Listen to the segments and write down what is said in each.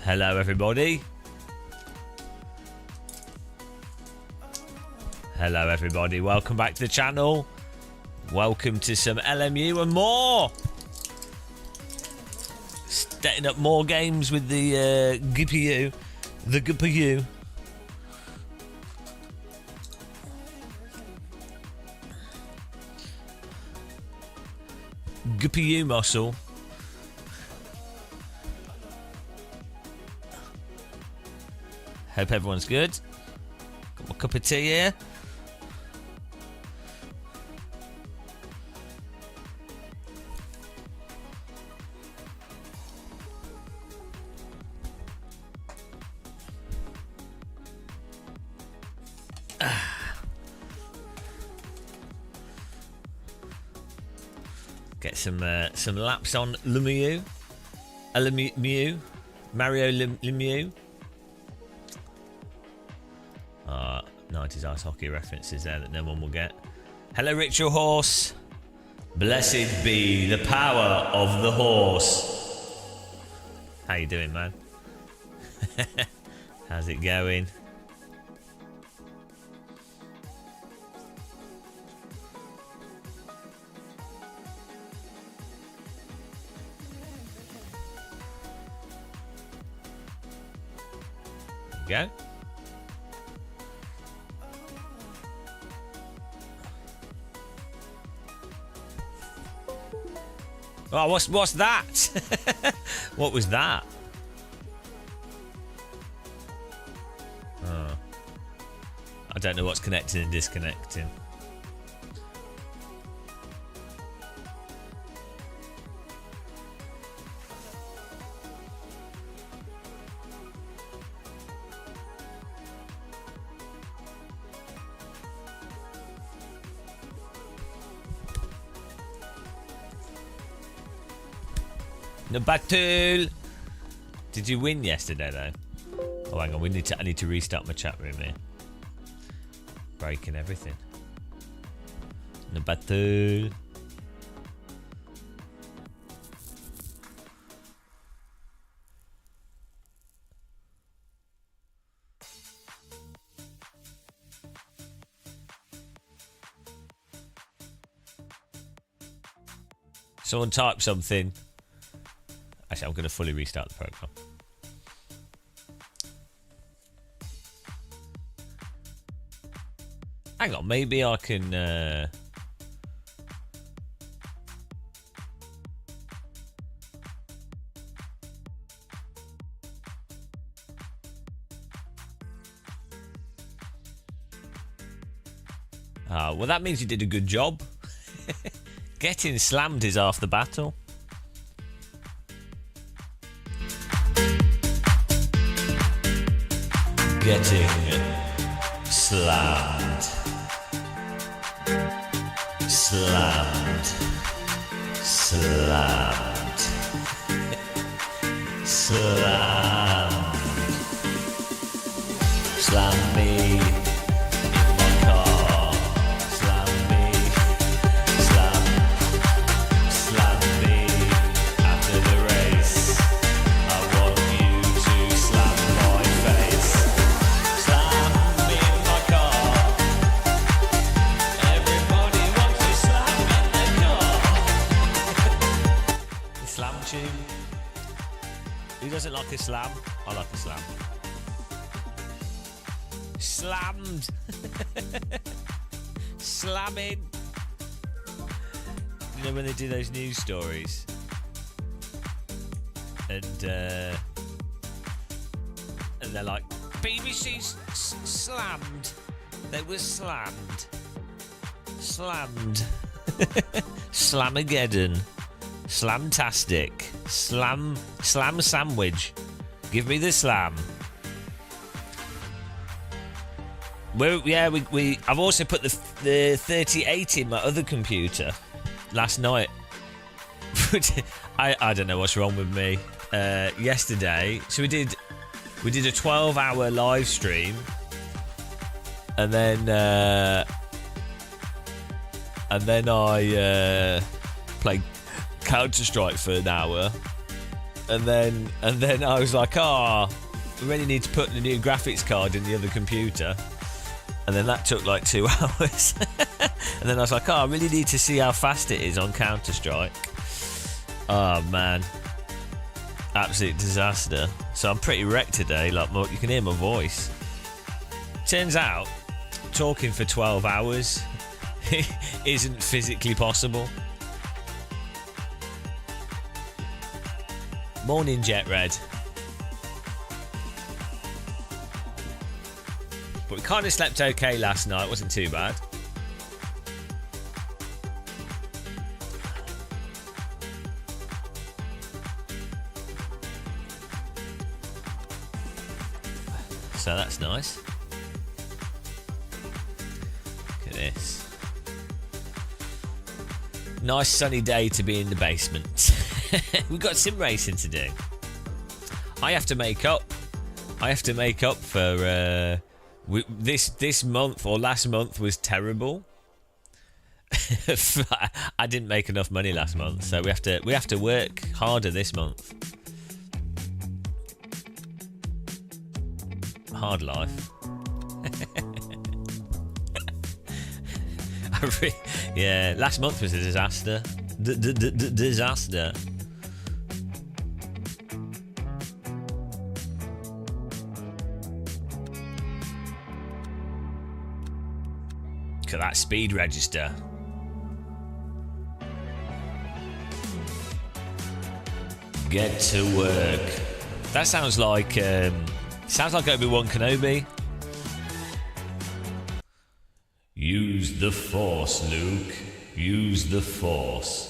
Hello, everybody. Hello, everybody. Welcome back to the channel. Welcome to some LMU and more. Setting up more games with the GPU. The GPU. GPU muscle. Hope everyone's good. Got my cup of tea here. Get some laps on Lemieux. Mario Lemieux. 90s ice hockey references there that no one will get. Hello, Ritual Horse. Blessed be the power of the horse. How you doing, man? How's it going? There we go. Oh, what's that? What was that? Oh. I don't know what's connecting and disconnecting. The battle. Did you win yesterday though? Oh, hang on. I need to restart my chat room here. Breaking everything. The battle. Someone type something. Actually, I'm going to fully restart the program. Hang on, maybe I can... well, that means you did a good job. Getting slammed is half the battle. Getting slammed. Slammed. Slammed. Slammed. Slam me in my car. Slam me. Slam me after the race. I want you to slam my face. Slam me in my car. Everybody wants to slam in the car. The slam tune. Who doesn't like a slam? I like a slam. Slammed. Slamming. You know when they do those news stories and they're like, BBC's slammed. They were slammed. Slammed. Slamageddon. Slamtastic. Slam sandwich. Give me the slam. I've also put the 3080 in my other computer last night. I don't know what's wrong with me. Yesterday, so we did a 12-hour live stream, and then I played Counter-Strike for an hour, And then I was like, we really need to put the new graphics card in the other computer. And then that took like 2 hours. And then I was like, I really need to see how fast it is on Counter-Strike. Oh, man. Absolute disaster. So I'm pretty wrecked today. Like, you can hear my voice. Turns out, talking for 12 hours isn't physically possible. Morning, Jet Red. But we kind of slept okay last night. Wasn't too bad. So that's nice. Look at this. Nice sunny day to be in the basement. We've got sim racing to do. I have to make up for this month, or last month was terrible. I didn't make enough money last month, so we have to work harder this month. Hard life. Yeah, last month was a disaster. Disaster. Look at that speed register. Get to work. That sounds like Obi-Wan Kenobi. Use the Force, Luke. Use the Force.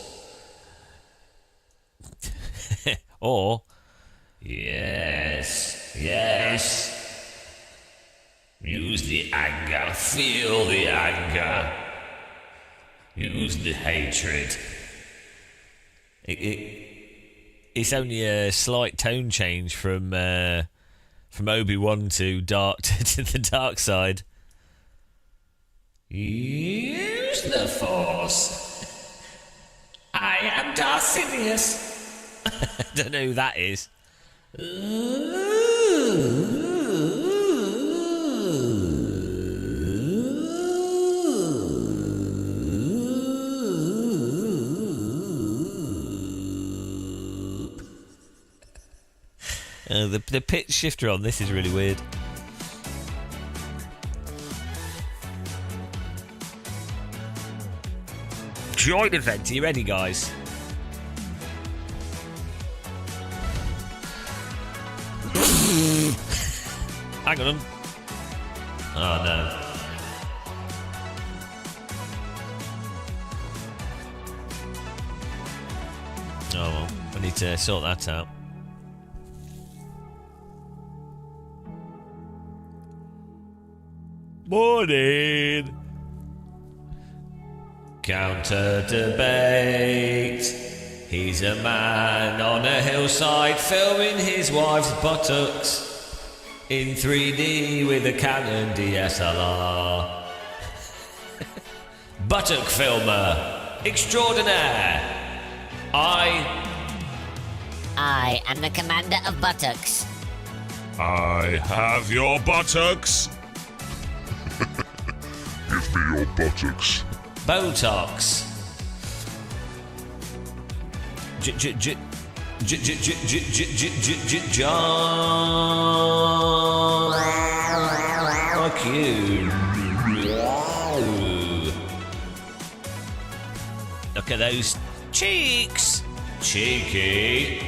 Or, yes. Use the anger. Feel the anger. Use the hatred. It's only a slight tone change from Obi-Wan to the dark side. Use the Force. I am Darth Sidious. I don't know who that is. The pitch shifter on this is really weird. Join event. Are you ready, guys? Hang on. Oh no. Oh well, I need to sort that out. Morning. Counter debate. He's a man on a hillside filming his wife's buttocks in 3D with a Canon DSLR. Buttock filmer extraordinaire. I am the commander of buttocks. I have your buttocks. Give me your buttocks. Botox. John. Fuck you. Look at those cheeks. Cheeky.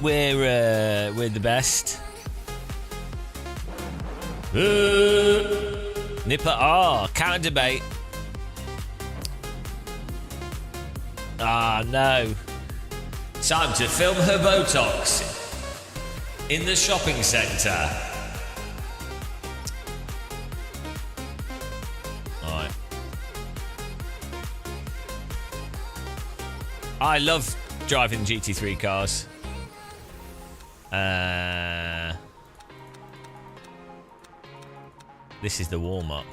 We're the best. Nipper counter debate. No. Time to film her Botox in the shopping centre. Alright. I love driving GT3 cars. This is the warm-up.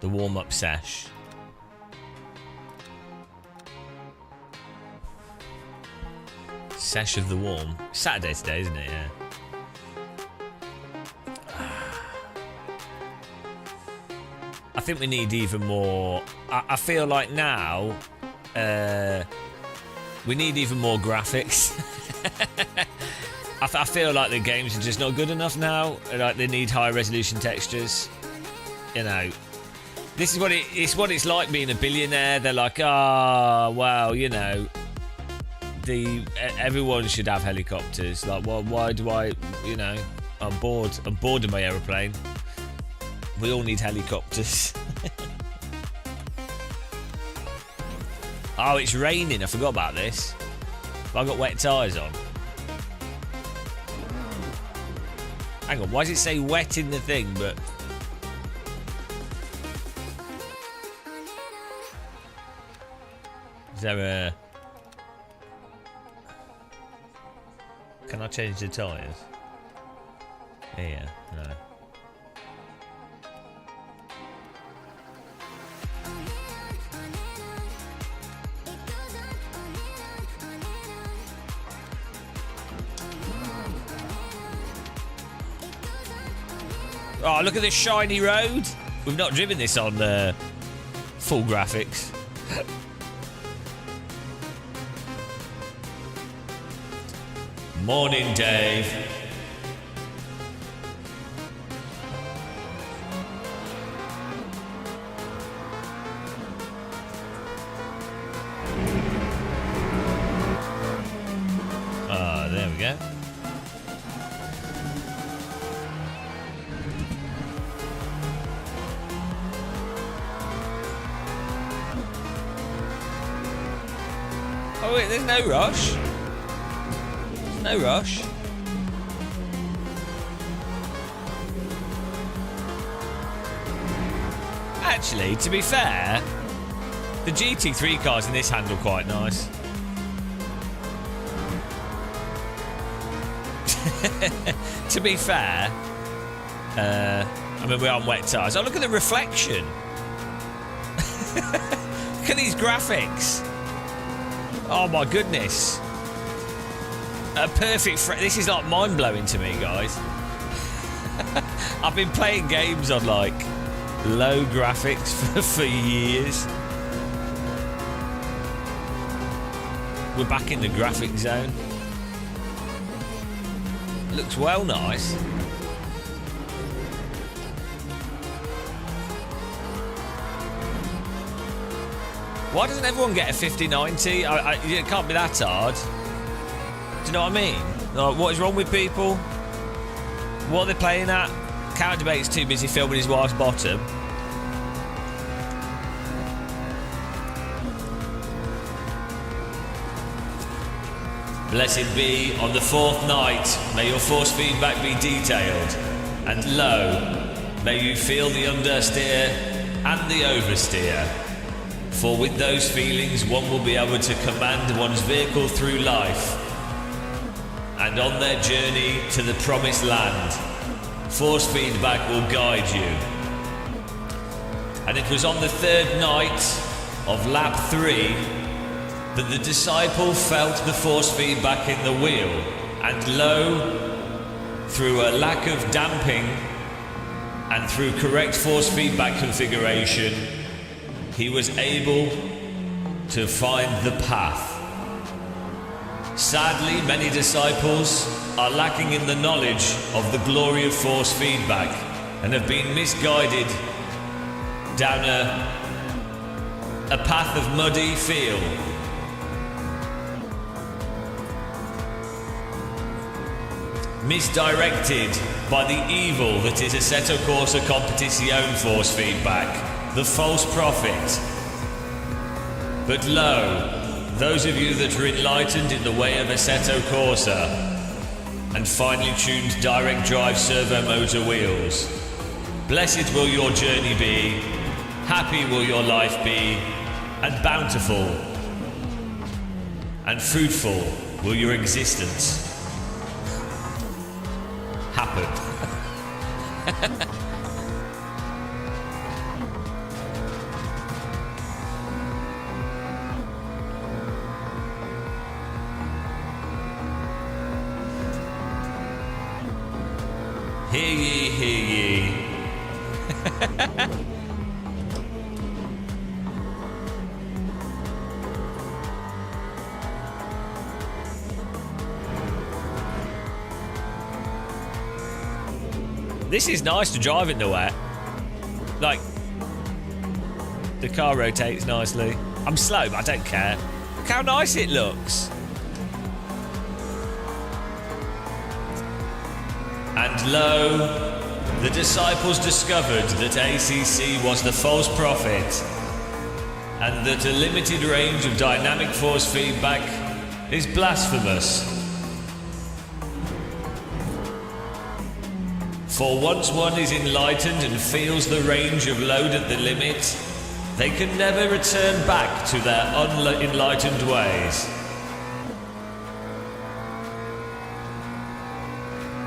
The warm-up sesh. Sesh of the warm. Saturday today, isn't it? Yeah. I think we need even more. I feel like now we need even more graphics. I feel like the games are just not good enough now. Like they need high resolution textures. You know, this is what it's like being a billionaire. They're like, wow, you know, everyone should have helicopters. Like, well, why do I? You know, I'm bored of my aeroplane. We all need helicopters. Oh, it's raining. I forgot about this. I've got wet tyres on. Hang on, why does it say wet in the thing, but... Is there a... Can I change the tyres? Yeah, no. Oh, look at this shiny road. We've not driven this on full graphics. Morning, Dave. There we go. Oh wait, there's no rush. There's no rush. Actually, to be fair, the GT3 cars in this handle quite nice. To be fair, I mean, we're on wet tyres. Oh, look at the reflection. Look at these graphics. Oh my goodness. A perfect this is like mind-blowing to me, guys. I've been playing games on like low graphics for years. We're back in the graphic zone. Looks well nice. Why doesn't everyone get a 5090? It can't be that hard. Do you know what I mean? Like, what is wrong with people? What are they playing at? Count Debate's too busy filming his wife's bottom. Blessed be on the fourth night, may your force feedback be detailed. And lo, may you feel the understeer and the oversteer. For with those feelings one will be able to command one's vehicle through life. And on their journey to the promised land, force feedback will guide you. And it was on the third night of lap 3 that the disciple felt the force feedback in the wheel. And lo, through a lack of damping and through correct force feedback configuration, he was able to find the path. Sadly, many disciples are lacking in the knowledge of the glory of force feedback and have been misguided down a path of muddy feel. Misdirected by the evil that is Assetto Corsa Competizione force feedback, the false prophet. But lo, those of you that are enlightened in the way of Assetto Corsa and finely tuned direct drive servo motor wheels, blessed will your journey be, happy will your life be, and bountiful and fruitful will your existence happen. Hear ye, hear ye. This is nice to drive in the wet. Like, the car rotates nicely. I'm slow, but I don't care. Look how nice it looks. And lo, the disciples discovered that ACC was the false prophet and that a limited range of dynamic force feedback is blasphemous. For once one is enlightened and feels the range of load at the limit, they can never return back to their unenlightened ways.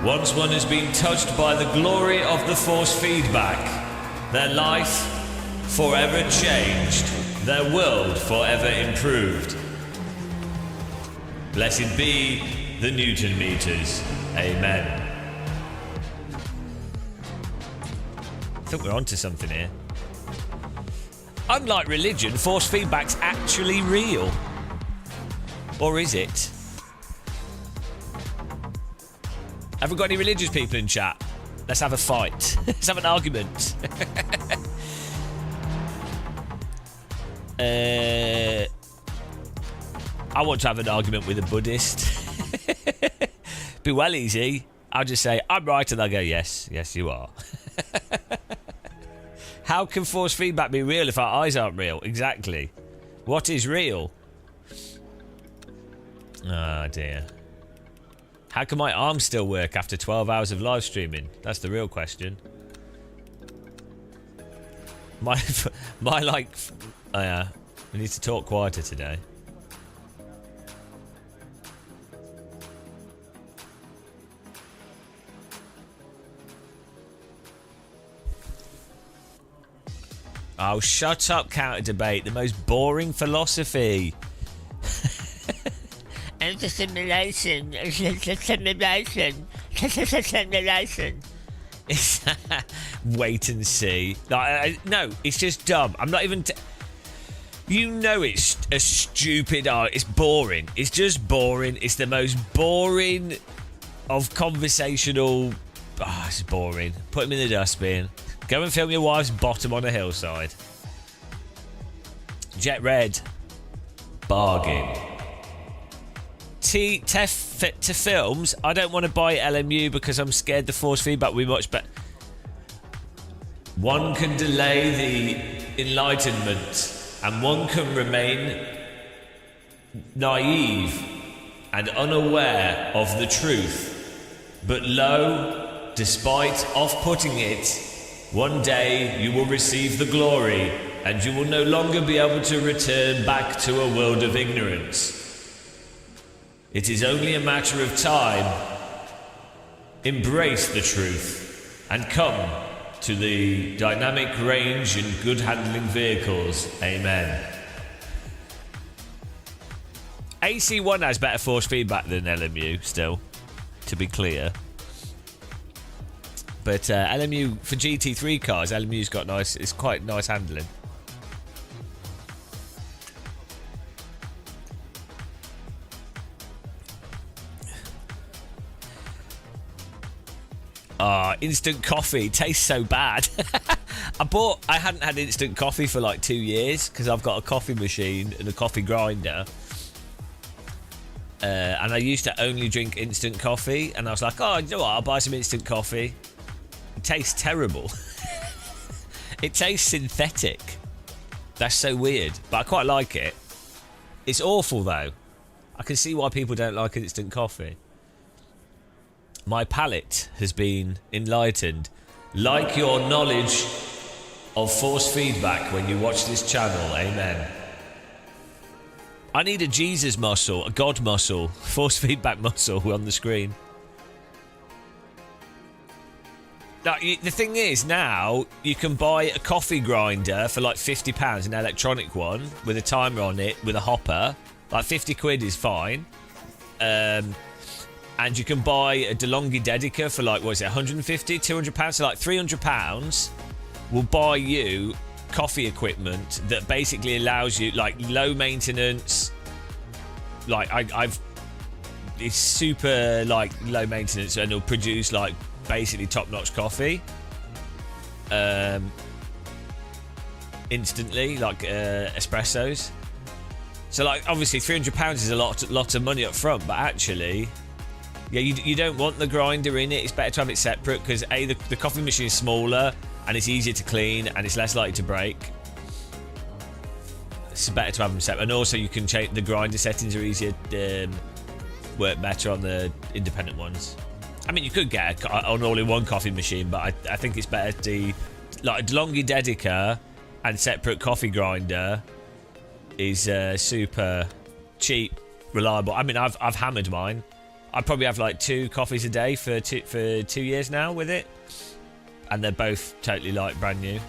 Once one has been touched by the glory of the force feedback, their life forever changed, their world forever improved. Blessed be the Newton meters. Amen. I think we're onto something here. Unlike religion, force feedback's actually real. Or is it? Have we got any religious people in chat? Let's have a fight. Let's have an argument. I want to have an argument with a Buddhist. Be well easy. I'll just say, I'm right, and they'll go, yes, yes you are. How can force feedback be real if our eyes aren't real? Exactly. What is real? Oh dear. How can my arms still work after 12 hours of live streaming? That's the real question. My like... Oh yeah. We need to talk quieter today. Oh, shut up, counter debate. The most boring philosophy. It's a simulation. It's a simulation. Simulation. Wait and see. No, it's just dumb. I'm not even... You know it's a stupid art. It's boring. It's just boring. It's the most boring of conversational... Oh, it's boring. Put him in the dustbin. Go and film your wife's bottom on a hillside. Jet Red. Bargain. To films, I don't want to buy LMU because I'm scared the force feedback will be much better. One can delay the enlightenment and one can remain naive and unaware of the truth. But lo, despite off-putting it, one day you will receive the glory and you will no longer be able to return back to a world of ignorance. It is only a matter of time. Embrace the truth and come to the dynamic range and good handling vehicles. Amen. AC1 has better force feedback than LMU still, to be clear. But LMU, for GT3 cars, LMU's got nice, it's quite nice handling. Instant coffee tastes so bad. I hadn't had instant coffee for like 2 years because I've got a coffee machine and a coffee grinder. And I used to only drink instant coffee, and I was like, oh, you know what, I'll buy some instant coffee. It tastes terrible. It tastes synthetic. That's so weird, but I quite like it. It's awful though. I can see why people don't like instant coffee. My palate has been enlightened. Like your knowledge of force feedback when you watch this channel. Amen. I need a Jesus muscle, a God muscle, force feedback muscle on the screen. Now, the thing is, now you can buy a coffee grinder for like £50, an electronic one with a timer on it, with a hopper. Like 50 quid is fine. And you can buy a DeLonghi Dedica for like, what is it, 150, 200 pounds? So like 300 pounds will buy you coffee equipment that basically allows you like low maintenance. Like it's super like low maintenance, and it'll produce like basically top-notch coffee instantly, like espressos. So like obviously £300 is a lot of money up front, but actually, yeah, you don't want the grinder in it. It's better to have it separate because A, the coffee machine is smaller and it's easier to clean and it's less likely to break. It's better to have them separate, and also you can change the grinder settings are easier, work better on the independent ones. I mean, you could get an all-in-one coffee machine, but I think it's better to like a DeLonghi Dedica and separate coffee grinder is super cheap, reliable. I mean, I've hammered mine. I probably have like 2 coffees a day for 2 years now with it, and they're both totally like brand new.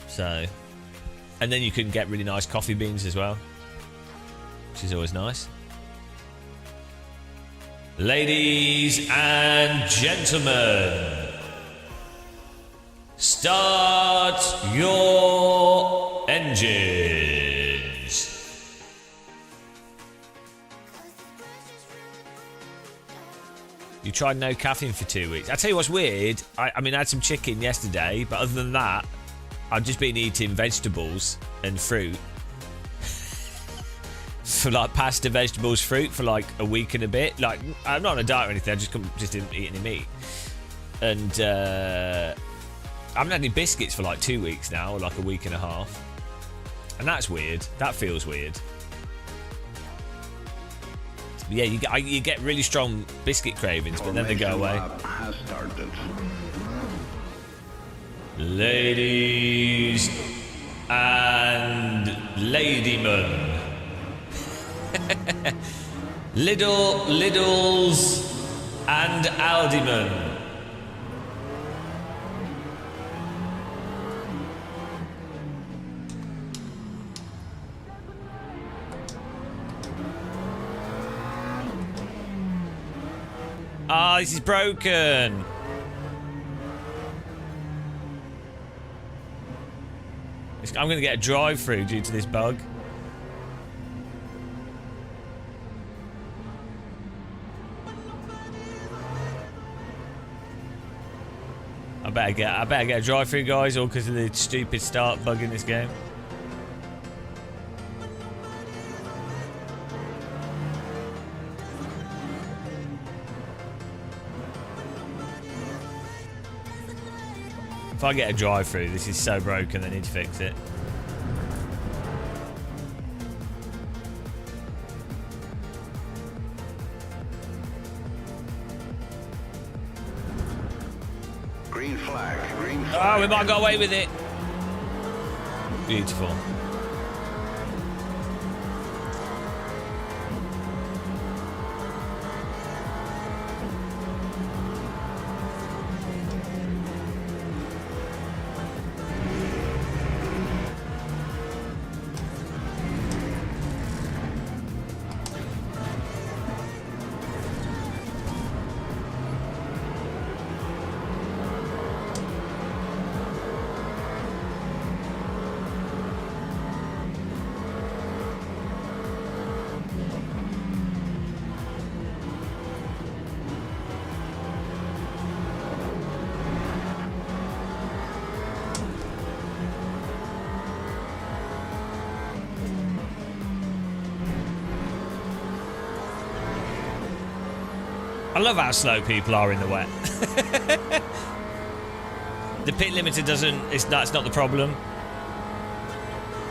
So, and then you can get really nice coffee beans as well, which is always nice. Ladies and gentlemen, start your engines. You tried no caffeine for 2 weeks. I tell you what's weird. I mean, I had some chicken yesterday, but other than that, I've just been eating vegetables and fruit. For like pasta, vegetables, fruit for like a week and a bit. Like, I'm not on a diet or anything. I just didn't eat any meat. And I haven't had any biscuits for like 2 weeks now, or like a week and a half. And that's weird. That feels weird. But yeah, you get really strong biscuit cravings, but then they go away. Ladies and ladymen. Liddles and Aldiman. Ah, this is broken. I'm going to get a drive-through due to this bug. I better get a drive-through, guys, all because of the stupid start bug in this game. If I get a drive-through, this is so broken, they need to fix it. Green flag. Oh, we might go away with it. Beautiful. I love how slow people are in the wet. The pit limiter that's not the problem.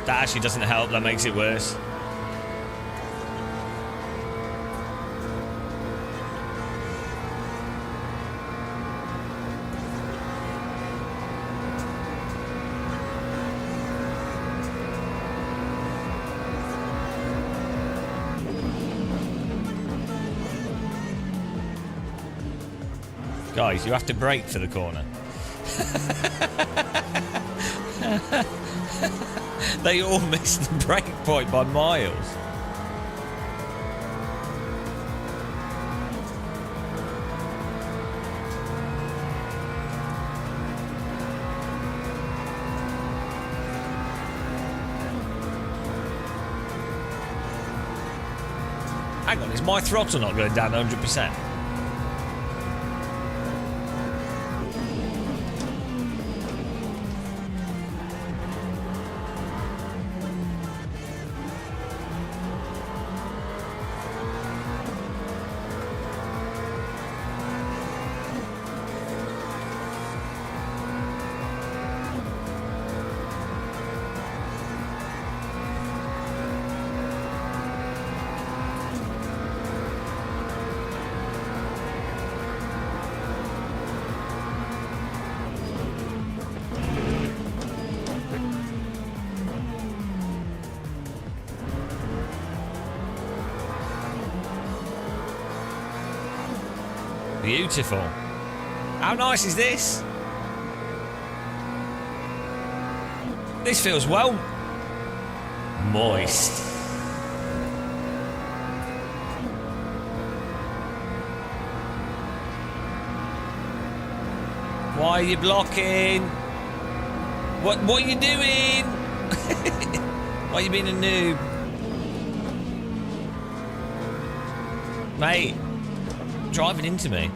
That actually doesn't help. That makes it worse. Guys, you have to brake for the corner. They all missed the brake point by miles. Hang on, is my throttle not going down 100%? Beautiful. How nice is this? This feels well moist. Why are you blocking? What are you doing? Why are you being a noob? Mate, driving into me.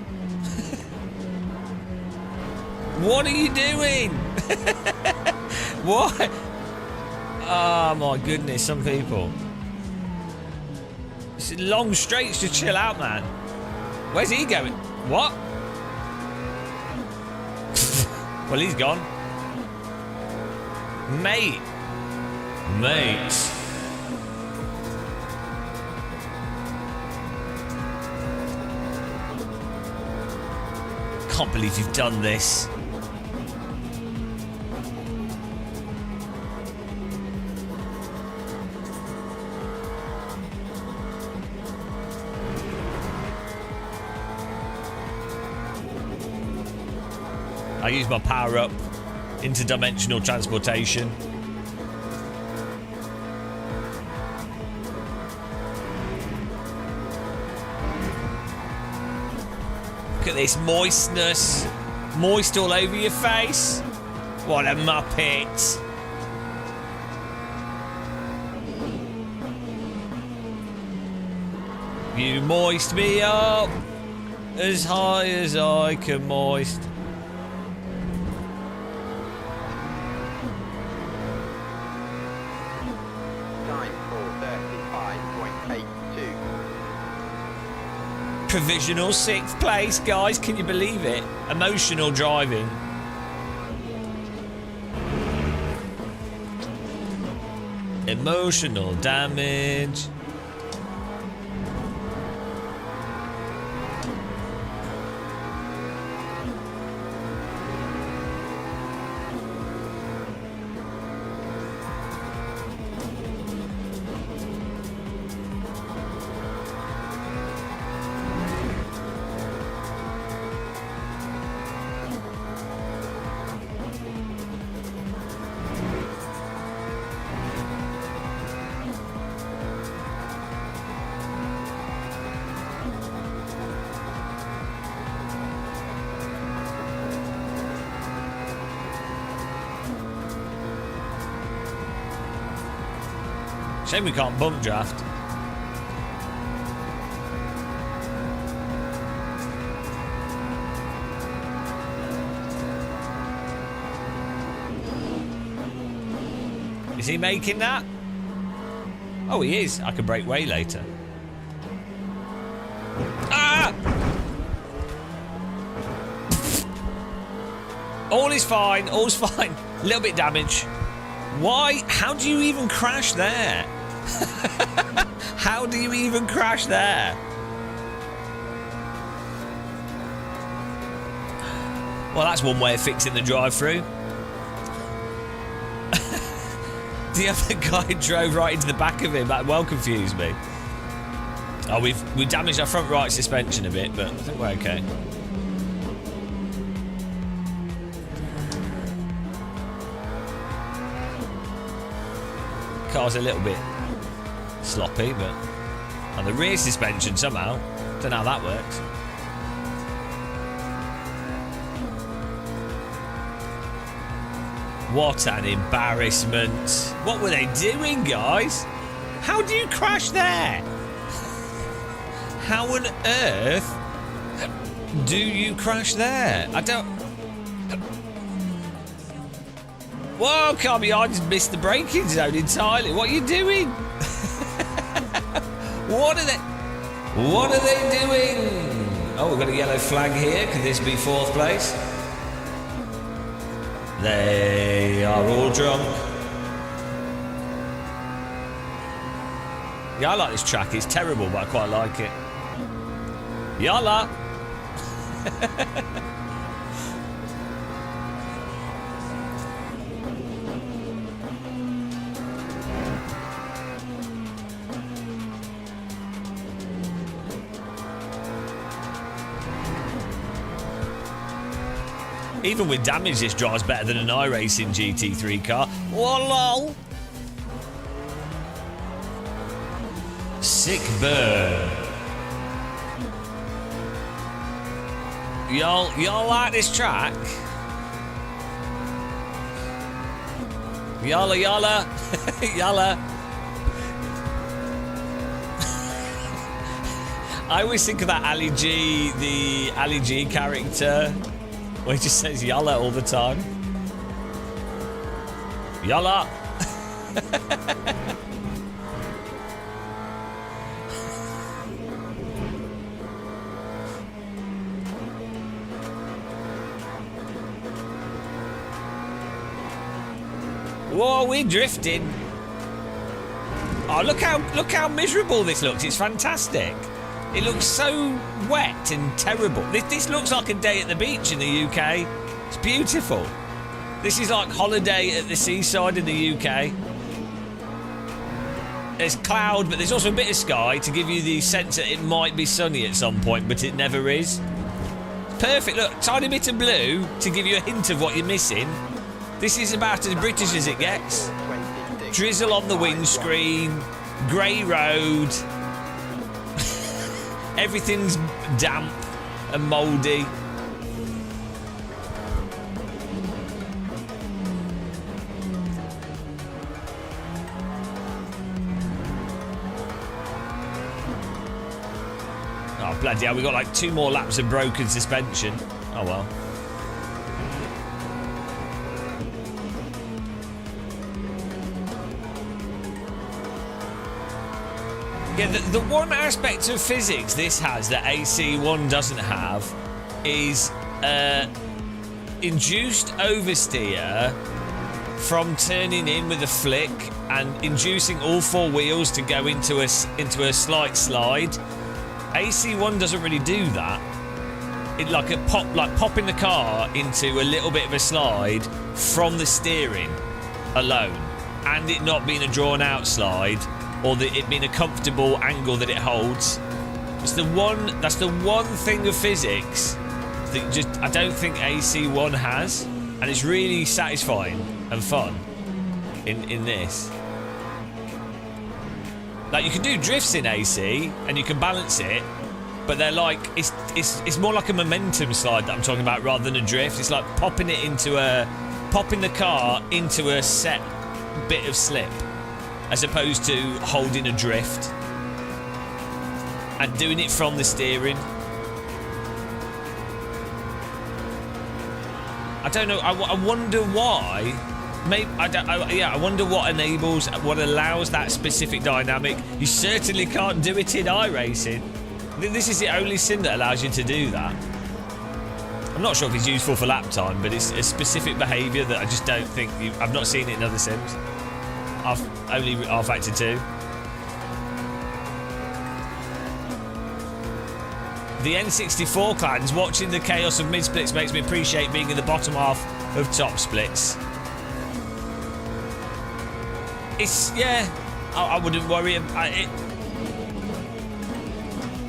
What are you doing? What? Oh my goodness, some people. It's long straights, just chill out, man. Where's he going? What? Well, he's gone. Mate. Can't believe you've done this. I use my power up, interdimensional transportation. Look at this moistness. Moist all over your face. What a muppet. You moist me up as high as I can moist. Provisional 6th place, guys. Can you believe it? Emotional driving. Emotional damage. Shame we can't bump draft. Is he making that? Oh, he is. I can break way later. Ah! All is fine. All's fine. A little bit damage. Why? How do you even crash there? How do you even crash there? Well, that's one way of fixing the drive-through. The other guy drove right into the back of him. That well confused me. Oh, we damaged our front right suspension a bit, but I think we're okay. Car's a little bit sloppy, but on the rear suspension somehow. Don't know how that works. What an embarrassment. What were they doing, guys? How do you crash there? How on earth do you crash there? I don't... Whoa, calm I just missed the braking zone entirely. What are you doing? What are they doing? Oh, we've got a yellow flag here. Could this be 4th place? They are all drunk. Yeah, I like this track. It's terrible, but I quite like it. Yalla! Even with damage, this drives better than an iRacing GT3 car. Oh, lol. Sick burn. Y'all like this track? Yalla, yalla. Yalla. I always think of that Ali G, the Ali G character, where he just says yalla all the time. Yalla. Whoa, we're drifting. Oh, look how miserable this looks. It's fantastic. It looks so wet and terrible. This looks like a day at the beach in the UK. It's beautiful. This is like holiday at the seaside in the UK. There's cloud, but there's also a bit of sky to give you the sense that it might be sunny at some point, but it never is. Perfect. Look, tiny bit of blue to give you a hint of what you're missing. This is about as British as it gets. Drizzle on the windscreen, grey road. Everything's damp and mouldy. Oh, bloody hell, we got like 2 more laps of broken suspension. Oh well. Yeah, the one aspect of physics this has that AC1 doesn't have is induced oversteer from turning in with a flick and inducing all 4 wheels to go into a slight slide. AC1 doesn't really do that. It like popping the car into a little bit of a slide from the steering alone, and it not being a drawn out slide. Or it being a comfortable angle that it holds. That's the one thing of physics that I don't think AC1 has, and it's really satisfying and fun in this. Like, you can do drifts in AC and you can balance it, but they're like it's more like a momentum slide that I'm talking about rather than a drift. It's like popping the car into a set bit of slip, as opposed to holding a drift and doing it from the steering. I don't know. I wonder why. Maybe I wonder what allows that specific dynamic. You certainly can't do it in iRacing. This is the only sim that allows you to do that. I'm not sure if it's useful for lap time, but it's a specific behaviour that I just don't think I've not seen it in other sims. I've only R-Factor 2. The N64 clans, watching the chaos of mid-splits makes me appreciate being in the bottom half of top splits. It's, yeah, I wouldn't worry.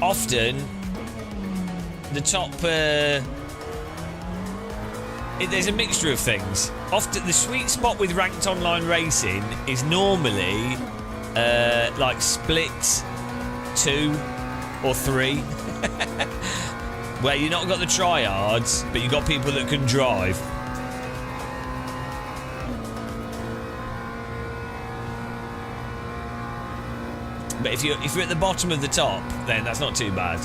Often, the top, there's a mixture of things. Often, the sweet spot with ranked online racing is normally, like split 2 or 3. Where you've not got the tryhards, but you've got people that can drive. But if you're at the bottom of the top, then that's not too bad.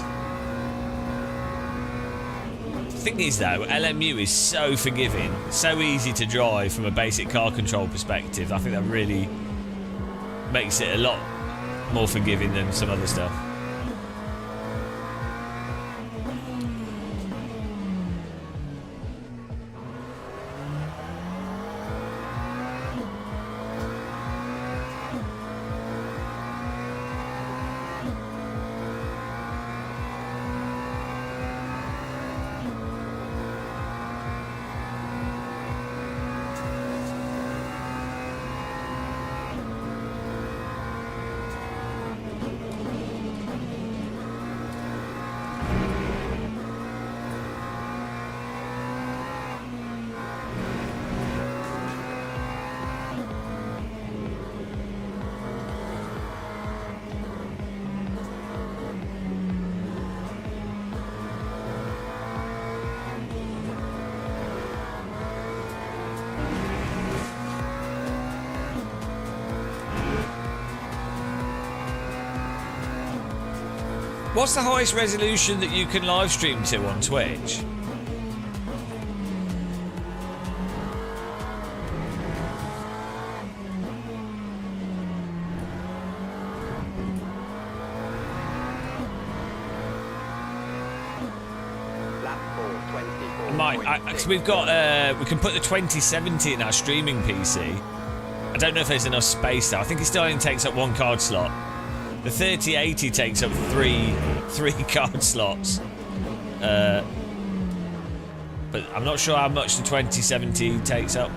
The thing is though, LMU is so forgiving, so easy to drive from a basic car control perspective. I think that really makes it a lot more forgiving than some other stuff. What's the highest resolution that you can live stream to on Twitch? So we've got, we can put the 2070 in our streaming PC. I don't know if there's enough space though. I think it still only takes up 1 card slot. The 3080 takes up three card slots. But I'm not sure how much the 2070 takes up.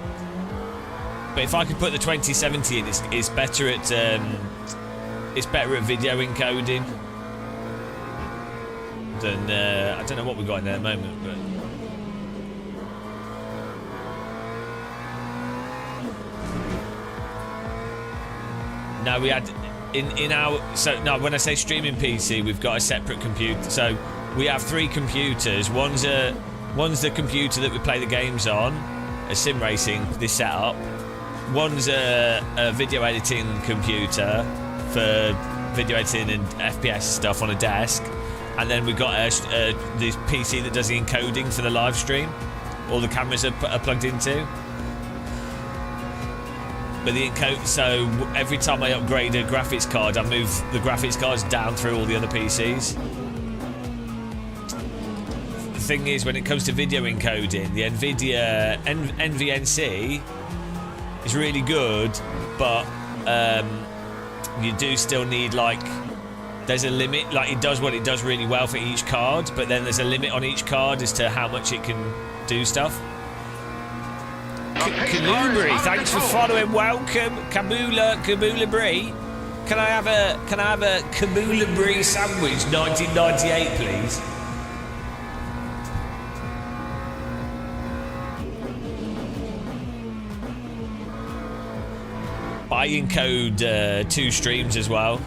But if I could put the 2070 in, it's better at video encoding than I don't know what we've got in there at the moment, but. No, we had in our when I say streaming PC, we've got a separate computer. So we have 3 computers. One's the computer that we play the games on, a sim racing, this setup. One's a video editing computer for video editing and FPS stuff on a desk, and then we've got this PC that does the encoding for the live stream. All the cameras are plugged into. But the encode, so every time I upgrade a graphics card, I move the graphics cards down through all the other PCs. The thing is, when it comes to video encoding, the NVIDIA NVNC is really good, but you do still need, like, there's a limit. Like, it does what it does really well for each card, but then there's a limit on each card as to how much it can do stuff. Kalubri, thanks for following. Welcome, Kabula Brie. Can I have a Kabula Brie sandwich, 1998, please? I encode 2 streams as well,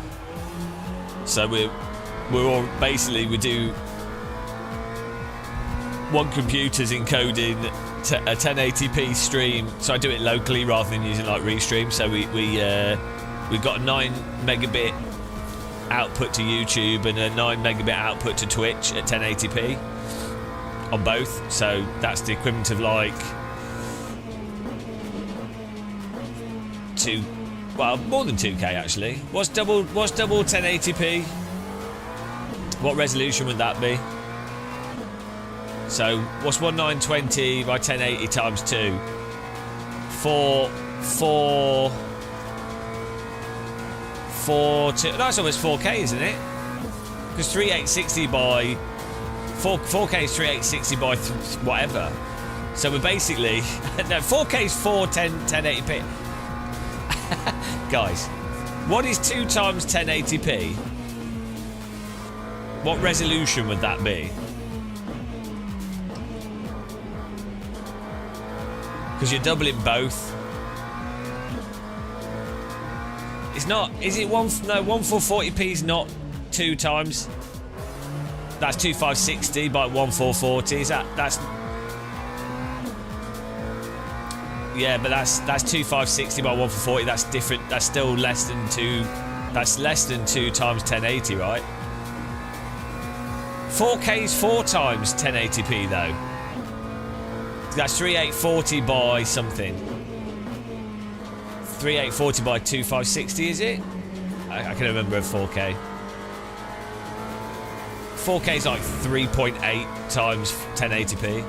so we're all basically, we do one computer's encoding a 1080p stream, so I do it locally rather than using like Restream. So we've got a 9 megabit output to YouTube and a 9 megabit output to Twitch at 1080p on both. So that's the equivalent of like more than 2K actually. What's double 1080p? What resolution would that be? So what's 1920 by 1080 times 2? 4 2. That's almost 4K, isn't it? Because 3860 by 4K is 3860 by whatever. So we're basically no, 4K is 1080p. Guys, what is 2 times 1080p? What resolution would that be? Because you're doubling both. It's not. Is it one? No, 1440p is not 2 times. That's 2560 by 1440. Is that's? Yeah, but that's 2560 by 1440. That's different. That's still less than 2. That's less than 2 times 1080, right? 4K is 4 times 1080p though. That's 3840 by something. 3840 by 2560, is it? I can remember a 4K. 4K is like 3.8 times 1080p.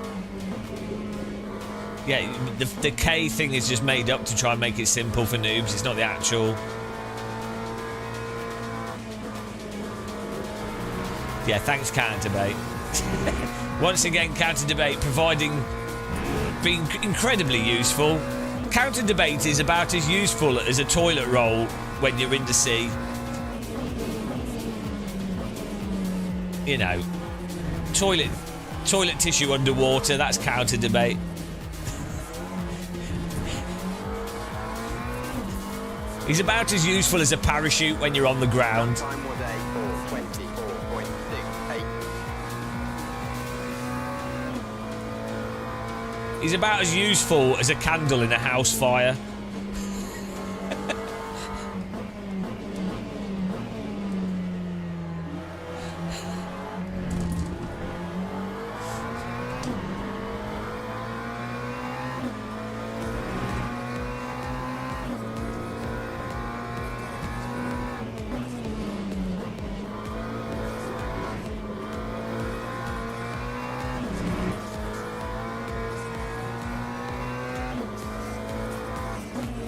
Yeah, the K thing is just made up to try and make it simple for noobs. It's not the actual. Yeah, thanks, Counter Debate. Once again, Counter Debate being incredibly useful. Counter Debate is about as useful as a toilet roll when you're in the sea. You know, toilet tissue underwater, that's Counter Debate. He's about as useful as a parachute when you're on the ground. Time was 4:24.68. He's about as useful as a candle in a house fire.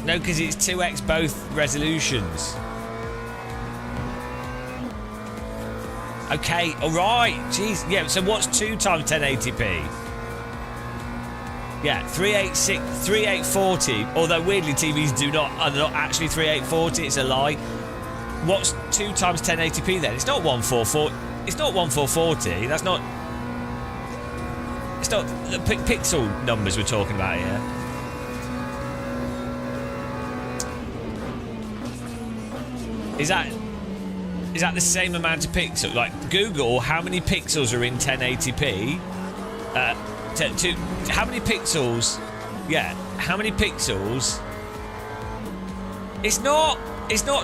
No, because it's 2x both resolutions. Okay, alright. Jeez. Yeah, so what's 2 times 1080p? Yeah, 3840. Although weirdly TVs are not actually 3840, it's a lie. What's 2 times 1080p then? It's not 1440. It's not 1440. That's not. It's not the pixel numbers we're talking about here. Is that the same amount of pixels? Like, Google how many pixels are in 1080p? How many pixels? Yeah, how many pixels? It's not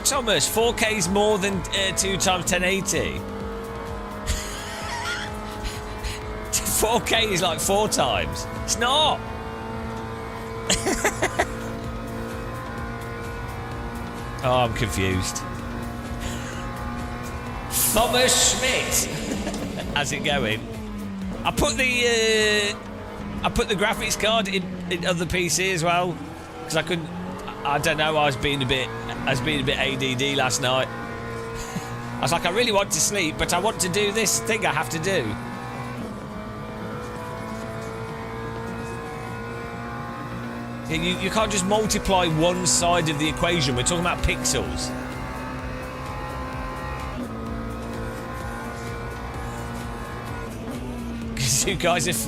Thomas. 4K is more than 2 times 1080. 4K is like 4 times. It's not. Oh, I'm confused. Thomas Schmidt. How's it going? I put the graphics card in other PC as well because I couldn't. I don't know. I was being a bit ADD last night. I was like, I really want to sleep, but I want to do this thing I have to do. You can't just multiply one side of the equation. We're talking about pixels. Because you guys have...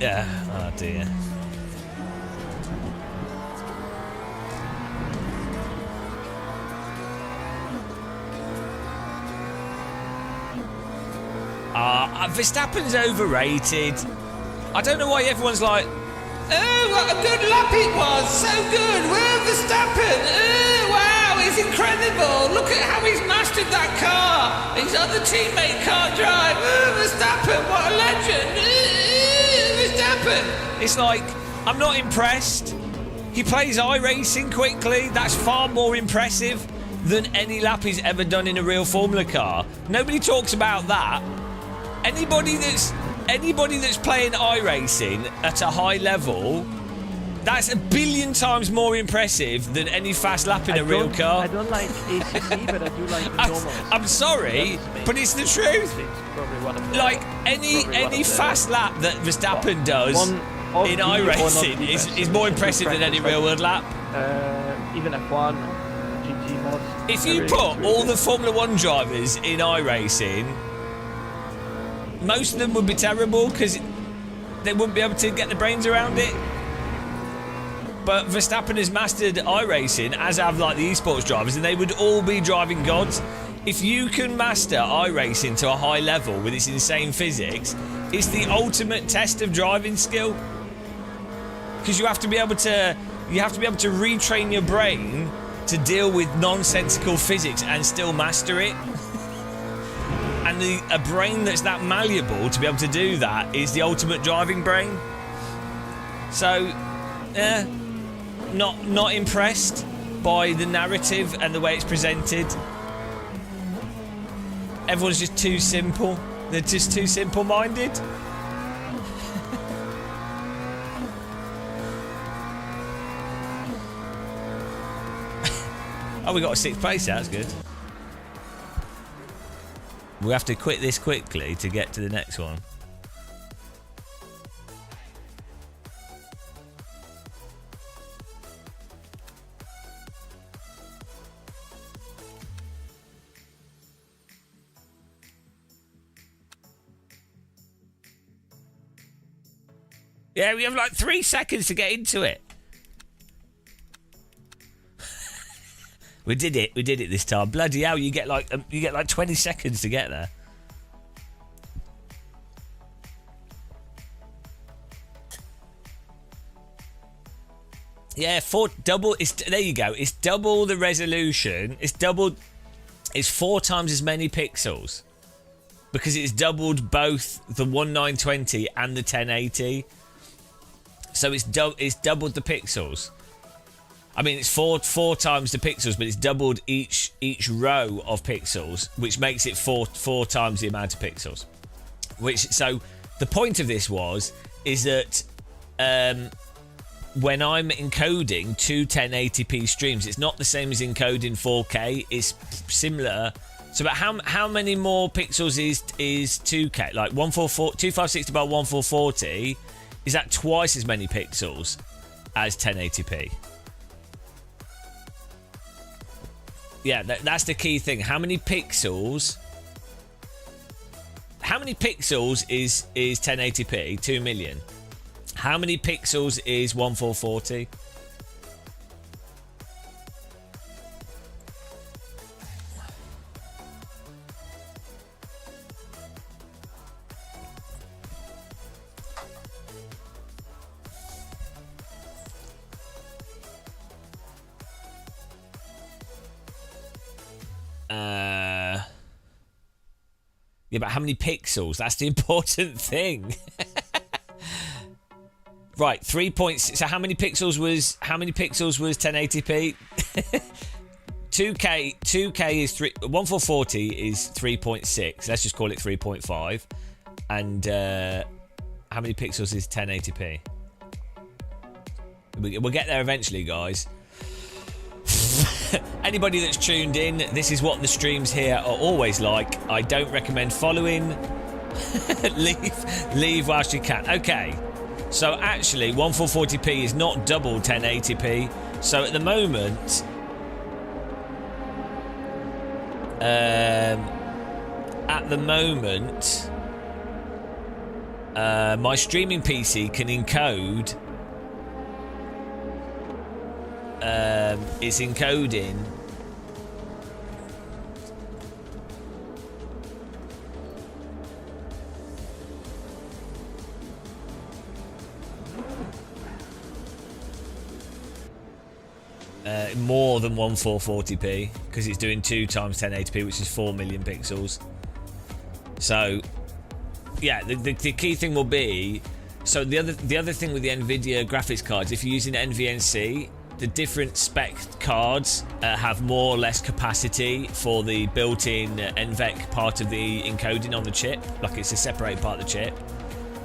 Yeah, oh dear. Verstappen's overrated. I don't know why everyone's like, oh, what a good lap it was, so good, we're Verstappen, oh, wow, he's incredible, look at how he's mastered that car, his other teammate can't drive, oh, Verstappen, what a legend, Verstappen. It's like, I'm not impressed. He plays iRacing quickly, that's far more impressive than any lap he's ever done in a real Formula car. Nobody talks about that. Anybody that's anybody that's playing iRacing at a high level, that's a billion times more impressive than any fast lap in a real car. I don't like ACC, but I do like the normal. I'm sorry, but it's the truth. It's probably one of the, Like any fast lap that Verstappen does in iRacing is more impressive than any real world lap. Even F1, GT mods. If you put all the Formula 1 drivers in iRacing, most of them would be terrible because they wouldn't be able to get the brains around it. But Verstappen has mastered iRacing, as have like the esports drivers, and they would all be driving gods. If you can master iRacing to a high level with its insane physics, it's the ultimate test of driving skill. Because you have to be able to retrain your brain to deal with nonsensical physics and still master it. And a brain that's that malleable to be able to do that is the ultimate driving brain. So, not impressed by the narrative and the way it's presented. Everyone's just too simple. They're just too simple-minded. Oh, we got a 6th place. That's good. We have to quit this quickly to get to the next one. Yeah, we have like 3 seconds to get into it. We did it this time. Bloody hell, you get like 20 seconds to get there. Yeah, there you go. It's double the resolution. It's 4 times as many pixels. Because it's doubled both the 1920 and the 1080. So it's doubled the pixels. I mean, it's four times the pixels, but it's doubled each row of pixels, which makes it four times the amount of pixels. So the point of this is that when I'm encoding 2 1080p streams, it's not the same as encoding 4K. It's similar. So, about how many more pixels is 2K? Like 2560 by 1440. Is that twice as many pixels as 1080p? Yeah, that's the key thing. How many pixels is 1080p? 2 million. How many pixels is 1440? Yeah, but how many pixels? That's the important thing. Right, 3.6. So how many pixels was 1080p? 2K is 1440 is 3.6. Let's just call it 3.5. And how many pixels is 1080p? We'll get there eventually, guys. Anybody that's tuned in, this is what the streams here are always like. I don't recommend following. leave whilst you can. Okay, so actually 1440p is not double 1080p. So at the moment, my streaming PC can encode. It's encoding more than 1440p because it's doing 2 times 1080p, which is 4 million pixels. So yeah, the key thing will be, so the other thing with the NVIDIA graphics cards, if you're using NVNC, the different spec cards have more or less capacity for the built-in NVENC part of the encoding on the chip. Like, it's a separated part of the chip.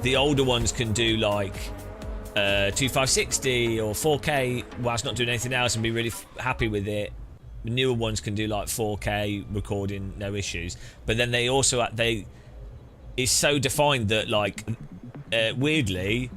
the older ones can do like 2560 or 4K whilst not doing anything else and be really happy with it. The newer ones can do like 4K recording, no issues. But then they also it's so defined that like weirdly,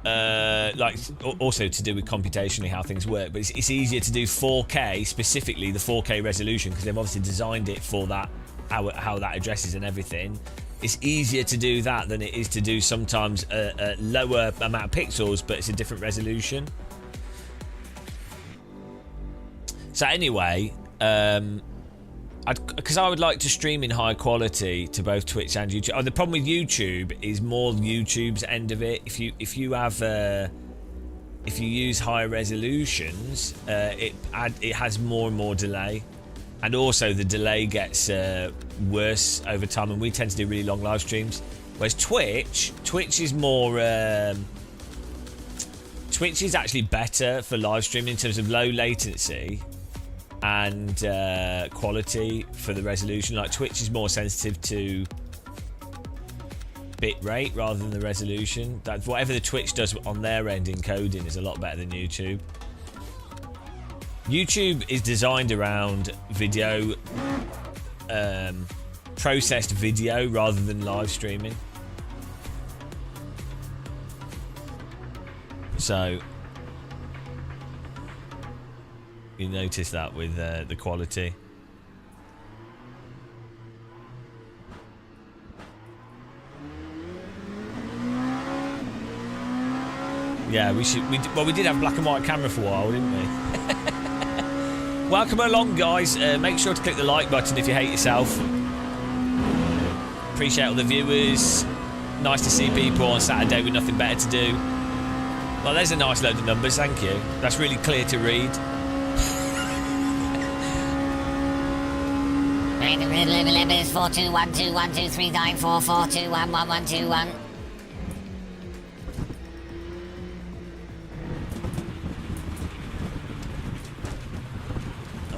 like also to do with computationally how things work, but it's easier to do 4K, specifically the 4K resolution, because they've obviously designed it for that, how that addresses and everything. It's easier to do that than it is to do sometimes a lower amount of pixels, but it's a different resolution. So anyway, because I would like to stream in high quality to both Twitch and YouTube. The problem with YouTube is more YouTube's end of it. If you use higher resolutions, it has more and more delay, and also the delay gets worse over time. And we tend to do really long live streams, whereas Twitch is more. Twitch is actually better for live streaming in terms of low latency and quality for the resolution. Like Twitch is more sensitive to bit rate rather than the resolution. That whatever the Twitch does on their end encoding is a lot better than YouTube. YouTube is designed around video, processed video rather than live streaming. So you notice that with the quality. Yeah, we did have black and white camera for a while, didn't we? Welcome along, guys. Make sure to click the like button if you hate yourself. Appreciate all the viewers. Nice to see people on Saturday with nothing better to do. Well, there's a nice load of numbers, thank you. That's really clear to read. It's 4212123944211121.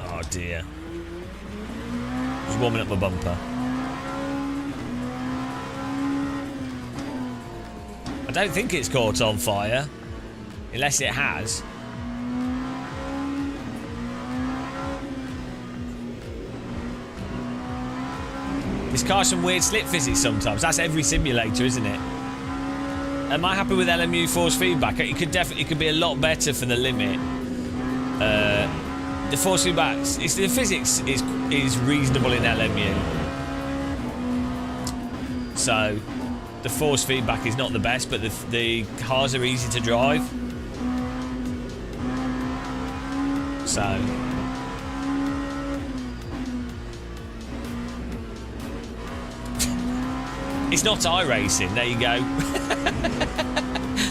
Oh dear. Just warming up my bumper. I don't think it's caught on fire. Unless it has. This car's some weird slip physics sometimes. That's every simulator, isn't it? Am I happy with LMU force feedback? It could be a lot better for the limit. The force feedback, the physics is reasonable in LMU. So the force feedback is not the best, but the cars are easy to drive. So it's not iRacing. There you go.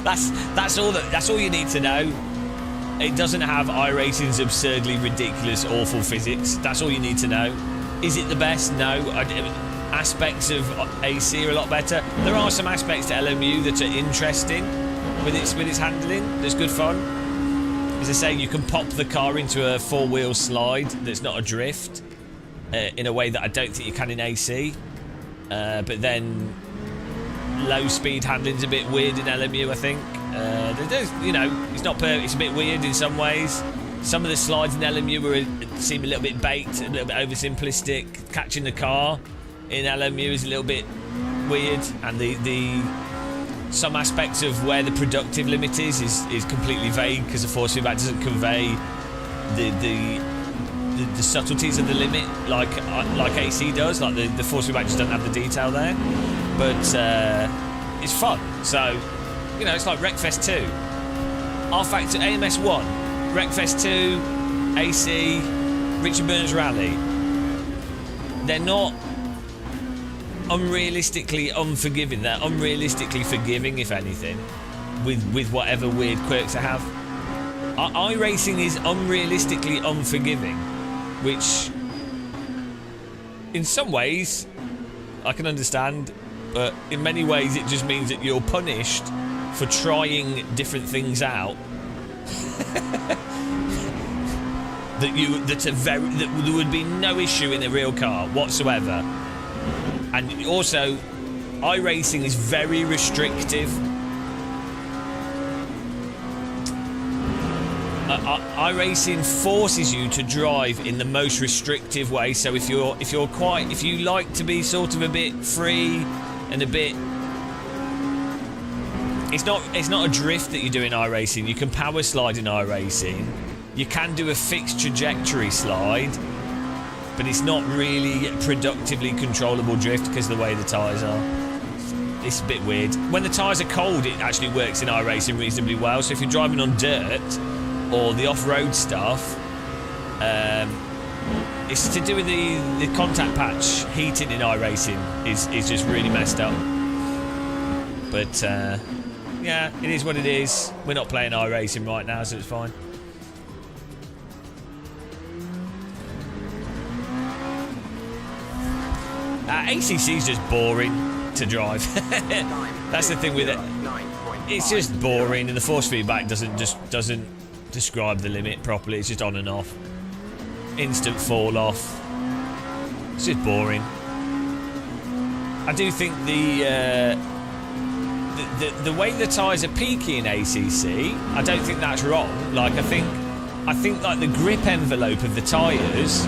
that's all you need to know. It doesn't have iRacing's absurdly ridiculous, awful physics. That's all you need to know. Is it the best? No. Aspects of AC are a lot better. There are some aspects to LMU that are interesting with its handling. That's good fun. As I say, you can pop the car into a four-wheel slide that's not a drift in a way that I don't think you can in AC. But then low-speed handling's a bit weird in LMU, I think. It's not perfect. It's a bit weird in some ways. Some of the slides in LMU seem a little bit baked, a little bit oversimplistic. Catching the car in LMU is a little bit weird, and some aspects of where the productive limit is completely vague because the force feedback doesn't convey the subtleties of the limit like AC does. Like the force feedback just doesn't have the detail there, but it's fun. So it's like Wreckfest 2, R-Factor AMS 1, Wreckfest 2, AC, Richard Burns Rally. They're not unrealistically unforgiving. They're unrealistically forgiving, if anything, with whatever weird quirks they have. iRacing is unrealistically unforgiving, which in some ways I can understand, but in many ways it just means that you're punished for trying different things out that there would be no issue in a real car whatsoever. And also iRacing is very restrictive. iRacing forces you to drive in the most restrictive way. So if you like to be sort of a bit free and a bit, it's not a drift that you do in iRacing. You can power slide in iRacing. You can do a fixed trajectory slide, but it's not really productively controllable drift because of the way the tyres are. It's a bit weird. When the tyres are cold, it actually works in iRacing reasonably well. So if you're driving on dirt or the off-road stuff, it's to do with the contact patch heating in iRacing is just really messed up. But yeah, it is what it is. We're not playing iRacing right now, so it's fine. ACC is just boring to drive. That's the thing with it. It's just boring, and the force feedback doesn't describe the limit properly. It's just on and off, instant fall off. It's just boring. I do think the way the tyres are peaky in ACC, I don't think that's wrong. Like I think like the grip envelope of the tyres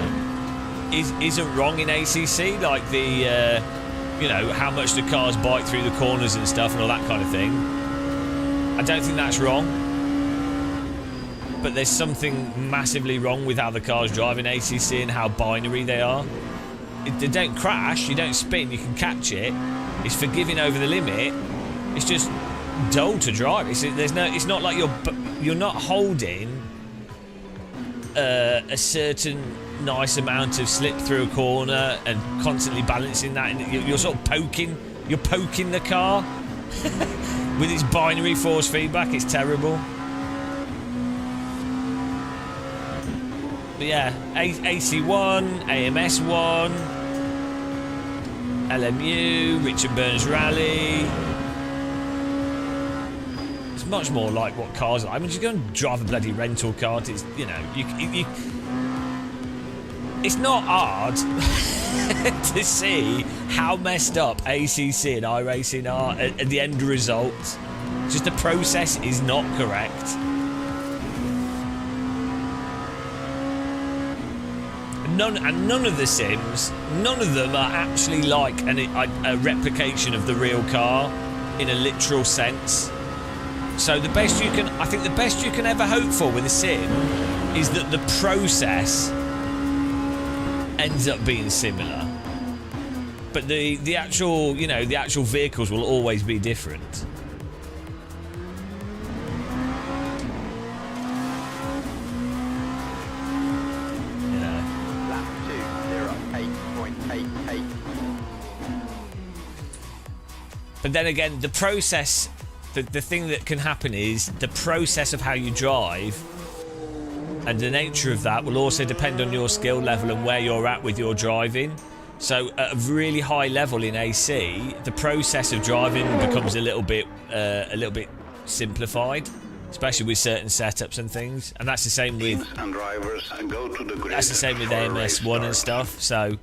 isn't wrong in ACC. Like the how much the cars bite through the corners and stuff and all that kind of thing. I don't think that's wrong. But there's something massively wrong with how the cars drive in ACC and how binary they are. They don't crash, you don't spin, you can catch it. It's forgiving over the limit. It's just dull to drive. It's not like you're not holding a certain nice amount of slip through a corner and constantly balancing that, and you're sort of poking the car with its binary force feedback. It's terrible. But yeah, AC1, AMS1, LMU, Richard Burns Rally. It's much more like what cars are. I mean, just go and drive a bloody rental car. It's it's not hard to see how messed up ACC and iRacing are at the end result. Just the process is not correct. None of the sims, none of them are actually like a replication of the real car in a literal sense. So the best you can ever hope for with a sim is that the process ends up being similar, but the actual vehicles will always be different. But then again, the process, the thing that can happen is the process of how you drive and the nature of that will also depend on your skill level and where you're at with your driving. So at a really high level in AC, the process of driving becomes a little bit simplified, especially with certain setups and things. And that's the same with AMS1 and stuff. So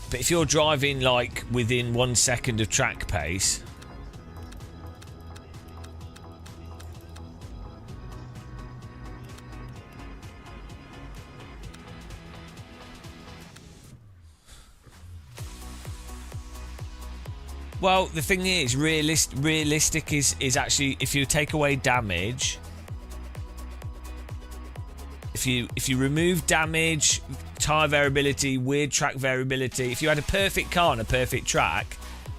But if you're driving like within 1 second of track pace, well, the thing is, realistic is actually, if you take away damage, if you remove damage, tyre variability, weird track variability, if you had a perfect car and a perfect track,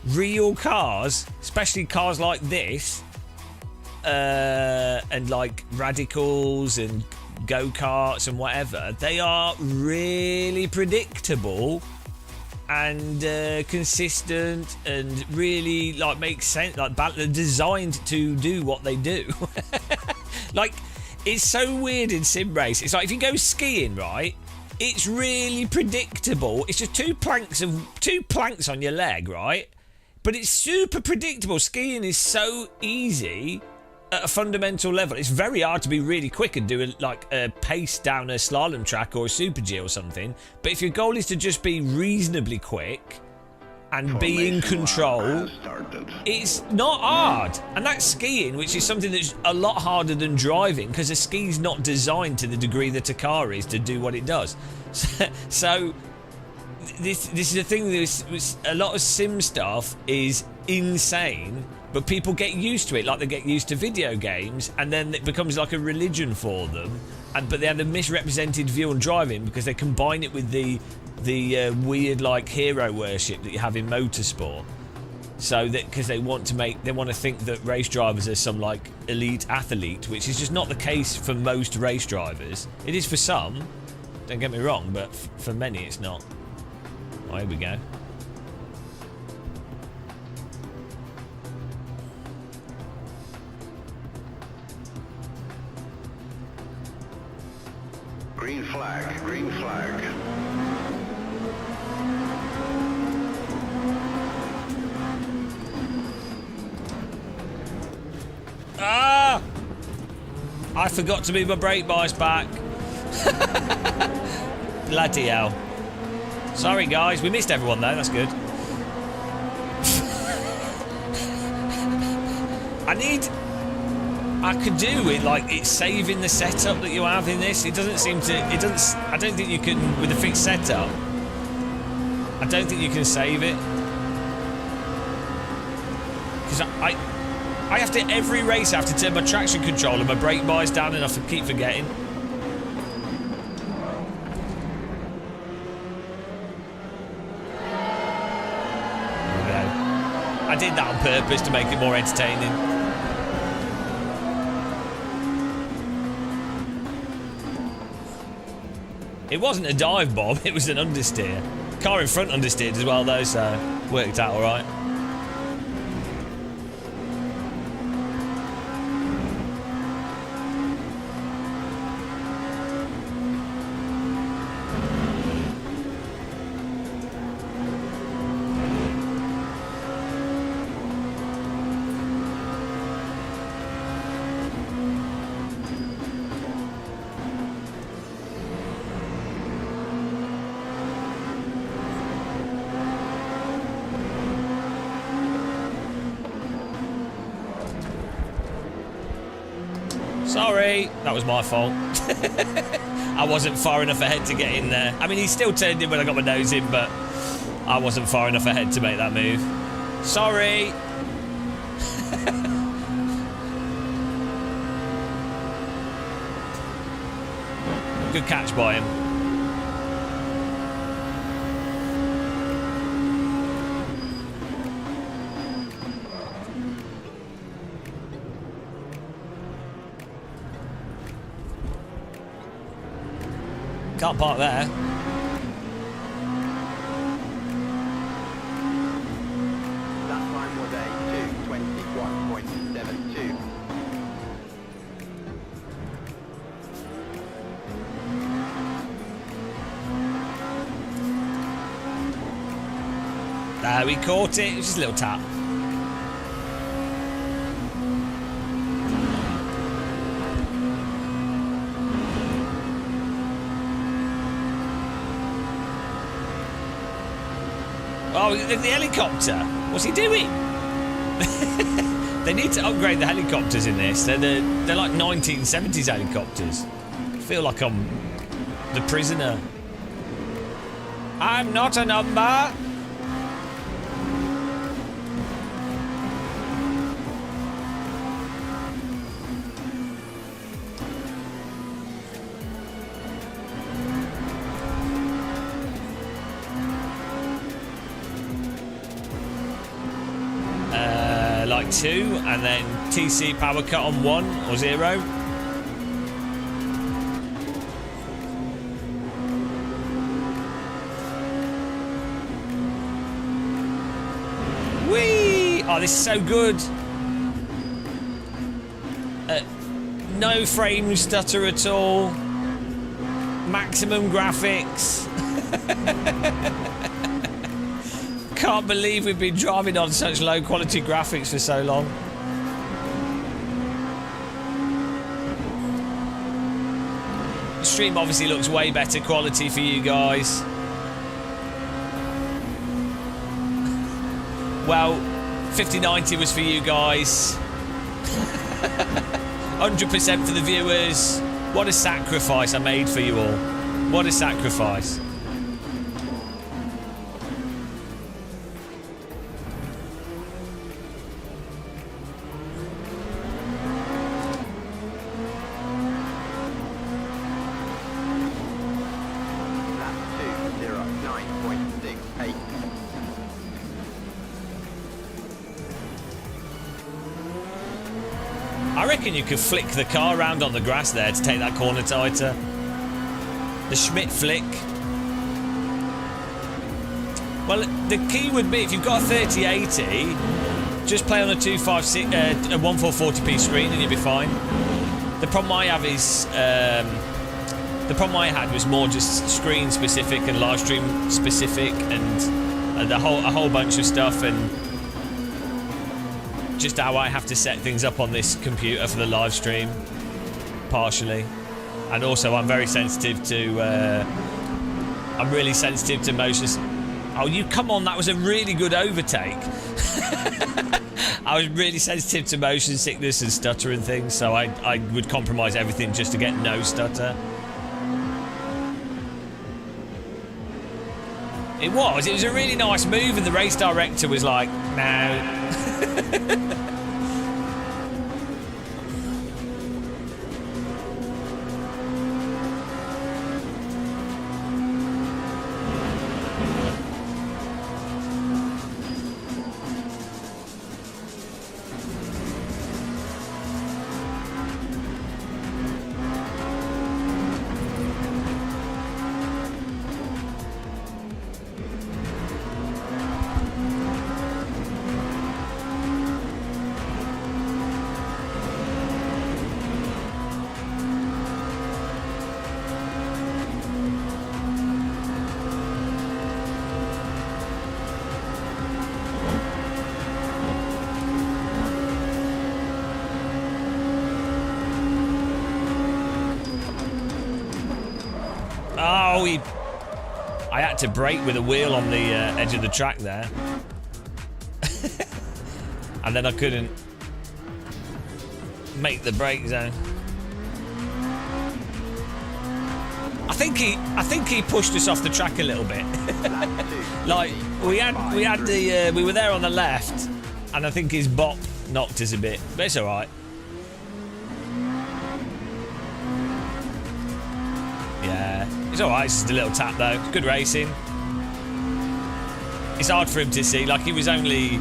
real cars, especially cars like this, and like radicals and go-karts and whatever, they are really predictable and consistent and really like make sense, like they're designed to do what they do. Like, it's so weird in sim race. It's like if you go skiing, right, it's really predictable. It's just two planks on your leg, right? But it's super predictable. Skiing is so easy. at a fundamental level, it's very hard to be really quick and do a pace down a slalom track or a super G or something. But if your goal is to just be reasonably quick and be in control, it's not hard. And that's skiing, which is something that's a lot harder than driving, because a ski's not designed to the degree that a car is to do what it does. So this is the thing. A lot of sim stuff is insane, but people get used to it, like they get used to video games, and then it becomes like a religion for them. But they have a misrepresented view on driving because they combine it with the weird like hero worship that you have in motorsport. So that because they want to think that race drivers are some like elite athlete, which is just not the case for most race drivers. It is for some, don't get me wrong, but for many it's not. Oh, here we go. Green flag, green flag. Ah! I forgot to move my brake bias back. Bloody hell. Sorry guys, we missed everyone though, that's good. I could do with like it saving the setup that you have in this. I don't think you can with a fixed setup. I don't think you can save it. Because I have to, every race I have to turn my traction control and my brake bias down, and I keep forgetting. There we go. I did that on purpose to make it more entertaining. It wasn't a dive bomb, it was an understeer. Car in front understeered as well though, so worked out alright. Sorry, that was my fault. I wasn't far enough ahead to get in there. I mean, he still turned in when I got my nose in, but I wasn't far enough ahead to make that move. Sorry. Good catch by him. Can't park there. That time was a 2:21.72. We caught it. It was just a little tap. Oh, the helicopter. What's he doing? They need to upgrade the helicopters in this. They're like 1970s helicopters. I feel like I'm the prisoner. I'm not a number. Like 2, and then TC power cut on 1 or 0. Whee! Oh, this is so good. No frame stutter at all. Maximum graphics. Can't believe we've been driving on such low quality graphics for so long. stream obviously looks way better quality for you guys. Well, 5090 was for you guys. 100% for the viewers. What a sacrifice I made for you all. What a sacrifice. Lap 209.68. I reckon you could flick the car around on the grass there to take that corner tighter. The Schmidt flick. Well, the key would be if you've got a 3080, just play on a 256, a 1440p screen and you'll be fine. The problem I have is, the problem I had was more just screen specific and live stream specific and a whole bunch of stuff and just how I have to set things up on this computer for the live stream, partially. And also I'm very sensitive to, I'm really sensitive to motion. Oh, you come on, that was a really good overtake. I was really sensitive to motion sickness and stutter and things, so I would compromise everything just to get no stutter. It was a really nice move and the race director was like, no. I had to brake with a wheel on the edge of the track there. And then I couldn't make the brake zone. I think he pushed us off the track a little bit. Like we were there on the left and I think his bop knocked us a bit, but it's all right. Yeah, it's all right. It's just a little tap though. It's good racing. It's hard for him to see. Like he was only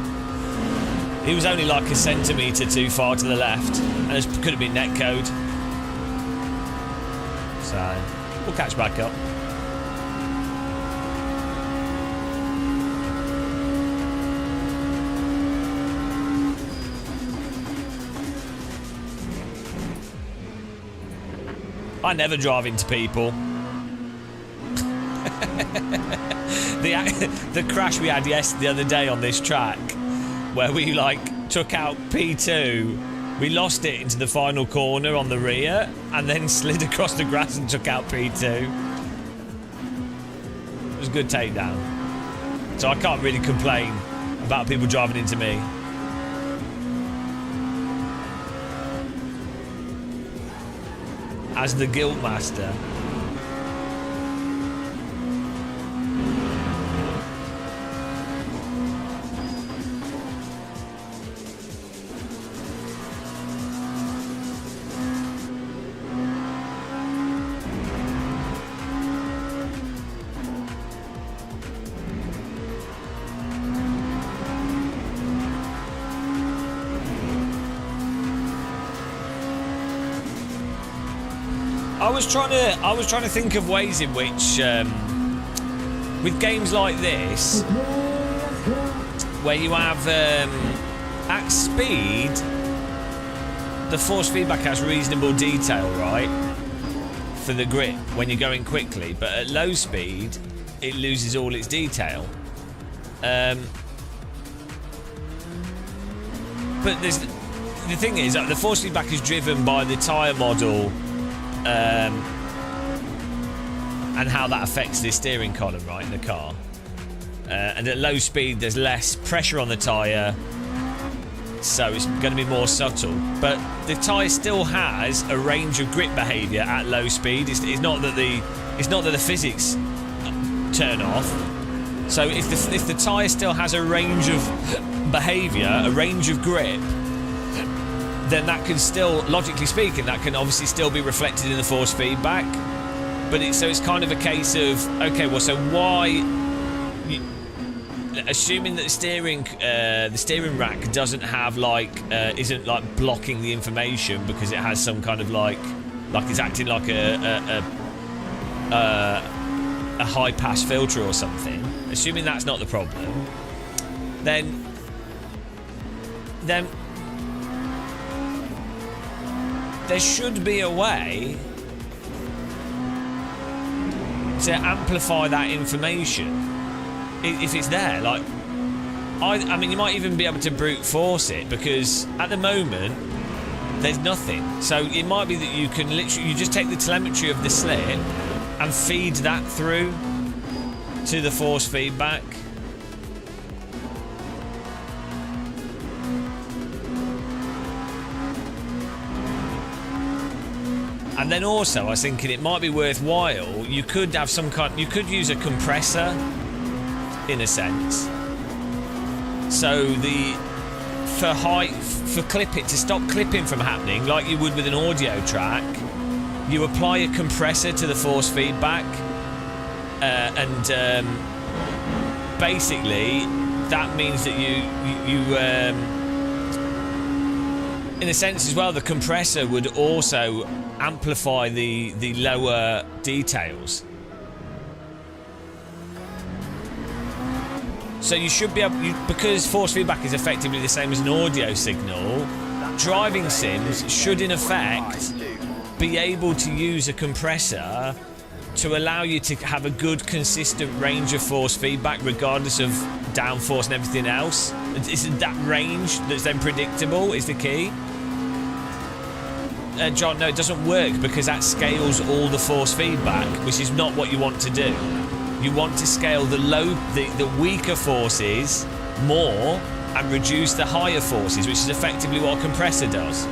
like a centimetre too far to the left, and it could have been netcode. So we'll catch back up. I never drive into people. The crash we had the other day on this track, where we like took out P2, we lost it into the final corner on the rear, and then slid across the grass and took out P2. It was a good takedown. So I can't really complain about people driving into me. As the guilt master. I was trying to think of ways in which, with games like this, where you have at speed, the force feedback has reasonable detail, right, for the grip when you're going quickly, but at low speed, it loses all its detail. But the thing is, the force feedback is driven by the tyre model. and how that affects the steering column, right, in the car. And at low speed, there's less pressure on the tyre, so it's going to be more subtle. But the tyre still has a range of grip behaviour at low speed. It's not that the physics turn off. So if the tyre still has a range of behaviour, a range of grip, then that can still, logically speaking, that can obviously still be reflected in the force feedback. But it's kind of a case of, okay, well, so why? Assuming that the steering rack doesn't have isn't like blocking the information because it has some kind of like it's acting like a high pass filter or something. Assuming that's not the problem, then there should be a way to amplify that information. If it's there, like, I mean, you might even be able to brute force it, because at the moment there's nothing. So it might be that you can you just take the telemetry of the slip and feed that through to the force feedback. And then also, I was thinking it might be worthwhile. You could have you could use a compressor, in a sense. So to stop clipping from happening, like you would with an audio track, you apply a compressor to the force feedback, and basically that means that you in a sense as well, the compressor would also amplify the lower details. So you should be able, because force feedback is effectively the same as an audio signal, driving sims should in effect be able to use a compressor to allow you to have a good consistent range of force feedback regardless of downforce and everything else. It's that range that's then predictable is the key. John, no, it doesn't work because that scales all the force feedback, which is not what you want to do. You want to scale the weaker forces more and reduce the higher forces, which is effectively what a compressor does.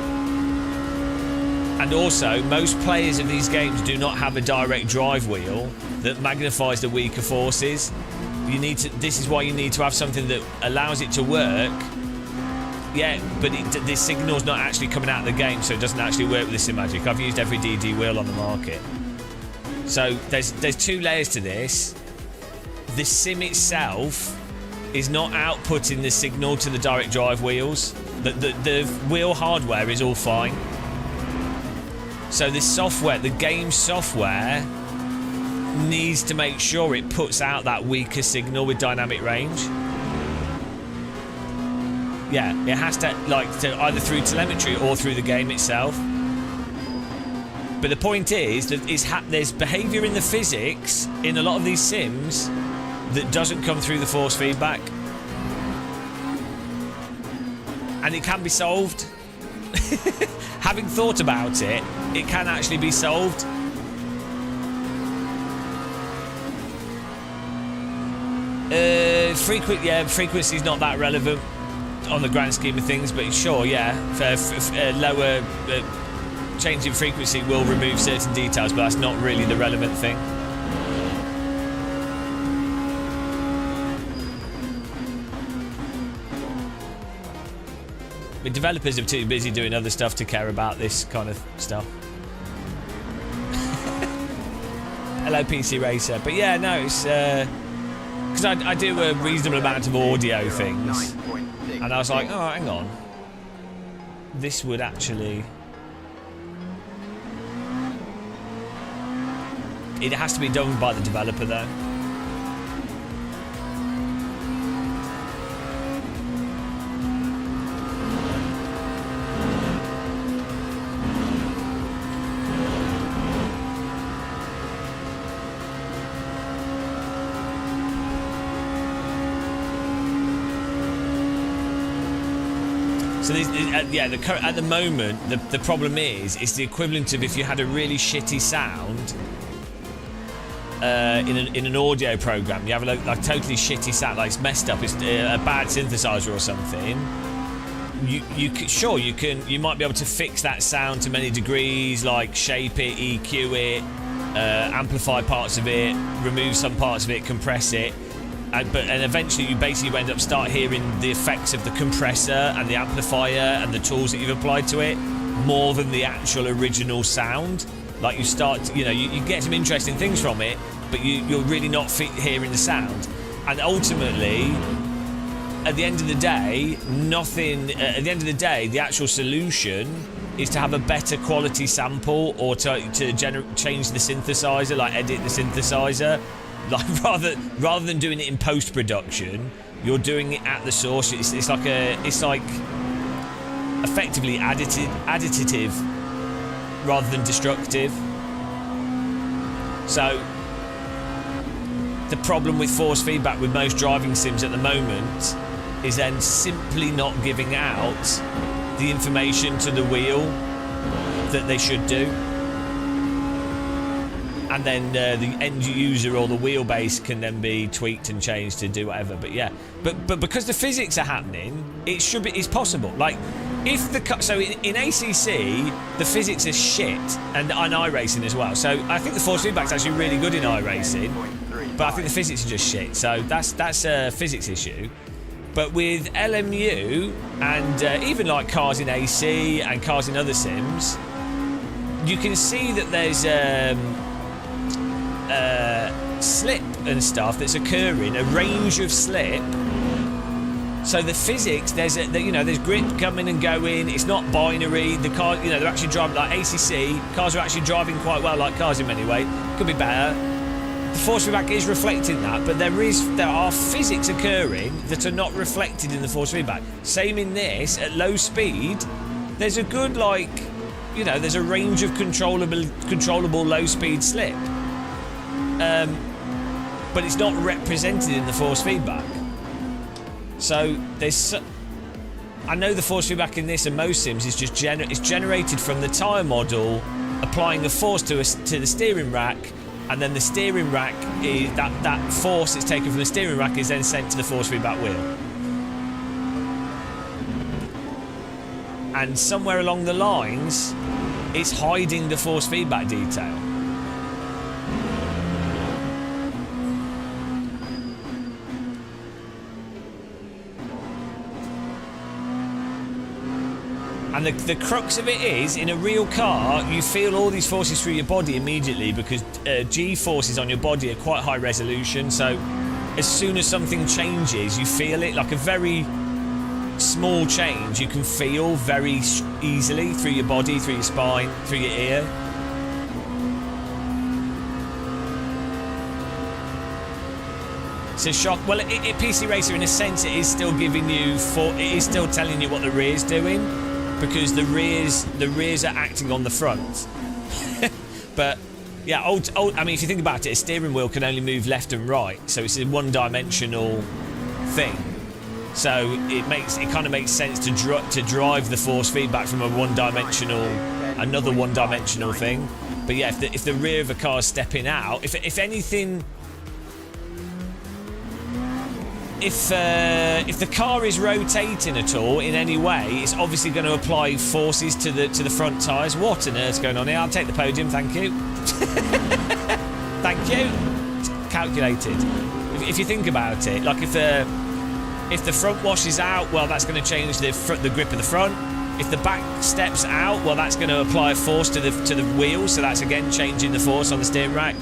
And also, most players of these games do not have a direct drive wheel that magnifies the weaker forces. This is why you need to have something that allows it to work. Yeah, but the signal's not actually coming out of the game, so it doesn't actually work with the Simagic. I've used every DD wheel on the market. So there's two layers to this. The sim itself is not outputting the signal to the direct drive wheels. The wheel hardware is all fine. So the software, the game software, needs to make sure it puts out that weaker signal with dynamic range. Yeah, it has to, either through telemetry or through the game itself. But the point is that there's behaviour in the physics in a lot of these sims that doesn't come through the force feedback. And it can be solved. Having thought about it, it can actually be solved. Frequency is not that relevant on the grand scheme of things, but sure, yeah, lower change in frequency will remove certain details, but that's not really the relevant thing. I mean, developers are too busy doing other stuff to care about this kind of stuff. Hello, PC Racer. But yeah, no, it's because I do a reasonable amount of audio things, and I was like, oh, hang on, this would actually. It has to be done by the developer, though. So at the moment, the problem is it's the equivalent of if you had a really shitty sound in an audio program, you have like totally shitty sound, like it's messed up, it's a bad synthesizer or something. You might be able to fix that sound to many degrees, like shape it, EQ it, amplify parts of it, remove some parts of it, compress it, and eventually you basically end up start hearing the effects of the compressor and the amplifier and the tools that you've applied to it more than the actual original sound. Like you start, you get some interesting things from it, but you're really not hearing the sound. And ultimately, at the end of the day, the actual solution is to have a better quality sample, or to change the synthesizer, like edit the synthesizer. Like rather than doing it in post-production, you're doing it at the source. It's like effectively additive rather than destructive. So the problem with force feedback with most driving sims at the moment is then simply not giving out the information to the wheel that they should do. And then the end user or the wheelbase can then be tweaked and changed to do whatever. But yeah, but because the physics are happening, it's possible. Like in ACC the physics is shit, and on iRacing as well. So I think the force feedback's actually really good in iRacing, but I think the physics are just shit. So that's a physics issue. But with LMU and even like cars in AC and cars in other sims, you can see that there's slip and stuff that's occurring, a range of slip. So the physics, there's grip coming and going. It's not binary. The car, they're actually driving like ACC. Cars are actually driving quite well, like cars in many ways. Could be better. The force feedback is reflecting that, but there are physics occurring that are not reflected in the force feedback. Same in this, at low speed, there's a good there's a range of controllable low speed slip. But it's not represented in the force feedback. So I know the force feedback in this and most sims is just it's generated from the tyre model, applying a force to the steering rack, and then the steering rack is that force that's taken from the steering rack is then sent to the force feedback wheel. And somewhere along the lines, it's hiding the force feedback detail. And the crux of it is, in a real car, you feel all these forces through your body immediately, because G-forces on your body are quite high resolution. So as soon as something changes, you feel it. Like a very small change, you can feel very easily through your body, through your spine, through your ear. It's a shock. Well, PC Racer, in a sense, it is still giving you it is still telling you what the rear's doing, because the rears are acting on the front. But yeah, I mean, if you think about it, a steering wheel can only move left and right, so it's a one-dimensional thing. So it kind of makes sense to drive the force feedback from another one-dimensional thing. But yeah, if the rear of a car is stepping out, if anything. If the car is rotating at all in any way, it's obviously going to apply forces to the front tyres. What on earth's going on here? I'll take the podium, thank you. Thank you. It's calculated. If you think about it, like if the front washes out, well, that's going to change the grip of the front. If the back steps out, well, that's going to apply a force to the wheels, so that's again changing the force on the steering rack.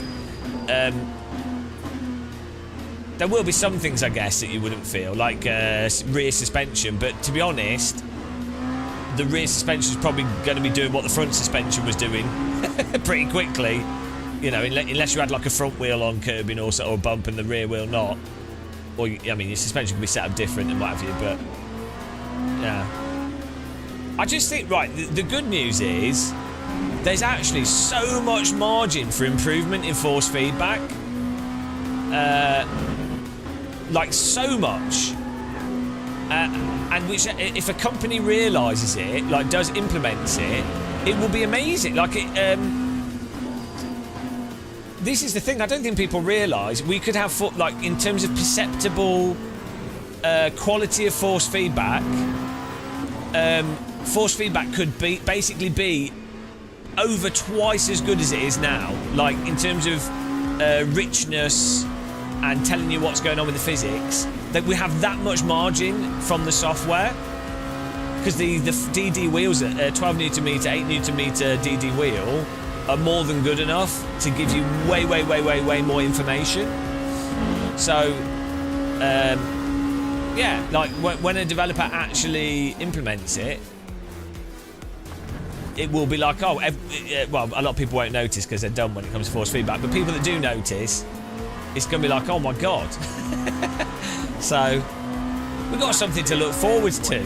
There will be some things, I guess, that you wouldn't feel, like rear suspension, but to be honest, the rear suspension is probably going to be doing what the front suspension was doing pretty quickly, unless you had like a front wheel on curbing or a bump and the rear wheel not. Or, I mean, your suspension can be set up different and what have you, but yeah. I just think, right, the good news is there's actually so much margin for improvement in force feedback. Like so much, and which if a company realises it, like does implement it, it will be amazing. Like this is the thing. I don't think people realise we could have like in terms of perceptible quality of force feedback. Force feedback could basically be over twice as good as it is now. Like in terms of richness and telling you what's going on with the physics. That we have that much margin from the software. Because the DD wheels at 12 Newton meter, 8 Newton meter DD wheel are more than good enough to give you way more information. So, yeah, like when a developer actually implements it, it will be like, well, a lot of people won't notice because they're dumb when it comes to force feedback, but people that do notice, it's going to be like, oh my god. So, we've got something to look forward to.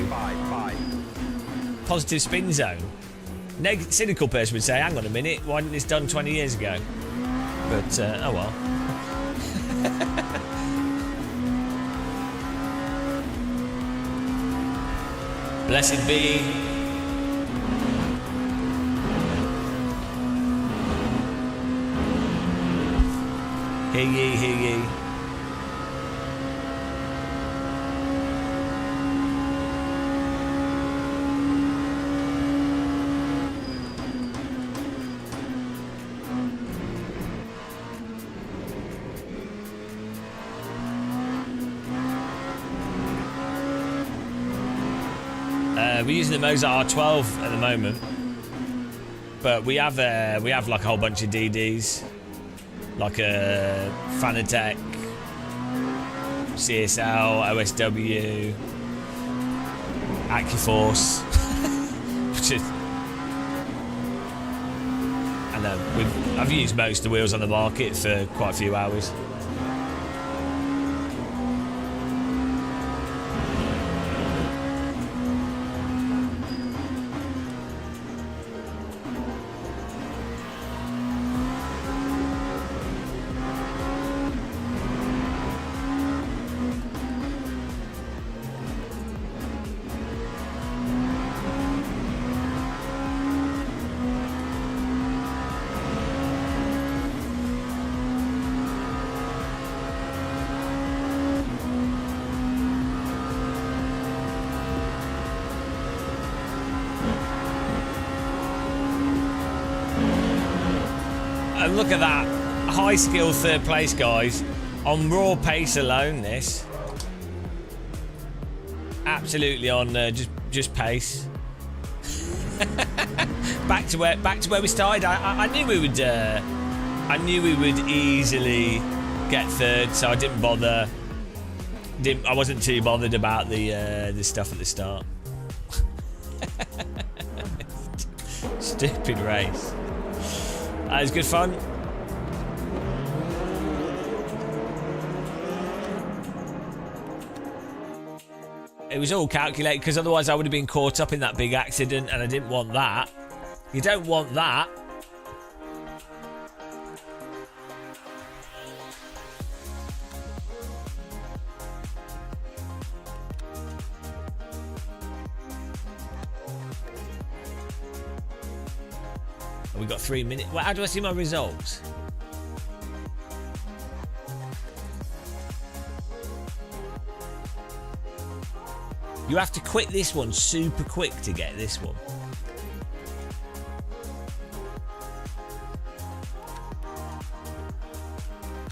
Positive spin zone. Cynical person would say, hang on a minute, why didn't this done 20 years ago? But, oh well. Blessed be. Hear ye, hear ye. We're using the Mozart R12 at the moment, but we have like a whole bunch of DDs, like a Fanatec, CSL, OSW, Accuforce, which is, and I've used most of the wheels on the market for quite a few hours. And look at that, high skill third place, guys. On raw pace alone, this absolutely on just pace. back to where we started. I knew we would. I knew we would easily get third, so I didn't bother. I wasn't too bothered about the stuff at the start. Stupid race. That was good fun. It was all calculated because otherwise I would have been caught up in that big accident and I didn't want that. You don't want that. We got 3 minutes. Well, how do I see my results? You have to quit this one super quick to get this one.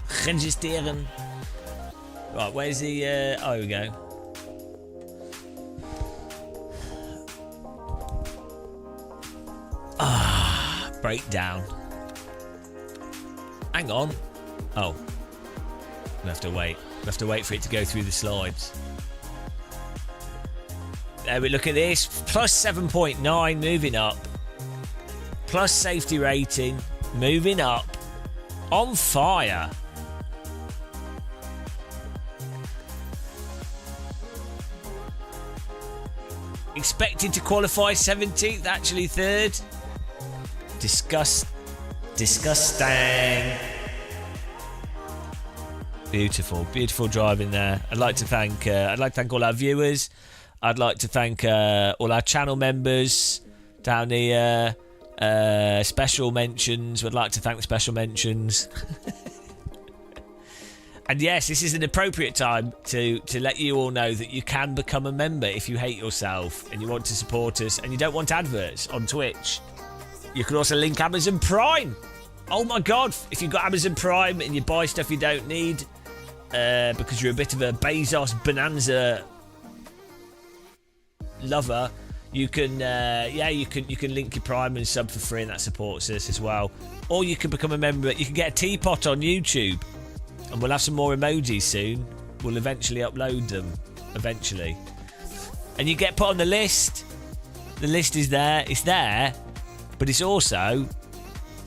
Registreren. Right, where's the... oh, here we go. Breakdown. Hang on. Oh. We have to wait. We have to wait for it to go through the slides. There we look at this. Plus 7.9, moving up. Plus safety rating, moving up. On fire. Expected to qualify 17th, actually third. Disgusting. Beautiful driving there. I'd like to thank all our viewers. I'd like to thank all our channel members down here. Special mentions. Would like to thank the special mentions. And yes, this is an appropriate time to let you all know that you can become a member if you hate yourself and you want to support us and you don't want adverts on Twitch. You can also link Amazon Prime. Oh my God, if you've got Amazon Prime and you buy stuff you don't need because you're a bit of a Bezos Bonanza lover, you can you can link your Prime and sub for free, and that supports us as well. Or you can become a member. You can get a teapot on YouTube. And we'll have some more emojis soon. We'll eventually upload them. Eventually. And you get put on the list. The list is there. It's there. But it's also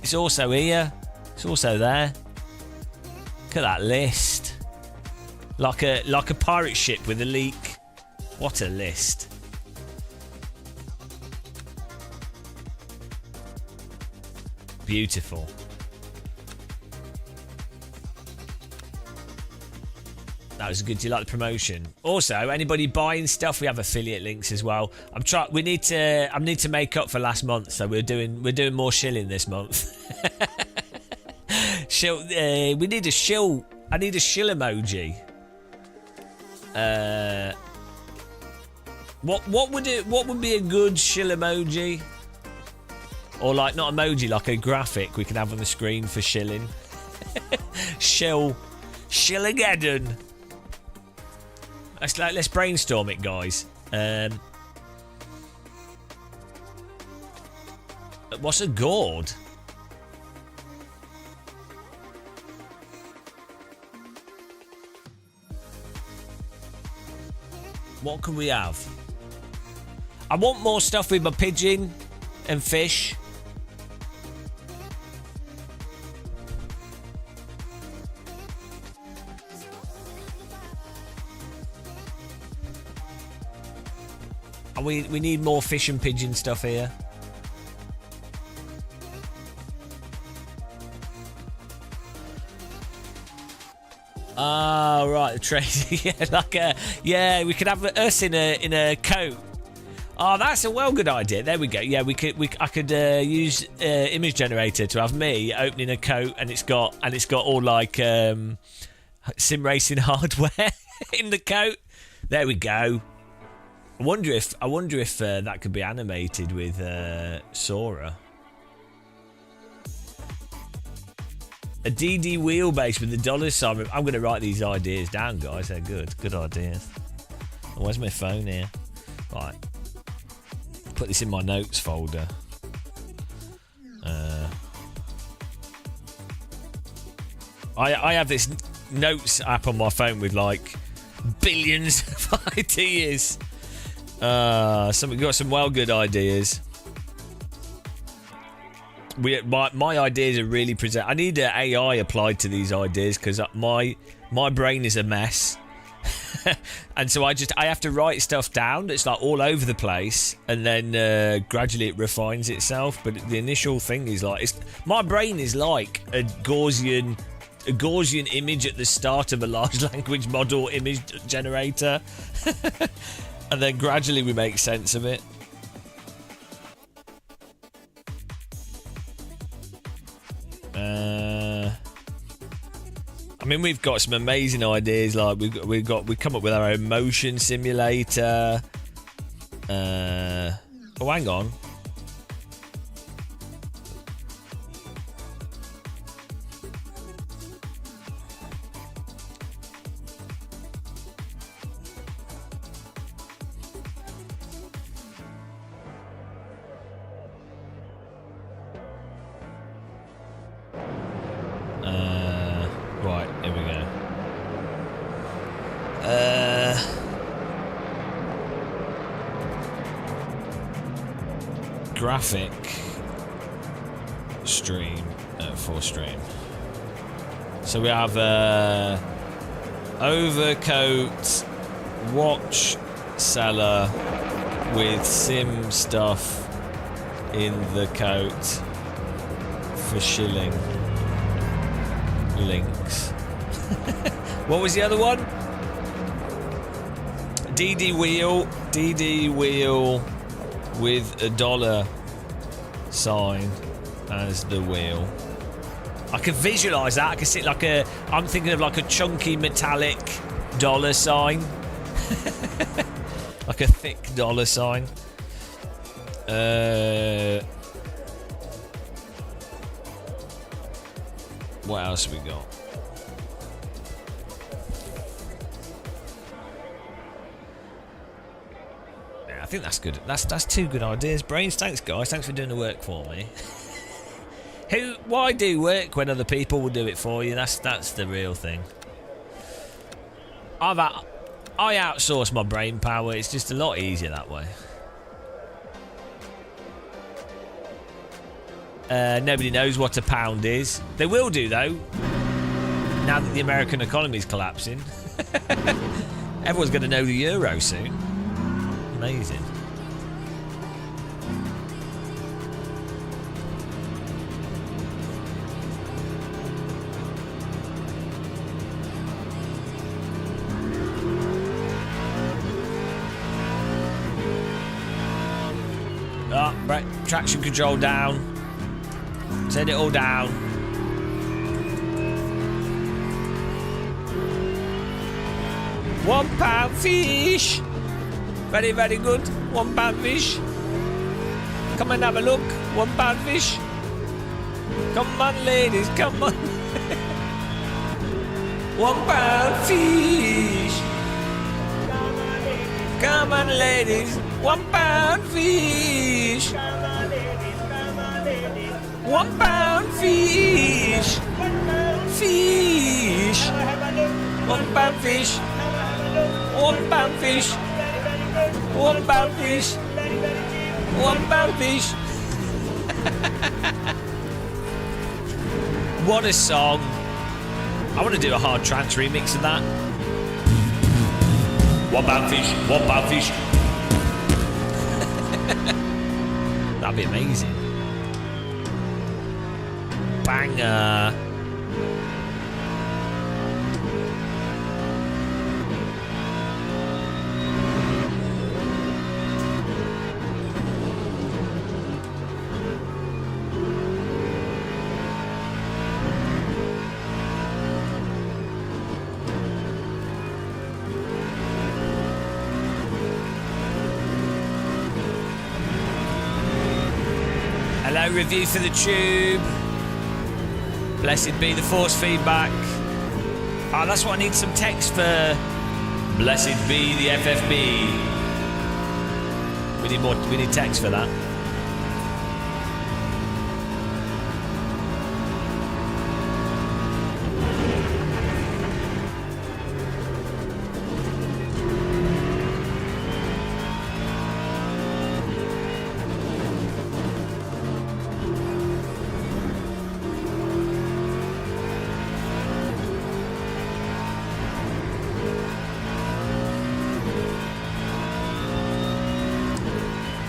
here. It's also there. Look at that list. Like a pirate ship with a leak. What a list. Beautiful. That was good. Do you like the promotion? Also, anybody buying stuff, we have affiliate links as well. I need to make up for last month, so we're doing more shilling this month. Shill. We need a shill. I need a shill emoji. What would be a good shill emoji? Or like not emoji, like a graphic we can have on the screen for shilling. Shillageddon. Let's brainstorm it, guys. What's a gourd? What can we have? I want more stuff with my pigeon and fish. And we need more fish and pigeon stuff here. Ah, right, the trade. We could have us in a coat. Oh, that's a well good idea. There we go. Yeah, I could use image generator to have me opening a coat, and it's got all like sim racing hardware in the coat. There we go. I wonder if that could be animated with Sora. A DD wheelbase with the dollar sign. I'm going to write these ideas down, guys. They're good ideas. Oh, where's my phone here? Right. Put this in my notes folder. I have this notes app on my phone with like billions of ideas. We've got some well good ideas. My ideas are really present. I need an AI applied to these ideas because my brain is a mess. And so I have to write stuff down. It's like all over the place, and then gradually it refines itself. But the initial thing is like my brain is like a Gaussian image at the start of a large language model image generator. And then gradually we make sense of it. I mean, we've got some amazing ideas. Like we come up with our own motion simulator. Oh, hang on. Right, here we go. Graphic stream for stream. So we have overcoat watch seller with sim stuff in the coat for shilling. Links. What was the other one? DD wheel with $1 sign as the wheel. I can visualise that. I can see like a. I'm thinking of like a chunky metallic dollar sign, like a thick dollar sign. What else have we got? Yeah, I think that's good. That's two good ideas. Brains, thanks guys. Thanks for doing the work for me. Why do work when other people will do it for you? That's the real thing. I outsource my brain power. It's just a lot easier that way. Nobody knows what a pound is. They will do though. Now that the American economy is collapsing, everyone's going to know the euro soon. Amazing. Right, traction control down. Set it all down. £1 fish. Very, very good. £1 fish. Come and have a look. £1 fish. Come on, ladies, come on. £1 fish. Come on, ladies. £1 fish. £1 fish. Fish. £1 fish. £1 fish. £1 fish. £1 fish. What a song. I want to do a hard trance remix of that. £1 fish. £1 fish. That'd be amazing. Banger. Hello, review for the tube. Blessed be the force feedback. Oh, that's what I need some text for. Blessed be the FFB. We need text for that.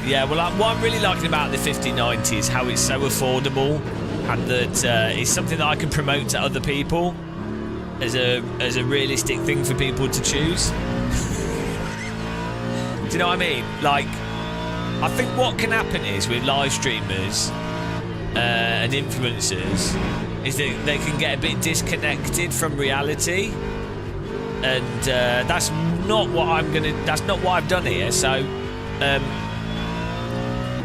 Yeah, well, what I'm really liking about the 5090 is how it's so affordable, and that it's something that I can promote to other people as a realistic thing for people to choose. Do you know what I mean? Like, I think what can happen is with live streamers and influencers is that they can get a bit disconnected from reality, and that's not what I've done here. So.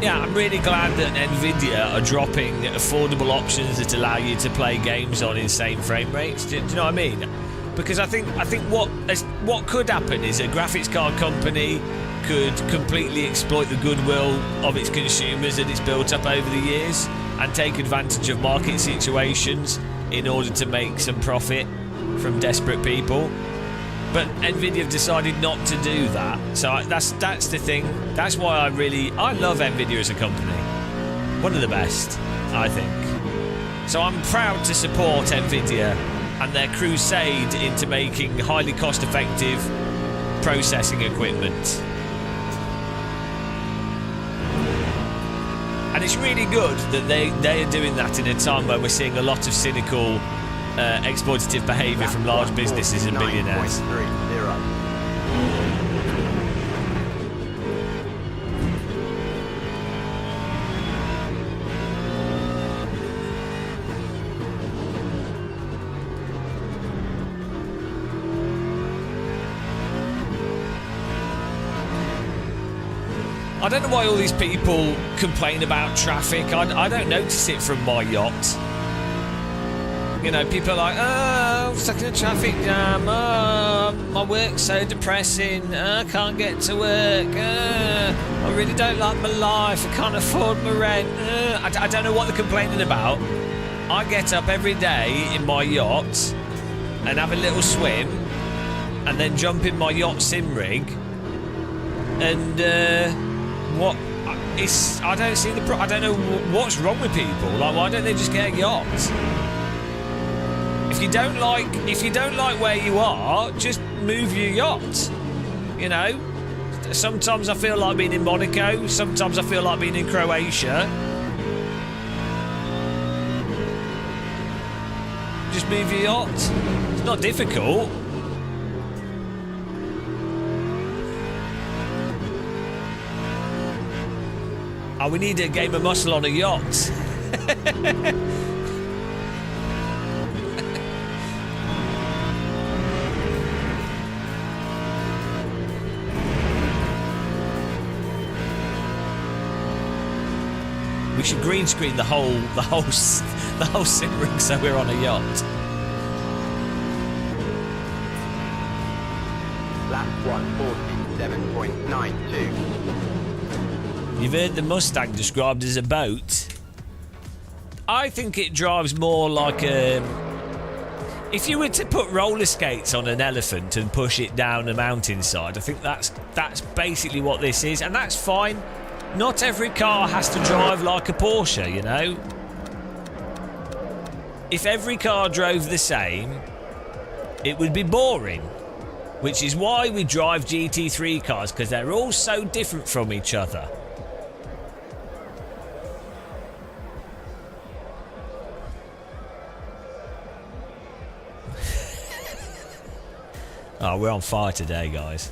Yeah, I'm really glad that Nvidia are dropping affordable options that allow you to play games on insane frame rates. Do you know what I mean? Because I think what could happen is a graphics card company could completely exploit the goodwill of its consumers that it's built up over the years and take advantage of market situations in order to make some profit from desperate people. But Nvidia have decided not to do that. So that's the thing. That's why I love Nvidia as a company. One of the best, I think. So I'm proud to support Nvidia and their crusade into making highly cost-effective processing equipment. And it's really good that they are doing that in a time where we're seeing a lot of cynical exploitative behaviour from large businesses and billionaires. don't know why all these people complain about traffic. I don't notice it from my yacht. You know, people are like, oh, stuck in a traffic jam. Oh, my work's so depressing. I can't get to work. I really don't like my life. I can't afford my rent. I don't know what they're complaining about. I get up every day in my yacht and have a little swim and then jump in my yacht sim rig. And what? I don't see the. I don't know what's wrong with people. Like, why don't they just get a yacht? If you don't like where you are, just move your yacht. You know. Sometimes I feel like being in Monaco. Sometimes I feel like being in Croatia. Just move your yacht. It's not difficult. Oh, we need a game of muscle on a yacht. We should green screen the whole sim rig so we're on a yacht. Lap 147.92. You've heard the Mustang described as a boat. I think it drives more like a... If you were to put roller skates on an elephant and push it down a mountainside, I think that's basically what this is, and that's fine. Not every car has to drive like a Porsche, you know? If every car drove the same, it would be boring. Which is why we drive GT3 cars, because they're all so different from each other. Oh, we're on fire today, guys.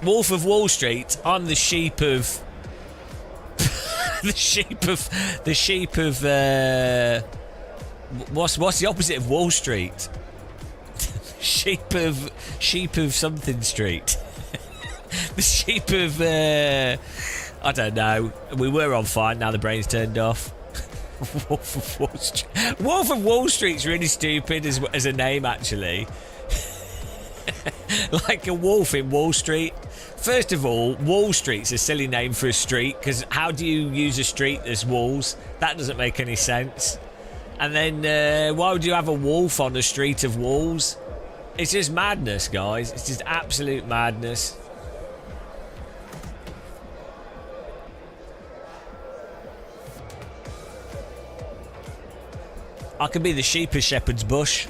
Wolf of Wall Street. I'm the sheep of the sheep of what's the opposite of Wall Street? sheep of something street. The sheep of I don't know. We were on fire, now the brain's turned off. Wolf of Wall Street. Wolf of Wall Street's really stupid as a name, actually. Like a wolf in Wall Street. First of all, Wall Street's a silly name for a street, because how do you use a street as walls? That doesn't make any sense. And then why would you have a wolf on a street of walls? It's just madness, guys. It's just absolute madness. I could be the sheep of Shepherd's Bush.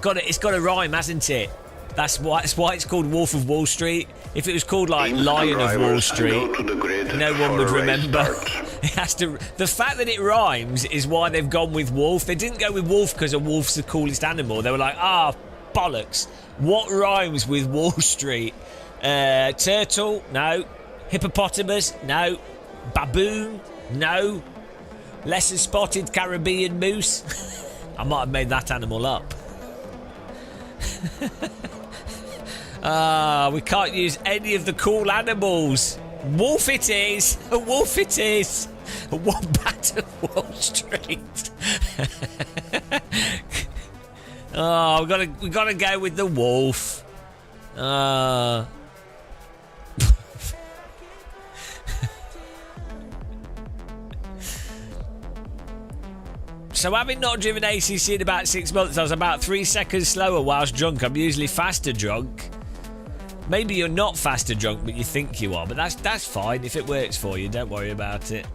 It's got a rhyme, hasn't it? That's why it's called Wolf of Wall Street. If it was called like Lion of Wall Street, no one would remember. It has to. The fact that it rhymes is why they've gone with wolf. They didn't go with wolf because a wolf's the coolest animal. They were like, bollocks. What rhymes with Wall Street? Turtle? No. Hippopotamus? No. Baboon? No. Lesser spotted Caribbean moose? I might have made that animal up. We can't use any of the cool animals. Wolf it is. A wolf it is. A wombat of Wall Street. We gotta go with the wolf. So having not driven ACC in about 6 months, I was about 3 seconds slower whilst drunk. I'm usually faster drunk. Maybe you're not faster drunk, but you think you are. But that's fine. If it works for you, don't worry about it.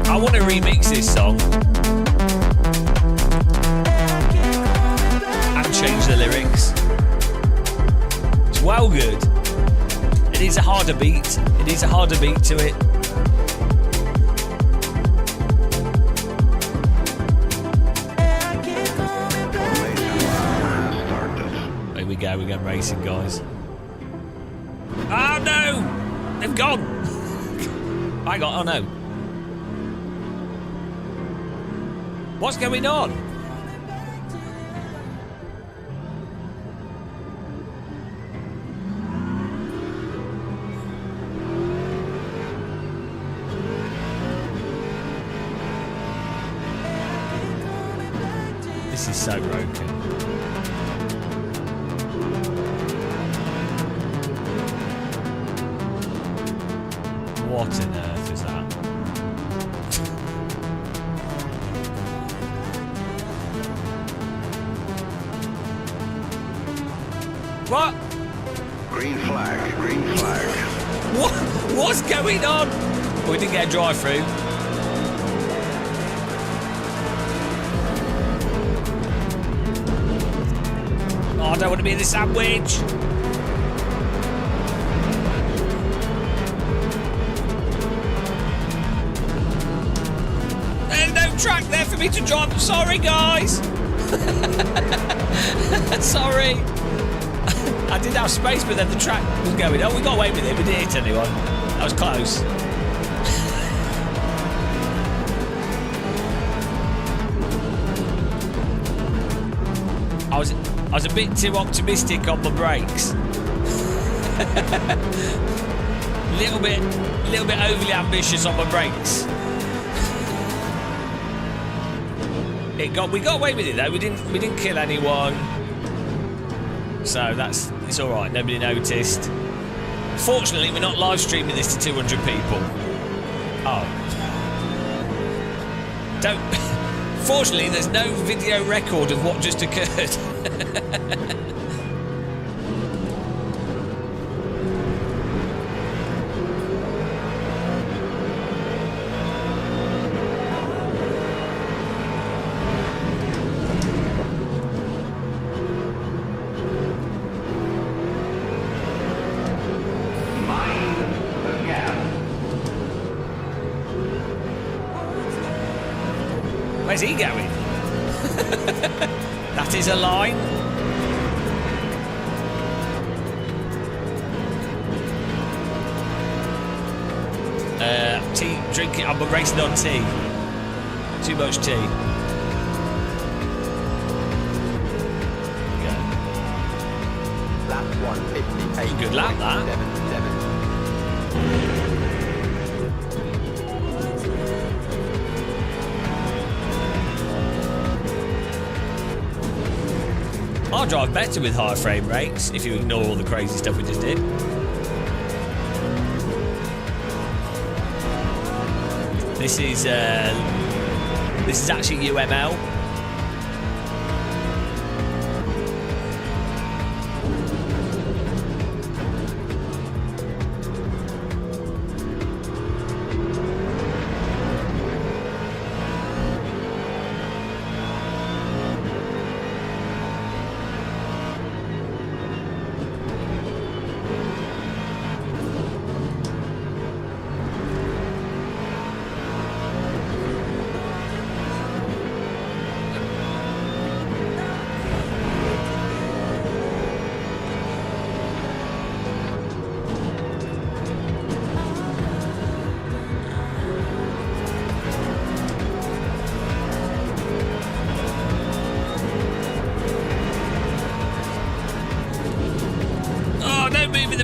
I want to remix this song and change the lyrics. It's well good. It needs a harder beat. It needs a harder beat to it. Here we go. We're going racing, guys. Oh no! They've gone. Hang on, oh no. What's going on? This is so broken. What on earth is that? What? Green flag, green flag. What? What's going on? We didn't get a drive-through. Oh, I don't want to be in the sandwich. There's no track there for me to drive. Sorry, guys. Sorry. I did have space, but then the track was going. Oh, we got away with it. We didn't hit anyone. That was close. I was a bit too optimistic on my brakes. little bit overly ambitious on my brakes. We got away with it though. We didn't kill anyone. So it's all right. Nobody noticed. Fortunately, we're not live streaming this to 200 people. Oh, don't. Fortunately, there's no video record of what just occurred. Where's he going? That is a line. Tea, drinking. I'm racing on tea. Too much tea. Go. Lap 158. Good lap, that. 77. I'll drive better with higher frame rates if you ignore all the crazy stuff we just did. This is actually UML.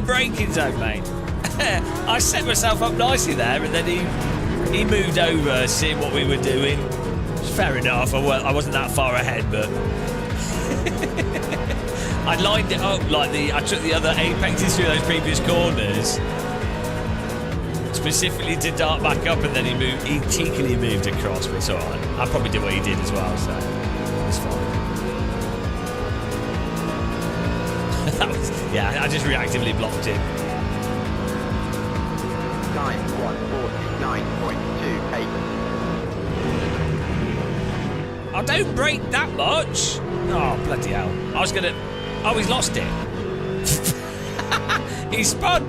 Braking zone, mate. I set myself up nicely there, and then he moved over, seeing what we were doing. Fair enough. I wasn't that far ahead, but I lined it up like I took the other apexes through those previous corners, specifically to dart back up, and then he cheekily moved across. But it's all right. I probably did what he did as well, so it's fine. Yeah, I just reactively blocked him. Time 149.28. I don't brake that much. Oh, bloody hell. Oh, he's lost it. He spun.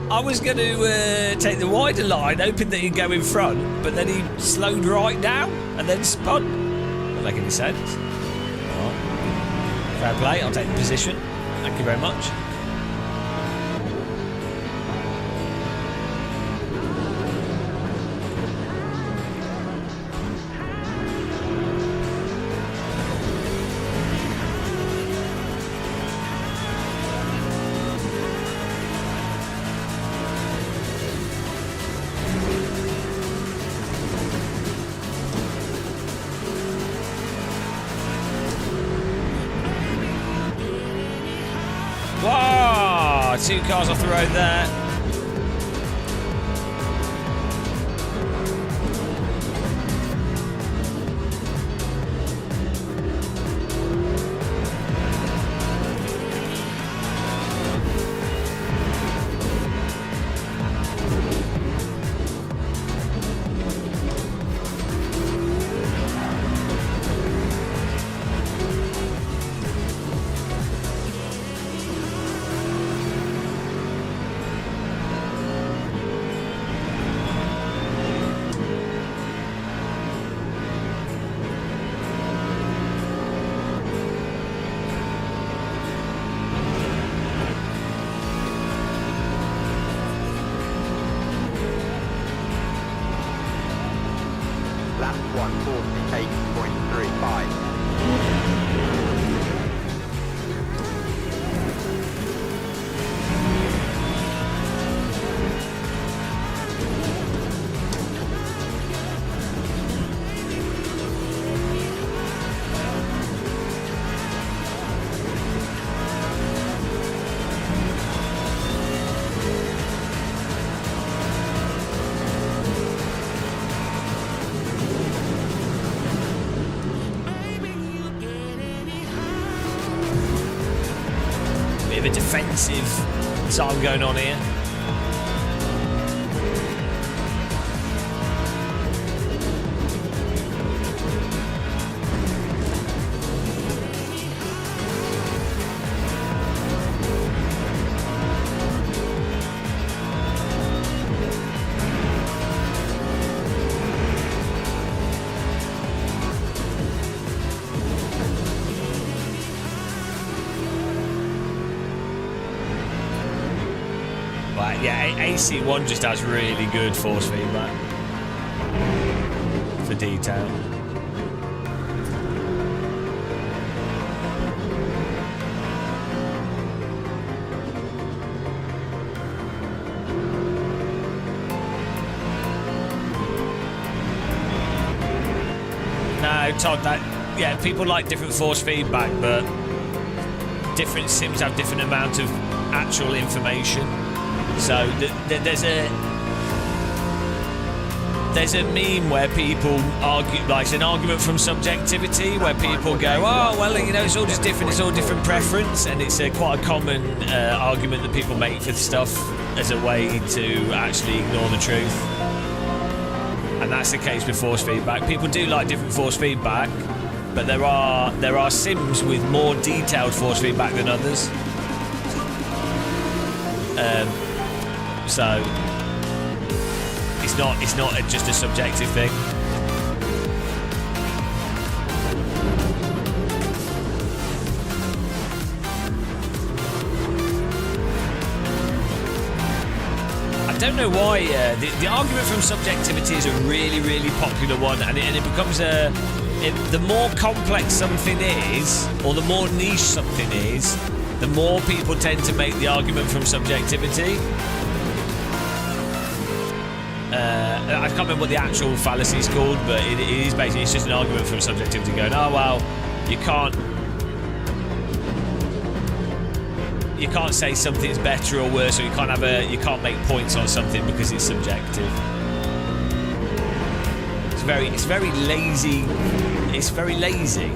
I was going to take the wider line, hoping that he'd go in front, but then he slowed right down and then spun. Doesn't make any sense. All right. Fair play, I'll take the position. Thank you very much. Right, 2 cars off the road there. Lap 148.35. Bit of a defensive song going on here. Right, yeah, AC1 just has really good force feedback for detail. No, Todd, yeah, people like different force feedback, but different sims have different amount of actual information. So there's a meme where people argue, like an argument from subjectivity, where people go, oh well, you know, it's all just different, it's all different preference, and it's quite a common argument that people make for stuff as a way to actually ignore the truth. And that's the case with force feedback. People do like different force feedback, but there are sims with more detailed force feedback than others. So it's not just a subjective thing. I don't know why the argument from subjectivity is a really, really popular one, and it becomes the more complex something is, or the more niche something is, the more people tend to make the argument from subjectivity. I can't remember what the actual fallacy is called, but it is basically, it's just an argument from subjectivity going, oh well, you can't say something's better or worse, or you can't make points on something because it's subjective. It's very lazy. It's very lazy.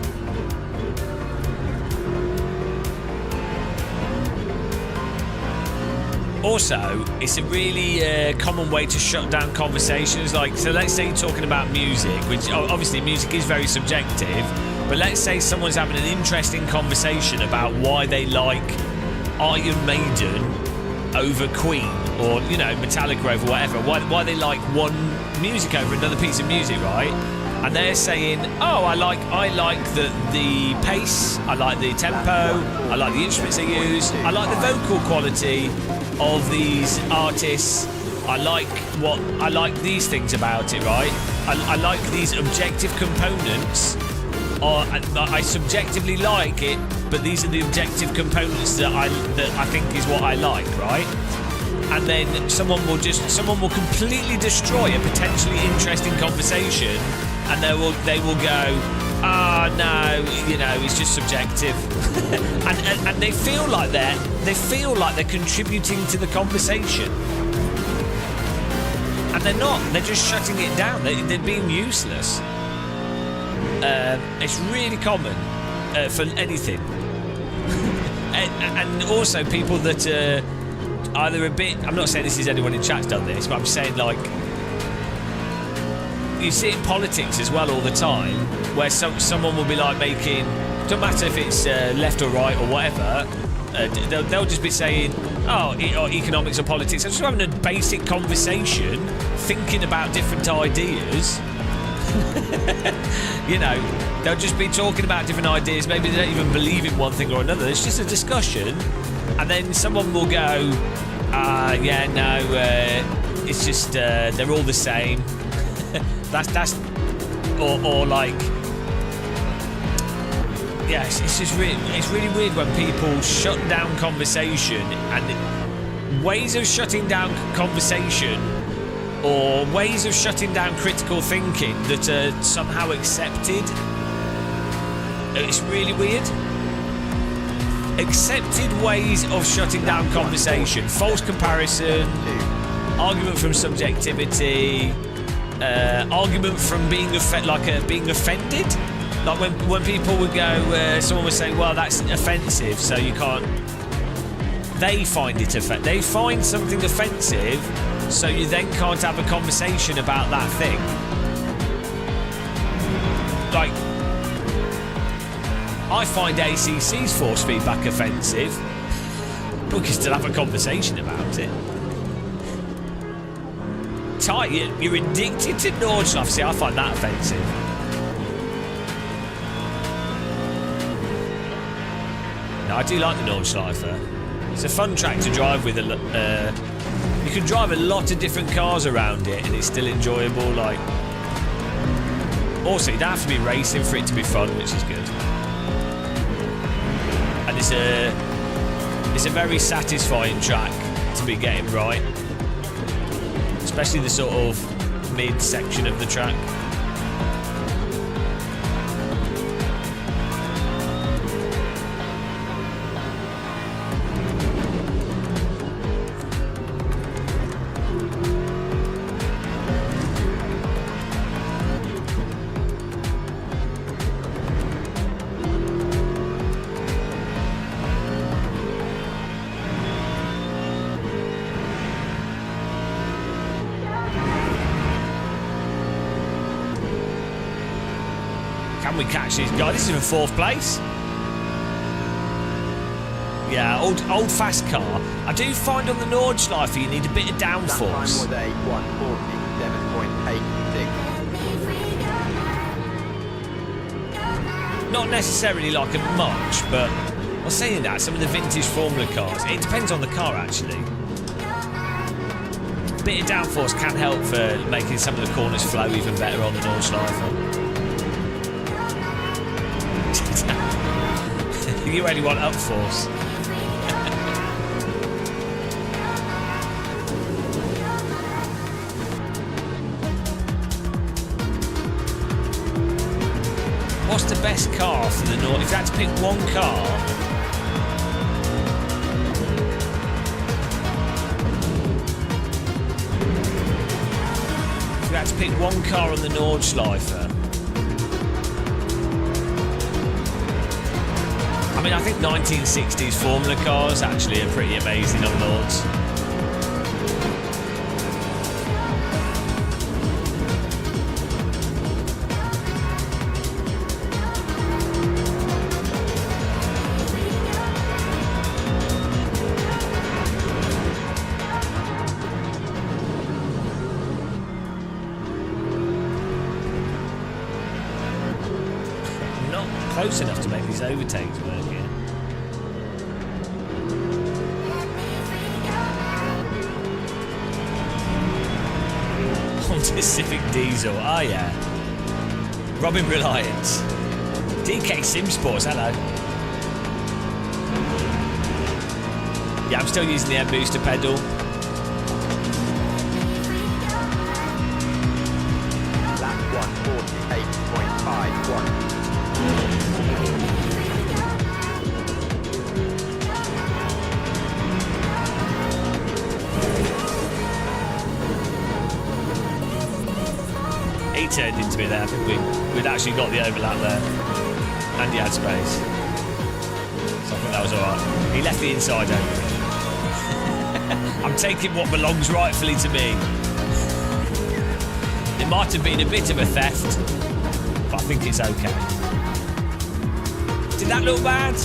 Also, it's a really common way to shut down conversations. Like, so let's say you're talking about music, which obviously music is very subjective, but let's say someone's having an interesting conversation about why they like Iron Maiden over Queen, or, you know, Metallica over whatever, why they like one music over another piece of music, right? And they're saying, oh, I like the pace, I like the tempo, I like the instruments they use, I like the vocal quality of these artists, I like these things about it, right? I like these objective components, or I subjectively like it, but these are the objective components that I think is what I like, right? And then someone will completely destroy a potentially interesting conversation, and they will go, no, it's just subjective. and they feel like they're contributing to the conversation. And they're not. They're just shutting it down. They're being useless. It's really common for anything. and also people that are either a bit... I'm not saying this is anyone in chat's done this, but I'm saying, like... You see it in politics as well all the time, where someone will be, like, making... Don't matter if it's left or right or whatever, they'll just be saying, economics or politics. I'm just having a basic conversation, thinking about different ideas. They'll just be talking about different ideas. Maybe they don't even believe in one thing or another. It's just a discussion, and then someone will go, it's just they're all the same. that's or like, yeah, it's just really weird when people shut down conversation, and ways of shutting down conversation or ways of shutting down critical thinking that are somehow accepted. It's really weird. Accepted ways of shutting down conversation. False comparison, argument from subjectivity, argument from being being offended. Like when people would go, someone would say, well, that's offensive, so you can't... They find it offensive. They find something offensive, so you then can't have a conversation about that thing. Like, I find ACC's force feedback offensive, but we can still have a conversation about it. You're addicted to Nordschleife. See, I find that offensive. No, I do like the Nordschleife. It's a fun track to drive with. You can drive a lot of different cars around it, and it's still enjoyable. Like, also, you don't have to be racing for it to be fun, which is good. And it's a very satisfying track to be getting right, especially the sort of mid section of the track. Can we catch this guy? This is in 4th place. Yeah, old fast car. I do find on the Nordschleife you need a bit of downforce. That time was a 147.86. Not necessarily like a much, but I was saying that some of the vintage Formula cars, it depends on the car actually. A bit of downforce can help for making some of the corners flow even better on the Nordschleife. You only want up force. What's the best car for the Nord? If you had to pick one car, if you had to pick one car on the Nordschleife, I mean, I think 1960s Formula cars actually are pretty amazing on Nords. Not close enough to make these overtakes work here. Honda Civic Diesel, oh yeah. Robin Reliance. DK Sim Sports, hello. Yeah, I'm still using the M booster pedal. Lap 148.51. be there. I think we'd actually got the overlap there. And he had space. So I think that was alright. He left the inside open. I'm taking what belongs rightfully to me. It might have been a bit of a theft, but I think it's okay. Did that look bad?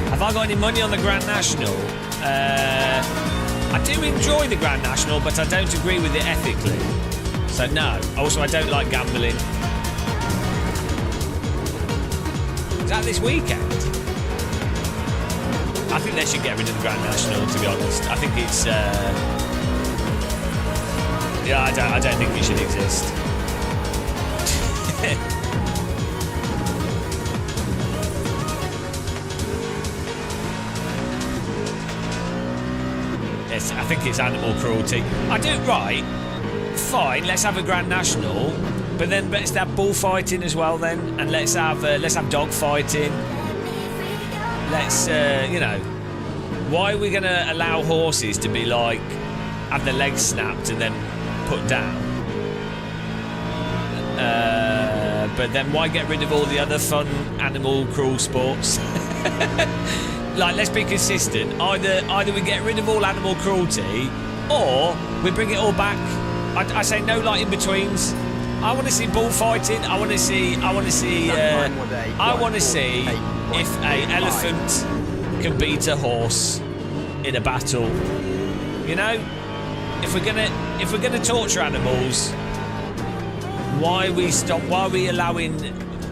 Have I got any money on the Grand National? I do enjoy the Grand National, but I don't agree with it ethically. So no. Also, I don't like gambling. Is that this weekend? I think they should get rid of the Grand National, to be honest. I think it's... yeah, I don't think it should exist. Yes, I think it's animal cruelty. I do, right. Fine, let's have a Grand National, but then let's have bullfighting as well then, and let's have dog fighting. Let's, you know, why are we going to allow horses to be like, have their legs snapped and then put down? But then why get rid of all the other fun animal cruel sports? Like, let's be consistent. Either we get rid of all animal cruelty, or we bring it all back. I say no, like in betweens. I want to see bullfighting. I want to see if an elephant can beat a horse in a battle. You know, if we're gonna torture animals, why are we allowing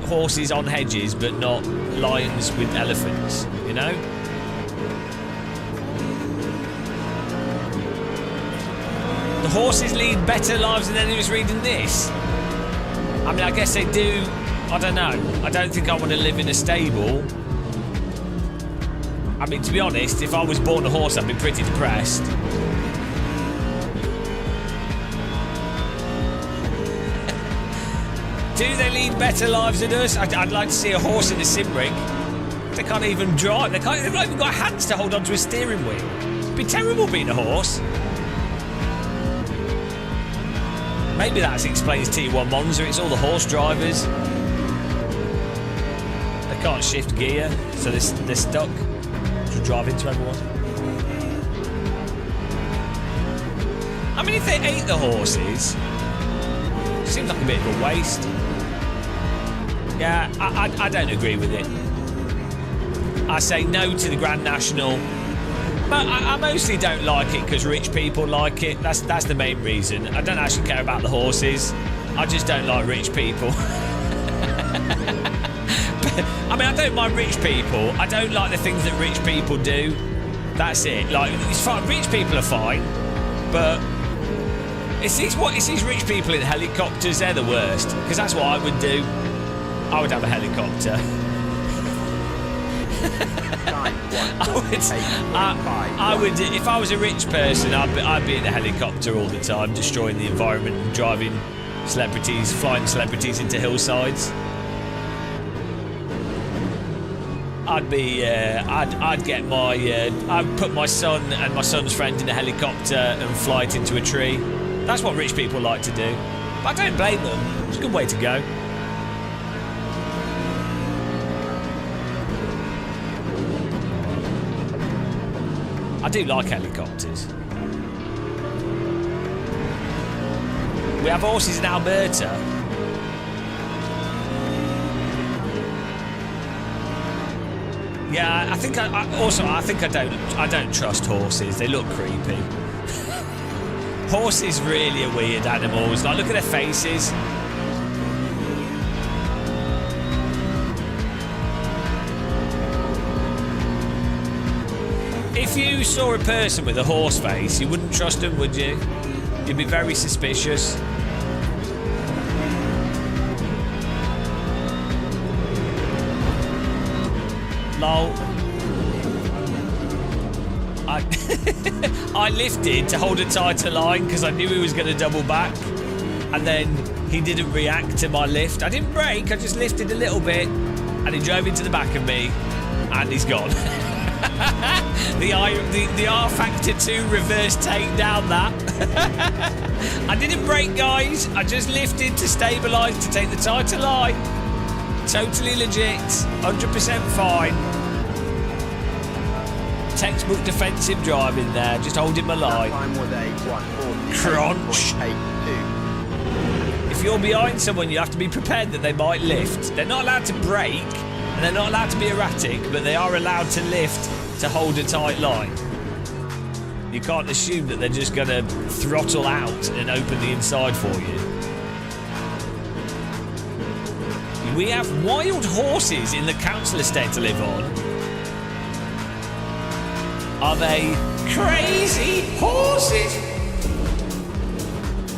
horses on hedges but not lions with elephants? You know. The horses lead better lives than anyone who's reading this. I mean, I guess they do. I don't know. I don't think I want to live in a stable. I mean, to be honest, if I was born a horse, I'd be pretty depressed. Do they lead better lives than us? I'd like to see a horse in a sim rig. They can't even drive. They've not even got hands to hold onto a steering wheel. It'd be terrible being a horse. Maybe that explains T1 Monza. It's all the horse drivers. They can't shift gear, so they're stuck. Just drive into everyone. I mean, if they ate the horses, it seems like a bit of a waste. Yeah, I don't agree with it. I say no to the Grand National. I mostly don't like it because rich people like it. That's the main reason. I don't actually care about the horses. I just don't like rich people. I mean, I don't mind rich people. I don't like the things that rich people do. That's it. Like, it's fine. Rich people are fine, but it's these rich people in helicopters. They're the worst, because that's what I would do. I would have a helicopter. I would, if I was a rich person, I'd be in a helicopter all the time, destroying the environment and driving celebrities, flying celebrities into hillsides. I'd put my son and my son's friend in a helicopter and fly it into a tree. That's what rich people like to do. But I don't blame them. It's a good way to go. I do like helicopters. We have horses in Alberta. Yeah, I think I don't trust horses. They look creepy. Horses really are weird animals. Like, look at their faces. If you saw a person with a horse face, you wouldn't trust them, would you? You'd be very suspicious. Lol. I lifted to hold a tighter line because I knew he was going to double back, and then he didn't react to my lift. I didn't brake, I just lifted a little bit, and he drove into the back of me, And he's gone. the R Factor 2 reverse takedown that. I didn't brake, guys. I just lifted to stabilise to take the tighter line. Totally legit. 100% fine. Textbook defensive driving there. Just holding my line. Crunch. If you're behind someone, you have to be prepared that they might lift. They're not allowed to brake, and they're not allowed to be erratic, but they are allowed to lift to hold a tight line. You can't assume that they're just going to throttle out and open the inside for you. We have wild horses in the council estate to live on. Are they crazy horses?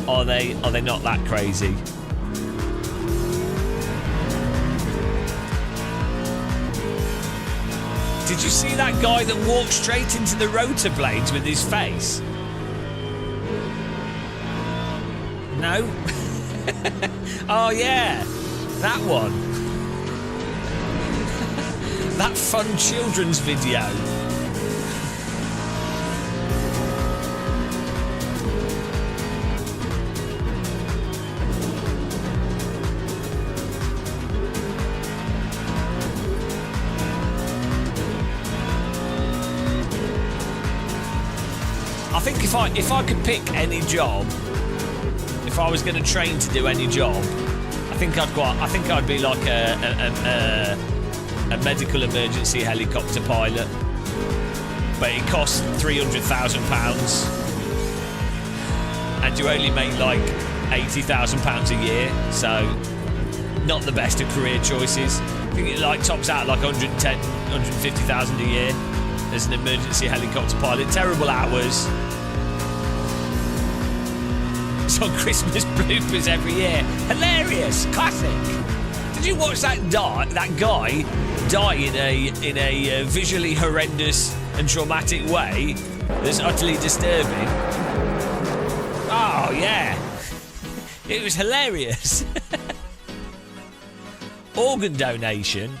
Are they not that crazy? Did you see that guy that walked straight into the rotor blades with his face? No? Oh yeah, that one. That fun children's video. I think if I could pick any job, if I was going to train to do any job, I think I'd be like a medical emergency helicopter pilot. But it costs £300,000, and you only make like £80,000 a year, so not the best of career choices. I think it like tops out like 150,000 a year as an emergency helicopter pilot. Terrible hours. It's on Christmas bloopers every year. Hilarious, classic. Did you watch that guy die in a visually horrendous and traumatic way that's utterly disturbing? Oh yeah, it was hilarious. Organ donation?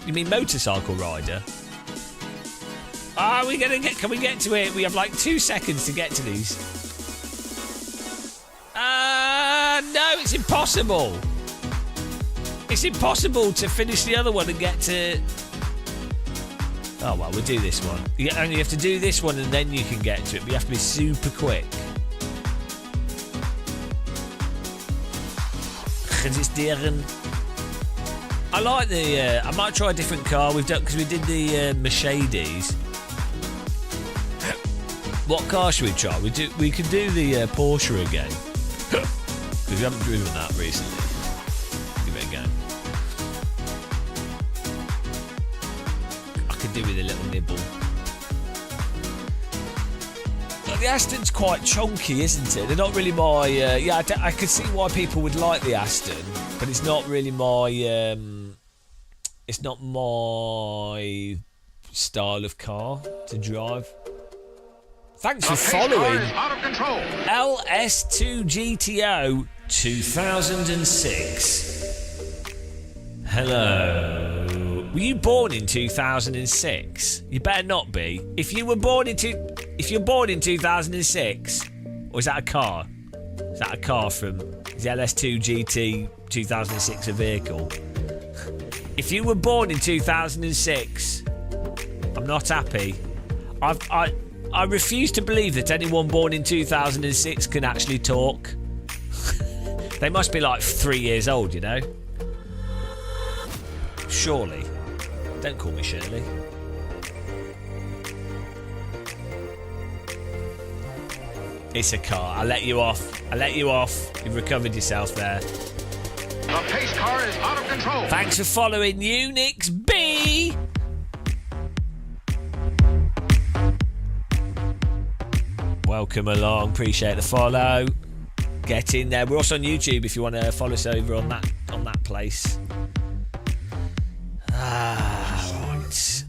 You mean motorcycle rider? Can we get to it? We have like 2 seconds to get to these. No, it's impossible. It's impossible to finish the other one and get to... Oh, well, we'll do this one. You only have to do this one and then you can get to it, but you have to be super quick. I like the... I might try a different car. We've done... Because we did the Mercedes. What car should we try? We could do the Porsche again. Because we haven't driven that recently. Give it a go. I could do with a little nibble. But the Aston's quite chunky, isn't it? They're not really my... I could see why people would like the Aston, but it's not really my... it's not my style of car to drive. Thanks for following LS2GTO 2006. Hello. Were you born in 2006? You better not be. If you're born in 2006, or is that a car? Is that a car from the LS2GT 2006 a vehicle? If you were born in 2006, I'm not happy. I refuse to believe that anyone born in 2006 can actually talk. They must be like 3 years old, you know? Surely. Don't call me Shirley. It's a car. I'll let you off. You've recovered yourself there. The pace car is out of control. Thanks for following Unix B. Welcome along. Appreciate the follow. Get in there. We're also on YouTube if you want to follow us over on that place. Right.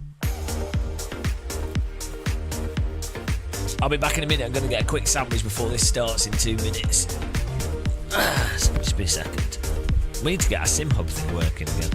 I'll be back in a minute. I'm going to get a quick sandwich before this starts in 2 minutes. Just be a second. We need to get our sim hub thing working again.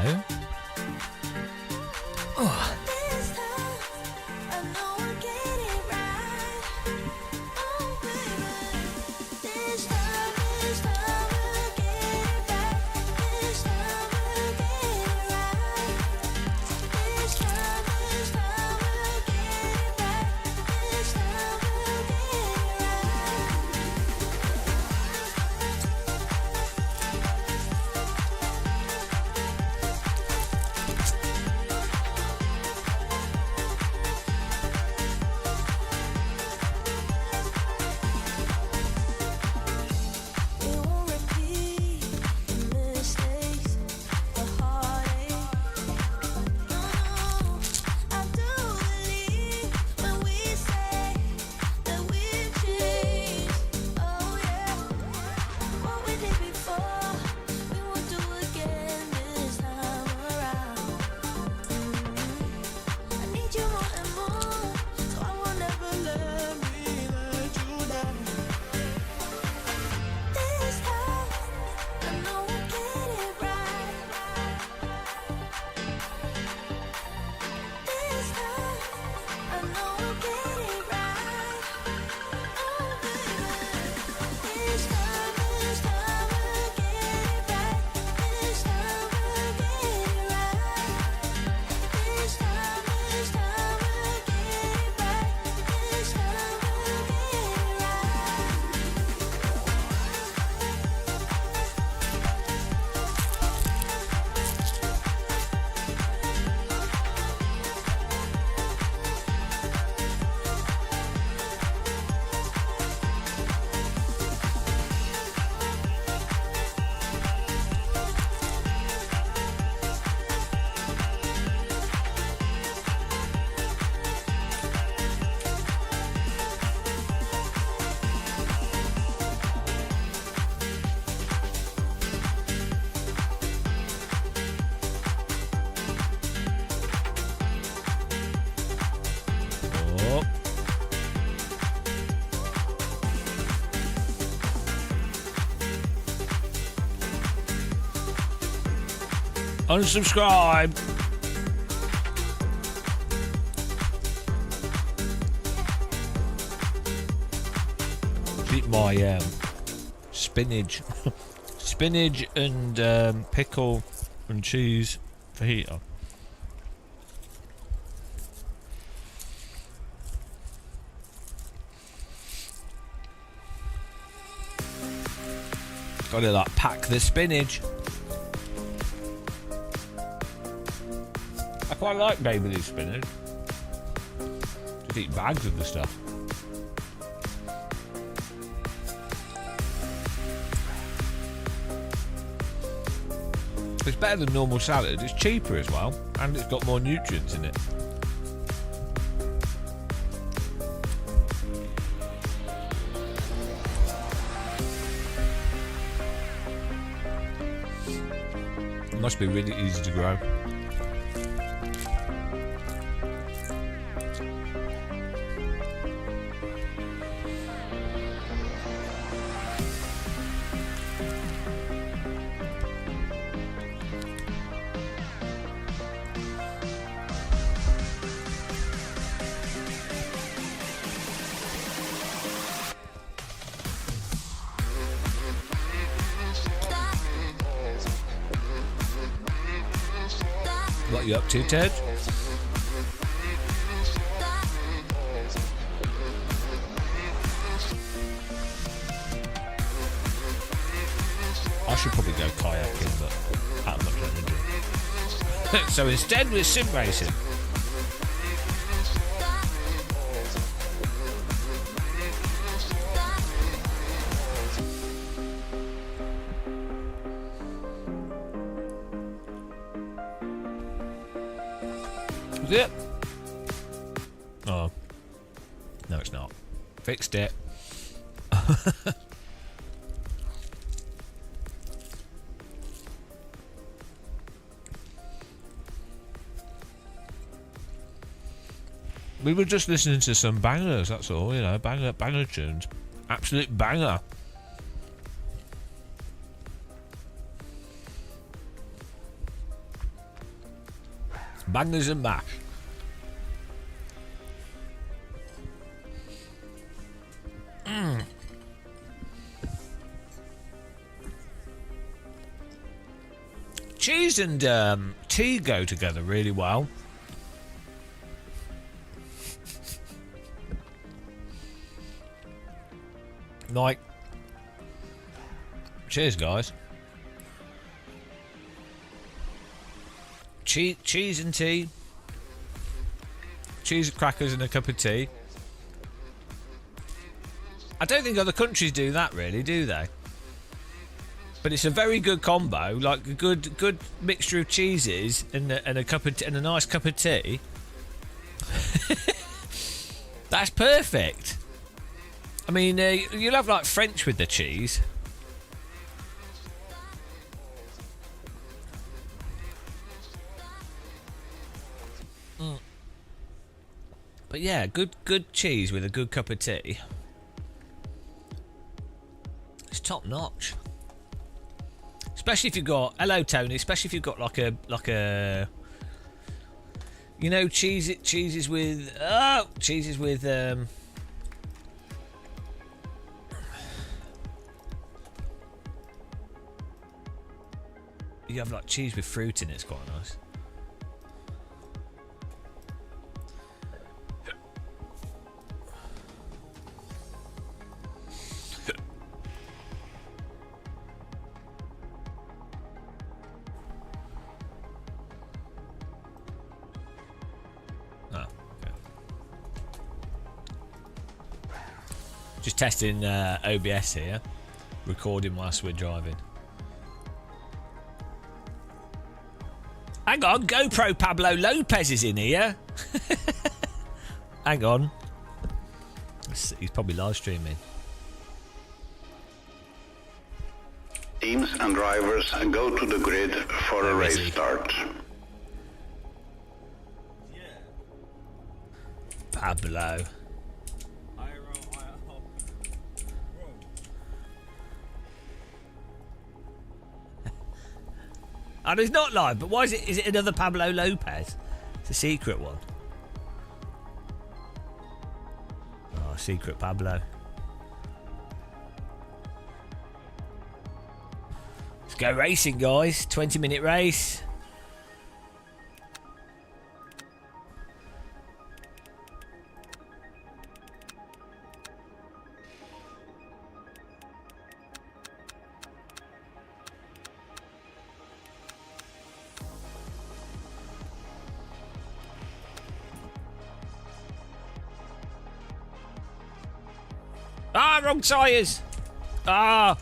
Hello. Oh. Unsubscribe. Eat my spinach, spinach and pickle and cheese fajita. Gotta like pack the spinach. I quite like baby leaf spinach. Just eat bags of the stuff. It's better than normal salad. It's cheaper as well, and it's got more nutrients in it. It must be really easy to grow. What you up to, Ted? I should probably go kayaking, but I haven't much energy. So instead we're sim racing. Is it? Oh. No, it's not. Fixed it. We were just listening to some bangers, that's all, you know, banger tunes. Absolute banger. Bangers and mash. Cheese and tea go together really well. Like, cheers, guys. Cheese and tea. Cheese, crackers, and a cup of tea. I don't think other countries do that, really, do they? But it's a very good combo, like a good mixture of cheeses and a cup of and a nice cup of tea. That's perfect. I mean, you'll have like French with the cheese. But yeah, good cheese with a good cup of tea. It's top notch. Especially if you've got, hello Tony, especially if you've got like a you know, cheeses with you have like cheese with fruit in it, it's quite nice. Just testing OBS here, recording whilst we're driving. Hang on, GoPro Pablo Lopez is in here. Hang on. He's probably live streaming. Teams and drivers go to the grid for a race start. Pablo. And it's not live, but why is it? Is it another Pablo Lopez? It's a secret one. Oh, secret Pablo. Let's go racing, guys. 20-minute race. Ah, wrong tyres! Ah!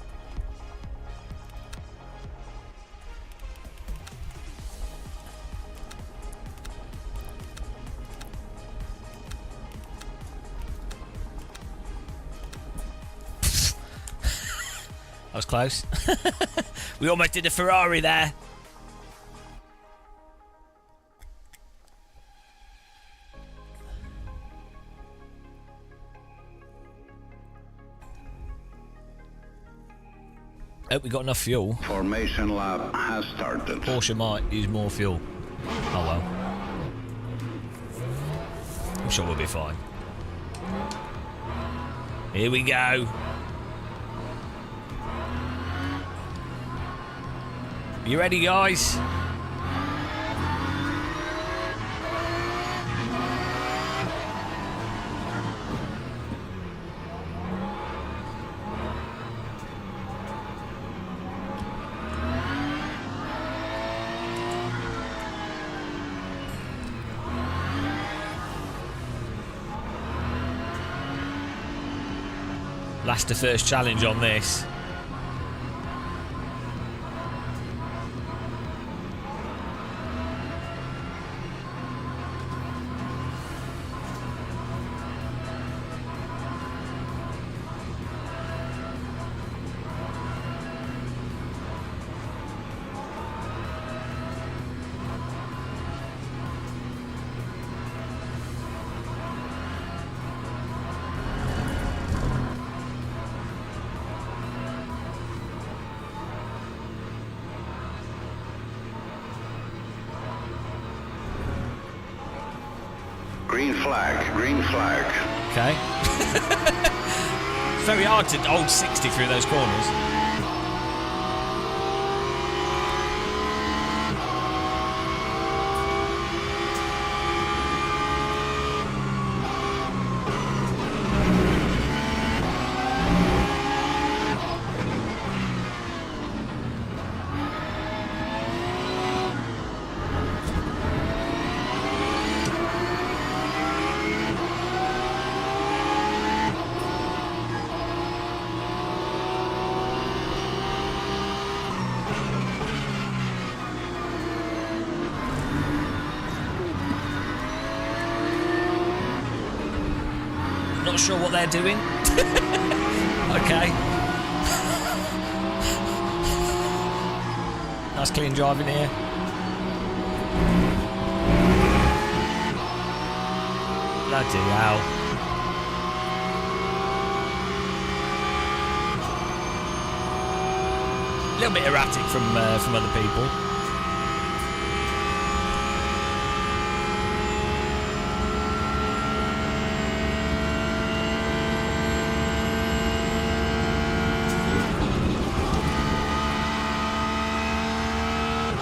That was close. We almost did a Ferrari there. Hope we got enough fuel. Formation lap has started. Porsche might use more fuel. Oh well. I'm sure we'll be fine. Here we go. You ready, guys? Last to first challenge on this. Green flag, green flag. Okay. It's very hard to hold 60 through those corners. Not sure what they're doing. Okay. Nice clean driving here. Bloody hell. A little bit erratic from other people.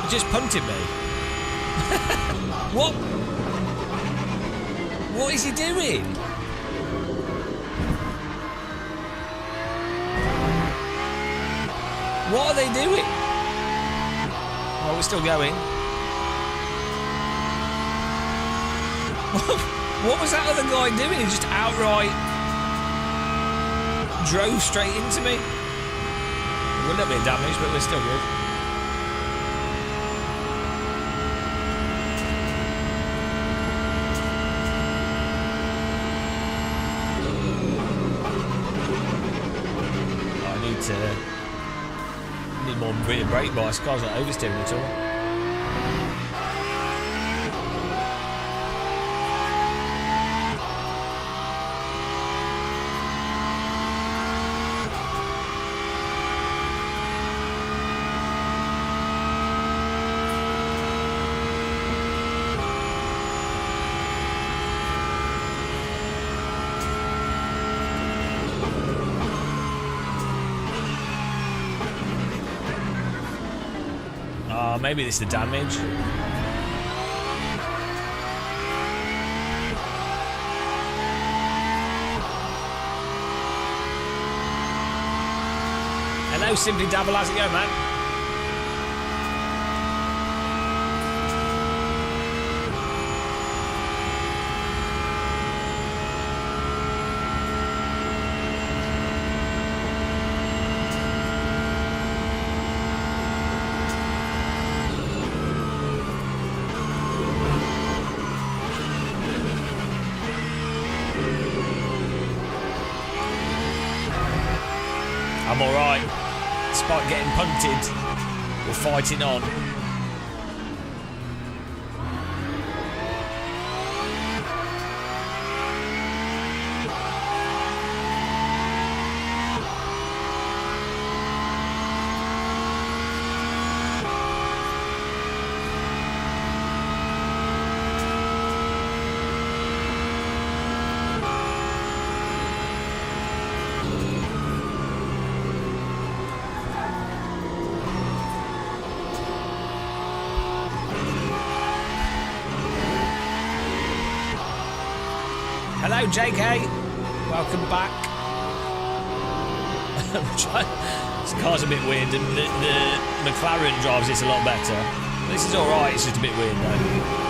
Just punted me. What? What is he doing? What are they doing? Oh, we're still going. What was that other guy doing? He just outright drove straight into me. We're a little bit damaged, but we're still good. Need more rear brake bites. Car's not oversteering at all. Maybe this is the damage. Hello, Simply Dabble. How's it going, man? I'm alright. Despite getting punted, we're fighting on. Hello, JK. Welcome back. This car's a bit weird, and the McLaren drives this a lot better. This is alright, it's just a bit weird though.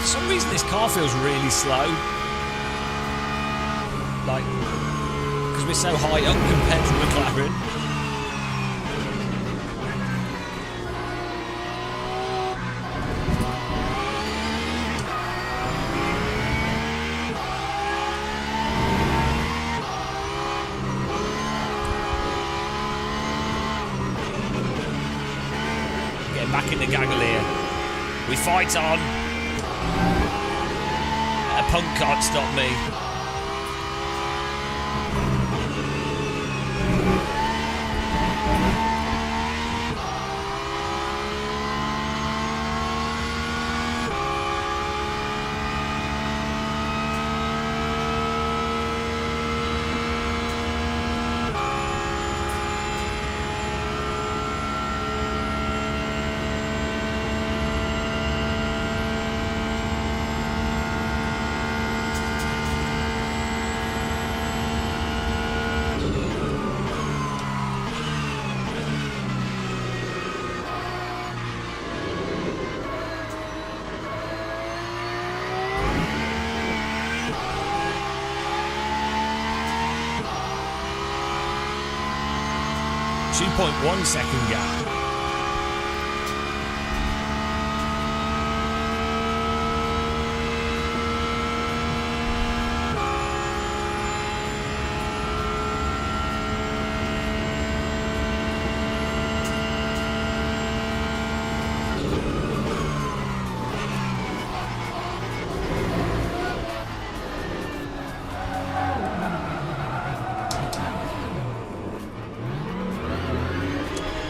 For some reason this car feels really slow, like because we're so high up compared to McLaren. back in the gaggle here. We fight on. A punk can't stop me. .1 second gap.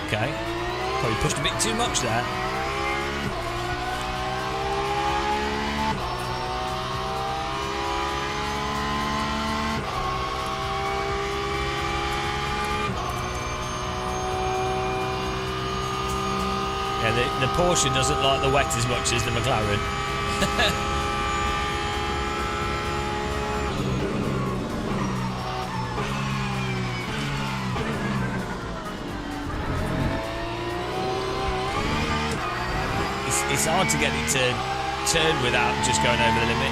Okay, probably pushed a bit too much there. Yeah, the Porsche doesn't like the wet as much as the McLaren. It's hard to get it to turn without just going over the limit.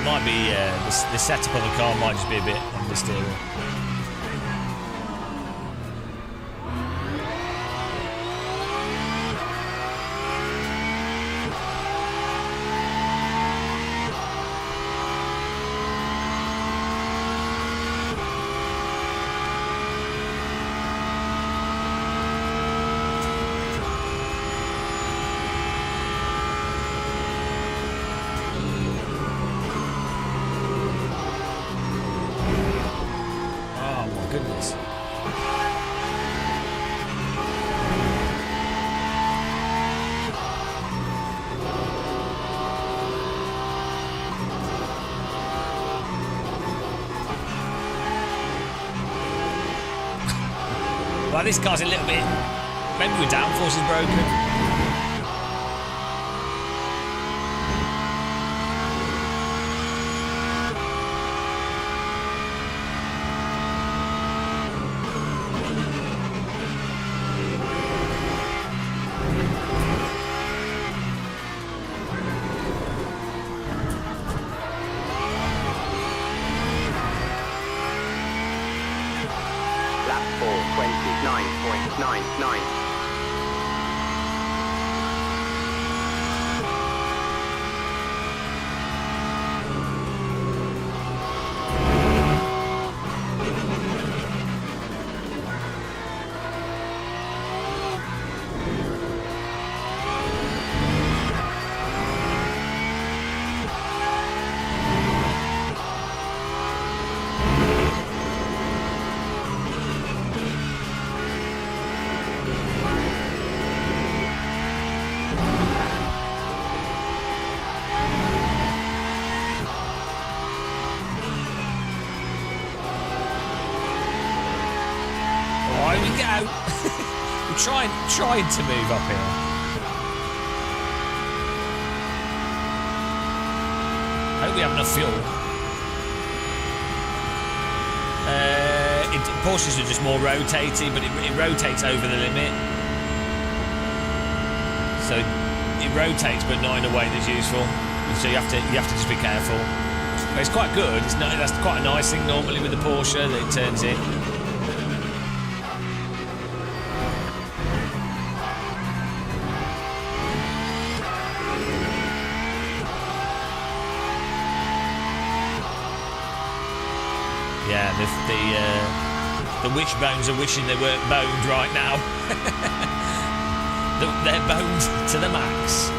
Might be the setup of the car might just be a bit understeering. Goodness. Well, this car's a little bit... Maybe the downforce is broken. Lap 4, 29.99. We're trying to move up here. Hope we have enough fuel. Porsches are just more rotating, but it rotates over the limit. So it rotates, but not in a way that's useful. So you have to just be careful. But it's quite good. That's quite a nice thing normally with the Porsche that it turns in. Yeah, the wishbones are wishing they weren't boned right now. They're boned to the max.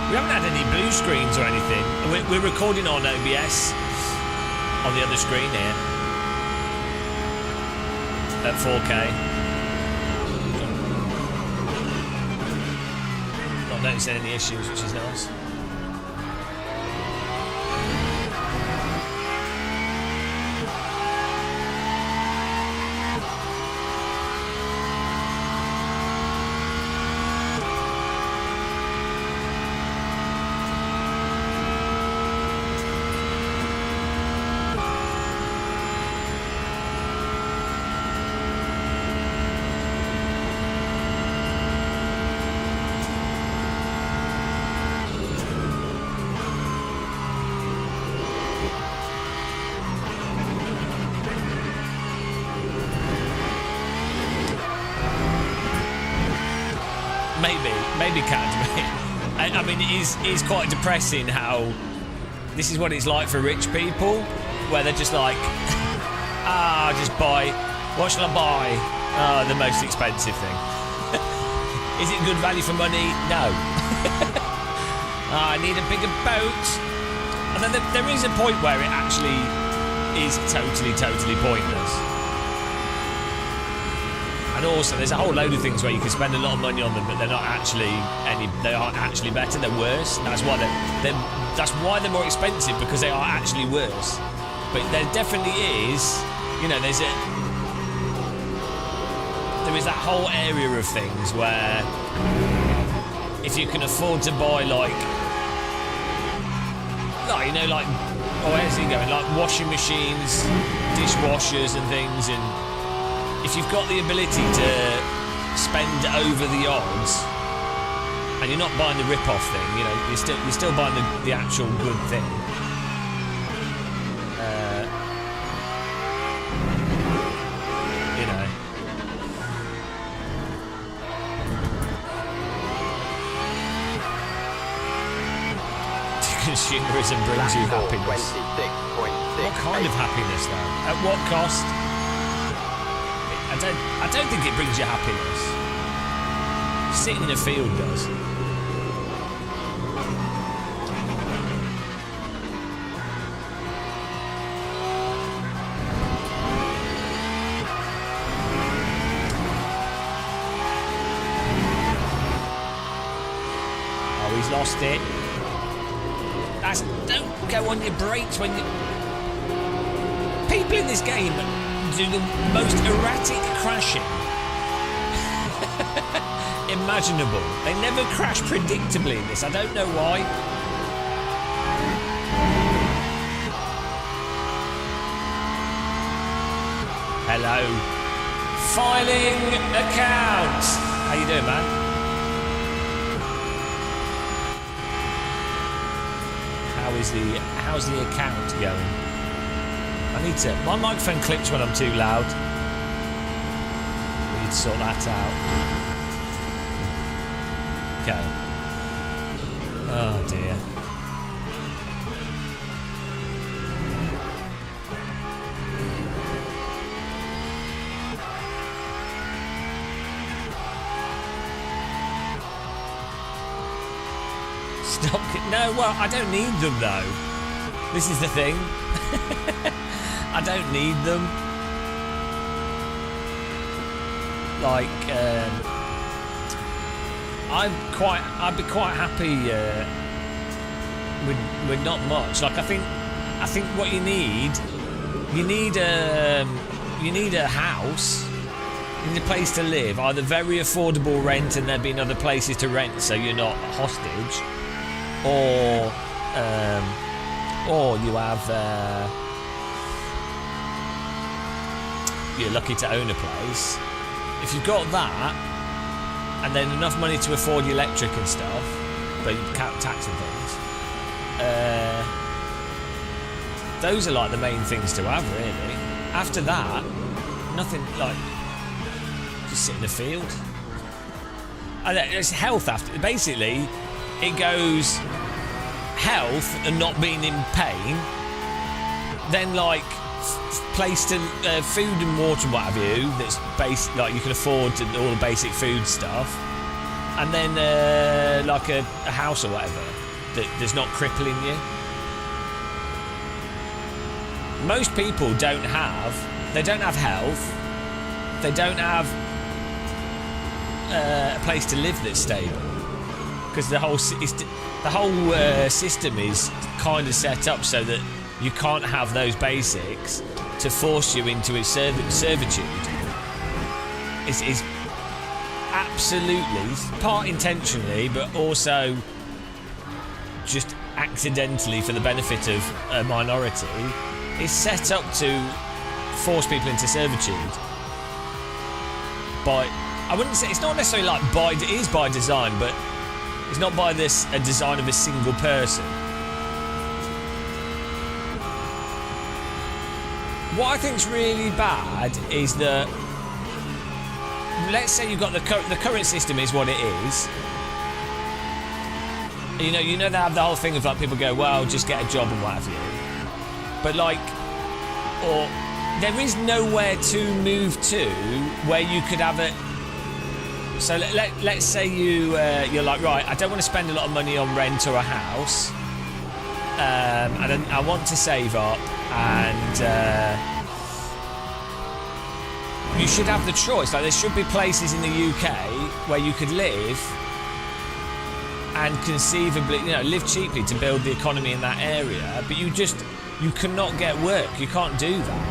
We haven't had any blue screens or anything. We're recording on OBS on the other screen here at 4K. Not noticing any issues, which is nice. Maybe can't. I mean, it is quite depressing how this is what it's like for rich people, where they're just like, just buy. What shall I buy? The most expensive thing. Is it good value for money? No. I need a bigger boat. And then there is a point where it actually is totally pointless. And also, there's a whole load of things where you can spend a lot of money on them, but they're not actually they aren't actually better. They're worse. That's why they're more expensive, because they are actually worse. But there definitely is, there is that whole area of things where if you can afford to buy where's he going? Like washing machines, dishwashers, and things, and if you've got the ability to spend over the odds, and you're not buying the rip-off thing, you're still buying the actual good thing. Consumerism brings you happiness. What kind of happiness, though? At what cost? I don't think it brings you happiness. Sitting in a field does. Oh, he's lost it. Don't go on your brakes when you... People in this game do the most erratic crashing imaginable. They never crash predictably in this. I don't know why. Hello. Filing account. How you doing, man? How's the account going? I need to... My microphone clips when I'm too loud. We need to sort that out. Okay. Oh dear. Stop. No, well, I don't need them though. This is the thing. I don't need them. Like, I'd be quite happy with not much. Like, I think what you need a house. You need a place to live, either very affordable rent and there being other places to rent so you're not hostage, or you have you're lucky to own a place. If you've got that and then enough money to afford your electric and stuff, but you can't tax and things, those are like the main things to have, really. After that, nothing. Like, just sit in the field. And it's health after. Basically, it goes health and not being in pain, then like place to food and water, what have you, that's basic, like you can afford all the basic food stuff, and then like a house or whatever that's not crippling you. Most people don't have health, they don't have a place to live that's stable, because the whole system is kind of set up so that you can't have those basics to force you into a servitude. It's absolutely, part intentionally, but also just accidentally for the benefit of a minority, is set up to force people into servitude. But I wouldn't say, it's not necessarily like it is by design, but it's not by a design of a single person. What I think's really bad is that, let's say you've got the current system is what it is. You know they have the whole thing of like people go, well, just get a job and what have you. But like, or there is nowhere to move to where you could have it. So let's say you're like, right, I don't want to spend a lot of money on rent or a house, and I want to save up, and you should have the choice. Like, there should be places in the UK where you could live and conceivably, live cheaply to build the economy in that area, but you cannot get work. You can't do that,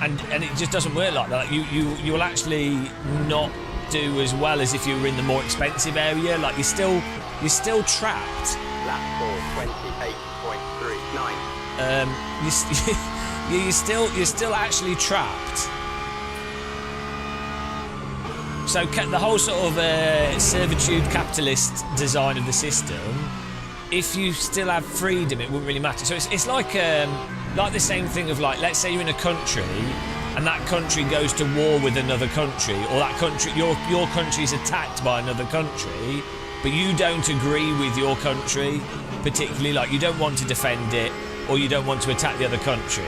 and it just doesn't work like that. You will actually not do as well as if you were in the more expensive area. Like, you're still trapped. Lap 428.39. You're still actually trapped. So the whole sort of servitude capitalist design of the system, if you still have freedom, it wouldn't really matter. So it's like the same thing of, like, let's say you're in a country and that country goes to war with another country, or that country, your country is attacked by another country, but you don't agree with your country particularly, like you don't want to defend it or you don't want to attack the other country.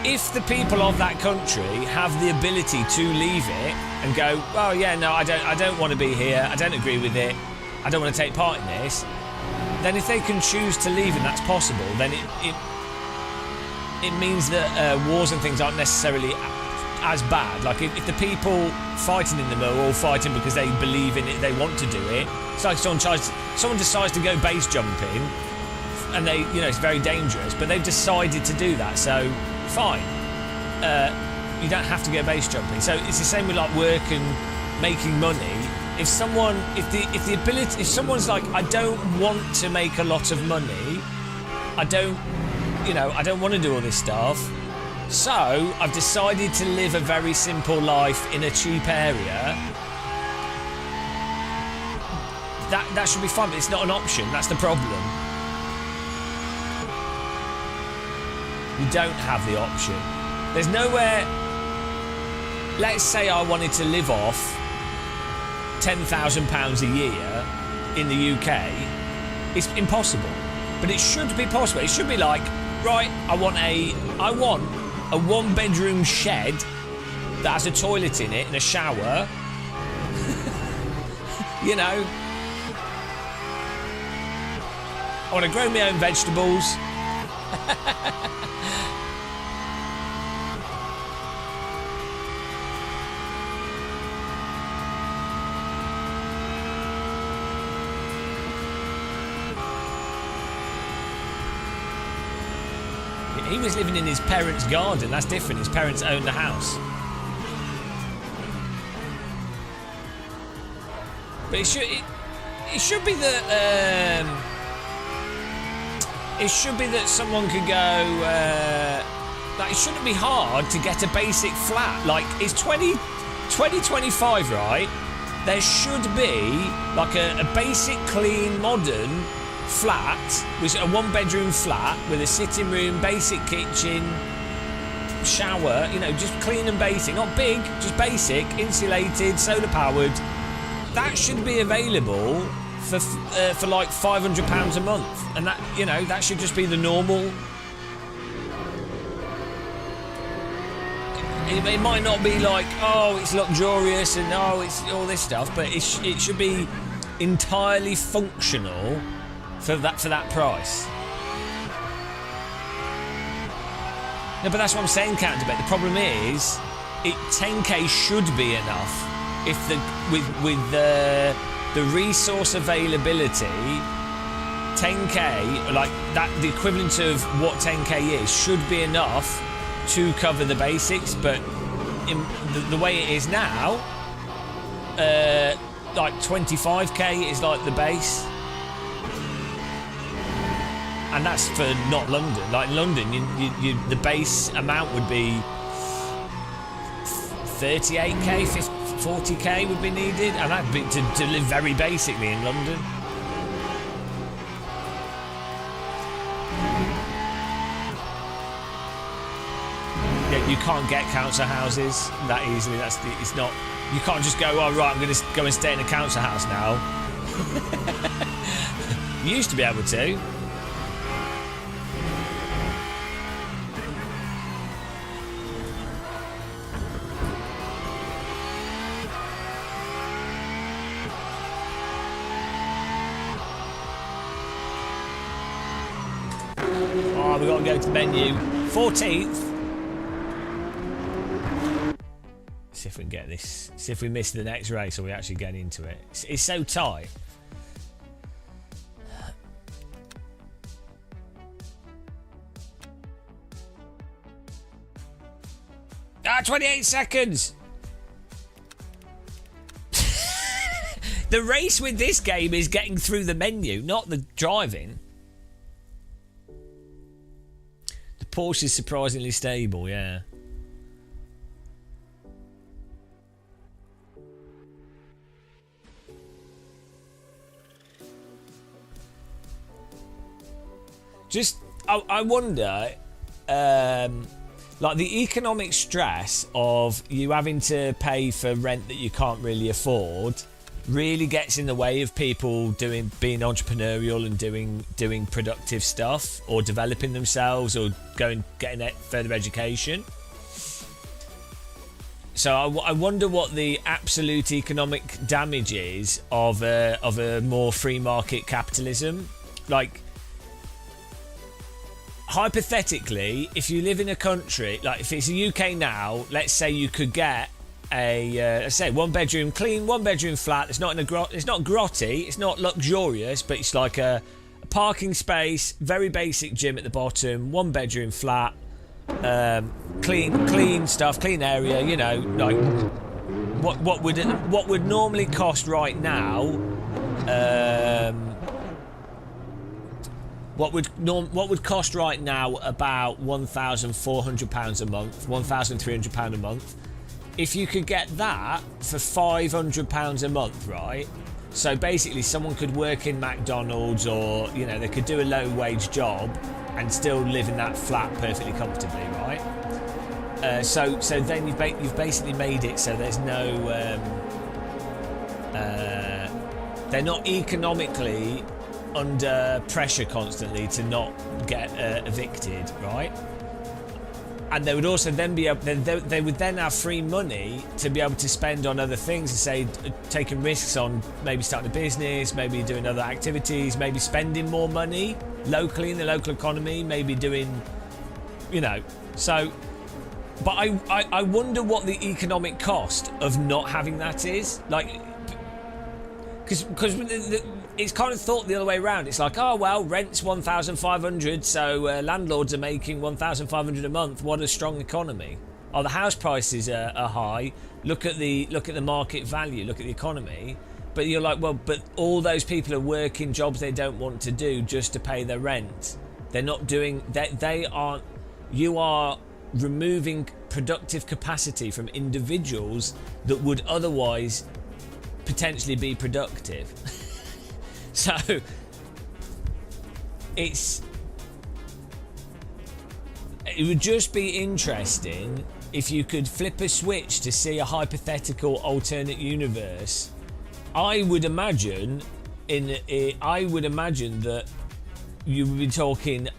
If the people of that country have the ability to leave it and go, well, yeah, no, I don't want to be here, I don't agree with it, I don't want to take part in this, then if they can choose to leave and that's possible, then it means that wars and things aren't necessarily as bad. Like, if the people fighting in them are all fighting because they believe in it, they want to do it. It's like someone decides to go base jumping, and it's very dangerous, but they've decided to do that, so fine. You don't have to go base jumping. So it's the same with like work and making money. If someone's like, I don't want to make a lot of money, I don't want to do all this stuff, so I've decided to live a very simple life in a cheap area, that should be fine, but it's not an option. That's the problem. You don't have the option. There's nowhere. Let's say I wanted to live off £10,000 a year in the UK. It's impossible, but it should be possible. It should be like, right, I want a 1-bedroom shed that has a toilet in it and a shower. I want to grow my own vegetables. He was living in his parents' garden. That's different. His parents owned the house. But it should be that it should be that someone could go. Like, it shouldn't be hard to get a basic flat. Like, it's 2025, right? There should be like a basic, clean, modern flat, which is a one-bedroom flat with a sitting room, basic kitchen, shower. You know, just clean and basic, not big, just basic, insulated, solar powered. That should be available for like £500 a month, and that, you know, that should just be the normal. It might not be like, oh, it's luxurious and oh, it's all this stuff, but it should be entirely functional for that price. No, but that's what I'm saying, Captain Debate. The problem is, 10k should be enough if with the resource availability. 10k, like that, the equivalent of what 10k is, should be enough to cover the basics, but in the way it is now, like 25k is like the base, and that's for not London. Like London, you the base amount would be 38k, 40k would be needed, and that'd be to live very basically in London. You can't get council houses that easily. It's not. You can't just go, oh right, I'm going to go and stay in a council house now. You used to be able to. Oh, we've got to go to menu. 14th. See if we can get this. See if we miss the next race or we actually get into it. It's so tight. Ah, 28 seconds. The race with this game is getting through the menu, not the driving. The Porsche is surprisingly stable, yeah. Just, I wonder, like the economic stress of you having to pay for rent that you can't really afford really gets in the way of people being entrepreneurial and doing productive stuff or developing themselves or getting further education. So I wonder what the absolute economic damage is of a more free market capitalism. Like, hypothetically, if you live in a country, like if it's the UK now, let's say you could get a let's say one bedroom flat. It's not it's not grotty, it's not luxurious, but it's like a parking space, very basic gym at the bottom, 1 bedroom flat, clean stuff, clean area. You know, like what would normally cost right now. What would cost right now about £1,400 a month, £1,300 a month. If you could get that for £500 a month, right? So basically, someone could work in McDonald's, or you know, they could do a low-wage job and still live in that flat perfectly comfortably, right? So then you've basically made it so there's no, they're not economically under pressure constantly to not get evicted, right? And they would also then be able, they would then have free money to be able to spend on other things, and say taking risks on maybe starting a business, maybe doing other activities, maybe spending more money locally in the local economy, maybe doing, you know. So, but I wonder what the economic cost of not having that is, like, because it's kind of thought the other way around. It's like, oh well, rent's 1,500, so landlords are making 1,500 a month. What a strong economy. Oh, the house prices are high. Look at the market value. Look at the economy. But you're like, well, but all those people are working jobs they don't want to do just to pay their rent. They're not doing. They aren't. You are removing productive capacity from individuals that would otherwise potentially be productive. So it would just be interesting if you could flip a switch to see a hypothetical alternate universe. I would imagine that you would be talking,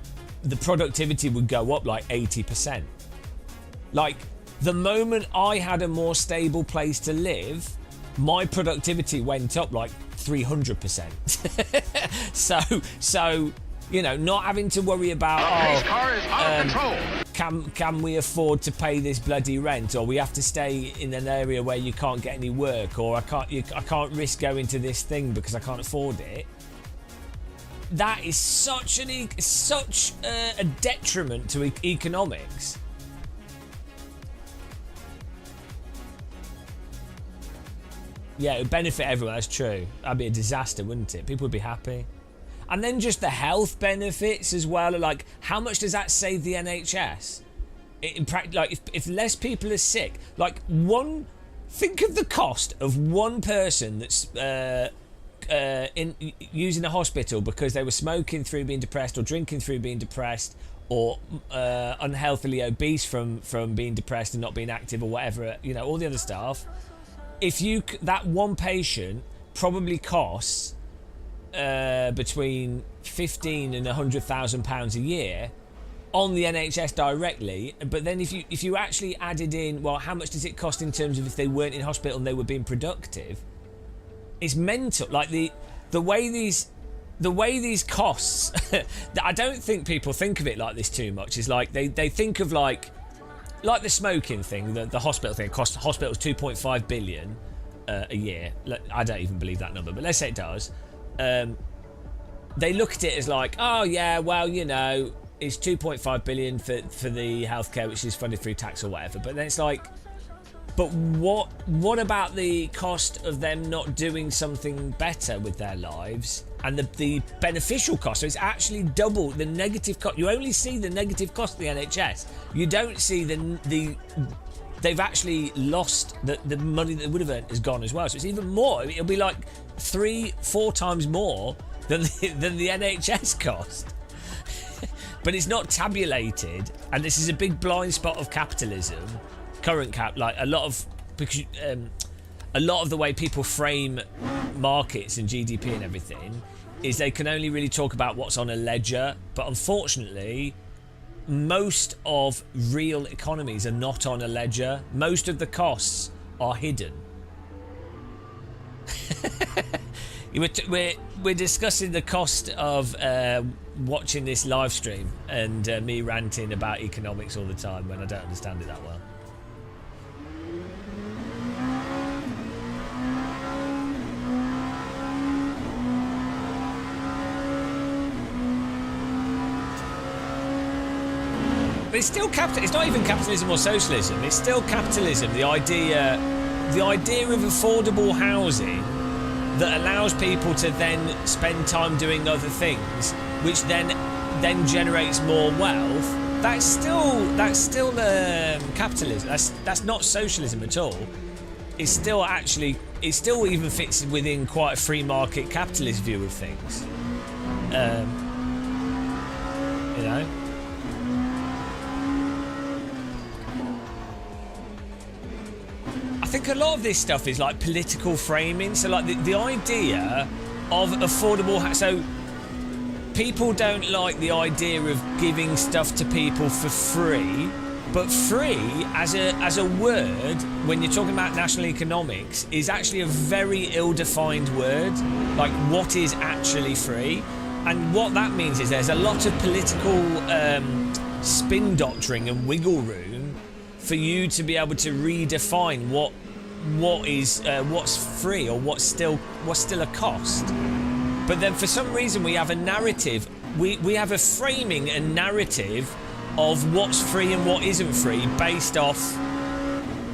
the productivity would go up like 80%. Like, the moment I had a more stable place to live, my productivity went up like 300%. So you know, not having to worry about, Pace car is out of control. Can we afford to pay this bloody rent, or we have to stay in an area where you can't get any work, or I can't risk going to this thing because I can't afford it. That is such a detriment to economics. Yeah, it would benefit everyone, that's true. That'd be a disaster, wouldn't it? People would be happy. And then just the health benefits as well. Like, how much does that save the NHS? Like, if less people are sick, like think of the cost of one person that's using a hospital because they were smoking through being depressed, or drinking through being depressed, or unhealthily obese from being depressed and not being active, or whatever, you know, all the other stuff. That one patient probably costs between £15,000 and £100,000 a year on the NHS directly. But then if you actually added in, well, how much does it cost in terms of if they weren't in hospital and they were being productive? It's mental. Like the way these costs I don't think people think of it like this too much. Is like they think of like the smoking thing, the hospital thing. It costs hospitals 2.5 billion a year. I don't even believe that number, but let's say it does. They look at it as like, oh yeah, well, you know, it's 2.5 billion for the healthcare, which is funded through tax or whatever. But then it's like, but what about the cost of them not doing something better with their lives, and the beneficial cost? So it's actually double the negative cost. You only see the negative cost of the NHS. You don't see they've actually lost the money that they would have earned is gone as well. So it's even more. It'll be like 3-4 times more than the NHS cost. But it's not tabulated, and this is a big blind spot of capitalism. Like a lot of the way people frame markets and GDP and everything is they can only really talk about what's on a ledger. But unfortunately, most of real economies are not on a ledger. Most of the costs are hidden. We're discussing the cost of watching this live stream and me ranting about economics all the time when I don't understand it that well. But it's still capital. It's not even capitalism or socialism. It's still capitalism. The idea of affordable housing that allows people to then spend time doing other things, which then generates more wealth. That's still capitalism. That's not socialism at all. It still even fits within quite a free market capitalist view of things. You know. I think a lot of this stuff is like political framing. So like the idea of affordable so people don't like the idea of giving stuff to people for free, but free as a word, when you're talking about national economics, is actually a very ill-defined word. Like, what is actually free? And what that means is there's a lot of political spin doctoring and wiggle room for you to be able to redefine what's free or what's still a cost. But then for some reason we have a narrative. We have a framing and narrative of what's free and what isn't free based off,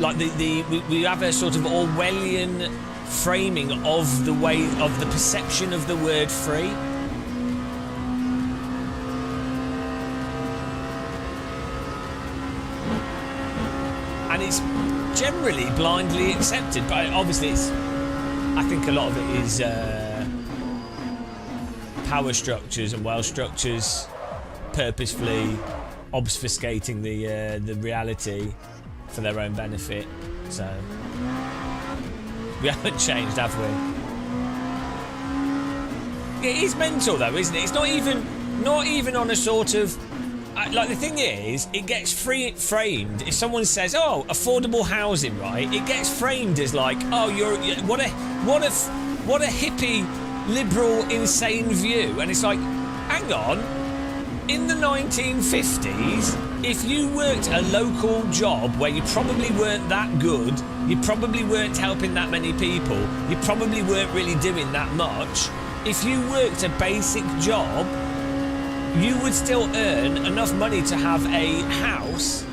like we have a sort of Orwellian framing of the way of the perception of the word free. And it's generally blindly accepted, but obviously I think a lot of it is power structures and wealth structures purposefully obfuscating the reality for their own benefit. So we haven't changed, have we? It is mental though, isn't it? It's not even on a sort of like, the thing is, it gets framed. If someone says, "Oh, affordable housing," right? It gets framed as like, "Oh, what a hippie, liberal, insane view," and it's like, hang on. In the 1950s, if you worked a local job where you probably weren't that good, you probably weren't helping that many people, you probably weren't really doing that much. If you worked a basic job, you would still earn enough money to have a house.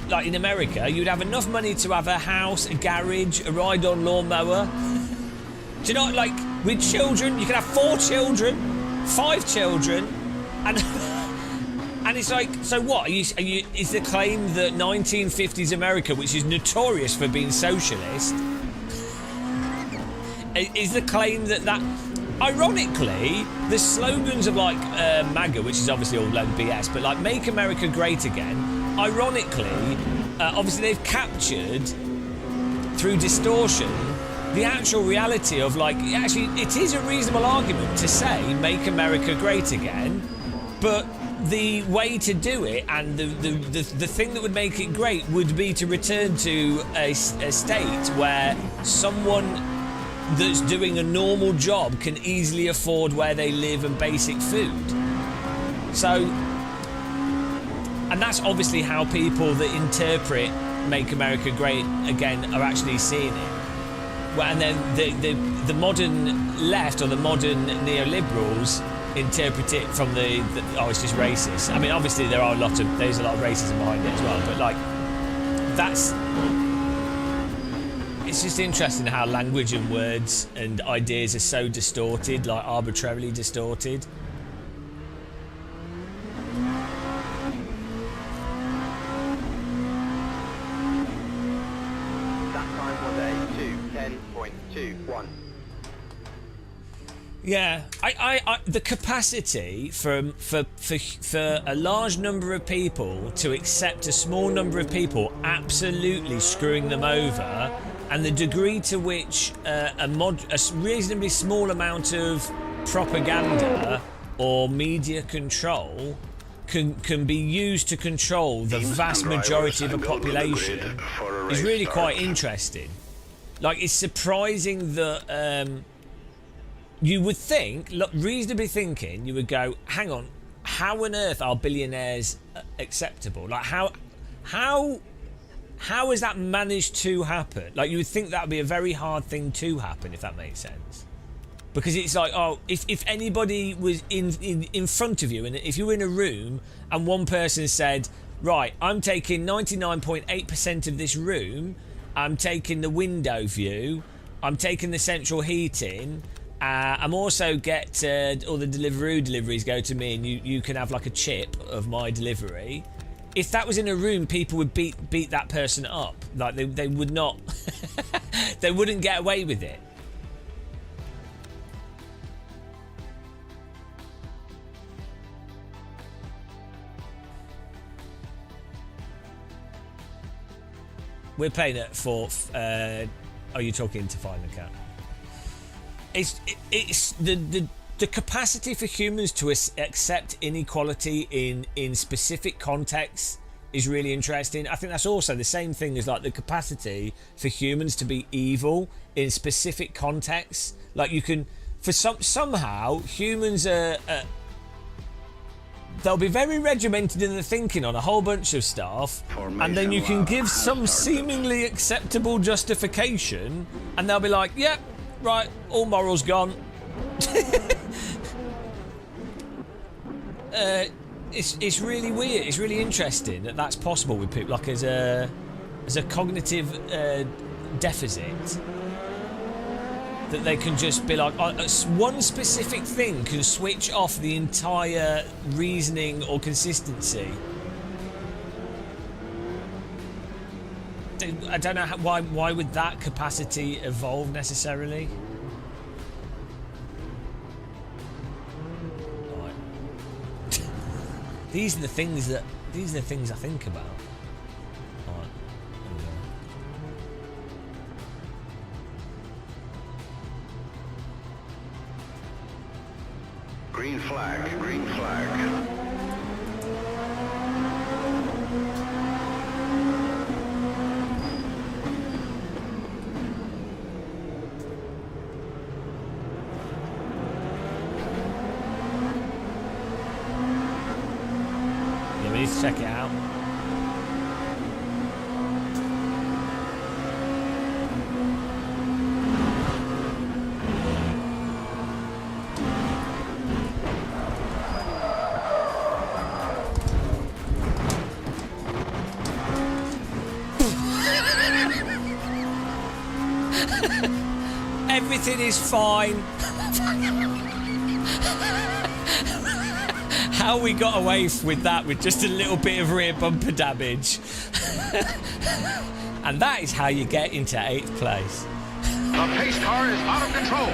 Like in America, you'd have enough money to have a house, a garage, a ride-on lawnmower. Do you know, like, with children, you can have 4 children, 5 children, and it's like, so what? Is the claim that 1950s America, which is notorious for being socialist, is the claim that ironically, the slogans of like MAGA, which is obviously all load BS, but like Make America Great Again, ironically, obviously they've captured through distortion the actual reality of, like, actually it is a reasonable argument to say Make America Great Again, but the way to do it and the thing that would make it great would be to return to a state where someone that's doing a normal job can easily afford where they live and basic food. So, and that's obviously how people that interpret Make America Great Again are actually seeing it. Well, and then the modern left or the modern neoliberals interpret it from oh, it's just racist. I mean, obviously there's a lot of racism behind it as well, but like, it's just interesting how language and words and ideas are so distorted, like arbitrarily distorted. That time was a 2:10.21. Yeah, I the capacity for a large number of people to accept a small number of people absolutely screwing them over, and the degree to which a reasonably small amount of propaganda or media control can be used to control the vast majority of a population is really quite interesting. Like, it's surprising that you would think, reasonably thinking, you would go, hang on, how on earth are billionaires acceptable? Like, how has that managed to happen? Like, you would think that would be a very hard thing to happen, if that makes sense. Because it's like, oh, if anybody was in front of you, and if you were in a room and one person said, right, I'm taking 99.8% of this room, I'm taking the window view, I'm taking the central heating, I'm also get all the deliveries go to me, and you can have like a chip of my delivery. If that was in a room, people would beat that person up. Like, they would not they wouldn't get away with it. We're playing it for are you talking to Find the Cat? It's the capacity for humans to accept inequality in specific contexts is really interesting. I think that's also the same thing as like the capacity for humans to be evil in specific contexts. Like, you can, for somehow humans are they'll be very regimented in their thinking on a whole bunch of stuff, and then you can give some seemingly acceptable justification, and they'll be like, yep, Right, all morals gone. It's really weird. It's really interesting that that's possible with people, like as a cognitive deficit, that they can just be like, one specific thing can switch off the entire reasoning or consistency. I don't know why would that capacity evolve necessarily. Right. These are the things I think about. Right. Green flag, green flag. Yeah, we need to check it out. Everything is fine. How we got away with that with just a little bit of rear bumper damage. And that is how you get into 8th place. The pace car is out of control.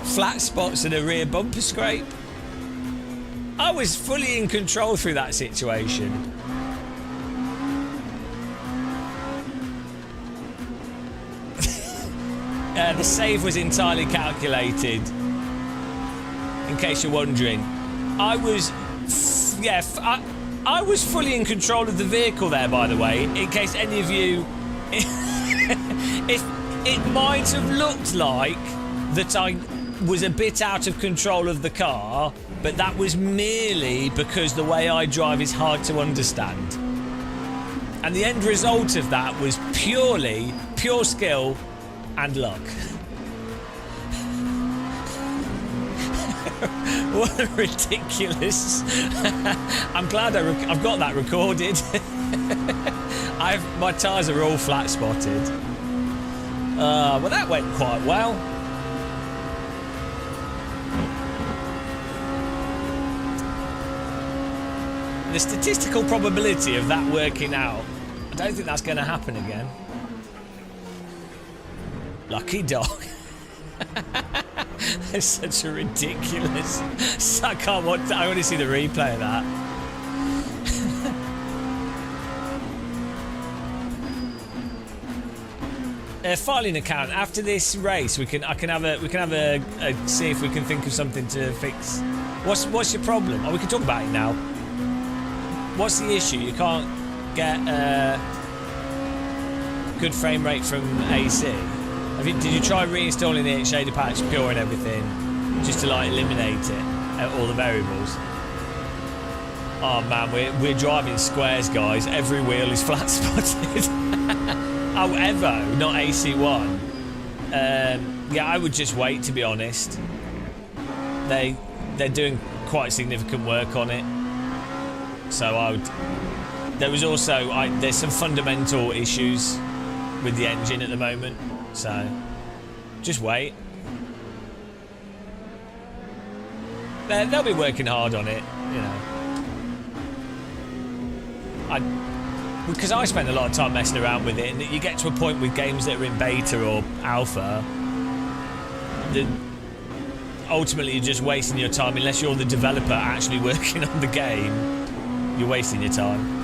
Flat spots and a rear bumper scrape. I was fully in control through that situation. The save was entirely calculated. In case you're wondering, I was fully in control of the vehicle there. By the way, in case any of you, it might have looked like that I was a bit out of control of the car, but that was merely because the way I drive is hard to understand. And the end result of that was pure skill and luck. What a ridiculous. I'm glad I've got that recorded. My tyres are all flat spotted. Well, that went quite well. The statistical probability of that working out, I don't think that's going to happen again. Lucky dog. It's such a ridiculous. I can't watch. I want to see the replay of that. Filing account. After this race, we can have a see if we can think of something to fix. What's your problem? Oh, we can talk about it now. What's the issue? You can't get good frame rate from AC. Did you try reinstalling it, shader patch, pure and everything, just to like eliminate it, all the variables? Oh man, we're driving squares, guys. Every wheel is flat spotted. Oh, Evo, not AC1. Yeah, I would just wait, to be honest. They're doing quite significant work on it, so I would. There was also there's some fundamental issues with the engine at the moment. So, just wait. They'll be working hard on it, you know. Because I spend a lot of time messing around with it, and you get to a point with games that are in beta or alpha that ultimately you're just wasting your time unless you're the developer actually working on the game. You're wasting your time.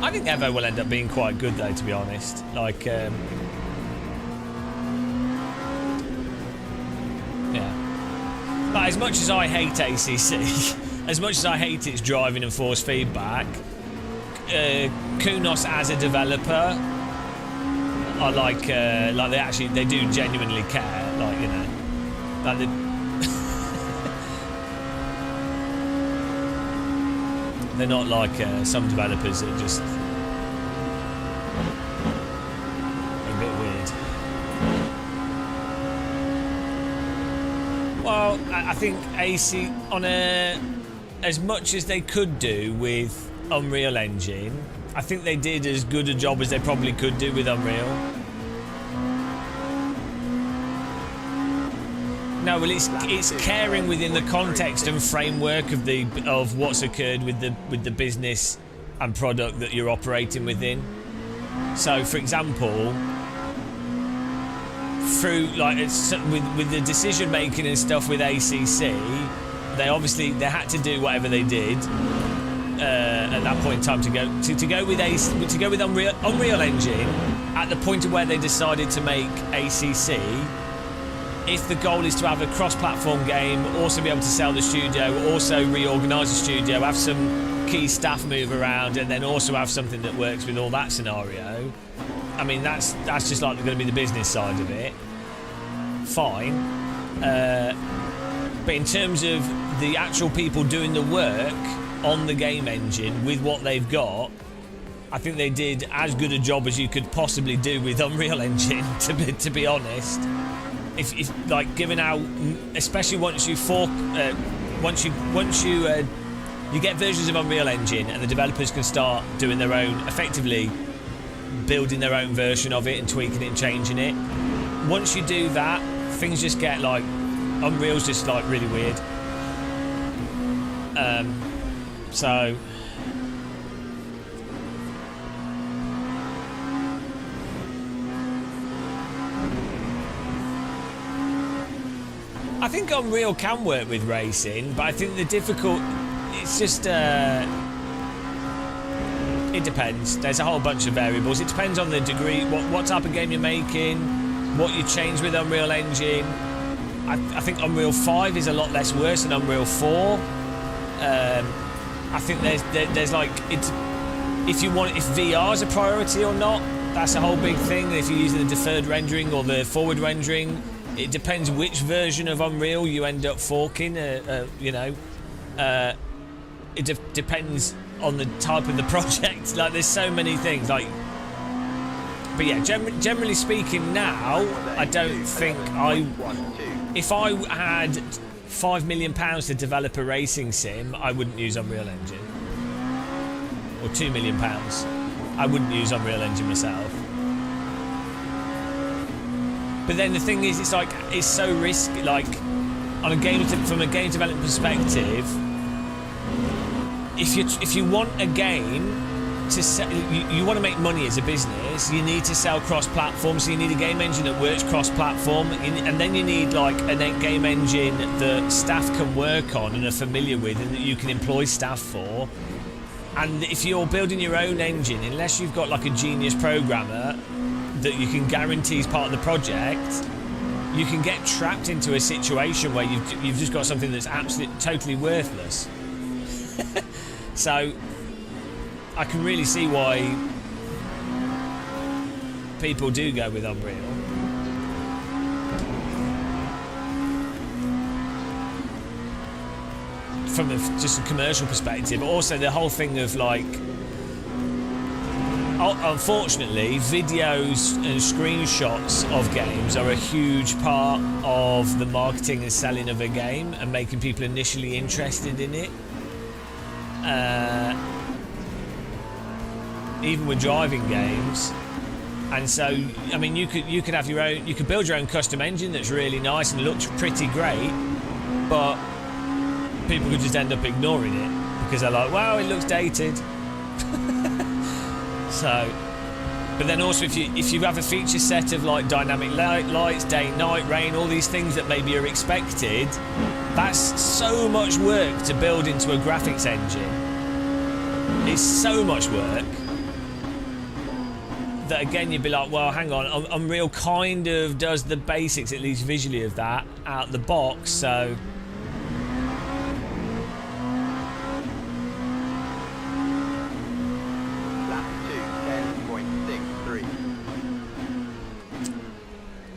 I think Evo will end up being quite good, though, to be honest. Like, yeah. But as much as I hate ACC, as much as I hate its driving and force feedback, Kunos as a developer, I like they do genuinely care. Like, you know, like they're not like some developers that just Well, I think AC on as much as they could do with Unreal Engine, I think they did as good a job as they probably could do with Unreal. No, well, it's caring within the context and framework of what's occurred with the business and product that you're operating within. So, for example, through with the decision making and stuff with ACC, they had to do whatever they did at that point in time to go with Unreal Engine at the point of where they decided to make ACC. If the goal is to have a cross-platform game, also be able to sell the studio, also reorganise the studio, have some key staff move around, and then also have something that works with all that scenario. I mean, that's just like going to be the business side of it. Fine. But in terms of the actual people doing the work on the game engine with what they've got, I think they did as good a job as you could possibly do with Unreal Engine, to be honest. If like giving out, especially once you get versions of Unreal Engine and the developers can start doing their own, effectively building their own version of it and tweaking it and changing it. Once you do that, things just get like, Unreal's just like really weird. So I think Unreal can work with racing, but I think it's just it depends. There's a whole bunch of variables. It depends on the degree, what type of game you're making, what you change with Unreal Engine. I think Unreal 5 is a lot less worse than Unreal 4. I think there's like, it's, if VR is a priority or not, that's a whole big thing. If you're using the deferred rendering or the forward rendering, it depends which version of Unreal you end up forking. It depends on the type of the project. Like, there's so many things. Like, but yeah, generally speaking, now I don't think if I had £5 million to develop a racing sim, I wouldn't use Unreal Engine. Or £2 million, I wouldn't use Unreal Engine myself. But then the thing is, it's so risky. Like, from a game development perspective, if you want a game to sell, you want to make money as a business, you need to sell cross-platform. So you need a game engine that works cross-platform, and then you need like a game engine that staff can work on and are familiar with, and that you can employ staff for. And if you're building your own engine, unless you've got like a genius programmer that you can guarantee is part of the project, you can get trapped into a situation where you've just got something that's absolutely totally worthless. So I can really see why people do go with Unreal. From just a commercial perspective, but also the whole thing of like, unfortunately, videos and screenshots of games are a huge part of the marketing and selling of a game and making people initially interested in it. Even with driving games. And so, I mean, you could have your own, you could build your own custom engine that's really nice and looks pretty great, but people could just end up ignoring it because they're like, wow, it looks dated. So, but then also if you have a feature set of like dynamic lights, day, night, rain, all these things that maybe are expected, that's so much work to build into a graphics engine. It's so much work that again you'd be like, well, hang on, Unreal kind of does the basics, at least visually, of that out the box, so.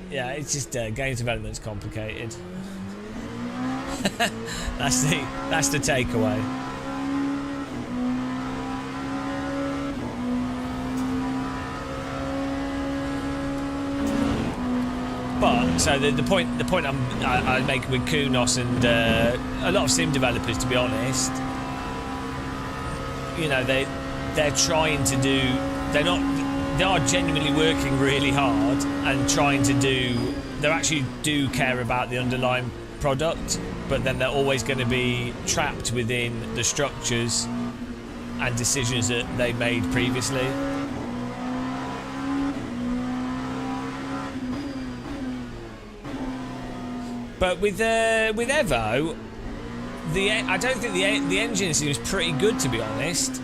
Yeah, it's just game development's complicated. That's the takeaway. But So the point I make with Kunos and a lot of sim developers, to be honest, you know, they're trying to do, they are genuinely working really hard and trying to do, they actually do care about the underlying product, but then they're always going to be trapped within the structures and decisions that they made previously. But with Evo, I don't think the engine seems pretty good, to be honest.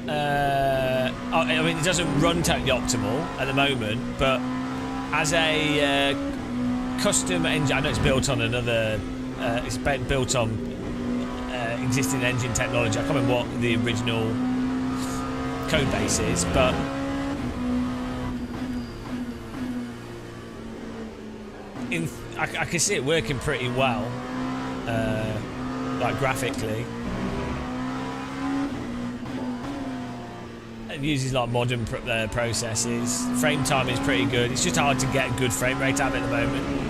I mean, it doesn't run totally optimal at the moment, but as a custom engine, I know it's built on another. It's built on existing engine technology. I can't remember what the original code base is, but. I can see it working pretty well, like graphically. It uses like modern processes. Frame time is pretty good. It's just hard to get a good frame rate out of it at the moment.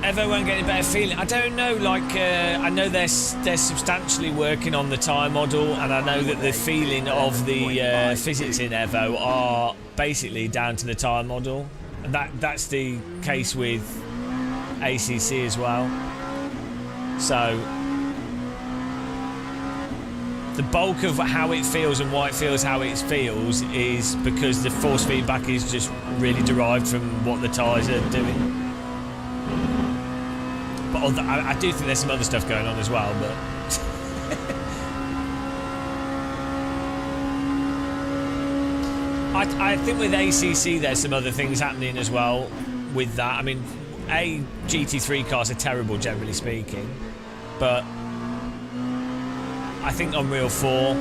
Evo won't get any better feeling. I don't know, like, I know they're substantially working on the tyre model, and I know that the feeling of the physics in Evo are basically down to the tyre model. And that's the case with ACC as well. So the bulk of how it feels and why it feels how it feels is because the force feedback is just really derived from what the tyres are doing. But I do think there's some other stuff going on as well, but I think with ACC there's some other things happening as well with that. I mean, GT3 cars are terrible generally speaking, but I think Unreal 4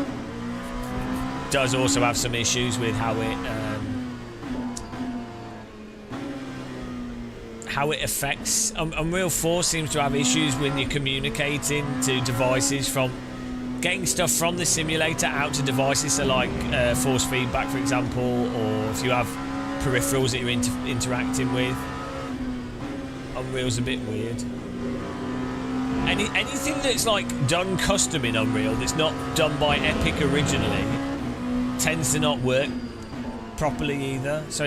does also have some issues with how it affects. Unreal 4 seems to have issues when you're communicating to devices, from getting stuff from the simulator out to devices, so like force feedback, for example, or if you have peripherals that you're interacting with. Unreal's a bit weird. Anything that's like done custom in Unreal that's not done by Epic originally tends to not work properly either. So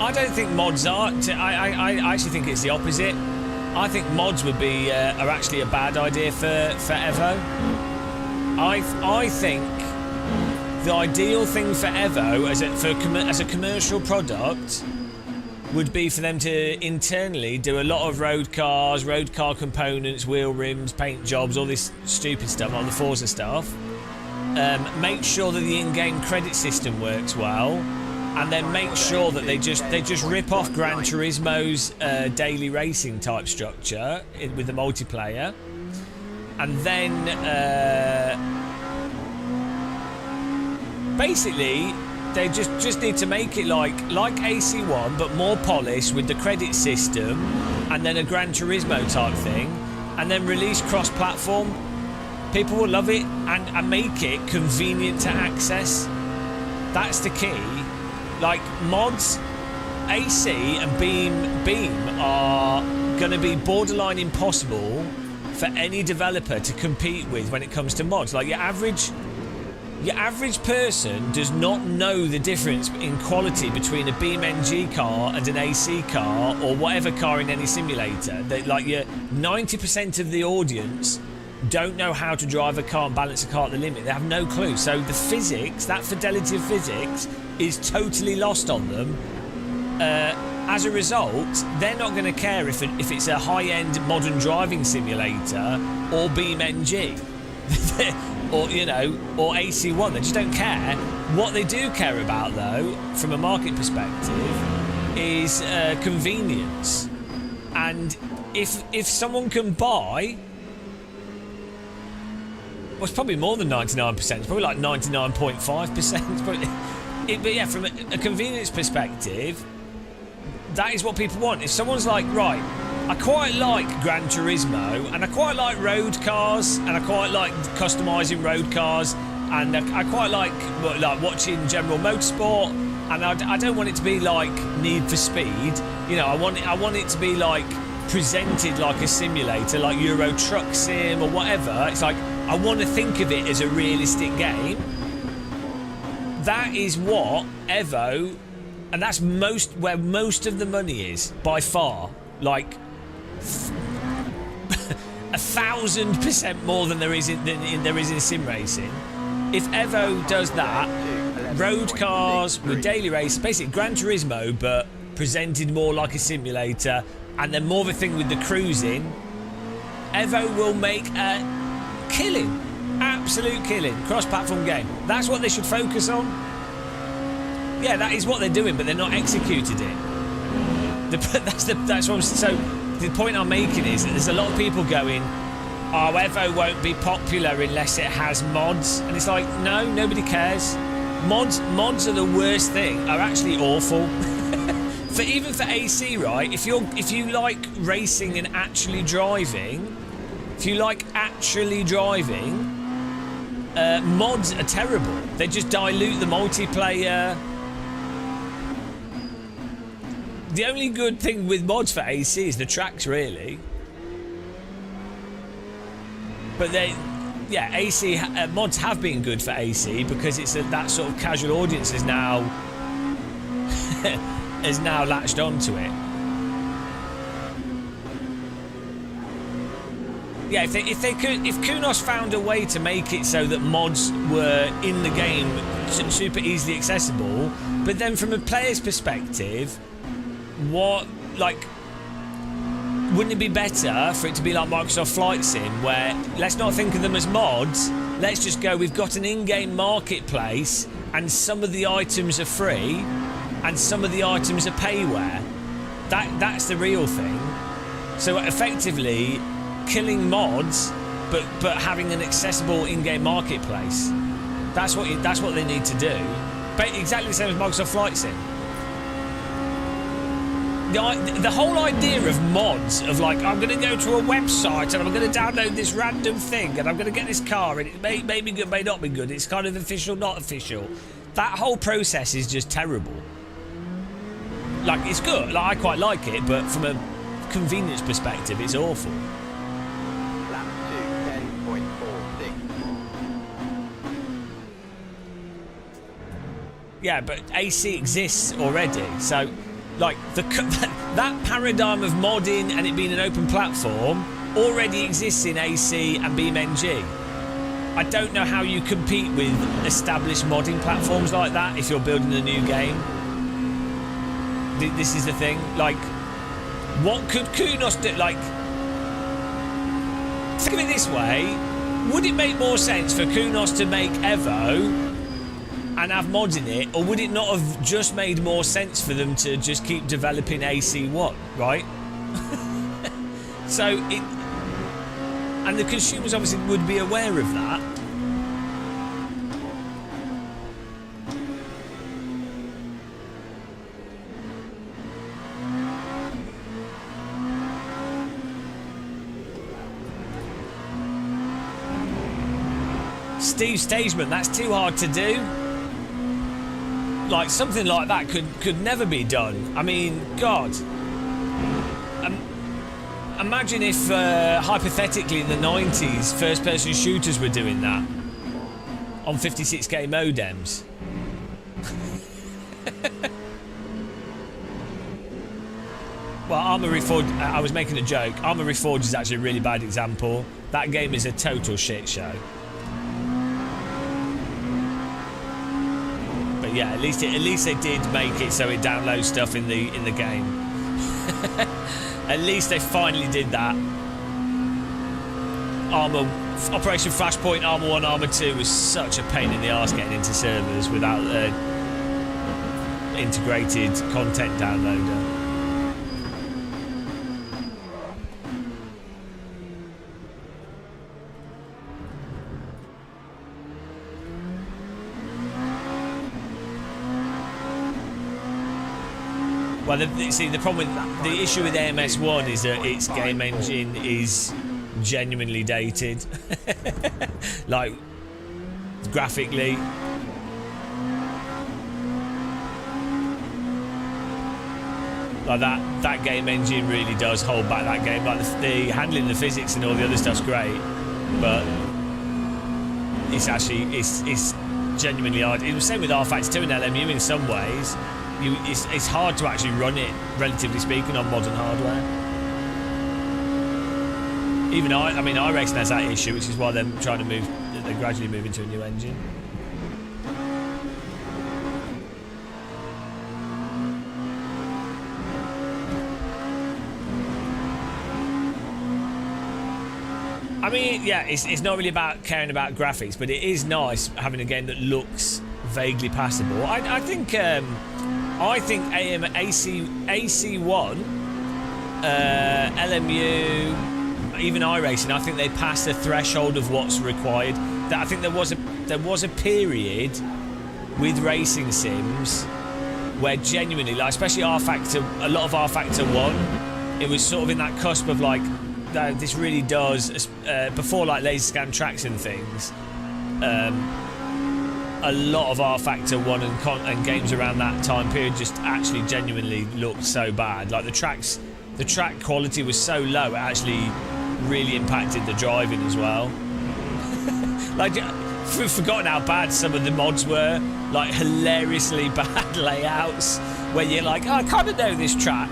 I don't think mods are. I actually think it's the opposite. I think mods would be are actually a bad idea for Evo. I think the ideal thing for Evo as a commercial product would be for them to internally do a lot of road car components, wheel rims, paint jobs, all this stupid stuff, like the Forza stuff. Make sure that the in-game credit system works well. And then make sure that they just rip off Gran Turismo's daily racing type structure with the multiplayer, and then basically they just need to make it like AC1 but more polished with the credit system, and then a Gran Turismo type thing, and then release cross-platform. People will love it, and make it convenient to access. That's the key. Like, mods, AC and Beam are going to be borderline impossible for any developer to compete with when it comes to mods. Like, your average person does not know the difference in quality between a Beam NG car and an AC car, or whatever car in any simulator. Like, your 90% of the audience don't know how to drive a car and balance a car at the limit. They have no clue. So the physics, that fidelity of physics, is totally lost on them. As a result, they're not going to care if it's a high-end modern driving simulator or BeamNG, or or AC1. They just don't care. What they do care about, though, from a market perspective, is convenience. And if someone can buy, well, it's probably more than 99%. It's probably like 99.5%. But yeah, from a convenience perspective, that is what people want. If someone's like, right, I quite like Gran Turismo, and I quite like road cars, and I quite like customising road cars, and I quite like watching general motorsport, and I don't want it to be like Need for Speed. I want it to be like presented like a simulator, like Euro Truck Sim or whatever. It's like I want to think of it as a realistic game. That is what Evo. And that's where most of the money is, by far. Like 1,000% more than there is in sim racing. If Evo does that, road cars with daily race, basically Gran Turismo, but presented more like a simulator, and then more of a thing with the cruising, Evo will make a killing, absolute killing, cross-platform game. That's what they should focus on. Yeah, that is what they're doing, but they're not executed it. That's what I'm saying. So the point I'm making is that there's a lot of people going, oh, Evo won't be popular unless it has mods. And it's like, no, nobody cares. Mods are the worst thing, are actually awful. Even for AC, right? If you like racing and actually driving, mods are terrible. They just dilute the multiplayer. The only good thing with mods for AC is the tracks, really. But AC mods have been good for AC because it's that sort of casual audience is now has now latched onto it. Yeah, if Kunos found a way to make it so that mods were in the game super easily accessible, but then from a player's perspective, wouldn't it be better for it to be like Microsoft Flight Sim, where let's not think of them as mods, let's just go, we've got an in-game marketplace and some of the items are free and some of the items are payware. That's the real thing. So effectively killing mods but having an accessible in-game marketplace. That's what they need to do. But exactly the same as Microsoft Flight Sim. The whole idea of mods, of like, I'm going to go to a website and I'm going to download this random thing and I'm going to get this car and it may be good, may not be good, it's kind of official, not official. That whole process is just terrible. Like, it's good, like, I quite like it, but from a convenience perspective, it's awful. Lap 2, 10.46. Yeah, but AC exists already, so... Like, that paradigm of modding and it being an open platform already exists in AC and BeamNG. I don't know how you compete with established modding platforms like that if you're building a new game. This is the thing. Like, what could Kunos do? Like, think of it this way. Would it make more sense for Kunos to make Evo and have mods in it, or would it not have just made more sense for them to just keep developing AC1, right? And the consumers obviously would be aware of that. Steve Stageman, that's too hard to do. Like, something like that could never be done. I mean, God. Imagine if, hypothetically, in the 90s, first-person shooters were doing that on 56k modems. Well, Arma Reforged, I was making a joke. Arma Reforged is actually a really bad example. That game is a total shit show. But yeah, at least they did make it so it downloads stuff in the game. At least they finally did that. Operation Flashpoint Armour 1, Armour 2 was such a pain in the arse getting into servers without integrated content downloader. Well, the problem with the issue with AMS1 is that its game engine is genuinely dated, like graphically. Like that game engine really does hold back that game. Like the handling the physics and all the other stuff's great, but it's genuinely hard. It was the same with R-Factor 2 and LMU in some ways. It's hard to actually run it, relatively speaking, on modern hardware. Even iRacing has that issue, which is why they're gradually moving to a new engine. I mean, yeah, it's not really about caring about graphics, but it is nice having a game that looks vaguely passable. I think AC1, LMU, even iRacing, I think they passed the threshold of what's required. I think there was a period with racing sims where genuinely, like especially a lot of R-Factor 1, it was sort of in that cusp of like, this really does, before like laser scan tracks and things, a lot of R-Factor 1 and games around that time period just actually genuinely looked so bad. Like the track quality was so low, it actually really impacted the driving as well. Like, we've forgotten how bad some of the mods were. Like hilariously bad layouts where you're like, oh, I kind of know this track.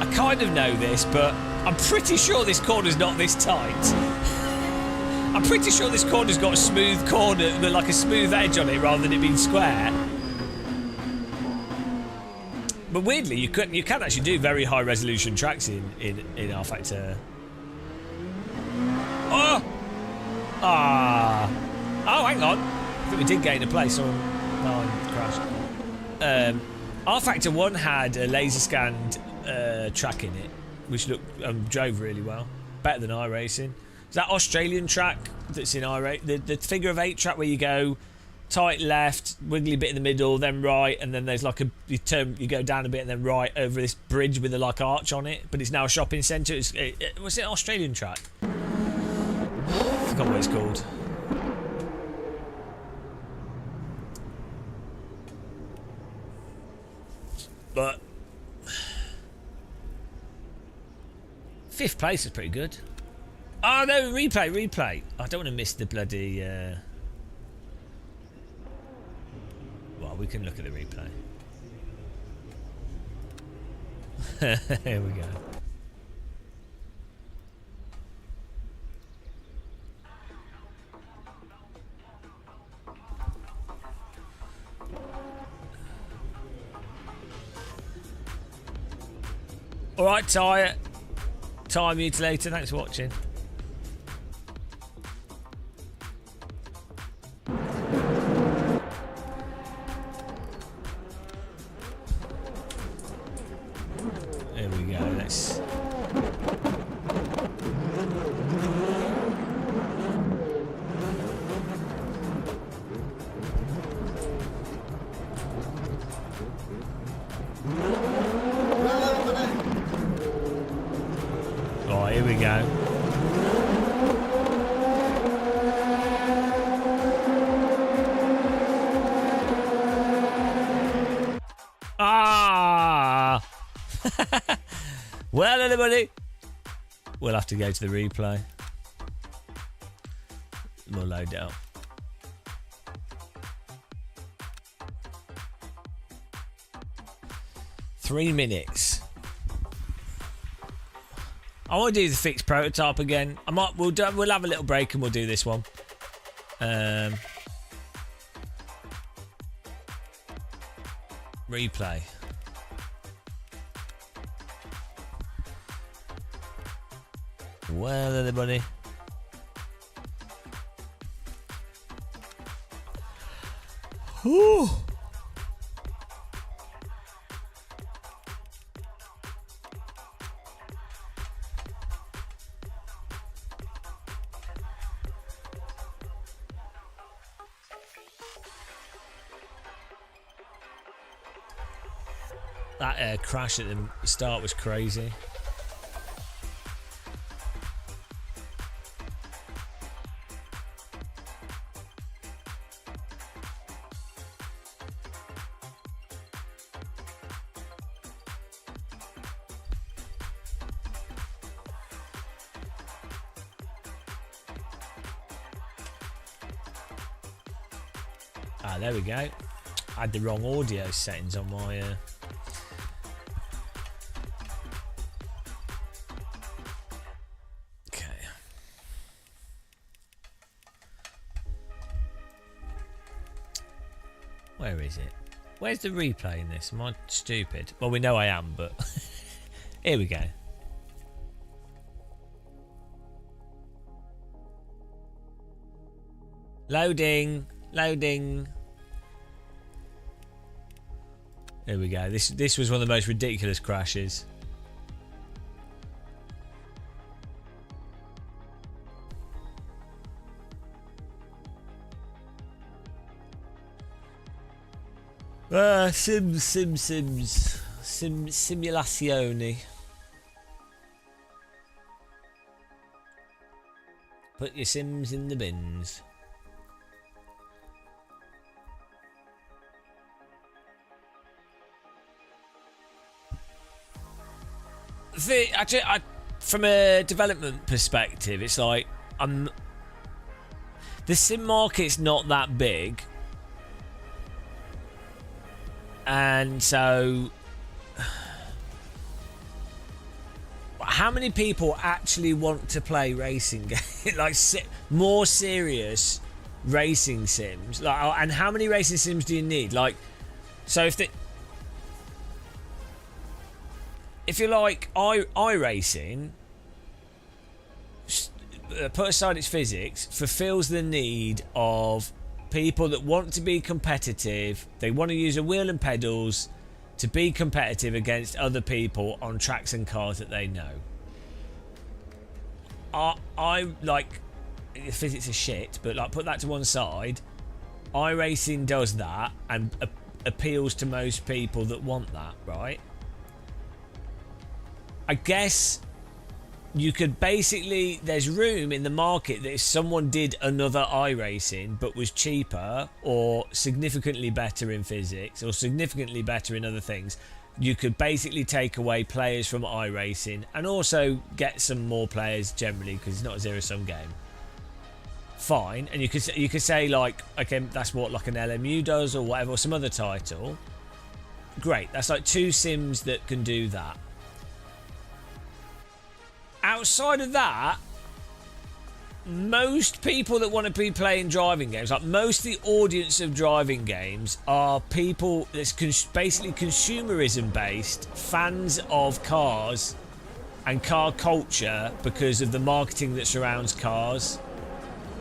I kind of know this, but I'm pretty sure this corner's not this tight. I'm pretty sure this corner's got a smooth corner, like a smooth edge on it, rather than it being square. But weirdly, you can actually do very high resolution tracks in R-Factor. Oh! Oh, hang on. I think we did gain a place. No, I crashed. R-Factor 1 had a laser scanned track in it, which looked drove really well, better than iRacing. That Australian track that's in iRacing, the figure of 8 track where you go tight left, wiggly bit in the middle, then right, and then there's like you go down a bit and then right over this bridge with a like arch on it, but it's now a shopping centre. Was it an Australian track? I forgot what it's called. But 5th place is pretty good. Oh no, replay. I don't want to miss the bloody... Well, we can look at the replay. Here we go. Alright, Time Mutilator, thanks for watching. There we go, let's... Oh, here we go. Ah! Well, everybody, we'll have to go to the replay. We'll load it up. $3 minutes. I want to do the fixed prototype again. We'll have a little break and we'll do this one. Replay. Well, everybody. Whew. That crash at the start was crazy. Ah, there we go. I had the wrong audio settings on my... Okay. Where is it? Where's the replay in this? Am I stupid? Well, we know I am, but... Here we go. Loading. Loading. There we go. This was one of the most ridiculous crashes. Simulazione. Put your Sims in the bins. Actually, from a development perspective, it's like the sim market's not that big, and so how many people actually want to play racing games, like more serious racing sims? Like, and how many racing sims do you need? Like, so if you're like iRacing, put aside its physics, fulfills the need of people that want to be competitive. They want to use a wheel and pedals to be competitive against other people on tracks and cars that they know. I like, the physics is shit, but like, put that to one side. iRacing does that and appeals to most people that want that, right? I guess you could basically, there's room in the market that if someone did another iRacing but was cheaper or significantly better in physics or significantly better in other things, you could basically take away players from iRacing and also get some more players generally, because it's not a zero-sum game. Fine, and you could say like, okay, that's what like an LMU does or whatever, or some other title. Great, that's like two sims that can do that. Outside of that, most people that want to be playing driving games, like most of the audience of driving games, are people that's basically consumerism based, fans of cars and car culture because of the marketing that surrounds cars,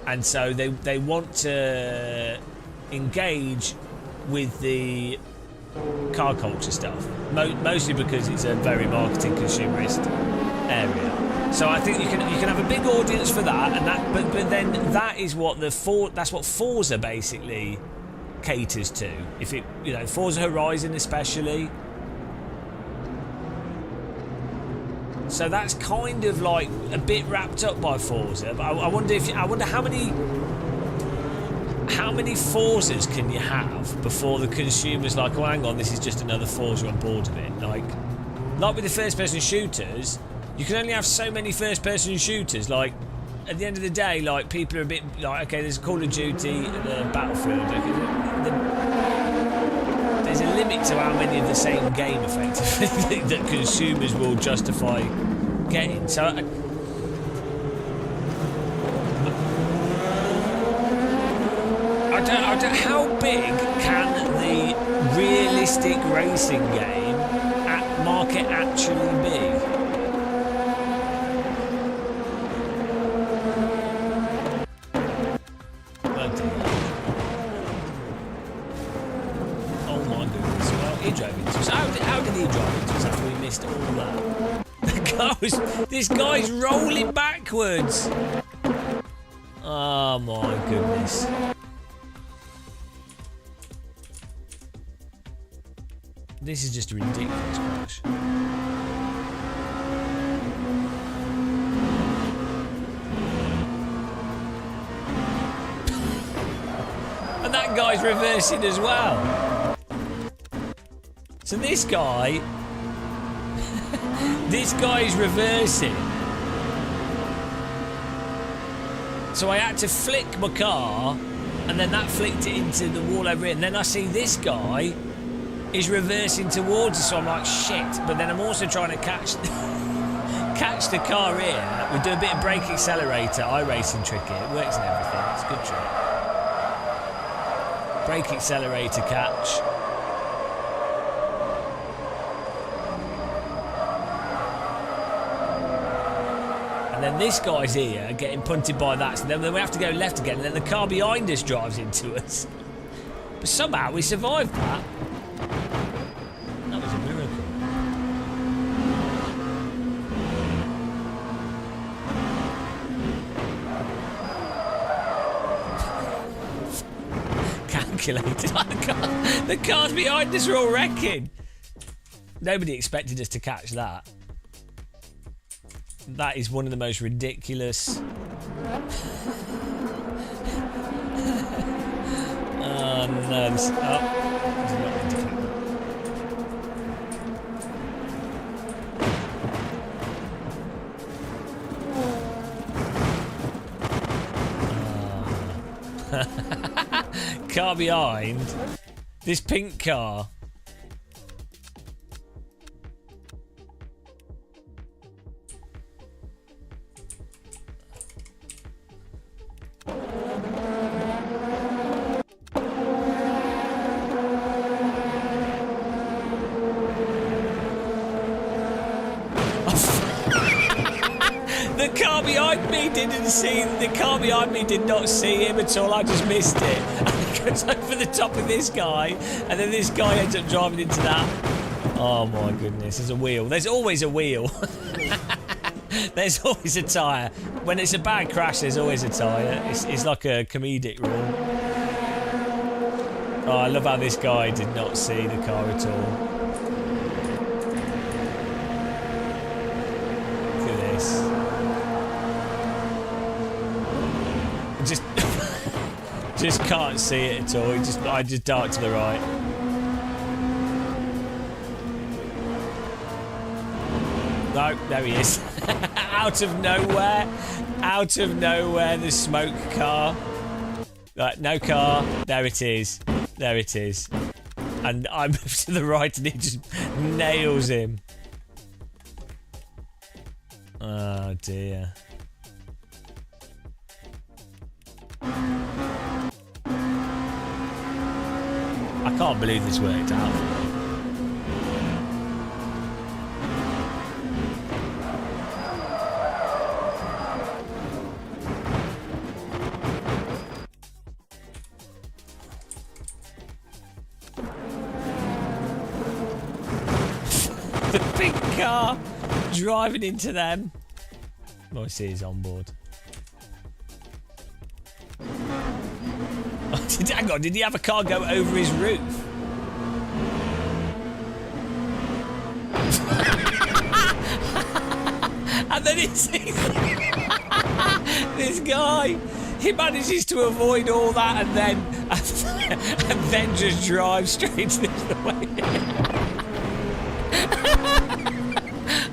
and so they want to engage with the car culture stuff, mostly because it's a very marketing consumerist area. So I think you can have a big audience for that, and that, but then that is what that's what Forza basically caters to. If it, you know, Forza Horizon especially. So that's kind of like a bit wrapped up by Forza. But I wonder how many Forzas can you have before the consumer's like, oh, hang on, this is just another Forza on board of it. Like with the first-person shooters. You can only have so many first-person shooters. Like, at the end of the day, like, people are a bit like, okay, there's Call of Duty and Battlefield. There's a limit to how many of the same game, effectively, that consumers will justify getting. So I don't, how big can the realistic racing game market actually be? Oh my goodness. Well, he drove into us. How did he drive into us after we missed all that? This guy's rolling backwards. Oh my goodness. This is just a ridiculous crash. And that guy's reversing as well. So this guy... this guy's reversing. So I had to flick my car, and then that flicked it into the wall over here. And then I see this guy is reversing towards us, so I'm like, shit. But then I'm also trying to catch the car here. We do a bit of brake accelerator, iRacing trick here. It works and everything. It's a good trick. Brake accelerator catch. And then this guy's here getting punted by that, so then we have to go left again, and then the car behind us drives into us. But somehow we survived that. That was a miracle. Calculated. The cars behind us are all wrecking. Nobody expected us to catch that. That is one of the most ridiculous. Oh no! This, car behind. This pink car. The car behind me did not see him at all. I just missed it. And he goes over the top of this guy, and then this guy ends up driving into that. Oh my goodness! There's a wheel. There's always a wheel. There's always a tyre. When it's a bad crash, there's always a tyre. It's like a comedic rule. Oh, I love how this guy did not see the car at all. Look at this. Just can't see it at all. I just dart to the right. No, there he is. Out of nowhere, the smoke car. Right, no car. There it is. There it is. And I move to the right, and he just nails him. Oh dear. I can't believe this worked out. The big car driving into them. I see he's on board. Hang on, did he have a car go over his roof? And then he sees this guy. He manages to avoid all that and then just drive straight to the way.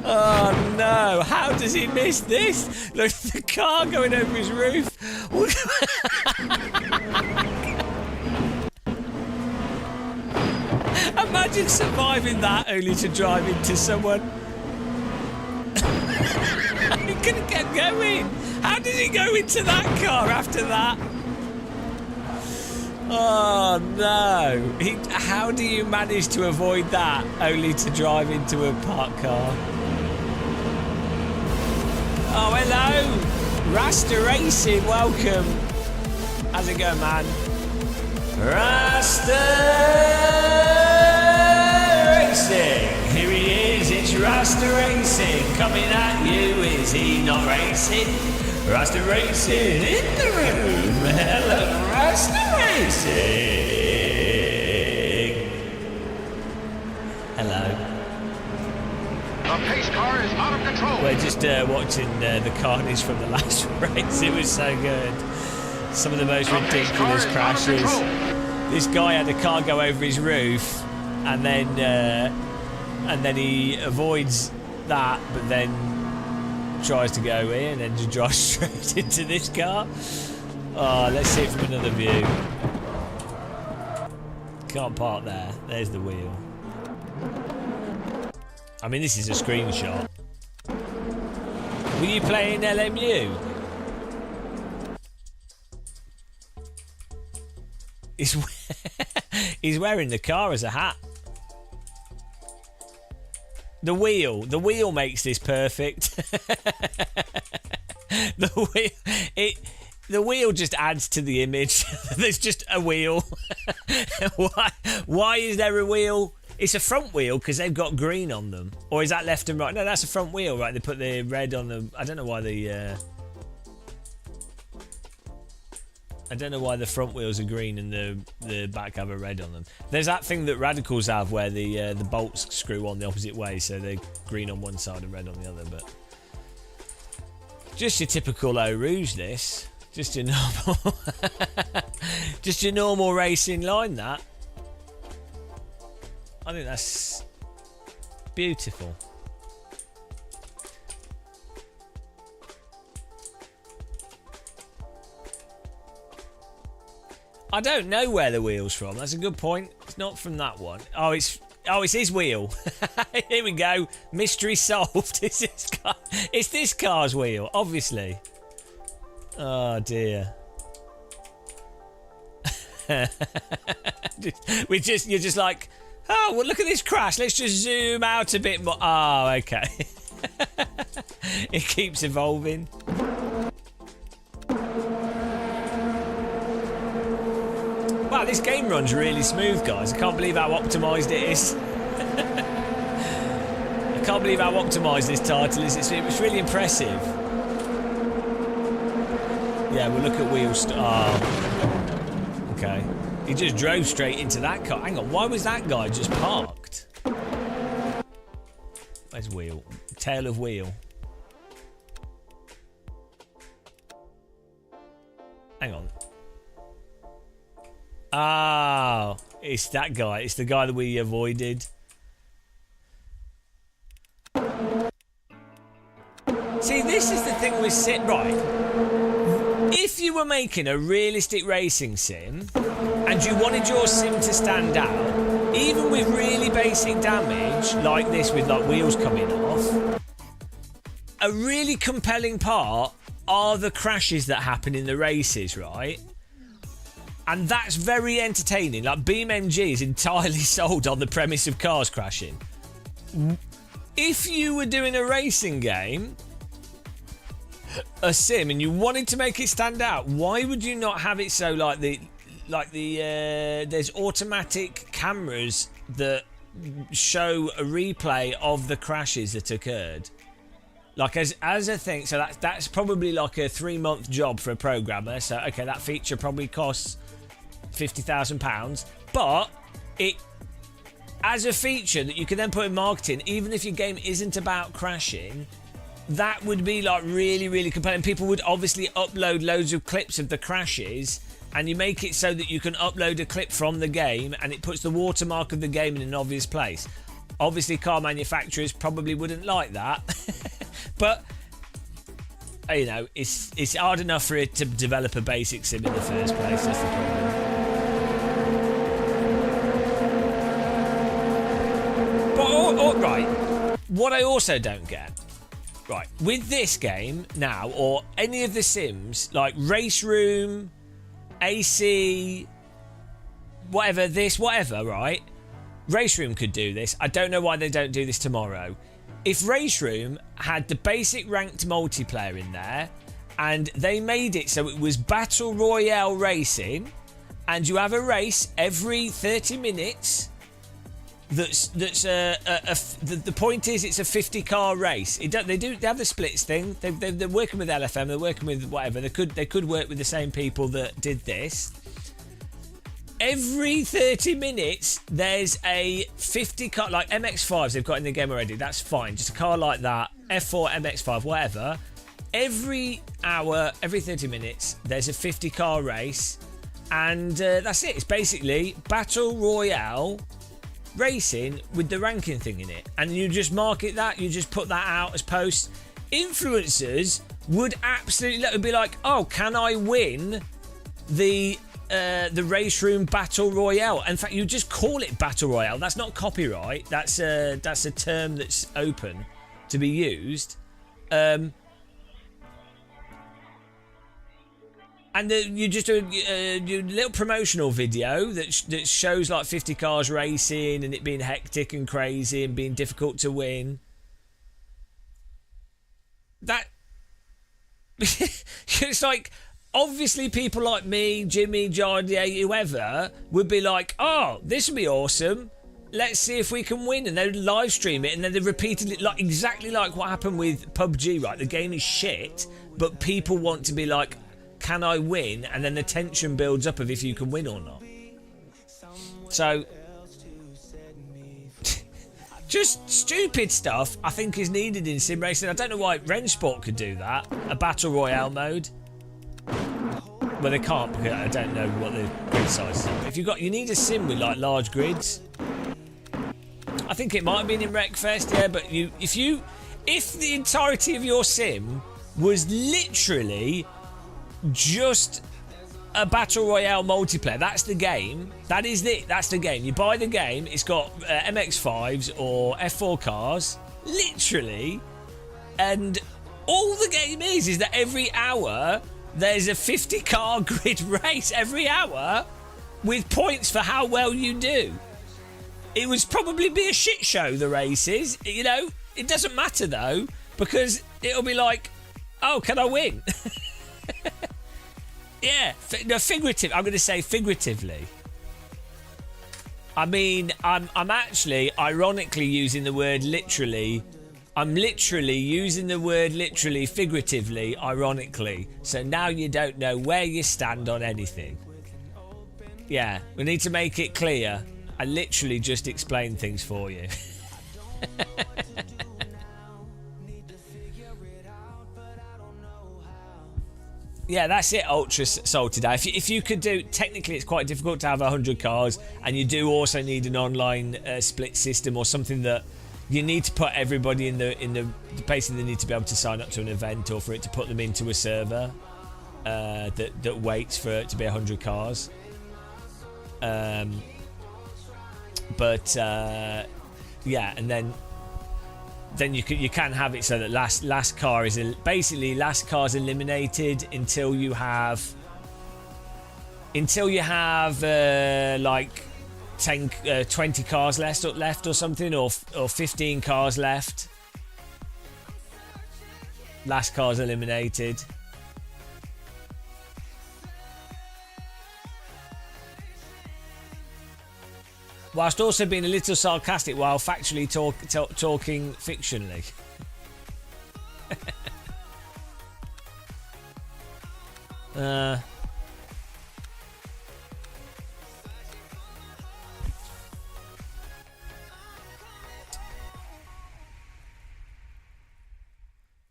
Oh no, how does he miss this? Look at the car going over his roof. Imagine surviving that only to drive into someone. could have kept going. How did he go into that car after that? Oh no! How do you manage to avoid that only to drive into a parked car? Oh, hello! Rasta Racing, welcome. How's it going, man? Rasta Racing! Here he is, it's Rasta Racing. Coming at you, is he not racing? Rasta Racing in the room. Hello, Rasta Racing. Hello. The pace car is out of control. We're just watching the carnage from the last race. It was so good. Some of the most ridiculous crashes. This guy had a car go over his roof, and then he avoids that, but then tries to go in and just drives straight into this car. Oh, let's see it from another view. Can't park there. There's the wheel. I mean, this is a screenshot. Were you playing LMU? He's wearing the car as a hat. The wheel makes this perfect. The wheel just adds to the image. There's just a wheel. Why is there a wheel? It's a front wheel because they've got green on them. Or is that left and right? No, that's a front wheel, right? They put the red on them. I don't know why the front wheels are green and the back have a red on them. There's that thing that radicals have where the bolts screw on the opposite way, so they're green on one side and red on the other. But just your typical Eau Rouge, this. Just your normal, just your normal racing line. That. I think that's beautiful. I don't know where the wheel's from. That's a good point. It's not from that one. Oh, it's his wheel. Here we go. Mystery solved. It's this car's wheel, obviously. Oh dear. You're just like, oh well, look at this crash. Let's just zoom out a bit more. Oh, okay. It keeps evolving. Wow, this game runs really smooth, guys. I can't believe how optimised it is. I can't believe how optimised this title is. It's really impressive. Yeah, we'll look at wheels. Oh, okay. He just drove straight into that car. Hang on, why was that guy just parked? Where's wheel? Tail of wheel. Hang on. Oh, it's that guy. It's the guy that we avoided. See, this is the thing with sim. Right. If you were making a realistic racing sim and you wanted your sim to stand out, even with really basic damage like this with like wheels coming off, a really compelling part are the crashes that happen in the races, right? And that's very entertaining. Like BeamNG is entirely sold on the premise of cars crashing. If you were doing a racing game, a sim, and you wanted to make it stand out, why would you not have it so there's automatic cameras that show a replay of the crashes that occurred? Like as a thing. So that's probably like a 3-month job for a programmer. So okay, that feature probably costs £50,000, but it as a feature that you can then put in marketing, even if your game isn't about crashing, that would be like really, really compelling. People would obviously upload loads of clips of the crashes, and you make it so that you can upload a clip from the game and it puts the watermark of the game in an obvious place. Obviously car manufacturers probably wouldn't like that. But you know, it's hard enough for it to develop a basic sim in the first place. That's the problem. But right, what I also don't get, right, with this game now, or any of the Sims, like Race Room, AC, whatever, right? Race Room could do this. I don't know why they don't do this tomorrow. If Race Room had the basic ranked multiplayer in there, and they made it so it was Battle Royale racing, and you have a race every 30 minutes, the point is it's a 50-car race. They have the splits thing. They're working with LFM. They're working with whatever. They could work with the same people that did this. Every 30 minutes, there's a 50 car, like MX-5s they've got in the game already. That's fine. Just a car like that, F4, MX-5, whatever. Every hour, every 30 minutes, there's a 50-car race. And that's it. It's basically Battle Royale racing with the ranking thing in it. And you just market that. You just put that out as posts. Influencers would absolutely be like, oh, can I win the Race Room Battle Royale? In fact, you just call it Battle Royale. That's not copyright. That's a term that's open to be used. And you just do a little promotional video that shows like 50 cars racing and it being hectic and crazy and being difficult to win. That it's like, obviously people like me, Jimmy, Jardier, whoever would be like, oh, this would be awesome. Let's see if we can win. And they'd live stream it, and then they repeated it like exactly like what happened with PUBG, right? The game is shit, but people want to be like, can I win? And then the tension builds up of if you can win or not. So just stupid stuff I think is needed in sim racing. I don't know why Rensport could do that. A battle royale mode. Well, they can't because I don't know what the grid size is. If you need a sim with like large grids. I think it might have been in Wreckfest, yeah, but if the entirety of your sim was literally just a battle royale multiplayer, that's the game. That is it. That's the game. You buy the game. It's got MX-5s or F4 cars, literally, and all the game is that every hour there's a 50-car grid race every hour with points for how well you do. It would probably be a shit show, the races. You know, it doesn't matter though, because it'll be like, oh, can I win? Yeah, no, figurative. I'm going to say figuratively. I mean, I'm actually ironically using the word literally. I'm literally using the word literally, figuratively, ironically. So now you don't know where you stand on anything. Yeah, we need to make it clear. I literally just explained things for you. Yeah, that's it, Ultra Soul today. If you could do, technically it's quite difficult to have 100 cars, and you do also need an online split system or something that you need to put everybody in the basically they need to be able to sign up to an event or for it to put them into a server that waits for it to be 100 cars. But yeah, and then you can have it so that last car is basically last car's eliminated until you have like 20 cars left or something, or 15 cars left. Last car's eliminated. Whilst also being a little sarcastic while factually talking fictionally.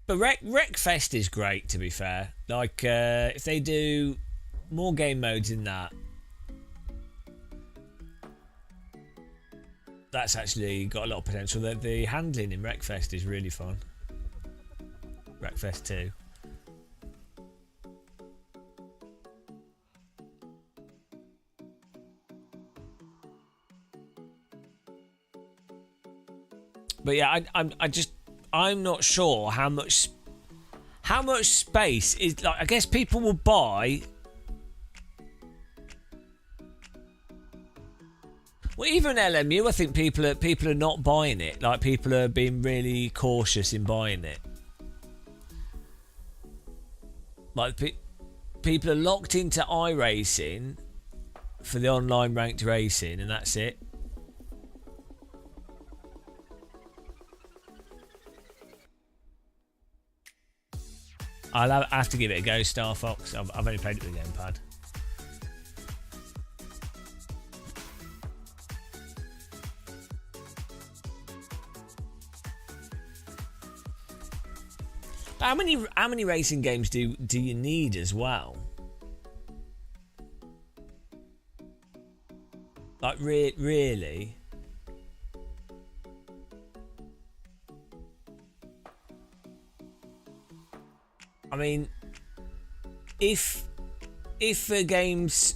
But Wreckfest is great, to be fair. Like, if they do more game modes in that, that's actually got a lot of potential. The handling in Wreckfest is really fun. Wreckfest 2. But yeah, I'm not sure how much space is. Like, I guess people will buy. Well, even LMU, I think people are not buying it. Like, people are being really cautious in buying it. Like, people are locked into iRacing for the online ranked racing, and that's it. I'll have to give it a go, Star Fox. I've only played it with the gamepad. How many racing games do you need as well? Like, really? I mean, if the game's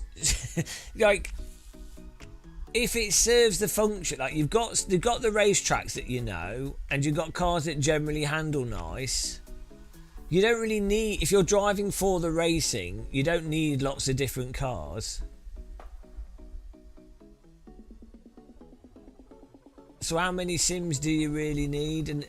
like, if it serves the function, like you've got the racetracks that you know, and you've got cars that generally handle nice. You don't really need, if you're driving for the racing, you don't need lots of different cars. So how many sims do you really need? And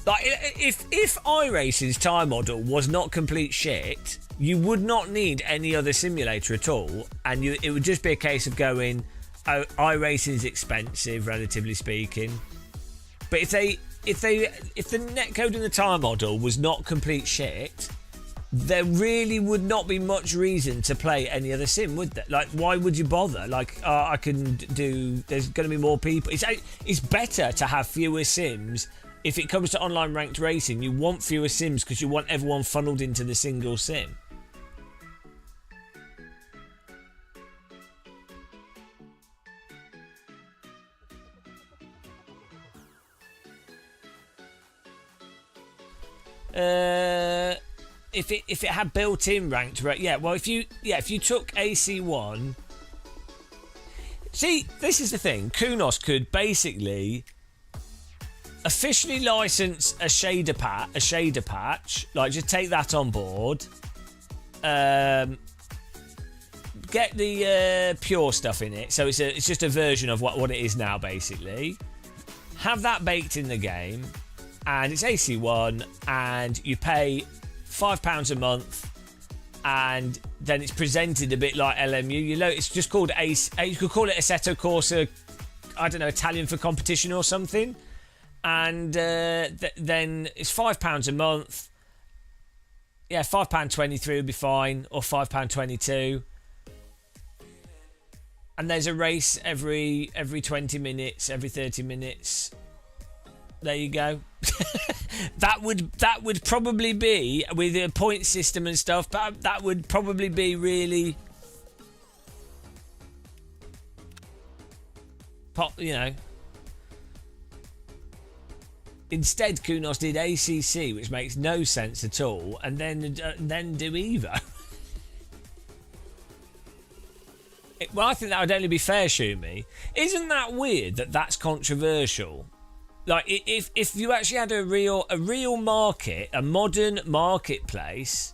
like, if iRacing's time model was not complete shit, you would not need any other simulator at all, and it would just be a case of going, oh, iRacing's expensive, relatively speaking. But if the netcode in the time model was not complete shit, there really would not be much reason to play any other sim, would there? Like, why would you bother? Like, I can do. There's going to be more people. It's better to have fewer sims. If it comes to online ranked racing, you want fewer sims because you want everyone funneled into the single sim. If it had built-in ranked, yeah. Well, if you took AC1, see, this is the thing. Kunos could basically officially license a shader patch, like just take that on board. Get the pure stuff in it, so it's just a version of what it is now, basically. Have that baked in the game. And it's AC1, and you pay £5 a month, and then it's presented a bit like LMU. You know, it's just called Ace. You could call it Assetto Corsa, I don't know, Italian for competition or something. And then it's £5 a month. Yeah, £5.23 would be fine, or £5.22. And there's a race every 20 minutes, every 30 minutes. There you go. that would probably be, with a point system and stuff, but that would probably be really you know. Instead, Kunos did ACC, which makes no sense at all, and then do Evo. Well, I think that would only be fair, Shumi. Isn't that weird that that's controversial? Like, if you actually had a real market, a modern marketplace,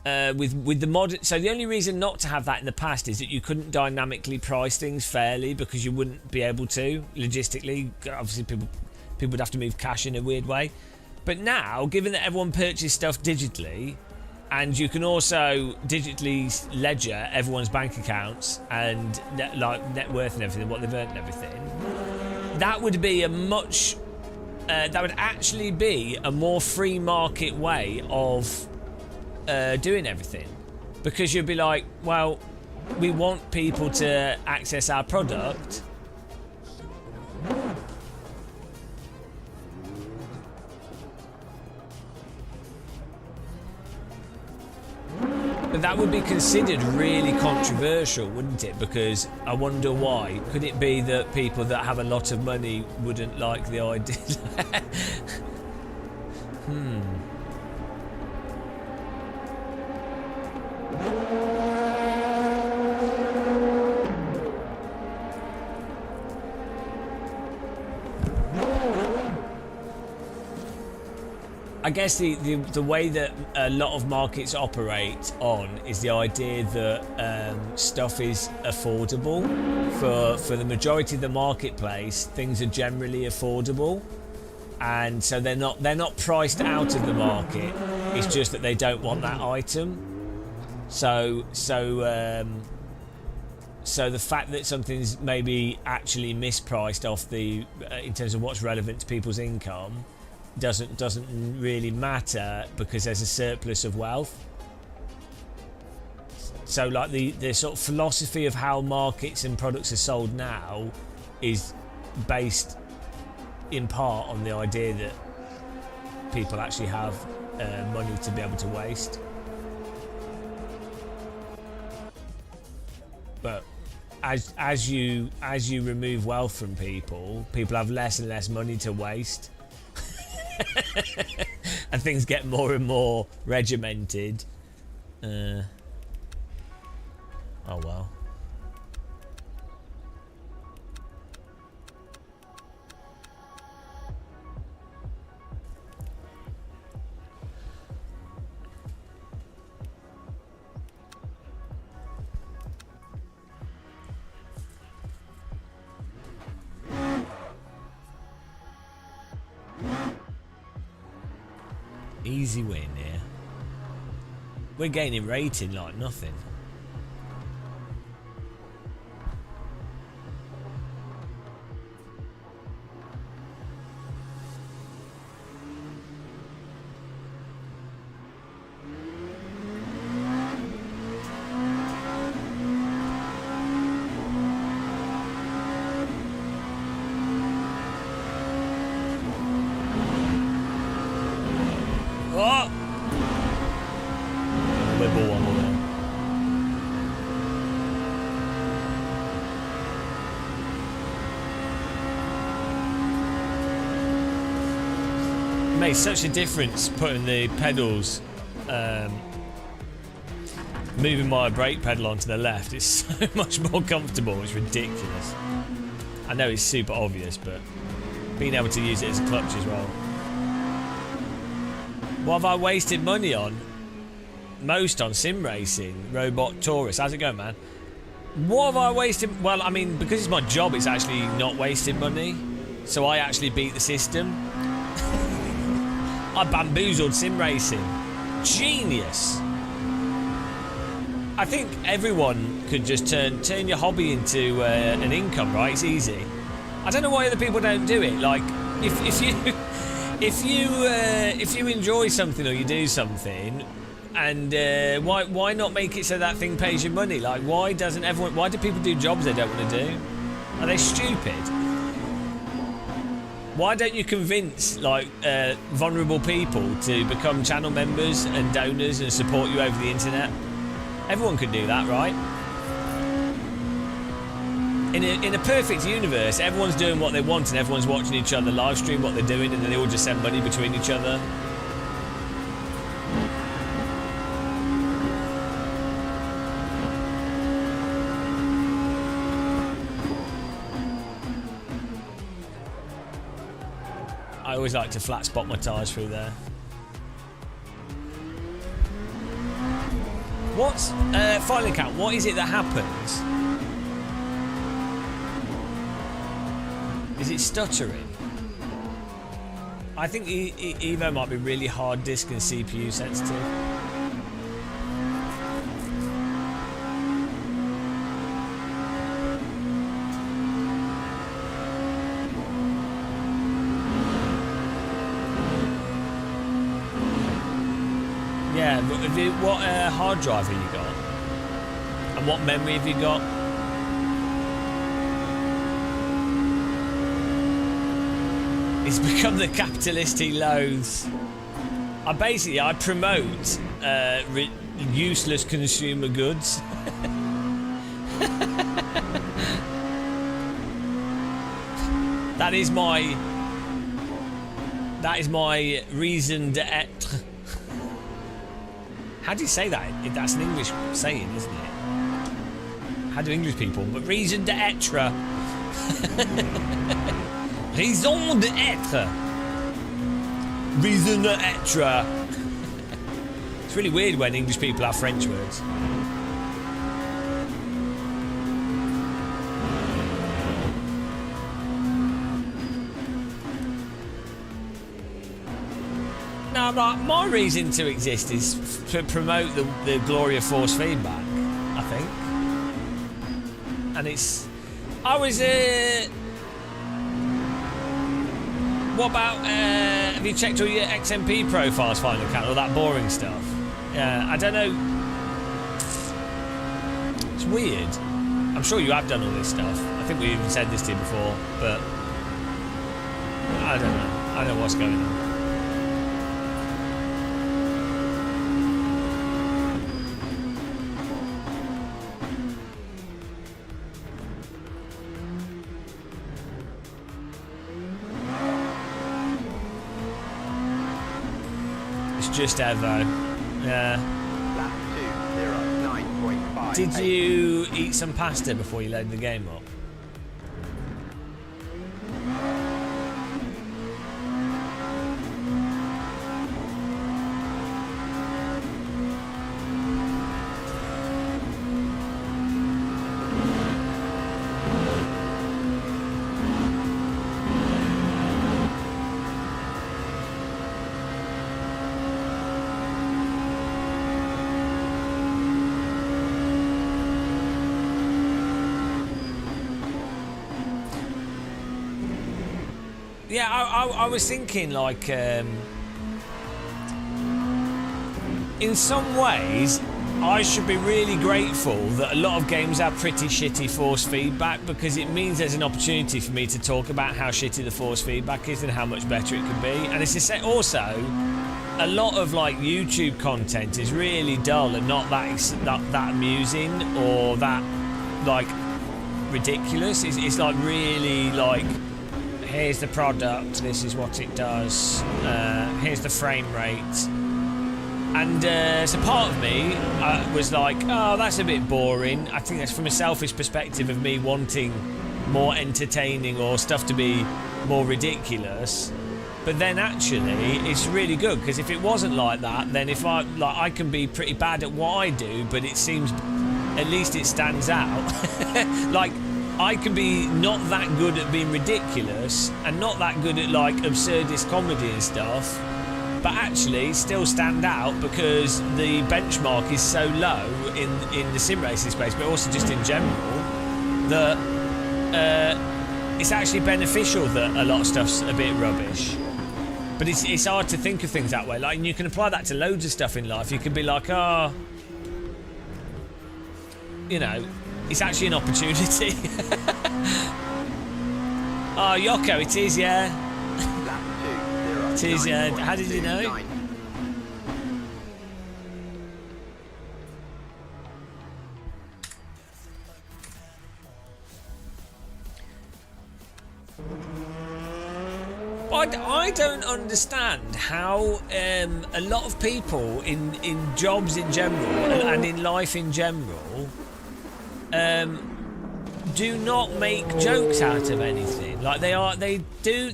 with the modern, so the only reason not to have that in the past is that you couldn't dynamically price things fairly because you wouldn't be able to logistically. Obviously, people would have to move cash in a weird way. But now, given that everyone purchases stuff digitally, and you can also digitally ledger everyone's bank accounts and net worth and everything, what they've earned and everything. That would be that would actually be a more free market way of doing everything, because you'd be like, well, we want people to access our product. But that would be considered really controversial, wouldn't it? Because I wonder why. Could it be that people that have a lot of money wouldn't like the idea? I guess the way that a lot of markets operate on is the idea that stuff is affordable. For the majority of the marketplace, things are generally affordable, and so they're not priced out of the market. It's just that they don't want that item. So the fact that something's maybe actually mispriced off the in terms of what's relevant to people's income doesn't really matter, because there's a surplus of wealth. So like the sort of philosophy of how markets and products are sold now is based in part on the idea that people actually have money to be able to waste. But as you remove wealth from people have less and less money to waste. And things get more and more regimented. Oh well. Easy win here. We're gaining rating like nothing. What? Wibble one more. It makes such a difference putting the pedals, moving my brake pedal onto the left. It's so much more comfortable. It's ridiculous. I know it's super obvious, but being able to use it as a clutch as well. What have I wasted money on? Most on sim racing, Robot Taurus. How's it going, man? What have I wasted? Well, I mean, because it's my job, it's actually not wasting money. So I actually beat the system. I bamboozled sim racing. Genius. I think everyone could just turn your hobby into an income, right? It's easy. I don't know why other people don't do it. Like, if you enjoy something or you do something, and why not make it so that thing pays you money? Like, why do people do jobs they don't want to do? Are they stupid? Why don't you convince like vulnerable people to become channel members and donors and support you over the internet? Everyone could do that, right? In a perfect universe, everyone's doing what they want and everyone's watching each other live stream what they're doing, and then they all just send money between each other. I always like to flat spot my tyres through there. What's final count? What is it that happens? Is it stuttering? I think Evo might be really hard disk and CPU sensitive. Yeah, but what hard drive have you got? And what memory have you got? It's become the capitalist he loathes. I promote useless consumer goods. That is my raison d'être. How do you say that? That's an English saying, isn't it? How do English people? But raison d'être. Raison d'être. Raison d'etre. It's really weird when English people have French words. Now, my reason to exist is to promote the glory of force feedback, I think. And it's... I was... What about... have you checked all your XMP profiles, Final Count, all that boring stuff? Yeah, I don't know. It's weird. I'm sure you have done all this stuff. I think we even said this to you before, but... I don't know. I don't know what's going on. Just Evo. Yeah. Lap 2, 0, 9.5. Did you eat some pasta before you loaded the game up? Yeah, I was thinking, like, in some ways, I should be really grateful that a lot of games have pretty shitty force feedback, because it means there's an opportunity for me to talk about how shitty the force feedback is and how much better it could be. And it's also, a lot of, like, YouTube content is really dull and not that amusing or that, like, ridiculous. It's like, really, like... Here's the product, this is what it does, here's the frame rate. And so part of me was like, oh, that's a bit boring. I think that's from a selfish perspective of me wanting more entertaining or stuff to be more ridiculous. But then actually, it's really good, because if it wasn't like that, then if I can be pretty bad at what I do, but it seems, at least it stands out. Like, I can be not that good at being ridiculous and not that good at, like, absurdist comedy and stuff, but actually still stand out because the benchmark is so low in the sim racing space, but also just in general, that it's actually beneficial that a lot of stuff's a bit rubbish. But it's hard to think of things that way. Like, and you can apply that to loads of stuff in life. You can be like, oh, you know, it's actually an opportunity. Oh, Yoko, it is, yeah. Lap 2, 0, It is, yeah. How did you know? 9. I don't understand how a lot of people in jobs in general and in life in general do not make jokes out of anything. Like they do.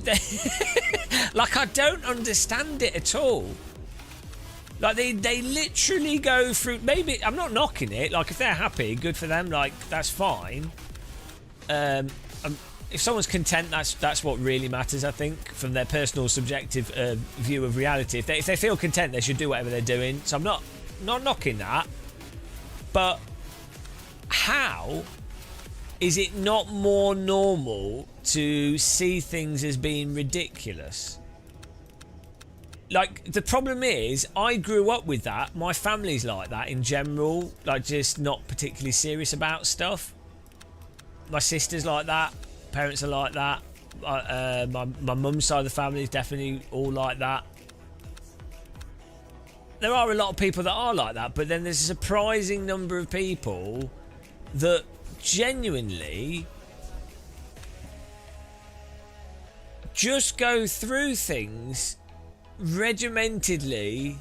Like, I don't understand it at all. Like they literally go through. Maybe I'm not knocking it. Like, if they're happy, good for them. Like, that's fine. If someone's content, that's what really matters, I think, from their personal subjective view of reality. If they feel content, they should do whatever they're doing. So I'm not knocking that. But how is it not more normal to see things as being ridiculous? Like, the problem is, I grew up with that. My family's like that in general. Like, just not particularly serious about stuff. My sister's like that. Parents are like that. My mum's side of the family is definitely all like that. There are a lot of people that are like that, but then there's a surprising number of people that genuinely just go through things regimentedly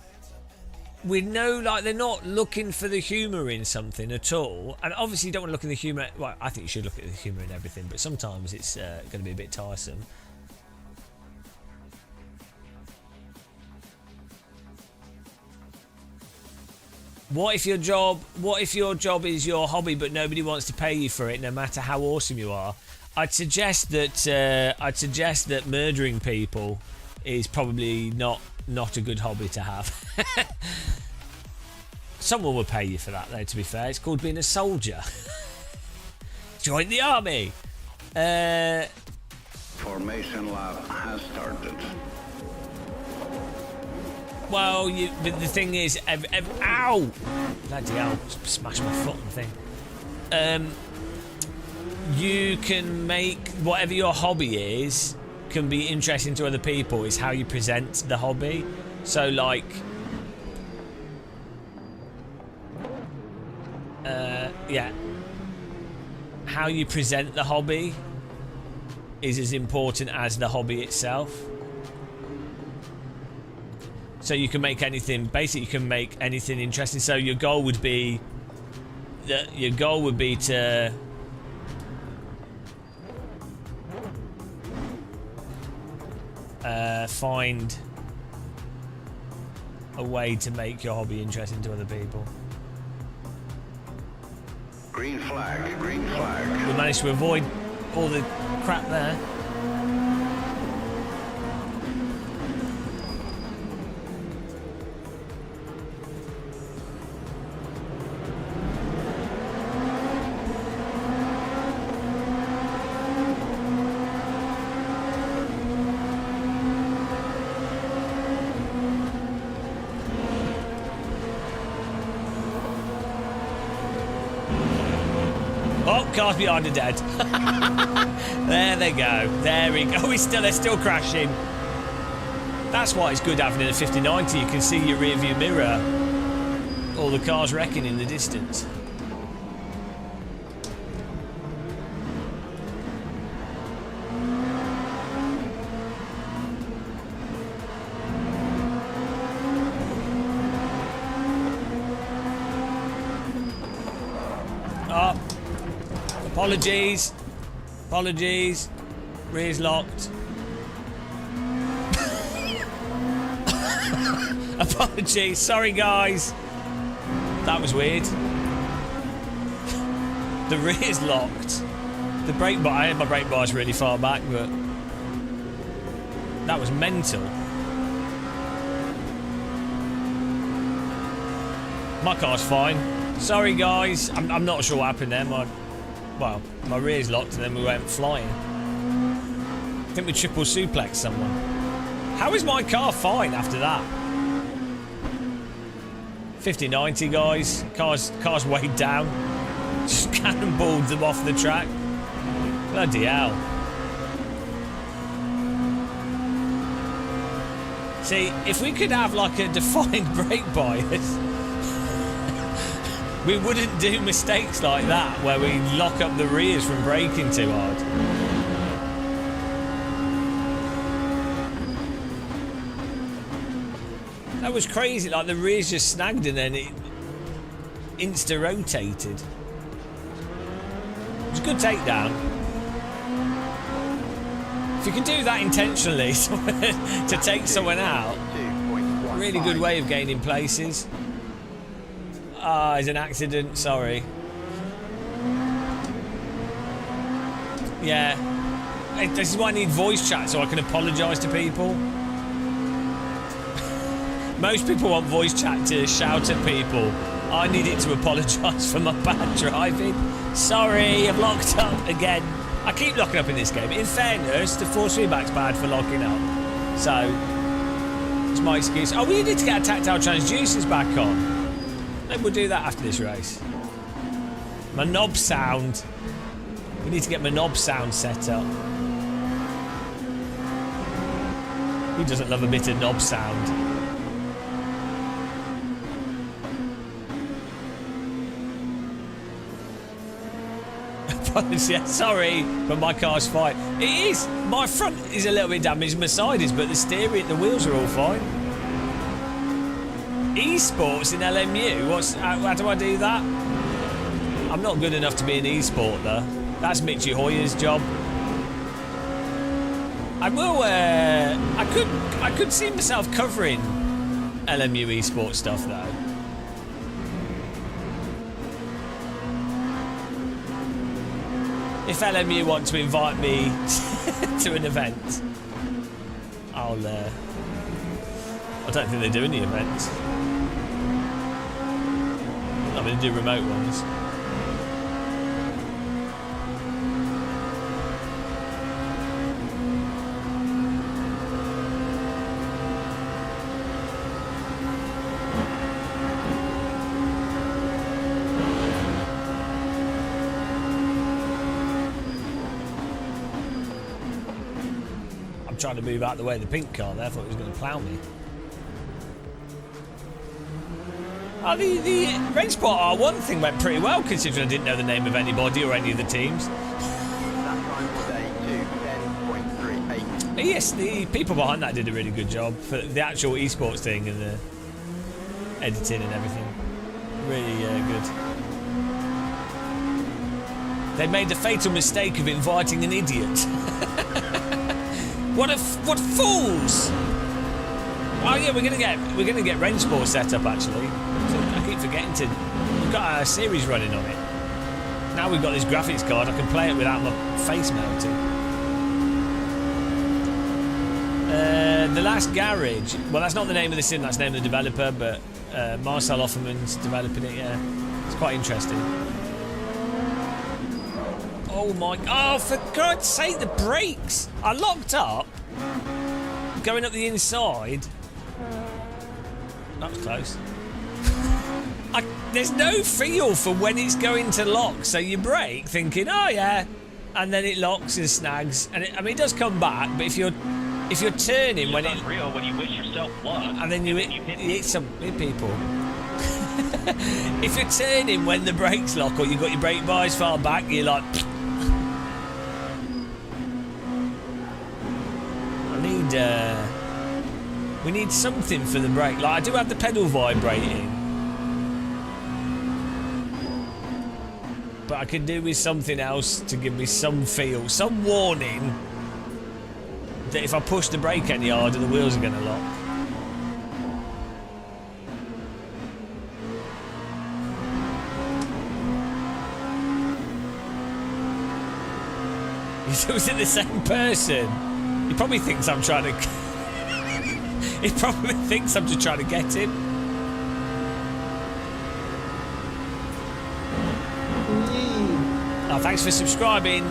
with no, like, they're not looking for the humour in something at all. And obviously you don't want to look at the humour, well, I think you should look at the humour in everything, but sometimes it's going to be a bit tiresome. What if your job is your hobby, but nobody wants to pay you for it, no matter how awesome you are? I'd suggest that murdering people is probably not a good hobby to have. Someone will pay you for that, though. To be fair, it's called being a soldier. Join the army. Formation lab has started. Well, but the thing is, ow! Bloody hell! Smashed my foot on the thing. You can make whatever your hobby is can be interesting to other people. Is how you present the hobby. So, like, yeah, how you present the hobby is as important as the hobby itself. So you can make anything. Basically, you can make anything interesting. So your goal would be to find a way to make your hobby interesting to other people. Green flag, green flag. We managed to avoid all the crap there. Oh, cars behind are dead. There they go. There we go. They're still crashing. That's why it's good having a 5090. You can see your rear view mirror. All the cars wrecking in the distance. Oh. Apologies. Rear's locked. Apologies. Sorry, guys. That was weird. The rear's locked. The brake bar. I had my brake bars really far back, but that was mental. My car's fine. Sorry, guys. I'm not sure what happened there. My rear's locked and then we went flying. I think we triple suplexed someone. How is my car fine after that? 5090, guys. Car's weighed down. Just cannonballed them off the track. Bloody hell. See, if we could have like a defined brake bias, we wouldn't do mistakes like that where we lock up the rears from braking too hard. That was crazy, like the rears just snagged and then it insta-rotated. It was a good takedown. If you can do that intentionally to take someone out, really good way of gaining places. Ah, it's an accident, sorry. Yeah. This is why I need voice chat so I can apologise to people. Most people want voice chat to shout at people. I need it to apologise for my bad driving. Sorry, I've locked up again. I keep locking up in this game. In fairness, the force feedback's bad for locking up. So, it's my excuse. Oh, we need to get our tactile transducers back on. Maybe we'll do that after this race. My knob sound. We need to get my knob sound set up. Who doesn't love a bit of knob sound? Yeah, sorry, but my car's fine. It is. My front is a little bit damaged, my side is, but the steering, the wheels are all fine. Esports in LMU? How do I do that? I'm not good enough to be an esport though. That's Mitchie Hoyer's job. I will. I could see myself covering LMU esports stuff though. If LMU want to invite me to an event, I'll. I don't think they do any events. I mean, they do remote ones. I'm trying to move out of the way of the pink car there. I thought it was going to plough me. Oh, the Rainsport R1 thing went pretty well, considering I didn't know the name of anybody or any of the teams. That time was a 2:10.38. Yes, the people behind that did a really good job for the actual esports thing and the editing and everything. Really good. They made the fatal mistake of inviting an idiot. What fools! Oh yeah, we're gonna get Rainsport set up actually. So I keep forgetting to. We've got a series running on it. Now we've got this graphics card, I can play it without my face mounted. The Last Garage. Well, that's not the name of the sim. That's the name of the developer, but Marcel Offerman's developing it. Yeah, it's quite interesting. Oh my! Oh, for God's sake, the brakes! I locked up. Going up the inside. That was close. There's no feel for when it's going to lock, so you brake thinking, oh yeah, and then it locks and snags, and it does come back. But if you're turning when it real when you wish yourself luck, and then you hit some people. If you're turning when the brakes lock or you've got your brake bars far back, you're like. We need something for the brake. Like I do have the pedal vibrating, but I could do with something else to give me some feel, some warning that if I push the brake any harder, the wheels are going to lock. Was it the same person? He probably thinks I'm trying to. He probably thinks I'm just trying to get him. Oh, thanks for subscribing,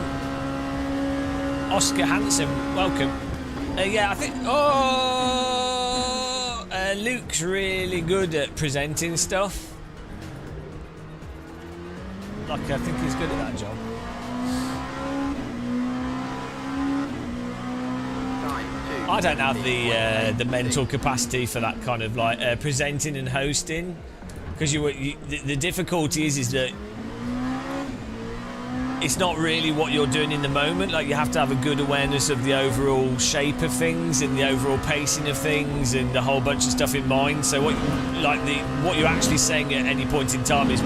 Oscar Hansen. Welcome. Yeah, I think. Oh, Luke's really good at presenting stuff. Like I think he's good at that job. I don't have the mental capacity for that kind of like presenting and hosting, because the difficulty is that it's not really what you're doing in the moment. Like you have to have a good awareness of the overall shape of things and the overall pacing of things and a whole bunch of stuff in mind. So what you're actually saying at any point in time is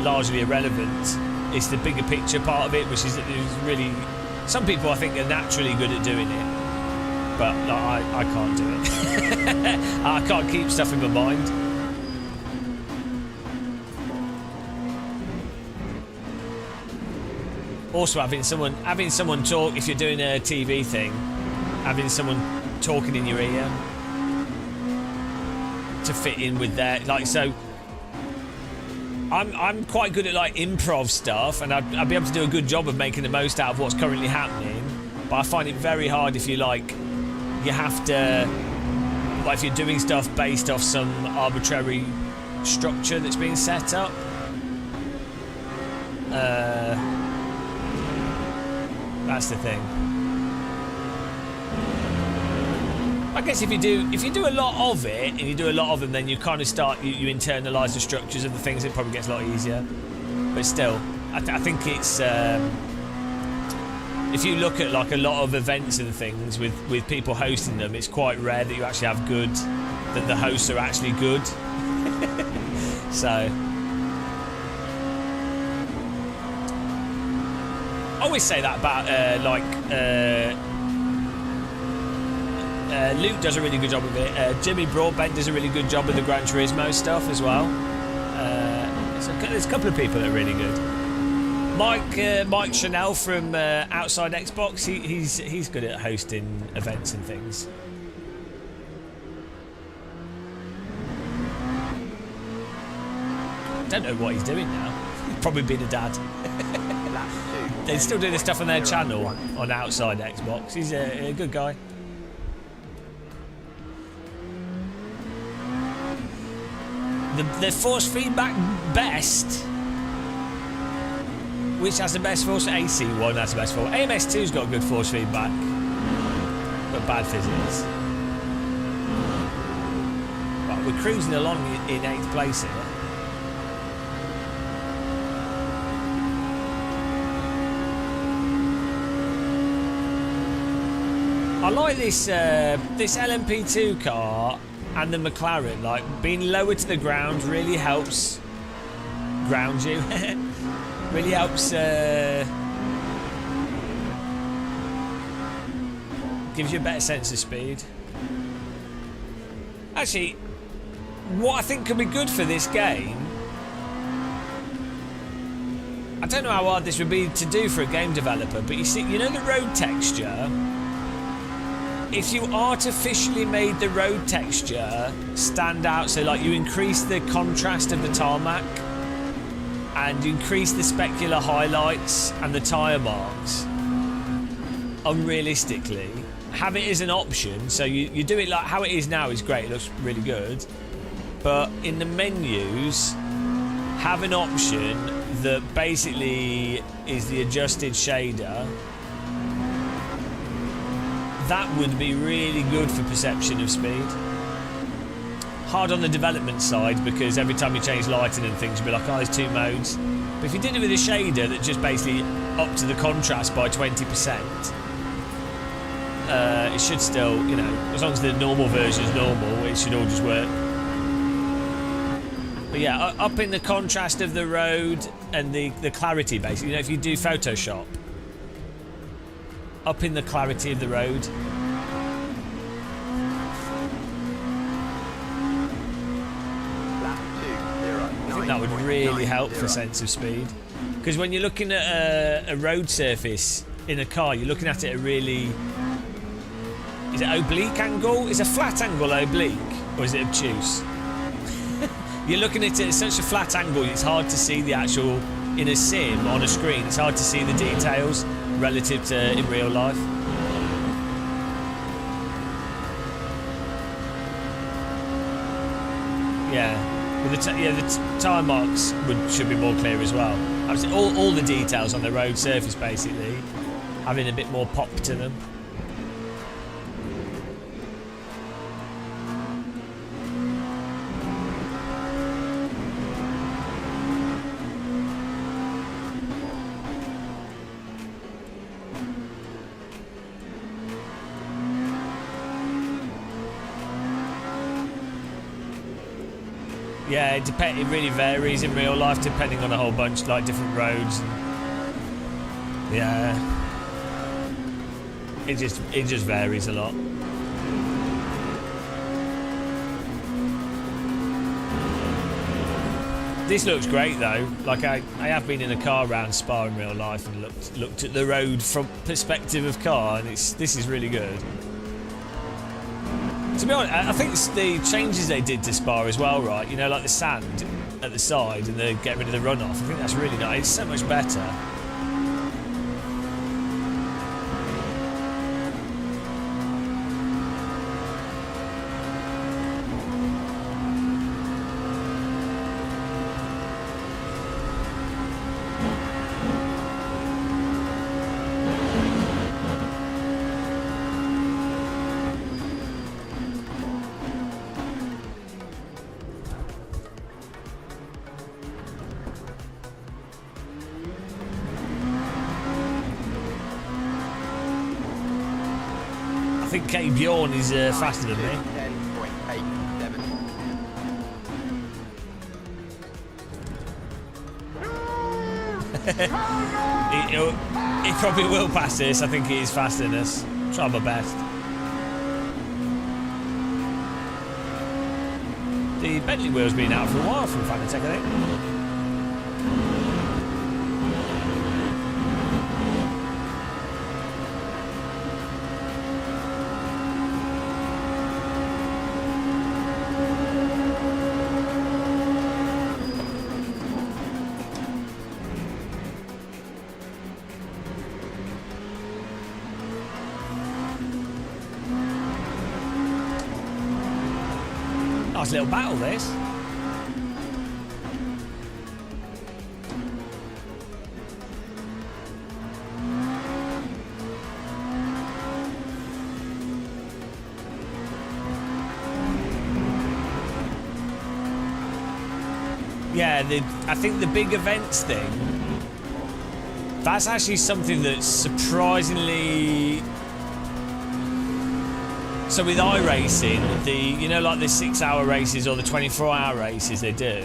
largely irrelevant. It's the bigger picture part of it, which is really, some people I think are naturally good at doing it. But like, I can't do it. I can't keep stuff in my mind. Also, having someone talk, if you're doing a TV thing, having someone talking in your ear to fit in with that. Like, so I'm quite good at like improv stuff, and I'd be able to do a good job of making the most out of what's currently happening. But I find it very hard if you have to, like if you're doing stuff based off some arbitrary structure that's been set up. That's the thing. I guess if you do a lot of it and you do a lot of them, then you kind of start you internalise the structures of the things. It probably gets a lot easier. But still, I think it's. If you look at like a lot of events and things with people hosting them, it's quite rare that you actually have that the hosts are actually good. So I always say that about Luke does a really good job of it. Jimmy Broadbent does a really good job with the Gran Turismo stuff as well. There's a couple of people that are really good. Mike Chanel from Outside Xbox. He's good at hosting events and things. Don't know what he's doing now. Probably being a dad. They still do this stuff on their channel on Outside Xbox. He's a good guy. The force feedback best. Which has the best force? AC1 has the best force. AMS2's got good force feedback, but bad physics. Right, we're cruising along in 8th place here. I like this this LMP2 car and the McLaren. Like being lower to the ground really helps ground you. Really helps. Gives you a better sense of speed. Actually, what I think could be good for this game. I don't know how hard this would be to do for a game developer, but you know the road texture. If you artificially made the road texture stand out, so like you increase the contrast of the tarmac and you increase the specular highlights and the tyre marks unrealistically, have it as an option. So you do it like how it is now is great, it looks really good, but in the menus have an option that basically is the adjusted shader. That would be really good for perception of speed. Hard on the development side because every time you change lighting and things, you'll be like, oh, there's 2 modes. But if you did it with a shader that just basically upped the contrast by 20%, it should still, you know, as long as the normal version is normal, it should all just work. But yeah, up in the contrast of the road and the clarity, basically. You know, if you do Photoshop, up in the clarity of the road. I think that would really help for sense of speed. Because when you're looking at a road surface in a car, you're looking at it at a really... Is it oblique angle? Is a flat angle oblique? Or is it obtuse? You're looking at it at such a flat angle, it's hard to see the actual... In a sim, on a screen, it's hard to see the details relative to in real life. Yeah, with the tire marks should be more clear as well. All the details on the road surface basically having a bit more pop to them. Yeah, it really varies in real life depending on a whole bunch, like different roads. Yeah, it just varies a lot. This looks great though. Like I have been in a car around Spa in real life and looked at the road from perspective of car, and this is really good. To be honest, I think it's the changes they did to Spa as well, right? You know, like the sand at the side and the get rid of the runoff. I think that's really nice. It's so much better. I think K Bjorn is faster than me. 10.87. He probably will pass this. I think he is faster than us. Try my best. The Bentley wheel's been out for a while from Fanatec, I think. Nice little battle, this. Yeah, I think the big events thing, that's actually something that's surprisingly... So with iRacing, like the 6-hour races or the 24-hour races they do,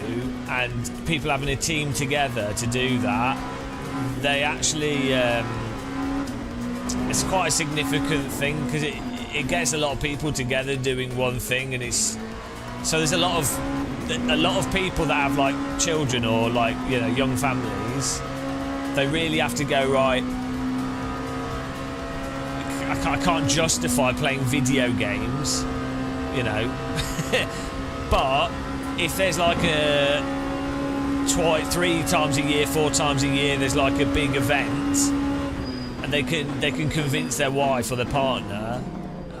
and people having a team together to do that, they actually... it's quite a significant thing because it gets a lot of people together doing one thing, and it's... So there's a lot of people that have like children or like young families. They really have to go, right, I can't justify playing video games, but if there's like a 3 times a year, 4 times a year, there's like a big event, and they can convince their wife or their partner.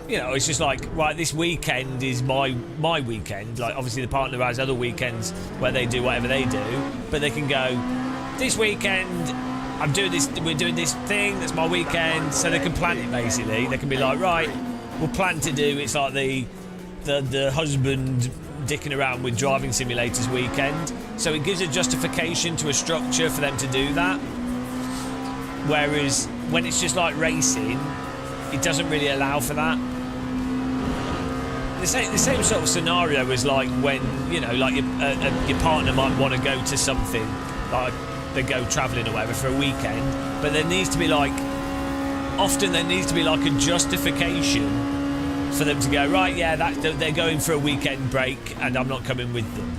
It's just like, right, this weekend is my weekend. Like, obviously the partner has other weekends where they do whatever they do, but they can go, this weekend we're doing this thing, that's my weekend, so they can plan it basically. They can be like, right, we'll plan to do, it's like the husband dicking around with driving simulators weekend. So it gives a justification to a structure for them to do that. Whereas when it's just like racing, it doesn't really allow for that. The same sort of scenario is like when, like your partner might want to go to something, like they go travelling or whatever for a weekend, but there needs to be like a justification for them to go, right, yeah, they're going for a weekend break and I'm not coming with them.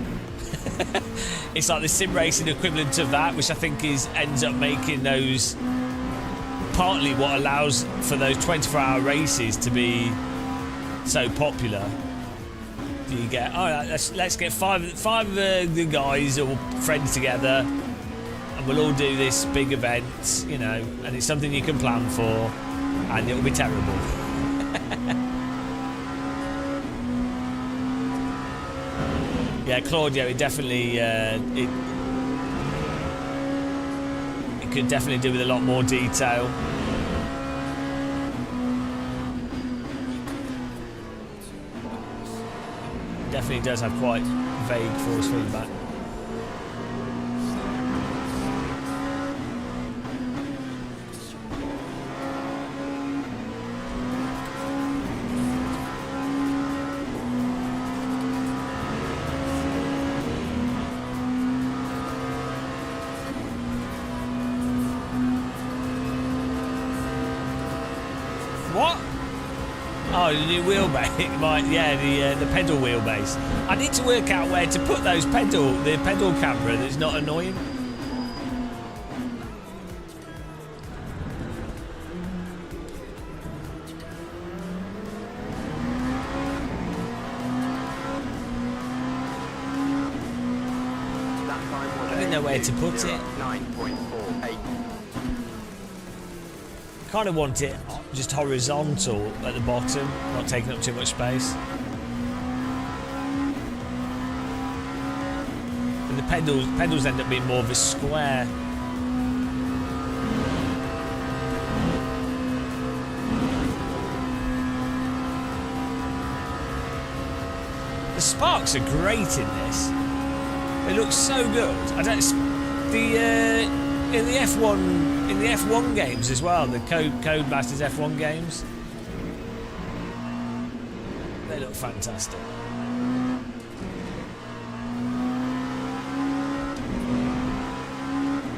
It's like the sim racing equivalent of that, which I think ends up making those partly what allows for those 24-hour races to be so popular. You get, all right, let's get five of the guys or friends together, and we'll all do this big event, and it's something you can plan for, and it'll be terrible. Yeah, Claudio, it definitely it could definitely do with a lot more detail. Definitely does have quite vague force feedback. What? Oh, the new wheelbase, right? Yeah, the pedal wheelbase. I need to work out where to put the pedal camera that's not annoying. I didn't know where to put it. 9.48. Kind of want it just horizontal at the bottom, not taking up too much space. But the pedals end up being more of a square. The sparks are great in this. They look so good. In the F1 games as well, the Codemasters F1 games, they look fantastic.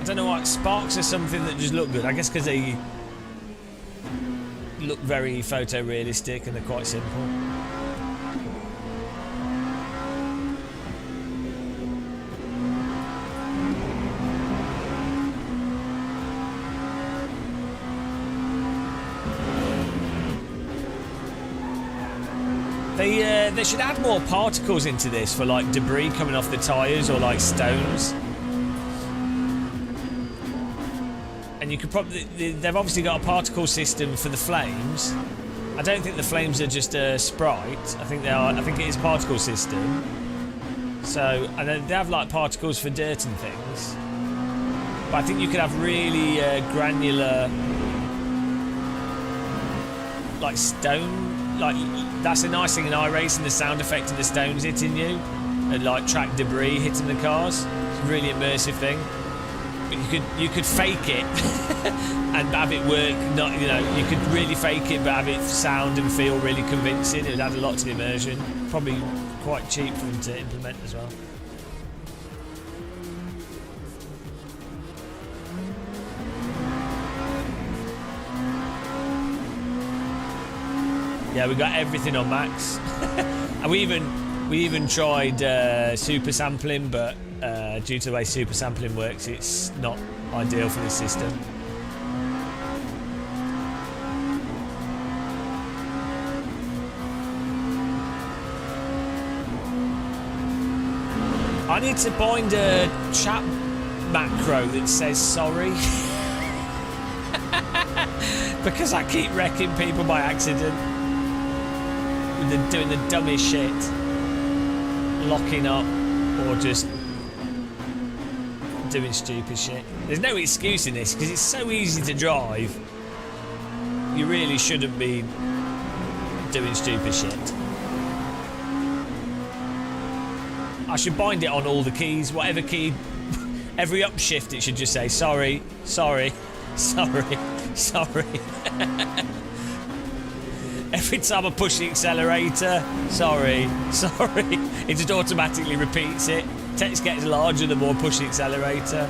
I don't know why sparks are something that just look good. I guess because they look very photorealistic and they're quite simple. They should add more particles into this for like debris coming off the tyres or like stones. And you could probably... They've obviously got a particle system for the flames, I don't think the flames are just a sprite. I think they are. I think it is particle system. So, and then they have like particles for dirt and things. But I think you could have really granular, like stone. Like that's a nice thing in iRacing, the sound effect of the stones hitting you, and like track debris hitting the cars. It's a really immersive thing. But you could fake it and have it work. Not you could really fake it, but have it sound and feel really convincing. It would add a lot to the immersion. Probably quite cheap for them to implement as well. Yeah, we got everything on max, and we even tried super sampling, but due to the way super sampling works, it's not ideal for this system. I need to bind a chat macro that says sorry because I keep wrecking people by accident. Doing the dumbest shit, locking up, or just doing stupid shit. There's no excuse in this because it's so easy to drive. You really shouldn't be doing stupid shit. I should bind it on all the keys, whatever key, every upshift it should just say sorry, sorry, sorry, sorry. Every time I push the accelerator, sorry, sorry, it just automatically repeats it. Text gets larger the more I push the accelerator.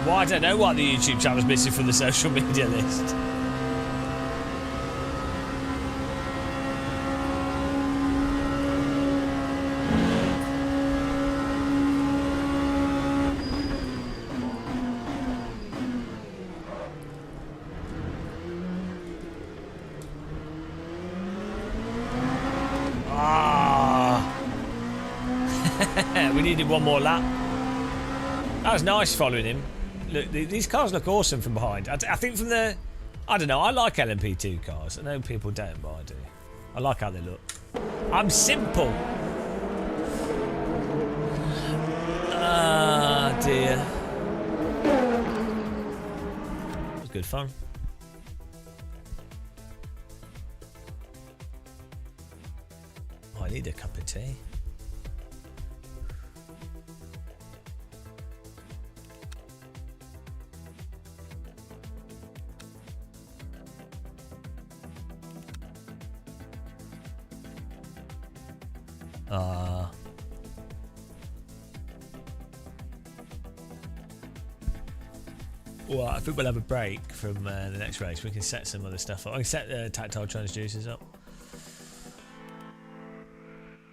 Well, I don't know what the YouTube channel's missing from the social media list. We needed one more lap. That was nice following him. Look, these cars look awesome from behind. I think from the... I don't know, I like LMP2 cars. I know people don't, but I do. I like how they look. I'm simple. Ah, dear. It was good fun. Oh, I need a cup of tea. Well, I think we'll have a break from the next race. We can set some other stuff up. I can set the tactile transducers up.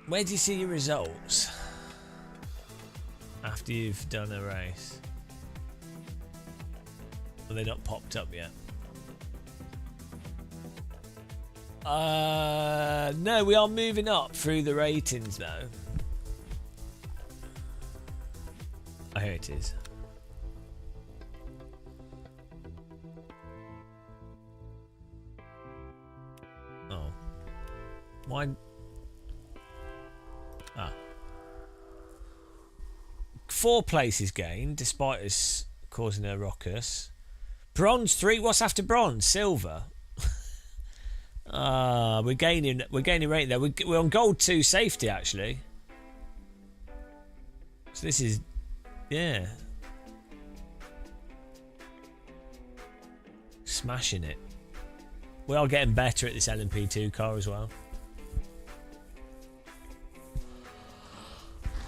Where do you see your results after you've done a race? Well, they're not popped up yet. No, we are moving up through the ratings though. Oh, here it is. Oh. Why? Ah. 4 places gained, despite us causing a ruckus. Bronze 3. What's after bronze? Silver. We're gaining rate there. We're on gold 2 safety actually. So this is, yeah, smashing it. We are getting better at this LMP2 car as well.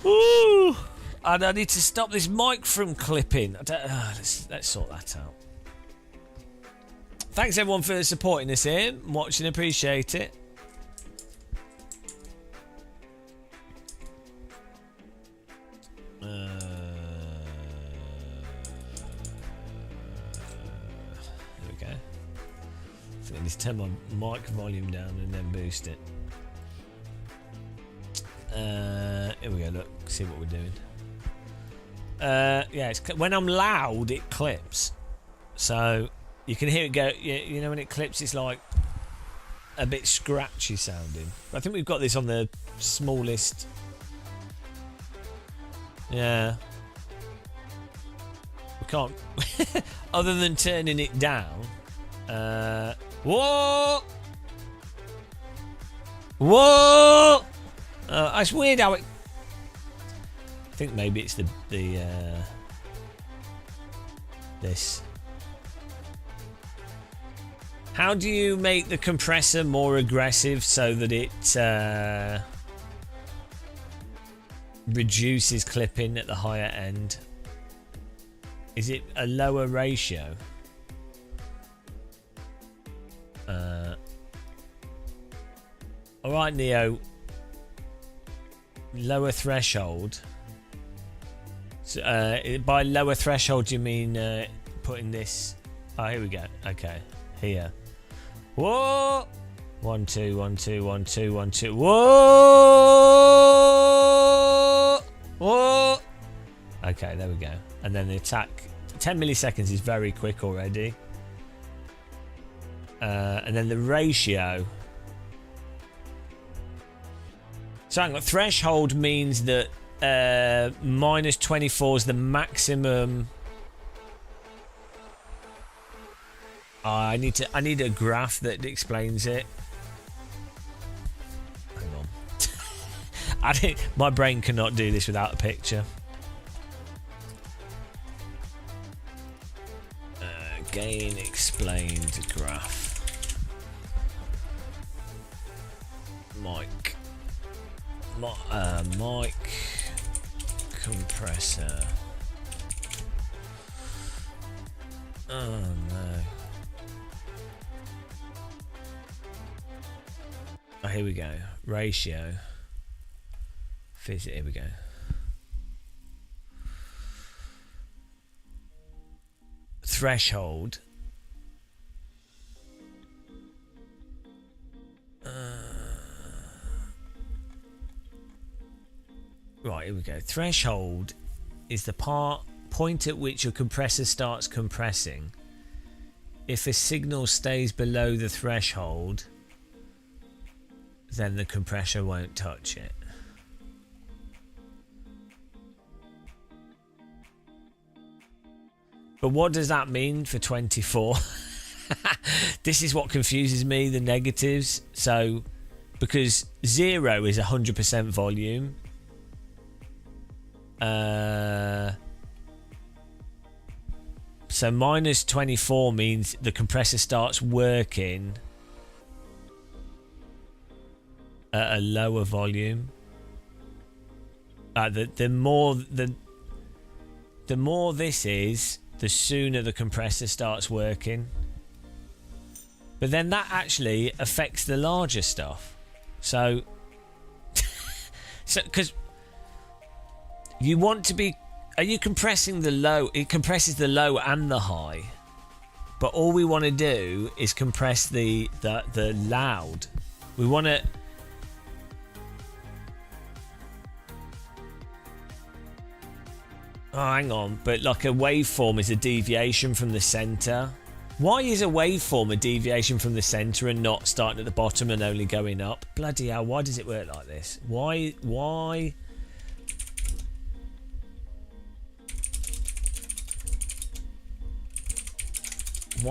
Ooh, and I need to stop this mic from clipping. Let's sort that out. Thanks everyone for supporting us here, watching, appreciate it. There we go. I think I need to turn my mic volume down and then boost it. Here we go, look, see what we're doing. Yeah, when I'm loud, it clips. So you can hear it go, you know, when it clips, it's like a bit scratchy sounding. I think we've got this on the smallest. Yeah. We can't, other than turning it down. Whoa! Whoa! It's weird how it. I think maybe it's the this. How do you make the compressor more aggressive so that it reduces clipping at the higher end? Is it a lower ratio? All right, Neo. Lower threshold. So, by lower threshold, you mean putting this? Oh, here we go. Okay, here. Whoa! 1 2 1 2 1 2 1 2. Whoa! Whoa! Okay, there we go. And then the attack. 10 milliseconds is very quick already. And then the ratio. So hang on, threshold means that minus 24 is the maximum. I need a graph that explains it. Hang on. My brain cannot do this without a picture. Gain explained graph. Mic compressor. Oh no. Oh, here we go. Ratio. Here we go. Threshold. Right, here we go. Threshold is the point at which your compressor starts compressing. If a signal stays below the threshold, then the compressor won't touch it. But what does that mean for 24? This is what confuses me, the negatives. So, because 0 is 100% volume. So minus 24 means the compressor starts working at a lower volume. The more this is, the sooner the compressor starts working. But then that actually affects the larger stuff. So, because you want to be, are you compressing the low? It compresses the low and the high. But all we want to do is compress the loud. We want to. Oh, hang on. But like a waveform is a deviation from the center. Why is a waveform a deviation from the center and not starting at the bottom and only going up? Bloody hell, why does it work like this? Why? Why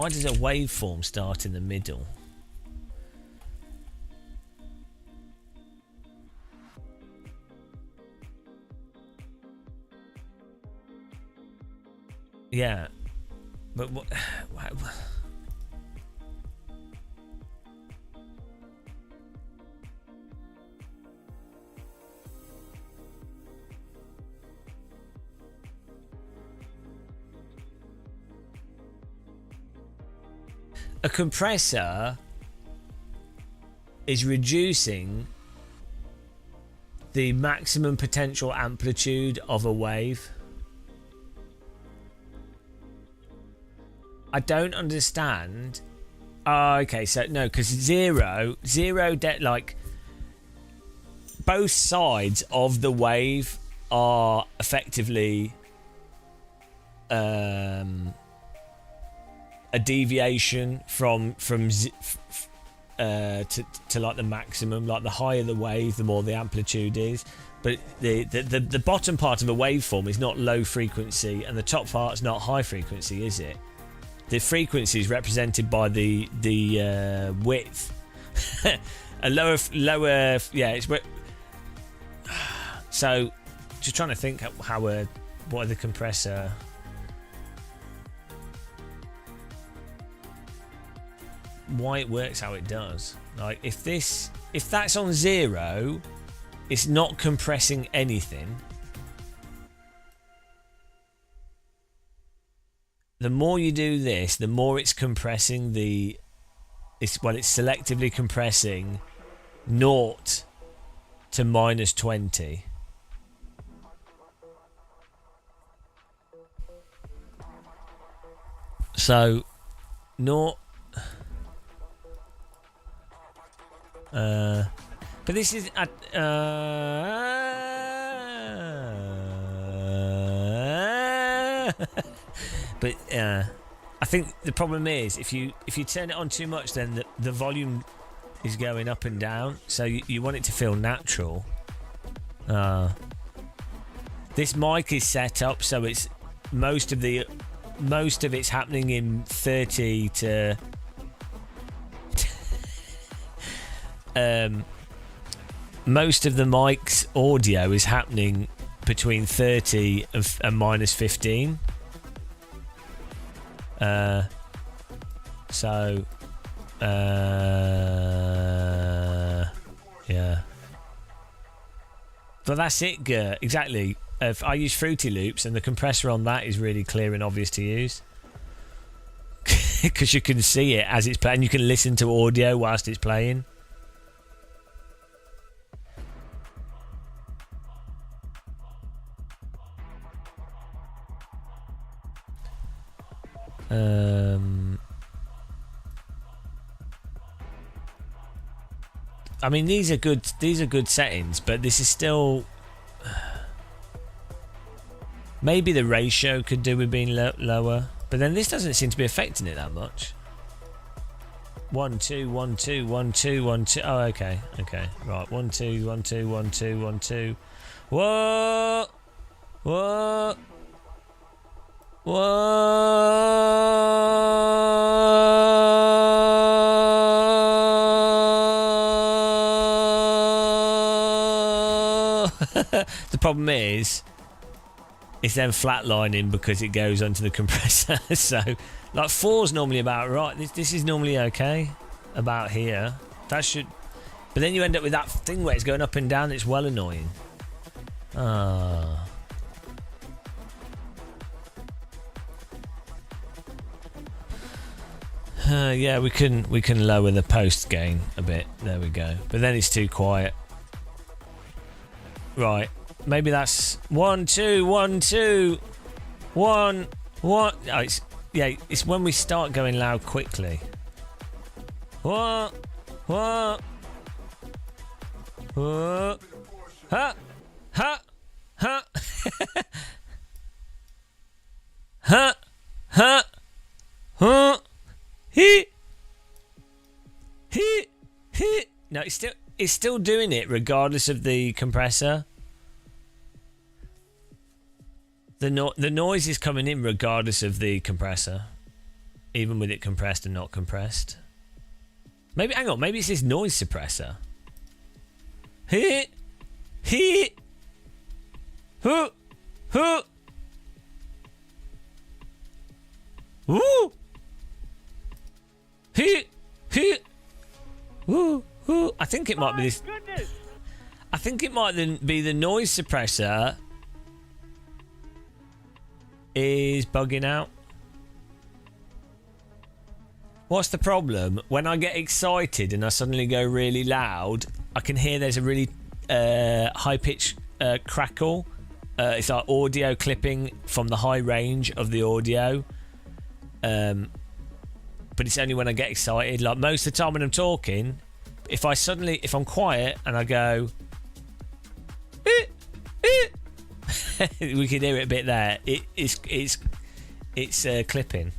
does a waveform start in the middle? Yeah, but what? a compressor is reducing the maximum potential amplitude of a wave. I don't understand. Oh, okay, so no, because zero, like both sides of the wave are effectively a deviation from to like the maximum. Like the higher the wave, the more the amplitude is. But the bottom part of a waveform is not low frequency, and the top part's not high frequency, is it? The frequency is represented by the width. A lower, yeah. It's so. Just trying to think what the compressor. Why it works how it does. Like if that's on 0, it's not compressing anything. The more you do this, the more it's compressing it's selectively compressing 0 to -20. So, but this is but I think the problem is if you turn it on too much, then the volume is going up and down. So you want it to feel natural. This mic is set up so it's most of it's happening in 30 to most of the mic's audio is happening between 30 and -15. So yeah. But that's it, Gert. Exactly. If I use Fruity Loops, and the compressor on that is really clear and obvious to use, because you can see it as it's playing. You can listen to audio whilst it's playing. I mean, these are good settings, but this is still. Maybe the ratio could do with being lower, but then this doesn't seem to be affecting it that much. 1 2 1 2 1 2 1 2. Oh, okay, right. 1 2 1 2 1 2 1 2. What? The problem is. It's then flatlining because it goes onto the compressor. So, like 4's normally about right. This is normally okay. About here. That should. But then you end up with that thing where it's going up and down. It's well annoying. Yeah, we can lower the post gain a bit. There we go. But then it's too quiet. Right. Maybe that's 1 2 1 2 1 1. Oh, it's when we start going loud quickly. What? Ha ha ha ha ha huh. He. No, it's still doing it regardless of the compressor. The noise is coming in regardless of the compressor, even with it compressed and not compressed. Maybe hang on, maybe it's this noise suppressor. Woo! I think it might be this. I think it might then be the noise suppressor is bugging out. What's the problem? When I get excited and I suddenly go really loud, I can hear there's a really high-pitched crackle. It's like audio clipping from the high range of the audio. But it's only when I get excited. Like most of the time when I'm talking, if I'm quiet and I go, we can hear it a bit there. It's clipping.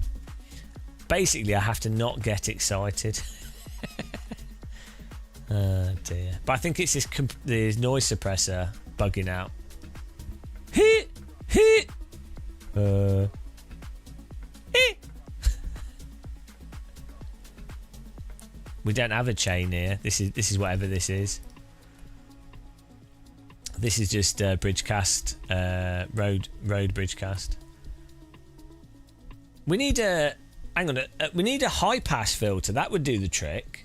Basically, I have to not get excited. Oh dear. But I think it's this noise suppressor bugging out. We don't have a chain here. This is whatever this is. This is just bridgecast, road bridgecast. We need a we need a high pass filter. That would do the trick.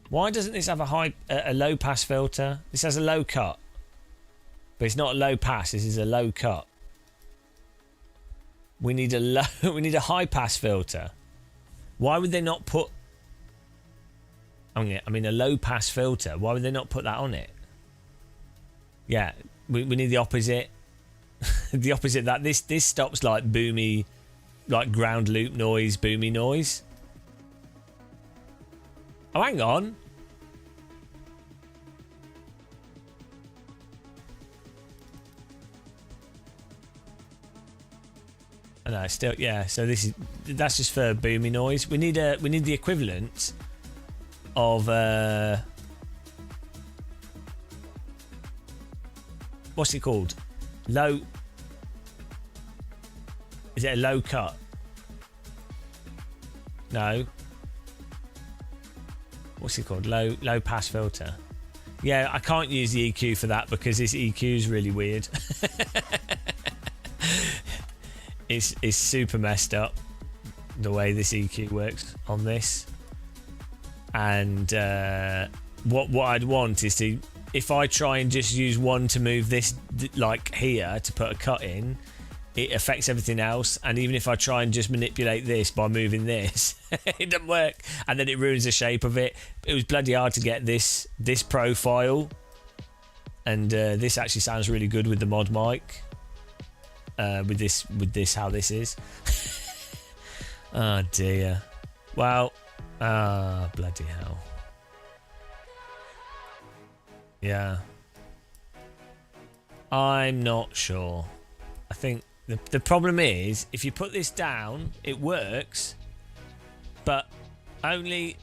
Why doesn't this have a low pass filter? This has a low cut, but it's not a low pass. This is a low cut. We need a high pass filter. Why would they not put? I mean, a low pass filter. Why would they not put that on it? Yeah, we need the opposite. The opposite. That this stops like boomy, like ground loop noise, boomy noise. Oh, hang on. Oh, no, still, yeah. So that's just for boomy noise. We need the equivalent of what's it called? Low. Is it a low cut? No. What's it called? Low pass filter. Yeah, I can't use the EQ for that because this EQ is really weird. It's super messed up the way this EQ works on this. And what I'd want is to, if I try and just use one to move this like here to put a cut in, it affects everything else. And even if I try and just manipulate this by moving this, it doesn't work, and then it ruins the shape of it. It was bloody hard to get this profile, and this actually sounds really good with the mod mic. With this how this is. Oh dear. Well, bloody hell. Yeah. I'm not sure. I think the problem is, if you put this down, it works, but only,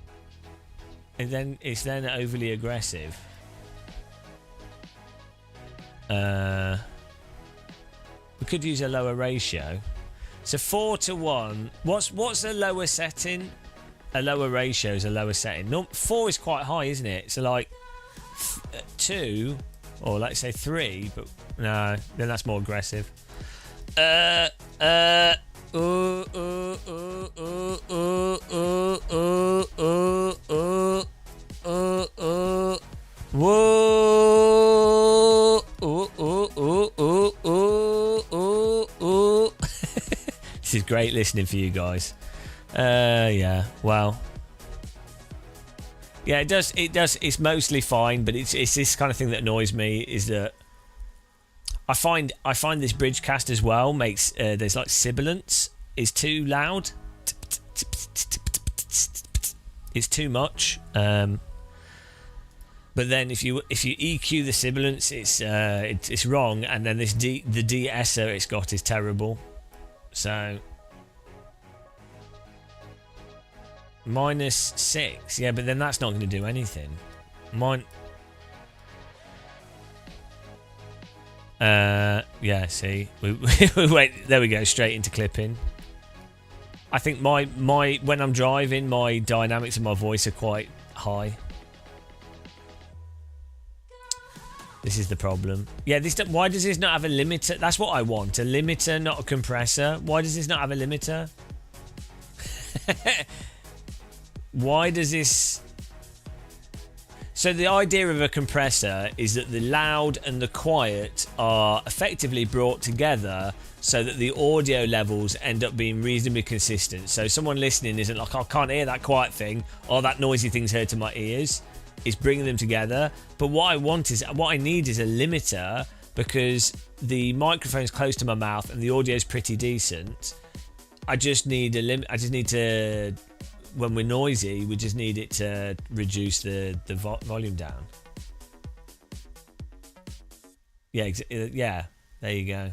and then it's then overly aggressive. We could use a lower ratio. So 4:1. What's a lower setting? A lower ratio is a lower setting. No, 4 is quite high, isn't it? So like 2, or let's say 3, but no, then that's more aggressive. This is great listening for you guys. Yeah, well, yeah, it does. It's mostly fine, but it's this kind of thing that annoys me, is that I find this bridgecast as well makes there's like sibilance is too loud. It's too much. But then if you EQ the sibilance, it's wrong, and then the de-esser it's got is terrible. So -6, yeah, but then that's not going to do anything. Yeah, see, we wait. There we go, straight into clipping. I think my when I'm driving, my dynamics of my voice are quite high. This is the problem. Yeah, why does this not have a limiter? That's what I want, a limiter, not a compressor. Why does this not have a limiter? Why does this... So the idea of a compressor is that the loud and the quiet are effectively brought together so that the audio levels end up being reasonably consistent. So someone listening isn't like, I can't hear that quiet thing, or that noisy thing's heard to my ears. It's bringing them together. But what I need is a limiter, because the microphone's close to my mouth and the audio's pretty decent. I just need a limit. I just need to, when we're noisy, we just need it to reduce the volume down. Yeah, there you go.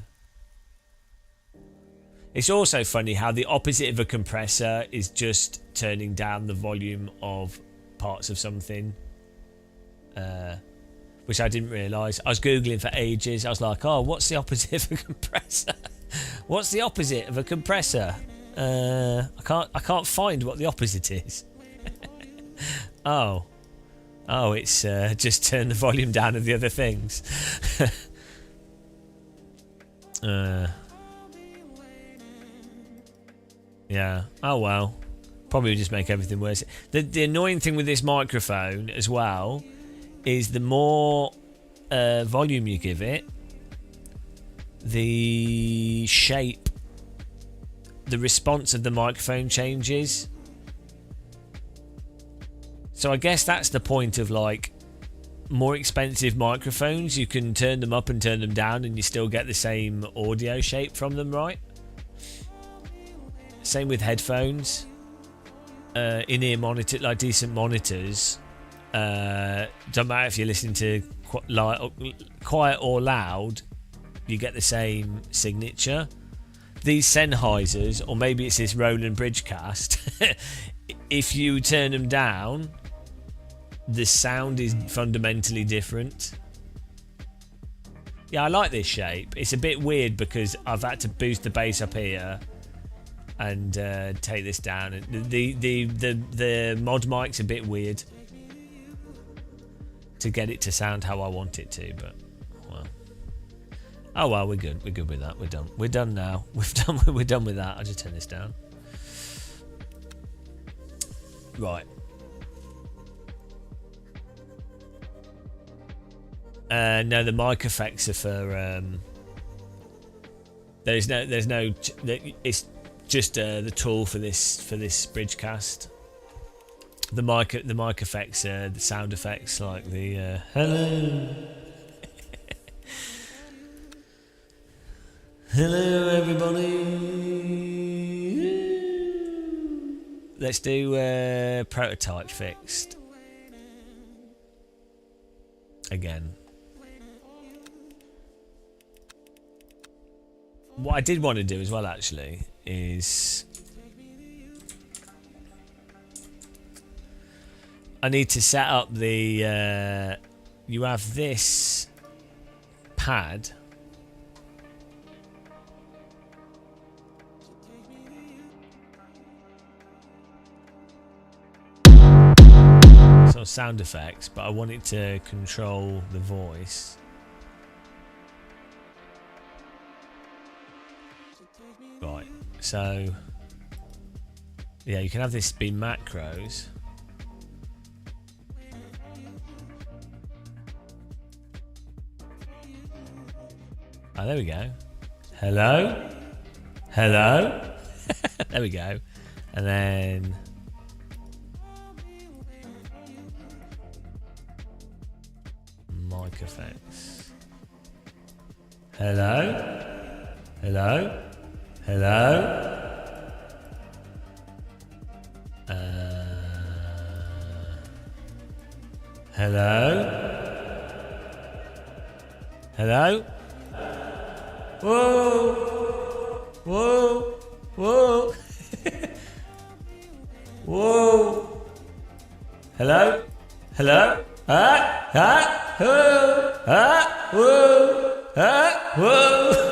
It's also funny how the opposite of a compressor is just turning down the volume of parts of something, which I didn't realise. I was Googling for ages. I was like, oh, what's the opposite of a compressor? What's the opposite of a compressor? I can't find what the opposite is. Oh, it's just turn the volume down of the other things. Yeah. Oh well. Probably just make everything worse. The annoying thing with this microphone as well is the more volume you give it, the shape, the response of the microphone changes. So I guess that's the point of like more expensive microphones. You can turn them up and turn them down and you still get the same audio shape from them, right? Same with headphones. In-ear monitor, like decent monitors. Don't matter if you're listening to quiet or loud, you get the same signature. These Sennheisers, or maybe it's this Roland Bridgecast, if you turn them down, the sound is fundamentally different. Yeah, I like this shape. It's a bit weird because I've had to boost the bass up here and take this down. The mod mic's a bit weird to get it to sound how I want it to, but well. Oh well, we're good. We're good with that. We're done. We're done now. We're done with that. I'll just turn this down. Right. No, the mic effects are for there's no it's just the tool for this Bridgecast. The mic effects are the sound effects, like the hello. Hello everybody. Let's do prototype fixed again. What I did want to do as well, actually, is I need to set up the you have this pad. So sound effects, but I want it to control the voice. Right, so yeah, you can have this be macros. Oh, there we go. Hello? Hello? There we go. And then mic effects. Hello? Hello? Hello? Hello? Hello? Whoa! Whoa! Whoa! Whoa! Hello? Hello? Ah! Ah! Whoa! Ah! Whoa! Ah! Whoa!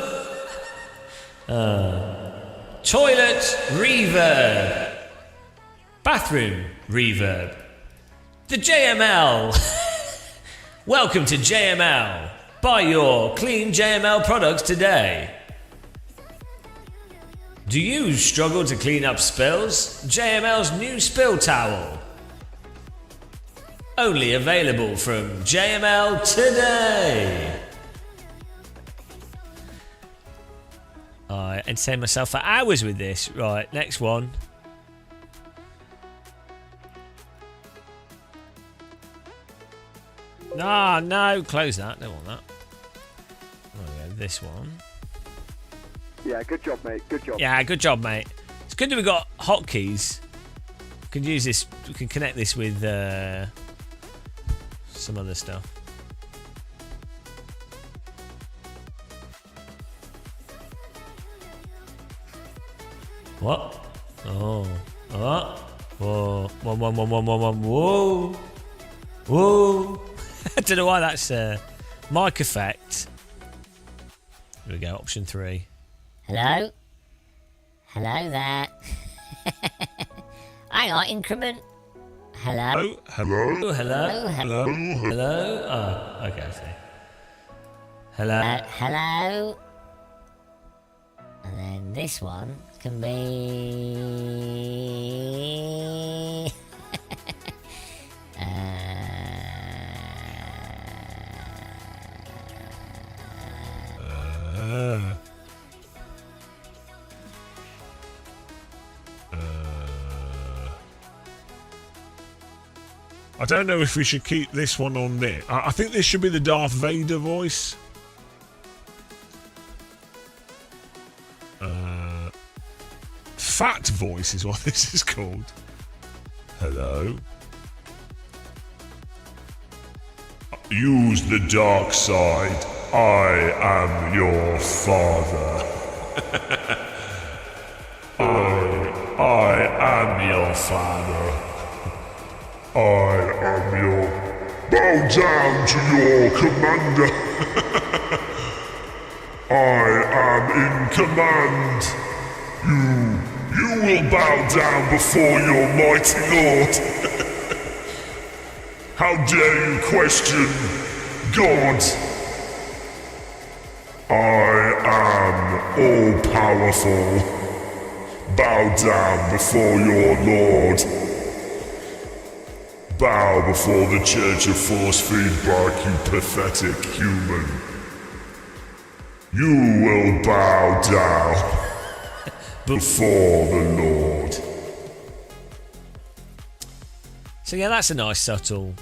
Toilet reverb. Bathroom reverb. The JML. Welcome to JML. Buy your clean JML products today. Do you struggle to clean up spills? JML's new spill towel. Only available from JML today. I entertained myself for hours with this. Right, next one. No, close that. Don't want that. There we go, this one. Yeah, good job, mate. Good job. Yeah, good job, mate. It's good that we've got hotkeys. We can use this. We can connect this with some other stuff. What? Oh. Whoa. Whoa. Whoa. I don't know why that's mic effect. Here we go, option 3. Hello? Hello there. Hang on, increment. Hello? Hello? Hello? Oh, okay, I see. Hello? Hello? And then this one can be... I don't know if we should keep this one on there. I think this should be the Darth Vader voice. Fat voice is what this is called. Hello? Use the dark side. I am your father. I am your father. I am your... Bow down to your commander. I am in command. You will bow down before your mighty lord. How dare you question God? I am all-powerful. Bow down before your lord. Bow before the Church of Force Feedback, you pathetic human. You will bow down before the Lord. So yeah, that's a nice subtle...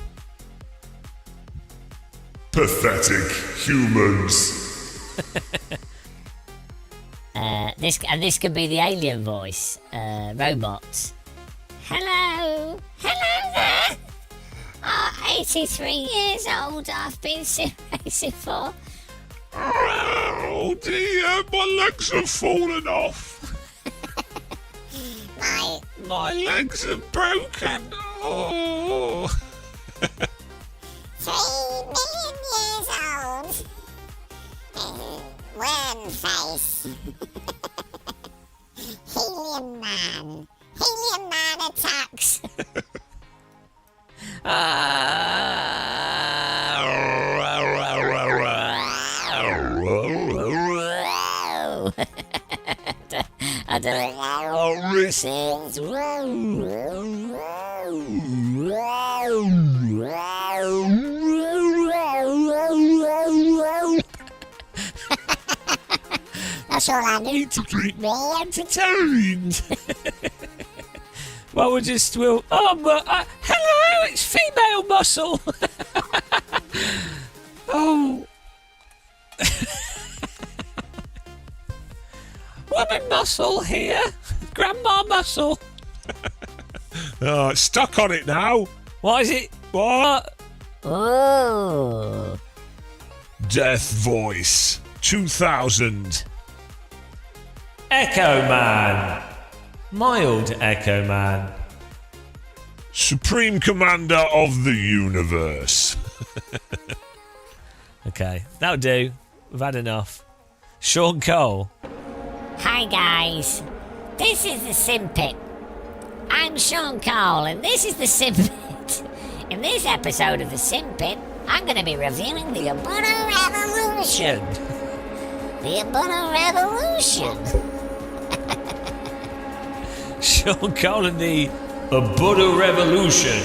Pathetic humans. This could be the alien voice, robots. Hello there. 83 years old. I've been racing for. Oh dear, my legs have fallen off. My legs are broken. Oh. 3 million years old. Worm face. Helium man attacks. I don't know. Sings. That's all I need to keep me entertained. Well, hello, it's female muscle. Oh. Woman muscle here. Grandma muscle. Oh, it's stuck on it now. What is it? What? Oh. Death Voice 2000. Echo Man. Mild Echo Man. Supreme Commander of the Universe. Okay, that'll do. We've had enough. Sean Cole. Hi guys, this is the Simpit. I'm Sean Cole and this is the Simpit. In this episode of the Simpit, I'm going to be reviewing the Ubuntu Revolution. The Ubuntu Revolution. Sean Cole and the Ubuntu Revolution.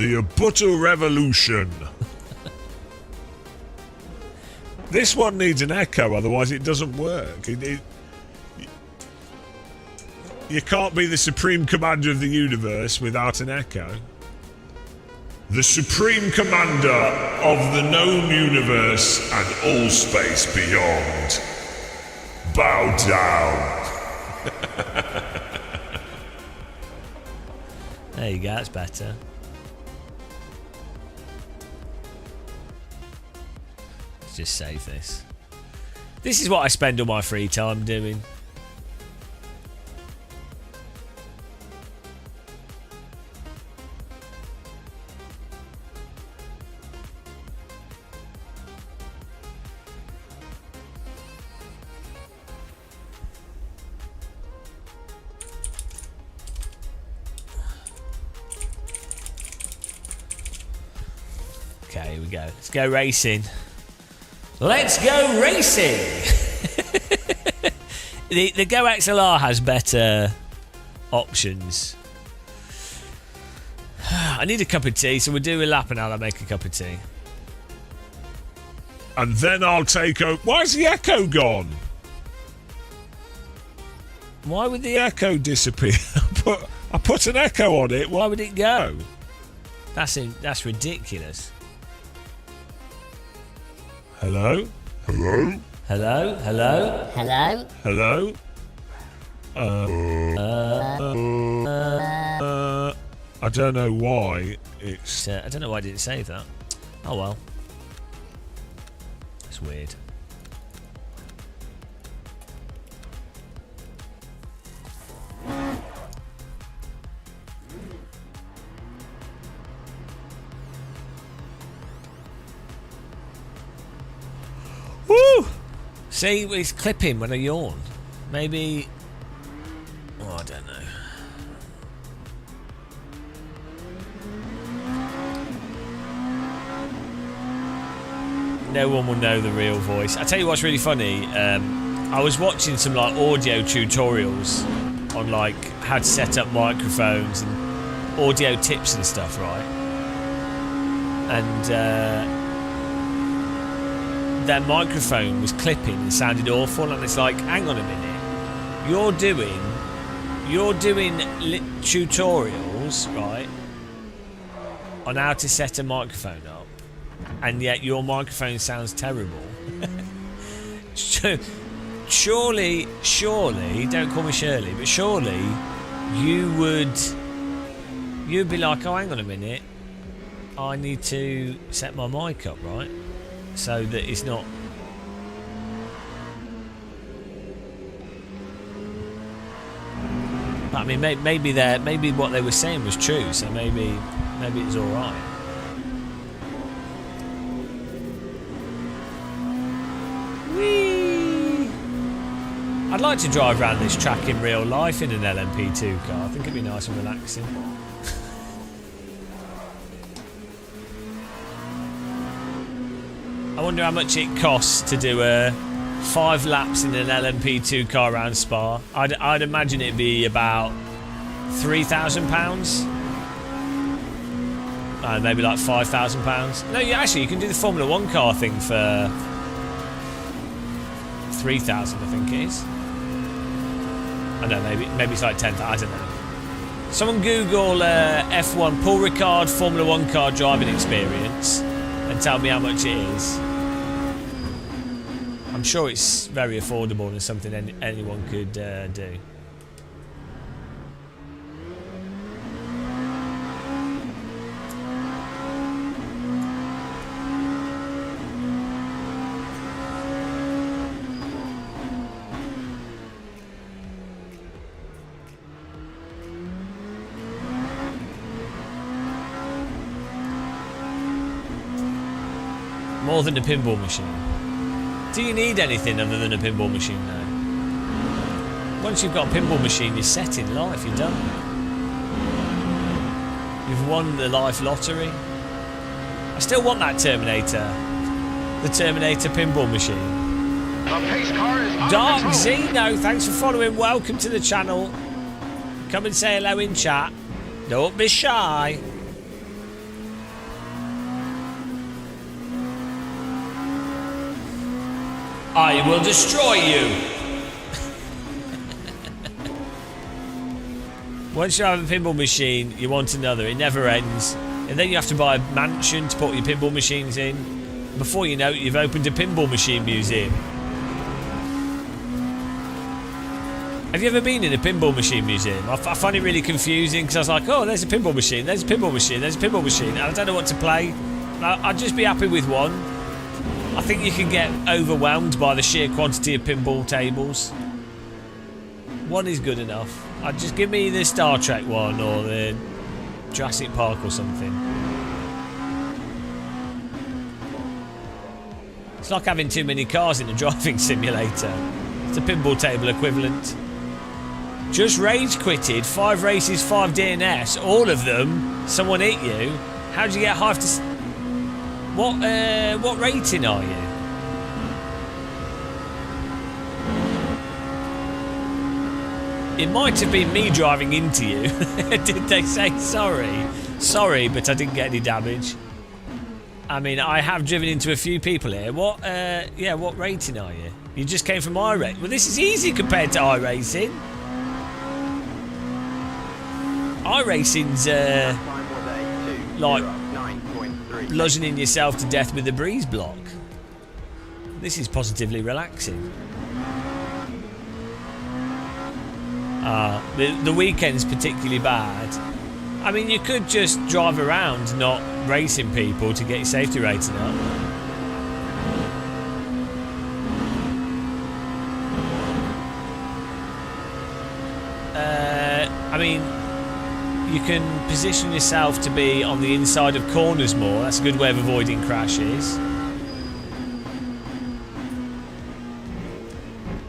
The Butter Revolution. This one needs an echo, otherwise it doesn't work. You can't be the Supreme Commander of the universe without an echo. The Supreme Commander of the known universe and all space beyond. Bow down. There you go, that's better. Let's just save this. This is what I spend all my free time doing. Okay, here we go. Let's go racing. Let's go racing! the Go XLR has better options. I need a cup of tea, so we'll do a lap and I'll make a cup of tea. And then I'll take over. Why's the echo gone? Why would the Echo disappear? I put an echo on it. Why would it go? That's ridiculous. Hello? Hello? Hello? Hello? Hello? Hello? I don't know why it's... I don't know why I didn't save that. Oh well. It's weird. Woo! See, it's clipping when I yawn. Maybe... Oh, I don't know. No one will know the real voice. I tell you what's really funny. I was watching some like audio tutorials on like how to set up microphones and audio tips and stuff, right? And their microphone was clipping and sounded awful, and it's like, hang on a minute, you're doing tutorials, right, on how to set a microphone up, and yet your microphone sounds terrible. surely, don't call me Shirley, but surely you'd be like, oh, hang on a minute, I need to set my mic up, right, so that it's not... I mean, maybe what they were saying was true, so maybe it's all right. Whee! I'd like to drive around this track in real life in an LMP2 car. I think it'd be nice and relaxing. I wonder how much it costs to do 5 laps in an LMP2 car around Spa. I'd imagine it'd be about £3,000. Maybe like £5,000. No, actually, you can do the Formula 1 car thing for 3,000, I think it is. I don't know, maybe it's like 10,000. I don't know. Someone Google F1 Paul Ricard Formula 1 car driving experience and tell me how much it is. I'm sure it's very affordable and something anyone could do. More than a pinball machine. Do you need anything other than a pinball machine now? Once you've got a pinball machine, you're set in life, you're done. You've won the life lottery. I still want that Terminator. The Terminator pinball machine. The pace car is out Dark of control. Zeno, thanks for following. Welcome to the channel. Come and say hello in chat. Don't be shy. I will destroy you. Once you have a pinball machine, you want another. It never ends. And then you have to buy a mansion to put your pinball machines in. Before you know it, you've opened a pinball machine museum. Have you ever been in a pinball machine museum? I find it really confusing because I was like, oh, there's a pinball machine, there's a pinball machine, there's a pinball machine, and I don't know what to play. I'd just be happy with one. I think you can get overwhelmed by the sheer quantity of pinball tables. One is good enough. I'd just give me the Star Trek one or the Jurassic Park or something. It's like having too many cars in a driving simulator. It's a pinball table equivalent. Just rage quitted, 5 races, 5 DNS, all of them, someone hit you. How'd you get half to... What rating are you? It might have been me driving into you. Did they say sorry? Sorry, but I didn't get any damage. I mean, I have driven into a few people here. What rating are you? You just came from iRacing. Well, this is easy compared to iRacing. iRacing's like bludgeoning yourself to death with a breeze block. This is positively relaxing. The weekend's particularly bad. I mean, you could just drive around not racing people to get your safety rating up. I mean, you can position yourself to be on the inside of corners more. That's a good way of avoiding crashes.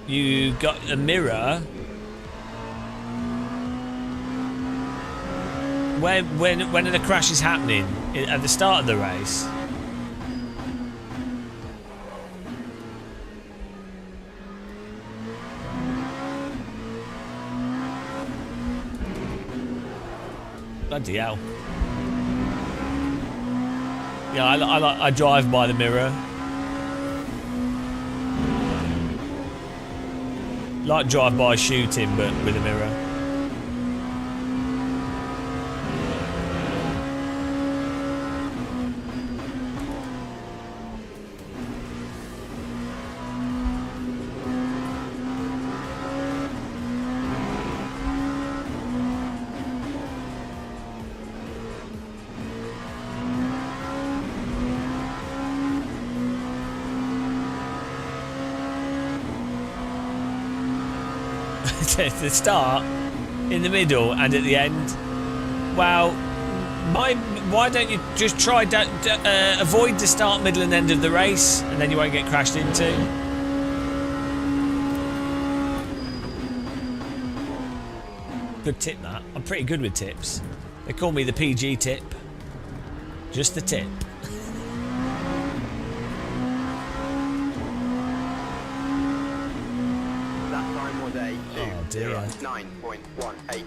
You got a mirror. When are the crashes happening? At the start of the race? Bloody hell. Yeah, I drive by the mirror. Like drive-by shooting, but with a mirror. At the start, in the middle, and at the end. Well, why don't you just try avoid the start, middle, and end of the race, and then you won't get crashed into. Good tip, that. I'm pretty good with tips. They call me the PG tip. Just the tip. Oh dear. 9.18.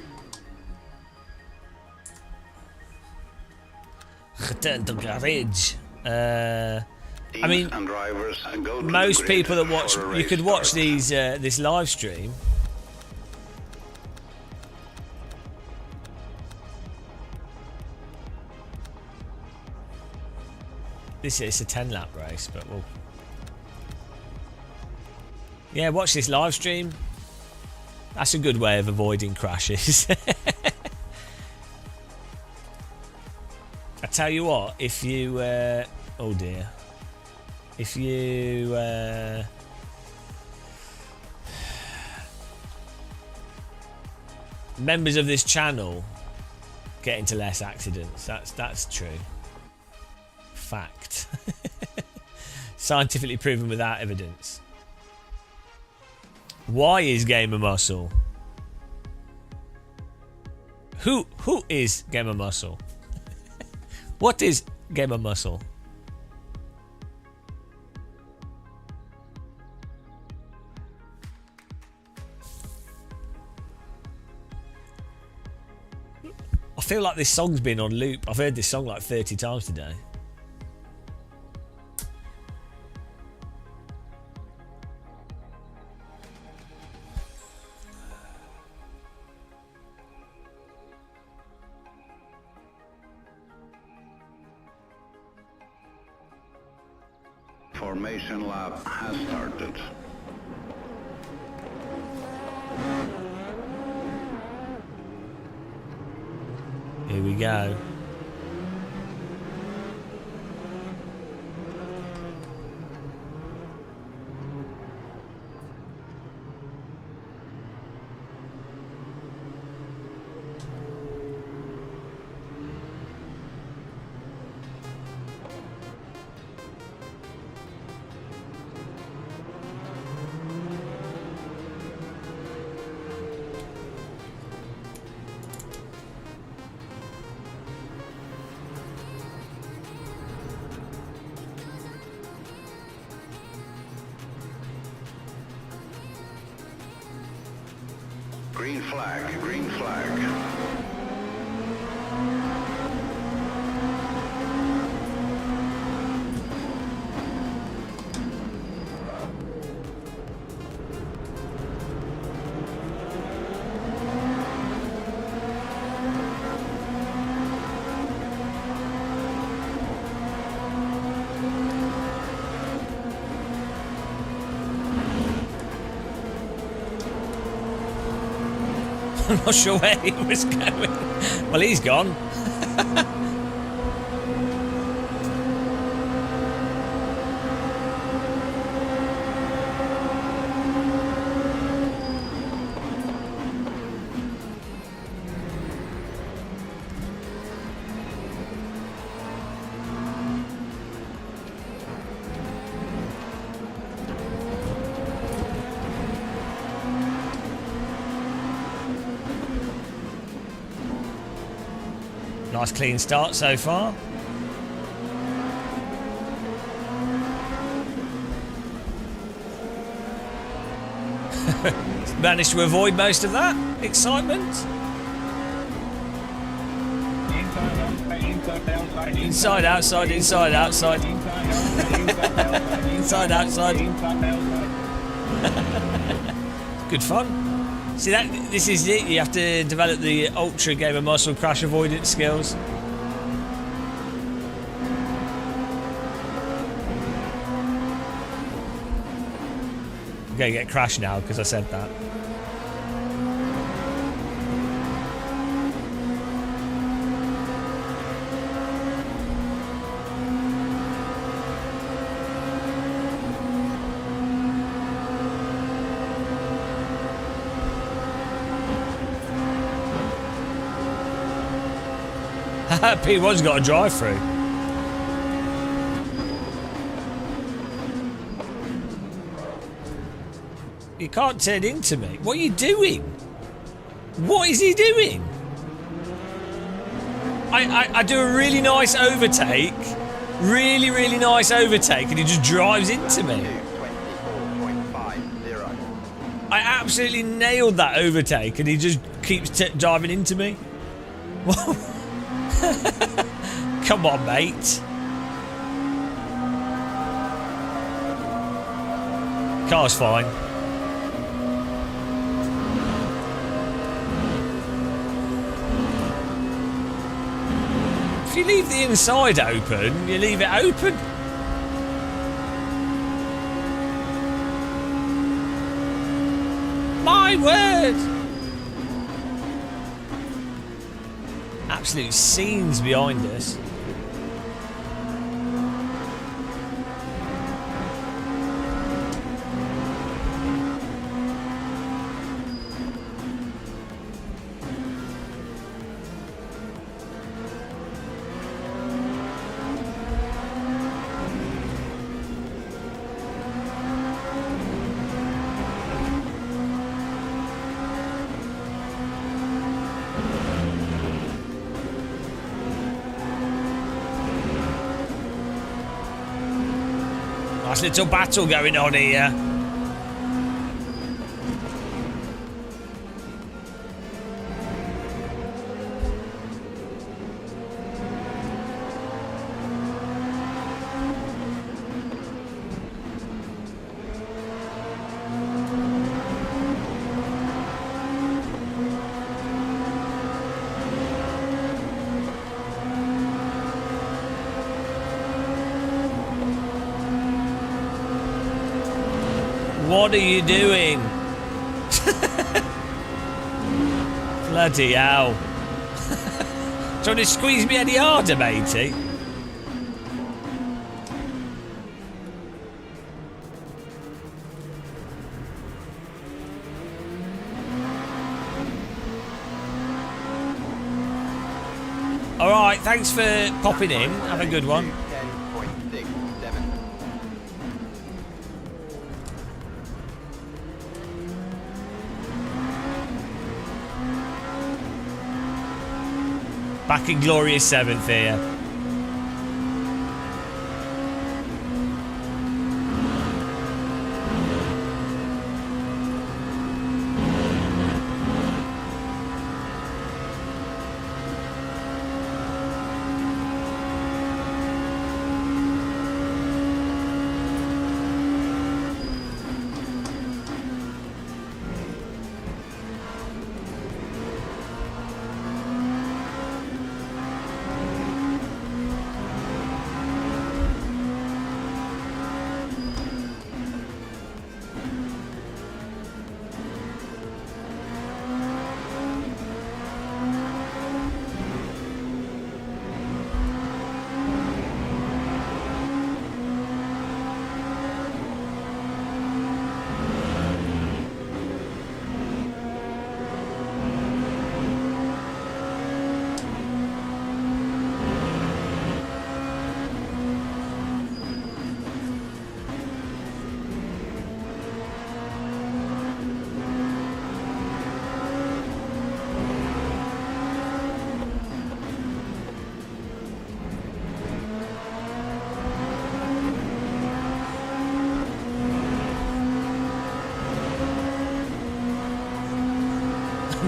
Return to garage. I mean, most people that watch, you could watch these this live stream. This is a 10-lap race, but we'll. Yeah, watch this live stream. That's a good way of avoiding crashes. I tell you what, if you... oh dear. If you... members of this channel get into less accidents. That's true. Fact. Scientifically proven without evidence. Why is Gamer Muscle? Who is Gamer Muscle? What is Gamer Muscle? I feel like this song's been on loop. I've heard this song like 30 times today. Formation lap has started. Here we go. Green flag, green flag. I'm not sure where he was going. Well, he's gone. Nice clean start so far. Managed to avoid most of that excitement. Inside, outside, inside, outside. Inside, outside. Good fun. See that? This is it. You have to develop the ultra gamer muscle crash avoidance skills. I'm gonna get crashed now because I said that. P1's got a drive-through. You can't turn into me. What are you doing? What is he doing? I do a really nice overtake. Really, really nice overtake, and he just drives into me. 24.50. I absolutely nailed that overtake, and he just keeps driving into me. Come on, mate. Car's fine. If you leave the inside open, you leave it open. My word. Absolute scenes behind us. Nice little battle going on here. What are you doing? Bloody hell. Trying to squeeze me any harder, matey? Alright, thanks for popping in. Have a good one. 10.67. Back in glorious 7th here.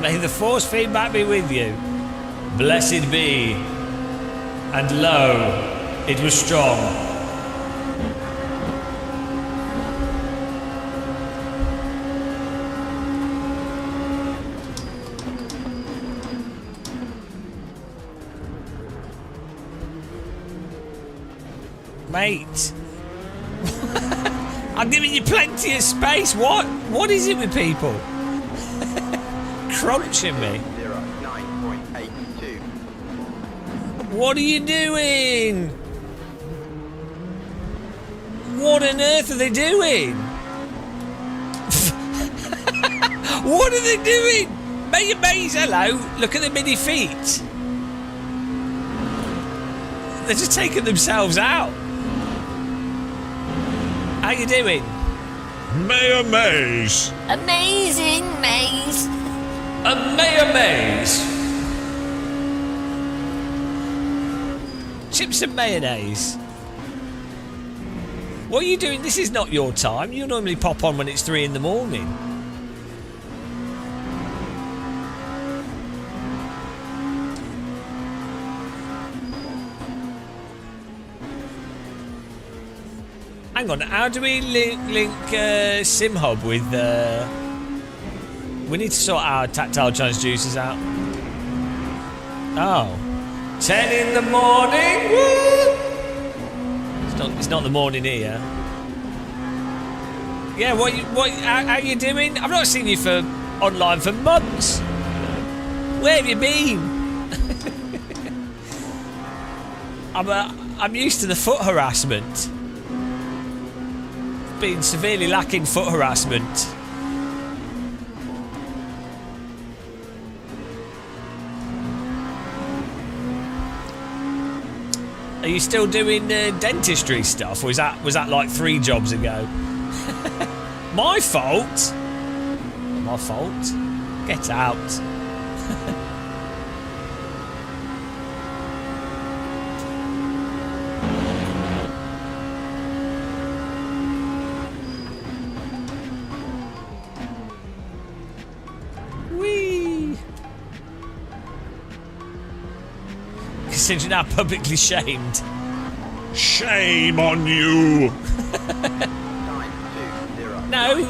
May the force feedback be with you. Blessed be. And lo, it was strong. Mate. I'm giving you plenty of space. What is it with people? Crunching me. 9.82. What are you doing? What on earth are they doing? What are they doing? Maze, hello. Look at the mini feet. They're just taking themselves out. How you doing? Mayor Maze. Amazing, Maze. Mayor Maze. Chips and mayonnaise. What are you doing? This is not your time. You normally pop on when it's 3 in the morning. Hang on, how do we link SimHub with... We need to sort our tactile transducers out. Oh. 10 in the morning! Woo! It's not the morning here. Yeah, how you doing? I've not seen you online for months. Where have you been? I'm used to the foot harassment. Been severely lacking foot harassment. Are you still doing dentistry stuff, or was that like 3 jobs ago? My fault. My fault. Get out. Since you're now publicly shamed. Shame on you! 9.20. No,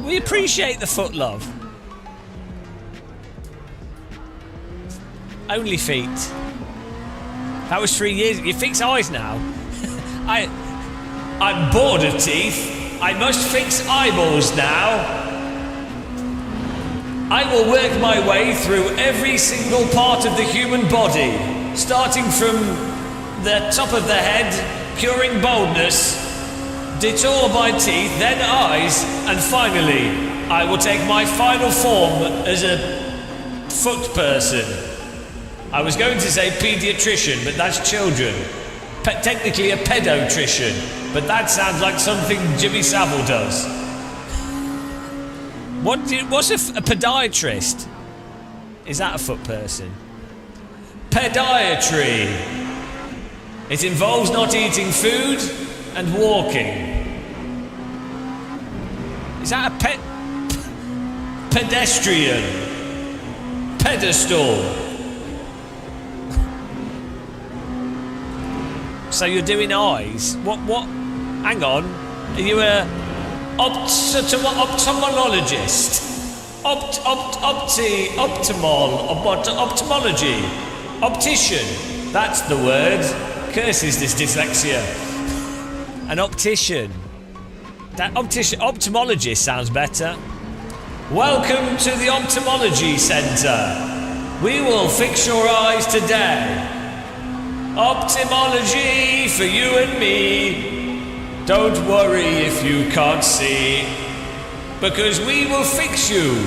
we appreciate the foot love. Only feet. That was 3 years. You fix eyes now. I'm bored of teeth. I must fix eyeballs now. I will work my way through every single part of the human body, starting from the top of the head, curing baldness, detour my teeth, then eyes, and finally, I will take my final form as a foot person. I was going to say paediatrician, but that's children. Technically a pedotrician, but that sounds like something Jimmy Savile does. What's a podiatrist? Is that a foot person? Podiatry. It involves not eating food and walking. Is that a pedestrian? Pedestal. So you're doing eyes. What? Hang on. Are you a ophthalmologist? Ophthalmology. Optician. That's the word. Curses this dyslexia. An optician. Ophthalmologist sounds better. Welcome to the Ophthalmology Centre. We will fix your eyes today. Ophthalmology for you and me. Don't worry if you can't see, because we will fix you.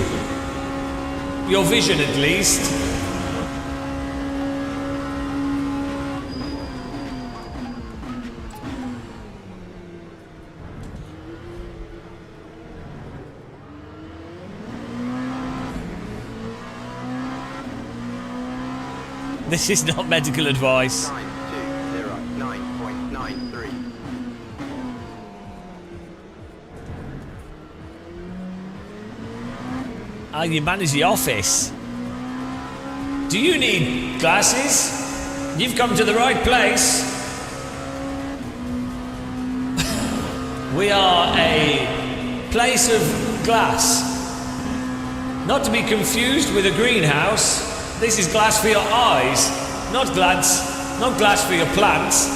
Your vision at least. This is not medical advice. 920.93. Oh, you manage the office. Do you need glasses? You've come to the right place. We are a place of glass. Not to be confused with a greenhouse. This is glass for your eyes, not glass for your plants.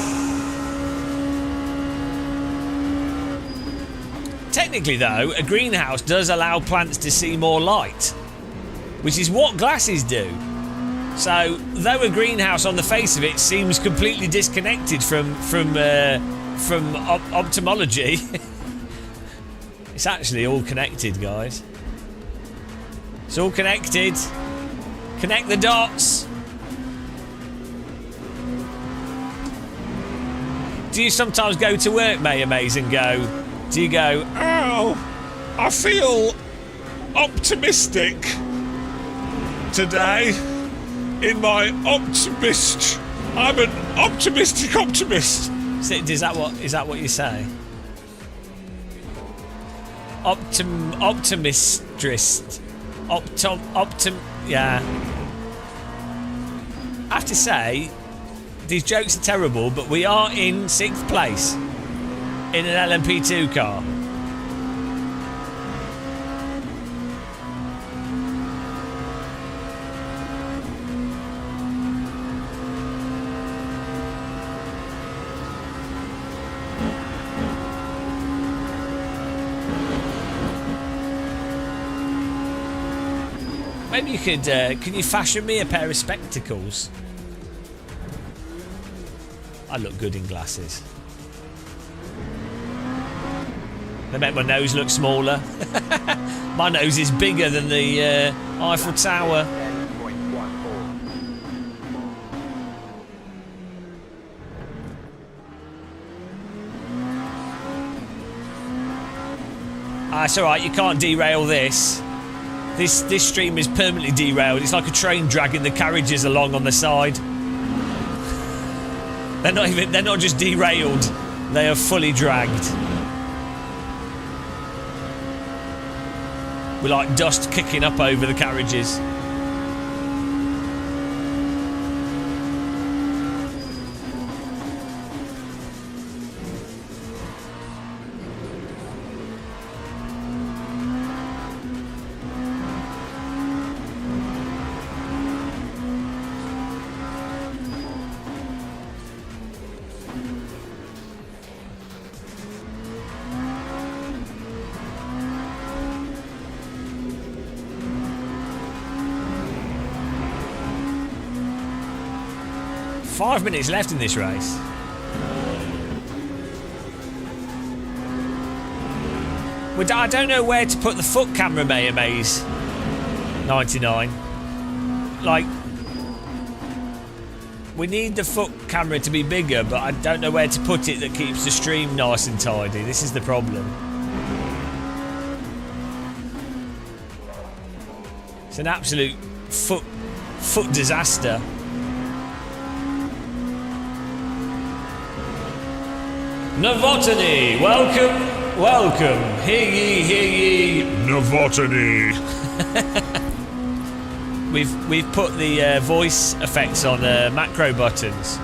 Technically though, a greenhouse does allow plants to see more light, which is what glasses do. So, though a greenhouse on the face of it seems completely disconnected from ophthalmology, it's actually all connected, guys. It's all connected. Connect the dots. Do you sometimes go to work, Maze, and go? Do you go? Oh, I feel optimistic today. In my optimist, I'm an optimistic optimist. Is that what you say? Optimistrist. Yeah. I have to say, these jokes are terrible, but we are in 6th place in an LMP2 car. Maybe you could, can you fashion me a pair of spectacles? I look good in glasses. They make my nose look smaller. My nose is bigger than the Eiffel Tower. 10.14. It's alright, you can't derail this. This stream is permanently derailed. It's like a train dragging the carriages along on the side. They're not just derailed, they are fully dragged. With like dust kicking up over the carriages. 5 minutes left in this race. I don't know where to put the foot camera, Maze 99. Like, we need the foot camera to be bigger, but I don't know where to put it that keeps the stream nice and tidy. This is the problem. It's an absolute foot disaster. Novotny, welcome. Hear ye. Novotny. We've put the voice effects on macro buttons.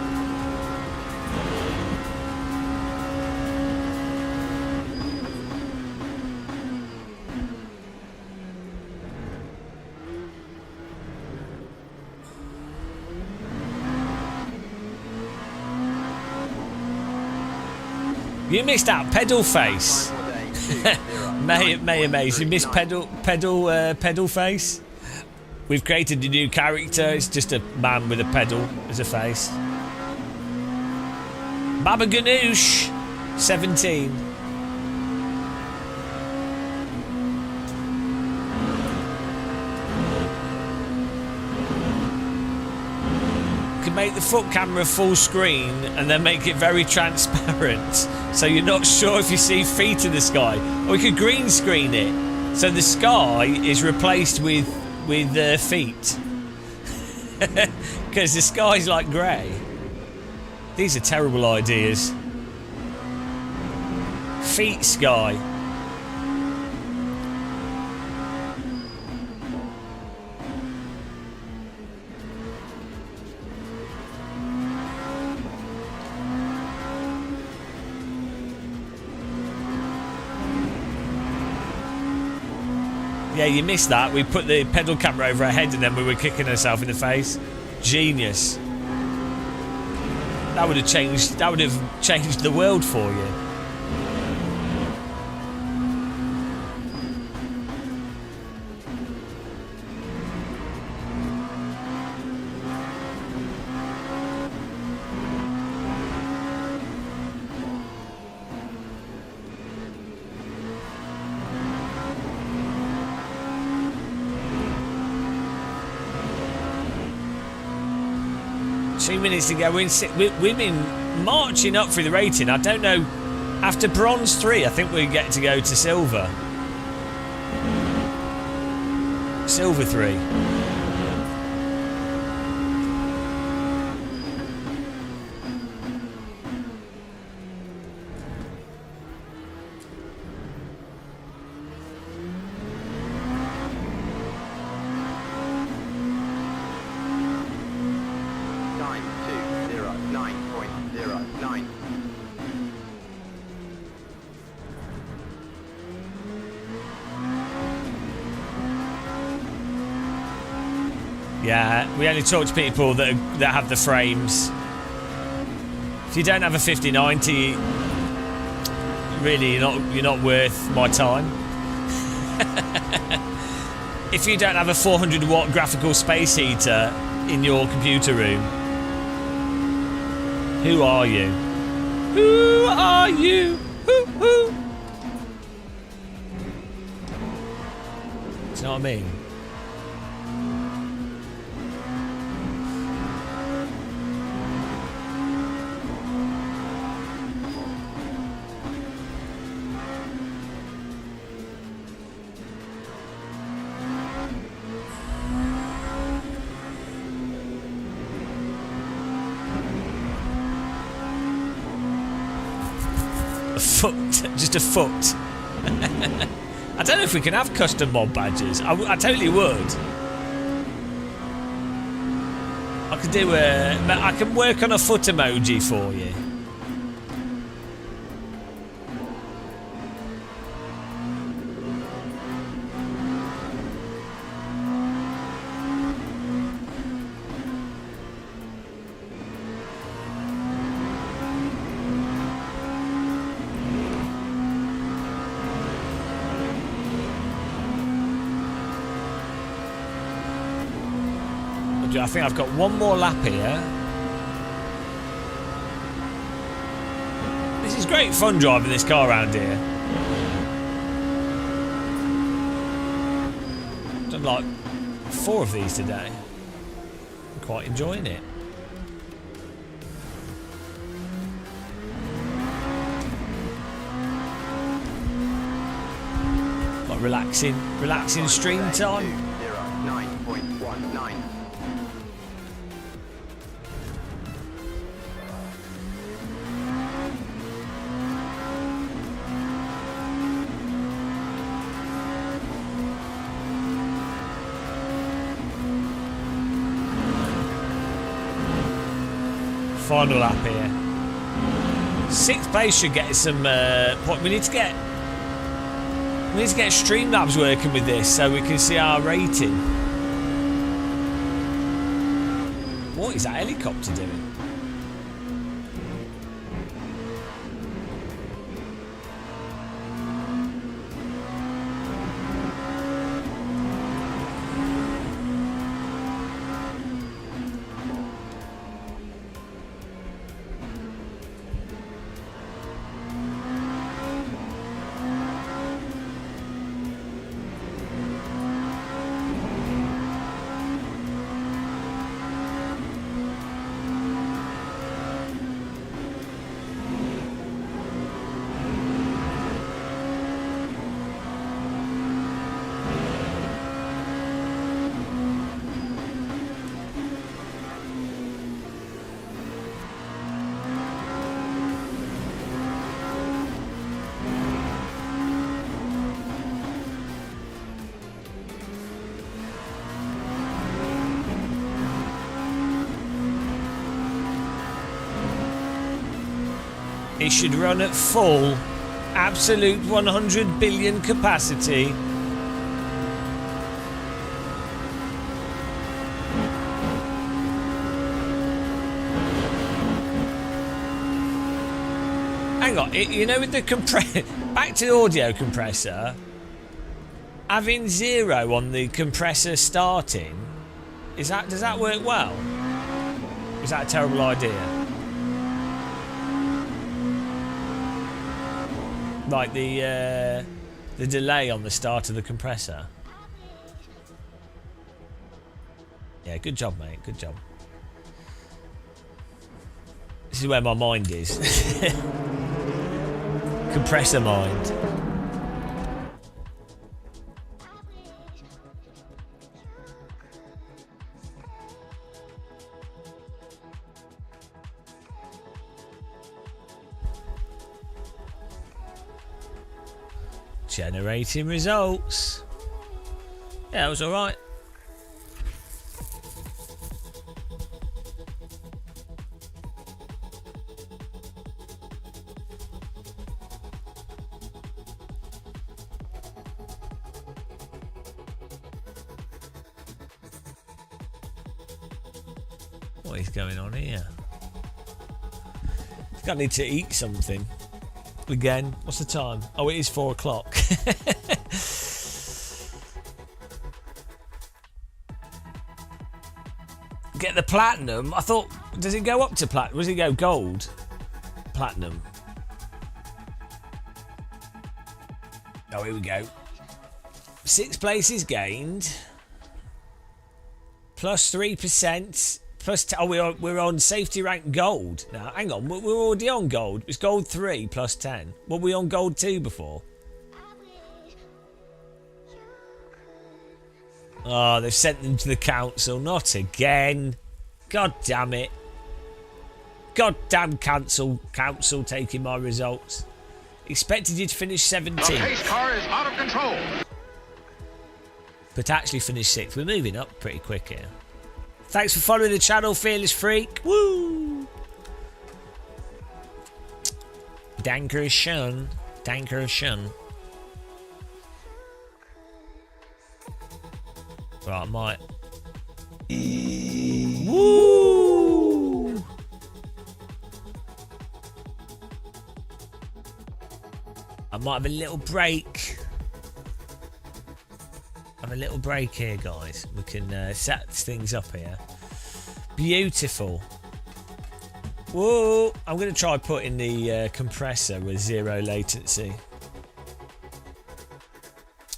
You missed out pedal face. Maze, you missed pedal face. We've created a new character. It's just a man with a pedal as a face. Baba Ganoush, 17. Can make the foot camera full screen and then make it very transparent, so you're not sure if you see feet in the sky. Or we could green screen it, so the sky is replaced with feet, because the sky's like grey. These are terrible ideas. Feet sky. Yeah, you missed that. We put the pedal camera over our head and then we were kicking ourselves in the face. Genius. That would have changed the world for you. Minutes to go. We've been marching up through the rating. I don't know. After bronze 3, I think we get to go to silver. Silver 3. Yeah, we only talk to people that have the frames. If you don't have a 5090, really you're not worth my time. If you don't have a 400 watt graphical space heater in your computer room, who are you? Who are you? Who? Do you know what I mean? Just a foot. I don't know if we can have custom mod badges. I totally would. I can work on a foot emoji for you. I think I've got one more lap here. great fun driving this car around here. Done like 4 of these today. I'm quite enjoying it. Like relaxing stream time. 9.19. Final lap here. 6th place should get some. What we need to get. We need to get Streamlabs working with this so we can see our rating. What is that helicopter doing? It should run at full, absolute 100 billion capacity. Hang on, you know, with the back to the audio compressor, having 0 on the compressor starting, does that work well? Is that a terrible idea? Like the delay on the start of the compressor. Yeah, good job, mate. Good job. This is where my mind is. Compressor mind. Generating results. Yeah, that was alright. What is going on here? I think I need to eat something. Again, what's the time? Oh, it is 4 o'clock. Get the platinum. I thought, does it go up to platinum? Does it go gold? Platinum. Oh, here we go. 6 places gained. Plus 3%. Plus, we're on safety rank gold now. Hang on, we're already on gold. It's gold 3 plus 10. Were we on gold 2 before? Oh, they've sent them to the council. Not again. God damn it. God damn council taking my results. Expected you to finish 17th. The pace car is out of control. But actually finished 6th. We're moving up pretty quick here. Thanks for following the channel, Fearless Freak. Woo! Danker Shun. Danker Shun. Right, I might. Woo! I might have a little break. Have a little break here, guys. We can set things up here. Beautiful. Whoa! I'm going to try putting the compressor with 0 latency.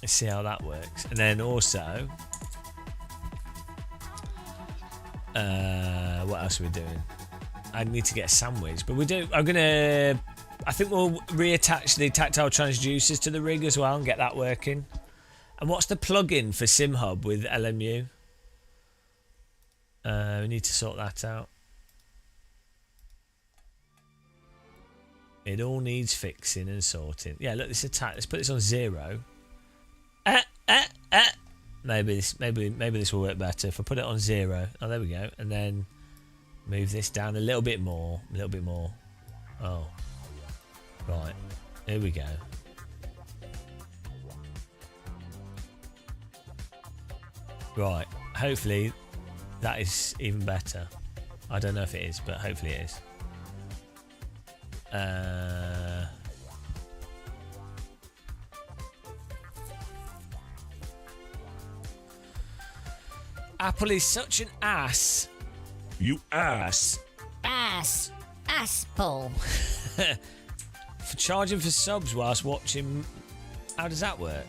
Let's see how that works. And then also, what else are we doing? I need to get a sandwich, but I think we'll reattach the tactile transducers to the rig as well and get that working. And what's the plugin for SimHub with LMU? We need to sort that out. It all needs fixing and sorting. Yeah, look, this attack. Let's put this on 0. Maybe this will work better if I put it on 0. Oh, there we go. And then move this down a little bit more. A little bit more. Oh, right. Here we go. Right. Hopefully that is even better. I don't know if it is, but hopefully it is. Apple is such an ass. You ass. Ass pull. For charging for subs whilst watching. How does that work?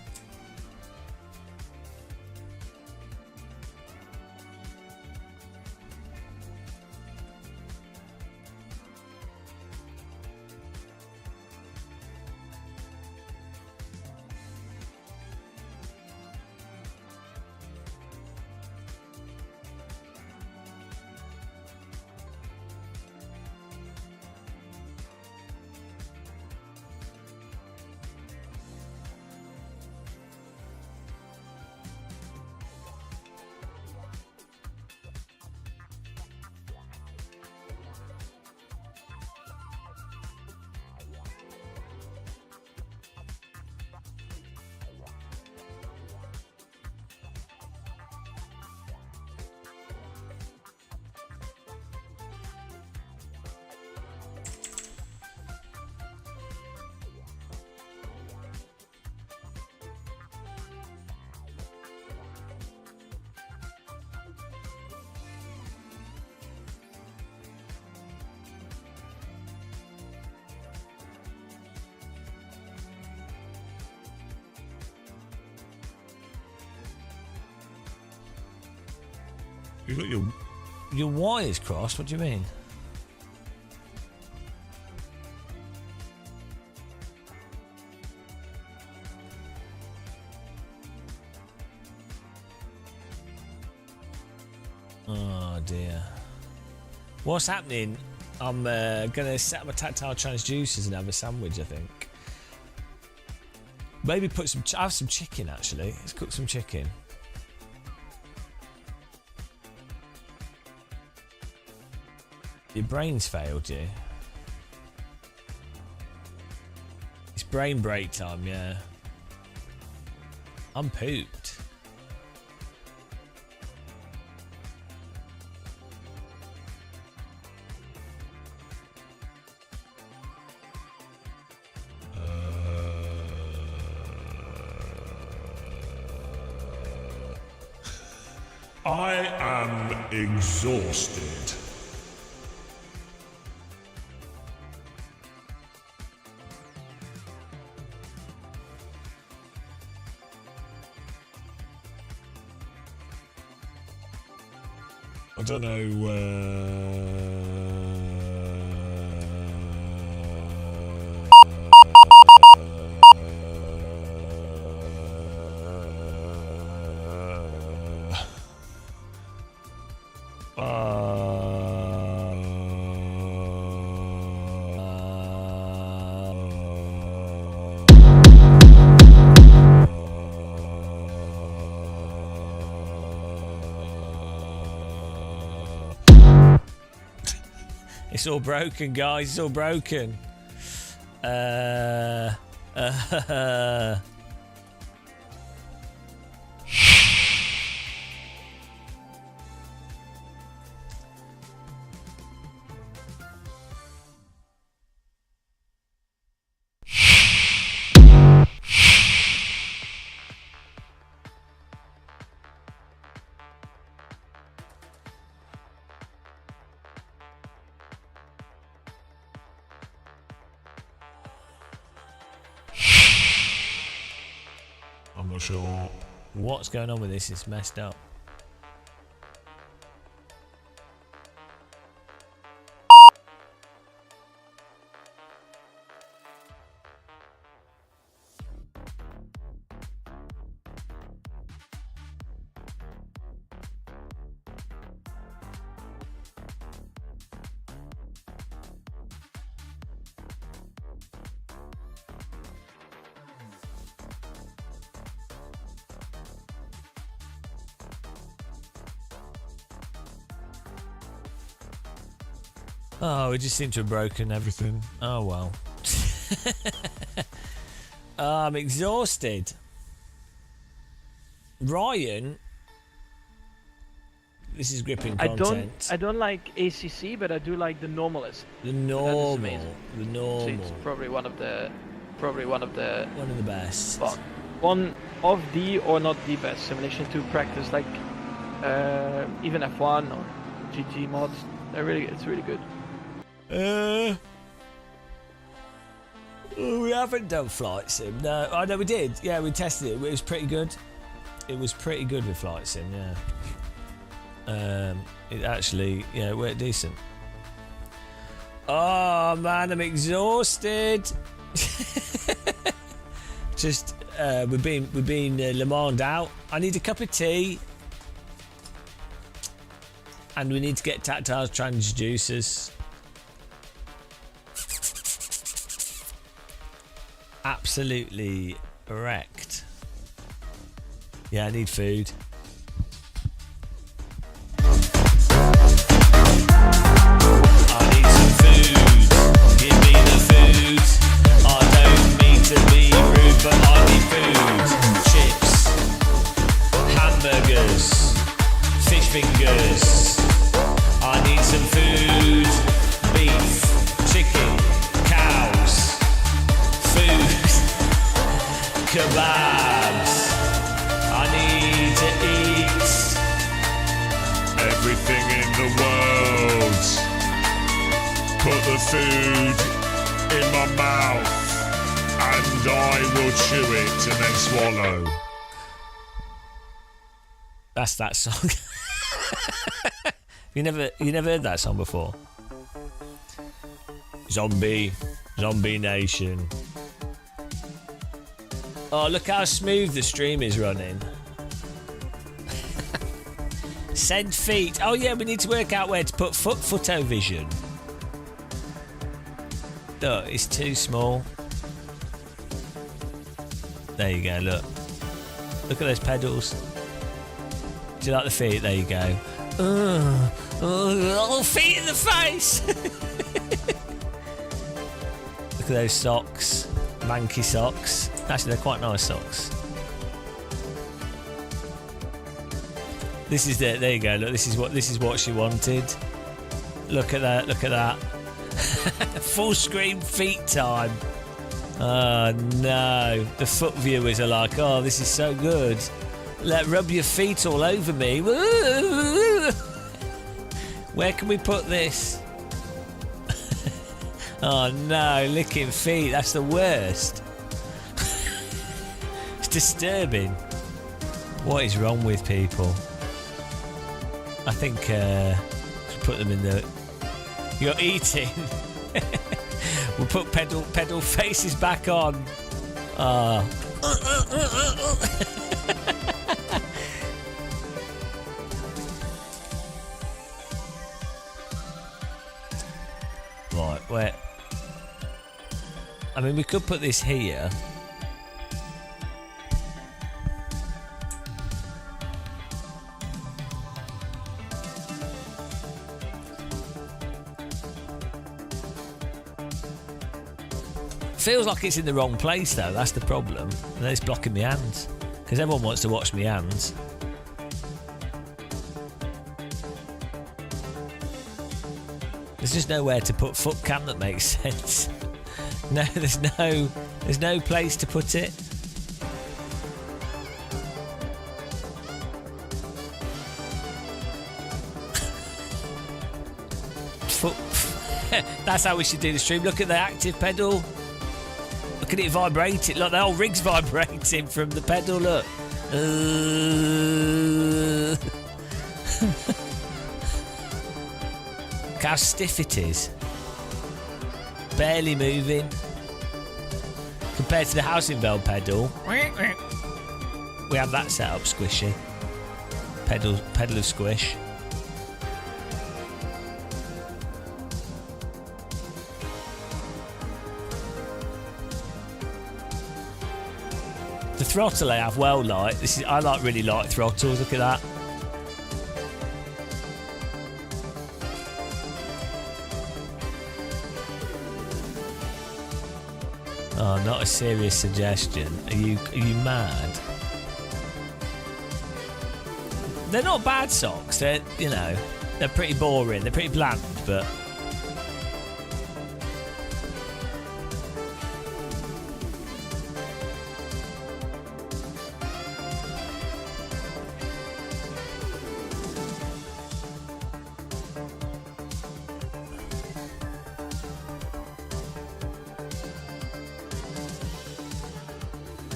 You got Your wires crossed? What do you mean? Oh dear. What's happening? I'm gonna set up my tactile transducers and have a sandwich, I think. Maybe put some. I have some chicken actually. Let's cook some chicken. Your brain's failed you. It's brain break time, yeah. I'm pooped. I am exhausted. I don't know. It's all broken, guys. It's all broken. not sure. What's going on with this? It's messed up. Oh, we just seem to have broken everything. Oh, well. I'm exhausted. Ryan, this is gripping content. I don't like ACC, but I do like the normalist. The normal. The So normal. it's probably one of the One of the best. well, one of the or not the best simulation to practice, like even F1 or GT mods. It's really good. We haven't done flight sim. No, I know we did. Yeah, we tested it. It was pretty good. It was pretty good with flight sim. Yeah. It actually, yeah, it worked decent. Oh man, I'm exhausted. Just we've been Le Mans out. I need a cup of tea, and we need to get tactile transducers. Absolutely wrecked. Yeah, I need food. I need some food. Give me the food. I don't mean to be rude, but I need food. Chips, hamburgers, fish fingers. I need some food. Beef, chicken, cows, food, kebabs. I need to eat Everything in the world. Put the food in my mouth, and I will chew it and then swallow. That's that song. You never heard that song before? Zombie Nation. Oh, look how smooth the stream is running. Send feet. Oh yeah, we need to work out where to put photo vision. Look, it's too small. There you go, look. Look at those pedals. Do you like the feet? There you go. Oh, feet in the face! Look at those socks. Manky socks. Actually, they're quite nice socks. This is the, there you go. Look, this is what she wanted. Look at that. Look at that. Full screen feet time. Oh no. The foot viewers are like, oh, this is so good. Rub your feet all over me. Where can we put this? Oh no, licking feet. That's the worst. It's disturbing. What is wrong with people? I think put them in the. You're eating. We'll put pedal faces back on. Right, where? I mean, we could put this here. Feels like it's in the wrong place though, that's the problem. And it's blocking my hands. Because everyone wants to watch my hands. There's just nowhere to put foot cam that makes sense. No, there's no place to put it. Foot. That's how we should do the stream. Look at the active pedal. Look Look at it vibrating. Look, the whole rig's vibrating from the pedal. Look. Look how stiff it is. Barely moving. Compared to the housing bell pedal, we have that set up squishy. Pedal of squish. The throttle I have well light. I really like throttles. Look at that. Oh, not a serious suggestion. Are you mad? They're not bad socks. They're pretty boring. They're pretty bland, but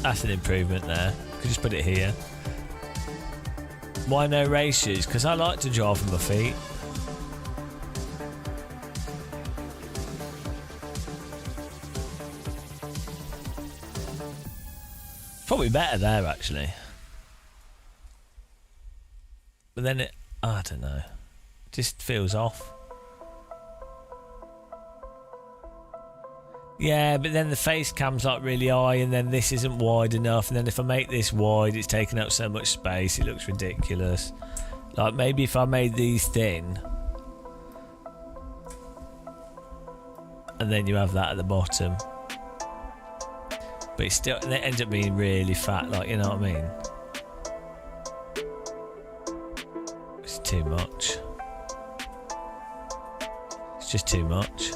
that's an improvement there. Could just put it here. Why no race shoes? Because I like to drive with my feet. Probably better there, actually. But then I don't know. Just feels off. Yeah, but then the face cam's like really high, and then this isn't wide enough, and then if I make this wide, it's taking up so much space, it looks ridiculous. Like, maybe if I made these thin, and then you have that at the bottom, but it ends up being really fat, like, you know what I mean? It's too much. It's just too much.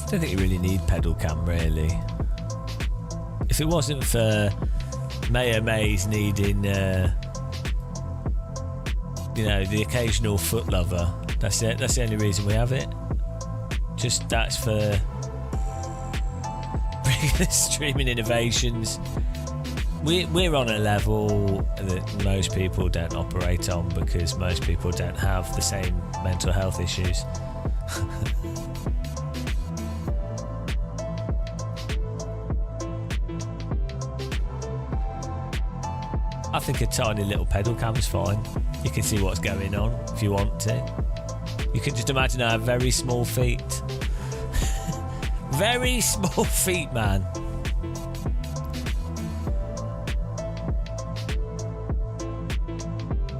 I don't think you really need pedal cam, really. If it wasn't for Mayo Mays needing, the occasional foot lover, that's it. That's the only reason we have it. Just that's for regular streaming innovations. We're on a level that most people don't operate on because most people don't have the same mental health issues. I think a tiny little pedal cam's fine. You can see what's going on if you want to. You can just imagine I have very small feet. Very small feet, man.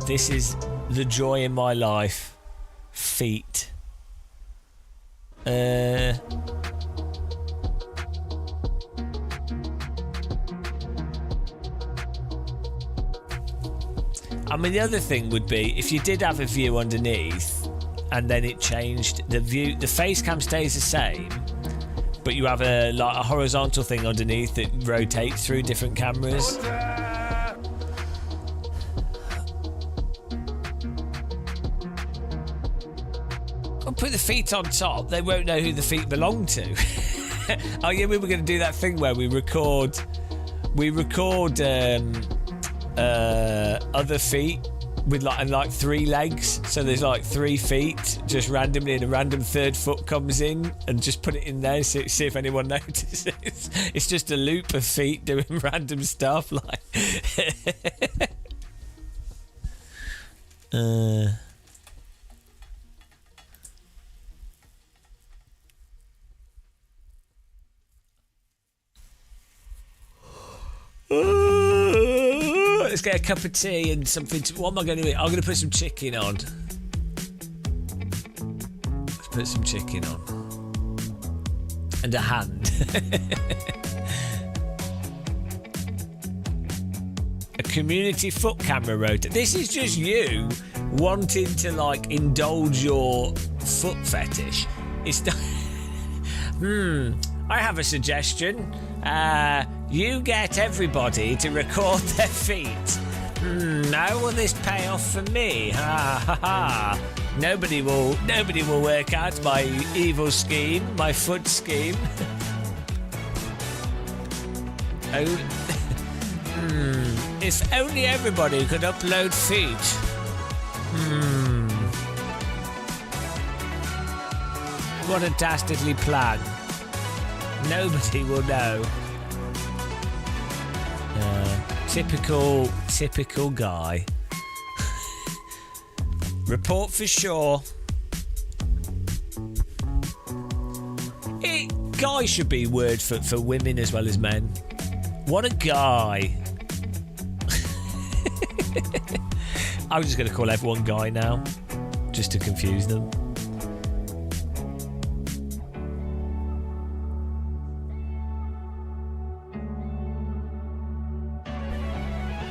This is the joy in my life. Feet. I mean, the other thing would be if you did have a view underneath and then it changed the view, the face cam stays the same, but you have a horizontal thing underneath that rotates through different cameras. I'll put the feet on top, they won't know who the feet belong to. Oh yeah, we were going to do that thing where we record other feet with like 3 legs, so there's like 3 feet just randomly, and a random third foot comes in, and just put it in there, see if anyone notices. It's just a loop of feet doing random stuff, like. Let's get a cup of tea and something to... What am I going to eat? I'm going to put some chicken on. Let's put some chicken on. And a hand. A community foot camera rotor. This is just you wanting to, like, indulge your foot fetish. It's not... I have a suggestion. You get everybody to record their feet How will this pay off for me? Ha ha ha. Nobody will work out my evil scheme, my foot scheme. Oh, if only everybody could upload feet. What a dastardly plan. Nobody will know. Typical guy. Report for sure. Guy should be word for women as well as men. What a guy. I'm just going to call everyone guy now, just to confuse them.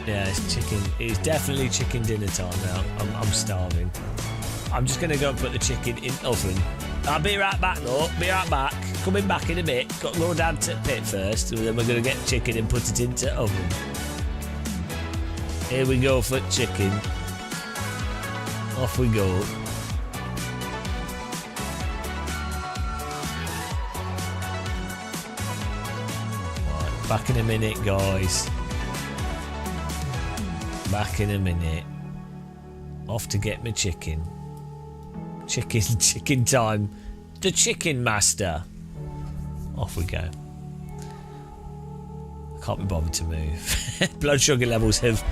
Yeah, it's definitely chicken dinner time now. I'm starving. I'm just going to go and put the chicken in oven. I'll be right back, though. Be right back. Coming back in a bit. Got to go down to the pit first, and then we're going to get chicken and put it into oven. Here we go for chicken. Off we go. Right, back in a minute, guys. Back in a minute. Off to get my chicken. Chicken time. The chicken master. Off we go. I can't be bothered to move. Blood sugar levels have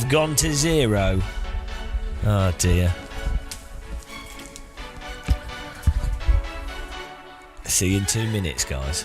gone to 0. Oh dear. See you in 2 minutes, guys.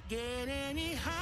Get any higher.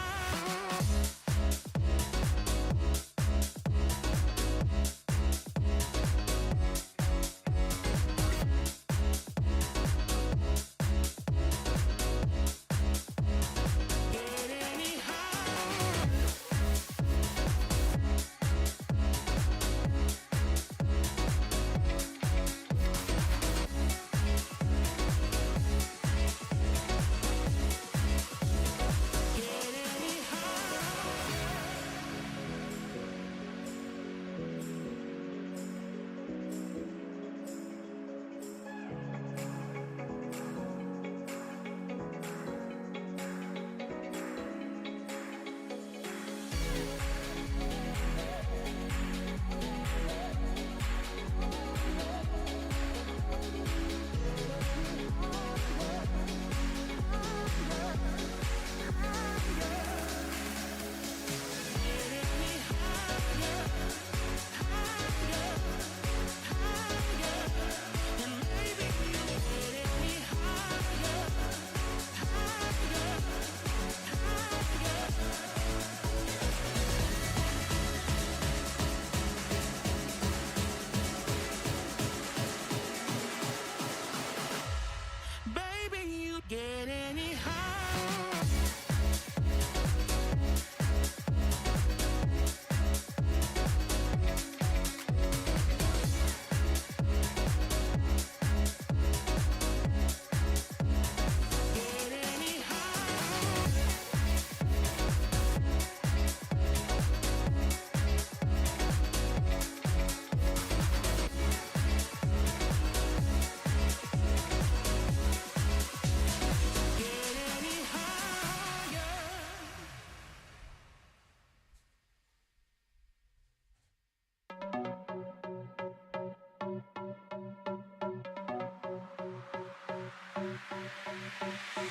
Get any higher.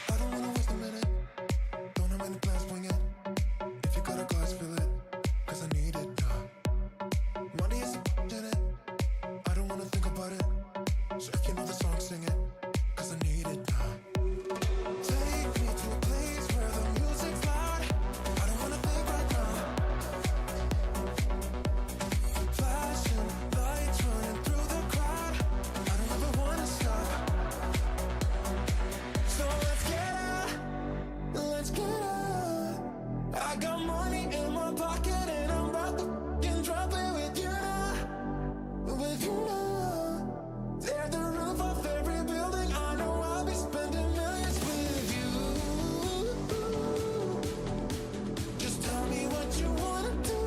I don't wanna waste a minute. Don't have many plans, wing it. If you got a car, spill it. Cause I need it now. Money is in it. I don't wanna think about it. So if you know the song, sing it. Cause I need it now. Take me to a place where the music's loud. I don't wanna think right now. Flashing lights running through the crowd. I don't ever wanna stop. So let's get out. I got money in my pocket and I'm about to f***ing drop it with you now. With you now. Tear the roof off every building. I know I'll be spending millions with you. Just tell me what you wanna do.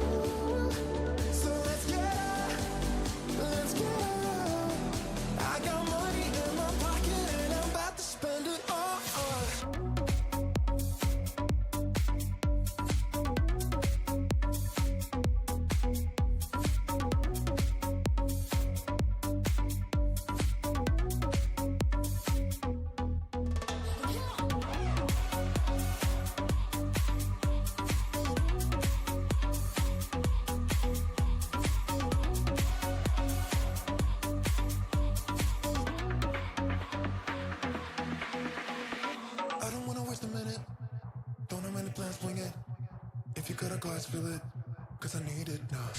So let's get out. I got money in my pocket and I'm about to spend it all. I don't wanna waste a minute. Don't have many plans, wing it. If you got a glass, fill it. Cause I need it now.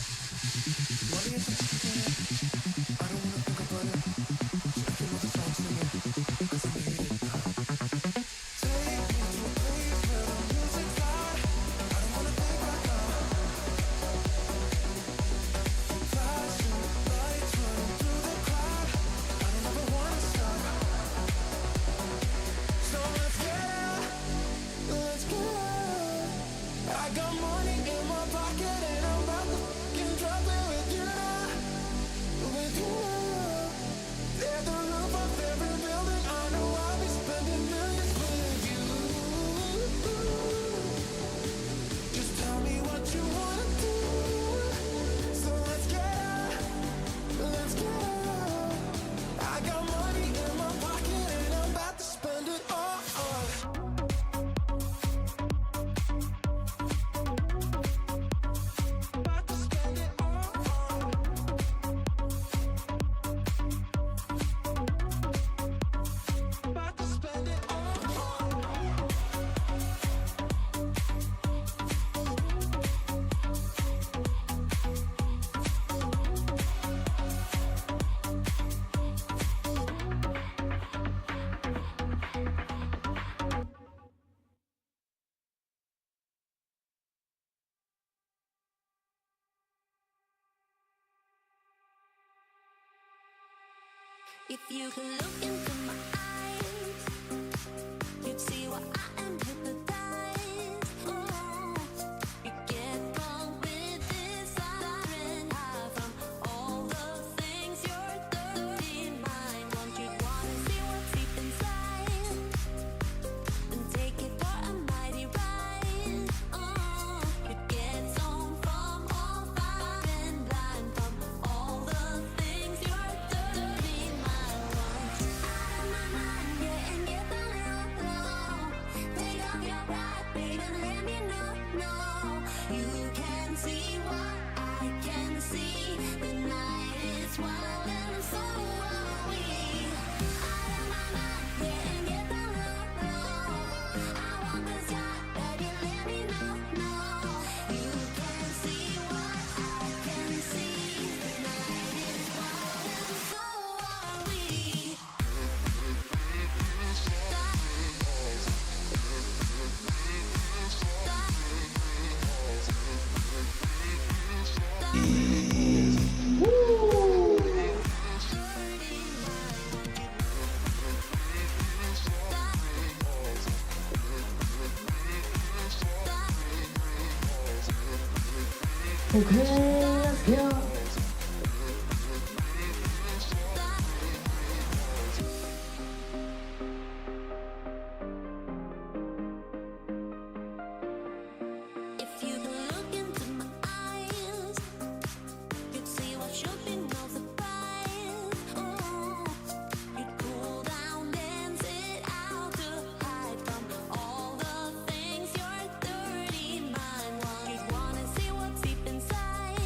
Money is in it. I don't wanna think about it. So if you know the song, sing it. Cause I need it now. Take me to a place where the music's loud. I don't wanna think right now. Flashing lights running through the crowd. I don't ever wanna stop. So let's get out. I got money in my pocket and I'm about to f***ing drop it with If you could look into my eyes, you'd see what I am hypnotized. Oh, you get wrong with this siren high from all the things your dirty mind wants. You'd wanna see what's deep inside and take it for a mighty ride. Oh, you'd get zoned from all fire and blind from all the things your dirty mind wants. Out of my mind, yeah, and get the low. Take off your pride, baby, let me know. No, you can see what I can see. The night is wild and so are we. Out of my mind, yeah, and get the low. I want the sky, baby, let me know. No, you can see what I can see. The night is wild and so are we. Okay, let's go. If you could look into my eyes, you'd see what should be no surprise. Oh, you'd cool down, dance it out to hide from all the things your dirty mind wants. You'd wanna see what's deep inside.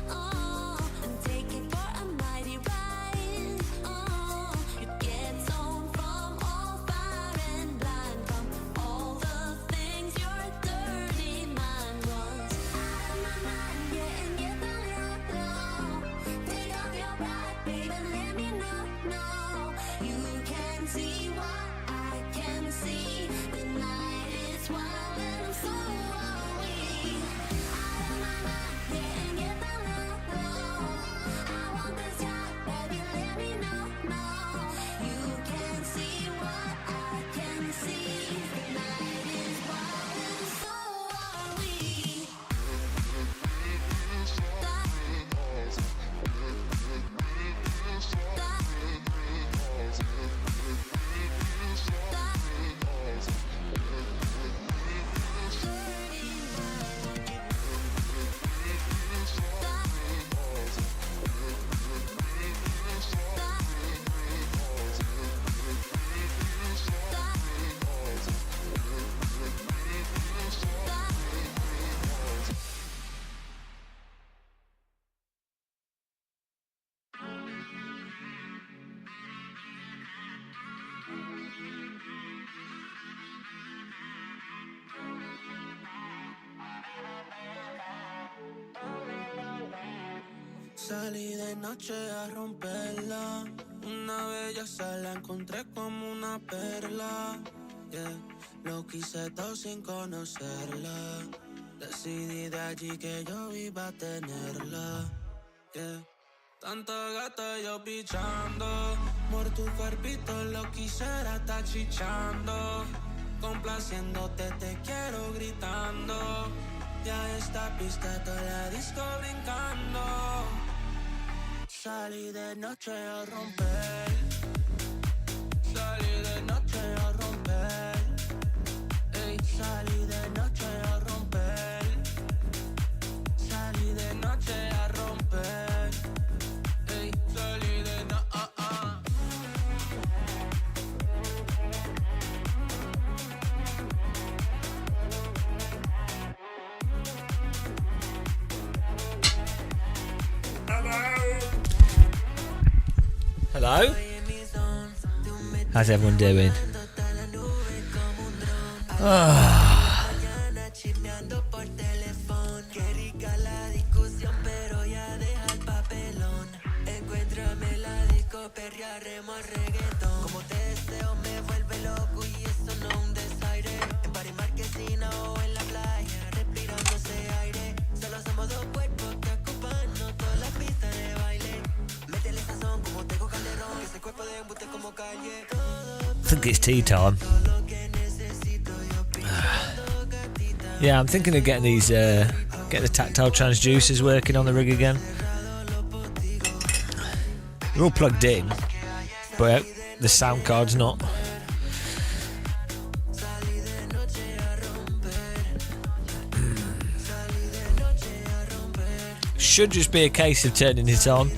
Oh, and take it for a mighty ride. Oh, you'd get zoned from all fire and blind from all the things your dirty mind wants. Out of my mind, yeah, and get the low. Take off your pride, baby, let me know. No, you can see what I can see. The night is wild and so are we. Out of my mind, yeah, and get the low. I want the sky, baby, let me know. No, you can see what I can see. The night is wild and so are we. Salí de noche a romperla. Una belleza la encontré como una perla. Yeah. Lo quise todo sin conocerla. Decidí de allí que yo iba a tenerla. Yeah. Tanta gata yo pichando. Por tu cuerpito lo quisiera estar chichando. Complaciéndote te quiero gritando. Ya esta pista toda la disco brincando. Salí de noche a romper. Salí de noche a romper. Ey, salí de noche a romper. Salí de noche a romper. Ey, salí de no Hello? How's everyone doing? Ese cuerpo I think it's tea time. Yeah, I'm thinking of getting these, getting the tactile transducers working on the rig again. They're all plugged in, but the sound card's not. Should just be a case of turning it on.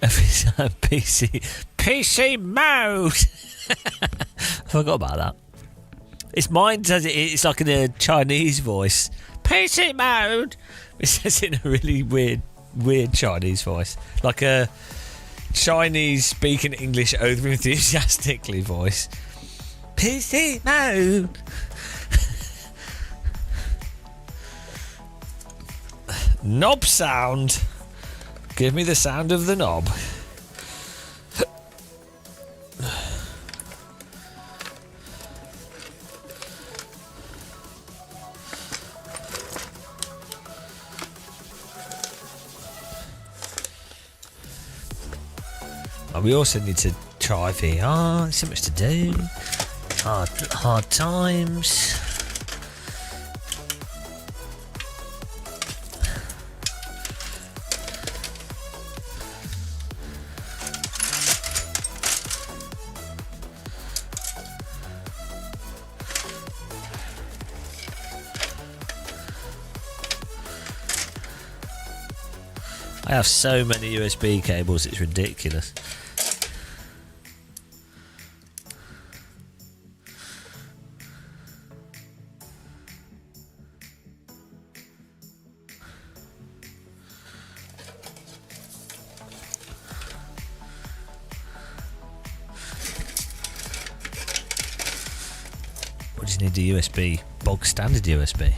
Every time PC mode. I forgot about that. It's mine says it's like in a Chinese voice. PC mode. It says it in a really weird Chinese voice, like a Chinese speaking English over enthusiastically voice. PC mode. Knob sound. Give me the sound of the knob. And we also need to try VR. There's so much to do. Hard times. I have so many USB cables, it's ridiculous. What do you need a USB? Bog standard USB.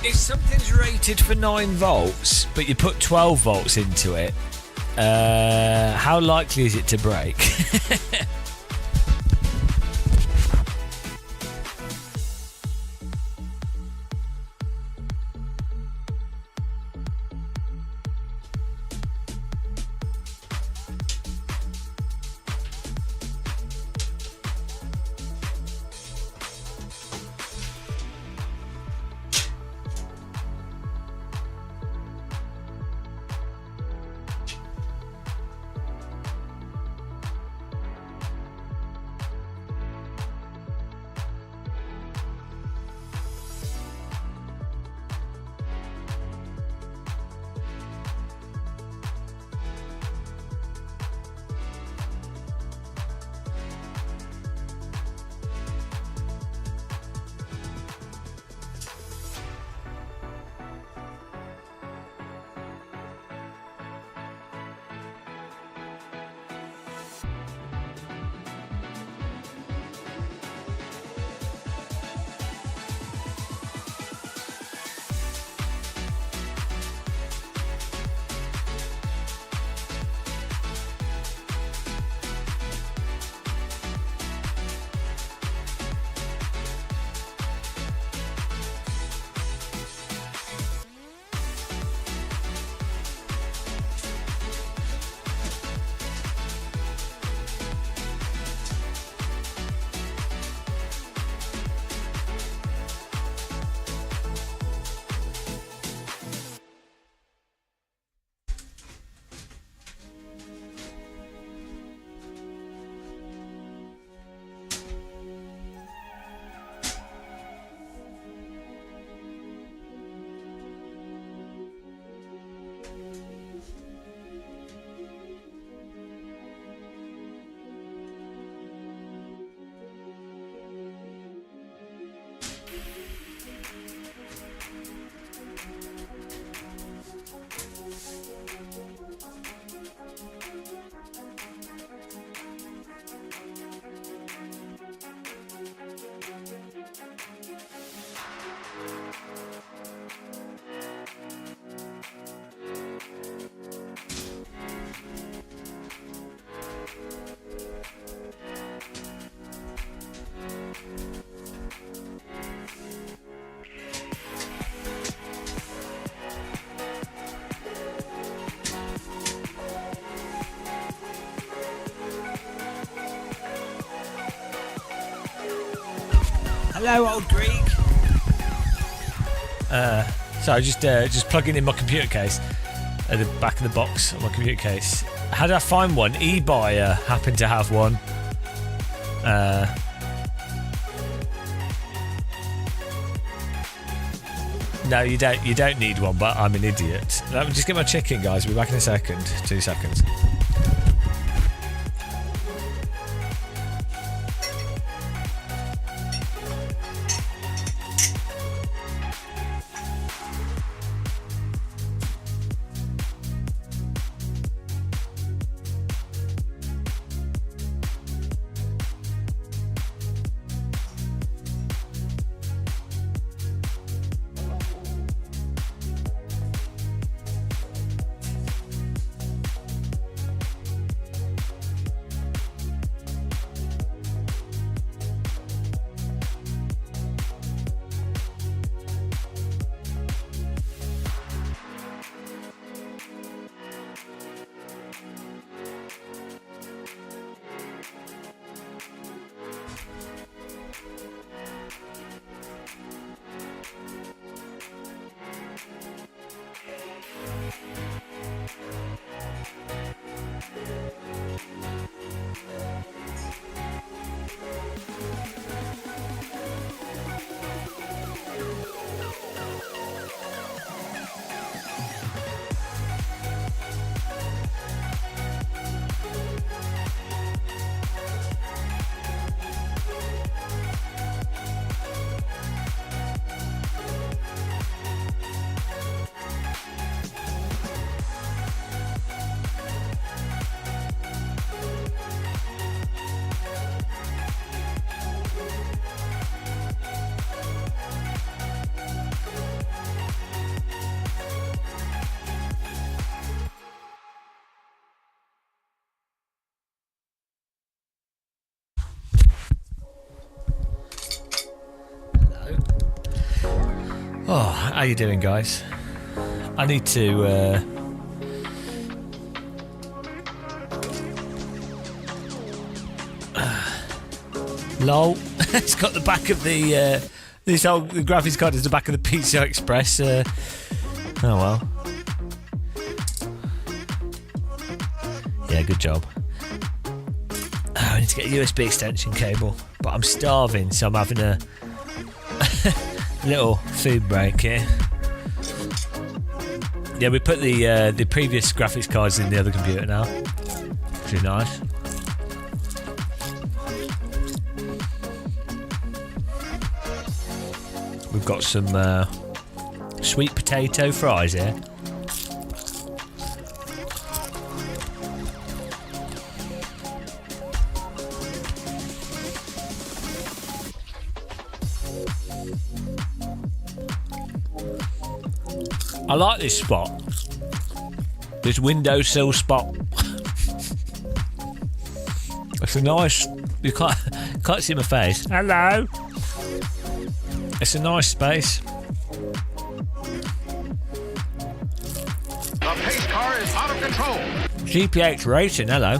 if something's rated for 9 volts, but you put 12 volts into it, how likely is it to break? Hello, old Greek. So just plugging in my computer case at the back of the box of my computer case. How did I find one? eBuyer happened to have one. No, you don't. You don't need one, but I'm an idiot. Let me just get my chicken, guys. We'll be back in a second. 2 seconds. you doing, guys? I need to. Lol. It's got the back of the. This old the graphics card is the back of the PCI Express. Oh well. Yeah, good job. Oh, I need to get a USB extension cable, but I'm starving, so I'm having a little food break here. Yeah, we put the previous graphics cards in the other computer now, which is nice. We've got some sweet potato fries here. I like this spot. This windowsill spot. It's a nice. You can't see my face. Hello. It's a nice space. The pace car is out of control. GPH Racing. Hello.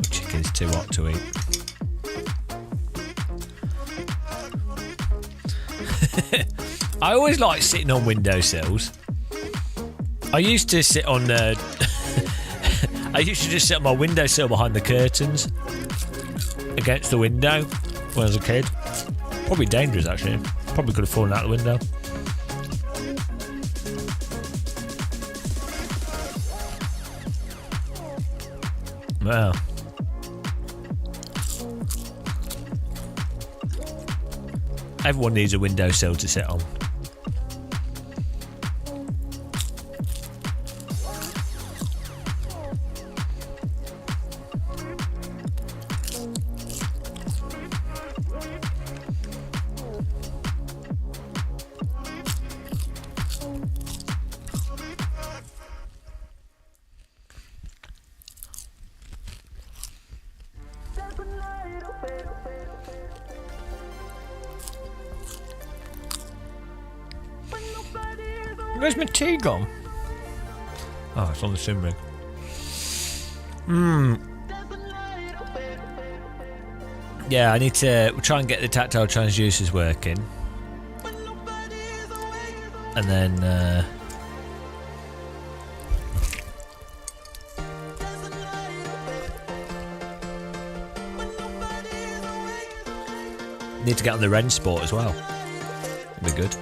Chicken's too hot to eat. I always like sitting on windowsills. I used to sit on. I used to just sit on my windowsill behind the curtains, against the window when I was a kid. Probably dangerous actually. Probably could have fallen out the window. Wow. Everyone needs a windowsill to sit on. Where's my tea gone? Oh, it's on the sim rig. Yeah, I need to try and get the tactile transducers working. And then... need to get on the Ren Sport as well. That'd be good.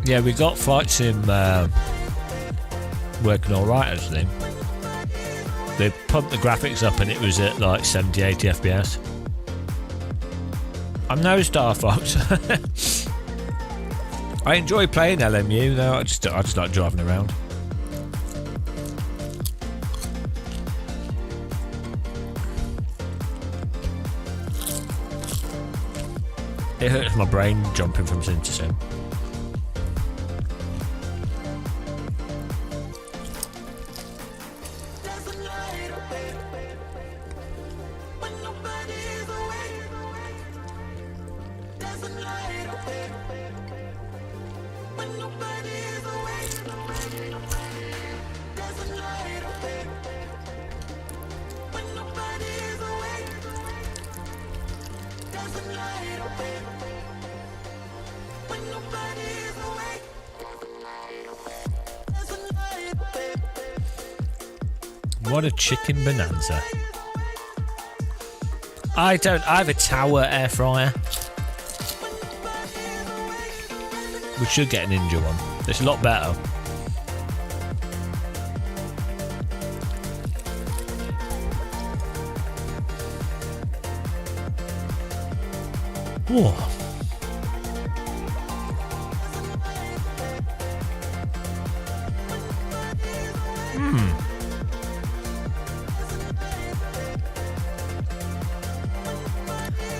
Yeah, we got Flight Sim working alright actually. They pumped the graphics up and it was at like 70-80 FPS. I'm no Star Fox. I enjoy playing LMU though, I just like driving around. It hurts my brain jumping from sim to sim. What a chicken bonanza. I have a Tower air fryer. We should get a Ninja one. It's a lot better. Whoa.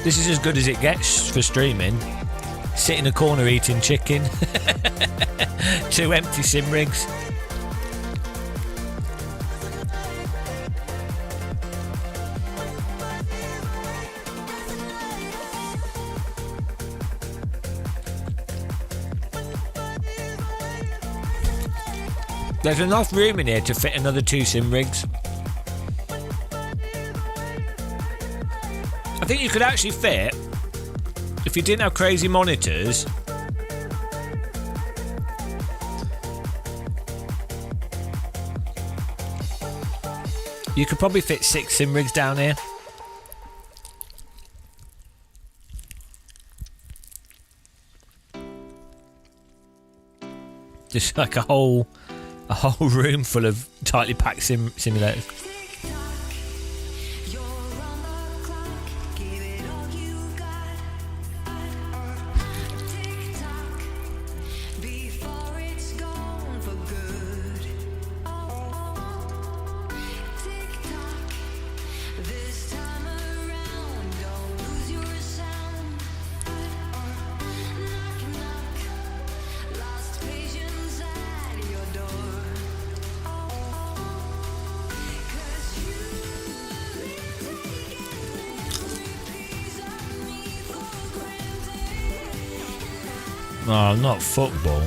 This is as good as it gets for streaming. Sit in a corner eating chicken. 2 empty sim rigs. There's enough room in here to fit another 2 sim rigs. I think you could actually fit, if you didn't have crazy monitors, you could probably fit 6 sim rigs down here. Just like a whole room full of tightly packed simulators. Oh, not football.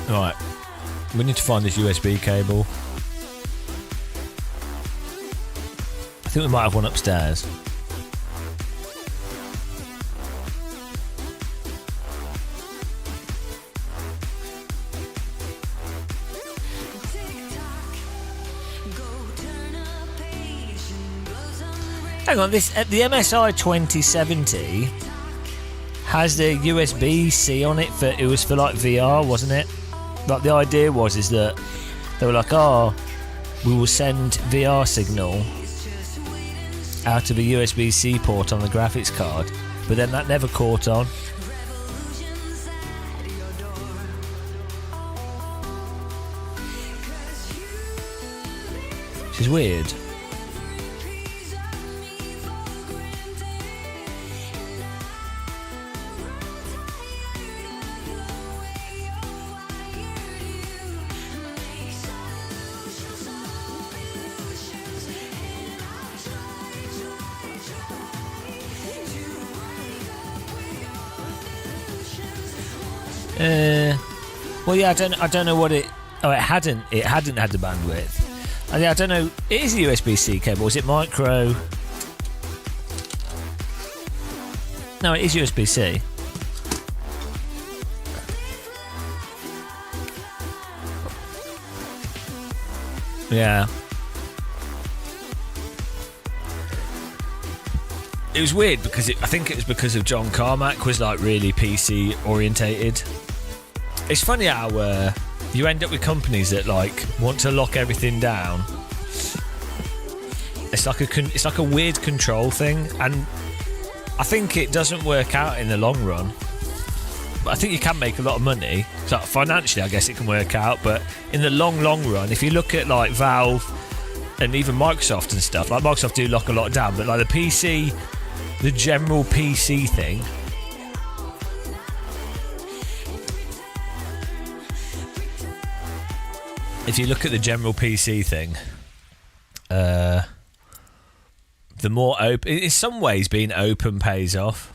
Right, we need to find this USB cable. I think we might have one upstairs. Hang on, this the MSI 2070 has the USB-C on it. It was for like VR, wasn't it? Like the idea is that they were like, oh, we will send VR signal out of a USB-C port on the graphics card, but then that never caught on. Which is weird. Well, yeah, I don't know what it. Oh, it hadn't had the bandwidth. I don't know. It is a USB-C cable. Is it micro? No, it is USB-C. Yeah. It was weird because I think it was because of John Carmack was like really PC orientated. It's funny how you end up with companies that like want to lock everything down. It's like a weird control thing, and I think it doesn't work out in the long run. But I think you can make a lot of money. So financially, I guess it can work out, but in the long run, if you look at like Valve and even Microsoft and stuff, like Microsoft do lock a lot down, but like the general PC thing. If you look at the general PC thing, the more open, in some ways being open pays off.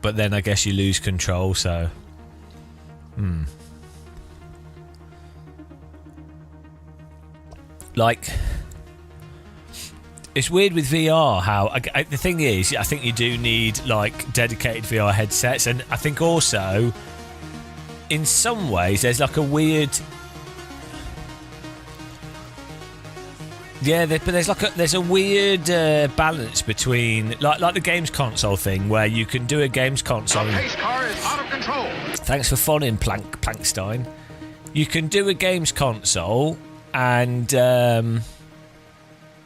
But then I guess you lose control, so like, it's weird with VR how the thing is, I think you do need like dedicated VR headsets, and I think also in some ways there's like a weird but there's a weird balance between like the games console thing, where you can do a games console. The pace car is out of control. Thanks for following Plankstein. You can do a games console, and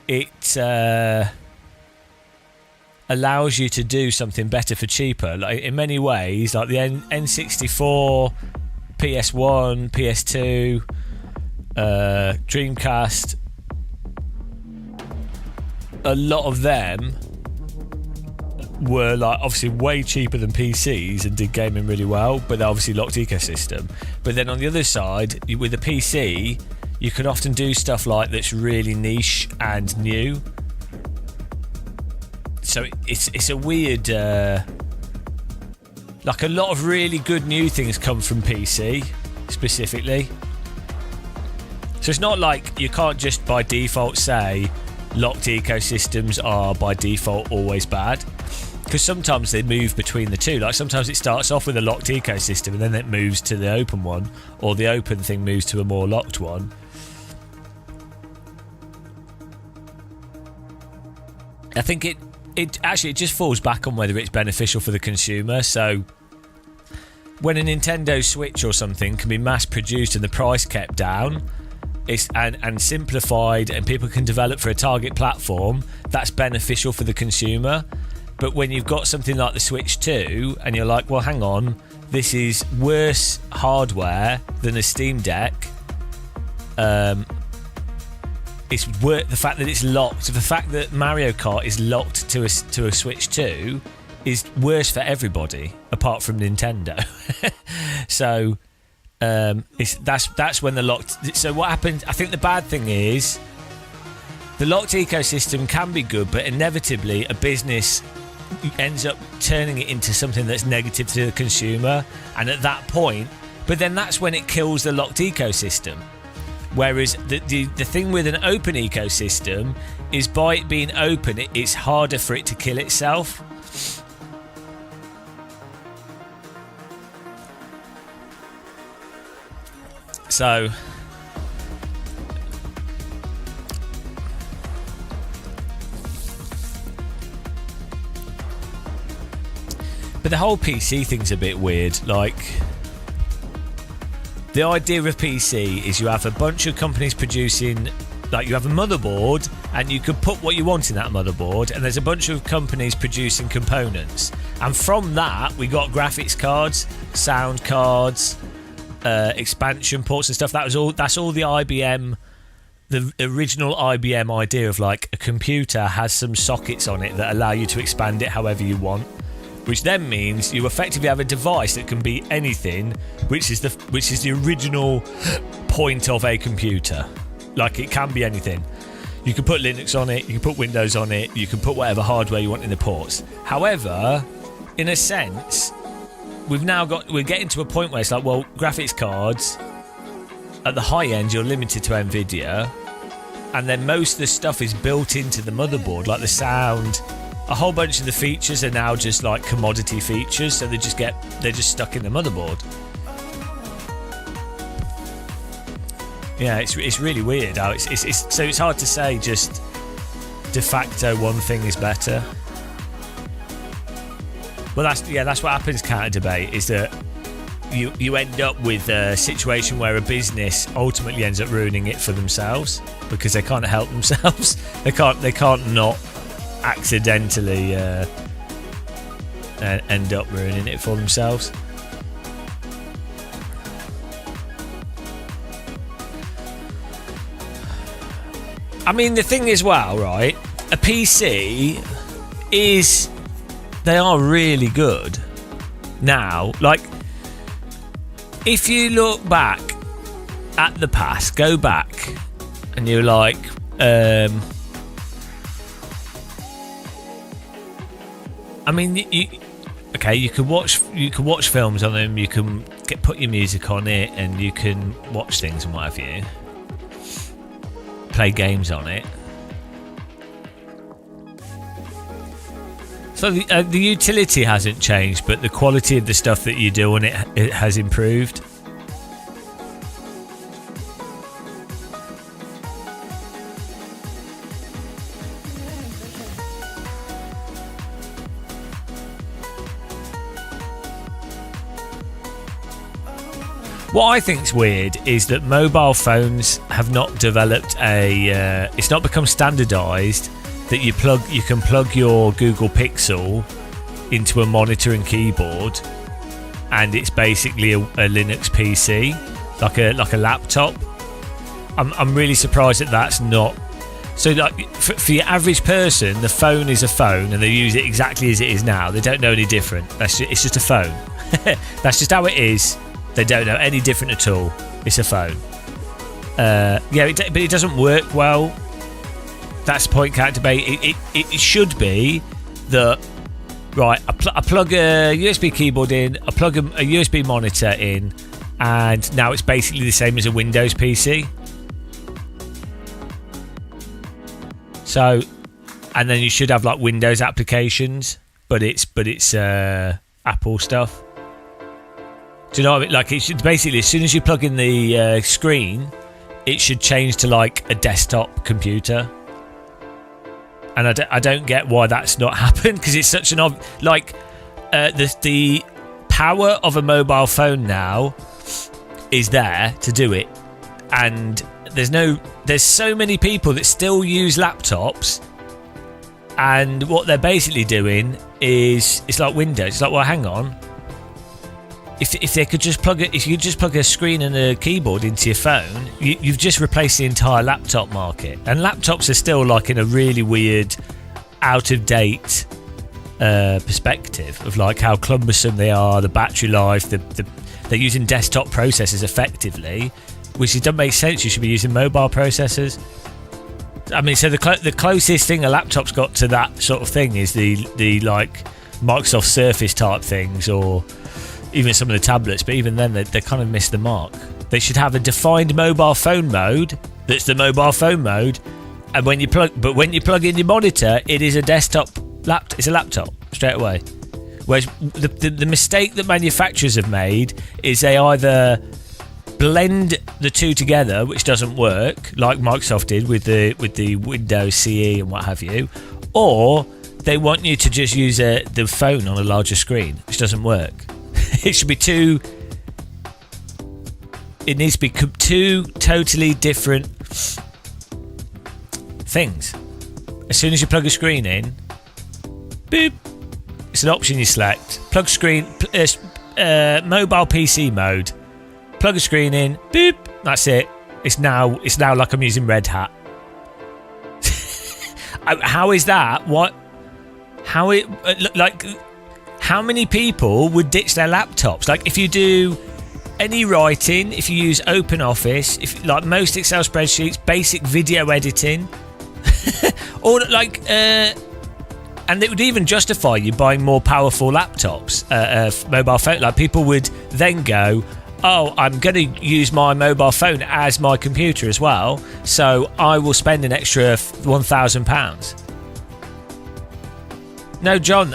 it allows you to do something better for cheaper. Like in many ways, like the N64, PS1, PS2, Dreamcast. A lot of them were like obviously way cheaper than PCs and did gaming really well, but they're obviously locked ecosystem. But then on the other side, with the PC, you can often do stuff like that's really niche and new. So it's a weird like a lot of really good new things come from PC specifically. So it's not like you can't just by default say locked ecosystems are by default always bad, because sometimes they move between the two. Like sometimes it starts off with a locked ecosystem and then it moves to the open one, or the open thing moves to a more locked one. I think it just falls back on whether it's beneficial for the consumer. So when a Nintendo Switch or something can be mass produced and the price kept down, and simplified, and people can develop for a target platform, that's beneficial for the consumer. But when you've got something like the Switch 2 and you're like, well, hang on, this is worse hardware than a Steam Deck, the fact that it's locked, the fact that Mario Kart is locked to a Switch 2 is worse for everybody apart from Nintendo. So that's when the locked. So what happens? I think the bad thing is the locked ecosystem can be good, but inevitably a business ends up turning it into something that's negative to the consumer, and at that point, but then that's when it kills the locked ecosystem. Whereas the thing with an open ecosystem is by it being open, it's harder for it to kill itself. So but the whole PC thing's a bit weird. Like, the idea of PC is you have a bunch of companies producing, like you have a motherboard and you can put what you want in that motherboard, and there's a bunch of companies producing components, and from that we got graphics cards, sound cards, expansion ports and stuff. That's all the IBM, the original IBM idea of like a computer has some sockets on it that allow you to expand it however you want, which then means you effectively have a device that can be anything, which is the original point of a computer. Like, it can be anything. You can put Linux on it, you can put Windows on it, you can put whatever hardware you want in the ports. However, in a sense, we're getting to a point where it's like, well, graphics cards at the high end you're limited to NVIDIA, and then most of the stuff is built into the motherboard, like the sound. A whole bunch of the features are now just like commodity features, so they're just stuck in the motherboard. Yeah, it's really weird how so it's hard to say just de facto one thing is better. Well, that's what happens. Counter debate is that you end up with a situation where a business ultimately ends up ruining it for themselves because they can't help themselves. They can't not accidentally end up ruining it for themselves. I mean, the thing is, well, right, a PC they are really good now. Like, if you look back at the past, go back and you're like, I mean, you could watch films on them, you can put your music on it, and you can watch things and what have you. play games on it. So the utility hasn't changed, but the quality of the stuff that you do on it has improved. What I think's weird is that mobile phones have not developed it's not become standardised that you can plug your Google Pixel into a monitor and keyboard, and it's basically a Linux PC, like a laptop. I'm really surprised that that's not. So like for your average person, the phone is a phone, and they use it exactly as it is now. They don't know any different. It's just a phone. That's just how it is. They don't know any different at all. It's a phone. But it doesn't work well. That's the point, can't debate. It should be that, right, I plug a USB keyboard in, I plug a USB monitor in, and now it's basically the same as a Windows PC. So, and then you should have like Windows applications, but it's Apple stuff. Do you know what I mean? Like, it should basically, as soon as you plug in the screen, it should change to like a desktop computer. And I don't get why that's not happened, because it's such an the power of a mobile phone now is there to do it, and there's so many people that still use laptops, and what they're basically doing is it's like Windows. It's like, well, hang on. If they could just if you just plug a screen and a keyboard into your phone, you've just replaced the entire laptop market. And laptops are still like in a really weird, out of date perspective of like how cumbersome they are, the battery life, they're using desktop processors effectively, which doesn't make sense. You should be using mobile processors. I mean, so the closest thing a laptop's got to that sort of thing is the like Microsoft Surface type things, or even some of the tablets, but even then they kind of miss the mark. They should have a defined mobile phone mode that's the mobile phone mode, and when you plug in your monitor, it is a desktop it's a laptop straight away. Whereas the mistake that manufacturers have made is they either blend the two together, which doesn't work, like Microsoft did with the Windows CE and what have you, or they want you to just use the phone on a larger screen, which doesn't work. It should be it needs to be two totally different things. As soon as you plug a screen in, boop, it's an option you select. Plug screen, mobile PC mode. Plug a screen in, boop, that's it. It's now like I'm using Red Hat. How is that? What? How it like? How many people would ditch their laptops? Like, if you do any writing, if you use OpenOffice, if like most Excel spreadsheets, basic video editing, or like, and it would even justify you buying more powerful laptops, mobile phone. Like, people would then go, oh, I'm going to use my mobile phone as my computer as well, so I will spend an extra £1,000. No, John,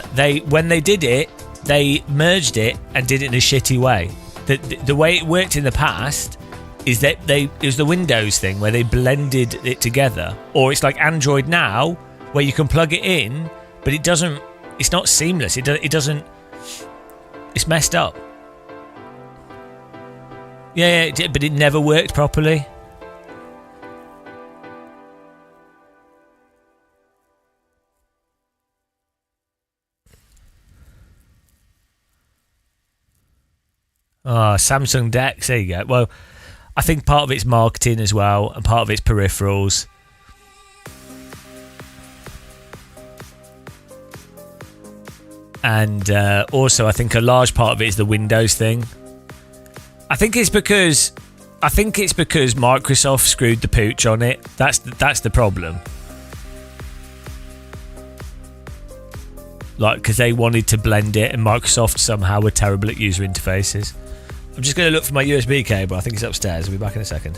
when they did it, they merged it and did it in a shitty way. The way it worked in the past is that it was the Windows thing where they blended it together. Or it's like Android now, where you can plug it in, but it's not seamless. It doesn't, it's messed up. Yeah, but it never worked properly. Oh, Samsung DeX, there you go. Well, I think part of it's marketing as well, and part of it's peripherals. And also, I think a large part of it is the Windows thing. I think it's because Microsoft screwed the pooch on it. That's the problem. Like, because they wanted to blend it, and Microsoft somehow were terrible at user interfaces. I'm just going to look for my USB cable. I think it's upstairs. I'll be back in a second.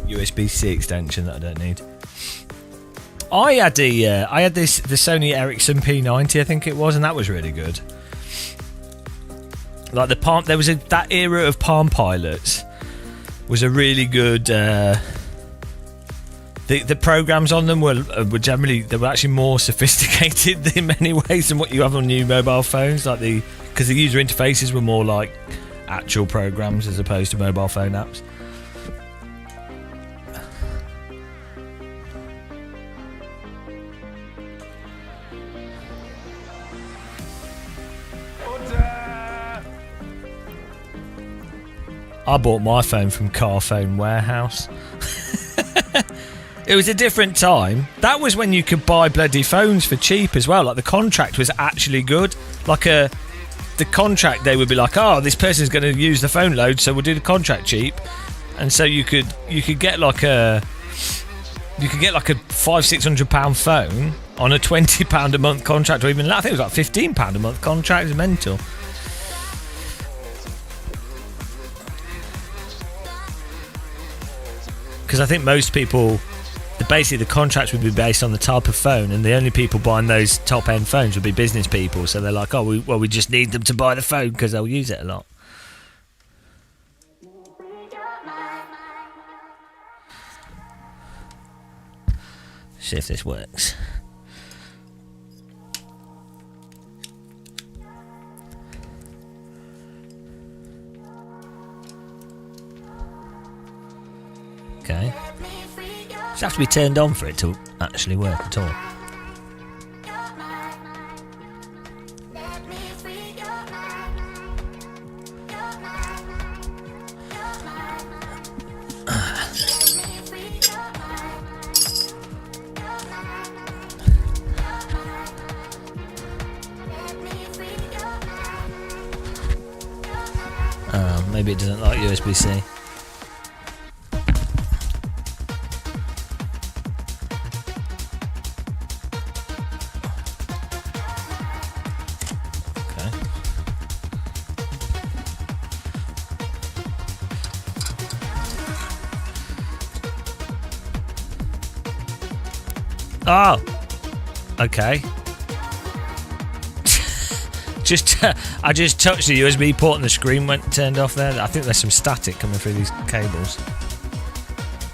USB-C extension that I don't need. I had the Sony Ericsson P90, I think it was, and that was really good. Like the Palm, there was that era of Palm Pilots was a really good. The programs on them were generally, they were actually more sophisticated in many ways than what you have on new mobile phones. Like because the user interfaces were more like actual programs as opposed to mobile phone apps. I bought my phone from Car Phone Warehouse. It was a different time. That was when you could buy bloody phones for cheap as well. Like the contract was actually good. Like the contract, they would be like, oh, this person's going to use the phone load, so we'll do the contract cheap. And so you could get like a £500-600 phone on a £20 a month contract, or even I think it was like £15 a month contract. It was mental. Because I think most people, basically the contracts would be based on the type of phone, and the only people buying those top-end phones would be business people. So they're like, oh, we just need them to buy the phone because they'll use it a lot. See if this works. Okay. Just have to be turned on for it to actually work at all. Maybe it doesn't like USB-C. Oh, okay. I just touched the USB port and the screen turned off there. I think there's some static coming through these cables.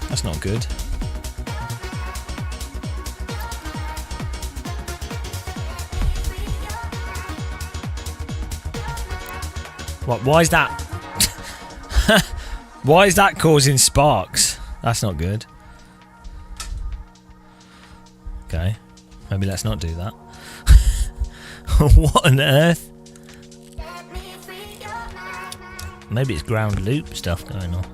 That's not good. What? Why is that? Why is that causing sparks? That's not good. Okay, maybe let's not do that. What on earth? Maybe it's ground loop stuff going on.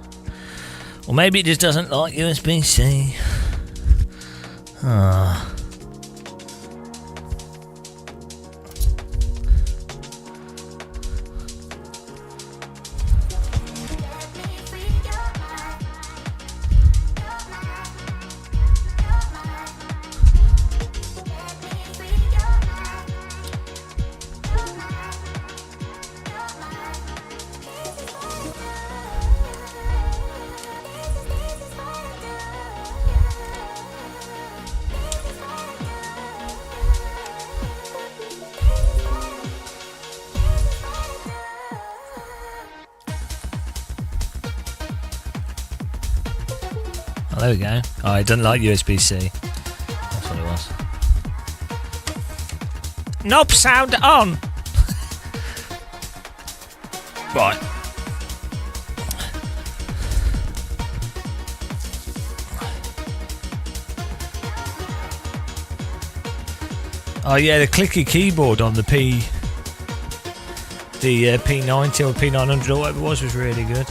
Or maybe it just doesn't like USB-C. Ah. There we go. Oh, it doesn't like USB-C. That's what it was. Knob sound on! Right. Oh yeah, the clicky keyboard on the P90 or P900 or whatever it was really good.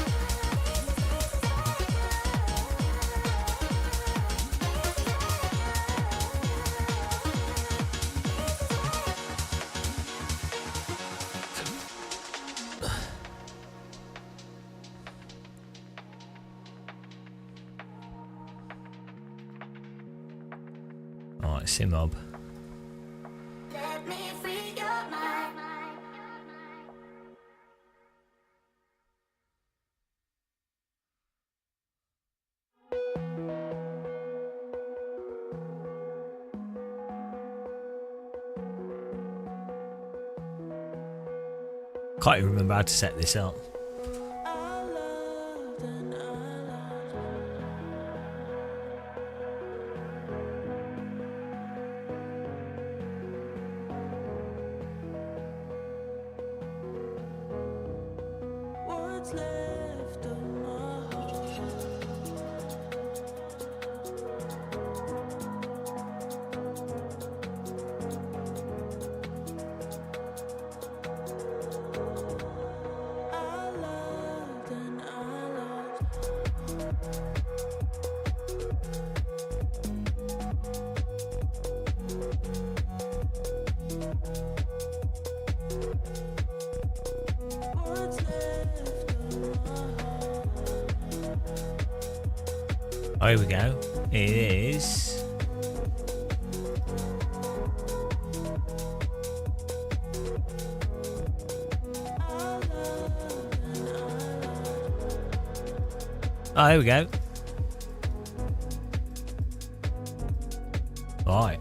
Alright, Simob. Can't even remember how to set this up. What's left of my heart? I loved and I loved. What's left of my heart? Oh, here we go. It is. Oh, here we go. Right.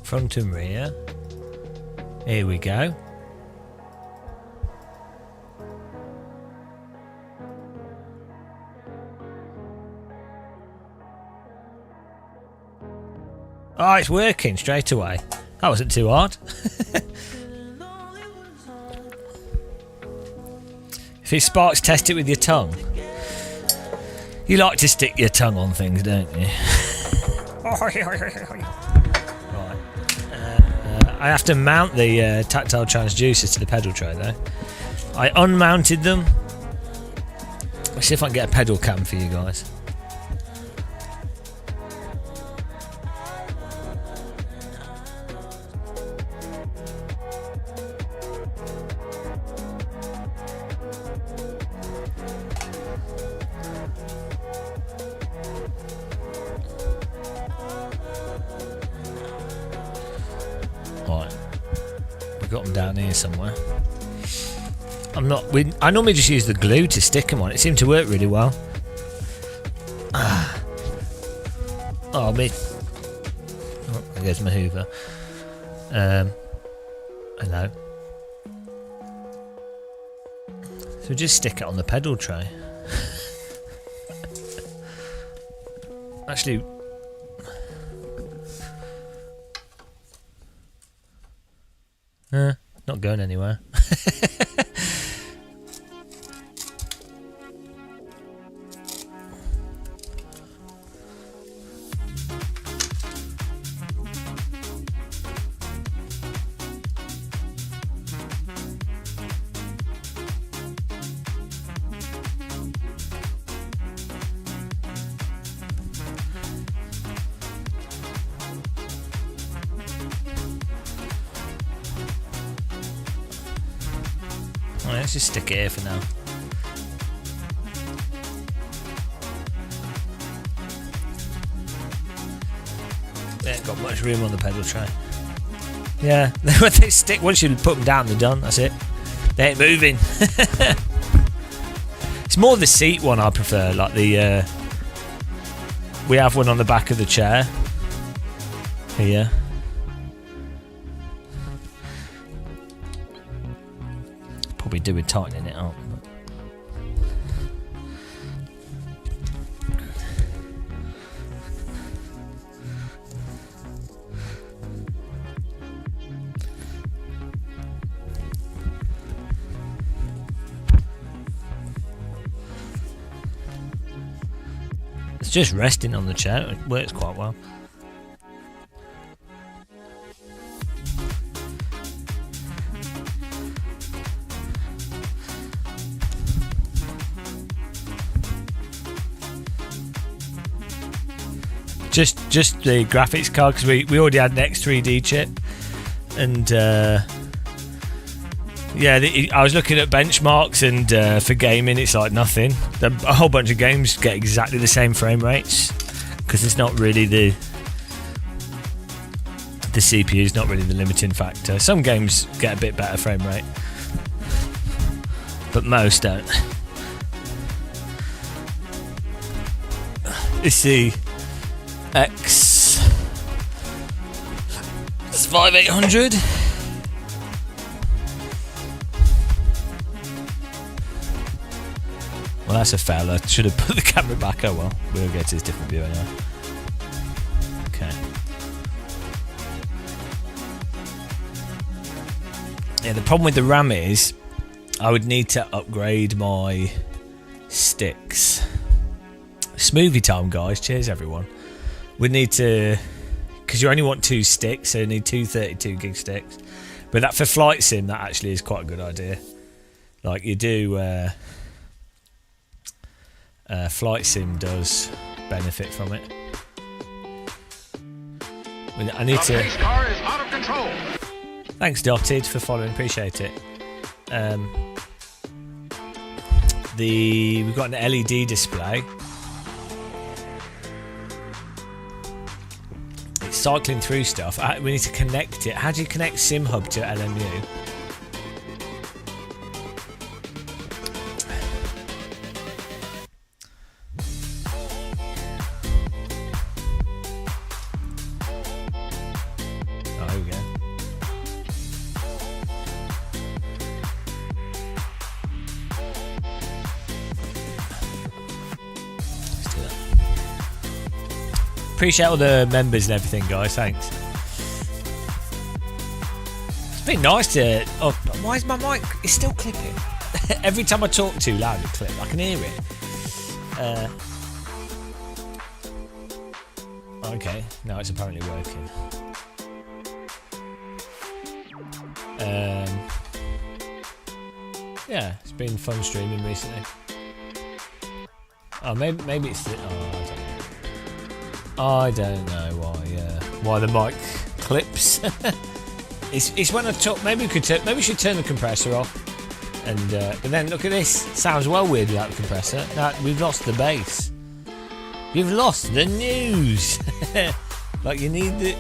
Front and rear. Here we go. Oh, it's working straight away. That wasn't too hard. If it sparks, test it with your tongue. You like to stick your tongue on things, don't you? Right. I have to mount the tactile transducers to the pedal tray though. I unmounted them. Let's see if I can get a pedal cam for you guys. Right, we've got them down here somewhere. I normally just use the glue to stick them on. It seemed to work really well. Oh, me. Oh, there goes my Hoover. Hello. So just stick it on the pedal tray. Actually, not going anywhere. Well, let's just stick it here for now. They ain't got much room on the pedal tray. Yeah, they stick once you put them down, they're done. That's it. They ain't moving. It's more the seat one I prefer. Like the we have one on the back of the chair here. Probably do with tightening it up. It's just resting on the chair. It works quite well. Just the graphics card, because we already had an X3D chip, and yeah, I was looking at benchmarks, and for gaming it's like nothing. A whole bunch of games get exactly the same frame rates because it's not really the CPU is not really the limiting factor. Some games get a bit better frame rate, but most don't. It's the X 5800. Well, that's a fail. I should have put the camera back. Oh well, we'll get to this different view anyway. Okay. Yeah, the problem with the RAM is I would need to upgrade my sticks. Smoothie time, guys. Cheers, everyone. We need to, because you only want 2 sticks, so you need 2 32 gig sticks. But that for flight sim, that actually is quite a good idea. Like you do, flight sim does benefit from it. I need to. The pace car is out of control. Thanks, Dotted, for following. Appreciate it. We've got an LED display. It's cycling through stuff. We need to connect it. How do you connect SimHub to LMU? Oh, here we go. Appreciate all the members and everything, guys. Thanks. It's been nice to. Oh, why is my mic? It's still clipping. Every time I talk too loud, it clips. I can hear it. Okay, now it's apparently working. Yeah, it's been fun streaming recently. Oh, maybe it's the. I don't know why the mic clips. it's when I talk. Maybe we should turn the compressor off. And but then look at this. Sounds well weird without the compressor. Now we've lost the bass. You've lost the news. Like you need the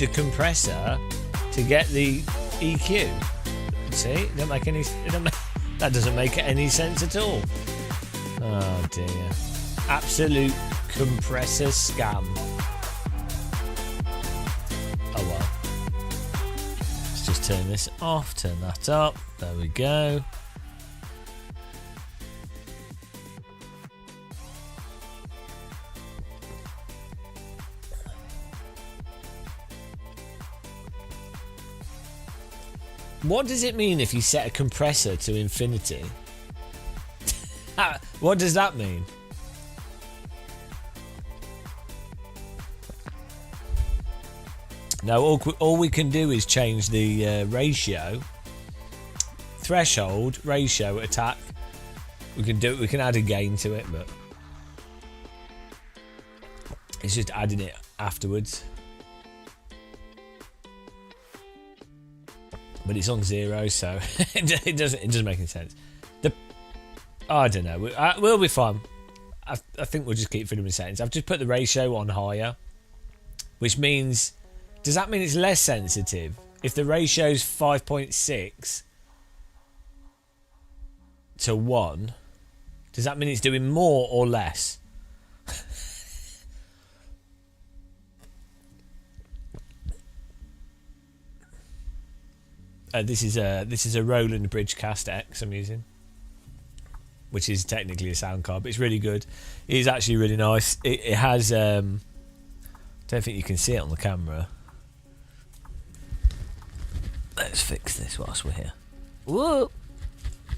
compressor to get the EQ. See, it don't make any. That doesn't make any sense at all. Oh dear. Absolute compressor scam. Oh well. Let's just turn this off, turn that up. There we go. What does it mean if you set a compressor to infinity? What does that mean? Now all we can do is change the ratio, threshold, ratio, attack. We can add a gain to it, but it's just adding it afterwards. But it's on 0, so it doesn't make any sense. I don't know. We'll be fine. I think we'll just keep fiddling with settings. I've just put the ratio on higher, which means. Does that mean it's less sensitive? If the ratio's 5.6 to 1, does that mean it's doing more or less? This is a Roland Bridgecast X I'm using, which is technically a sound card, but it's really good. It is actually really nice. It has. Don't think you can see it on the camera. Let's fix this whilst we're here. Whoa!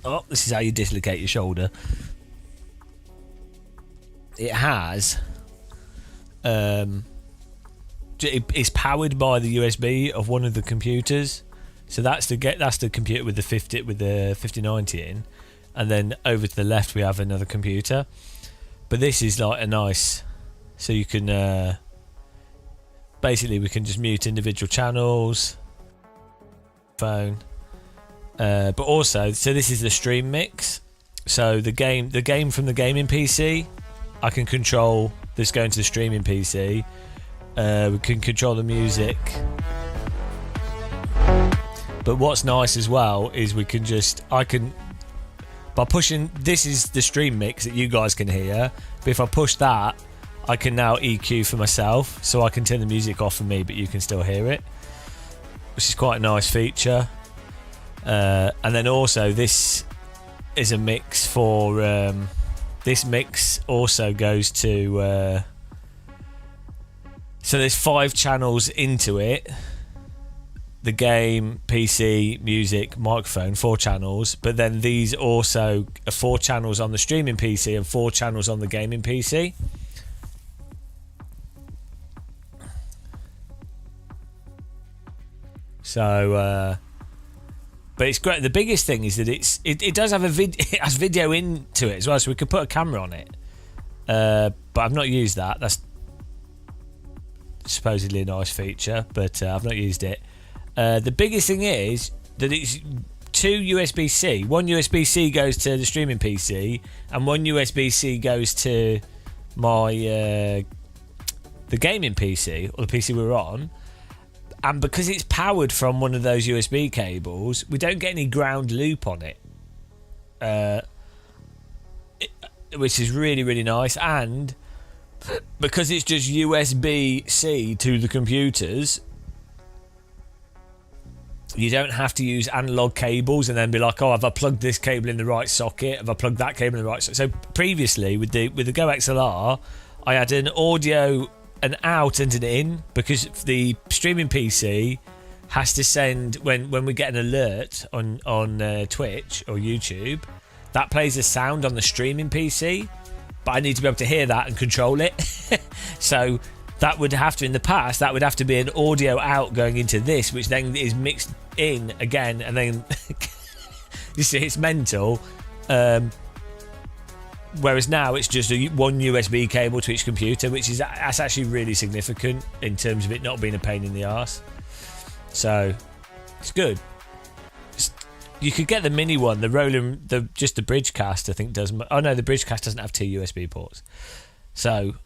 Oh, this is how you dislocate your shoulder. It has. It's powered by the USB of one of the computers. So that's the computer with the 5090 in, and then over to the left we have another computer. But this is like a nice, so you can basically we can just mute individual channels. Phone, but also so this is the stream mix. So the game from the gaming PC, I can control this going to the streaming PC. We can control the music. But what's nice as well is I can by pushing, this is the stream mix that you guys can hear, but if I push that, I can now EQ for myself, so I can turn the music off for me, but you can still hear it. which is quite a nice feature. And then also this is a mix for this mix also goes to so there's 5 channels into it: the game, PC, music, microphone, 4 channels. But then these also are 4 channels on the streaming PC and 4 channels on the gaming PC. So but it's great. The biggest thing is that it does have it has video into it as well, so we could put a camera on it. But I've not used that. That's supposedly a nice feature, but I've not used it. The biggest thing is that it's 2 USB-C. One USB-C goes to the streaming PC, and one USB-C goes to my the gaming PC, or the PC we were on. And because it's powered from one of those USB cables, we don't get any ground loop on it, which is really, really nice. And because it's just USB-C to the computers, you don't have to use analog cables and then be like, oh, have I plugged this cable in the right socket? Have I plugged that cable in the right socket? So previously with the Go XLR, I had an audio, an out and an in, because the streaming PC has to send when we get an alert on Twitch or YouTube, that plays a sound on the streaming PC, but I need to be able to hear that and control it. So that would have to, in the past, that would have to be an audio out going into this, which then is mixed in again, and then you see, it's mental. Whereas now it's just one USB cable to each computer, that's actually really significant in terms of it not being a pain in the arse. So it's good. You could get the mini one, the Bridgecast, I think does. Oh no, the Bridgecast doesn't have 2 USB ports. So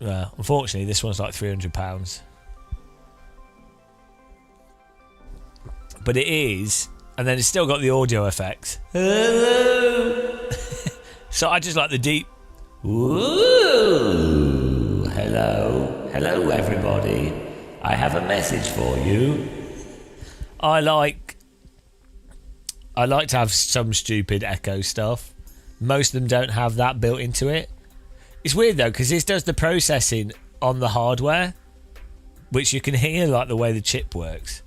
unfortunately, this one's like £300. But it is, and then it's still got the audio effects. So I just like the deep. Ooh, hello everybody. I have a message for you. I like to have some stupid echo stuff. Most of them don't have that built into it. It's weird though, because this does the processing on the hardware, which you can hear, like the way the chip works.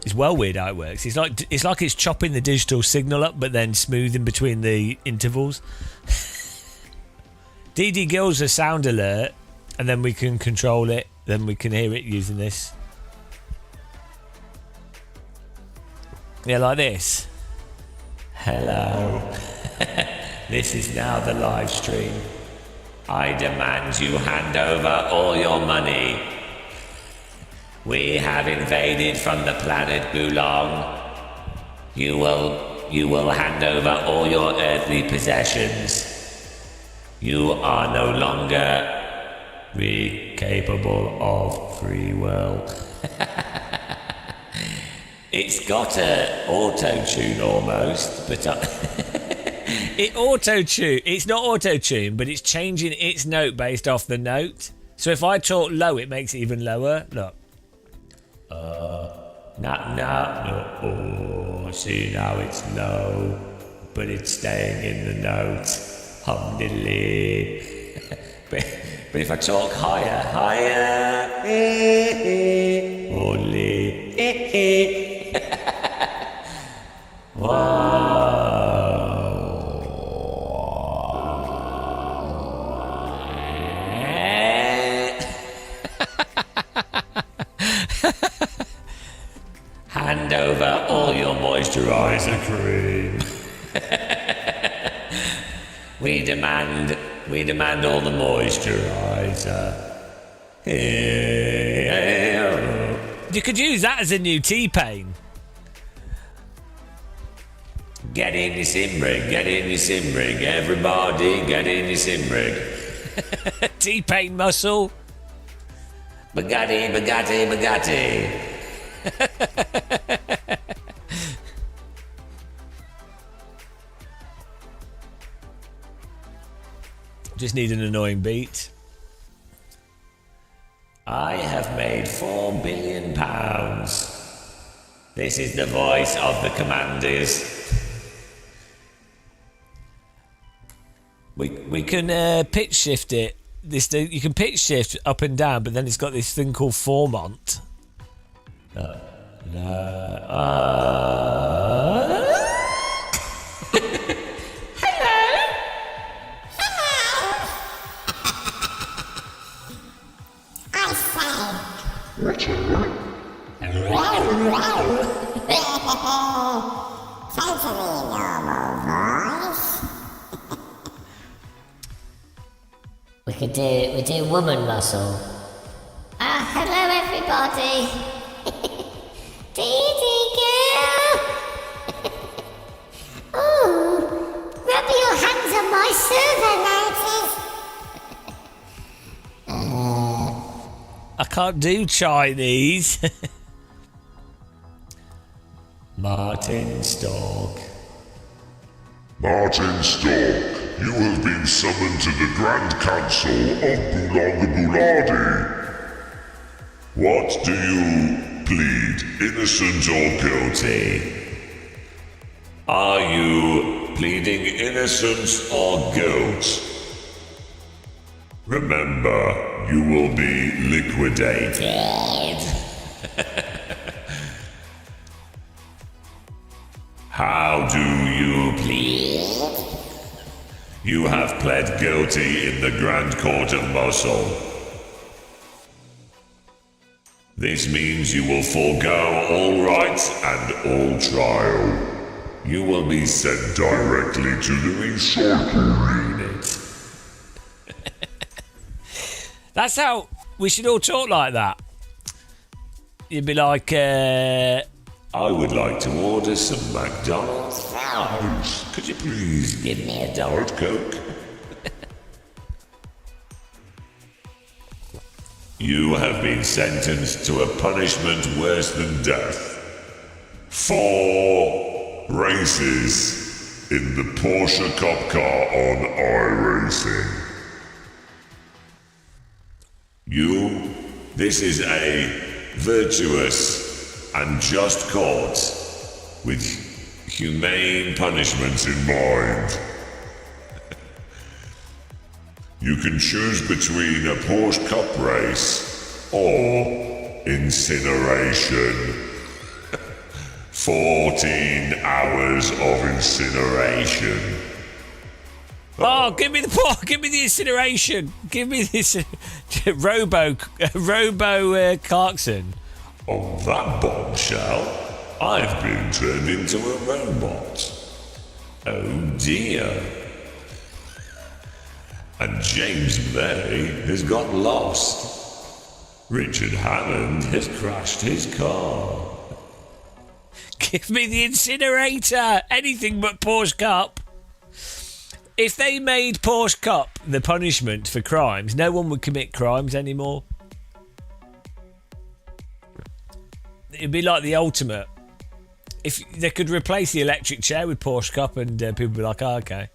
It's well weird how it works. It's like it's chopping the digital signal up, but then smoothing between the intervals. DD Gill's a sound alert, and then we can control it. Then we can hear it using this. Yeah, like this. Hello. This is now the live stream. I demand you hand over all your money. We have invaded from the planet Gulong. You will hand over all your earthly possessions. You are no longer capable of free will. It's got a auto-tune almost, but it auto-tune. It's not auto-tune, but it's changing its note based off the note. So if I talk low, it makes it even lower. Look. No. See, now it's low, but it's staying in the note. Hum diddly. But if I talk higher, only. Hand over all your moisturizer cream. We demand all the moisturizer. You could use that as a new T-Pain. Get in your sim rig, everybody get in your sim rig. T-Pain muscle. Bugatti, Bugatti, Bugatti. Just need an annoying beat. I have made £4 billion. This is the voice of the commanders. We can pitch shift it. You can pitch shift up and down, but then it's got this thing called formant. Totally normal voice. we do woman muscle. Hello everybody. Dee girl. Ooh, rub your hands on my server, I can't do Chinese. Martin Stork. Martin Stork, you have been summoned to the Grand Council of Bulanga. What do you plead, innocent or guilty? Are you pleading innocence or guilt? Remember, you will be liquidated. How do you plead? You have pled guilty in the Grand Court of Mosul. This means you will forego all rights and all trial. You will be sent directly to the recycle unit. That's how we should all talk like that. You'd be like, I would like to order some McDonald's fries. Could you please give me a Diet Coke? You have been sentenced to a punishment worse than death. 4 races in the Porsche Cup car on iRacing. This is a virtuous and just court with humane punishments in mind. You can choose between a Porsche Cup race or incineration. 14 hours of incineration. oh, give me the incineration. Give me this Robo Clarkson. On that bombshell, I've been turned into a robot. Oh dear. And James May has got lost. Richard Hammond has crashed his car. Give me the incinerator. Anything but Porsche Cup. If they made Porsche Cup the punishment for crimes, no one would commit crimes anymore. It'd be like the ultimate. If they could replace the electric chair with Porsche Cup, and people would be like, oh, okay.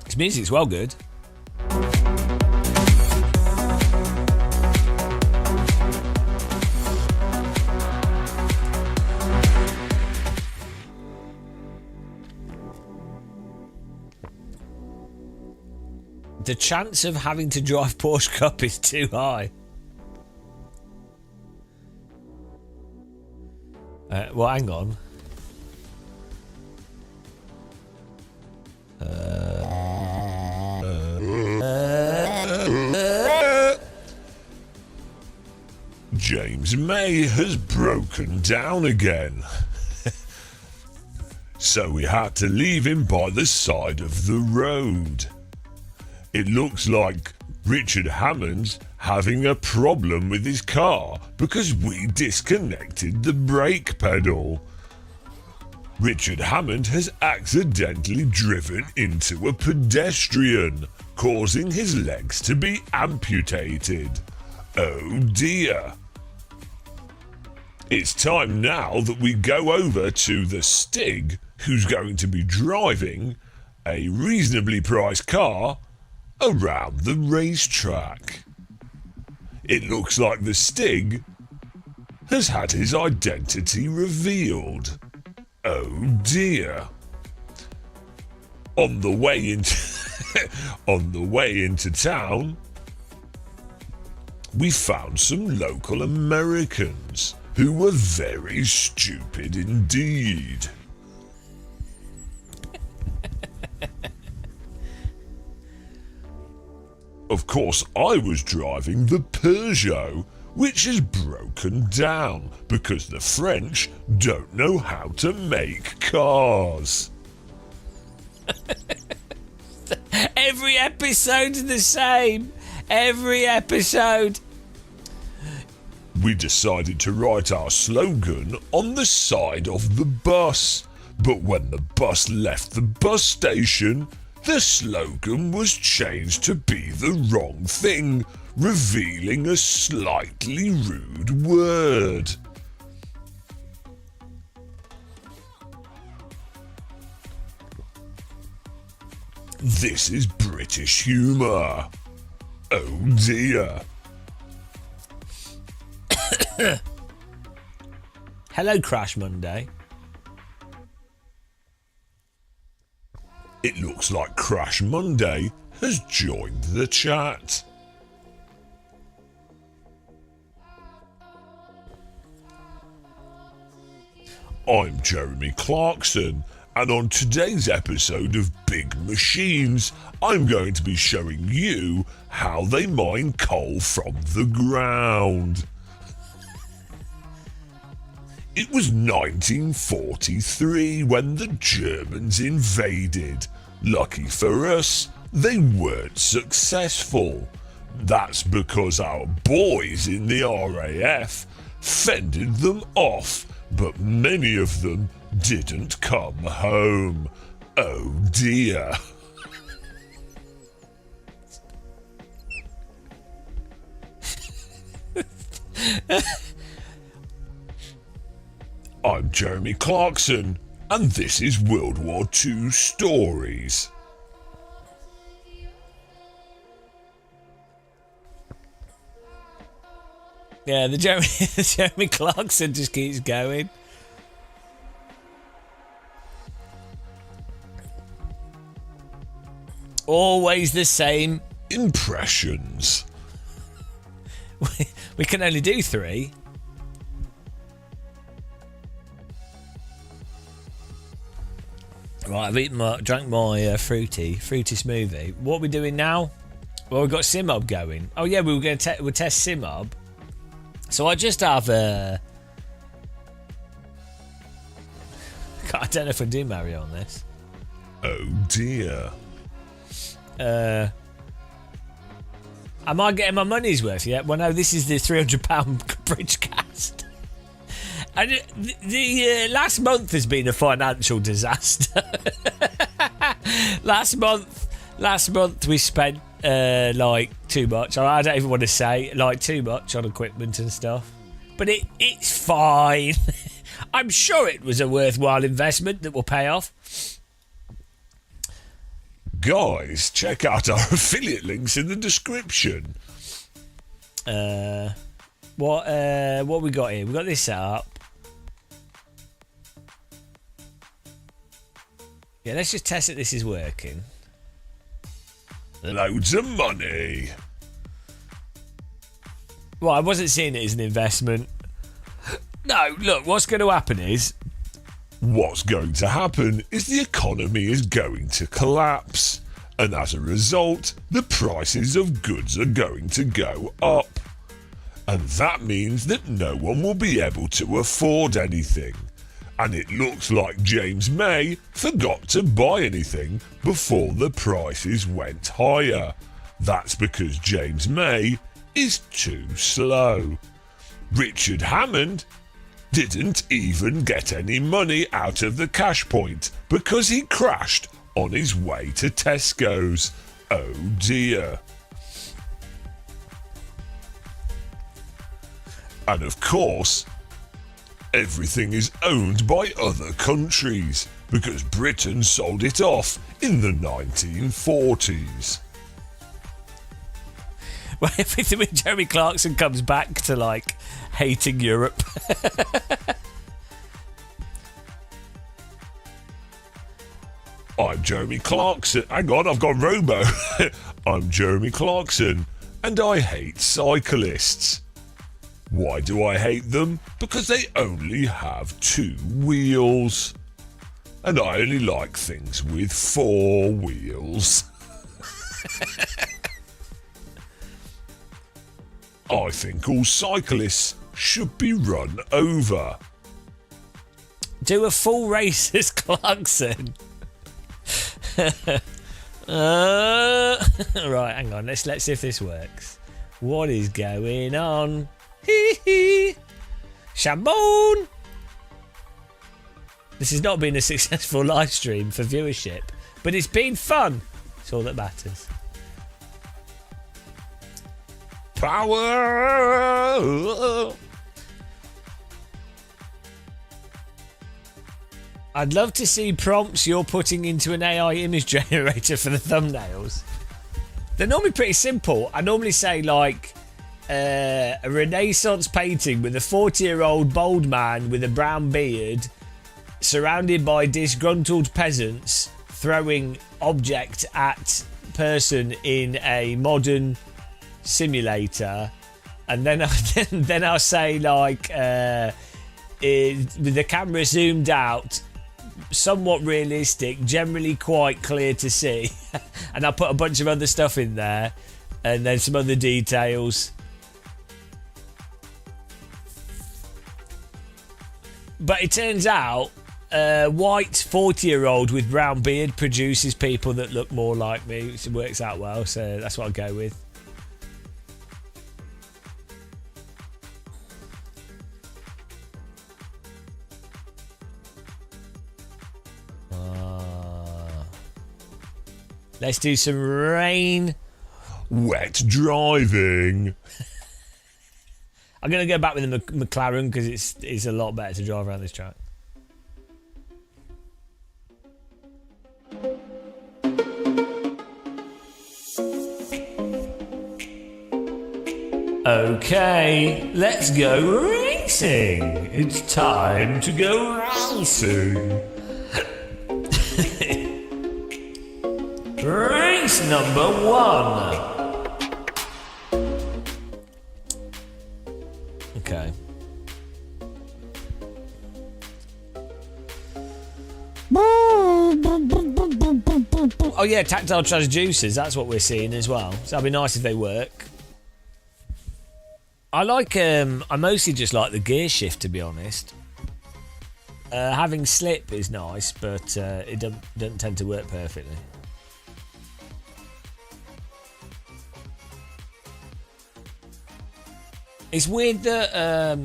This music's well good. The chance of having to drive Porsche Cup is too high. Well, hang on. James May has broken down again. So we had to leave him by the side of the road. It looks like Richard Hammond's having a problem with his car because we disconnected the brake pedal. Richard Hammond has accidentally driven into a pedestrian, causing his legs to be amputated. Oh dear. It's time now that we go over to the Stig, who's going to be driving a reasonably priced car around the racetrack. It looks like the Stig has had his identity revealed. Oh dear. On the way into town, we found some local Americans who were very stupid indeed. Of course, I was driving the Peugeot, which is broken down because the French don't know how to make cars. Every episode's the same. Every episode. We decided to write our slogan on the side of the bus, but when the bus left the bus station, the slogan was changed to be the wrong thing, revealing a slightly rude word. This is British humour. Oh dear. Hello, Crash Monday. It looks like Crash Monday has joined the chat. I'm Jeremy Clarkson, and on today's episode of Big Machines, I'm going to be showing you how they mine coal from the ground. It was 1943 when the Germans invaded. Lucky for us, they weren't successful. That's because our boys in the RAF fended them off, but many of them didn't come home. Oh dear. I'm Jeremy Clarkson, and this is World War II Stories. Yeah, the Jeremy Clarkson just keeps going. Always the same impressions. We can only do 3. Right, I've drank my fruity smoothie. What are we doing now? Well, we've got Simob going. Oh yeah, we'll test Simob. So I just have I don't know if I do marry on this. Oh dear. Am I getting my money's worth yet? Well, no, this is the £300 bridge cast. And the last month has been a financial disaster. Last month we spent like too much. I don't even want to say like too much on equipment and stuff. But it's fine. I'm sure it was a worthwhile investment that will pay off. Guys, check out our affiliate links in the description. What we got here? We got this set up. Yeah, let's just test that this is working. Loads of money. Well, I wasn't seeing it as an investment. No, look, what's going to happen is... What's going to happen is the economy is going to collapse. And as a result, the prices of goods are going to go up. And that means that no one will be able to afford anything. And it looks like James May forgot to buy anything before the prices went higher. That's because James May is too slow. Richard Hammond didn't even get any money out of the cash point because he crashed on his way to Tesco's. Oh dear. And of course, everything is owned by other countries because Britain sold it off in the 1940s. Well, everything with Jeremy Clarkson comes back to, like, hating Europe. I'm Jeremy Clarkson. Hang on, I've got Robo. I'm Jeremy Clarkson, and I hate cyclists. Why do I hate them? Because they only have 2 wheels. And I only like things with 4 wheels. I think all cyclists should be run over. Do a full race as Clarkson. Right, hang on. Let's see if this works. What is going on? Hee hee. Shambone. This has not been a successful live stream for viewership, but it's been fun. It's all that matters. Power! I'd love to see prompts you're putting into an AI image generator for the thumbnails. They're normally pretty simple. I normally say, like, a Renaissance painting with a 40-year-old bald man with a brown beard surrounded by disgruntled peasants throwing object at person in a modern simulator, and then I'll say, like, with the camera zoomed out, somewhat realistic, generally quite clear to see, and I'll put a bunch of other stuff in there and then some other details. But it turns out white 40-year-old with brown beard produces people that look more like me, which works out well, so that's what I'll go with. Let's do some rain. Wet driving. I'm going to go back with the McLaren because it's a lot better to drive around this track. Okay, let's go racing. It's time to go racing. Race number 1. Okay. Oh yeah, tactile transducers, that's what we're seeing as well. So that'd be nice if they work. I like, I mostly just like the gear shift, to be honest. Having slip is nice, but it doesn't tend to work perfectly. It's weird that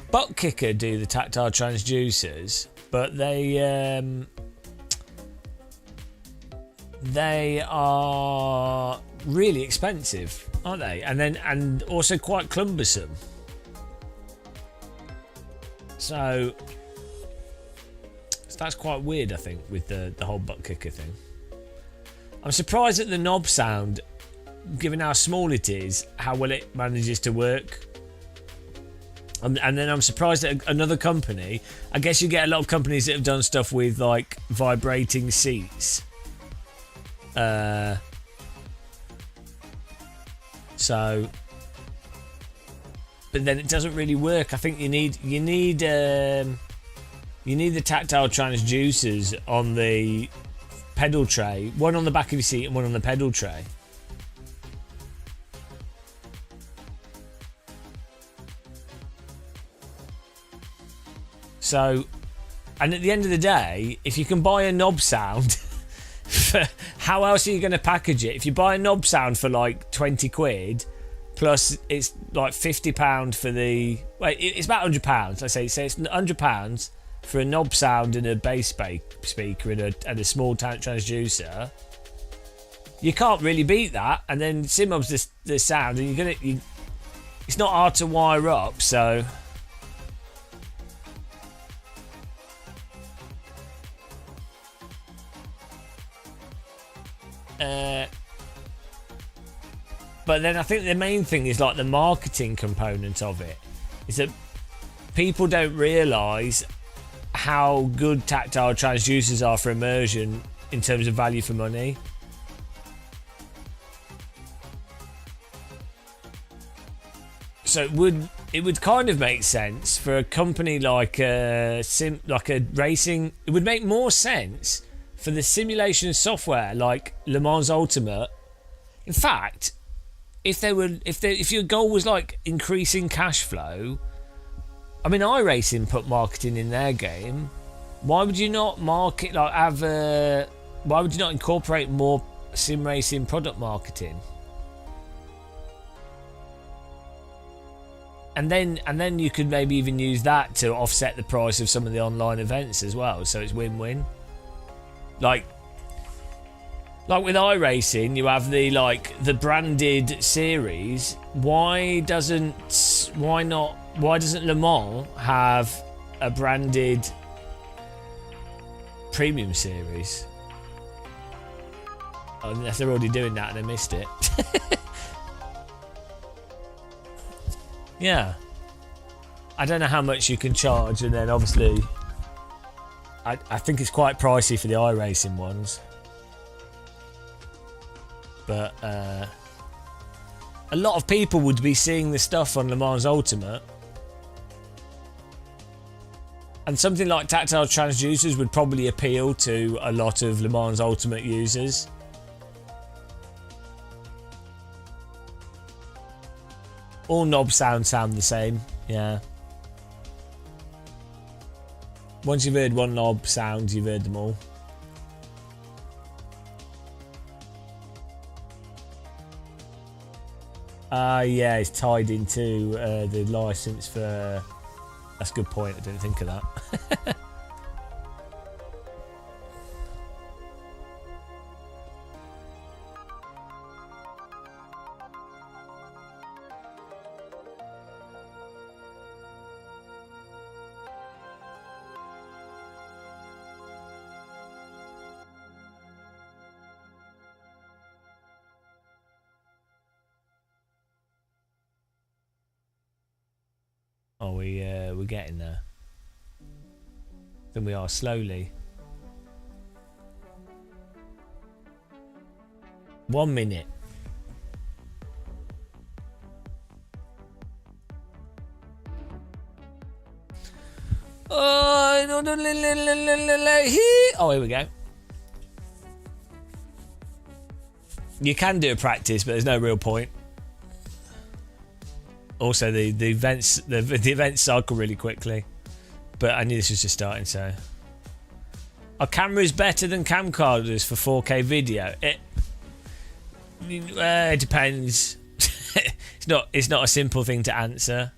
Butt Kicker do the tactile transducers, but they are really expensive, aren't they? And also quite cumbersome. So that's quite weird, I think, with the whole Butt Kicker thing. I'm surprised at the knob sound, given how small it is, how well it manages to work. And then I'm surprised that another company, I guess you get a lot of companies that have done stuff with, like, vibrating seats. So, but then it doesn't really work. I think you need the tactile transducers on the pedal tray, one on the back of your seat and one on the pedal tray. So, and at the end of the day, if you can buy a knob sound, how else are you going to package it? If you buy a knob sound for like 20 quid, plus it's like £50 for the... Wait, it's about £100. Let's say it's £100 for a knob sound and a bass speaker and a small transducer. You can't really beat that. And then Simob's the sound, and it's not hard to wire up, so... But then I think the main thing is like the marketing component of it is that people don't realise how good tactile transducers are for immersion in terms of value for money. So it would kind of make sense for a company like a racing. It would make more sense for the simulation software like Le Mans Ultimate. In fact, if your goal was like increasing cash flow, I mean, iRacing put marketing in their game. Why would you not why would you not incorporate more sim racing product marketing? And then you could maybe even use that to offset the price of some of the online events as well, so it's win-win. Like with iRacing, you have the branded series. Why doesn't Le Mans have a branded premium series? Unless they're already doing that and I missed it. Yeah. I don't know how much you can charge, and then obviously I think it's quite pricey for the iRacing ones. But a lot of people would be seeing the stuff on Le Mans Ultimate. And something like tactile transducers would probably appeal to a lot of Le Mans Ultimate users. All knob sound the same, yeah. Once you've heard one knob sound, you've heard them all. Yeah, it's tied into the license for... That's a good point, I didn't think of that. Oh, we're getting there. Then we are slowly. 1 minute. Oh, here we go. You can do a practice, but there's no real point. Also, the events cycle really quickly, but I knew this was just starting. So, are cameras better than camcorders for 4K video? It depends. It's not a simple thing to answer.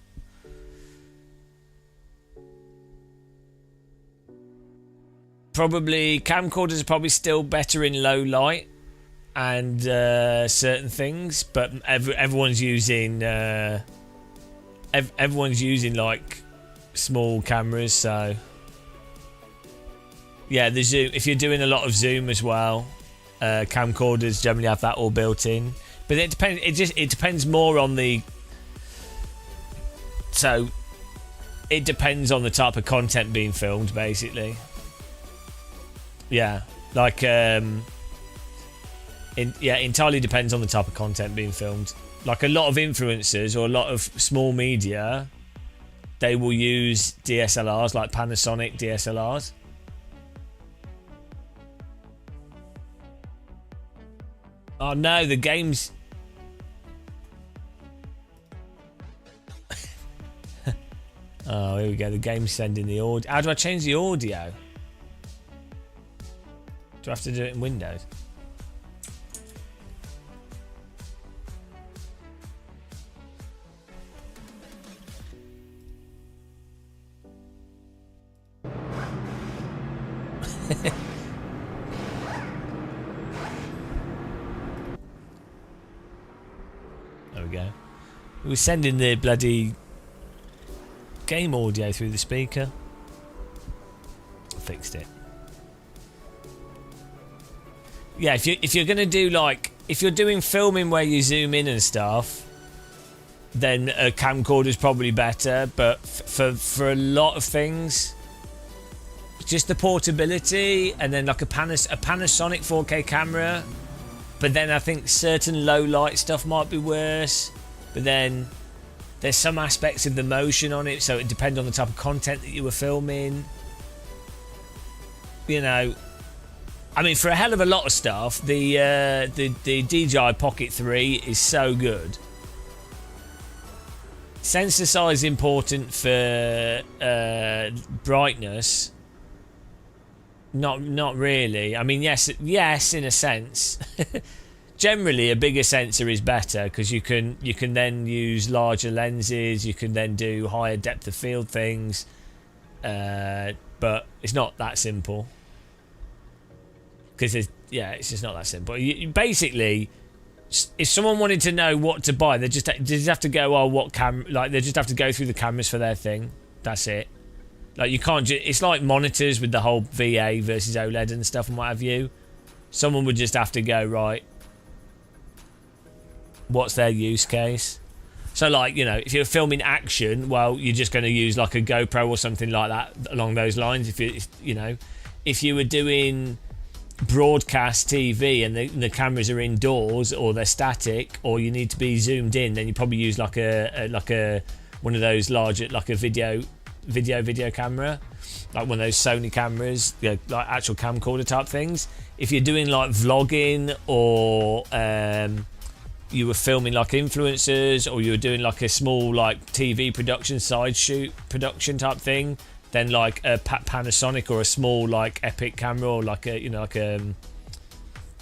Probably camcorders are probably still better in low light and certain things, but everyone's using. Everyone's using like small cameras, so yeah, the zoom, if you're doing a lot of zoom as well, camcorders generally have that all built in, but it depends. It depends more on the, so it depends on the type of content being filmed, basically. Yeah, like entirely depends on the type of content being filmed. Like a lot of influencers or a lot of small media, they will use DSLRs, like Panasonic DSLRs. Oh no, the game's... Oh, here we go. The game's sending the audio. How do I change the audio? Do I have to do it in Windows? There we go. We were sending the bloody game audio through the speaker. I fixed it. Yeah, if you're gonna do like, if you're doing filming where you zoom in and stuff, then a camcorder is probably better. But for a lot of things, just the portability, and then like a Panasonic 4K camera. But then I think certain low light stuff might be worse. But then there's some aspects of the motion on it, so it depends on the type of content that you were filming. You know, I mean, for a hell of a lot of stuff, the DJI Pocket 3 is so good. Sensor size important for brightness. Not really. I mean, yes, in a sense. Generally, a bigger sensor is better because you can then use larger lenses. You can then do higher depth of field things, but it's not that simple. Because it's just not that simple. You basically, if someone wanted to know what to buy, they just have to go, oh, what camera? Like, they just have to go through the cameras for their thing. That's it. Like, you can't it's like monitors with the whole VA versus OLED and stuff and what have you. Someone would just have to go, right, what's their use case? So, like, you know, if you're filming action, well, you're just going to use like a GoPro or something like that along those lines. If you were doing broadcast TV and the cameras are indoors or they're static or you need to be zoomed in, then you probably use like a one of those larger, like a video camera, like one of those Sony cameras, like actual camcorder type things. If you're doing like vlogging or you were filming like influencers, or you were doing like a small like TV production, side shoot production type thing, then like a Panasonic or a small like Epic camera, or like a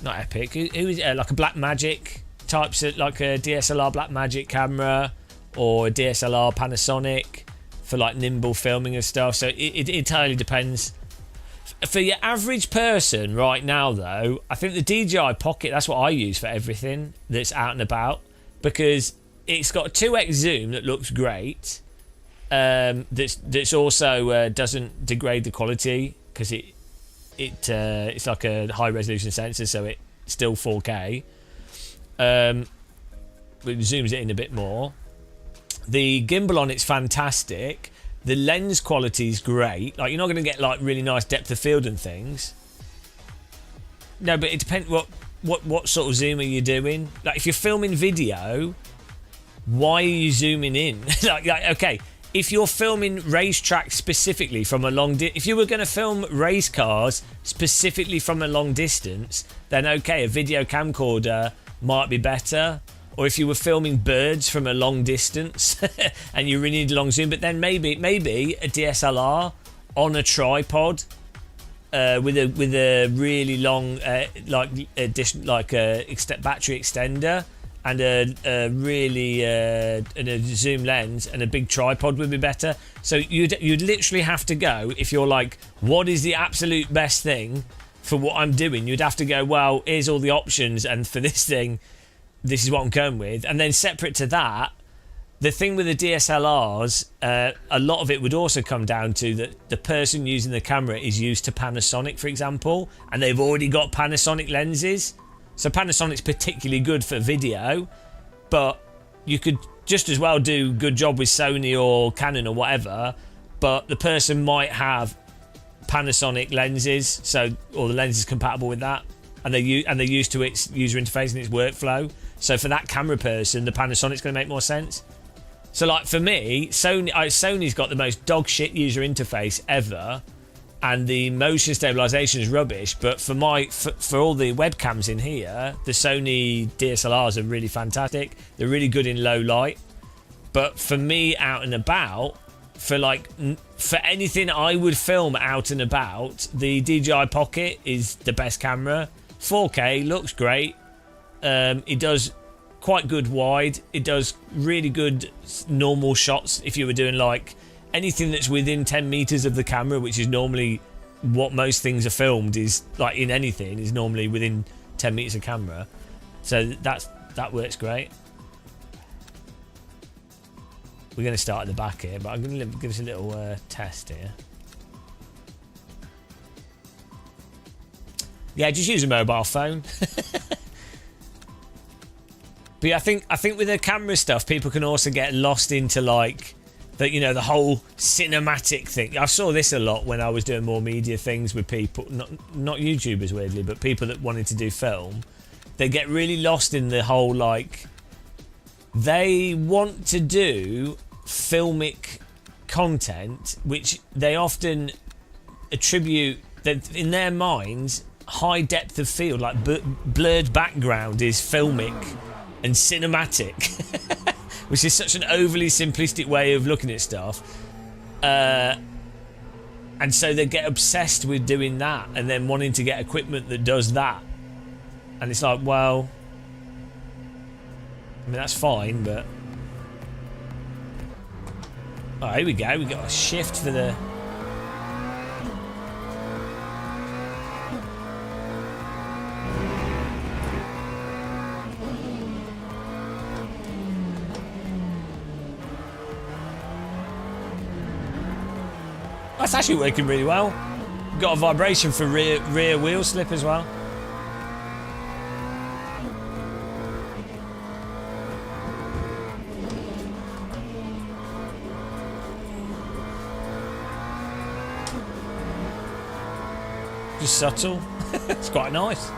not Epic, like a Blackmagic type, like a DSLR Blackmagic camera or a DSLR Panasonic for like nimble filming and stuff. So it entirely depends. For your average person right now, though, I think the DJI Pocket, that's what I use for everything that's out and about, because it's got a 2x zoom that looks great. That's also doesn't degrade the quality, because it's like a high resolution sensor, so it's still 4K. It zooms it in a bit more. The gimbal on it's fantastic. The lens quality is great. Like, you're not going to get like really nice depth of field and things. No, but it depends what sort of zoom are you doing. Like, if you're filming video, why are you zooming in? like okay, if you're filming racetrack specifically from a long if you were going to film race cars specifically from a long distance, then okay, a video camcorder might be better. Or if you were filming birds from a long distance and you really need a long zoom, but then maybe a DSLR on a tripod with a really long battery extender and a really and a zoom lens and a big tripod would be better. So you'd literally have to go, if you're like, what is the absolute best thing for what I'm doing? You'd have to go, well, here's all the options, and for this thing, this is what I'm going with. And then separate to that, the thing with the DSLRs, a lot of it would also come down to that the person using the camera is used to Panasonic, for example, and they've already got Panasonic lenses. So Panasonic's particularly good for video, but you could just as well do a good job with Sony or Canon or whatever, but the person might have Panasonic lenses, or the lens is compatible with that, and they're used to its user interface and its workflow. So for that camera person, the Panasonic's going to make more sense. So like for me, Sony's got the most dog shit user interface ever, and the motion stabilization is rubbish. But for all the webcams in here, the Sony DSLRs are really fantastic. They're really good in low light. But for me, out and about, for anything I would film out and about, the DJI Pocket is the best camera. 4K looks great. It does quite good wide. It does really good normal shots if you were doing like anything that's within 10 meters of the camera, which is normally what most things are filmed is, like in anything, is normally within 10 meters of camera. So that works great. We're going to start at the back here, but I'm going to give us a little test here. Yeah, just use a mobile phone. But yeah, I think with the camera stuff, people can also get lost into like the, you know, the whole cinematic thing. I saw this a lot when I was doing more media things with people, not YouTubers weirdly, but people that wanted to do film. They get really lost in the whole like, they want to do filmic content, which they often attribute that in their minds, high depth of field, like blurred background, is filmic and cinematic, which is such an overly simplistic way of looking at stuff. And so they get obsessed with doing that and then wanting to get equipment that does that. And it's like, well, I mean, that's fine, but... Oh, here we go. We got a shift for the... That's actually working really well. Got a vibration for rear wheel slip as well. Just subtle. It's quite nice.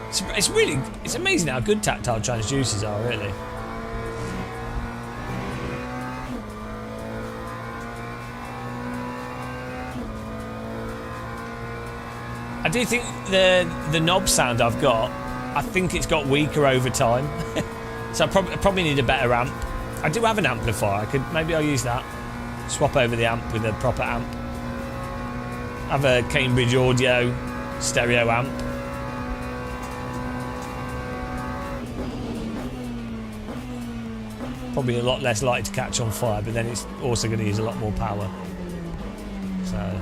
It's amazing how good tactile transducers are, really. I do think the knob sound I've got, I think it's got weaker over time. So I probably need a better amp. I do have an amplifier. Maybe I'll use that. Swap over the amp with a proper amp. I have a Cambridge Audio stereo amp. Probably a lot less likely to catch on fire, but then it's also going to use a lot more power. So...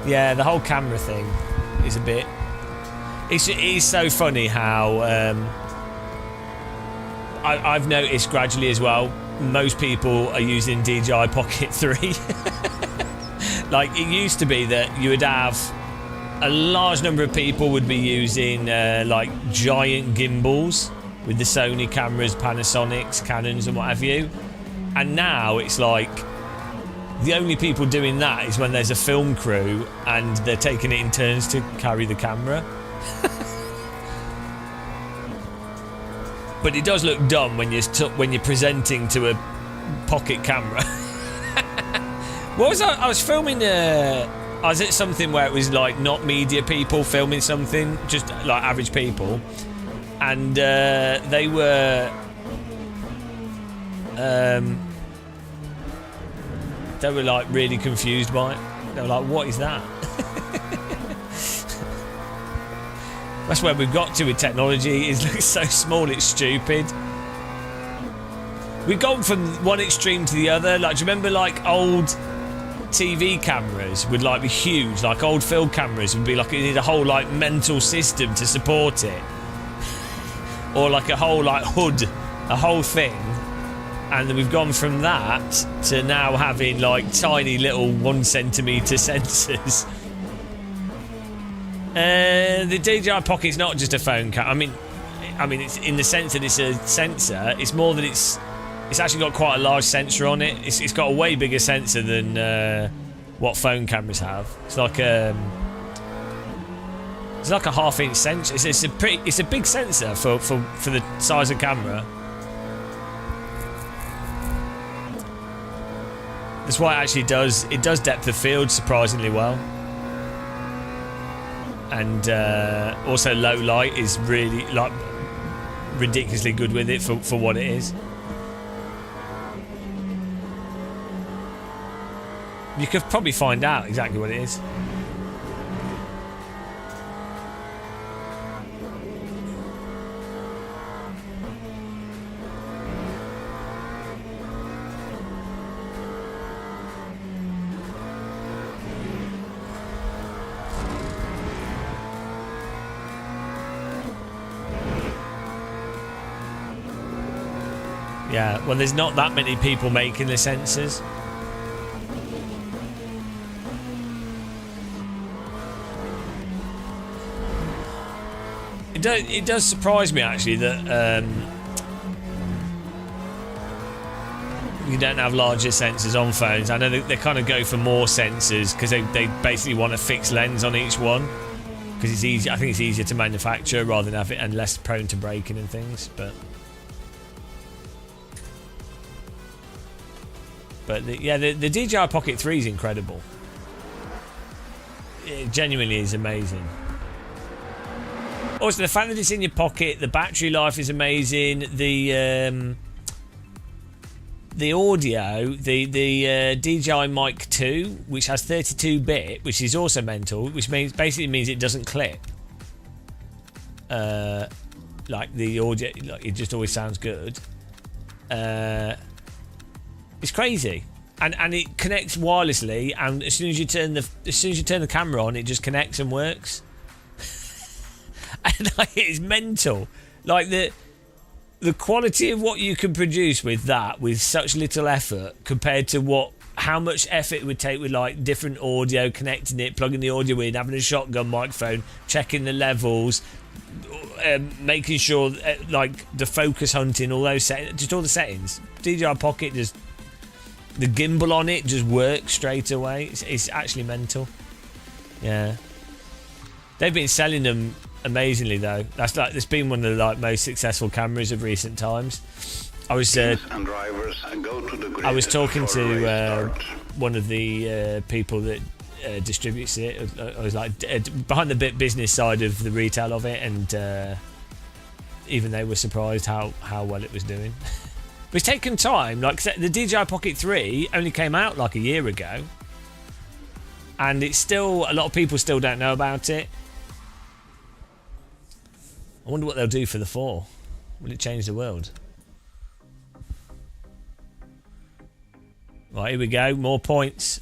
yeah, the whole camera thing is a bit... It is so funny how... I've noticed gradually as well, most people are using DJI Pocket 3. Like, it used to be that you would have... A large number of people would be using, like, giant gimbals with the Sony cameras, Panasonics, Canons and what have you. And now it's like... The only people doing that is when there's a film crew and they're taking it in turns to carry the camera. But it does look dumb when you're presenting to a pocket camera. What was I was filming? I was at something where it was like not media people filming something, just like average people, and they were. They were like really confused by it. They were like, what is that? That's where we've got to with technology. It looks so small, it's stupid. We've gone from one extreme to the other. Like, do you remember like old TV cameras would like be huge, like old film cameras would be like, you need a whole like mental system to support it. Or like a whole like hood, a whole thing. And then we've gone from that to now having like tiny little 1 centimetre sensors. The DJI Pocket's not just a phone camera. I mean, it's in the sense that it's a sensor. It's more that it's actually got quite a large sensor on it. It's got a way bigger sensor than what phone cameras have. It's like a half-inch sensor. It's a big sensor for the size of camera. That's why it actually does depth of field surprisingly well, and also low light is really like ridiculously good with it for what it is. You could probably find out exactly what it is. Yeah, well, there's not that many people making the sensors. It does surprise me actually that you don't have larger sensors on phones. I know they kind of go for more sensors because they basically want a fixed lens on each one because it's easy. I think it's easier to manufacture rather than have it and less prone to breaking and things. But the DJI Pocket 3 is incredible. It genuinely is amazing. Also, the fact that it's in your pocket, the battery life is amazing. The audio, the DJI Mic 2, which has 32-bit, which is also mental, which basically means it doesn't clip. Like the audio, like it just always sounds good. It's crazy, and it connects wirelessly. And as soon as you turn the camera on, it just connects and works. And like, it's mental. Like the quality of what you can produce with that, with such little effort, compared to how much effort it would take with like different audio, connecting it, plugging the audio in, having a shotgun microphone, checking the levels, making sure like the focus hunting, all those settings, just all the settings. DJI Pocket, just the gimbal on it just works straight away. It's actually mental. Yeah, they've been selling them amazingly though. It's been one of the like most successful cameras of recent times. I was talking to one of the people that distributes it. I was like behind the business side of the retail of it, and even they were surprised how well it was doing. But it's taken time. Like the DJI Pocket 3 only came out like a year ago, and it's still, a lot of people still don't know about it. I wonder what they'll do for the 4. Will it change the world? Right, here we go. More points.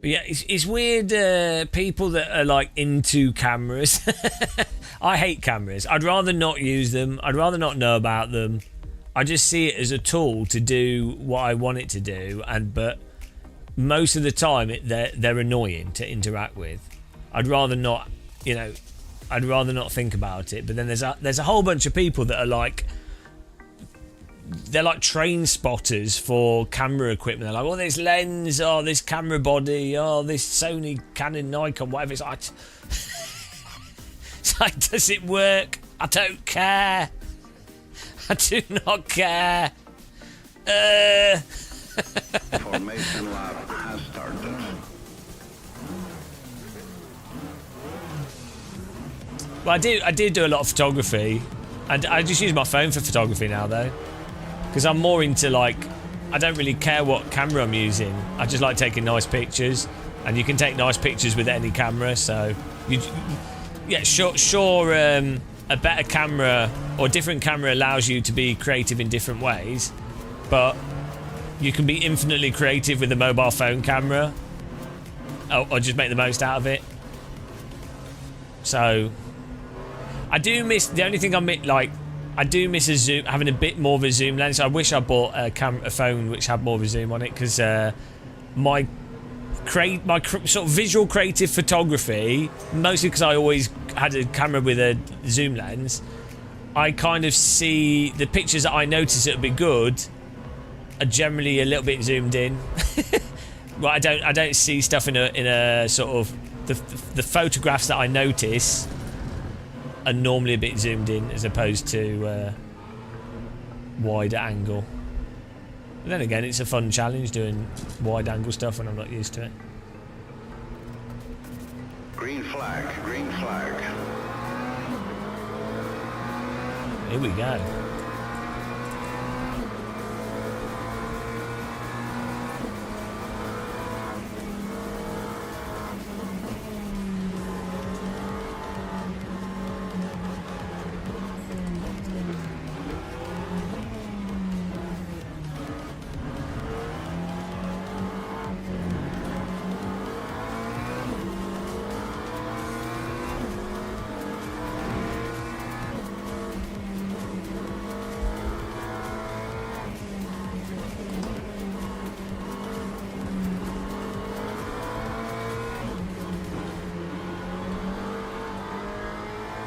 But yeah, it's weird, people that are like into cameras. I hate cameras. I'd rather not use them. I'd rather not know about them. I just see it as a tool to do what I want it to do, but most of the time they're annoying to interact with. I'd rather not, I'd rather not think about it. But then there's a whole bunch of people that are like, they're like train spotters for camera equipment. They're like, oh, this lens, oh, this camera body, oh, this Sony, Canon, Nikon, whatever. It's like, it's like, does it work? I don't care. I do not care. Formation lab has started. Well, I did do a lot of photography, and I just use my phone for photography now, though, because I'm more into like, I don't really care what camera I'm using. I just like taking nice pictures, and you can take nice pictures with any camera. So, sure. A better camera or different camera allows you to be creative in different ways, but you can be infinitely creative with a mobile phone camera, or just make the most out of it. So I do miss, the only thing I do miss a zoom, having a bit more of a zoom lens. I wish I bought a phone which had more of a zoom on it, because my sort of visual creative photography, mostly because I always had a camera with a zoom lens, I kind of see the pictures that I notice that would be good are generally a little bit zoomed in. Well, I don't see stuff in a sort of the photographs that I notice are normally a bit zoomed in as opposed to wider angle. But then again, it's a fun challenge doing wide angle stuff when I'm not used to it. Green flag, green flag. Here we go.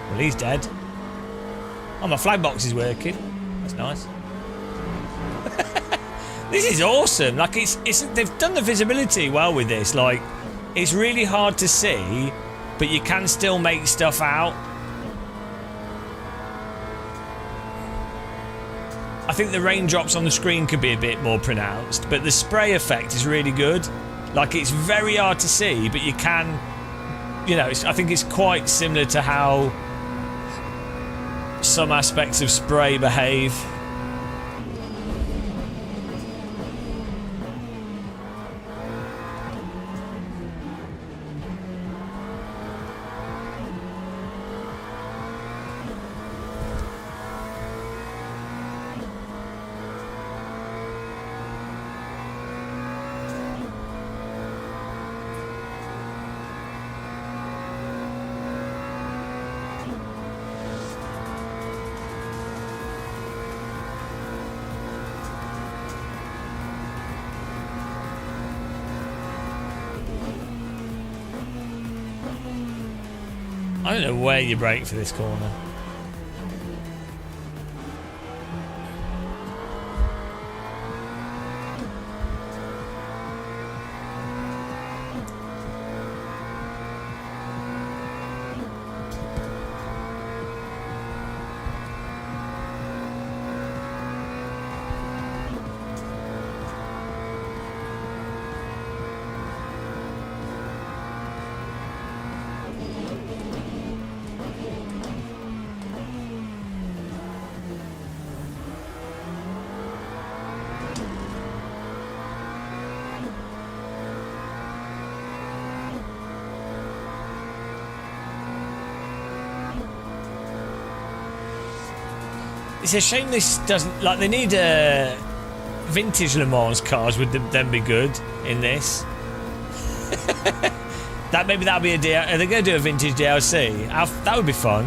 Well, he's dead. Oh, my flag box is working. That's nice. This is awesome. Like it's they've done the visibility well with this. Like it's really hard to see, but you can still make stuff out. I think the raindrops on the screen could be a bit more pronounced, but the spray effect is really good. Like it's very hard to see, but you can, you know, I think it's quite similar to how some aspects of spray behave. I don't know where you brake for this corner. It's a shame this doesn't, like, they need vintage Le Mans cars would then be good in this. Maybe that'll be a DLC. Are they going to do a vintage DLC? That would be fun.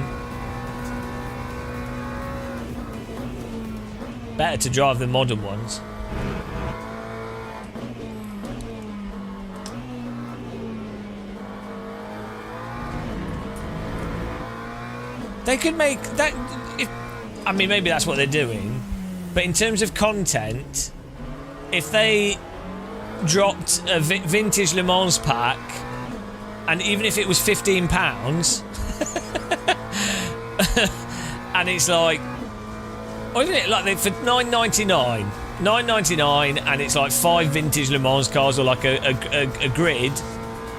Better to drive the modern ones. They could make that. I mean, maybe that's what they're doing, but in terms of content, if they dropped a vintage Le Mans pack, and even if it was £15, and it's like, or isn't it like for $9.99, and it's like 5 vintage Le Mans cars or like a grid,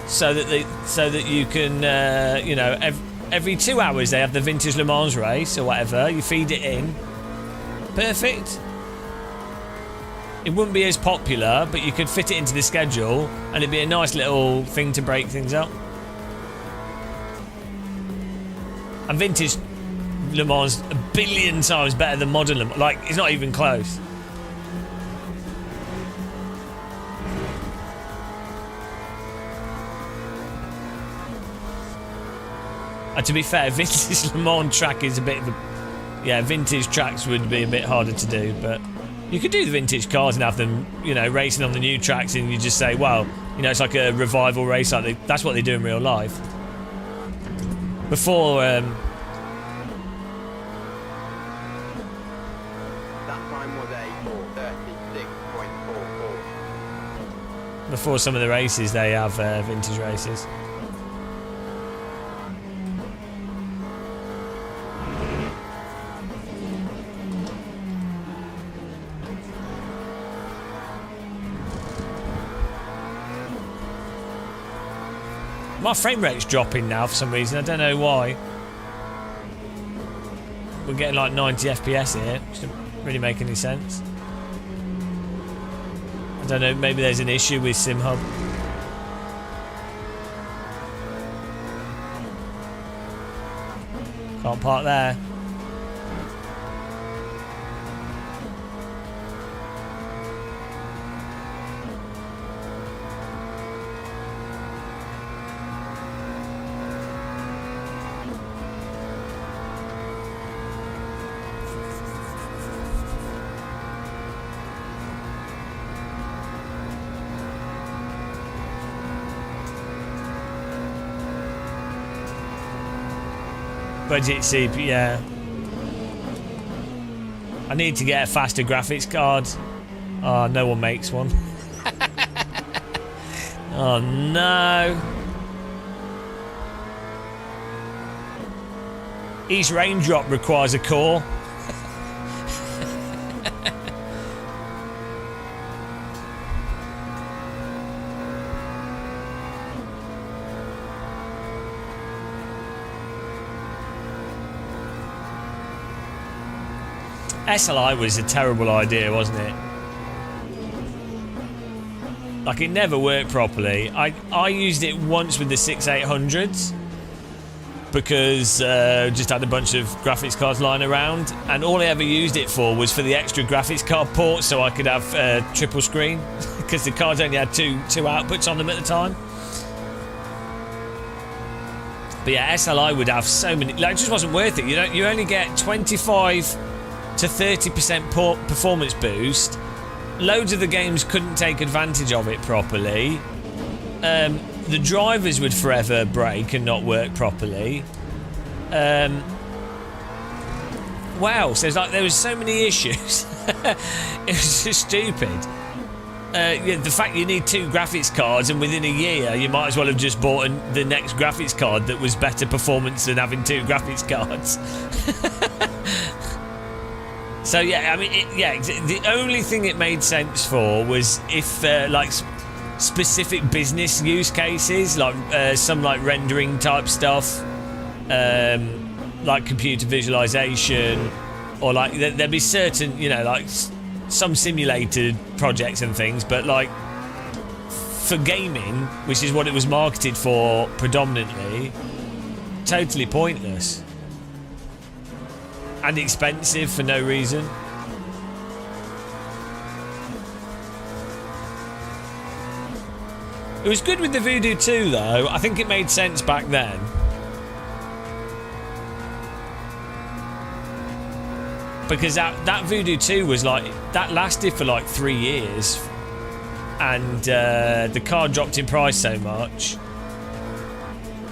so that you can you know, every 2 hours they have the vintage Le Mans race or whatever. You feed it in. Perfect. It wouldn't be as popular, but you could fit it into the schedule, and it'd be a nice little thing to break things up. And vintage Le Mans a billion times better than modern Le Mans. Like, it's not even close. And to be fair, vintage Le Mans track is a bit of a... Yeah, vintage tracks would be a bit harder to do, but you could do the vintage cars and have them, you know, racing on the new tracks, and you just say, well, you know, it's like a revival race. Like that's what they do in real life. Before... That time was a 4:36.44. Before some of the races, they have vintage races. My frame rate's dropping now for some reason. I don't know why. We're getting like 90 FPS here, which doesn't really make any sense. I don't know, maybe there's an issue with SimHub. Can't park there. Budget CPU, yeah. I need to get a faster graphics card. Oh, no one makes one. Oh no. Each raindrop requires a core. SLI was a terrible idea, wasn't it? Like, it never worked properly. I used it once with the 6800s because just had a bunch of graphics cards lying around, and all I ever used it for was for the extra graphics card port so I could have triple screen because the cards only had two outputs on them at the time. But yeah, SLI would have so many. Like, it just wasn't worth it. You only get 25 to 30% performance boost. Loads of the games couldn't take advantage of it properly. The drivers would forever break and not work properly. Wow, so it's like there was so many issues. It was just stupid. Yeah, the fact you need 2 graphics cards, and within a year you might as well have just bought the next graphics card that was better performance than having 2 graphics cards. So yeah, I mean, the only thing it made sense for was if like specific business use cases, like some like rendering type stuff, like computer visualization, or like there'd be certain, you know, like some simulated projects and things, but like for gaming, which is what it was marketed for predominantly, totally pointless. And expensive for no reason. It was good with the Voodoo 2 though. I think it made sense back then. Because that Voodoo 2 was like, that lasted for like 3 years. And the card dropped in price so much.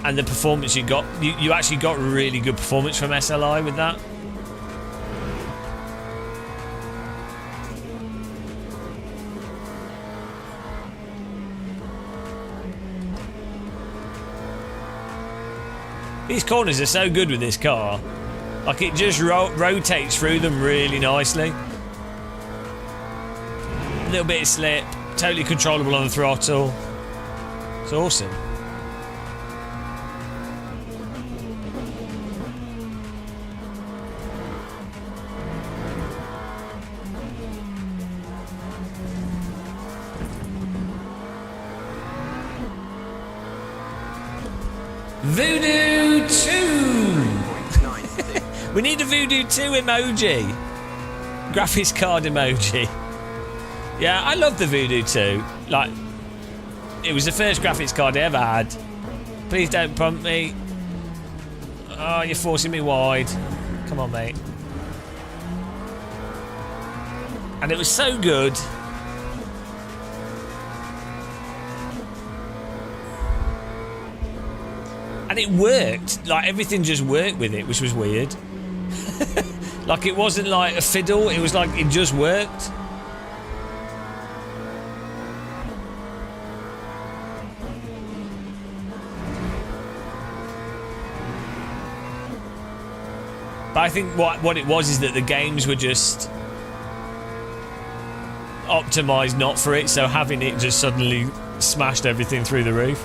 And the performance you got, you actually got really good performance from SLI with that. These corners are so good with this car. Like, it just rotates through them really nicely. A little bit of slip, totally controllable on the throttle. It's awesome. Voodoo 2! We need a Voodoo 2 emoji. Graphics card emoji. Yeah, I love the Voodoo 2. Like, it was the first graphics card I ever had. Please don't pump me. Oh, you're forcing me wide. Come on, mate. And it was so good. And it worked. Like, everything just worked with it, which was weird. Like, it wasn't like a fiddle. It was like it just worked. But I think what it was is that the games were just optimized not for it, so having it just suddenly smashed everything through the roof.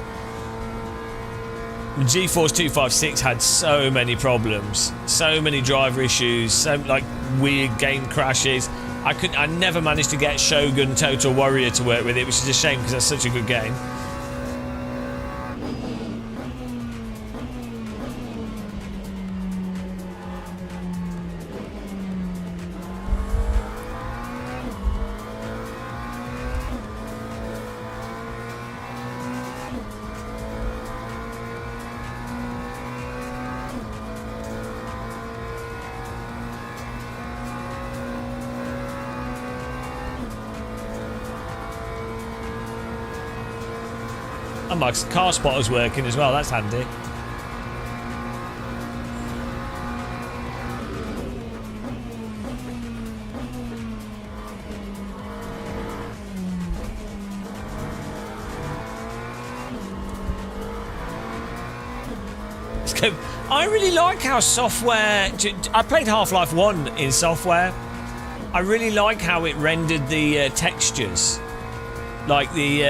The GeForce 256 had so many problems, so many driver issues, so like weird game crashes. I never managed to get Shogun Total Warrior to work with it, which is a shame because that's such a good game. And my car spotter's working as well, that's handy. I really like how software... I played Half-Life 1 in software. I really like how it rendered the textures. Like the...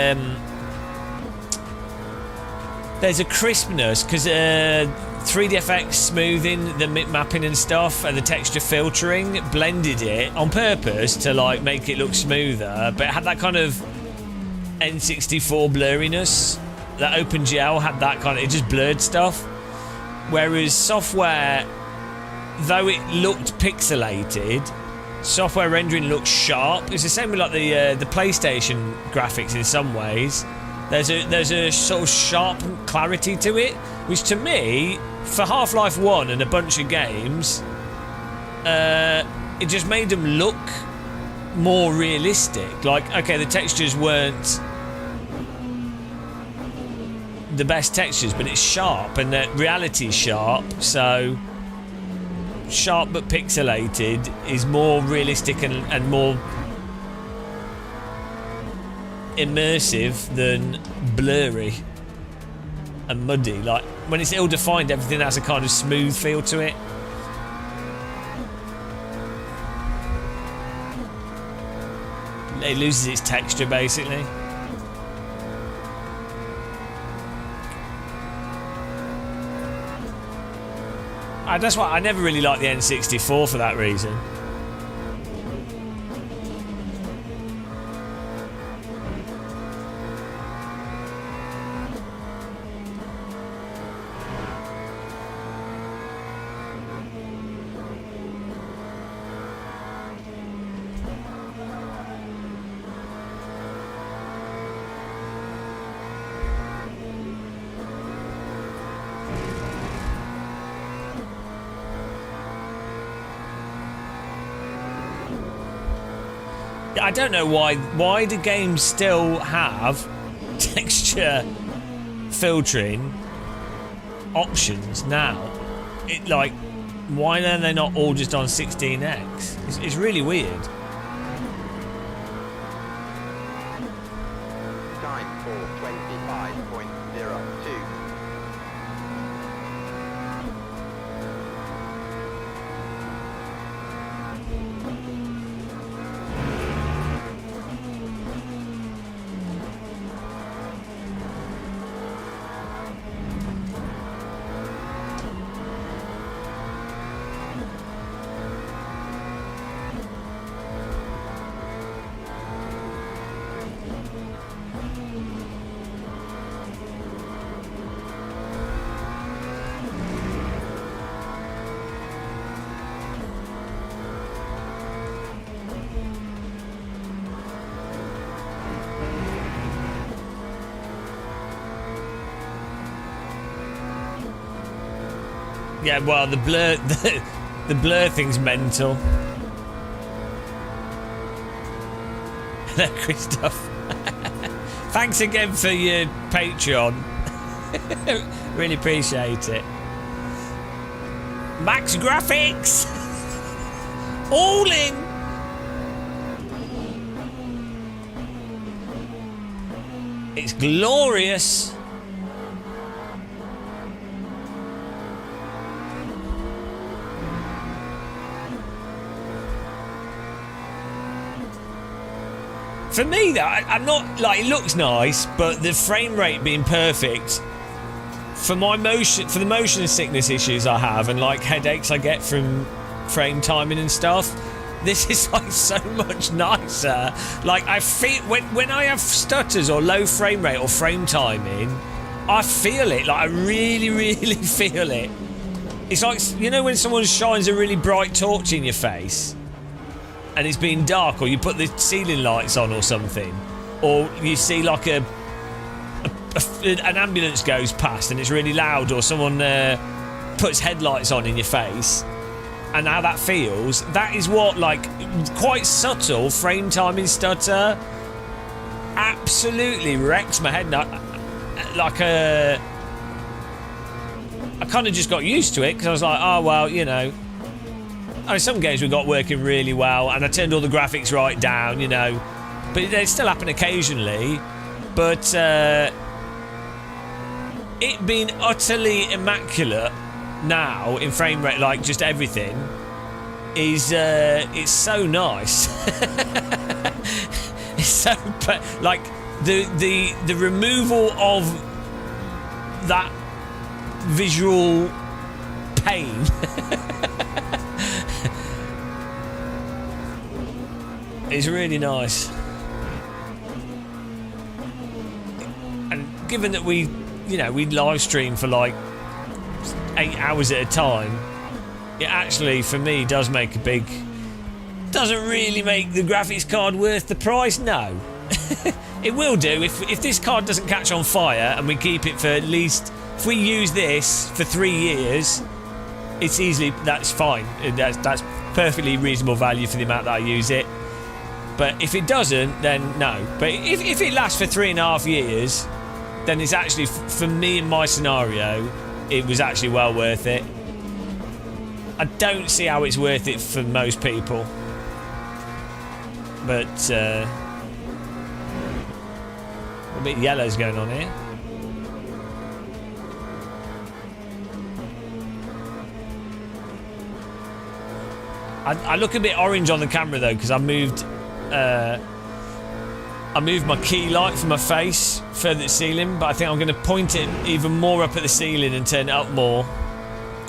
there's a crispness, because 3DFX smoothing, the mapping and stuff, and the texture filtering blended it on purpose to like make it look smoother, but it had that kind of N64 blurriness. That OpenGL had that kind of... It just blurred stuff. Whereas software, though it looked pixelated, software rendering looks sharp. It's the same with like the PlayStation graphics in some ways. There's a sort of sharp clarity to it, which to me, for Half-Life 1 and a bunch of games, it just made them look more realistic. Like, okay, the textures weren't the best textures, but it's sharp, and the reality is sharp, so sharp but pixelated is more realistic and more immersive than blurry and muddy. Like, when it's ill-defined, everything has a kind of smooth feel to it. It loses its texture, basically. That's why I never really liked the N64 for that reason. I don't know why do games still have texture filtering options now. It like, why are they not all just on 16x? It's really weird. Time for 25.02. Yeah, well, the blur thing's mental. Hello, Christoph. Thanks again for your Patreon. Really appreciate it. Max graphics, all in. It's glorious. For me, though, I'm not like, it looks nice, but the frame rate being perfect for my motion, for the motion sickness issues I have, and like headaches I get from frame timing and stuff, this is like so much nicer. Like, I feel when I have stutters or low frame rate or frame timing, I feel it. Like, I really, really feel it. It's like, you know, when someone shines a really bright torch in your face and it's been dark, or you put the ceiling lights on or something, or you see like an ambulance goes past and it's really loud, or someone puts headlights on in your face, and how that feels. That is what, like, quite subtle frame timing stutter absolutely wrecks my head. Like, I kind of just got used to it, because I was like, oh well, you know, I mean, some games we got working really well, and I turned all the graphics right down, you know, but they still happen occasionally. But it it being utterly immaculate now in frame rate, like just everything, is it's so nice. It's so like the removal of that visual pain. It's really nice. And given that we live stream for like 8 hours at a time, it actually for me doesn't really make the graphics card worth the price. No. It will do if this card doesn't catch on fire and we keep it for at least, if we use this for 3 years, that's fine. That's perfectly reasonable value for the amount that I use it. But if it doesn't, then no. But if it lasts for 3.5 years, then it's actually, for me in my scenario, it was actually well worth it. I don't see how it's worth it for most people. But a bit yellow's going on here. I look a bit orange on the camera though, because I moved my key light from my face further at the ceiling, but I think I'm going to point it even more up at the ceiling and turn it up more,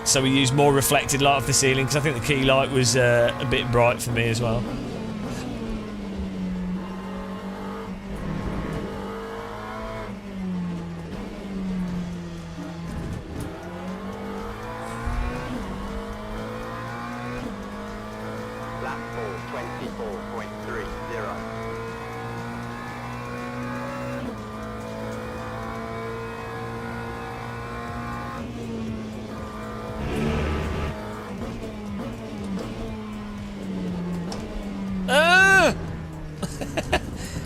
so we use more reflected light off the ceiling, because I think the key light was a bit bright for me as well.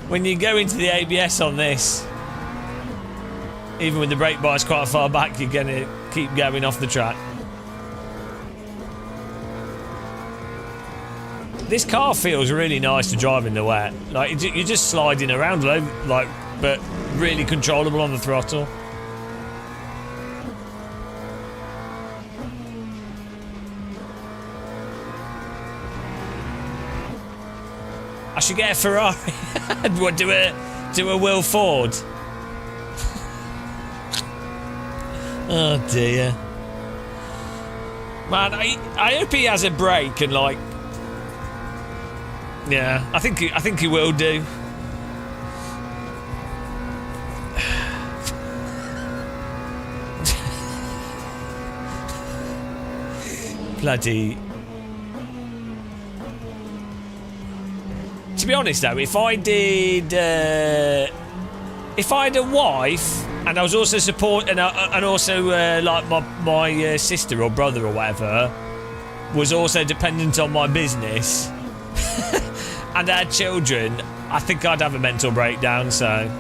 When you go into the ABS on this, even with the brake bars quite far back, you're going to keep going off the track. This car feels really nice to drive in the wet. Like, you're just sliding around, like, but really controllable on the throttle. I should get a Ferrari. What, do a Will Ford? Oh dear. Man, I hope he has a brake and like. Yeah, I think he will do. Bloody. To be honest though, if I had a wife and I was also and also like my sister or brother or whatever was also dependent on my business and had children, I think I'd have a mental breakdown. So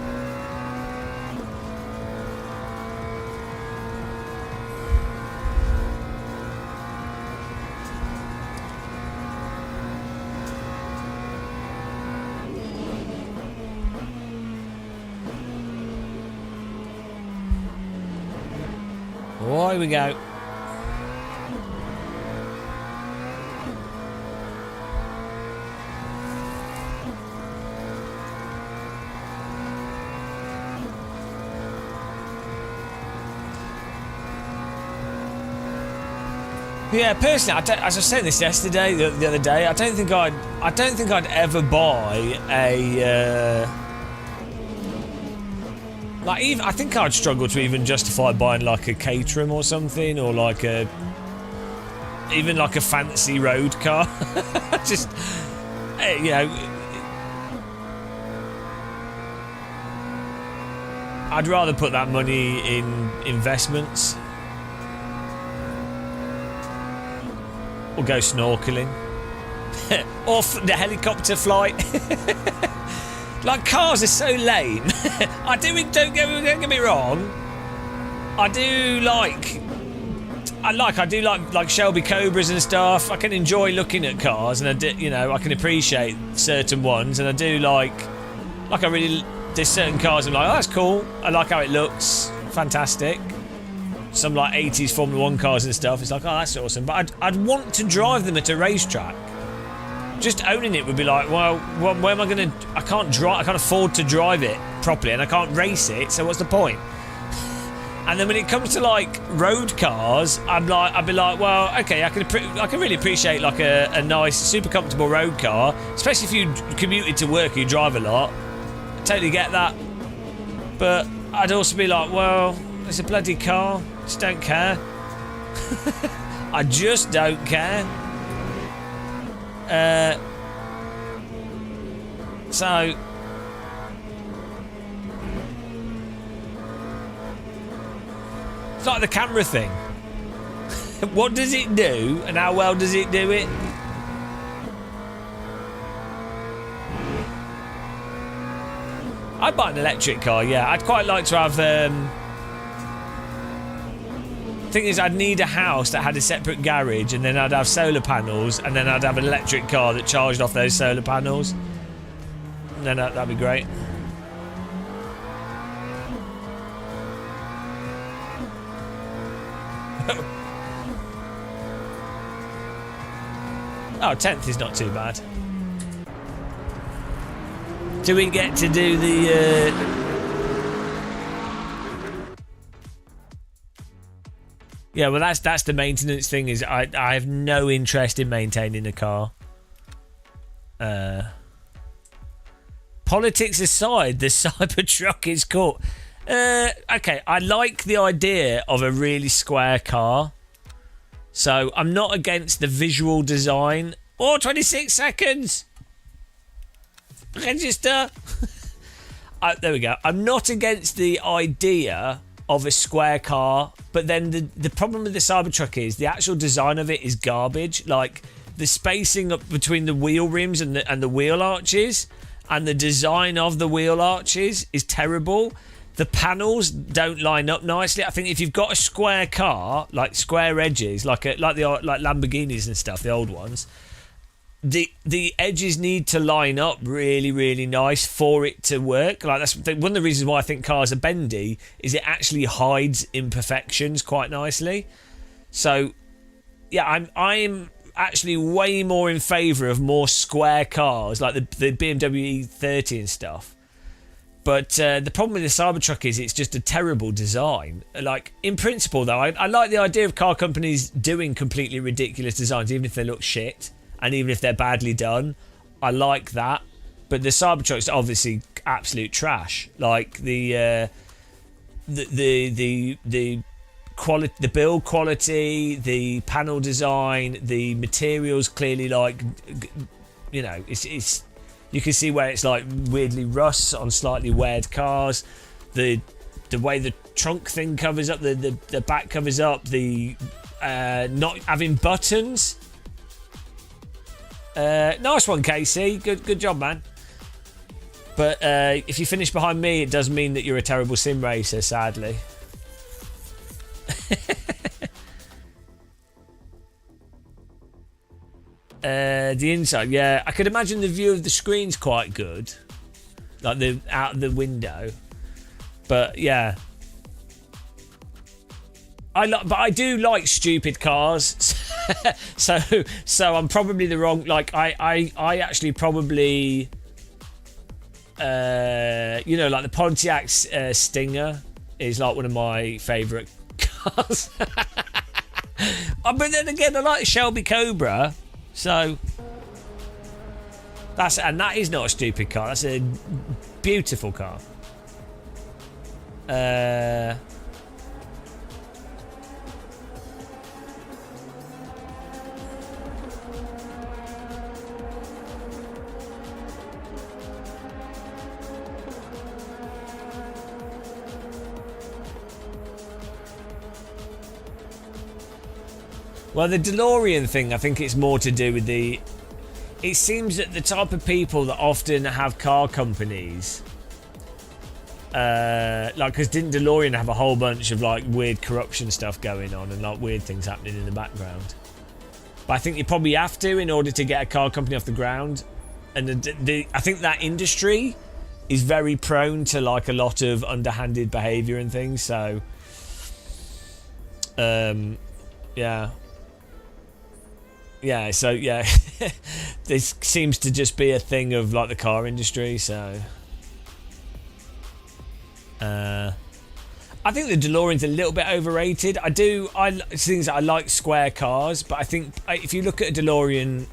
here we go. Yeah, personally, as I said this yesterday, the other day, I don't think I'd ever buy a. Like, even I think I'd struggle to even justify buying like a Caterham or something, or like even like a fancy road car. Just, you know, I'd rather put that money in investments or go snorkeling or the helicopter flight. Like, cars are so lame. Don't get me wrong. I do like Shelby Cobras and stuff. I can enjoy looking at cars, and I can appreciate certain ones, and I do there's certain cars I'm like, oh, that's cool. I like how it looks, fantastic. some like 80s Formula 1 cars and stuff. It's like, oh, that's awesome. But I'd want to drive them at a racetrack. Just owning it would be like, well, where am I going to... I can't afford to drive it properly, and I can't race it, so what's the point? And then when it comes to like road cars, I'd be like, well, okay, I can really appreciate like a nice, super comfortable road car, especially if you commuted to work, you drive a lot. I totally get that. But I'd also be like, well, it's a bloody car. Just don't care. I just don't care. So it's like the camera thing. What does it do, and how well does it do it? I'd buy an electric car, yeah. I'd quite like to have... thing is, I'd need a house that had a separate garage, and then I'd have solar panels, and then I'd have an electric car that charged off those solar panels. And then that'd be great. Oh, 10th is not too bad. Do we get to do the... Yeah, well, that's the maintenance thing. Is I have no interest in maintaining a car. Politics aside, the Cybertruck is cool. Okay, I like the idea of a really square car. So I'm not against the visual design. Oh, 26 seconds. Register. There we go. I'm not against the idea of a square car, but then the problem with the Cybertruck is the actual design of it is garbage. Like the spacing up between the wheel rims and the wheel arches, and the design of the wheel arches is terrible. The panels don't line up nicely. I think if you've got a square car, like square edges, like Lamborghinis and stuff, the old ones, the edges need to line up really, really nice for it to work. Like that's one of the reasons why I think cars are bendy, is it actually hides imperfections quite nicely. So yeah, I'm actually way more in favour of more square cars, like the BMW E30 and stuff. But the problem with the Cybertruck is it's just a terrible design. Like, in principle, though, I like the idea of car companies doing completely ridiculous designs, even if they look shit, and even if they're badly done. I like that. But the Cybertruck's obviously absolute trash. Like, the quality, the build quality, the panel design, the materials clearly, like, you know, it's you can see where it's like weirdly rusts on slightly weird cars. The way the trunk thing covers up, the back covers up, the not having buttons. Nice one, Casey. Good job, man. But if you finish behind me, it does mean that you're a terrible sim racer, sadly. The inside, yeah, I could imagine the view of the screen's quite good, like the out of the window. But yeah, but I do like stupid cars. so I'm probably the wrong. Like I actually probably, you know, like the Pontiac Stinger is like one of my favourite cars. But then again, I like Shelby Cobra. So that is not a stupid car. That's a beautiful car. Well, the DeLorean thing, I think it's more to do with the... It seems that the type of people that often have car companies... like, because didn't DeLorean have a whole bunch of, like, weird corruption stuff going on and, like, weird things happening in the background? But I think you probably have to in order to get a car company off the ground. And I think that industry is very prone to, like, a lot of underhanded behaviour and things, so... Yeah. Yeah, so yeah, this seems to just be a thing of like the car industry. So, I think the DeLorean's a little bit overrated. I like square cars, but I think if you look at a DeLorean,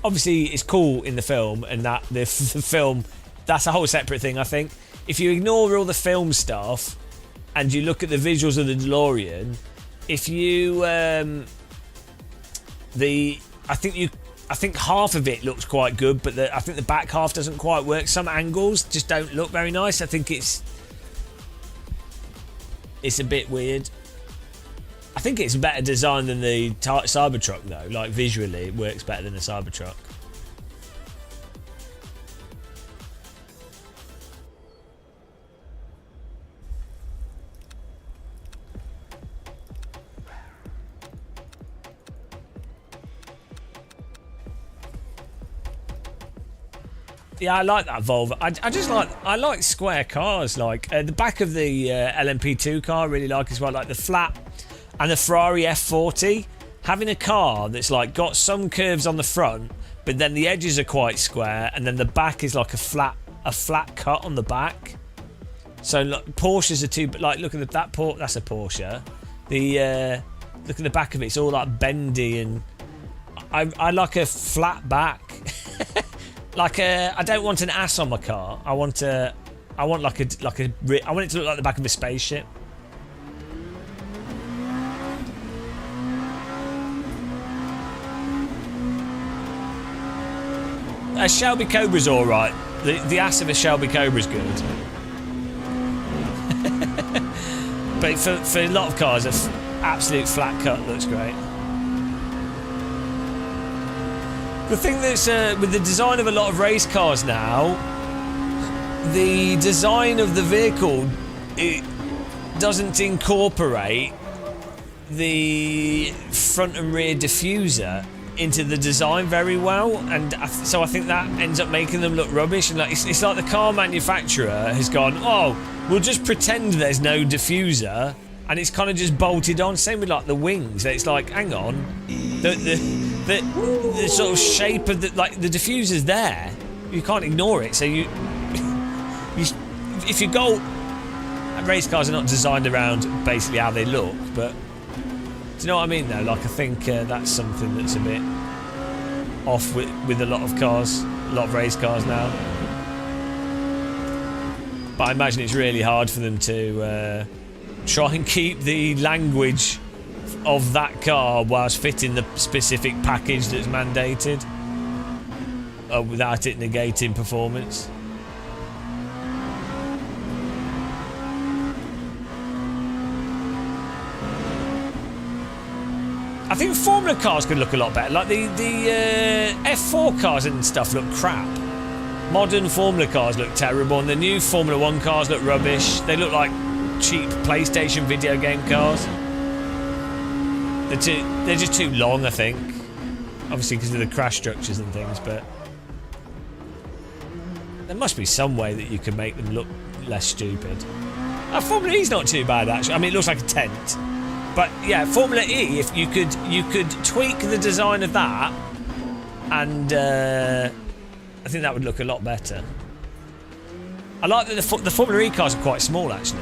obviously it's cool in the film, and that the film, that's a whole separate thing. I think if you ignore all the film stuff and you look at the visuals of the DeLorean, if you I think half of it looks quite good, but I think the back half doesn't quite work. Some angles just don't look very nice. I think it's a bit weird. I think it's better design than the Cybertruck though. Like visually, it works better than the Cybertruck. Yeah, I like that Volvo. I like square cars. Like the back of the LMP2 car, I really like as well. Like the flat and the Ferrari F40. Having a car that's like got some curves on the front, but then the edges are quite square, and then the back is like a flat cut on the back. So look, Porsches are too. Like look at that Porsche. That's a Porsche. The look at the back of it. It's all like bendy, and I like a flat back. Like I don't want an ass on my car. I want it to look like the back of a spaceship. A Shelby Cobra's all right. The ass of a Shelby Cobra's good. But for a lot of cars, an absolute flat cut looks great. The thing that's with the design of a lot of race cars now, the design of the vehicle, it doesn't incorporate the front and rear diffuser into the design very well, and so I think that ends up making them look rubbish. And like it's like the car manufacturer has gone, oh, we'll just pretend there's no diffuser, and it's kind of just bolted on. Same with like the wings. It's like, hang on, the sort of shape of the diffuser's there. You can't ignore it. So if you go, race cars are not designed around basically how they look, but do you know what I mean though? Like I think that's something that's a bit off with a lot of cars, a lot of race cars now. But I imagine it's really hard for them to try and keep the language of that car whilst fitting the specific package that's mandated without it negating performance. I think Formula cars could look a lot better. Like the F4 cars and stuff look crap. Modern Formula cars look terrible, and the new Formula 1 cars look rubbish. They look like cheap PlayStation video game cars. They're just too long, I think. Obviously because of the crash structures and things, but there must be some way that you can make them look less stupid. Formula E's not too bad actually. I mean, it looks like a tent. But yeah, Formula E, if you could tweak the design of that, and I think that would look a lot better. I like that the Formula E cars are quite small actually.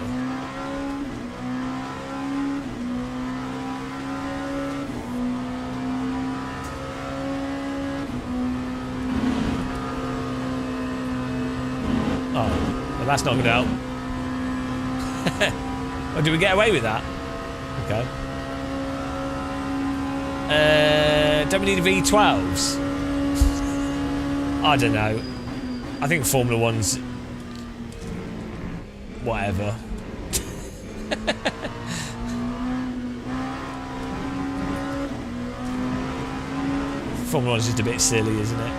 Oh, well, that's not going to help. Or did we get away with that? Okay. Don't we need V12s? I don't know. I think Formula 1's whatever. Formula 1's just a bit silly, isn't it?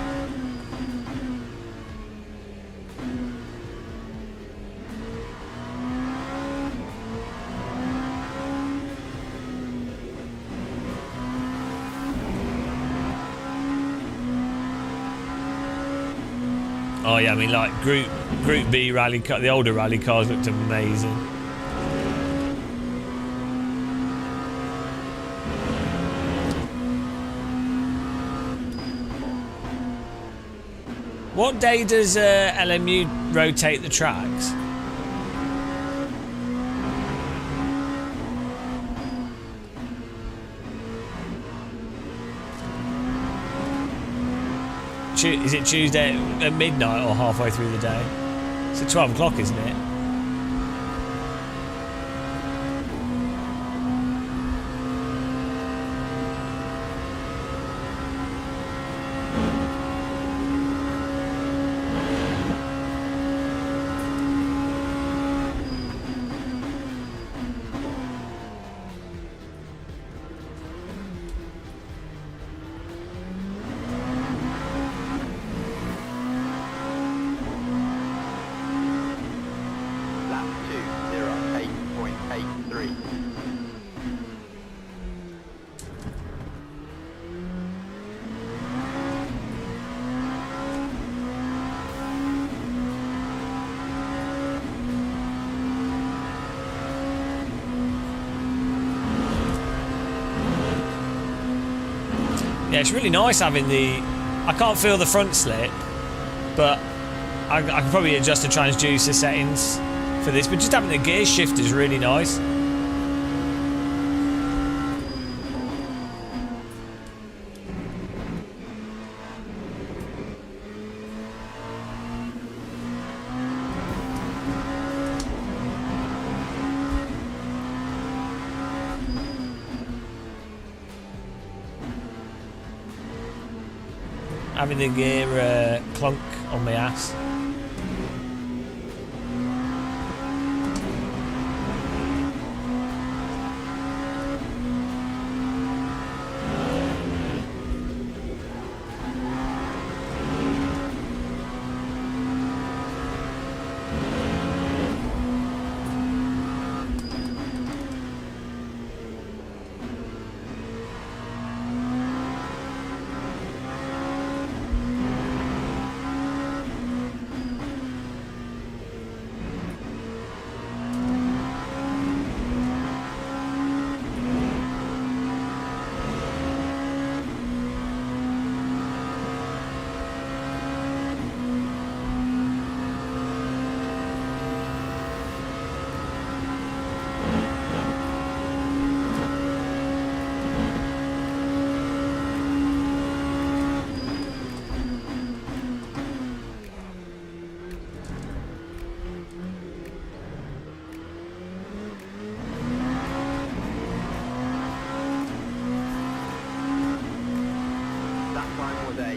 Oh yeah, I mean like Group B rally car, the older rally cars looked amazing. What day does LMU rotate the tracks? Is it Tuesday at midnight or halfway through the day? It's at 12 o'clock, isn't it? Lap 208.83. Yeah, it's really nice having the... I can't feel the front slip, but I can probably adjust the transducer settings for this, but just having the gear shift is really nice. Having the gear clunk on my ass.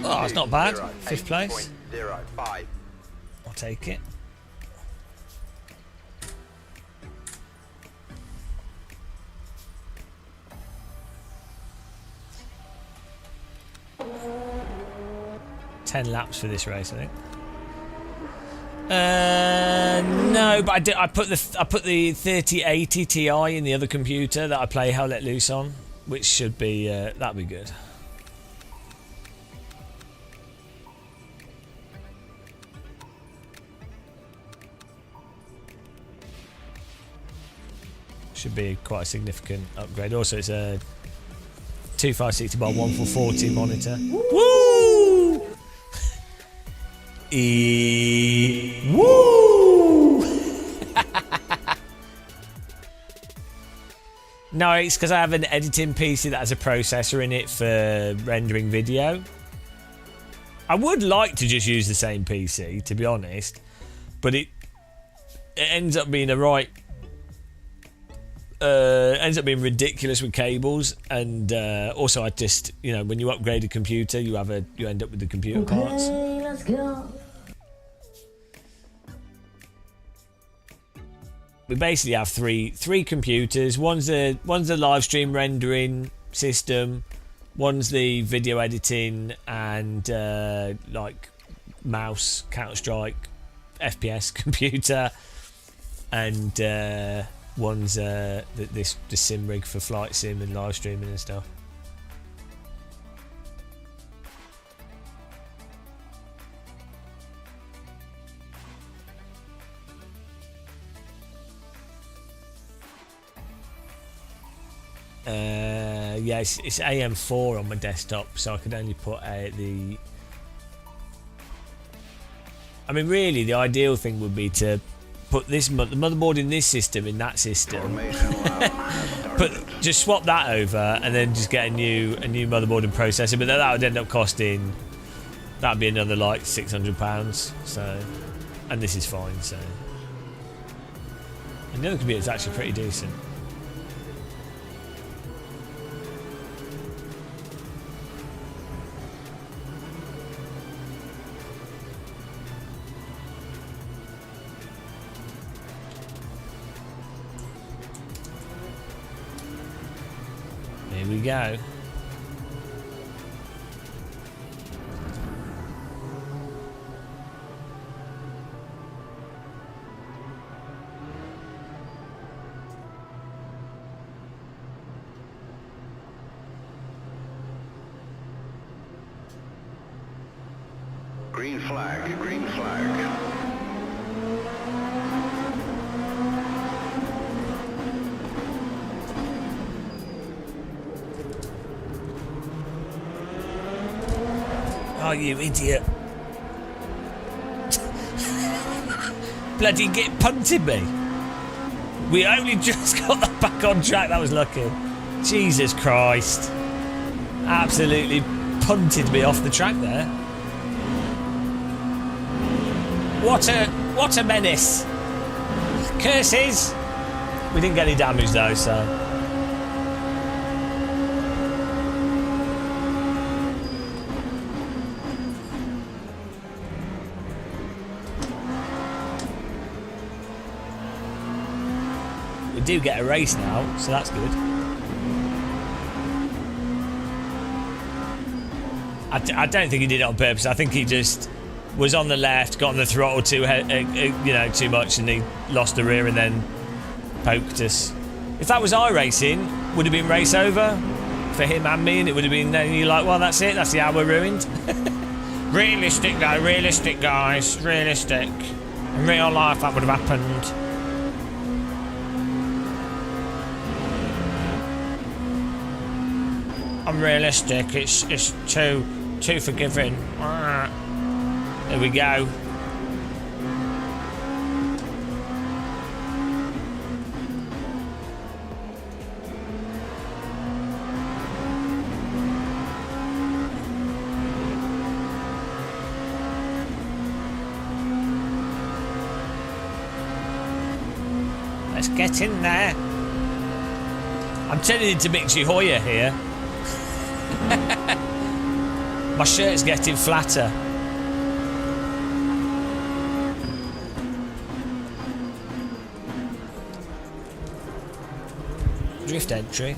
Oh, it's not bad. 5th place. 08.05. I'll take it. Ten laps for this race, I think. No, but I put the 3080 Ti in the other computer that I play Hell Let Loose on, which should be that'd be good. Should be quite a significant upgrade. Also, it's a 2560 by 1440 monitor. Woo! Woo! No, it's because I have an editing PC that has a processor in it for rendering video. I would like to just use the same PC, to be honest, but it ends up being ends up being ridiculous with cables, and also I just, you know, when you upgrade a computer, you end up with the computer parts. Okay, let's go. We basically have three computers. One's the live stream rendering system, one's the video editing and like mouse, Counter-Strike, FPS computer, and one's this sim rig for flight sim and live streaming and stuff. Yeah, it's AM4 on my desktop, so I could only put the I mean, really, the ideal thing would be to put the motherboard in this system in that system. Just swap that over and then just get a new motherboard and processor. But that would end up costing. That'd be another like £600. So, and this is fine. So, and the other computer's actually pretty decent. Here we go. Green flag, green flag. Oh, you idiot. Bloody get punted me. We only just got that back on track. That was lucky. Jesus Christ. Absolutely punted me off the track there. What a menace. Curses. We didn't get any damage though, so. We do get a race now, so that's good. I don't think he did it on purpose. I think he just was on the left, got on the throttle too much, and he lost the rear and then poked us. If that was iRacing, would have been race over for him and me, and it would have been. You're like, well, that's it. That's the hour ruined. Realistic though, realistic guys, realistic. In real life, that would have happened. I'm realistic. It's too forgiving. There we go. Let's get in there. I'm turning into Mickey Hoyer here. My shirt's getting flatter. Drift entry.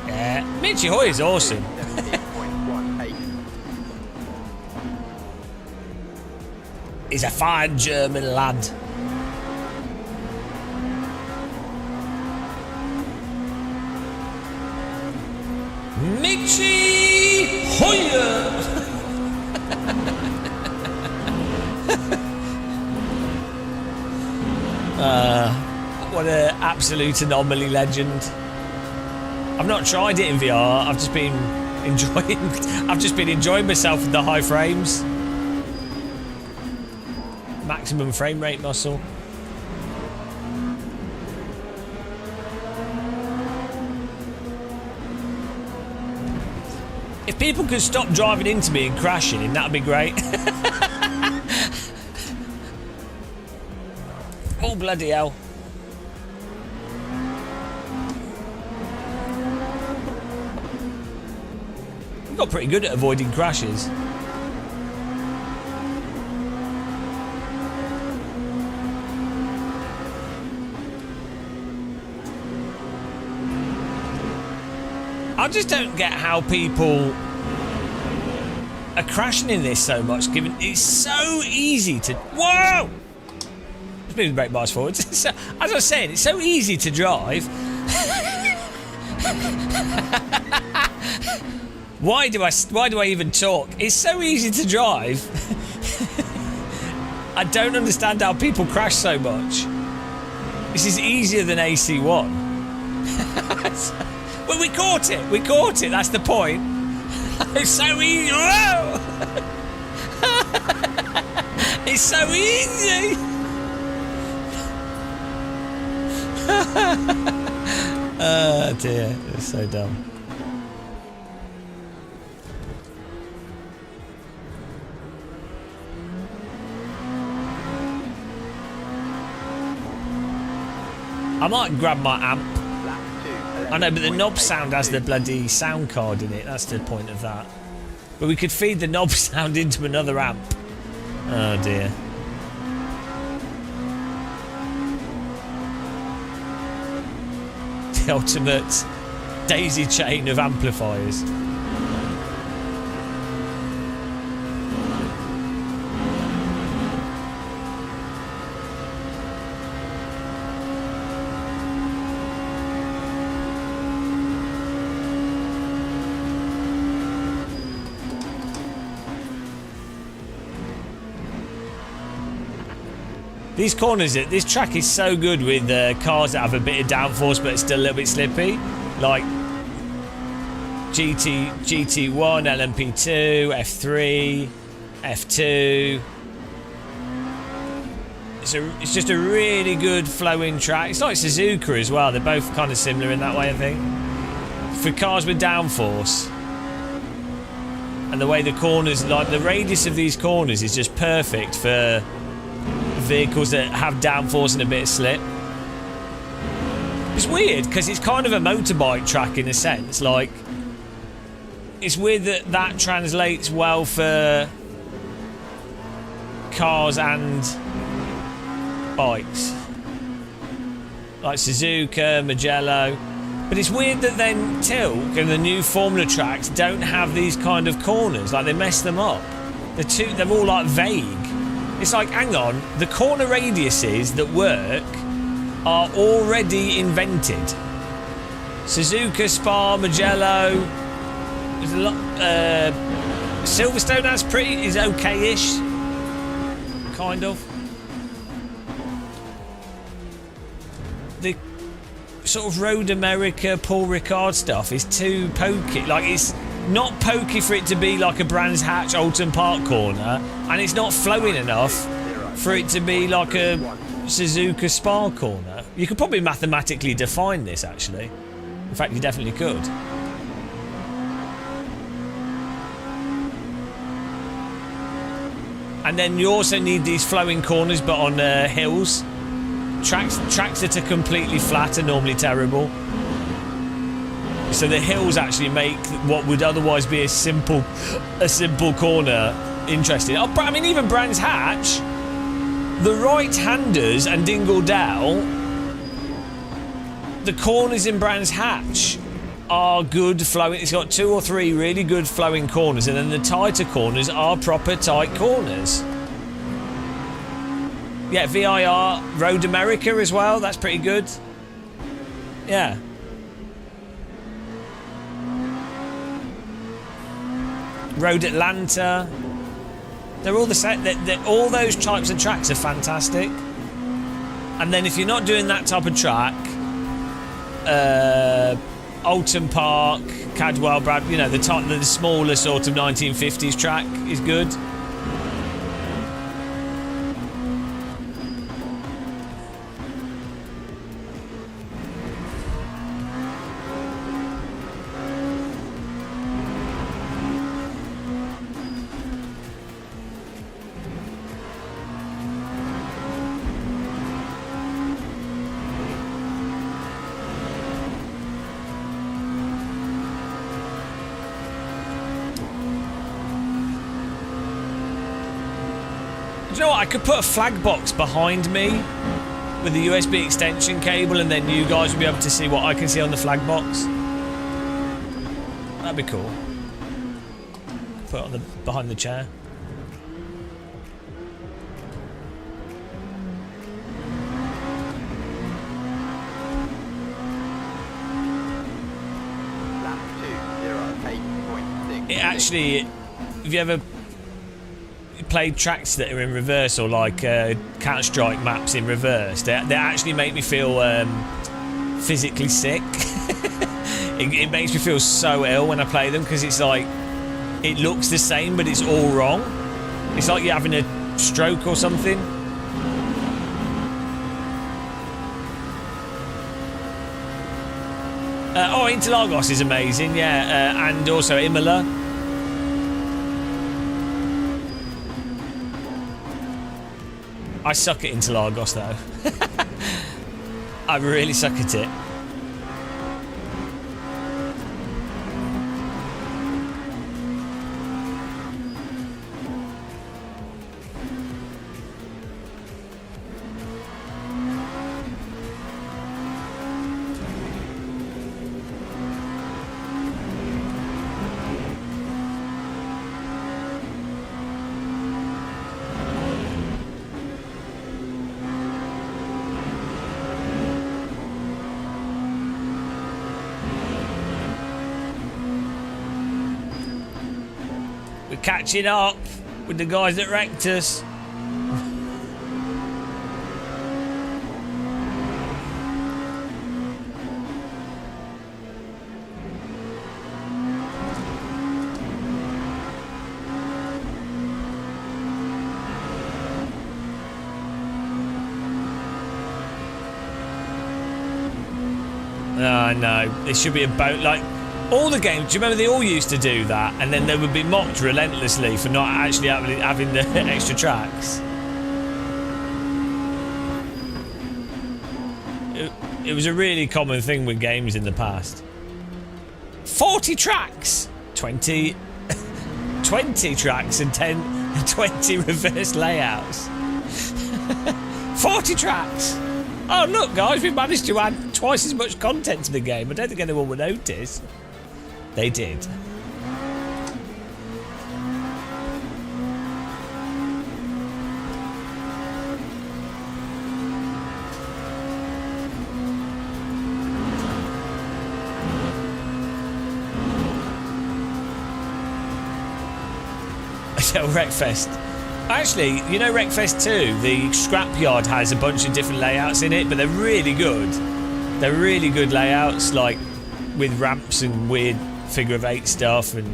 Yeah, Mickey Hoyer's awesome. He's a fine German lad. Mickey Hoyer! What an absolute anomaly legend. I've not tried it in VR. I've just been enjoying myself with the high frames. Maximum frame rate muscle. If people could stop driving into me and crashing, that'd be great. Oh, bloody hell. I've got pretty good at avoiding crashes. I just don't get how people are crashing in this so much, given it's so easy to... Whoa! Let's move the brake bars forward. So, as I was saying, it's so easy to drive. Why do I even talk? It's so easy to drive. I don't understand how people crash so much. This is easier than AC1. Well, we caught it. We caught it. That's the point. It's so easy. Whoa! It's so easy. Oh dear, it's so dumb. I might grab my amp. I know, but the knob sound has the bloody sound card in it. That's the point of that. But we could feed the knob sound into another amp. Oh dear. The ultimate daisy chain of amplifiers. These corners, this track is so good with cars that have a bit of downforce but it's still a little bit slippy, like GT1, LMP2, F3, F2. It's just a really good flowing track. It's like Suzuka as well. They're both kind of similar in that way, I think. For cars with downforce, and the way the corners, like the radius of these corners, is just perfect for vehicles that have downforce and a bit of slip. It's weird because it's kind of a motorbike track in a sense. Like, it's weird that that translates well for cars and bikes, like Suzuka, Mugello. But it's weird that then Tilk and the new Formula tracks don't have these kind of corners. Like, they mess them up. They're all like vague. It's like, hang on, the corner radiuses that work are already invented. Suzuka, Spa, Mugello. There's a lot. Silverstone is okay-ish, kind of. The sort of Road America, Paul Ricard stuff is too pokey. Like, it's not pokey for it to be like a Brands Hatch Alton Park corner, and it's not flowing enough for it to be like a Suzuka Spa corner. You could probably mathematically define this, actually. In fact, you definitely could. And then you also need these flowing corners, but on hills. Tracks that are completely flat are normally terrible. So the hills actually make what would otherwise be a simple corner interesting. Oh, I mean, even Brands Hatch, the right-handers and Dingle Dell, the corners in Brands Hatch are good flowing. It's got 2 or 3 really good flowing corners, and then the tighter corners are proper tight corners. Yeah, VIR, Road America as well, that's pretty good. Yeah. Road Atlanta. They're all the same. All those types of tracks are fantastic. And then if you're not doing that type of track, Alton Park, Cadwell, Brad, you know, the smaller sort of 1950s track is good. Do you know what? I could put a flag box behind me with the USB extension cable, and then you guys will be able to see what I can see on the flag box. That'd be cool. Put it on behind the chair. It actually, have you ever played tracks that are in reverse, or like Counter-Strike maps in reverse? They actually make me feel physically sick. it makes me feel so ill when I play them because it's like it looks the same but it's all wrong. It's like you're having a stroke or something. Interlagos is amazing, yeah, and also Imola. I suck at Interlagos though. I really suck at it. Catching up with the guys that wrecked us. Oh no, it should be a boat like all the games. Do you remember they all used to do that, and then they would be mocked relentlessly for not actually having the extra tracks. It was a really common thing with games in the past. 40 tracks, 20 tracks and 20 reverse layouts. 40 tracks. Oh look guys, we've managed to add twice as much content to the game. I don't think anyone will notice. They did. So Wreckfest. Actually, you know Wreckfest 2, the scrapyard has a bunch of different layouts in it, but they're really good. They're really good layouts, like with ramps and weird figure of 8 stuff and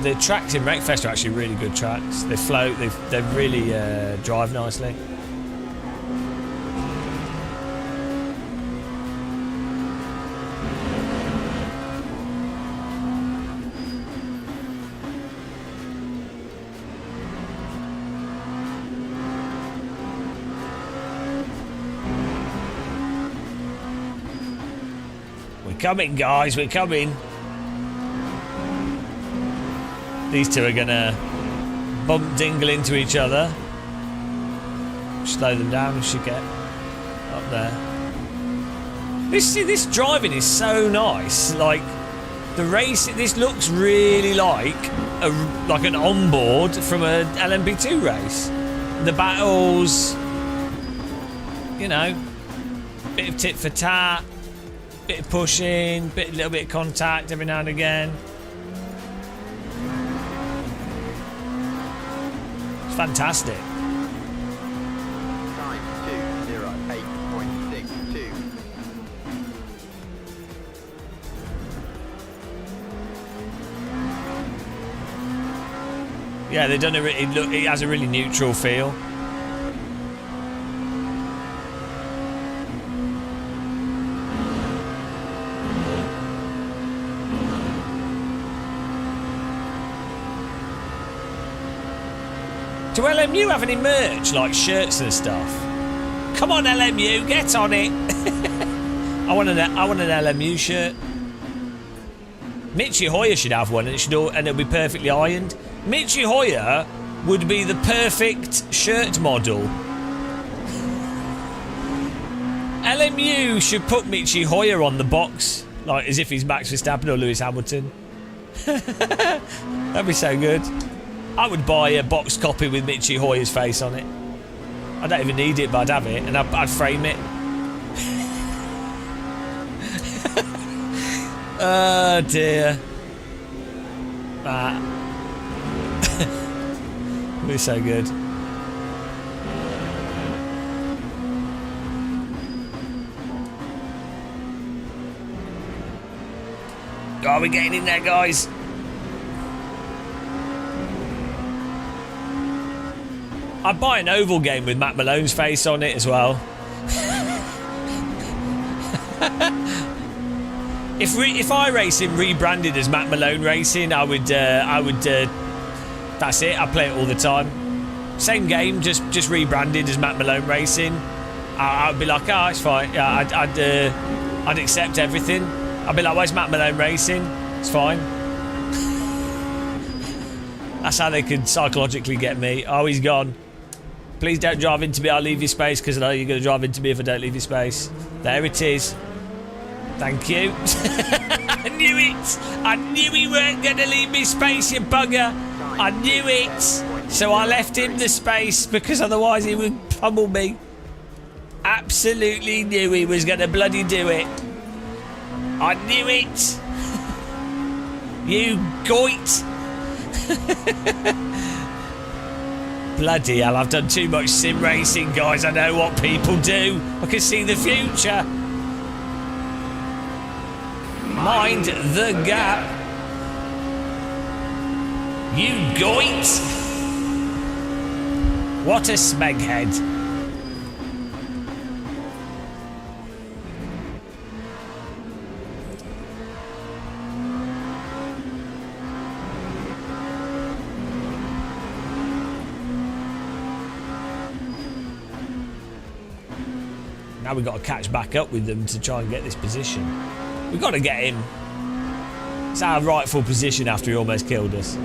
the tracks in Wreckfest are actually really good tracks. They float, they really drive nicely. We're coming, guys, we're coming. These two are gonna bump dingle into each other. Slow them down and should get up there. This driving is so nice. Like the race, this looks really like an onboard from a LMP2 race. The battles, you know, bit of tit for tat, bit of pushing, little bit of contact every now and again. Fantastic. Time 208.62. Yeah, they've done it has a really neutral feel. Do LMU have any merch, like shirts and stuff? Come on, LMU, get on it! I want an LMU shirt. Michi Hoyer should have one, and it'll be perfectly ironed. Michi Hoyer would be the perfect shirt model. LMU should put Michi Hoyer on the box, like as if he's Max Verstappen or Lewis Hamilton. That'd be so good. I would buy a box copy with Mitchie Hoyer's face on it. I don't even need it, but I'd have it, and I'd frame it. Oh dear. We're so good. Are we getting in there, guys? I'd buy an oval game with Matt Malone's face on it as well. If iRacing rebranded as Matt Malone Racing, I would. That's it. I play it all the time. Same game, just rebranded as Matt Malone Racing. I'd be like, oh, it's fine. Yeah, I'd accept everything. I'd be like, where's Matt Malone Racing? It's fine. That's how they could psychologically get me. Oh, he's gone. Please don't drive into me. I'll leave your space because I know you're going to drive into me if I don't leave your space. There it is. Thank you. I knew it. I knew he weren't going to leave me space, you bugger. I knew it. So I left him the space because otherwise he would pummel me. Absolutely knew he was going to bloody do it. I knew it. You goit. Bloody hell, I've done too much sim racing, guys. I know what people do. I can see the future. Mind the gap. You goit. What a smeghead. Now we've got to catch back up with them to try and get this position. We've got to get him. It's our rightful position after he almost killed us.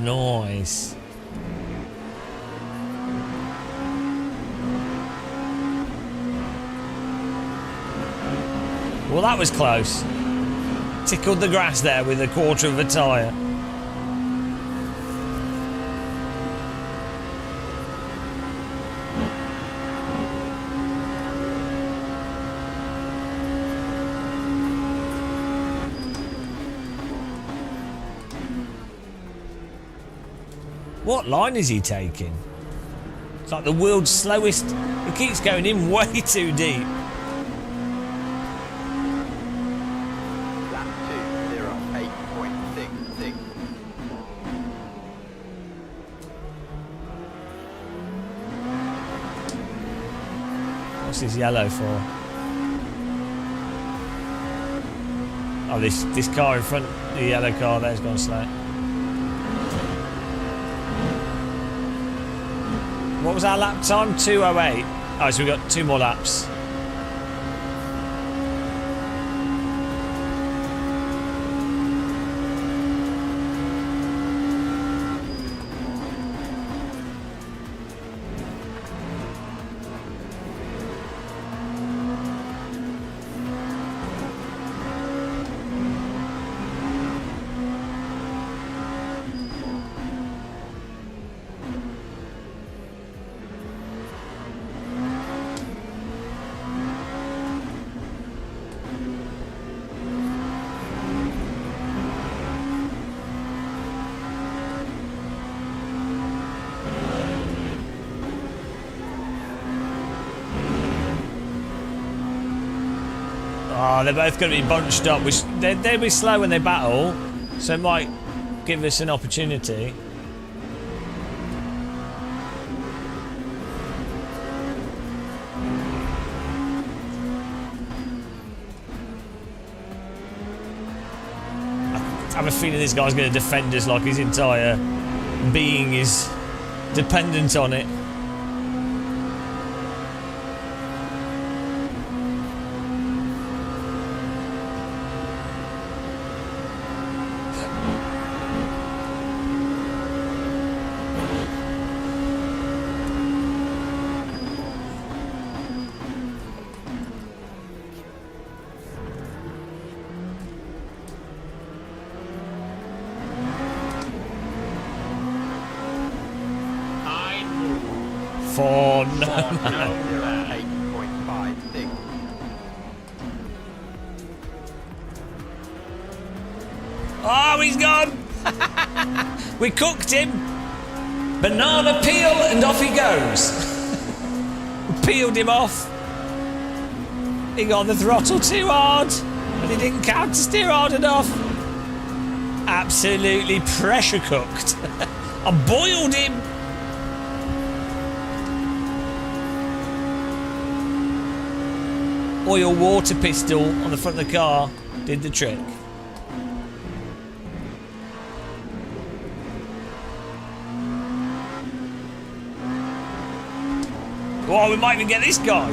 Nice. Well, that was close. Tickled the grass there with a quarter of a tyre. What line is he taking? It's like the world's slowest. He keeps going in way too deep. Lap 2:08.66. What's this yellow for? Oh, this car in front, the yellow car there's gone slow. What was our lap time? 2:08. Oh, so we've got 2 more laps. Oh, they're both going to be bunched up. They'll be slow when they battle, so it might give us an opportunity. I have a feeling this guy's going to defend us like his entire being is dependent on it. For no man. 8.56. Oh, he's gone! We cooked him! Banana peel and off he goes. Peeled him off. He got the throttle too hard and he didn't counter steer hard enough. Absolutely pressure cooked. I boiled him. Oil water pistol on the front of the car did the trick. Oh, we might even get this guy.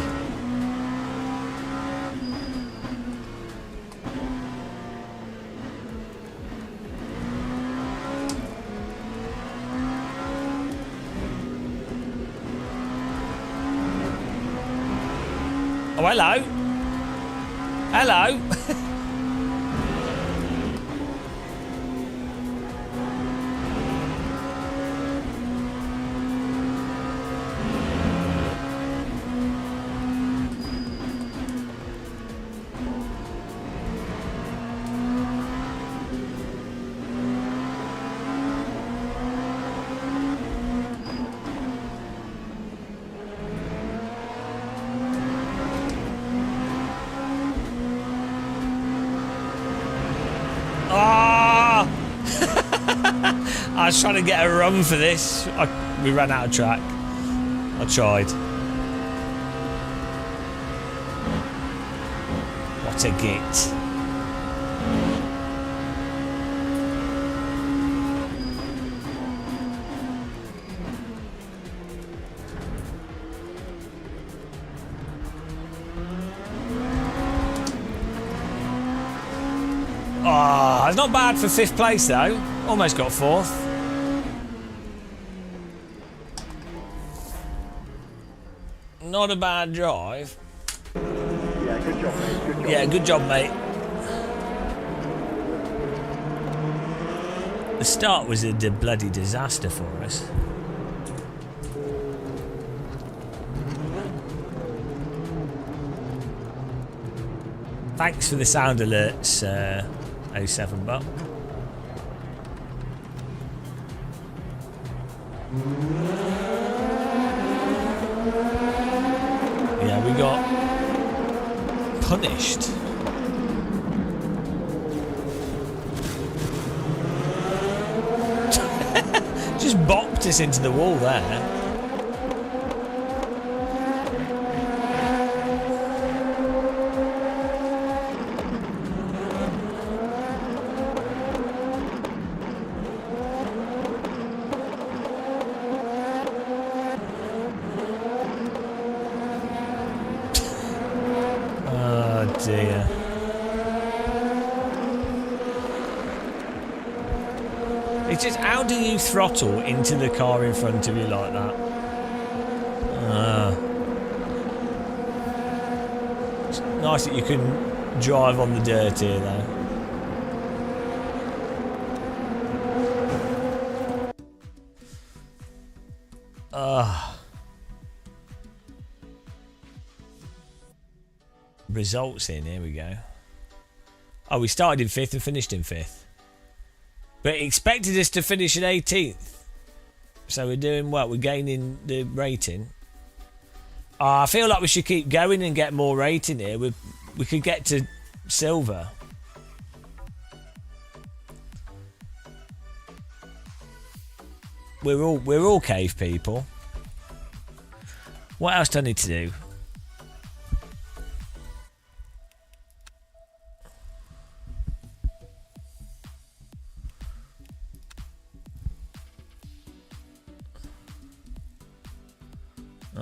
Oh, hello. Hello. Ah! I was trying to get a run for this. We ran out of track. I tried. What a git. Oh, it's not bad for 5th place though. Almost got 4th. Not a bad drive. Yeah, good job, mate. Good job. Yeah, good job, mate. The start was a bloody disaster for us. Thanks for the sound alerts, 07 Buck. Yeah, we got punished. Just bopped us into the wall there. Dear. It's just, how do you throttle into the car in front of you like that? It's nice that you can drive on the dirt here though. Results in, here we go. Oh, we started in 5th and finished in 5th. But it expected us to finish in 18th. So we're doing well, we're gaining the rating. I feel like we should keep going and get more rating here. We could get to silver. We're all cave people. What else do I need to do?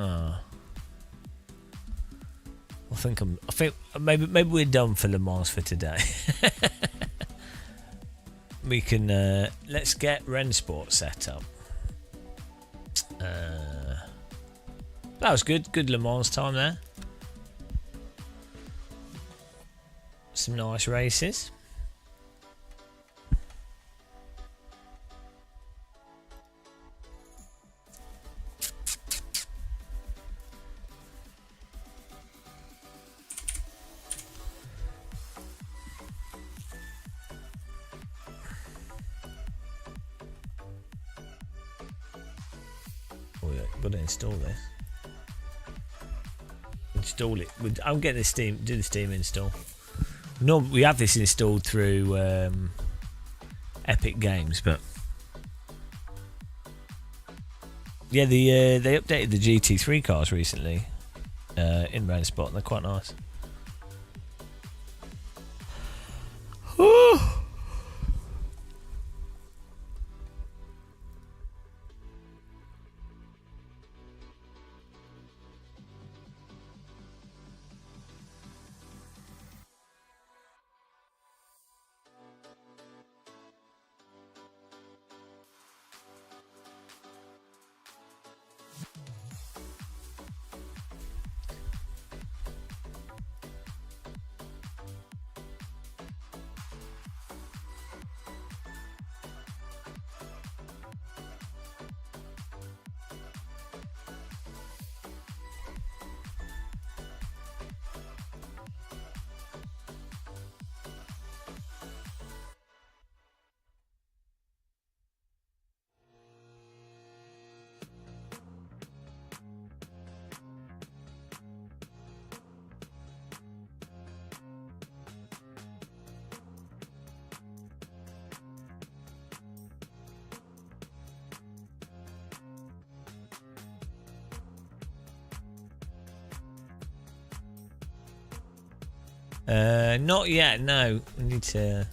Oh. I think maybe we're done for Le Mans for today. We can let's get Rensport set up. That was good. Good Le Mans time there. Some nice races. Oh yeah, got to install this. Install it. I'm getting the Steam. Do the Steam install. No, we have this installed through Epic Games, but yeah, they updated the GT3 cars recently in Rensport, and they're quite nice. Not yet, no. We need to...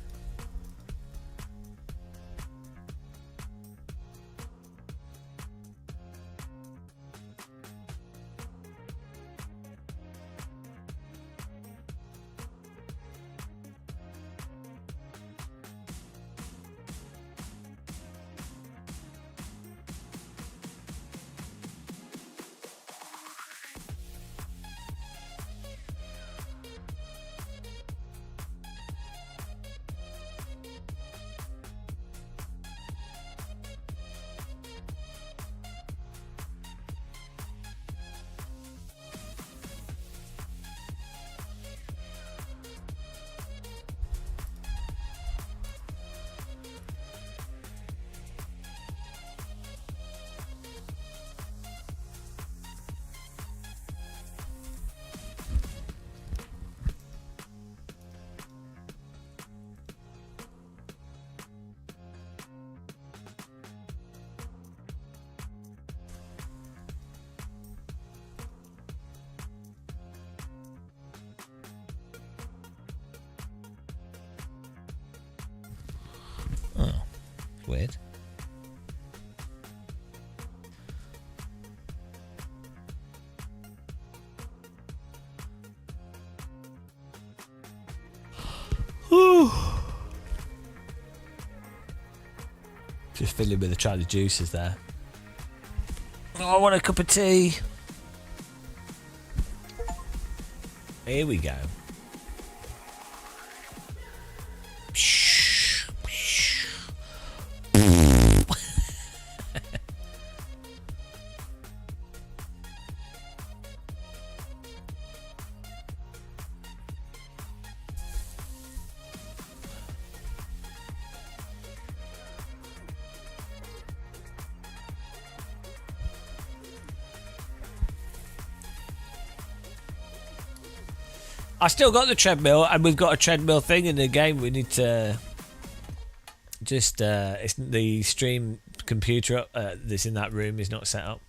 Oh, weird. Just filling with a Charlie juices there. Oh, I want a cup of tea. Here we go. I still got the treadmill, and we've got a treadmill thing in the game. We need to just it's the stream computer that's in that room is not set up.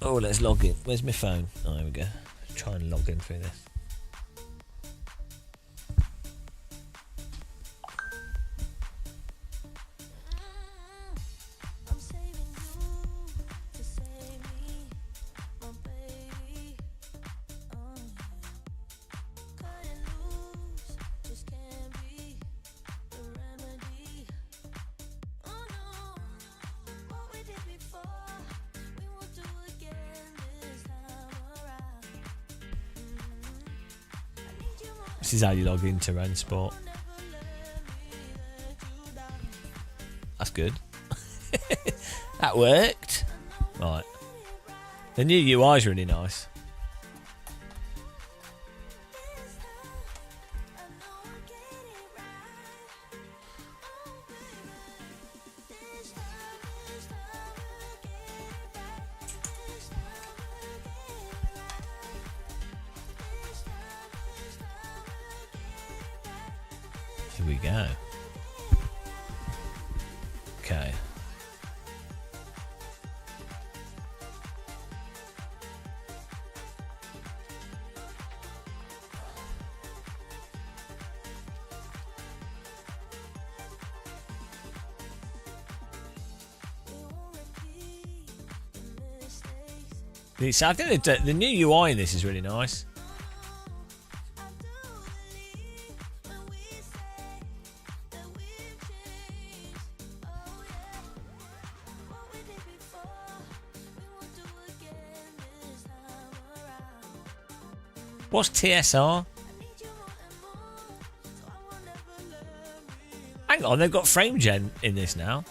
Oh, let's log in. Where's my phone? Oh, there we go. Try and log in through this. This is how you log into Rensport. That's good. That worked. Right. The new UI is really nice. Here we go. Okay. I think the new UI in this is really nice. What's TSR? Hang on, they've got frame gen in this now.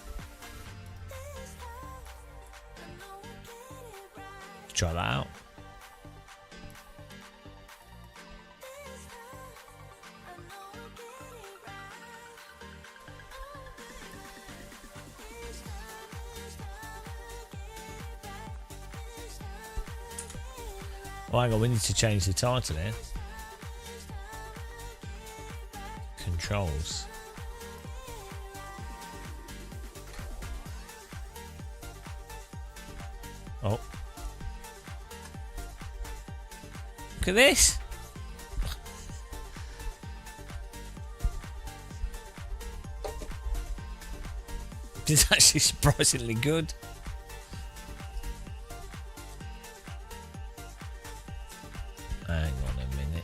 Try that out. Oh, hang on, we need to change the title here. Controls. Oh. Look at this. It's actually surprisingly good. Hang on a minute.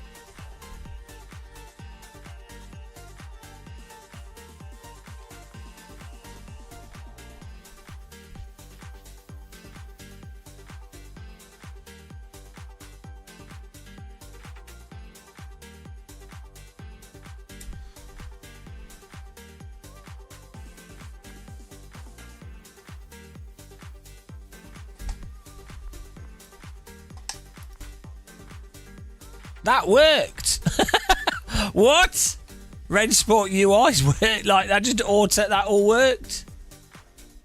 That worked. What? Rensport UI's worked like that. Just auto that all worked.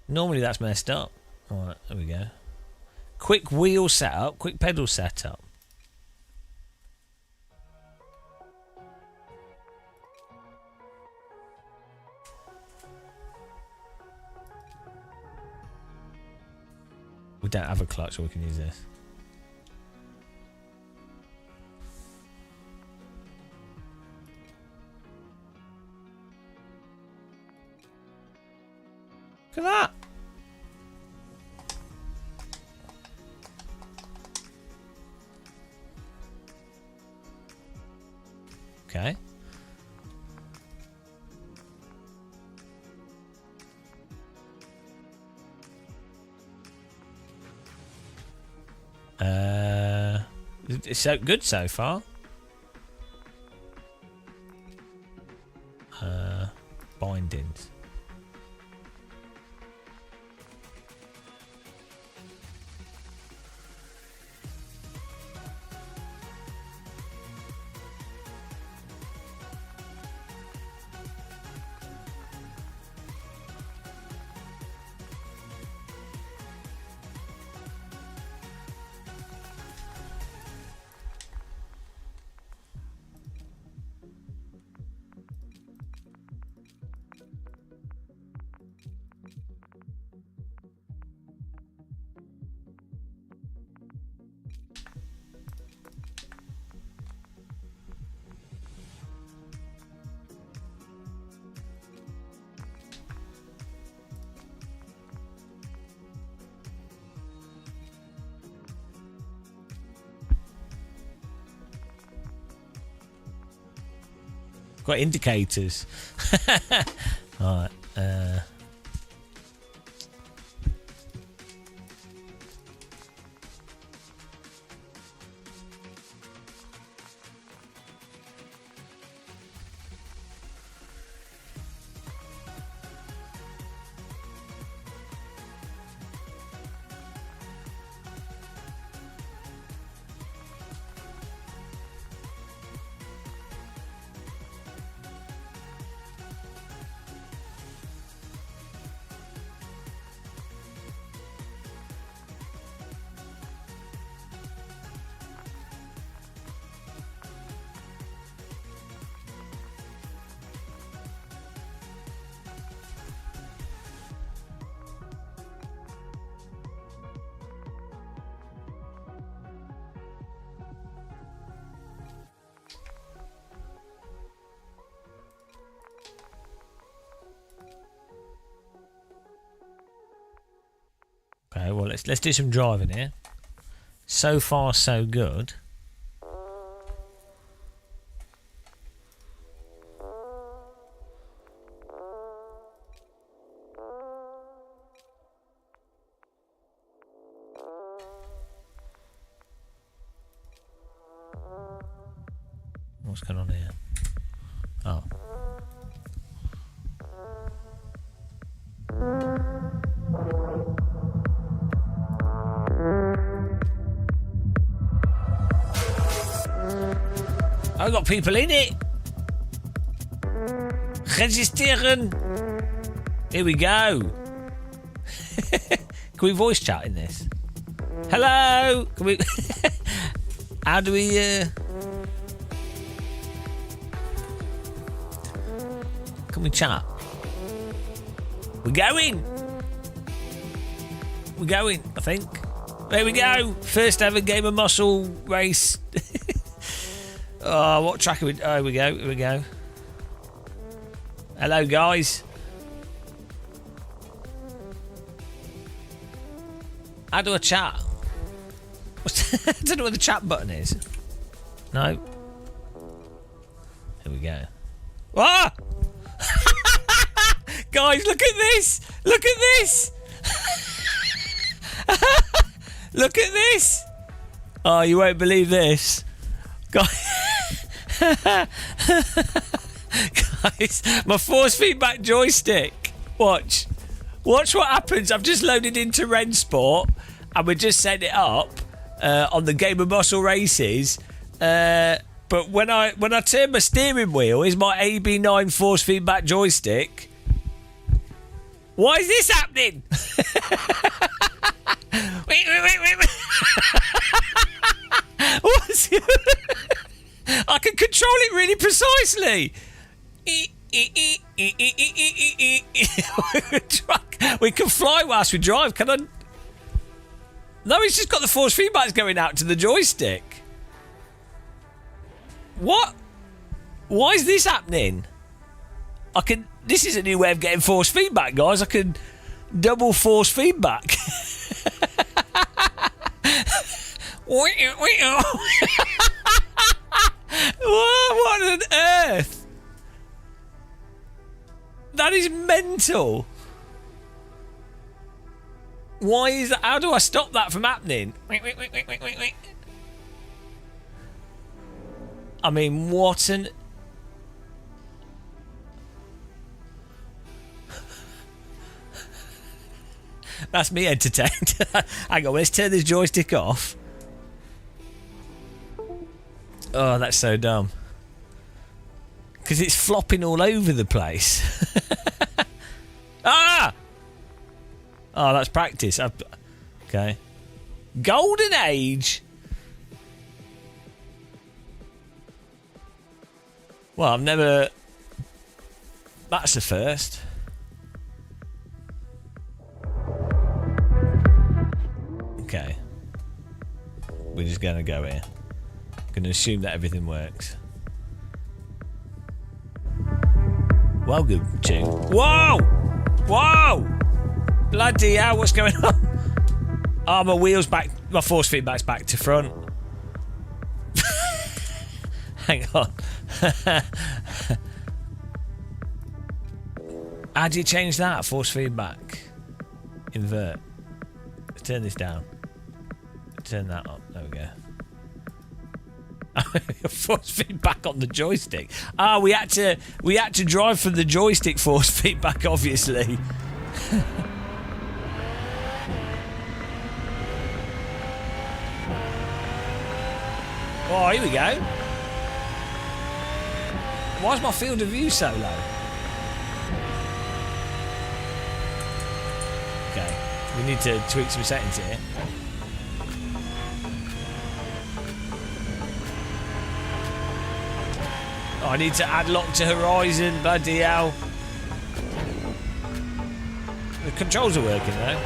Normally that's messed up. All right, there we go. Quick wheel setup. Quick pedal setup. We don't have a clutch, so we can use this. Look at that. Okay. It's so good so far. Bindings. Got indicators. Alright. Okay, well let's do some driving here. So far, so good. What's going on here? Oh. I've got people in it. Registrieren. Here we go. Can we voice chat in this? Hello. Can we? How do we? Can we chat? We're going. We're going. I think. There we go. First ever Game of Muscle race. Oh, what track are we? Oh, here we go. Here we go. Hello, guys. How do I chat? I don't know where the chat button is. No. Here we go. Ah! Guys, look at this! Look at this! Look at this! Oh, you won't believe this. Guys, my force feedback joystick. Watch what happens. I've just loaded into Ren Sport and we just set it up on the Game of Muscle races. But when I turn my steering wheel, is my AB9 force feedback joystick. Why is this happening? wait. What's I can control it really precisely. We can fly whilst we drive. Can I? No, it's just got the force feedbacks going out to the joystick. What? Why is this happening? This is a new way of getting force feedback, guys. I can double force feedback. What on earth? That is mental. Why is that? How do I stop that from happening? Wait. I mean, what an... That's me entertained. Hang on, let's turn this joystick off. Oh, that's so dumb. Because it's flopping all over the place. Ah! Oh, that's practice. Okay. Golden Age. Well, I've never... That's the first. Okay. We're just going to go here. Going to assume that everything works. Welcome to... Whoa! Whoa! Bloody hell, what's going on? Oh, my wheel's back. My force feedback's back to front. Hang on. How do you change that? Force feedback. Invert. Let's turn this down. Turn that up. There we go. Force feedback on the joystick. Ah, we had to drive from the joystick force feedback, obviously. Oh, here we go. Why is my field of view so low? Okay, we need to tweak some settings here. Oh, I need to add lock to horizon, bloody hell. The controls are working though.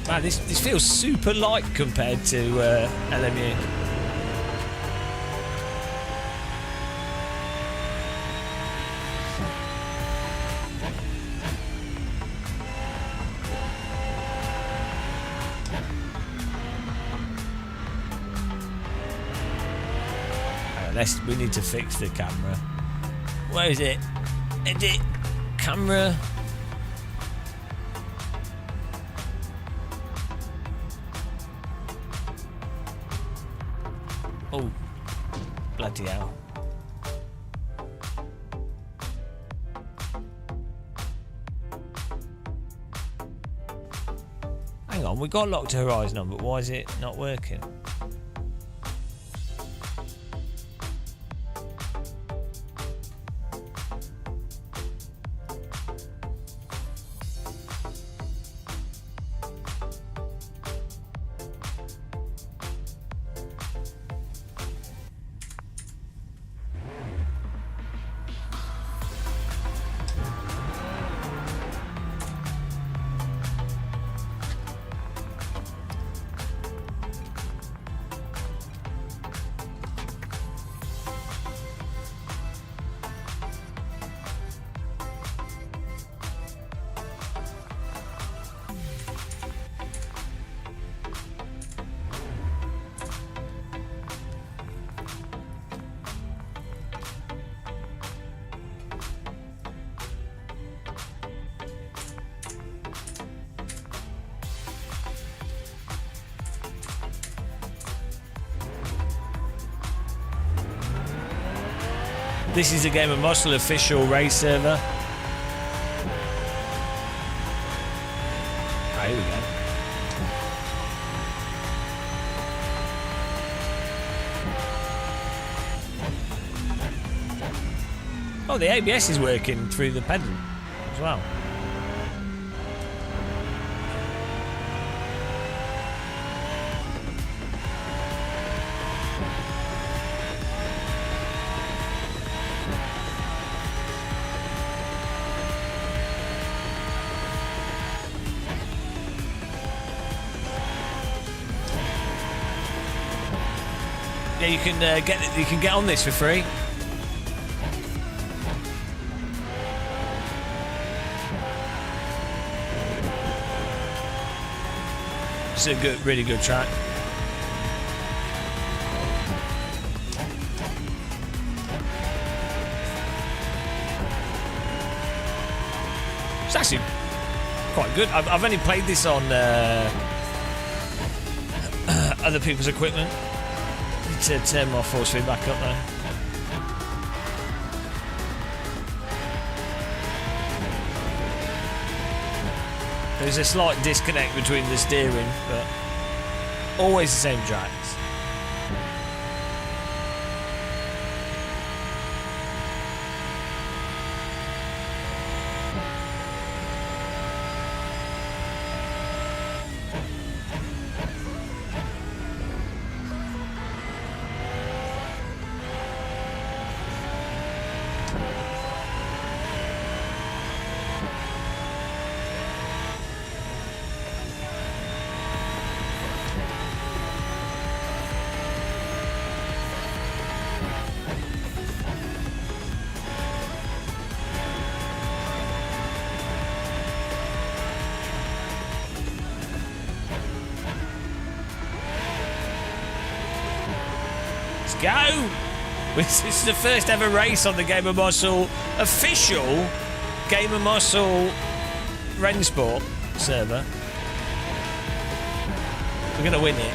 Man, this feels super light compared to LMU. Right, we need to fix the camera. Where is it? Edit camera. Oh, bloody hell. Hang on, we got locked horizon on, but why is it not working? This is a Game of Muscle official race server. Oh, here we go. Oh, the ABS is working through the pedal as well. Yeah, you can get on this for free. It's a really good track. It's actually quite good. I've only played this on other people's equipment. Need to turn my force feedback up there. There's a slight disconnect between the steering, but always the same tracks. Go! This is the first ever race on the Game of Muscle official Game of Muscle Rensport server. We're gonna win it.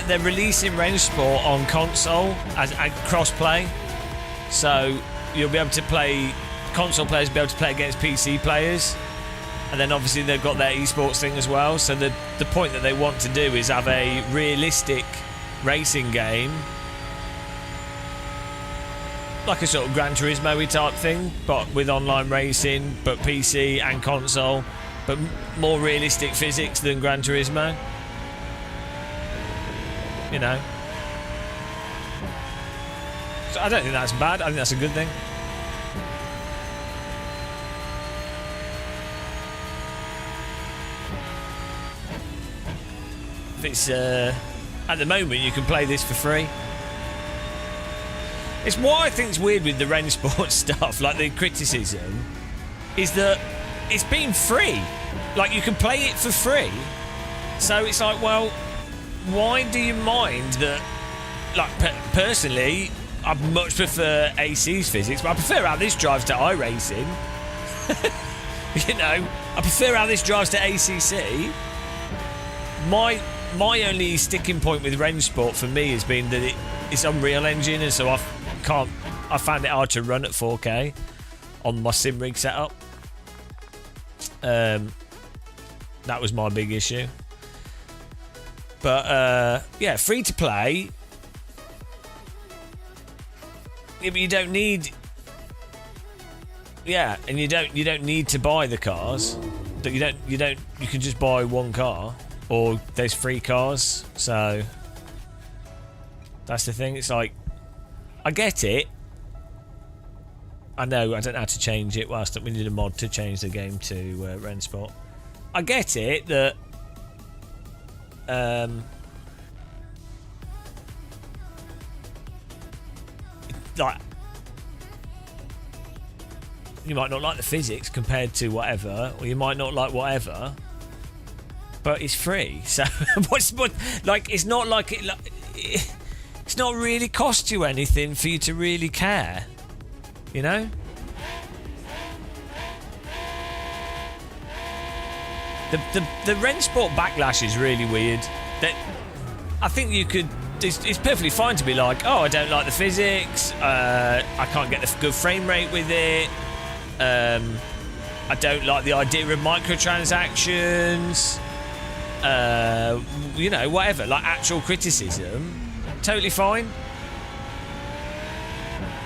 They're releasing Rensport on console as cross-play, so you'll be able to play. Console players will be able to play against PC players, and then obviously they've got their esports thing as well. So the point that they want to do is have a realistic racing game, like a sort of Gran Turismo type thing, but with online racing, but PC and console, but more realistic physics than Gran Turismo. You know, so I don't think that's bad. I think that's a good thing. If it's at the moment you can play this for free. It's what I think's weird with the Ren Sport stuff, like the criticism, is that it's been free. Like, you can play it for free. So it's like, well, why do you mind that? Like, personally, I much prefer AC's physics, but I prefer how this drives to iRacing. You know, I prefer how this drives to ACC. My only sticking point with Ren Sport for me has been that it's Unreal Engine, and so I found it hard to run at 4K on my sim rig setup. That was my big issue. But yeah, free to play. Yeah, but you don't need. Yeah, and you don't need to buy the cars. You can just buy one car, or there's free cars. So that's the thing. It's like, I get it. I know I don't know how to change it. Well, we need a mod to change the game to Ren Sport. I get it that like, you might not like the physics compared to whatever, or you might not like whatever, but it's free. So like, it's not like it's not really cost you anything for you to really care, you know. The Ren Sport backlash is really weird. That I think you could. It's perfectly fine to be like, oh, I don't like the physics. I can't get the good frame rate with it. I don't like the idea of microtransactions. You know, whatever. Like, actual criticism, totally fine.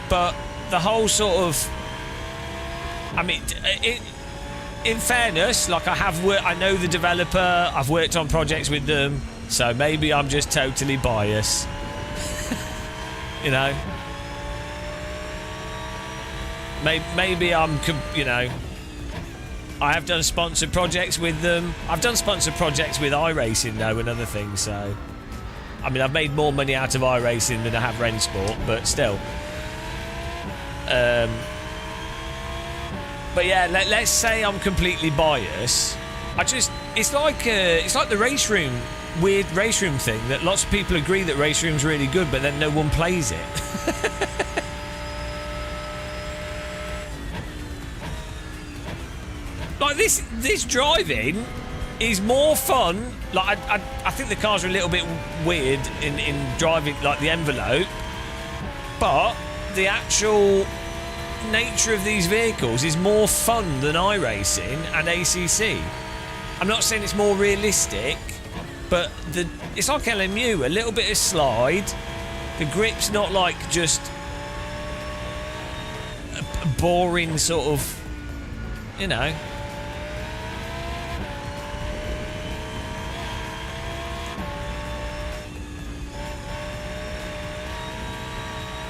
But the whole sort of, I mean, in fairness, like, I know the developer. I've worked on projects with them. So maybe I'm just totally biased. You know? Maybe I'm, you know, I have done sponsored projects with them. I've done sponsored projects with iRacing, though, and other things, so... I mean, I've made more money out of iRacing than I have Ren Sport, but still. But yeah, let's say I'm completely biased. It's like the race room... weird race room thing that lots of people agree that race room's really good, but then no one plays it. Like, this driving is more fun. Like, I think the cars are a little bit weird in driving, like the envelope, but the actual nature of these vehicles is more fun than iRacing and ACC. I'm not saying it's more realistic, but it's like LMU, a little bit of slide. The grip's not like just a boring sort of, you know.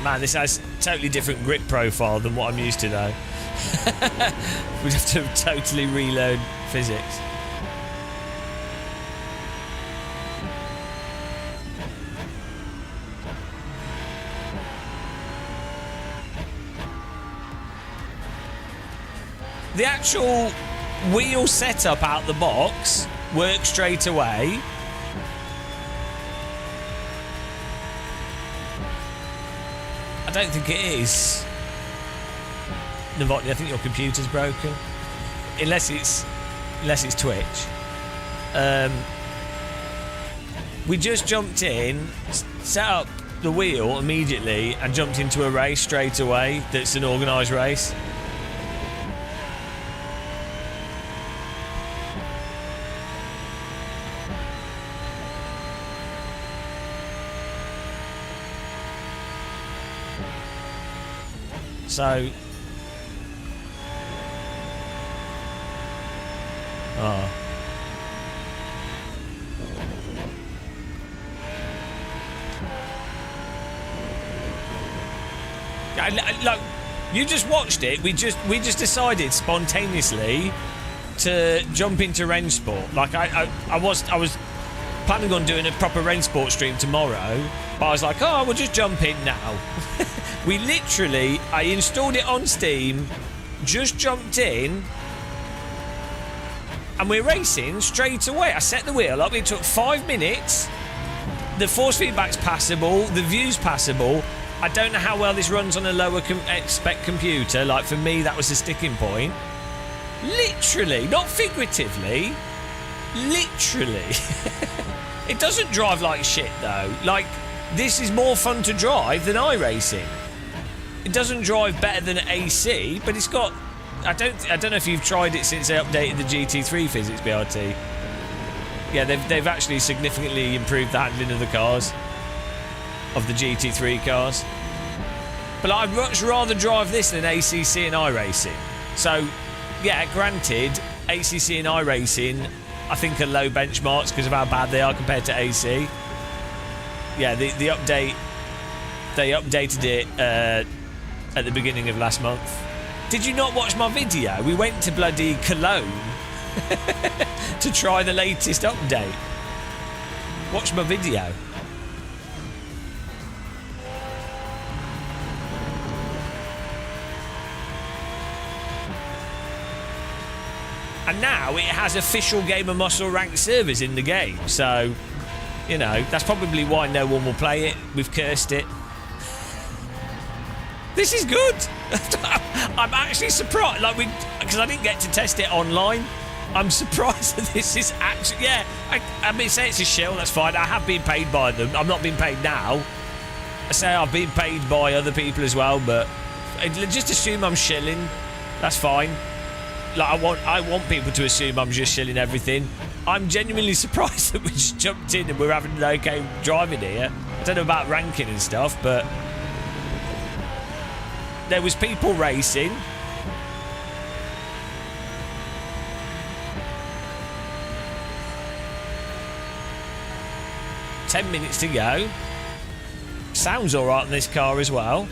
Man, this has totally different grip profile than what I'm used to, though. We'd have to totally reload physics. The actual wheel setup out the box works straight away. I don't think it is. Novotny, I think your computer's broken. Unless it's Twitch. We just jumped in, set up the wheel immediately, and jumped into a race straight away. That's an organised race. So, look, you just watched it. We just decided spontaneously to jump into Ren Sport. Like, I was planning on doing a proper rain sport stream tomorrow, but I was like, oh, we'll just jump in now. We literally, I installed it on Steam, just jumped in, and we're racing straight away. I set the wheel up, it took 5 minutes. The force feedback's passable, the view's passable. I don't know how well this runs on a lower spec computer. Like, for me, that was the sticking point. Literally, not figuratively, literally. It doesn't drive like shit, though. Like, this is more fun to drive than iRacing. It doesn't drive better than AC, but it's got... I don't know if you've tried it since they updated the GT3 physics, BRT. Yeah, they've actually significantly improved the handling of the cars. Of the GT3 cars. But I'd much rather drive this than ACC and iRacing. So, yeah, granted, ACC and iRacing, I think, are low benchmarks because of how bad they are compared to AC. Yeah, the update, they updated it at the beginning of last month. Did you not watch my video? We went to bloody Cologne to try the latest update. Watch my video. And now it has official Gamer Muscle ranked servers in the game. So, you know, that's probably why no one will play it. We've cursed it. This is good. I'm actually surprised. Like, because I didn't get to test it online. I'm surprised that this is actually... Yeah, I mean, say it's a shill, that's fine. I have been paid by them. I'm not being paid now. I say I've been paid by other people as well, but just assume I'm shilling. That's fine. Like, I want people to assume I'm just shilling everything. I'm genuinely surprised that we just jumped in and we're having an okay driving here. I don't know about ranking and stuff, but there was people racing. "10 minutes to go." Sounds all right in this car as well.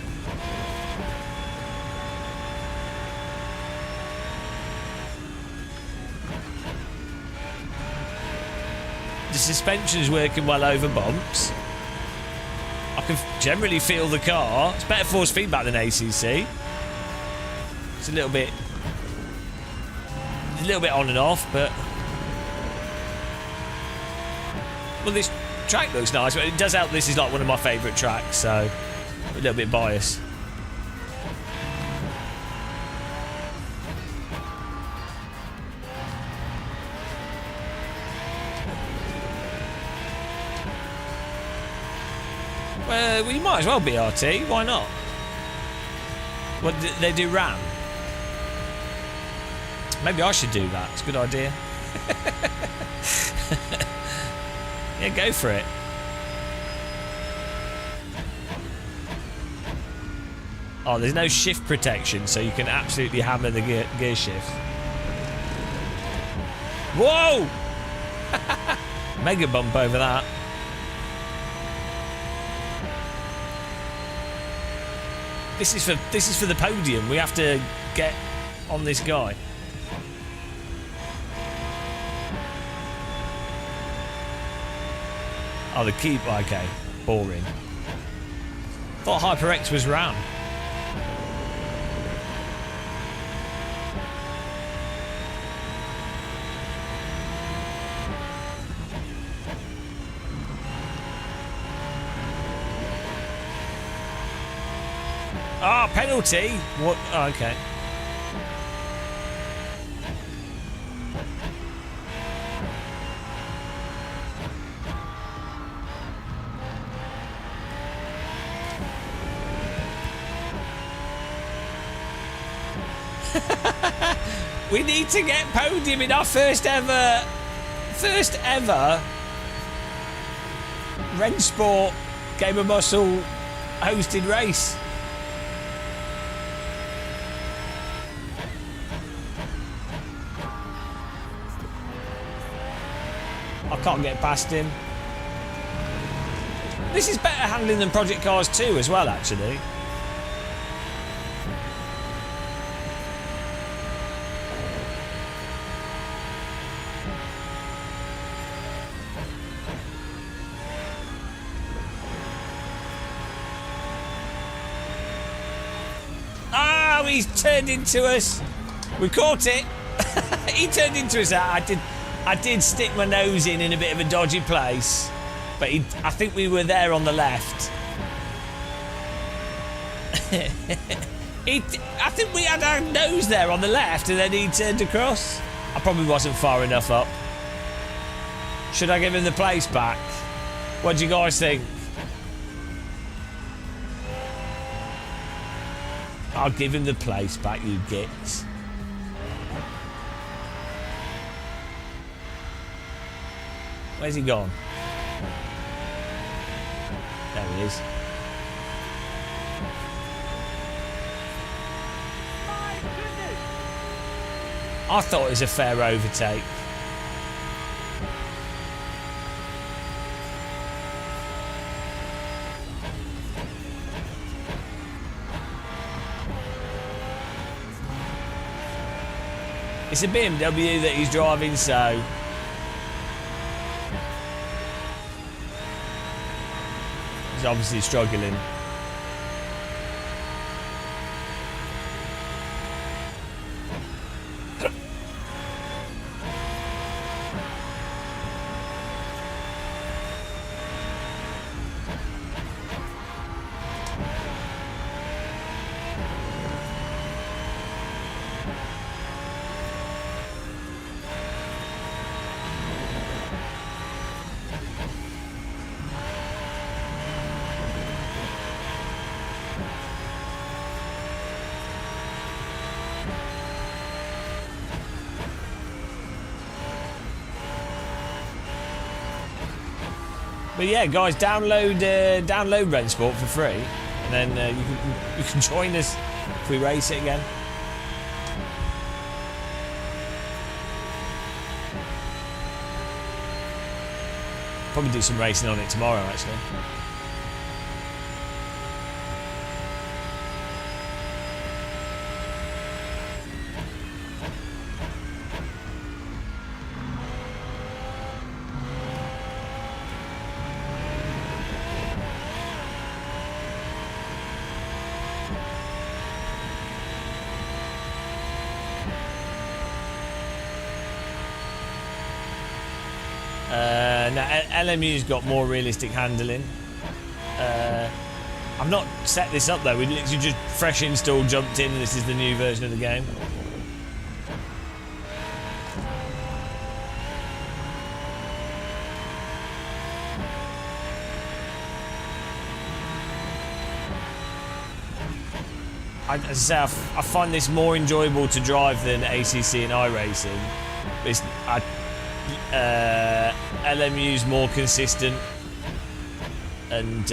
The suspension's working well over bumps. I can generally feel the car. It's better force feedback than ACC. It's a little bit on and off, but... Well, this track looks nice, but it does help. This is like one of my favourite tracks, so a little bit biased. Well, you might as well be RT. Why not? What they do RAM? Maybe I should do that. It's a good idea. Yeah, go for it. Oh, there's no shift protection, so you can absolutely hammer the gear shift. Whoa! Mega bump over that. This is for the podium. We have to get on this guy. Oh, the keep. Okay, boring. Thought HyperX was RAM. Ah, oh, penalty. What? Oh, okay. We need to get podium in our first ever Rensport Gamer Muscle hosted race. I can't get past him. This is better handling than Project Cars 2 as well, actually. No, he's turned into us. We caught it. He turned into us. I did stick my nose in a bit of a dodgy place, but I think we were there on the left. I think we had our nose there on the left, and then he turned across. I probably wasn't far enough up. Should I give him the place back? What do you guys think? I'll give him the place back, you gits. Where's he gone? There he is. I thought it was a fair overtake. It's a BMW that he's driving, so he's obviously struggling. But yeah, guys, download Rennsport for free, and then you can join us if we race it again. Probably do some racing on it tomorrow, actually. Now LMU's got more realistic handling. I've not set this up though. We literally just fresh installed, jumped in, and this is the new version of the game. As I say, I find this more enjoyable to drive than ACC and iRacing. It's, LMU's more consistent, and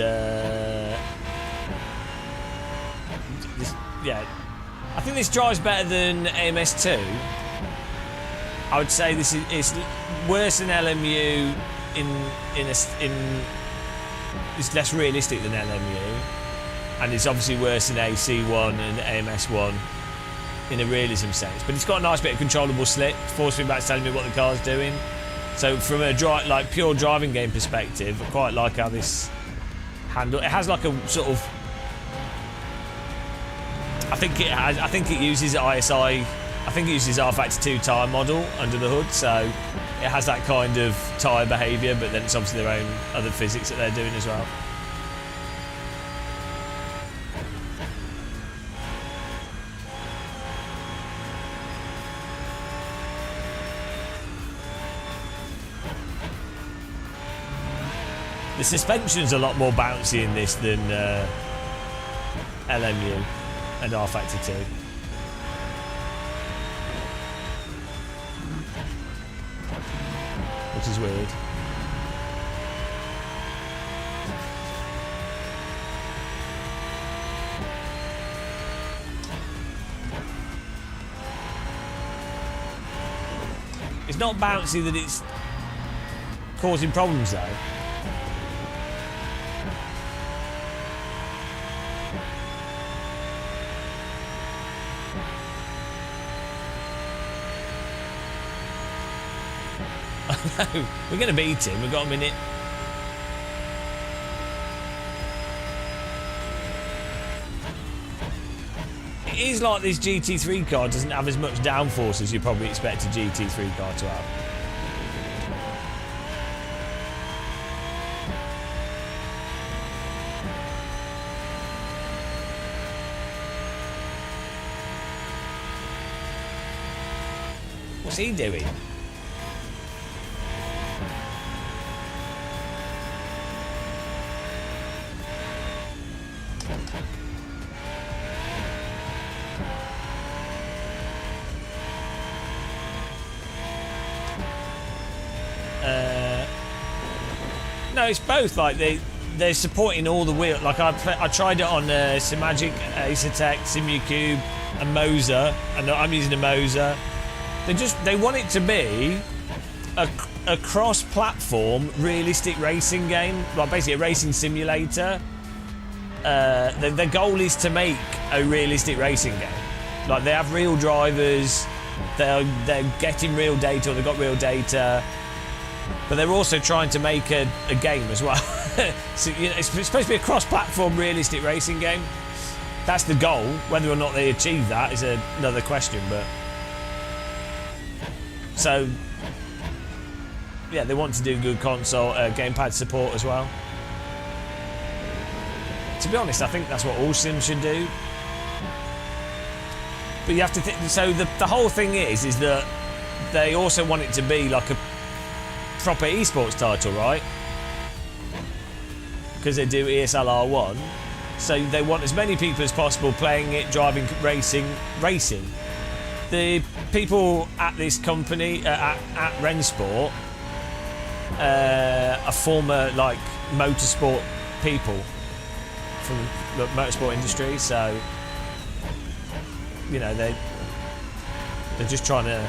yeah, I think this drives better than AMS2. I would say this is worse than LMU in it's less realistic than LMU, and it's obviously worse than AC1 and AMS1 in a realism sense. But it's got a nice bit of controllable slip, force feedback telling me what the car's doing. So from a pure driving game perspective, I quite like how this handle. It has like a sort of. I think it uses ISI. I think it uses R Factor 2 tyre model under the hood, so it has that kind of tyre behaviour. But then it's obviously their own other physics that they're doing as well. The suspension's a lot more bouncy in this than LMU and R Factor 2. Which is weird. It's not bouncy that it's causing problems though. No, we're going to beat him. We've got a minute. it is like this GT3 car doesn't have as much downforce as you probably expect a GT3 car to have. What's he doing? No, it's both. Like they're supporting all the wheel. Like I tried it on Simagic, Acertec, Simucube, and Moza, and I'm using a Moza. They want it to be a cross-platform, realistic racing game, like basically a racing simulator. The goal is to make a realistic racing game. Like they have real drivers, they're getting real data, or they've got real data. But they're also trying to make a game as well. So, you know, it's supposed to be a cross-platform, realistic racing game. That's the goal. Whether or not they achieve that is another question. But so, yeah, they want to do good console gamepad support as well. To be honest, I think that's what all sims should do. But you have to think. So the whole thing is that they also want it to be like a proper esports title, right? Because they do ESL R1, so they want as many people as possible playing it, driving, racing. The people at this company at Rensport are former like motorsport people from the motorsport industry, so you know they're just trying to.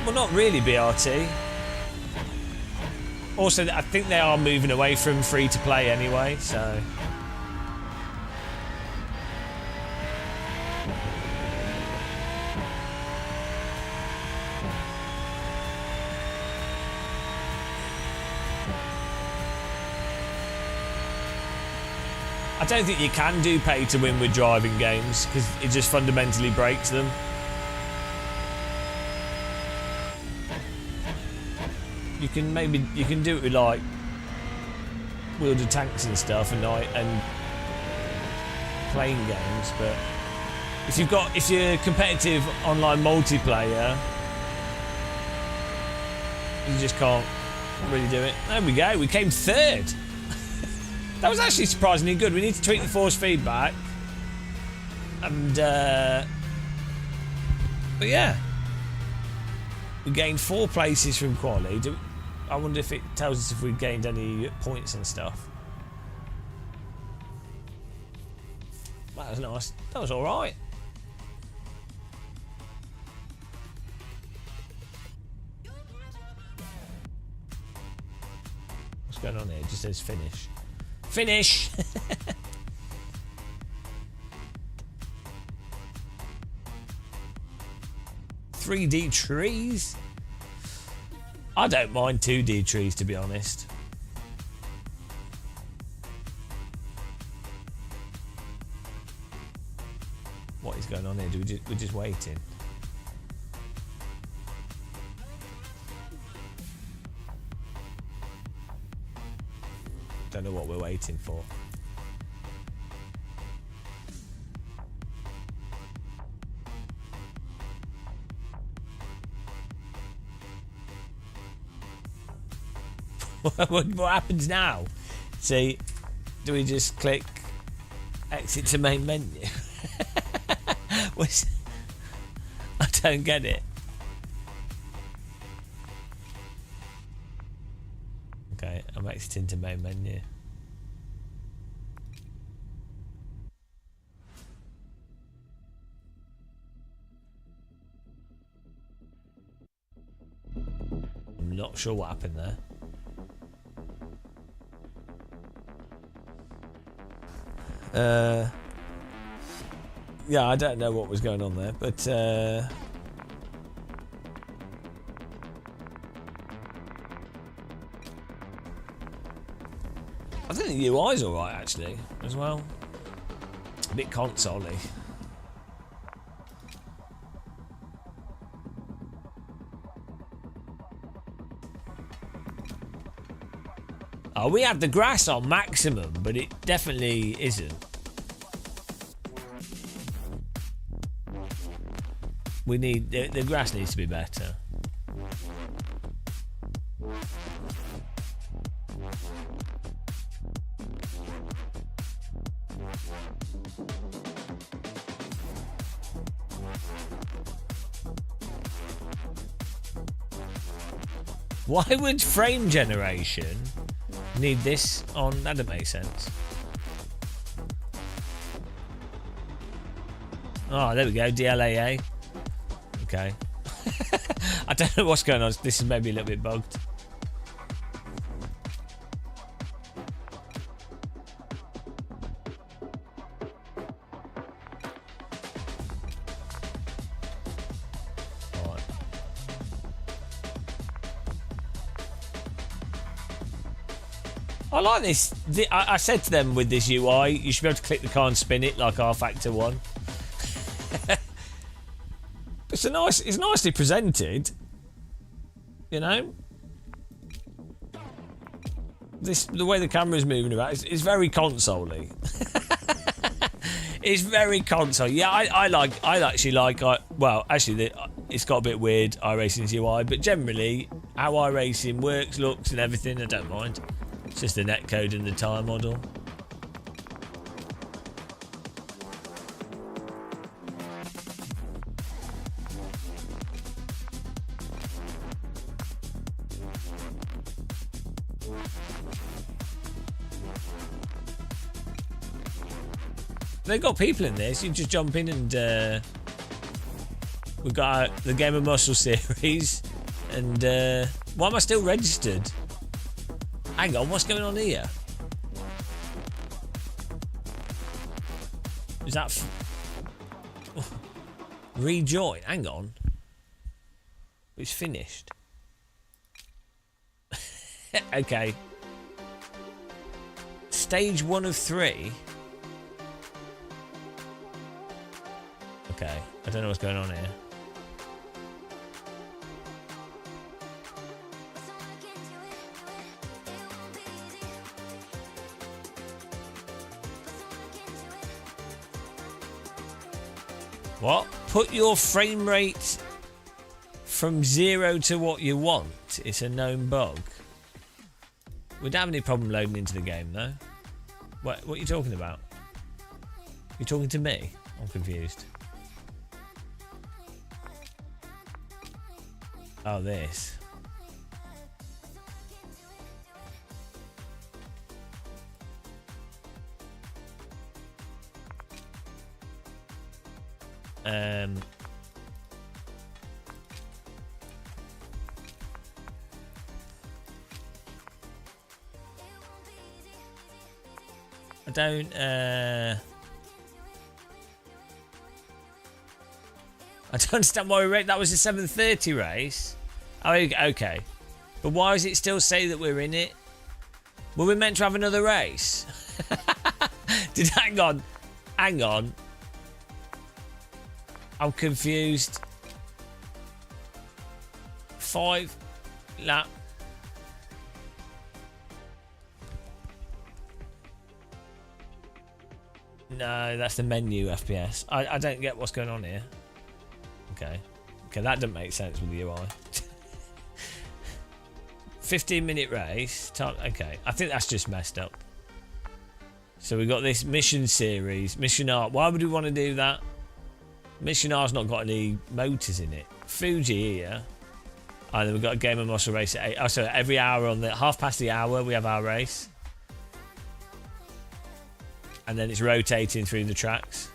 Well, not really BRT. Also, I think they are moving away from free to play anyway, so. I don't think you can do pay to win with driving games because it just fundamentally breaks them. You can do it with like wielded tanks and stuff and playing games, but if you're competitive online multiplayer, you just can't really do it. There we go. We came third. That was actually surprisingly good. We need to tweak the force feedback, and but yeah, we gained 4 places from quali. I wonder if it tells us if we gained any points and stuff. That was nice. That was all right. What's going on here? It just says finish. Finish! 3D trees? I don't mind 2D trees, to be honest. What is going on here? We're just waiting. Don't know what we're waiting for. What happens now? See, do we just click exit to main menu? I don't get it. Okay, I'm exiting to main menu. I'm not sure what happened there. Yeah, I don't know what was going on there, but I think the UI's alright actually, as well. A bit console-y. Oh, we have the grass on maximum, but it definitely isn't. We need the grass needs to be better. Why would frame generation need this on? That doesn't make sense. Oh, there we go. DLAA. Okay. I don't know what's going on. This is maybe a little bit bugged. I like this. I said to them with this UI, you should be able to click the car and spin it like R-Factor 1. It's nicely presented. You know? The way the camera's moving about is very console-y. It's very console. Yeah, I actually like. Well, actually, it's got a bit weird iRacing's UI, but generally, how iRacing works, looks, and everything, I don't mind. It's just the netcode and the tire model. They've got people in there, so you just jump in and we've got the Game of Muscle series. And why am I still registered? Hang on, what's going on here? Is that rejoin? Hang on. It's finished. Okay. Stage 1 of 3. Okay, I don't know what's going on here. What? Put your frame rate from 0 to what you want. It's a known bug. We don't have any problem loading into the game, though. What are you talking about? You're talking to me? I'm confused. Oh, this. I don't understand why we rate. That was a 7:30 race. Oh, okay. But why does it still say that we're in it? Were we meant to have another race? Hang on. I'm confused. 5 lap. No, that's the menu FPS. I don't get what's going on here. Okay, that doesn't make sense with the UI. 15-minute race. Okay, I think that's just messed up. So we got this mission series, Mission R. Why would we want to do that? Mission R's not got any motors in it. Fuji here. And then we've got a Game of Muscle race at 8. Oh, so every hour on the half past the hour we have our race. And then it's rotating through the tracks.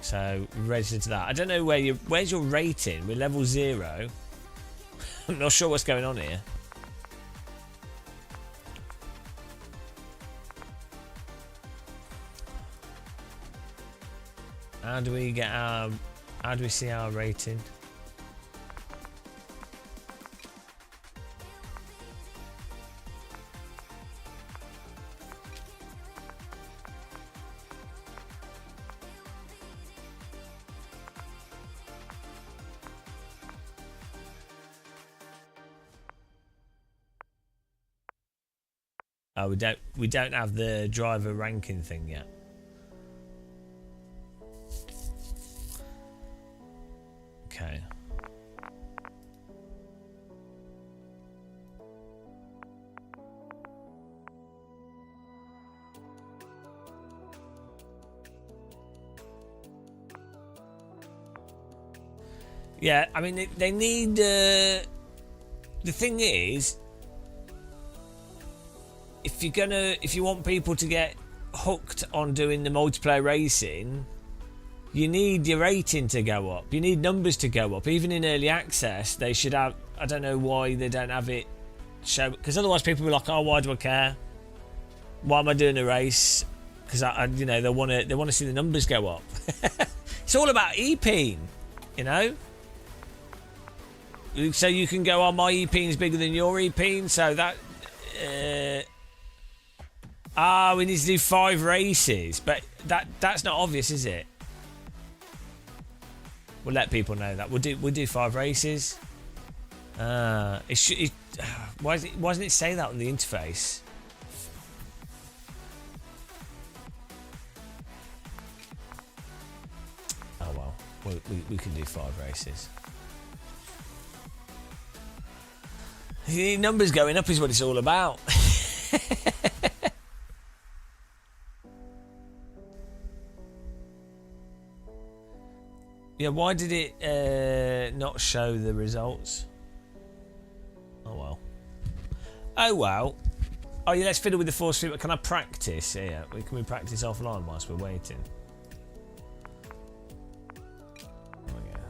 So registered to that. I don't know where's your rating. We're level 0. I'm not sure what's going on here. How do we see our rating? Oh, we don't have the driver ranking thing yet. Okay. Yeah, I mean they need. The thing is, if you want people to get hooked on doing the multiplayer racing, you need your rating to go up. You need numbers to go up. Even in early access, they should have. I don't know why they don't have it show, because otherwise people will be like, "Oh, why do I care? Why am I doing a race?" Because they want to see the numbers go up. It's all about EPing, you know. So you can go, "Oh, my EPing is bigger than your EPing," so that. We need to do 5 races, but that's not obvious, is it? We'll let people know that we'll do 5 races. Why doesn't it say that on the interface? Oh well, we can do 5 races. The numbers going up is what it's all about. Yeah, why did it not show the results? Oh well. Oh well. Oh yeah, let's fiddle with the force feedback. Can I practice? Yeah, can we practice offline whilst we're waiting? Oh yeah.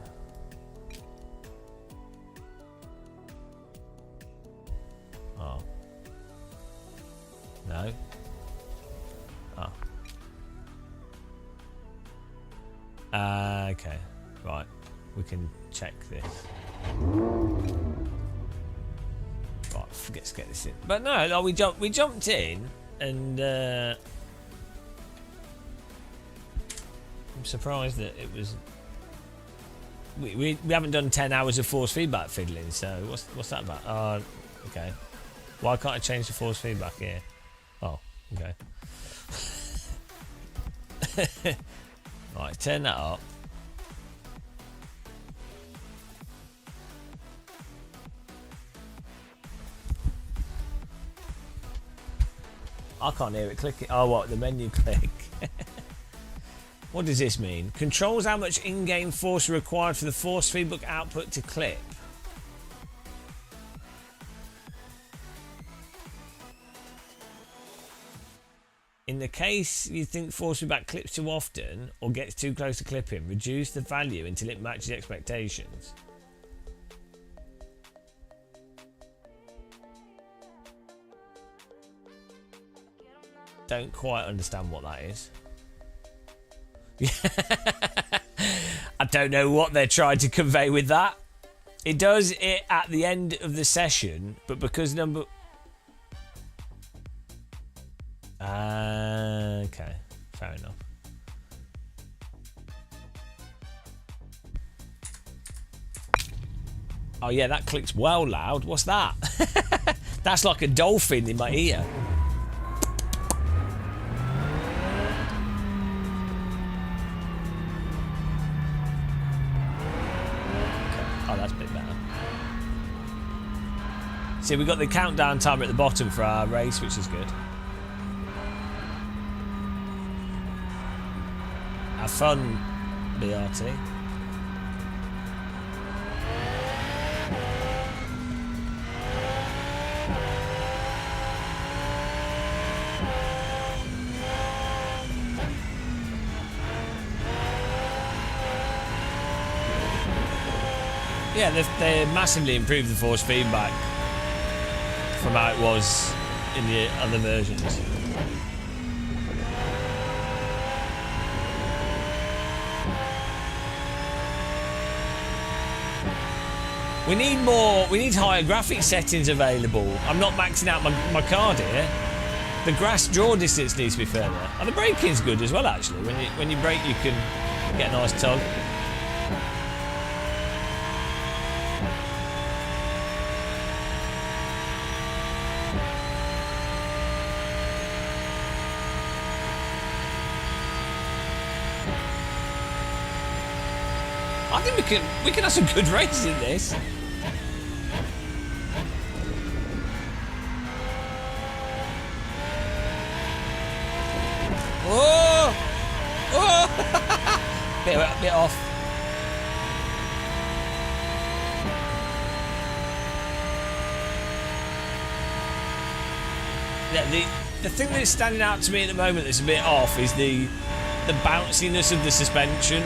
Oh. No. Oh. Okay. Right, we can check this. Right, let's get this in. But no, we jumped in, and I'm surprised that it was. We haven't done 10 hours of force feedback fiddling. So what's that about? Oh, okay. Why can't I change the force feedback here? Oh, okay. Right, turn that up. I can't hear it clicking. Oh, what? The menu click. What does this mean? Controls how much in-game force required for the force feedback output to clip. In the case you think force feedback clips too often or gets too close to clipping, reduce the value until it matches expectations. Don't quite understand what that is. I don't know what they're trying to convey with that. It does it at the end of the session, but because number... okay, fair enough. Oh yeah, that clicks well loud. What's that? That's like a dolphin in my ear. Oh, that's a bit better. See, we've got the countdown timer at the bottom for our race, which is good. Have fun, BRT. Yeah, they massively improved the force feedback from how it was in the other versions. We need more. We need higher graphics settings available. I'm not maxing out my card here. The grass draw distance needs to be further. And the braking's good as well, actually. When you brake, you can get a nice tug. think we can have some good races in this. Oh! Oh! bit off. Yeah, the thing that's standing out to me at the moment that's a bit off is the bounciness of the suspension.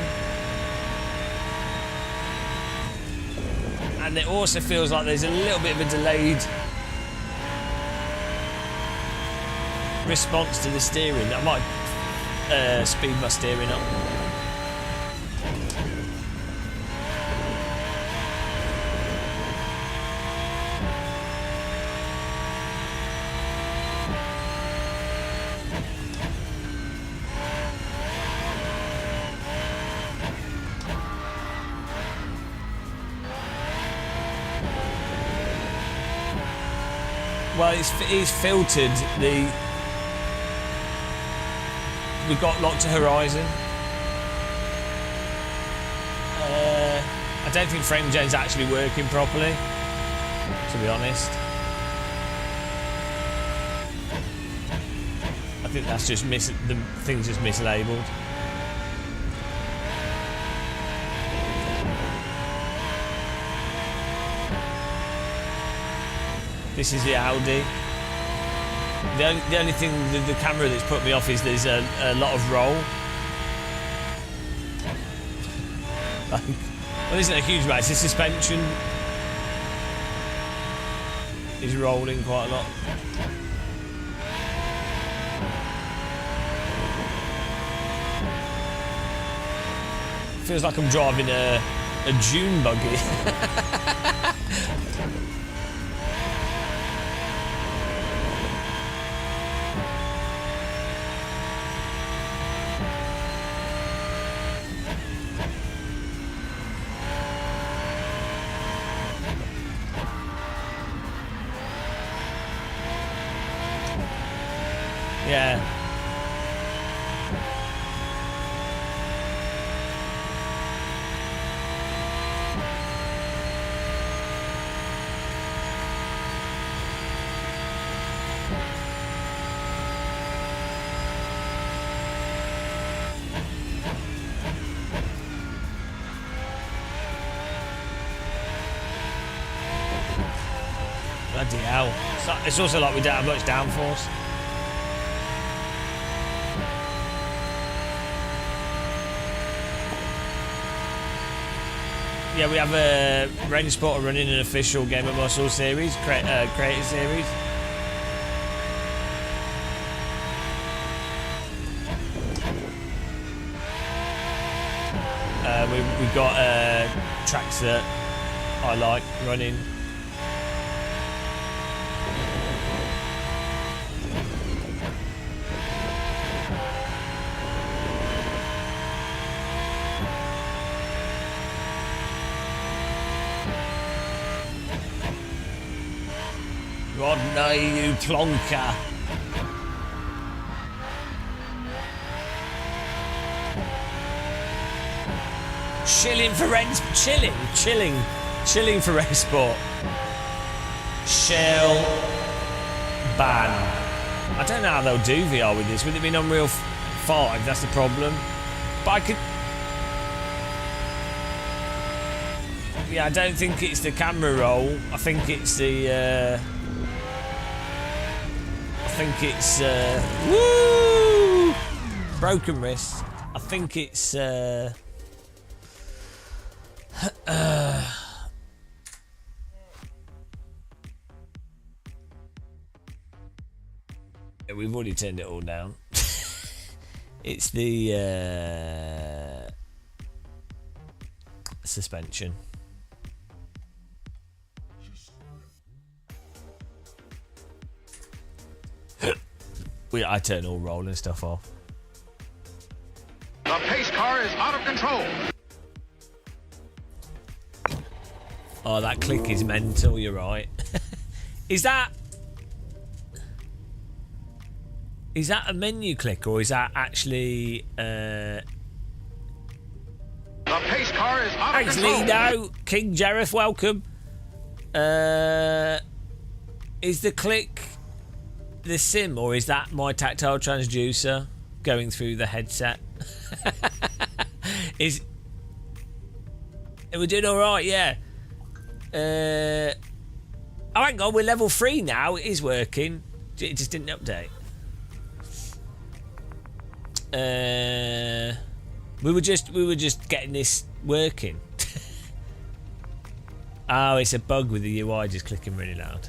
And it also feels like there's a little bit of a delayed response to the steering. I might speed my steering up. Well, it's filtered the. We've got locked to horizon. I don't think frame gen's actually working properly, to be honest. I think that's just the thing's just mislabeled. This is the Audi. The only thing the camera that's put me off is there's a lot of roll. Like, well, isn't a huge amount. It's the suspension is rolling quite a lot. Feels like I'm driving a dune buggy. Yeah. Bloody hell. It's also like we don't have much downforce. Yeah, we have a Range Spotter running an official Game of Muscle series, creator series. We've got tracks that I like running. Rodney, you plonker. Chilling for Rens, chilling for Red Sport. Shell ban. I don't know how they'll do VR with this. Would it be an Unreal 5? That's the problem. But I could. Yeah, I don't think it's the camera roll. I think it's the. I think it's woo! Broken wrist. I think it's yeah, we've already turned it all down. It's the suspension. I turn all rolling stuff off. The pace car is out of control. Oh, that click is mental, you're right. Is that a menu click or is that actually The pace car car is out of Thanks, control. Lido. King Jareth, welcome. Is the click the sim, or is that my tactile transducer going through the headset? We're doing all right, yeah. Oh, hang on, we're level 3 now. It is working. It just didn't update. We were just getting this working. Oh, it's a bug with the UI just clicking really loud.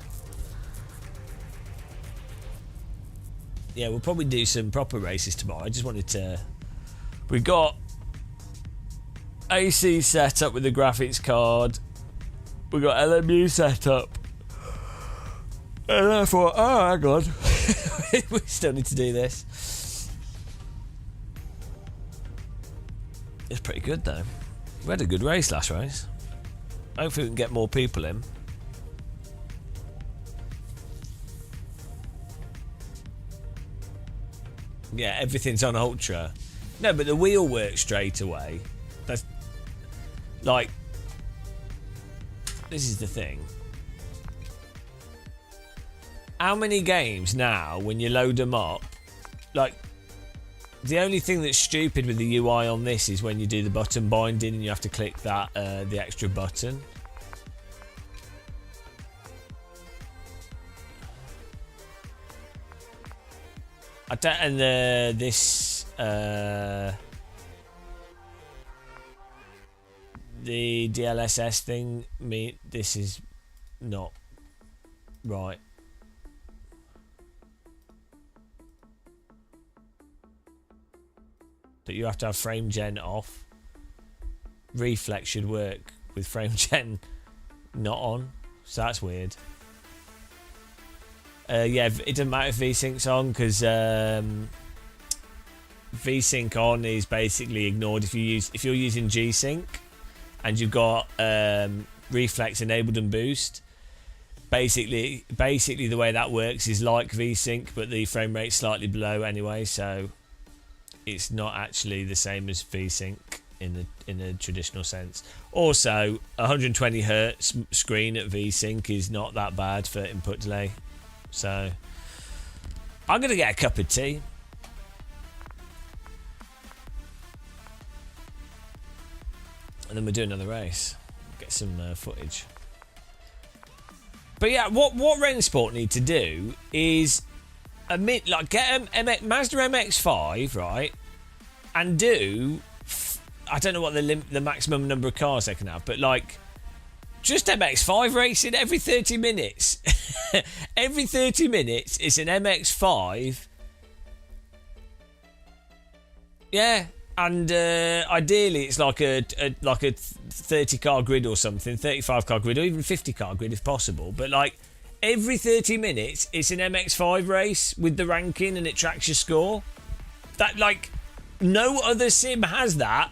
Yeah, we'll probably do some proper races tomorrow. I just wanted to... We got AC set up with the graphics card. We got LMU set up. And I thought, oh, hang on. We still need to do this. It's pretty good, though. We had a good race last race. Hopefully we can get more people in. Yeah, everything's on Ultra. No, but the wheel works straight away. That's... Like... This is the thing. How many games now, when you load them up... Like... The only thing that's stupid with the UI on this is when you do the button binding and you have to click that, the extra button. I don't, and this, the DLSS thing, this is not right. That you have to have frame gen off. Reflex should work with frame gen not on, so that's weird. Yeah, it doesn't matter if VSync's on because VSync on is basically ignored if you're using G-Sync and you've got Reflex enabled and boost. Basically the way that works is like VSync, but the frame rate's slightly below anyway, so it's not actually the same as VSync in a traditional sense. Also, 120 hertz screen at VSync is not that bad for input delay. So I'm gonna get a cup of tea. And then we'll do another race. Get some footage. But yeah, what Rensport need to do is get a Mazda MX-5, right? And do... I don't know what the maximum number of cars they can have, but like... Just MX-5 racing every 30 minutes. Every 30 minutes, it's an MX-5. Yeah, and ideally it's like a 30-car grid or something, 35-car grid, or even 50-car grid if possible. But like every 30 minutes, it's an MX-5 race with the ranking, and it tracks your score. That like no other sim has that.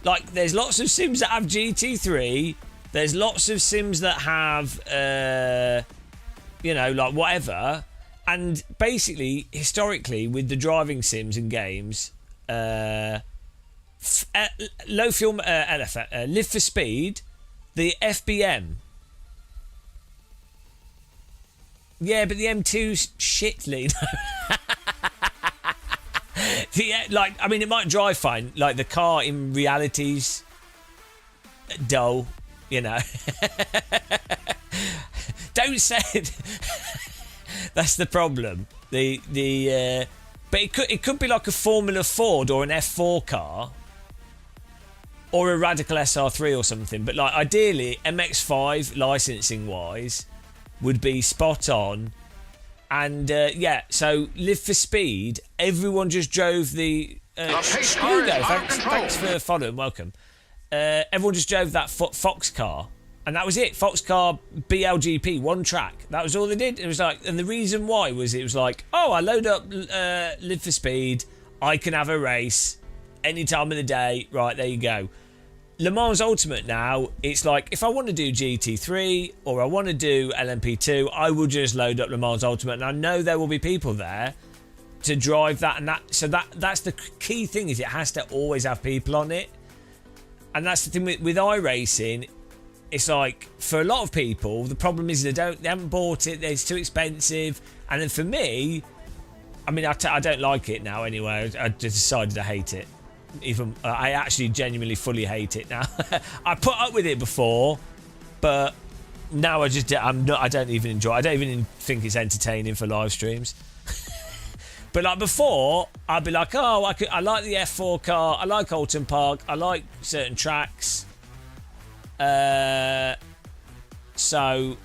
Like there's lots of sims that have GT3. There's lots of sims that have, like whatever. And basically, historically, with the driving sims and games, low fuel, Live for Speed, the FBM. Yeah, but the M2's shit, Lee. It might drive fine. Like, the car in reality's dull. You know, don't say it. That's the problem. But it could be like a Formula Ford or an F4 car, or a Radical SR3 or something. But like ideally, MX-5 licensing wise would be spot on. And so Live for Speed. Everyone just drove the. Thanks for following. Welcome. Everyone just drove that Fox car, and that was it. Fox car BLGP, one track. That was all they did. It was like, and the reason why was it was like, oh, I load up Live for Speed, I can have a race any time of the day. Right, there you go. Le Mans Ultimate now, it's like if I want to do GT3 or I want to do LMP2, I will just load up Le Mans Ultimate, and I know there will be people there to drive that, and that's the key thing, is it has to always have people on it. And that's the thing with iRacing. It's like, for a lot of people, the problem is they haven't bought it, it's too expensive. And then for me, I mean, I don't like it now anyway. I just decided I hate it. Even I actually genuinely fully hate it now. I put up with it before, but now I don't even enjoy it. I don't even think it's entertaining for live streams. But like before, I'd be like, oh, I like the F4 car, I like Alton Park, I like certain tracks. So,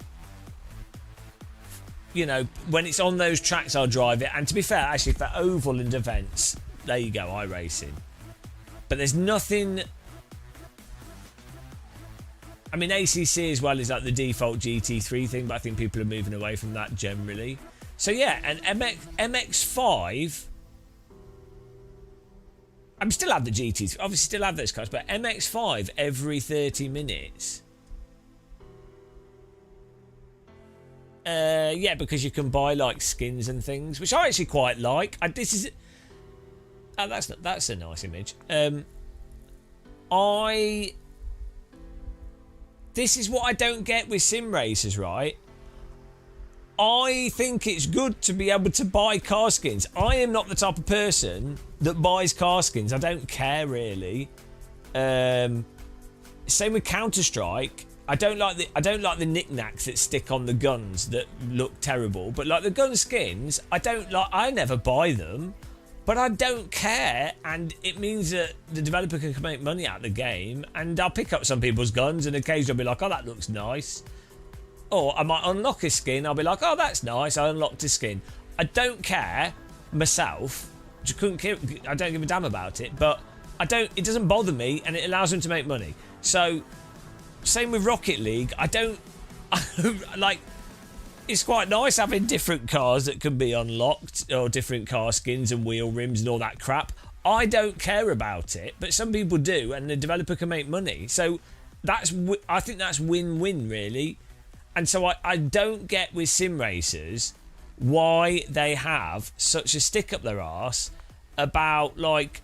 you know, when it's on those tracks, I'll drive it. And to be fair, actually, for oval and events, there you go, iRacing. But there's nothing. I mean, ACC as well is like the default GT3 thing, but I think people are moving away from that generally. So yeah, and MX5. I still have the GTs, obviously still have those cars, but MX5 every 30 minutes. Yeah, because you can buy like skins and things, which I actually quite like. That's a nice image. This is what I don't get with sim racers, right? I think it's good to be able to buy car skins. I am not the type of person that buys car skins. I don't care really. Same with Counter-Strike. I don't like the knickknacks that stick on the guns that look terrible. But like the gun skins, I never buy them. But I don't care, and it means that the developer can make money out of the game, and I'll pick up some people's guns, and occasionally I'll be like, oh, that looks nice. Or I might unlock a skin, I'll be like, oh, that's nice, I unlocked a skin. I don't care, myself, I don't give a damn about it, but it doesn't bother me, and it allows them to make money. So, same with Rocket League, like, it's quite nice having different cars that can be unlocked, or different car skins and wheel rims and all that crap. I don't care about it, but some people do, and the developer can make money. So I think that's win-win, really. And so I don't get with sim racers why they have such a stick up their arse about like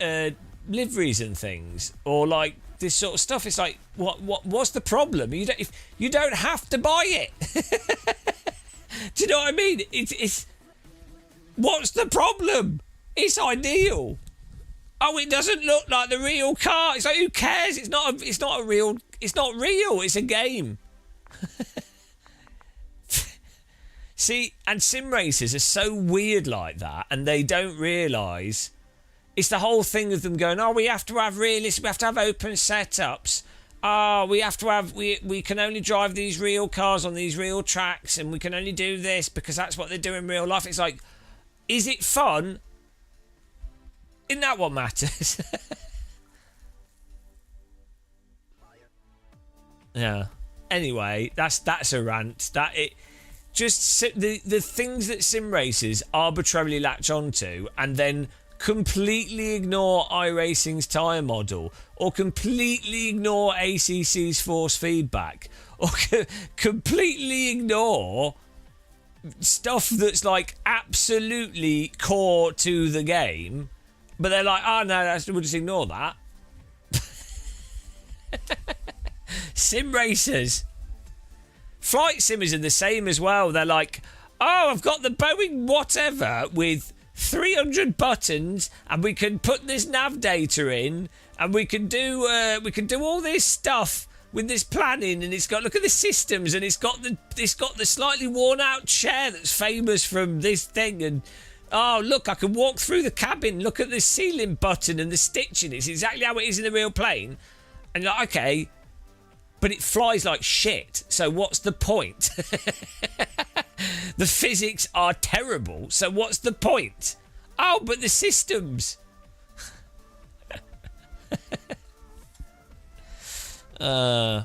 liveries and things, or like this sort of stuff. It's like, what's the problem? You don't have to buy it. Do you know what I mean? It's what's the problem? It's ideal. Oh, it doesn't look like the real car. It's like, who cares? It's not real. It's a game. See, and sim racers are so weird like that, and they don't realise it's the whole thing of them going, oh, we have to have realistic, we have to have open setups. Oh, we can only drive these real cars on these real tracks, and we can only do this because that's what they do in real life. It's like, is it fun? Isn't that what matters? Yeah. Anyway, that's a rant. The things that sim racers arbitrarily latch onto and then completely ignore iRacing's tyre model, or completely ignore ACC's force feedback, or completely ignore stuff that's like absolutely core to the game, but they're like, oh no, we'll just ignore that. Sim racers. Flight simmers are the same as well. They're like, oh, I've got the Boeing whatever with 300 buttons, and we can put this nav data in, and we can do all this stuff with this planning, and look at the systems, and it's got the slightly worn out chair that's famous from this thing, and oh look, I can walk through the cabin, look at the ceiling button and the stitching, it's exactly how it is in the real plane, and you're like, okay, but it flies like shit, so what's the point? The physics are terrible, so what's the point? Oh, but the systems. I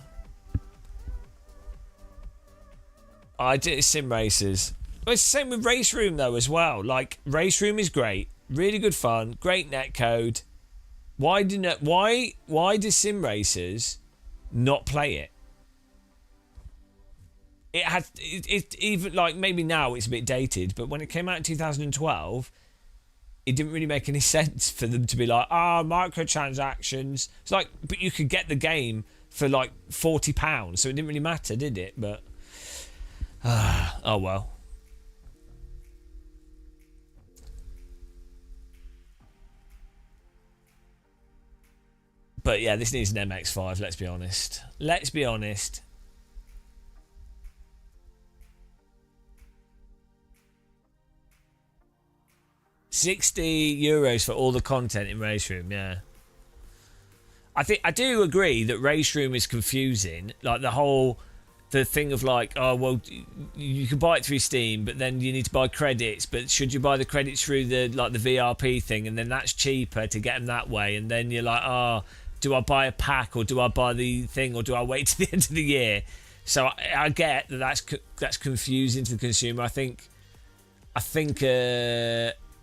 do sim racers. Well, it's the same with Race Room though as well. Like, Race Room is great, really good fun, great netcode. Why do sim racers not play it? It even, like, maybe now it's a bit dated, but when it came out in 2012, it didn't really make any sense for them to be like, microtransactions. It's like, but you could get the game for like £40, so it didn't really matter, did it? But oh well. But yeah, this needs an MX5, let's be honest. Let's be honest. €60 for all the content in Race Room, yeah. I do agree that Race Room is confusing. Like the thing of like, oh well, you can buy it through Steam, but then you need to buy credits. But should you buy the credits through the VRP thing, and then that's cheaper to get them that way? And then you're like, oh, do I buy a pack or do I buy the thing or do I wait to the end of the year? So I get that that's confusing to the consumer. I think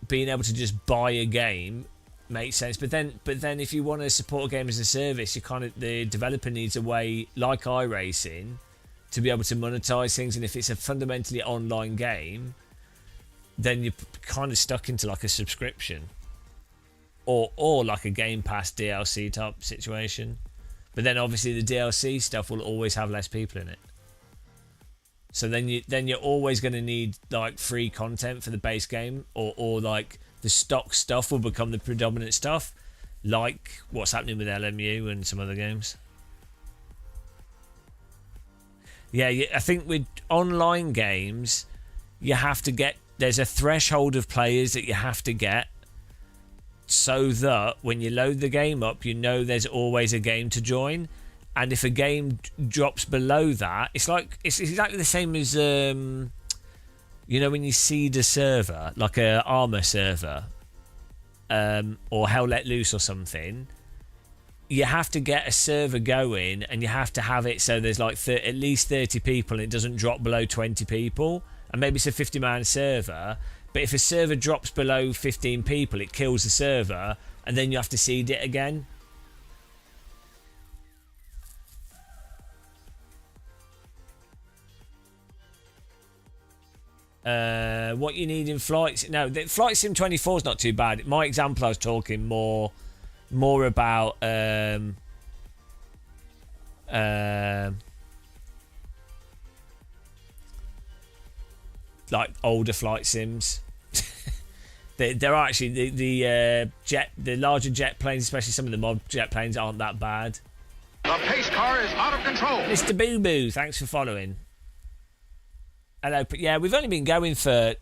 being able to just buy a game makes sense. But then if you want to support a game as a service, the developer needs a way like iRacing to be able to monetize things. And if it's a fundamentally online game, then you're kind of stuck into like a subscription or like a Game Pass DLC type situation. But then obviously the DLC stuff will always have less people in it. So then you're always going to need like free content for the base game, or like the stock stuff will become the predominant stuff, like what's happening with LMU and some other games. Yeah, I think with online games, there's a threshold of players that you have to get, so that when you load the game up, you know there's always a game to join. And if a game drops below that, it's exactly the same as when you seed a server, like a Armour server, or Hell Let Loose or something. You have to get a server going, and you have to have it so there's like at least 30 people, and it doesn't drop below 20 people. And maybe it's a 50-man server, but if a server drops below 15 people, it kills the server, and then you have to seed it again. What you need in flights? No, the Flight Sim 24 is not too bad. My example, I was talking more about like older flight sims. There are actually the larger jet planes, especially some of the mod jet planes, aren't that bad. The pace car is out of control. Mr. Boo Boo, thanks for following. Hello, but yeah, we've only been going for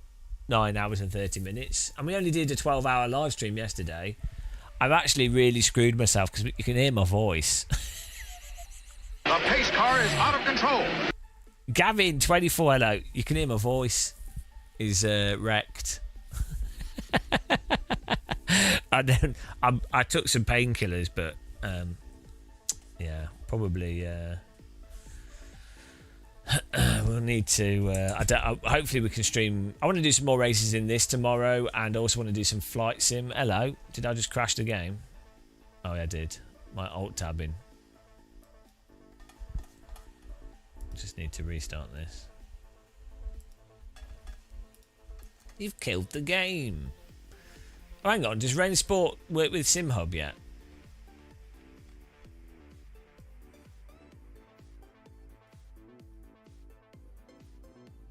9 hours and 30 minutes, and we only did a 12-hour live stream yesterday. I've actually really screwed myself because you can hear my voice. The pace car is out of control. Gavin 24, hello. You can hear my voice is wrecked. I took some painkillers, but yeah, probably. We'll need to. Hopefully, we can stream. I want to do some more races in this tomorrow, and I also want to do some flight sim. Hello, did I just crash the game? Oh, yeah, I did. My alt tabbing. Just need to restart this. You've killed the game. Oh, hang on. Does Rain Sport work with SimHub yet?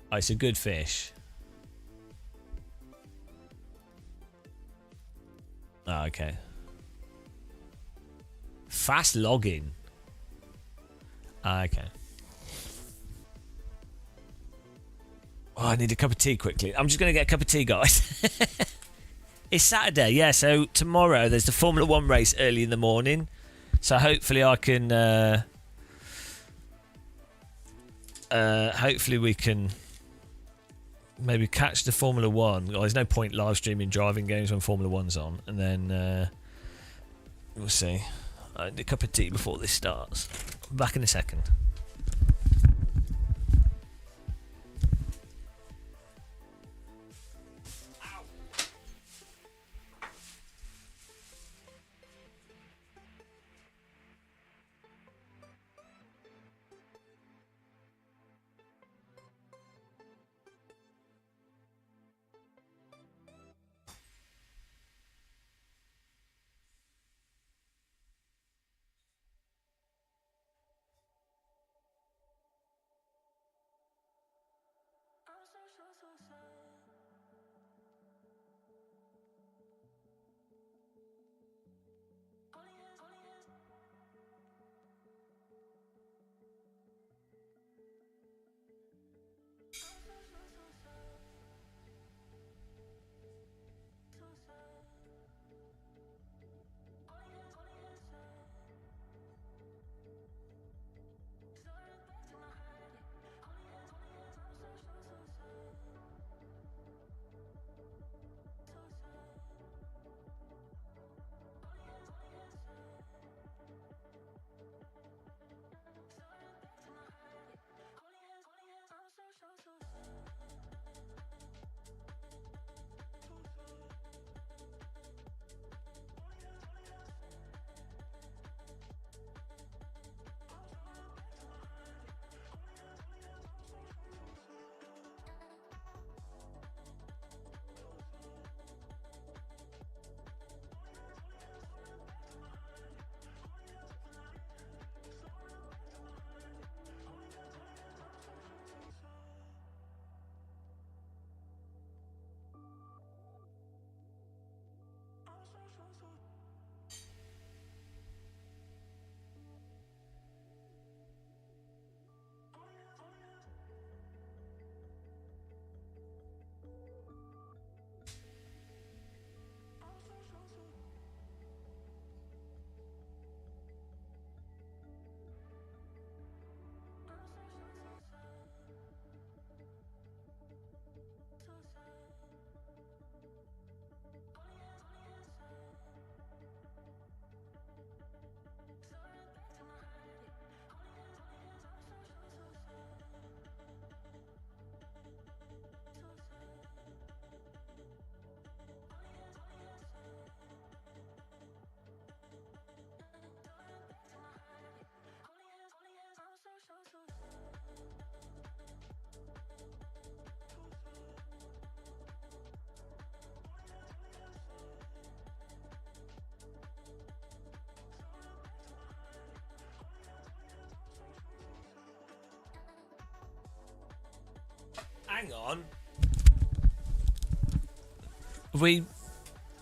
Oh, it's a good fish. Oh, okay. Fast login. Okay. Oh, I need a cup of tea quickly. I'm just going to get a cup of tea, guys. It's Saturday, yeah, so tomorrow there's the Formula 1 race early in the morning. So hopefully I can... hopefully we can... maybe catch the Formula 1. Well, there's no point live streaming driving games when Formula 1's on. And then we'll see. I need a cup of tea before this starts. Back in a second. Hang on.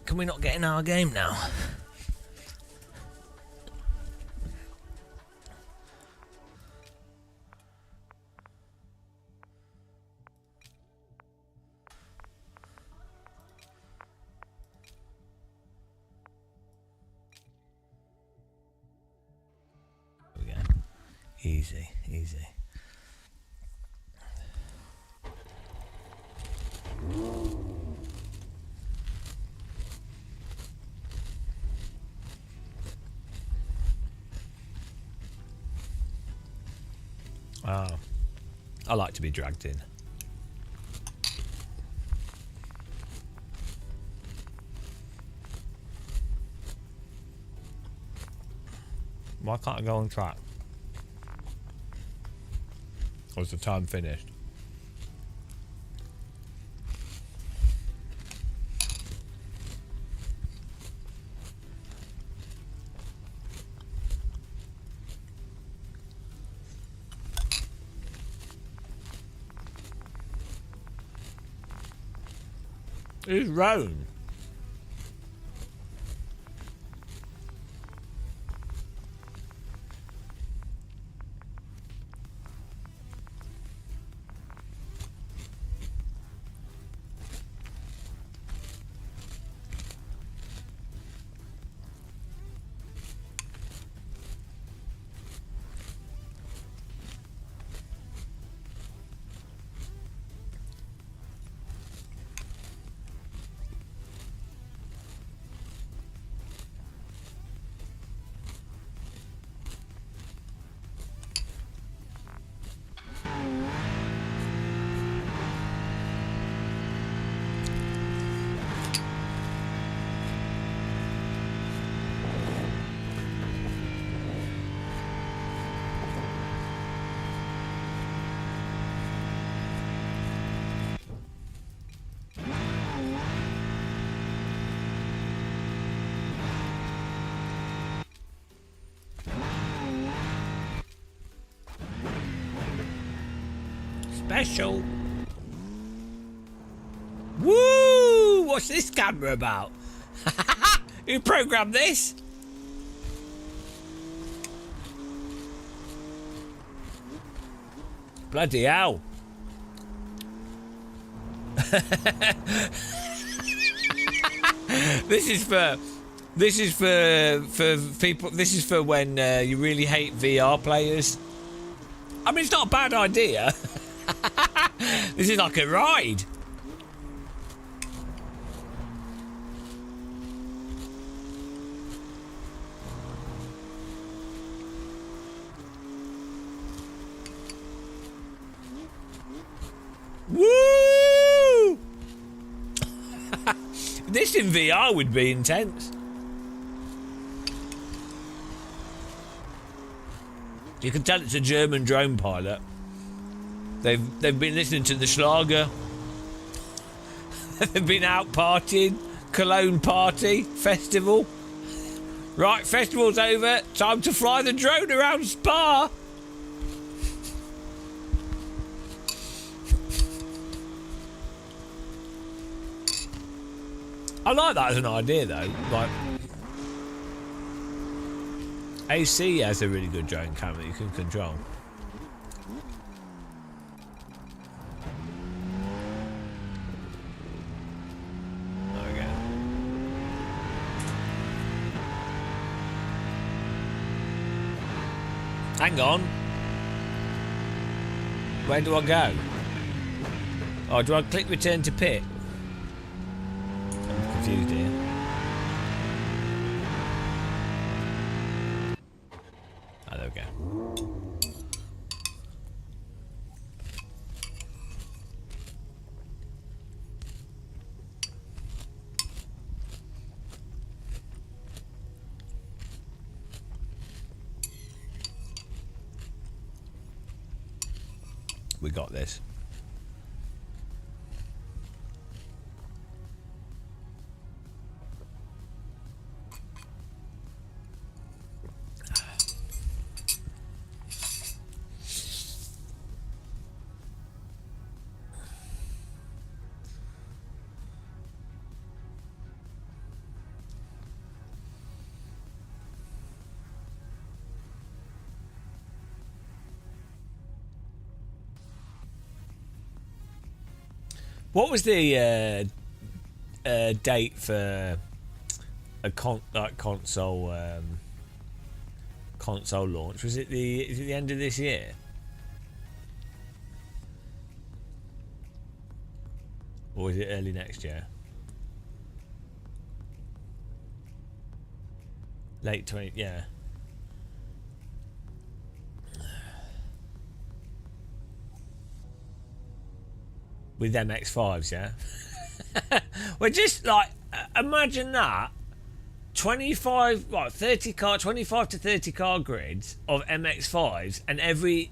Can we not get in our game now? There we go. Easy, easy. Oh, I like to be dragged in. Why can't I go on track? Or is the time finished? Who's Roan? Special. Woo! What's this camera about? Who programmed this? Bloody hell. This is for people. This is for when you really hate VR players. I mean, it's not a bad idea. This is like a ride. Woo! This in VR would be intense. You can tell it's a German drone pilot. They've been listening to the Schlager. They've been out partying. Cologne party festival. Right, festival's over. Time to fly the drone around Spa. I like that as an idea though. Like AC has a really good drone camera you can control. There we go. Hang on. Where do I go? Oh, do I click return to pit? I'm confused here. Oh, there we go. We got this. What was the date for a console launch? Was it the end of this year? Or is it early next year? Late 20, yeah. With them X5s, yeah? Well, just like, imagine that. 25 to 30 car grids of MX5s, and every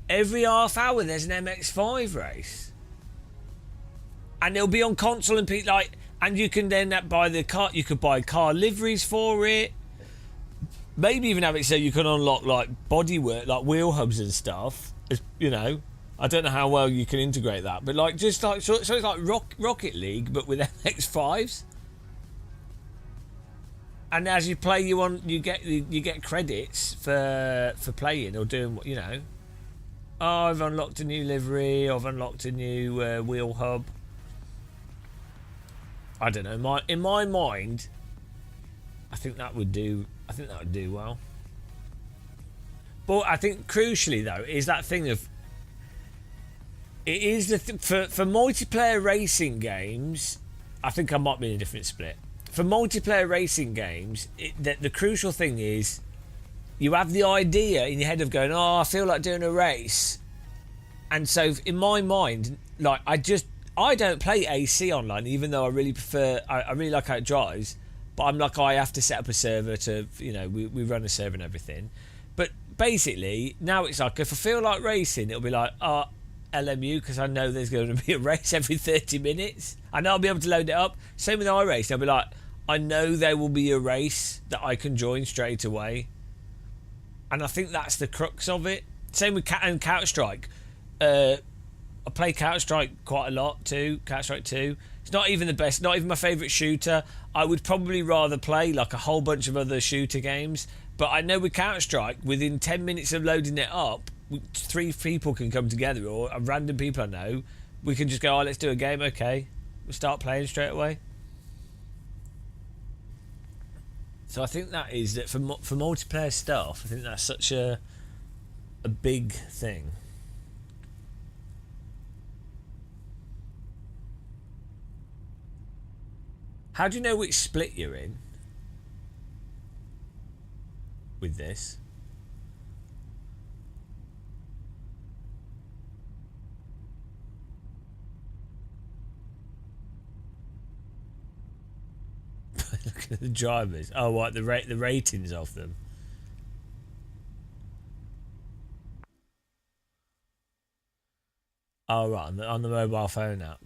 half hour there's an MX5 race. And it'll be on console and and you can then buy the car. You could buy car liveries for it. Maybe even have it so you can unlock like bodywork, like wheel hubs and stuff. You know, I don't know how well you can integrate that, but like just like so it's like Rocket League, but with MX5s. And as you play, you get credits for playing or doing what you know. Oh, I've unlocked a new livery. I've unlocked a new wheel hub. I don't know. In my mind, I think that would do well. But I think crucially though is that thing of it is for multiplayer racing games. I think I might be in a different split. For multiplayer racing games, the crucial thing is you have the idea in your head of going, oh, I feel like doing a race. And so in my mind, like I don't play AC online, even though I really prefer, I really like how it drives. But I'm like, I have to set up a server to, you know, we run a server and everything. But basically, now it's like, if I feel like racing, it'll be like, LMU, because I know there's going to be a race every 30 minutes. I know I'll be able to load it up. Same with iRace. I'll be like, I know there will be a race that I can join straight away. And I think that's the crux of it. Same with Counter-Strike. I play Counter-Strike quite a lot too. Counter-Strike 2. It's not even the best, not even my favourite shooter. I would probably rather play like a whole bunch of other shooter games. But I know with Counter-Strike, within 10 minutes of loading it up, 3 people can come together, or random people I know. We can just go, oh, let's do a game, okay. We'll start playing straight away. So I think that is that for multiplayer stuff. I think that's such a big thing. How do you know which split you're in with this? Look at the drivers. Oh, what the ratings of them. Oh, right, on the mobile phone app.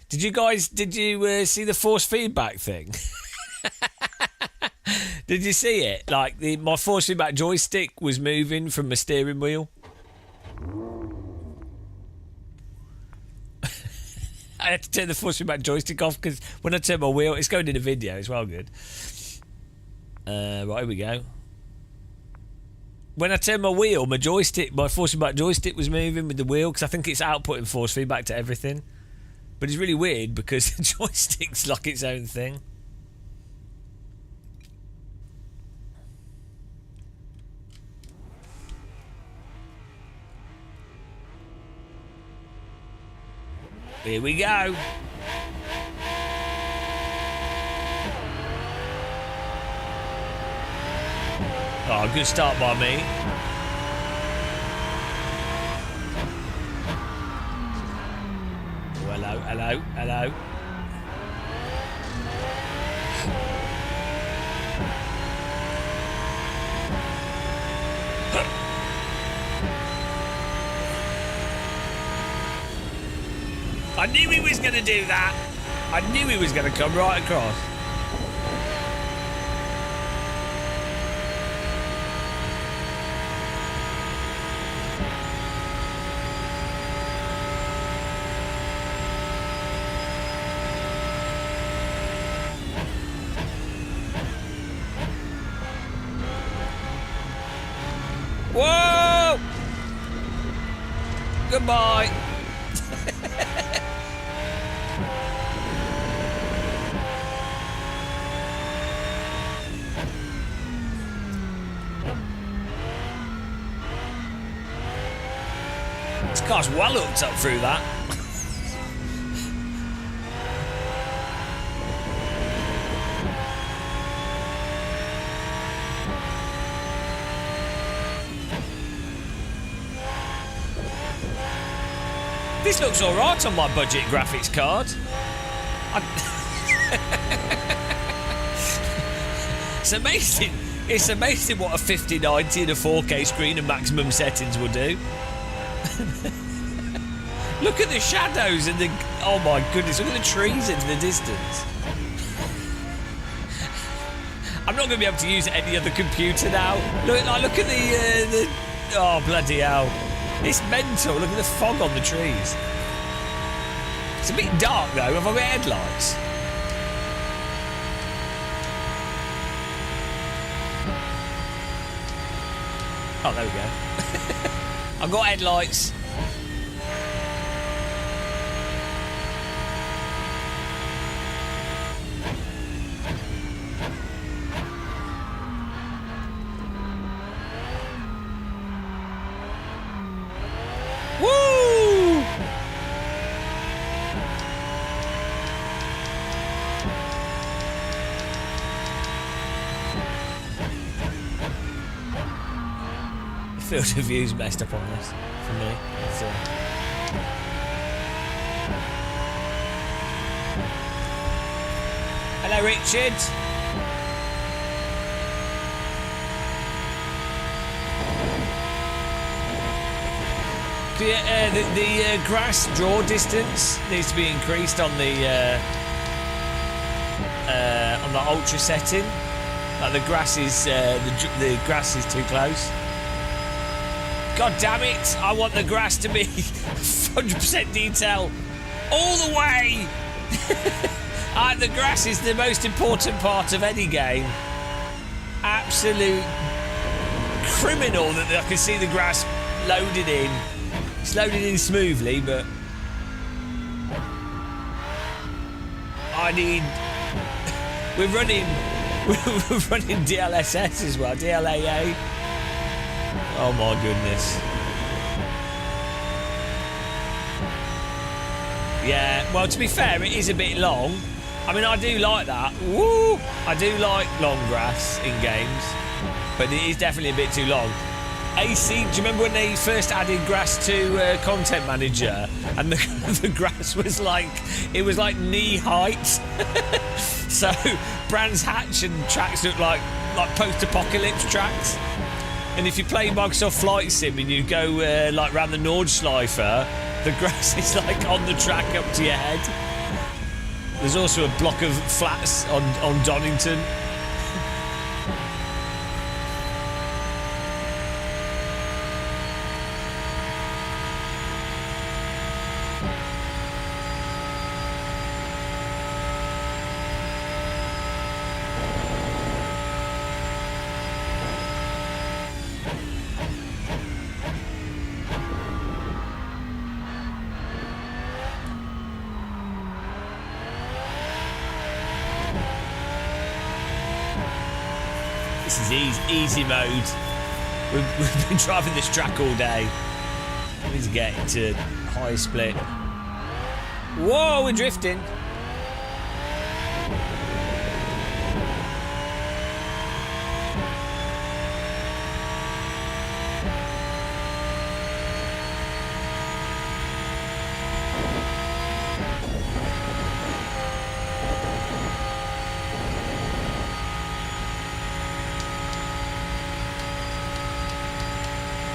Did you see the force feedback thing? Did you see it? Like my force feedback joystick was moving from my steering wheel. I had to turn the force feedback joystick off because when I turn my wheel, it's going in a video. It's well good. Right, here we go. When I turn my wheel, my force feedback joystick was moving with the wheel because I think it's outputting force feedback to everything. But it's really weird because the joystick's like its own thing. Here we go. Oh, good start by me. Oh, hello. I knew he was going to do that. I knew he was going to come right across. Whoa! Goodbye. This car's well hooked up through that. This looks alright on my budget graphics card. It's amazing. It's amazing what a 5090 and a 4K screen and maximum settings will do. Look at the shadows and the... Oh my goodness, look at the trees into the distance. I'm not going to be able to use any other computer now. Look at the... Oh, bloody hell. It's mental. Look at the fog on the trees. It's a bit dark though. Have I got headlights? Oh, there we go. I've got headlights. Woo! The field of view's messed up on this for me. Hello, Richard. The grass draw distance needs to be increased on the ultra setting. Like the grass is the grass is too close. God damn it! I want the grass to be 100% detail all the way. The grass is the most important part of any game. Absolute criminal that I can see the grass loaded in. It's loaded in smoothly, but I need. We're running DLSS as well, DLAA. Oh my goodness. Yeah. Well, to be fair, it is a bit long. I mean, I do like that. Woo! I do like long grass in games, but it is definitely a bit too long. AC, do you remember when they first added grass to Content Manager and the grass was like, it was like knee height? So Brands Hatch and tracks look like post-apocalypse tracks. And if you play Microsoft Flight Sim and you go like round the Nordschleife, the grass is like on the track up to your head. There's also a block of flats on Donington. This is easy mode. We've been driving this track all day. We need to get into high split. Whoa, we're drifting.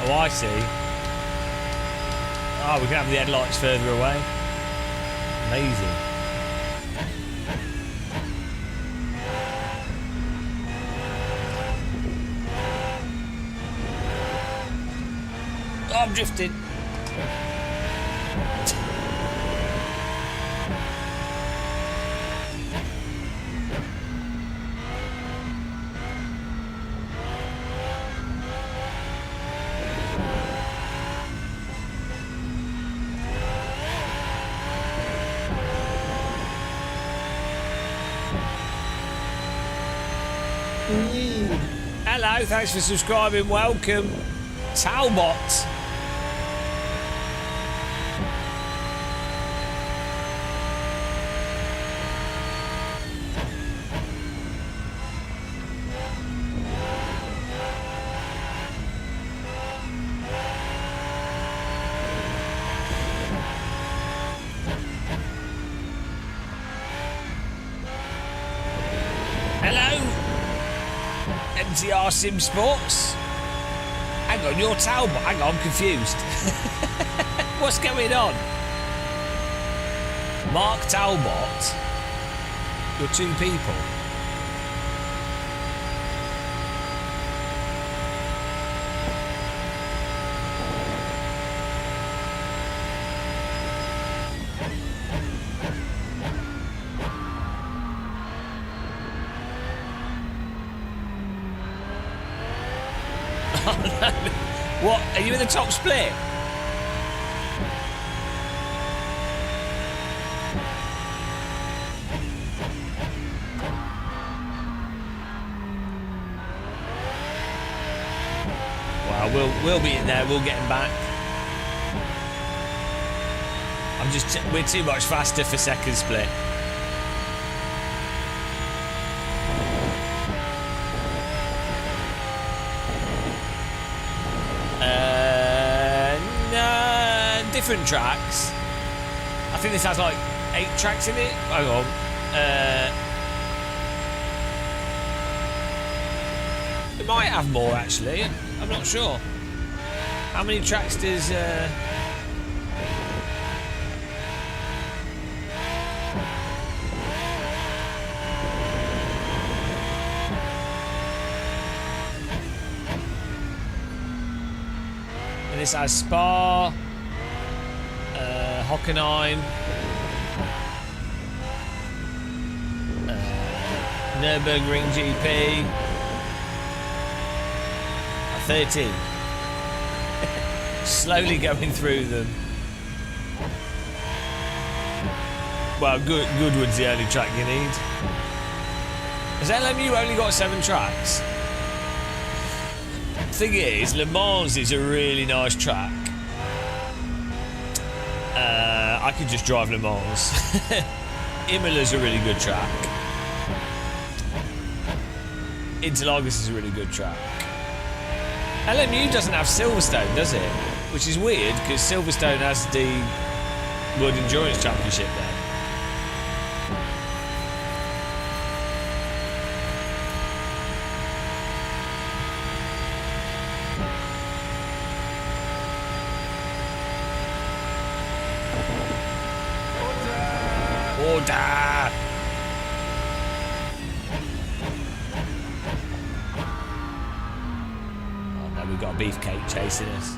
Oh, I see. Oh, we can have the headlights further away. Amazing. Oh, I'm drifting. Hello, thanks for subscribing. Welcome, Talbot. MTR Sim Sports. Hang on, you're Talbot. Hang on, I'm confused. What's going on? Mark Talbot. You're two people. What? Are you in the top split? Well, we'll be in there. We'll get him back. We're too much faster for second split. Different tracks. I think this has like 8 tracks in it. Hang on. It might have more actually. I'm not sure. How many tracks does? And this has Spa. Hockenheim, Nürburgring GP, 13. Slowly going through them. Well, Goodwood's the only track you need. Has LMU only got 7 tracks? Thing is, Le Mans is a really nice track. I could just drive Le Mans. Imola's a really good track. Interlagos is a really good track. LMU doesn't have Silverstone, does it? Which is weird, because Silverstone has the World Endurance Championship there. Order! Oh no, we've got a beefcake chasing us.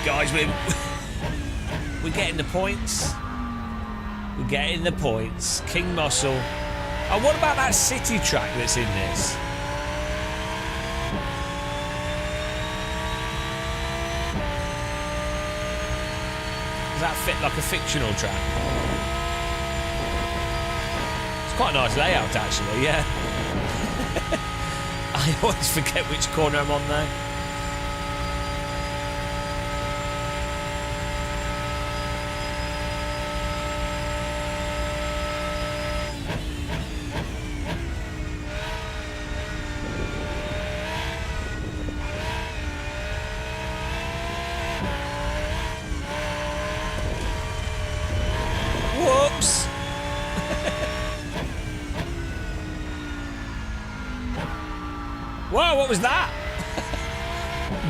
Guys, we're getting the points. We're getting the points. King Muscle. Oh, what about that city track that's in this? Does that fit like a fictional track? It's quite a nice layout, actually, yeah. I always forget which corner I'm on now. Whoops! Whoa, what was that?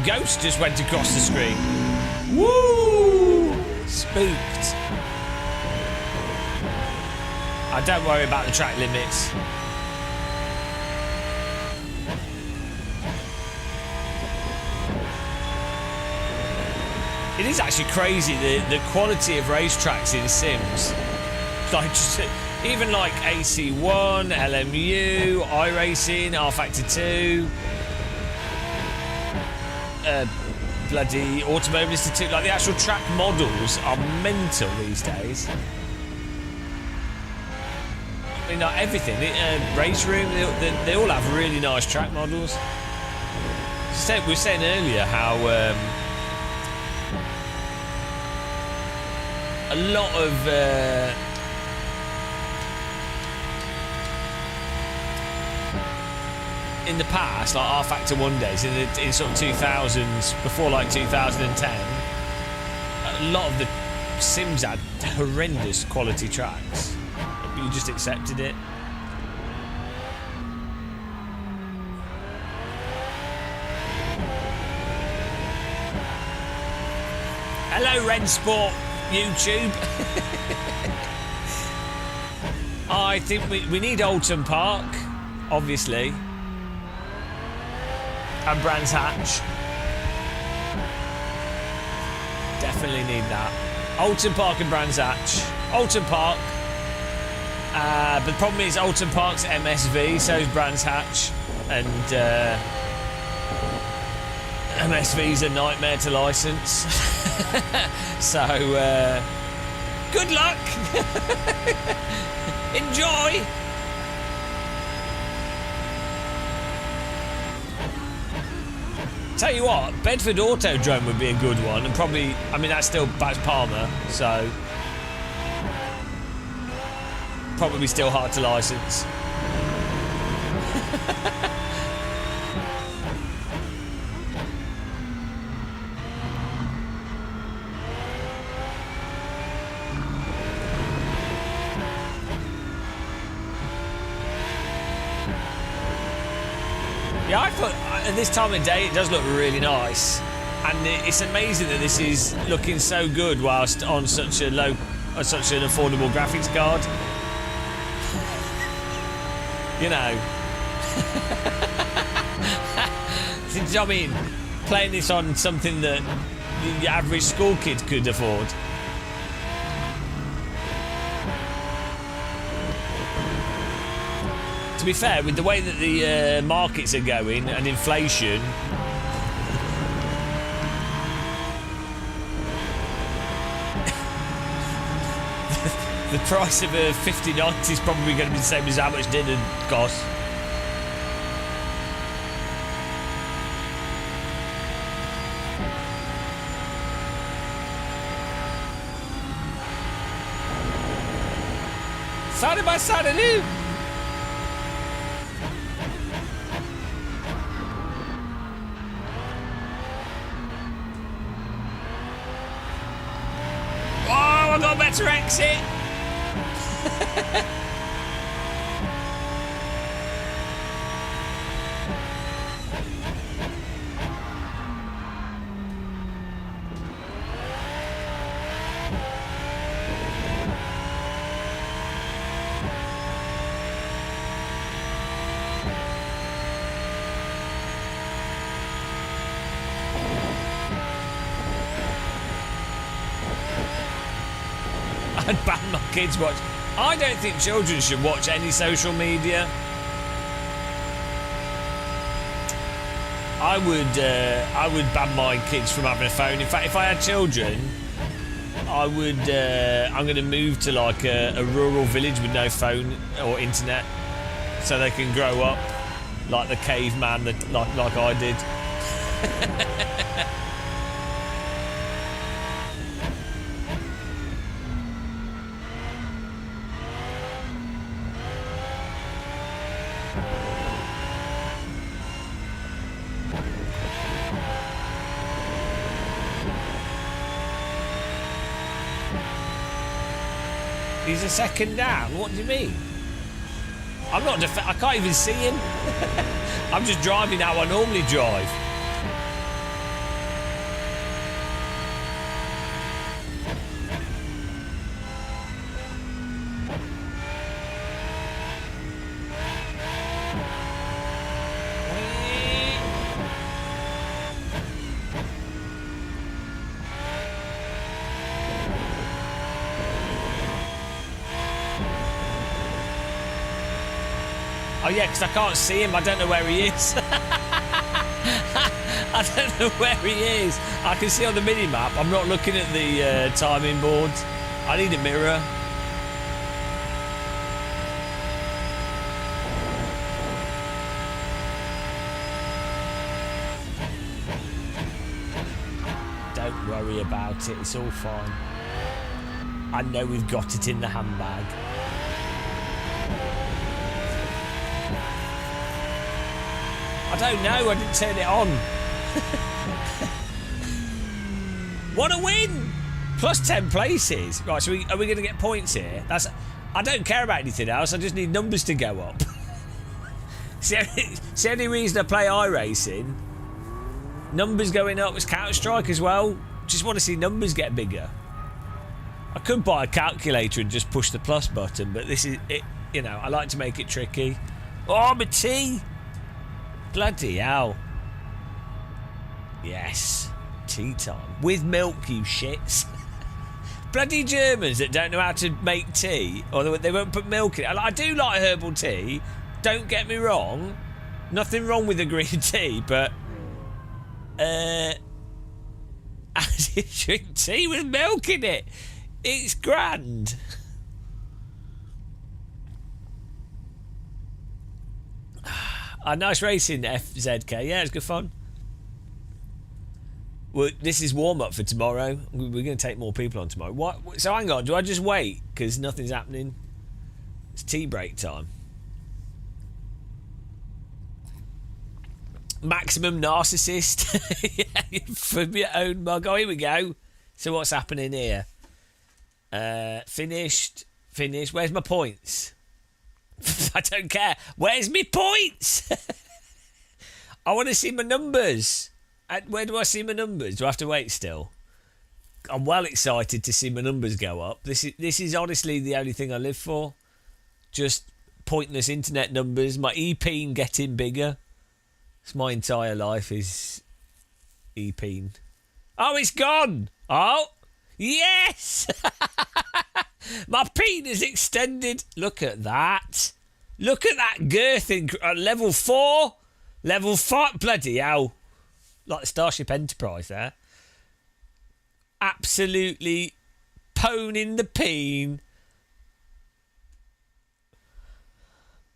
Ghost just went across the screen. Woo! Spooked. Don't worry about the track limits. It is actually crazy the quality of racetracks in Sims. Like just, even like AC1, LMU, iRacing, R Factor 2, bloody Automotive Institute. Like, the actual track models are mental these days. I mean, like everything. Race room, they all have really nice track models. We were saying earlier how a lot of in the past, like R-Factor 1 days, in sort of 2000s, before like 2010, a lot of the sims had horrendous quality tracks. You just accepted it. Hello, Red Sport YouTube. I think we need Oulton Park, obviously, and Brands Hatch. Definitely need that. Oulton Park and Brands Hatch. Oulton Park. But the problem is Oulton Park's MSV, so is Brands Hatch, and MSV's a nightmare to licence. So, good luck! Enjoy! Tell you what, Bedford Autodrome would be a good one, and probably, I mean, that's still Baz Palmer, so probably still hard to license. Yeah, I thought at this time of day it does look really nice, and it's amazing that this is looking so good whilst on such a such an affordable graphics card. You know. I mean, playing this on something that the average school kid could afford. To be fair, with the way that the markets are going and inflation, the price of a 5090 is probably going to be the same as how much dinner costs. Side by side, new. Oh, I got a better exit. I'd ban my kids watch. I don't think children should watch any social media. I would ban my kids from having a phone. In fact, if I had children, I would. I'm going to move to like a rural village with no phone or internet, so they can grow up like the caveman that like I did. He's a second down. What do you mean? I'm not. I can't even see him. I'm just driving how I normally drive. Oh yeah, because I can't see him. I don't know where he is. I don't know where he is. I can see on the mini map. I'm not looking at the timing boards. I need a mirror. Don't worry about it. It's all fine. I know we've got it in the handbag. I don't know. I didn't turn it on. What a win! Plus 10 places. Right, so are we going to get points here? I don't care about anything else. I just need numbers to go up. It's the only reason I play iRacing. Numbers going up. It's Counter-Strike as well. Just want to see numbers get bigger. I could buy a calculator and just push the plus button, but this is it. You know, I like to make it tricky. Oh, my tea! Bloody hell! Yes, tea time with milk, you shits. Bloody Germans that don't know how to make tea, or they won't put milk in it. I do like herbal tea. Don't get me wrong. Nothing wrong with the green tea, but I drink tea with milk in it. It's grand. Nice racing, FZK. Yeah, it's good fun. Well, this is warm-up for tomorrow. We're going to take more people on tomorrow. What? So hang on, do I just wait? Because nothing's happening. It's tea break time. Maximum narcissist. Yeah, from your own mug. Oh, here we go. So what's happening here? Finished. Where's my points? I don't care. Where's my points? I want to see my numbers. Where do I see my numbers? Do I have to wait still? I'm well excited to see my numbers go up. This is honestly the only thing I live for. Just pointless internet numbers. My EP getting bigger. It's my entire life is EP. Oh, it's gone. Oh, yes. My peen is extended. Look at that. Look at that girth in level 4. Level 5. Bloody hell. Like the Starship Enterprise there. Absolutely poning the peen.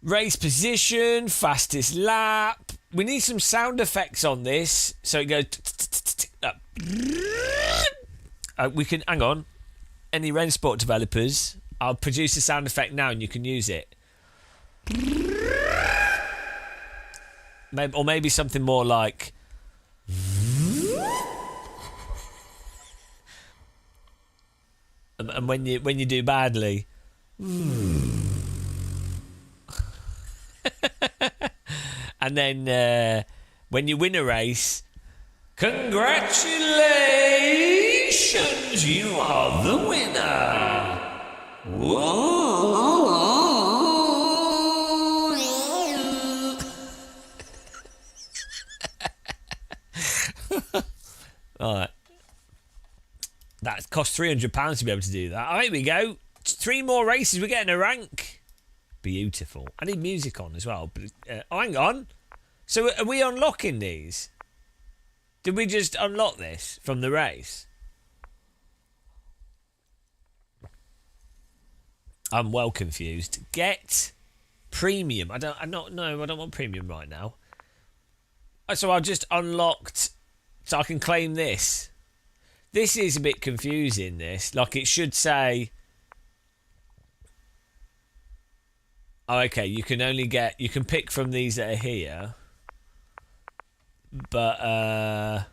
Race position. Fastest lap. We need some sound effects on this. So it goes... we can... Hang on. Any Rensport developers, I'll produce a sound effect now and you can use it. Or maybe something more like... And when you do badly... And then when you win a race... Congratulations, you are the winner. Whoa. All right. That cost £300 to be able to do that. Oh, here we go. 3 more races. We're getting a rank. Beautiful. I need music on as well. But hang on. So are we unlocking these? Did we just unlock this from the race? I'm well confused. Get premium. I don't want premium right now. So I just unlocked so I can claim this. This is a bit confusing, this. Like it should say... Oh, okay, you can pick from these that are here. But,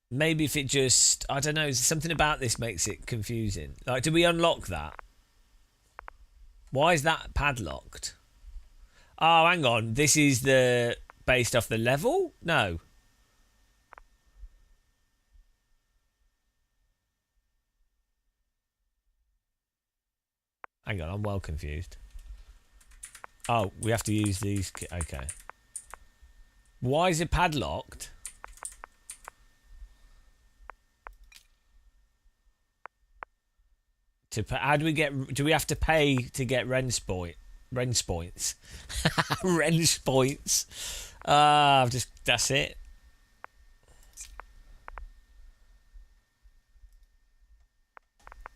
maybe if it just... I don't know, something about this makes it confusing. Like, do we unlock that? Why is that padlocked? Oh, hang on. This is the... based off the level? No. Hang on, I'm well confused. Oh, we have to use these... Okay. Why is it padlocked? How do we get... Do we have to pay to get Rensport Rens points. Rens points. That's it.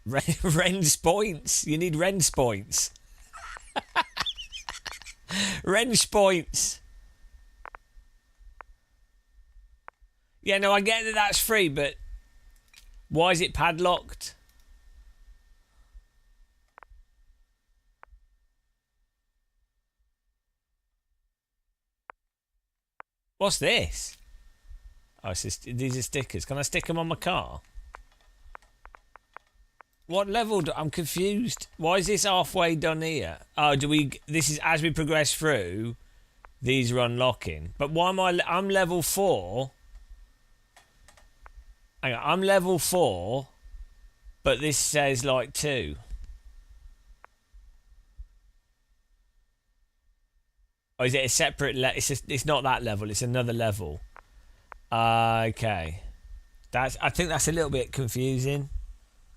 Rens points. You need Rens points. Rens points. Yeah, no, I get that that's free, but why is it padlocked? What's this? Oh, it's just, these are stickers. Can I stick them on my car? What level? I'm confused. Why is this halfway done here? Oh, this is as we progress through. These are unlocking. But why am I'm level 4. Hang on, I'm level 4, but this says like 2. Or is it a separate it's not that level, it's another level. Okay. I think that's a little bit confusing.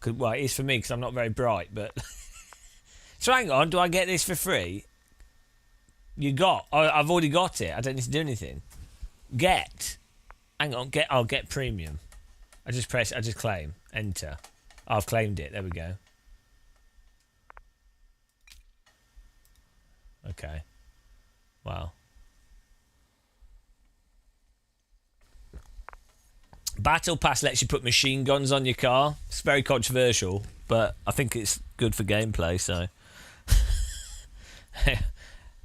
Well, it is for me because I'm not very bright, but... So hang on, do I get this for free? I've already got it. I don't need to do anything. Hang on, I'll get premium. I just claim, enter. I've claimed it, there we go. Okay. Wow. Battle Pass lets you put machine guns on your car. It's very controversial, but I think it's good for gameplay, so...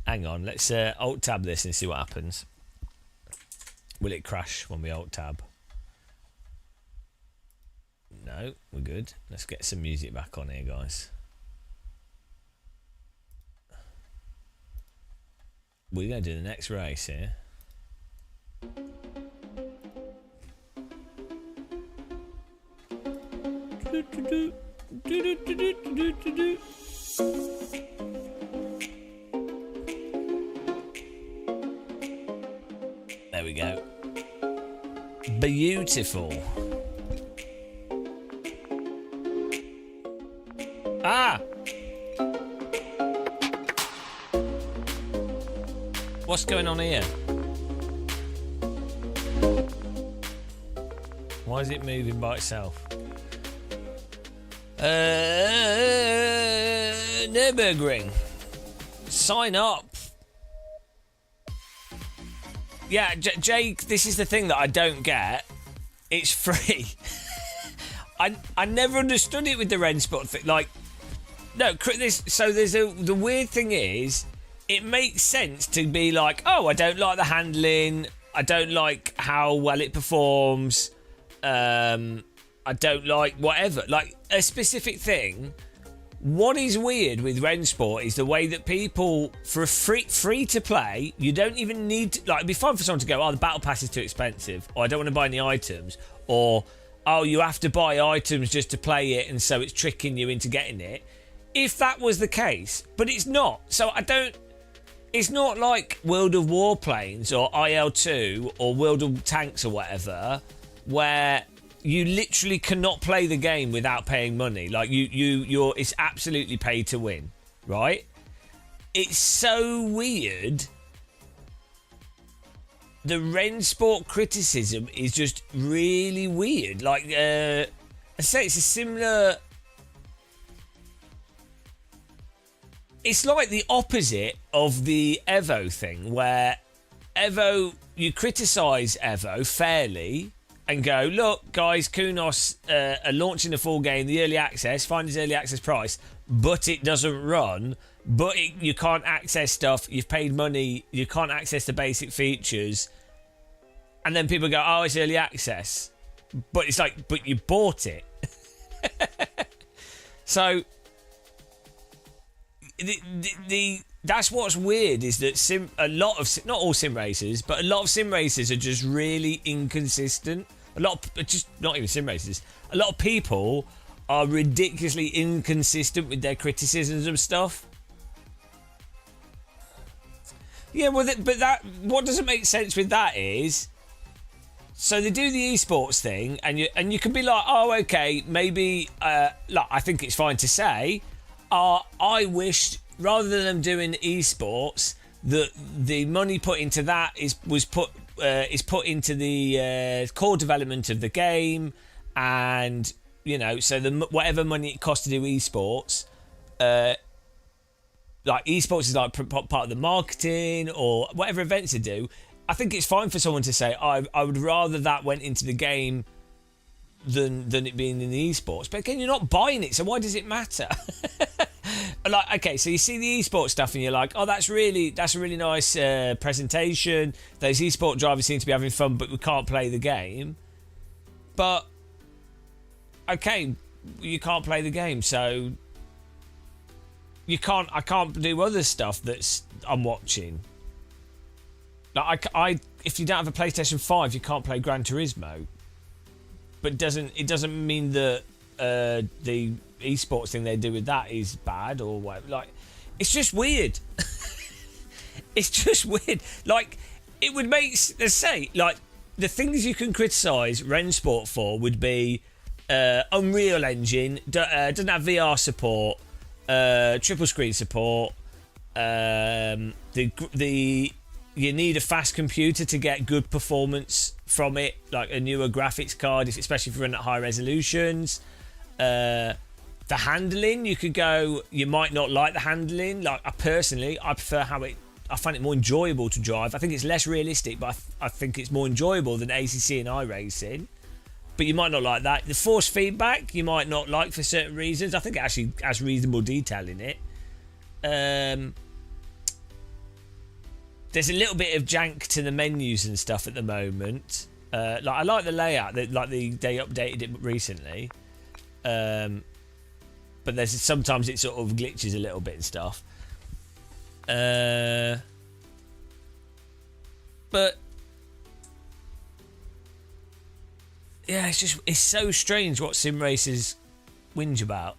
Hang on, let's alt-tab this and see what happens. Will it crash when we alt-tab? No, we're good. Let's get some music back on here, guys. We're going to do the next race here. There we go. Beautiful. Ah! What's going on here? Why is it moving by itself? Nürburgring. Sign up. Yeah, Jake, this is the thing that I don't get. It's free. I never understood it with the Renspot thing. Like, no, the weird thing is, it makes sense to be like, oh, I don't like the handling. I don't like how well it performs. I don't like whatever. Like, a specific thing. What is weird with Rensport is the way that people, for a free to play, you don't even need to, like, it'd be fun for someone to go, oh, the battle pass is too expensive, or I don't want to buy any items, or, oh, you have to buy items just to play it, and so it's tricking you into getting it. If that was the case, but it's not. So it's not like World of Warplanes or IL2 or World of Tanks or whatever, where you literally cannot play the game without paying money. Like, it's absolutely pay to win, right? It's so weird. The Rensport criticism is just really weird. Like, I say it's a similar... It's like the opposite of the Evo thing, where Evo, you criticise Evo fairly and go, look, guys, Kunos are launching the full game, the early access, find his early access price, but it doesn't run, but you can't access stuff, you've paid money, you can't access the basic features. And then people go, oh, it's early access. But it's like, but you bought it. So... that's what's weird is that not all sim racers, but a lot of sim racers are just really inconsistent. Not even sim racers. A lot of people are ridiculously inconsistent with their criticisms of stuff. Yeah, well, what doesn't make sense with that is, so they do the esports thing, and you can be like, oh, okay, maybe, I think it's fine to say. I wish rather than them doing esports, the money put into that is put into the core development of the game, and so whatever money it costs to do esports, like esports is like part of the marketing or whatever events they do. I think it's fine for someone to say, I would rather that went into the game than it being in the esports. But again, you're not buying it, so why does it matter? Like, okay, so you see the esports stuff and you're like, oh, that's a really nice presentation. Those esport drivers seem to be having fun, but we can't play the game. But okay, you can't play the game, so I can't do other stuff that's I'm watching. Like if you don't have a PlayStation 5, you can't play Gran Turismo. But it doesn't mean that the esports thing they do with that is bad or whatever. Like, it's just weird. It's just weird. Like, it would make, let's say, like, the things you can criticise Rensport for would be Unreal Engine doesn't have VR support, triple screen support, you need a fast computer to get good performance from it, like a newer graphics card, especially if you run at high resolutions. The handling, you might not like the handling. Like, I prefer I find it more enjoyable to drive. I think it's less realistic, but I think it's more enjoyable than ACC and iRacing. But you might not like that. The force feedback, you might not like for certain reasons. I think it actually has reasonable detail in it. There's a little bit of jank to the menus and stuff at the moment. Like, I like the layout. They updated it recently. But sometimes it sort of glitches a little bit and stuff. But yeah, it's so strange what sim racers whinge about.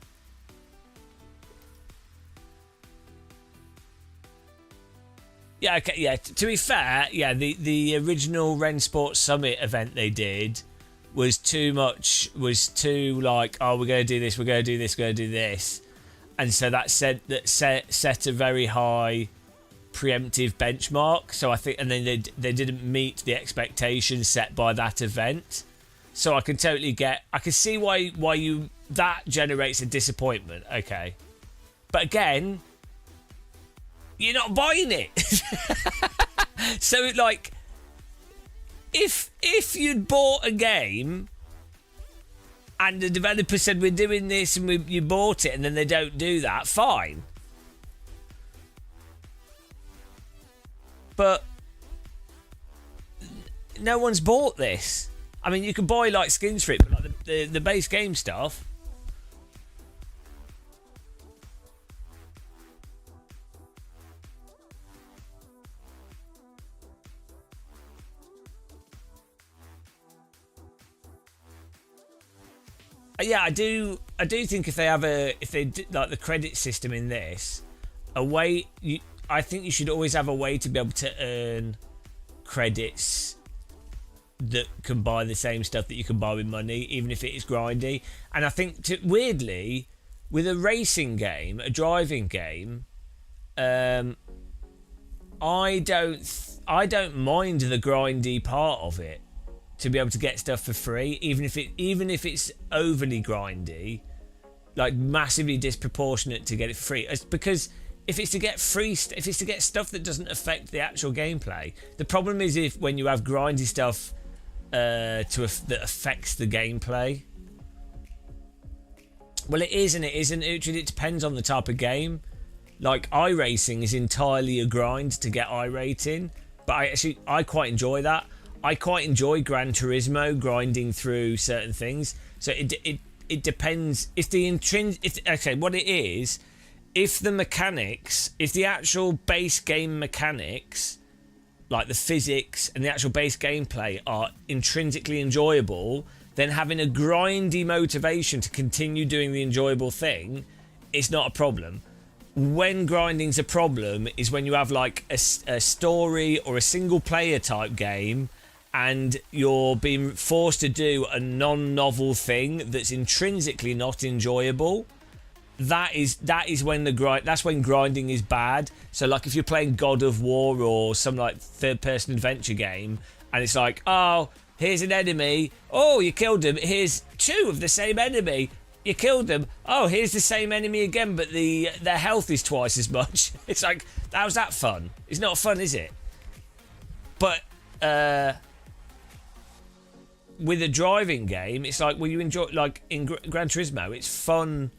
Yeah, okay, yeah. To be fair, yeah, the original Rensport Summit event they did was too like, oh, we're going to do this, we're going to do this, we're going to do this. And so that set a very high preemptive benchmark. So I think, and then they didn't meet the expectations set by that event. So I can see why that generates a disappointment. Okay. But again, you're not buying it. So, like, if you'd bought a game and the developer said we're doing this and you bought it and then they don't do that, fine. But no one's bought this. I mean, you can buy like skins for it, but like the base game stuff. Yeah, I do think if they did like the credit system in this, I think you should always have a way to be able to earn credits that can buy the same stuff that you can buy with money, even if it is grindy. And I think weirdly, with a racing game, a driving game, I don't mind the grindy part of it. To be able to get stuff for free, even if it's overly grindy, like massively disproportionate to get it for free. It's because if it's to get stuff that doesn't affect the actual gameplay. The problem is when you have grindy stuff that affects the gameplay. Well, it is and it isn't. It depends on the type of game. Like, iRacing is entirely a grind to get iRating, but I quite enjoy that. I quite enjoy Gran Turismo grinding through certain things. So it depends if what it is, if the mechanics, if the actual base game mechanics, like the physics and the actual base gameplay are intrinsically enjoyable, then having a grindy motivation to continue doing the enjoyable thing, it's not a problem. When grinding's a problem is when you have like a story or a single player type game and you're being forced to do a non-novel thing that's intrinsically not enjoyable. that is when that's when grinding is bad. So like if you're playing God of War or some like third-person adventure game, and it's like, oh, here's an enemy, oh, you killed him, here's 2 of the same enemy, you killed them, oh, here's the same enemy again, but their health is twice as much. It's like, how's that fun? It's not fun, is it? But with a driving game, it's like, well, you enjoy, like in Gran Turismo, it's fun.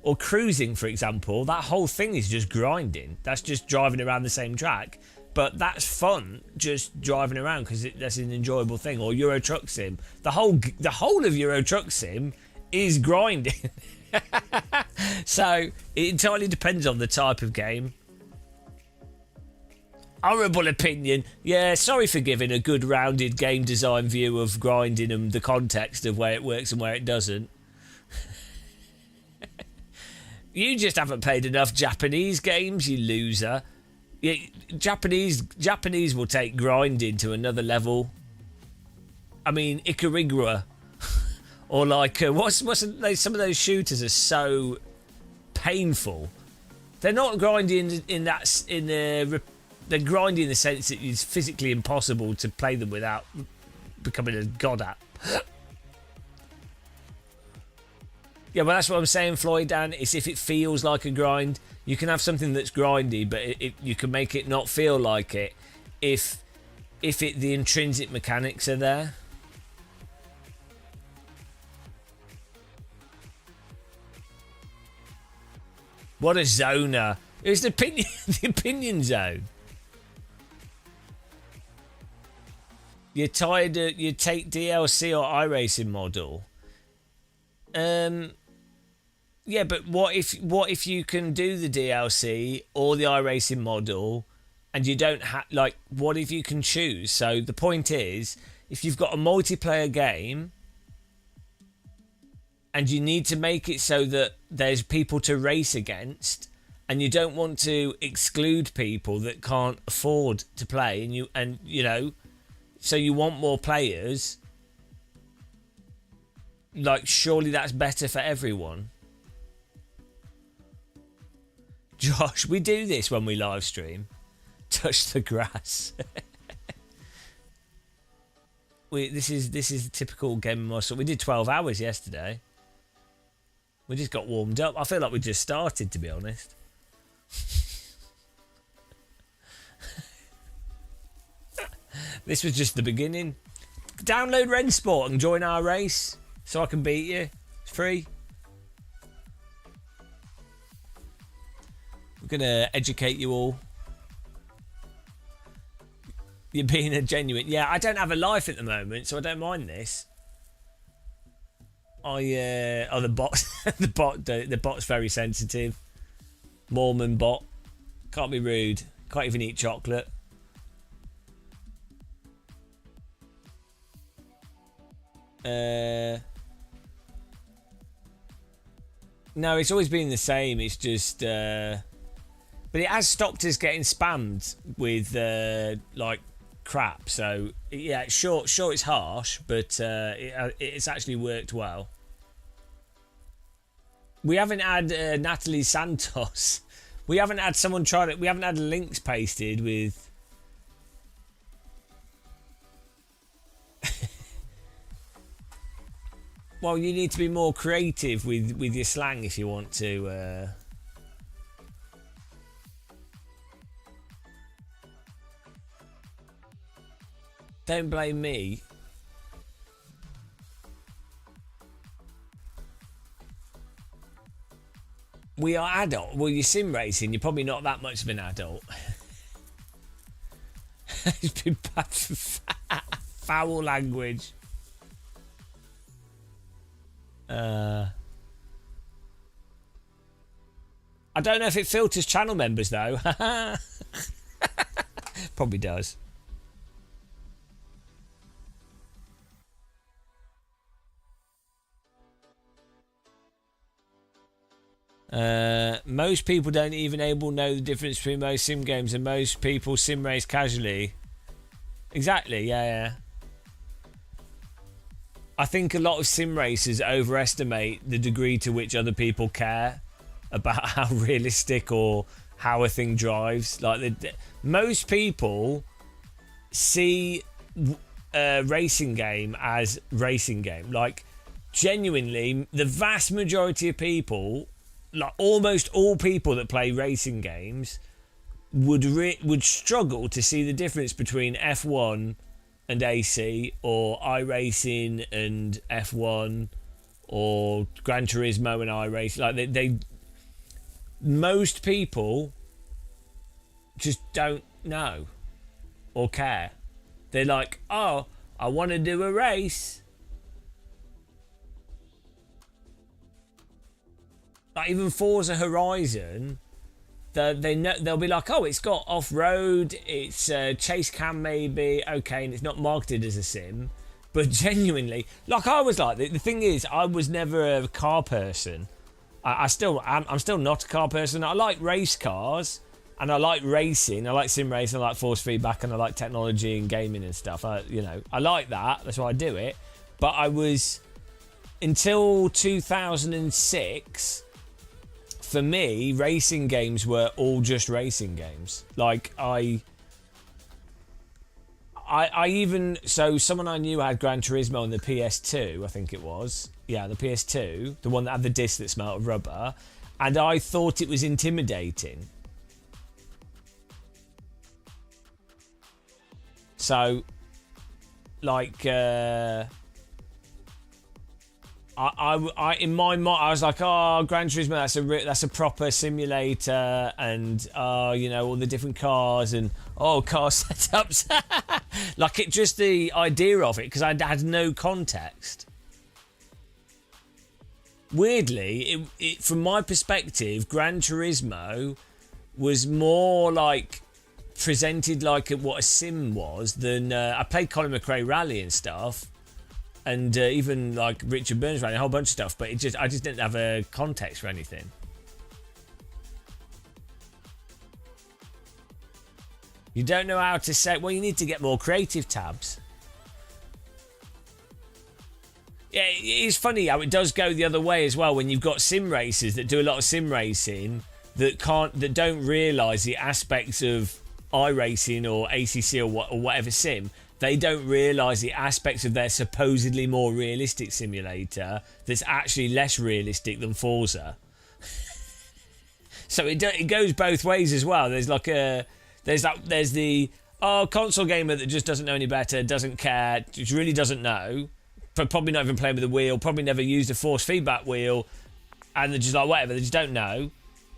Or cruising, for example, that whole thing is just grinding. That's just driving around the same track. But that's fun, just driving around, because that's an enjoyable thing. Or Euro Truck Sim. The whole of Euro Truck Sim is grinding. So it entirely depends on the type of game. Horrible opinion. Yeah, sorry for giving a good rounded game design view of grinding and the context of where it works and where it doesn't. You just haven't played enough Japanese games, you loser. Yeah, Japanese will take grinding to another level. I mean, Ikarigura, or like some of those shooters are so painful. They're not grinding they're grinding in the sense that it's physically impossible to play them without becoming a god at. Yeah, well, that's what I'm saying, Floyd, Dan. It's if it feels like a grind. You can have something that's grindy, but you can make it not feel like it if the intrinsic mechanics are there. What a zoner. It's the opinion zone. You're tired of... You take DLC or iRacing model. Yeah, but what if you can do the DLC or the iRacing model and you don't have, like, what if you can choose? So the point is, if you've got a multiplayer game and you need to make it so that there's people to race against and you don't want to exclude people that can't afford to play and you know, so you want more players, like, surely that's better for everyone. Josh, we do this when we live stream. Touch the grass. This is the typical game muscle. We did 12 hours yesterday. We just got warmed up. I feel like we just started, to be honest. This was just the beginning. Download Rensport and join our race so I can beat you. It's free. We're gonna educate you all. You're being a genuine... Yeah, I don't have a life at the moment, so I don't mind this. The bot. the bot's very sensitive. Mormon bot. Can't be rude. Can't even eat chocolate. No, it's always been the same. It's just... But it has stopped us getting spammed with, like, crap. So, yeah, sure it's harsh, but it's actually worked well. We haven't had Natalie Santos. We haven't had someone try it. We haven't had links pasted with... Well, you need to be more creative with your slang if you want to... Don't blame me. We are adult. Well, you're sim racing. You're probably not that much of an adult. It's been bad for foul language. I don't know if it filters channel members though. Probably does. Most people don't even know the difference between most sim games, and most people sim race casually. Exactly, yeah. I think a lot of sim racers overestimate the degree to which other people care about how realistic or how a thing drives. Like most people see a racing game as racing game. Like genuinely, the vast majority of people, like almost all people that play racing games, would struggle to see the difference between F1 and AC, or iRacing and F1, or Gran Turismo and iRacing. Like they most people just don't know or care. They're like, oh, I want to do a race. Like even Forza Horizon, they'll be like, oh, it's got off-road, it's chase cam maybe, okay, and it's not marketed as a sim. But genuinely, like I was like, the thing is, I was never a car person. I'm still not a car person. I like race cars, and I like racing. I like sim racing, I like force feedback, and I like technology and gaming and stuff. I like that. That's why I do it. But I was, until 2006, for me, racing games were all just racing games. Like I even, so someone I knew had Gran Turismo on the PS2, I think it was. Yeah, the PS2, the one that had the disc that smelled of rubber, and I thought it was intimidating. So, like, I in my mind, I was like, oh, Gran Turismo, that's a proper simulator, and all the different cars and car setups, like it, just the idea of it, because I had no context. Weirdly, it from my perspective, Gran Turismo was more like presented like what a sim was than I played Colin McRae Rally and stuff. And even like Richard Burns ran a whole bunch of stuff, but I just didn't have a context for anything. You don't know how to say. Well, you need to get more creative tabs. Yeah, it's funny how it does go the other way as well. When you've got sim racers that do a lot of sim racing that don't realise the aspects of iRacing or ACC or whatever sim. They don't realise the aspects of their supposedly more realistic simulator that's actually less realistic than Forza. So it goes both ways as well. There's the console gamer that just doesn't know any better, doesn't care, just really doesn't know, probably not even playing with a wheel, probably never used a force feedback wheel, and they're just like whatever, they just don't know.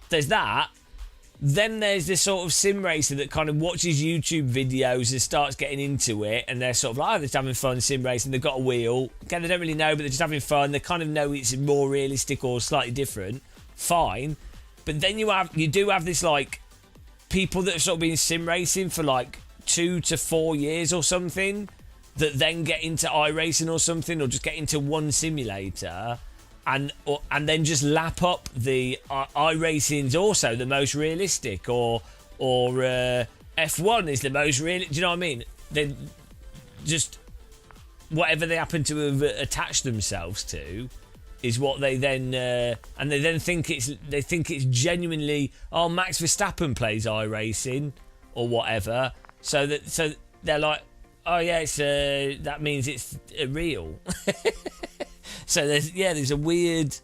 There's that. Then there's this sort of sim racer that kind of watches YouTube videos and starts getting into it, and they're sort of like, they're just having fun sim racing, they've got a wheel. Again, they don't really know, but they're just having fun. They kind of know it's more realistic or slightly different. Fine. But then you do have this, like, people that have sort of been sim racing for like 2 to 4 years or something, that then get into iRacing or something, or just get into one simulator, and then just lap up the iRacing's also the most realistic, or F1 is the most real. Do you know what I mean? They just, whatever they happen to have attached themselves to is what they then and they then think it's genuinely, oh, Max Verstappen plays iRacing or whatever, so they're like, oh yeah, it's that means it's real. So there's a weird,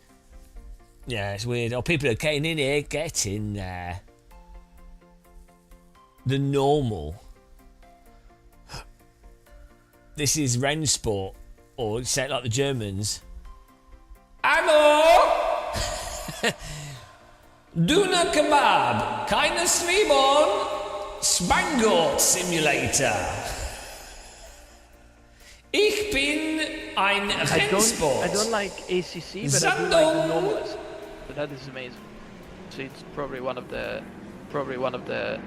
it's weird. Oh, people are getting in here, get in there. The normal. This is Rennsport, or say it like the Germans. Hallo! Duna Kebab, keine Zwiebeln, Spangort Simulator. Ich bin ein Rennsport. I don't like ACC, but I do like the normal. So that is amazing. So it's probably one of the, well, one of the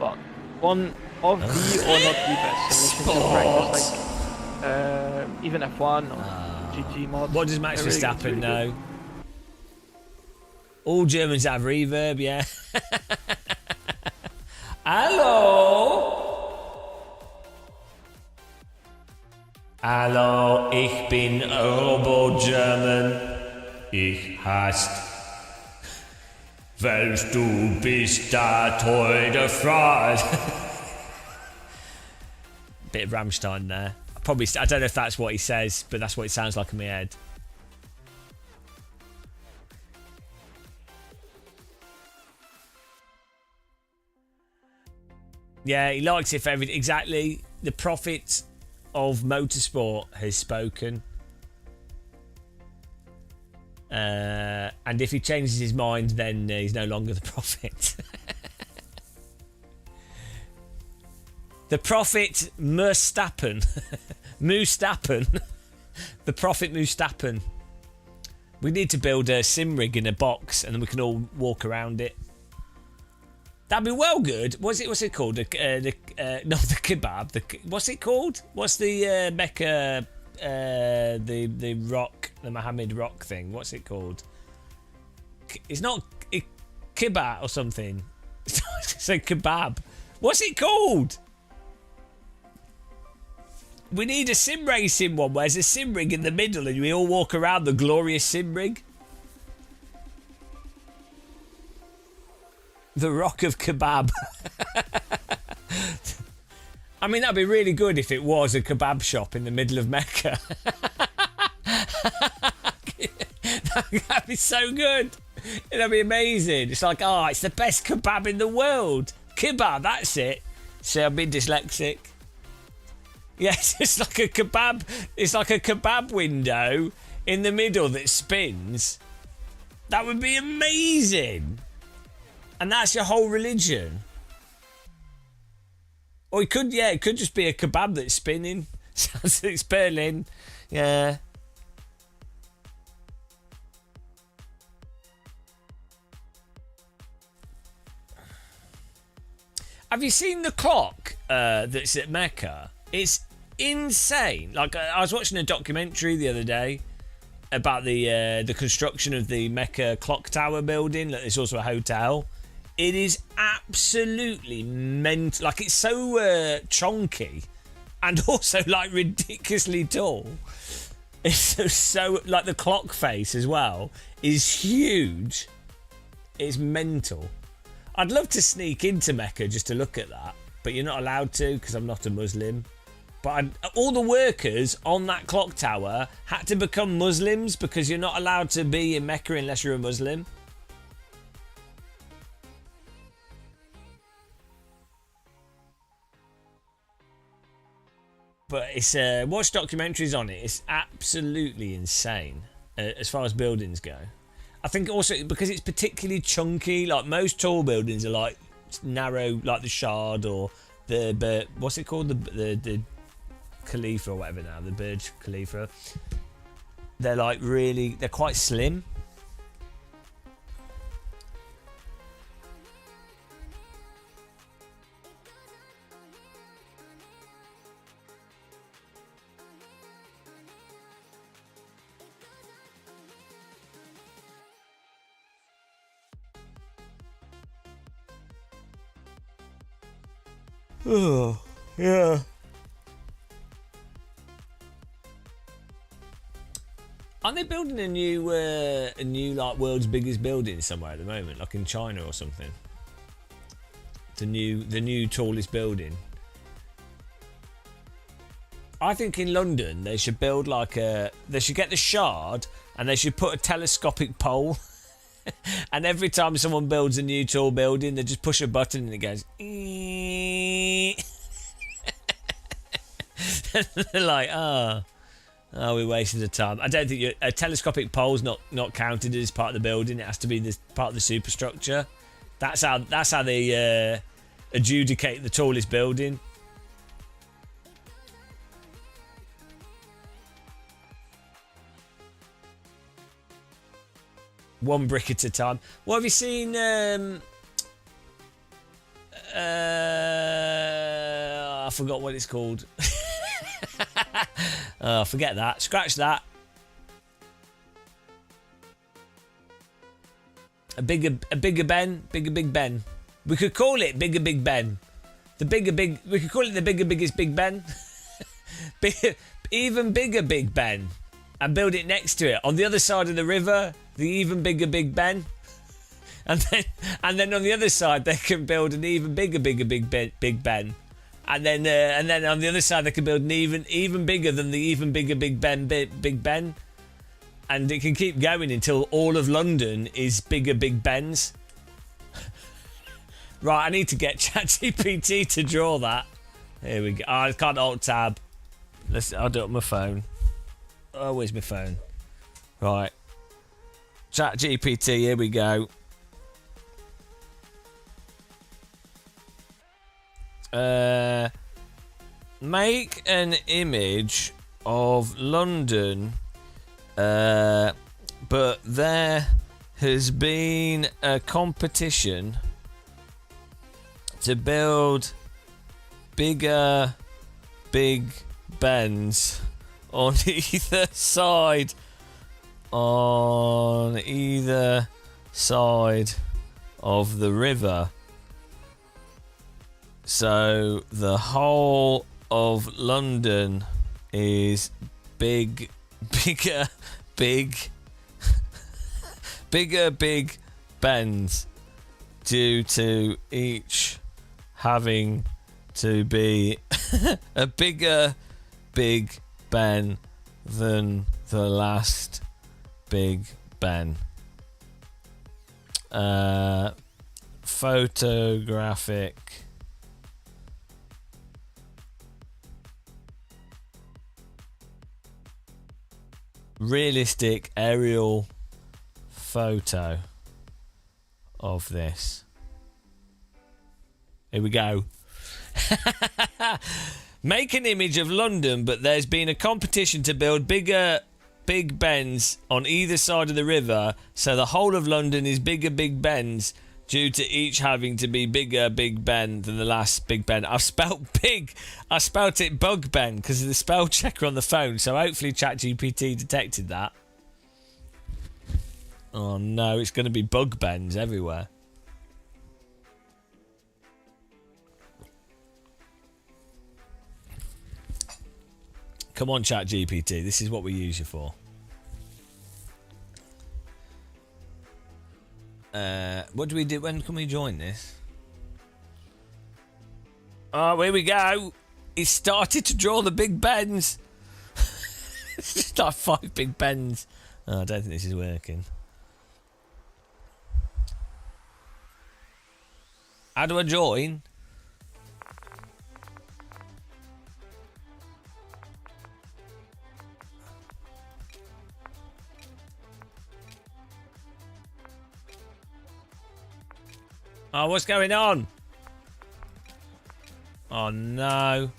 or not the best simulation to practice, like even F1 or GT mods. What does Max Verstappen know? All Germans have reverb, yeah. Hallo! Hallo, ich bin Robo-German. Ich heißt Willst du bist da heute frei? Bit of Rammstein there. I don't know if that's what he says, but that's what it sounds like in my head. Yeah, he likes it for everything. Exactly. The prophet of motorsport has spoken. And if he changes his mind, then he's no longer the prophet. The prophet Mustappen. Mustappen. The prophet Mustappen. We need to build a sim rig in a box and then we can all walk around it. That'd be well good. What's it called? Not the kebab. What's it called? What's the Mecca, the rock, the Mohammed rock thing? What's it called? It's not kebab or something. It's a kebab. What's it called? We need a sim racing one where there's a sim rig in the middle and we all walk around the glorious sim rig. The Rock of Kebab. I mean, that'd be really good if it was a kebab shop in the middle of Mecca. That'd be so good. That'd be amazing. It's like, it's the best kebab in the world. Kebab, that's it. See, I've been dyslexic. Yes, it's like a kebab. It's like a kebab window in the middle that spins. That would be amazing. And that's your whole religion. Or it could just be a kebab that's spinning. It's Berlin. Yeah. Have you seen the clock that's at Mecca? It's insane. Like, I was watching a documentary the other day about the construction of the Mecca clock tower building. There's also a hotel. It is absolutely mental. Like, it's so chonky and also like ridiculously tall. It's so like the clock face as well is huge. It's mental. I'd love to sneak into Mecca just to look at that, but you're not allowed to because I'm not a Muslim. But all the workers on that clock tower had to become Muslims because you're not allowed to be in Mecca unless you're a Muslim. But it's watch documentaries on it. It's absolutely insane as far as buildings go. I think also because it's particularly chunky. Like most tall buildings are like narrow, like the Shard or the what's it called, the Khalifa or whatever now, the Burj Khalifa. They're like really, they're quite slim. Oh, yeah. Aren't they building a new like world's biggest building somewhere at the moment, like in China or something? The new tallest building. I think in London they should build they should get the Shard and they should put a telescopic pole. And every time someone builds a new tall building, they just push a button and it goes. They're like, we wasted the time. I don't think a telescopic pole's not counted as part of the building. It has to be this part of the superstructure. That's how they adjudicate the tallest building. One brick at a time. What have you seen? I forgot what it's called. Forget that. Scratch that. A bigger Ben. Big Ben. We could call it Bigger Big Ben. We could call it the biggest Big Ben. Even bigger Big Ben. And build it next to it. On the other side of the river, the even bigger Big Ben. and then on the other side they can build an even bigger Big Ben. And then on the other side they can build an even bigger than the even bigger Big Ben. And it can keep going until all of London is bigger Big Bens. Right, I need to get ChatGPT to draw that. Here we go. Oh, I can't alt tab. I'll do it on my phone. Oh, where's my phone? Right. ChatGPT, here we go. Make an image of London, but there has been a competition to build bigger Big Bens on either side of the river. So the whole of London is bigger Big Bens, due to each having to be a bigger Big Ben than the last Big Ben. Photographic realistic aerial photo of this. Here we go. Make an image of London, but there's been a competition to build bigger Big Bens on either side of the river, so the whole of London is bigger Big Bens, due to each having to be bigger Big Ben than the last Big Ben. I spelt it Bug Ben because of the spell checker on the phone, so hopefully ChatGPT detected that. Oh no, it's going to be Bug Bens everywhere. Come on, ChatGPT, this is what we use you for. What do we do? When can we join this? Oh, here we go. He started to draw the Big Bens. It's just like 5 Big Bens. Oh, I don't think this is working. How do I join? Oh, what's going on? Oh, no.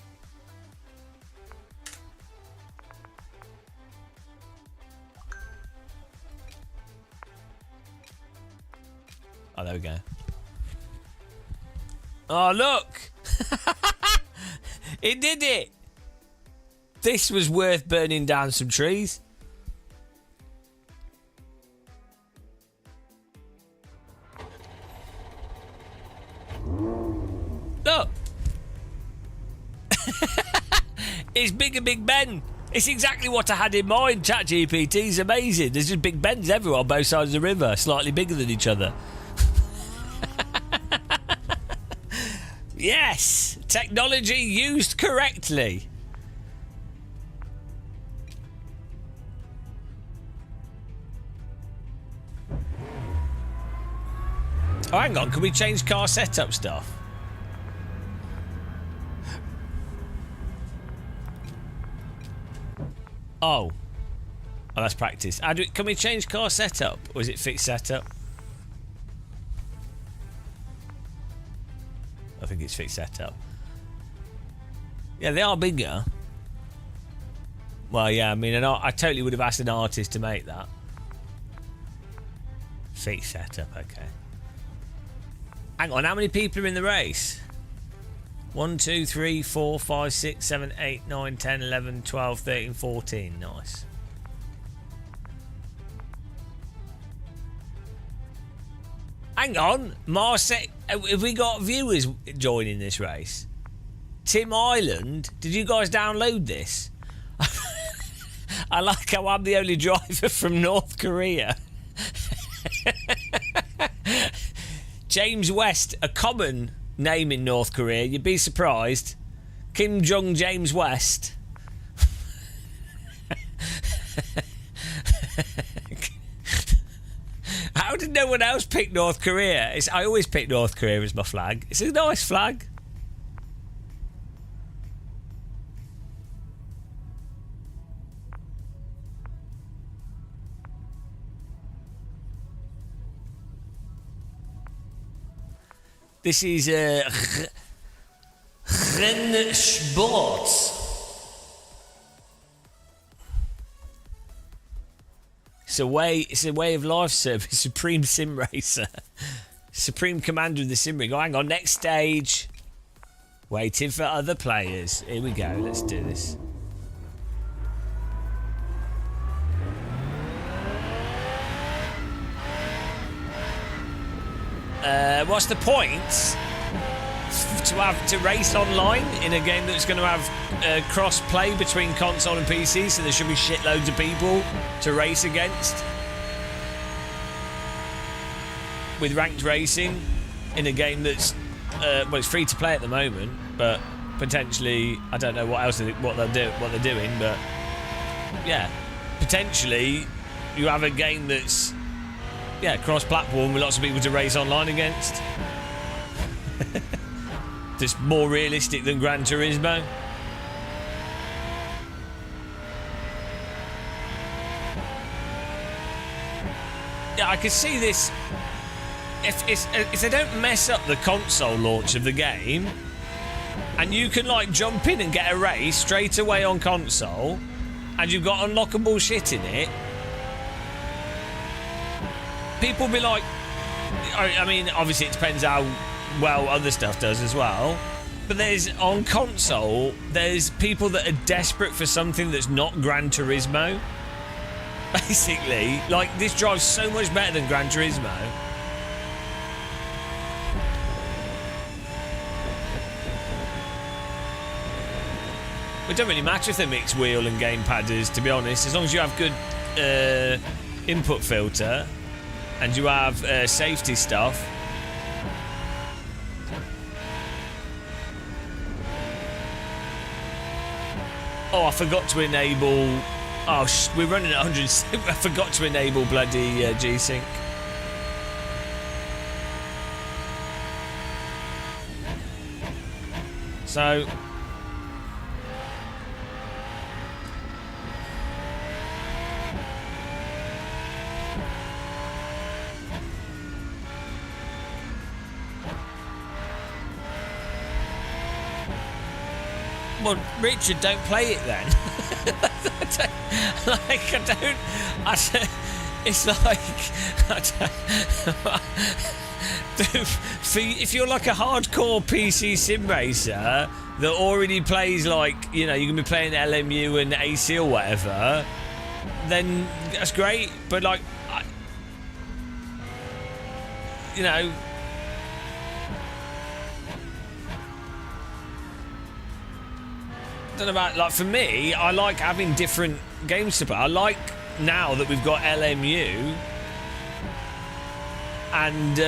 Oh, there we go. Oh, look. It did it. This was worth burning down some trees. Look. It's bigger Big Ben. It's exactly what I had in mind. ChatGPT's amazing. There's just Big Bens everywhere on both sides of the river, slightly bigger than each other. Yes, technology used correctly. Oh, hang on, can we change car setup stuff? Oh, that's practice. Can we change car setup, or is it fixed setup? I think it's fixed setup. Yeah, they are bigger. Well, yeah, I mean, I totally would have asked an artist to make that. Fixed setup, okay. Hang on, how many people are in the race? 1, 2, 3, 4, 5, 6, 7, 8, 9, 10, 11, 12, 13, 14. Nice. Hang on, Marcel, have we got viewers joining this race? Tim Island, did you guys download this? I like how I'm the only driver from North Korea. James West, a common name in North Korea. You'd be surprised. Kim Jong James West. How did no one else pick North Korea? I always pick North Korea as my flag. It's a nice flag. This is Rennsport. It's a way of life, sir. Supreme Sim Racer. Supreme Commander of the Sim Ring. Oh, hang on, next stage. Waiting for other players. Here we go, let's do this. What's the point to race online in a game that's going to have cross play between console and PC, so there should be shitloads of people to race against with ranked racing in a game that's well, it's free to play at the moment, but potentially I don't know what they're doing, but yeah, potentially you have a game that's cross-platform with lots of people to race online against. That's more realistic than Gran Turismo. Yeah, I could see this. If they don't mess up the console launch of the game, and you can like jump in and get a race straight away on console, and you've got unlockable shit in it, people be like, I mean, obviously it depends how well other stuff does as well, but on console, there's people that are desperate for something that's not Gran Turismo. Basically, like, this drives so much better than Gran Turismo. It don't really matter if they're mixed wheel and gamepaders, to be honest, as long as you have good input filter and you have safety stuff. Oh, I forgot to enable... Oh, we're running at 100... I forgot to enable bloody G-Sync. So... Well, Richard, don't play it then. It's like, if you're like a hardcore PC sim racer that already plays, like, you know, you can be playing LMU and AC or whatever, then that's great. But like, you know, don't know about, like, for me, I like having different games to play. I like now that we've got LMU and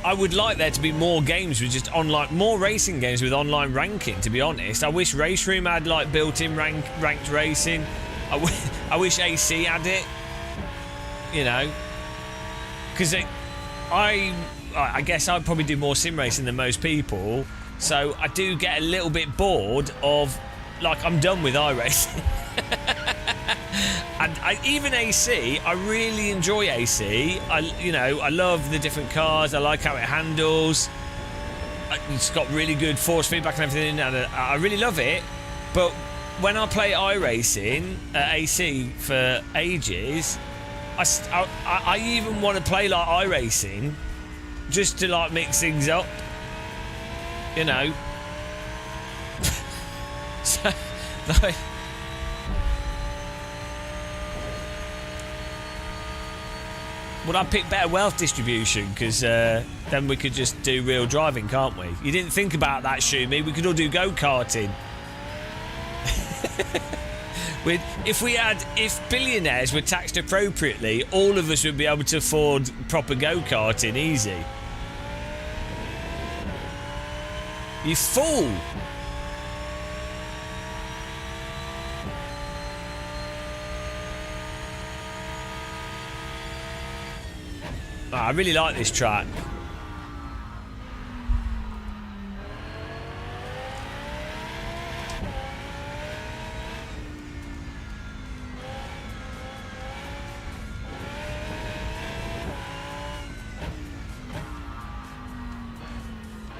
I would like there to be more games with just online, more racing games with online ranking, to be honest. I wish Race Room had like built-in ranked racing. I wish AC had it, you know, because I guess I'd probably do more sim racing than most people, so I do get a little bit bored of, like, I'm done with iRacing. And even AC, I really enjoy AC. I love the different cars. I like how it handles. It's got really good force feedback and everything, and I really love it. But when I play iRacing, AC for ages, I even want to play like iRacing just to like mix things up, you know. So, like, would I pick better wealth distribution? Because then we could just do real driving, can't we? You didn't think about that, Shumi. We could all do go-karting. If billionaires were taxed appropriately, all of us would be able to afford proper go-karting easy. You fool! Oh, I really like this track.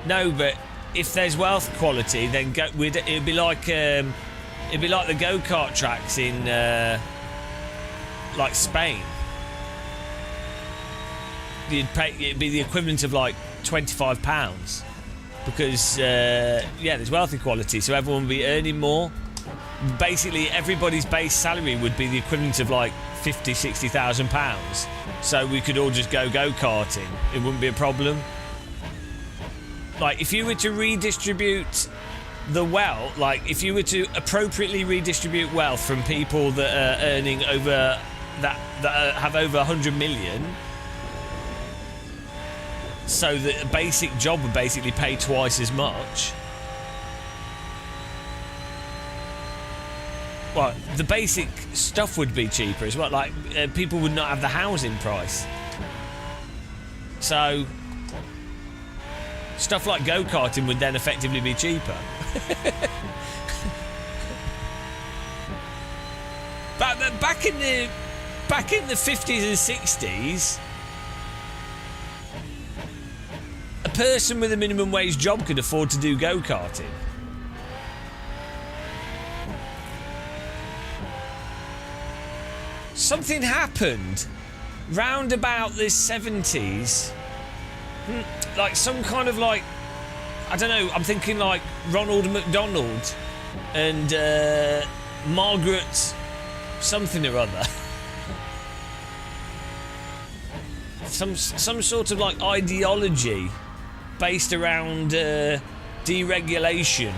No, but if there's wealth quality, then it'd be like the go-kart tracks in like Spain. It'd be the equivalent of like £25 because there's wealth equality, so everyone would be earning more. Basically, everybody's base salary would be the equivalent of like £50,000-60,000. So we could all just go-karting. It wouldn't be a problem. Like, if you were to redistribute the wealth, like, if you were to appropriately redistribute wealth from people that are earning over, that have over 100 million, so that a basic job would basically pay twice as much. Well, the basic stuff would be cheaper as well. Like, people would not have the housing price. So stuff like go-karting would then effectively be cheaper. Back in the 50s and 60s, a person with a minimum wage job could afford to do go-karting. Something happened round about the 70s. Like some kind of like, I don't know, I'm thinking like Ronald McDonald and Margaret something or other. Some sort of like ideology based around deregulation.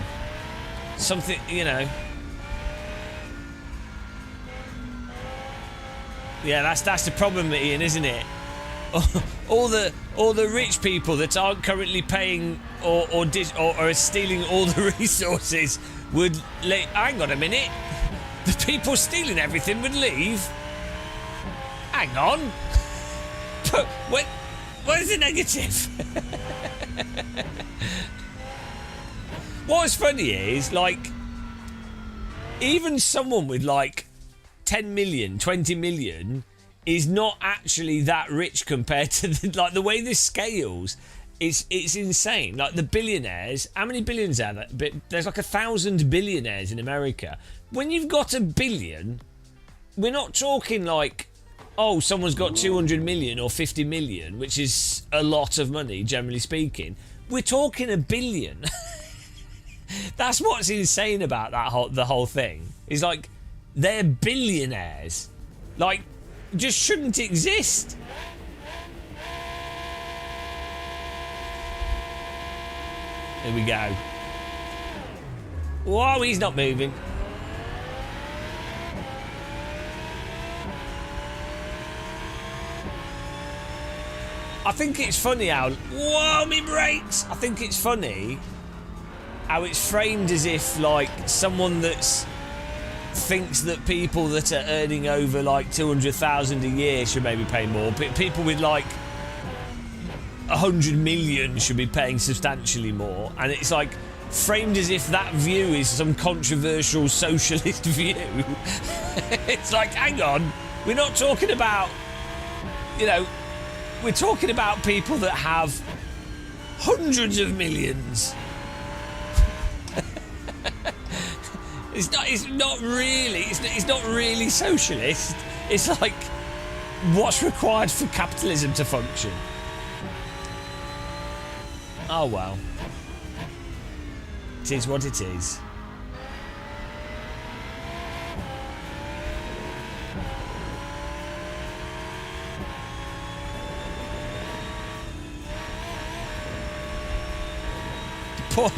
Something, you know. Yeah, that's the problem, Ian, isn't it? All the rich people that aren't currently paying or are stealing all the resources would hang on a minute. The people stealing everything would leave. Hang on. What is the negative? What's funny is, like, even someone with like 10 million, 20 million is not actually that rich compared to the way this scales. It's insane. Like the billionaires, how many billions are there? There's like 1,000 billionaires in America. When you've got a billion, we're not talking like, oh, someone's got 200 million or 50 million, which is a lot of money, generally speaking. We're talking a billion. That's what's insane about the whole thing. Is like, they're billionaires. Like, just shouldn't exist. Here we go. Whoa, he's not moving. I think it's funny how... Whoa, me brakes! I think it's funny how it's framed as if, like, someone that's thinks that people that are earning over, like, 200,000 a year should maybe pay more. People with, like, 100 million should be paying substantially more. And it's, like, framed as if that view is some controversial socialist view. It's like, hang on, we're not talking about, you know... We're talking about people that have hundreds of millions. It's not really socialist. It's like what's required for capitalism to function. Oh well. It is what it is.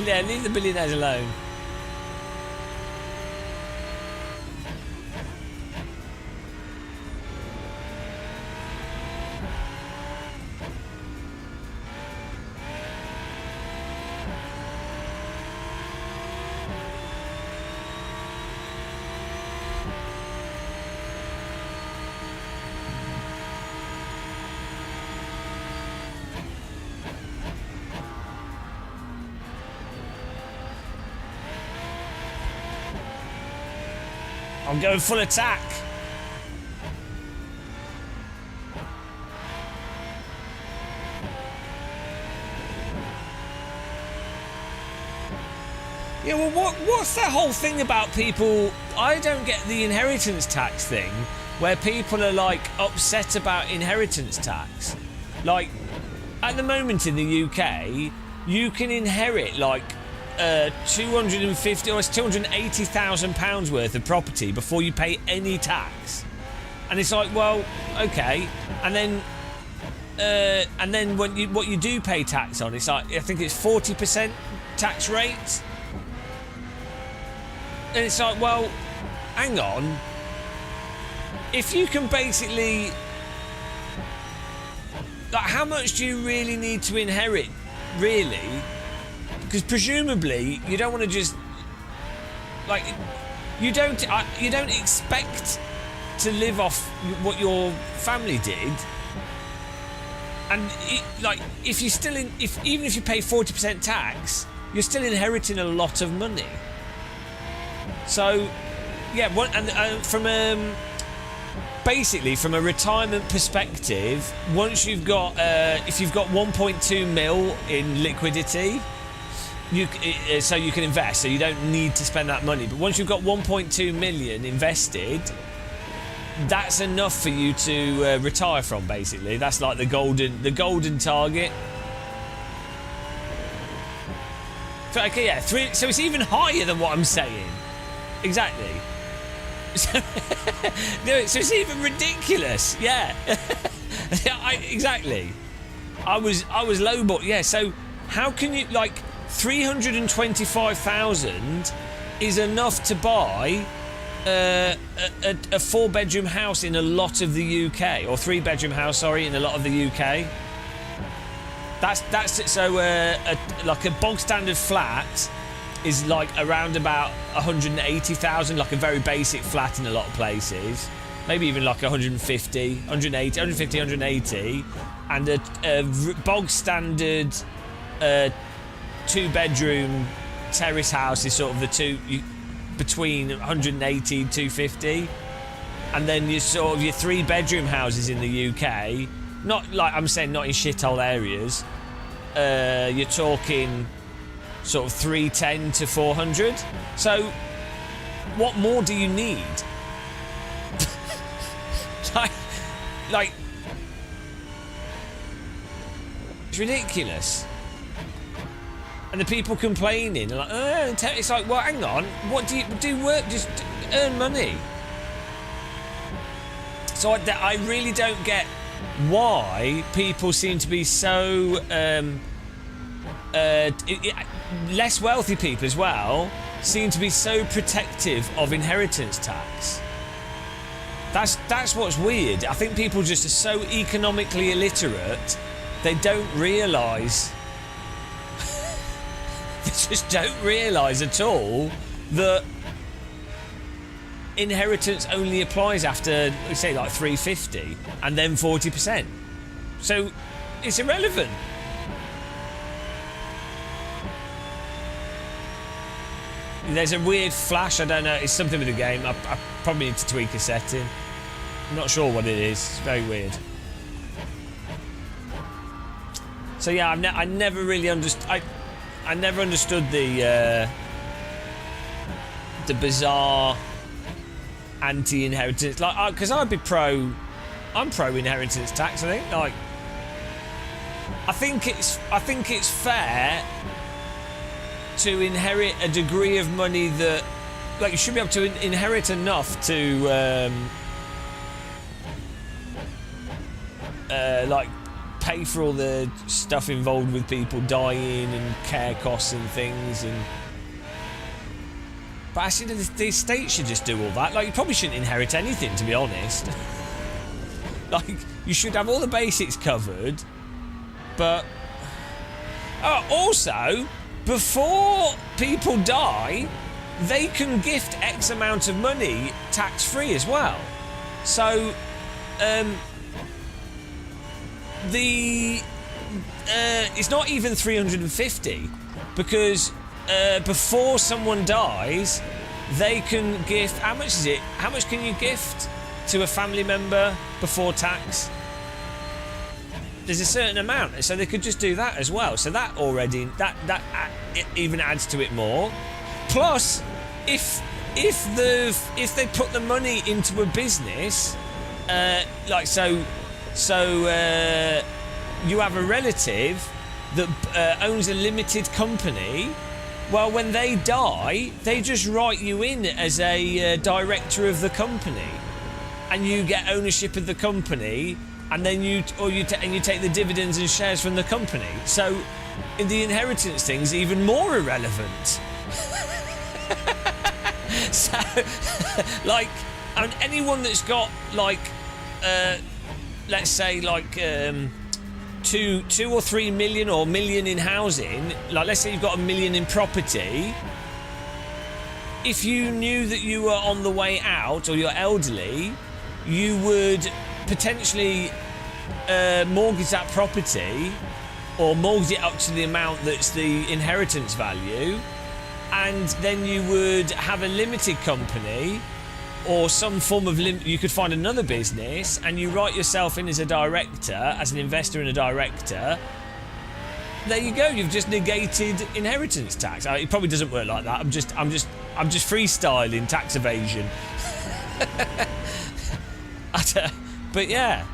Yeah, leave the billionaires alone. I'm going full attack. Yeah, well, what's that whole thing about people? I don't get the inheritance tax thing, where people are like upset about inheritance tax. Like, at the moment in the UK, you can inherit like 250 or it's £280,000 worth of property before you pay any tax, and it's like, well, okay, and then when what you do pay tax on, it's like I think it's 40% tax rate. And it's like, well, hang on. If you can basically... Like, how much do you really need to inherit, really? Because presumably, you don't want to just... Like, you don't expect to live off what your family did. And, if you're still in... Even if you pay 40% tax, you're still inheriting a lot of money. So, yeah, basically from a retirement perspective, once you've got, if you've got 1.2 mil in liquidity, so you can invest, so you don't need to spend that money. But once you've got 1.2 million invested, that's enough for you to retire from. Basically, that's like the golden target. So, okay, yeah, so it's even higher than what I'm saying. Exactly. So it's even ridiculous. Yeah. Exactly. I was lowball. Yeah. So how can you, like, 325,000 is enough to buy a 4-bedroom house in a lot of the UK, or 3-bedroom house, sorry, in a lot of the UK. That's it. So like a bog standard flat is like around about 180,000, like a very basic flat in a lot of places. Maybe even like 150, and a bog standard 2-bedroom terrace house is sort of between 180 and 250. And then your 3-bedroom houses in the UK, not like I'm saying, not in shithole areas, you're talking sort of 310 to 400. So what more do you need? like it's ridiculous. And the people complaining are like, it's like, well, hang on, what do you do? Work, just earn money. So I really don't get why people seem to be so less wealthy people as well seem to be so protective of inheritance tax. That's what's weird. I think people just are so economically illiterate, they don't realise they just don't realise at all that inheritance only applies after, say, like 350 and then 40%. So it's irrelevant. There's a weird flash, I don't know, it's something with the game. I probably need to tweak a setting. I'm not sure what it is, it's very weird. So yeah, I never really understood. I never understood the bizarre anti-inheritance, like, because I'm pro inheritance tax. I think it's fair to inherit a degree of money that, like, you should be able to inherit enough to like pay for all the stuff involved with people dying and care costs and things. And but I think the estate should just do all that. Like, you probably shouldn't inherit anything, to be honest. Like, you should have all the basics covered. But also, before people die, they can gift X amount of money tax-free as well. So it's not even 350, because before someone dies, they can gift. How much is it? How much can you gift to a family member before tax? There's a certain amount, so they could just do that as well. So that already it even adds to it more. Plus, if they put the money into a business, like so you have a relative that owns a limited company. Well, when they die, they just write you in as a director of the company, and you get ownership of the company, and then you take the dividends and shares from the company. So, in the inheritance thing's even more irrelevant. So, like, I mean, anyone that's got like, let's say like 2 or 3 million or million in housing, like let's say you've got 1 million in property. If you knew that you were on the way out or you're elderly, you would potentially mortgage that property or mortgage it up to the amount that's the inheritance value, and then you would have a limited company or some form of you could find another business and you write yourself in as a director, as an investor and a director. There you go, you've just negated inheritance tax. It probably doesn't work like that. I'm just freestyling tax evasion. But yeah,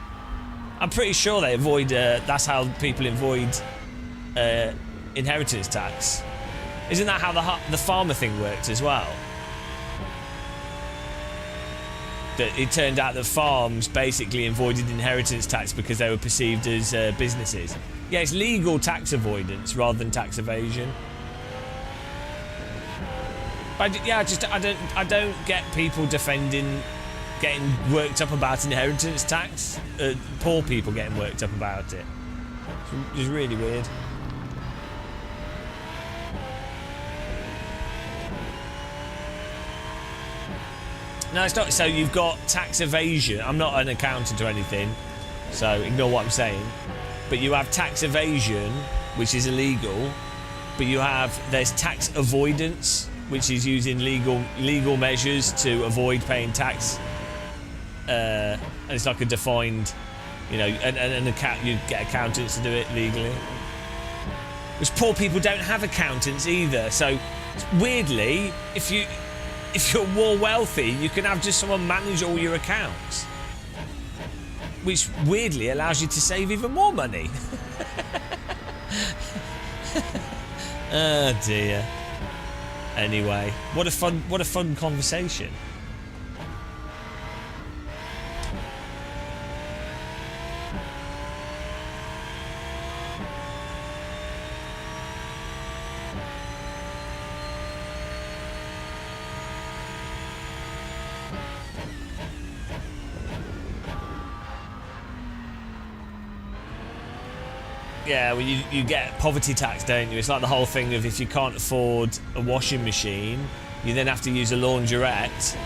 I'm pretty sure they avoid. That's how people avoid inheritance tax. Isn't that how the farmer thing worked as well? That it turned out that farms basically avoided inheritance tax because they were perceived as businesses. Yeah, it's legal tax avoidance rather than tax evasion. But yeah, I don't get people getting worked up about inheritance tax. Poor people getting worked up about it. It's really weird. No, it's not. So you've got tax evasion. I'm not an accountant or anything, so ignore what I'm saying. But you have tax evasion, which is illegal. But there's tax avoidance, which is using legal measures to avoid paying tax. And it's like a defined, you get accountants to do it legally. Which poor people don't have accountants either. So weirdly, if you're more wealthy, you can have just someone manage all your accounts, which weirdly allows you to save even more money. Oh dear. Anyway, what a fun conversation. Yeah, well, you get poverty tax, don't you? It's like the whole thing of if you can't afford a washing machine, you then have to use a laundrette,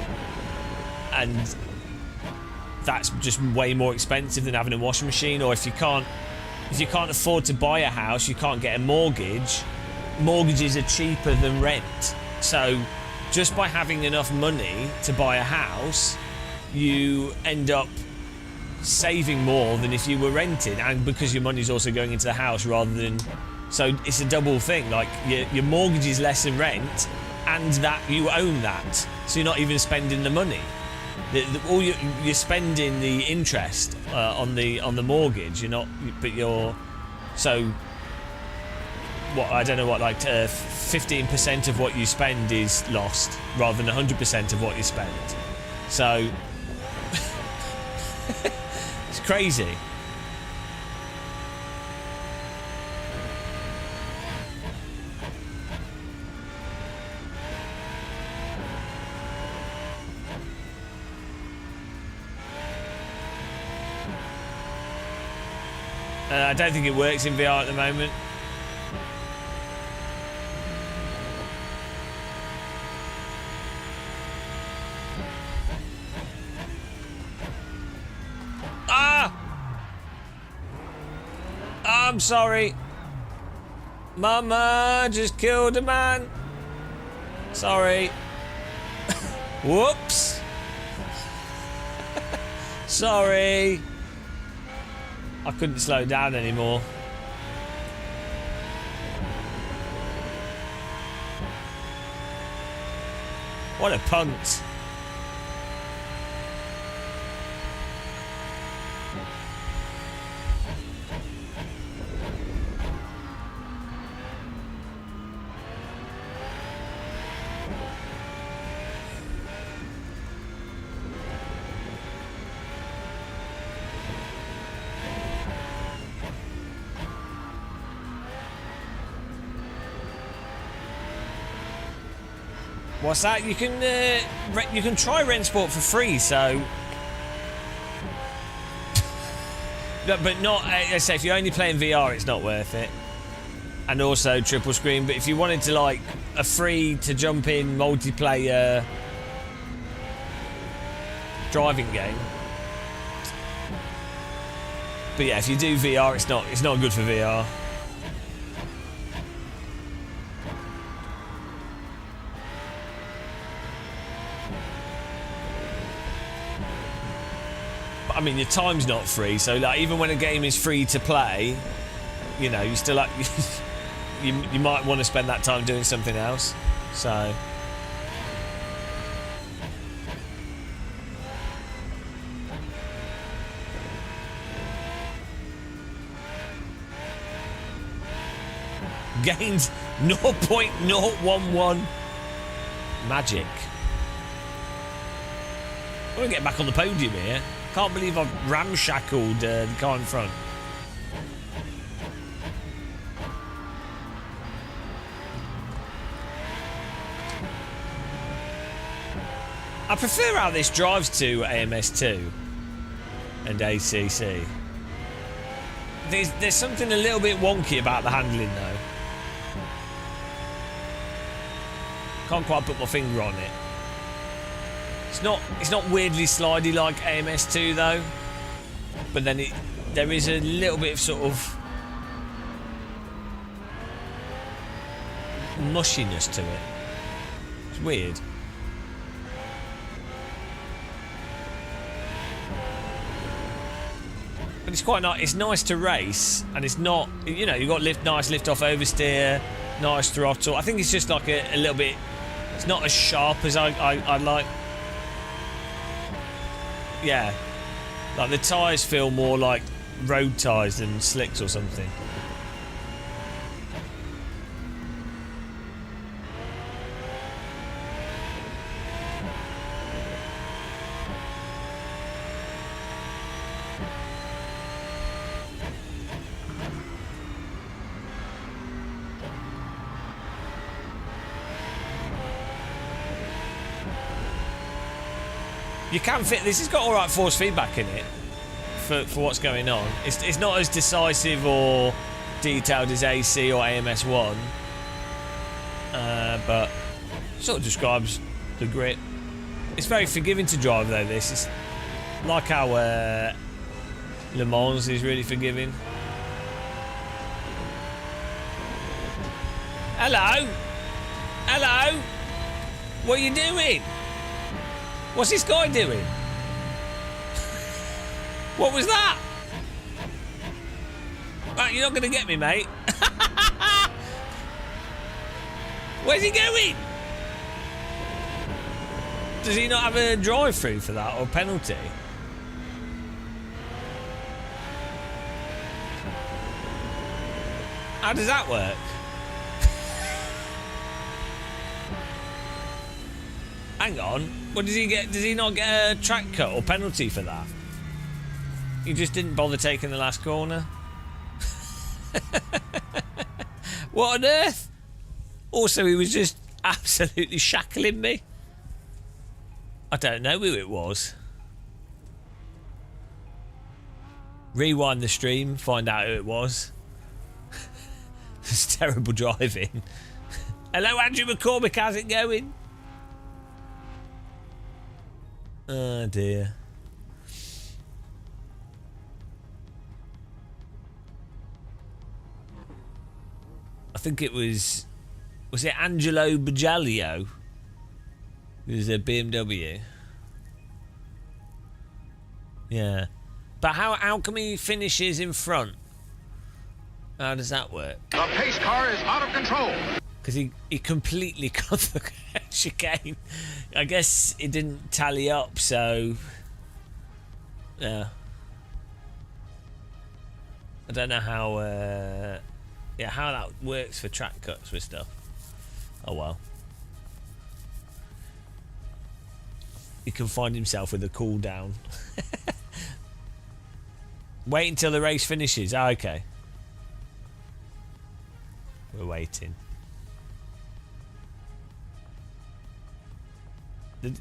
and that's just way more expensive than having a washing machine. Or if you can't afford to buy a house, you can't get a mortgage. Mortgages are cheaper than rent. So just by having enough money to buy a house, you end up saving more than if you were renting, and because your money's also going into the house rather than, so it's a double thing. Like your mortgage is less than rent, and that you own that, so you're not even spending the money. You're spending the interest on the mortgage. You're not, but you're so. What I don't know what, like 15% of what you spend is lost rather than 100% of what you spend. So. It's crazy. I don't think it works in VR at the moment. I'm sorry. Mama just killed a man. Sorry. Whoops. Sorry. I couldn't slow down anymore. What a punt. What's that? You can try Rent Sport for free, so. No, but not. Let's say if you're only playing VR, it's not worth it. And also triple screen. But if you wanted to like a free to jump in multiplayer driving game. But yeah, if you do VR, it's not good for VR. I mean, your time's not free, so like even when a game is free to play, you know, you still like you might want to spend that time doing something else. So gained 0.011 magic. I want to get back on the podium here. Can't believe I've ramshackled the car in front. I prefer how this drives to AMS2 and ACC. There's something a little bit wonky about the handling though. Can't quite put my finger on it. It's not weirdly slidey like AMS2 though, but then there is a little bit of sort of mushiness to it. It's weird. But it's quite nice. It's nice to race, and it's not. You know, you've got nice lift off oversteer, nice throttle. I think it's just like a little bit. It's not as sharp as I like. Yeah, like the tyres feel more like road tyres than slicks or something. You can fit. This has got all right force feedback in it for what's going on. It's not as decisive or detailed as AC or AMS1, but sort of describes the grip. It's very forgiving to drive though. This is like how Le Mans is really forgiving. Hello, hello. What are you doing? What's this guy doing? What was that? Right, you're not going to get me, mate. Where's he going? Does he not have a drive-through for that or penalty? How does that work? Hang on. What does he get? Does he not get a track cut or penalty for that? He just didn't bother taking the last corner. What on earth? Also, he was just absolutely shackling me. I don't know who it was. Rewind the stream, find out who it was. It's terrible driving. Hello, Andrew McCormick, how's it going? Oh dear. I think it was it Angelo Bajaglio There's a BMW. Yeah. But how come he finishes in front? How does that work? The pace car is out of control. Because he completely got the chicane. I guess it didn't tally up, so... Yeah. I don't know how... how that works for track cuts with stuff. Oh well. He can find himself with a cool down. Wait until the race finishes. Oh, okay. We're waiting.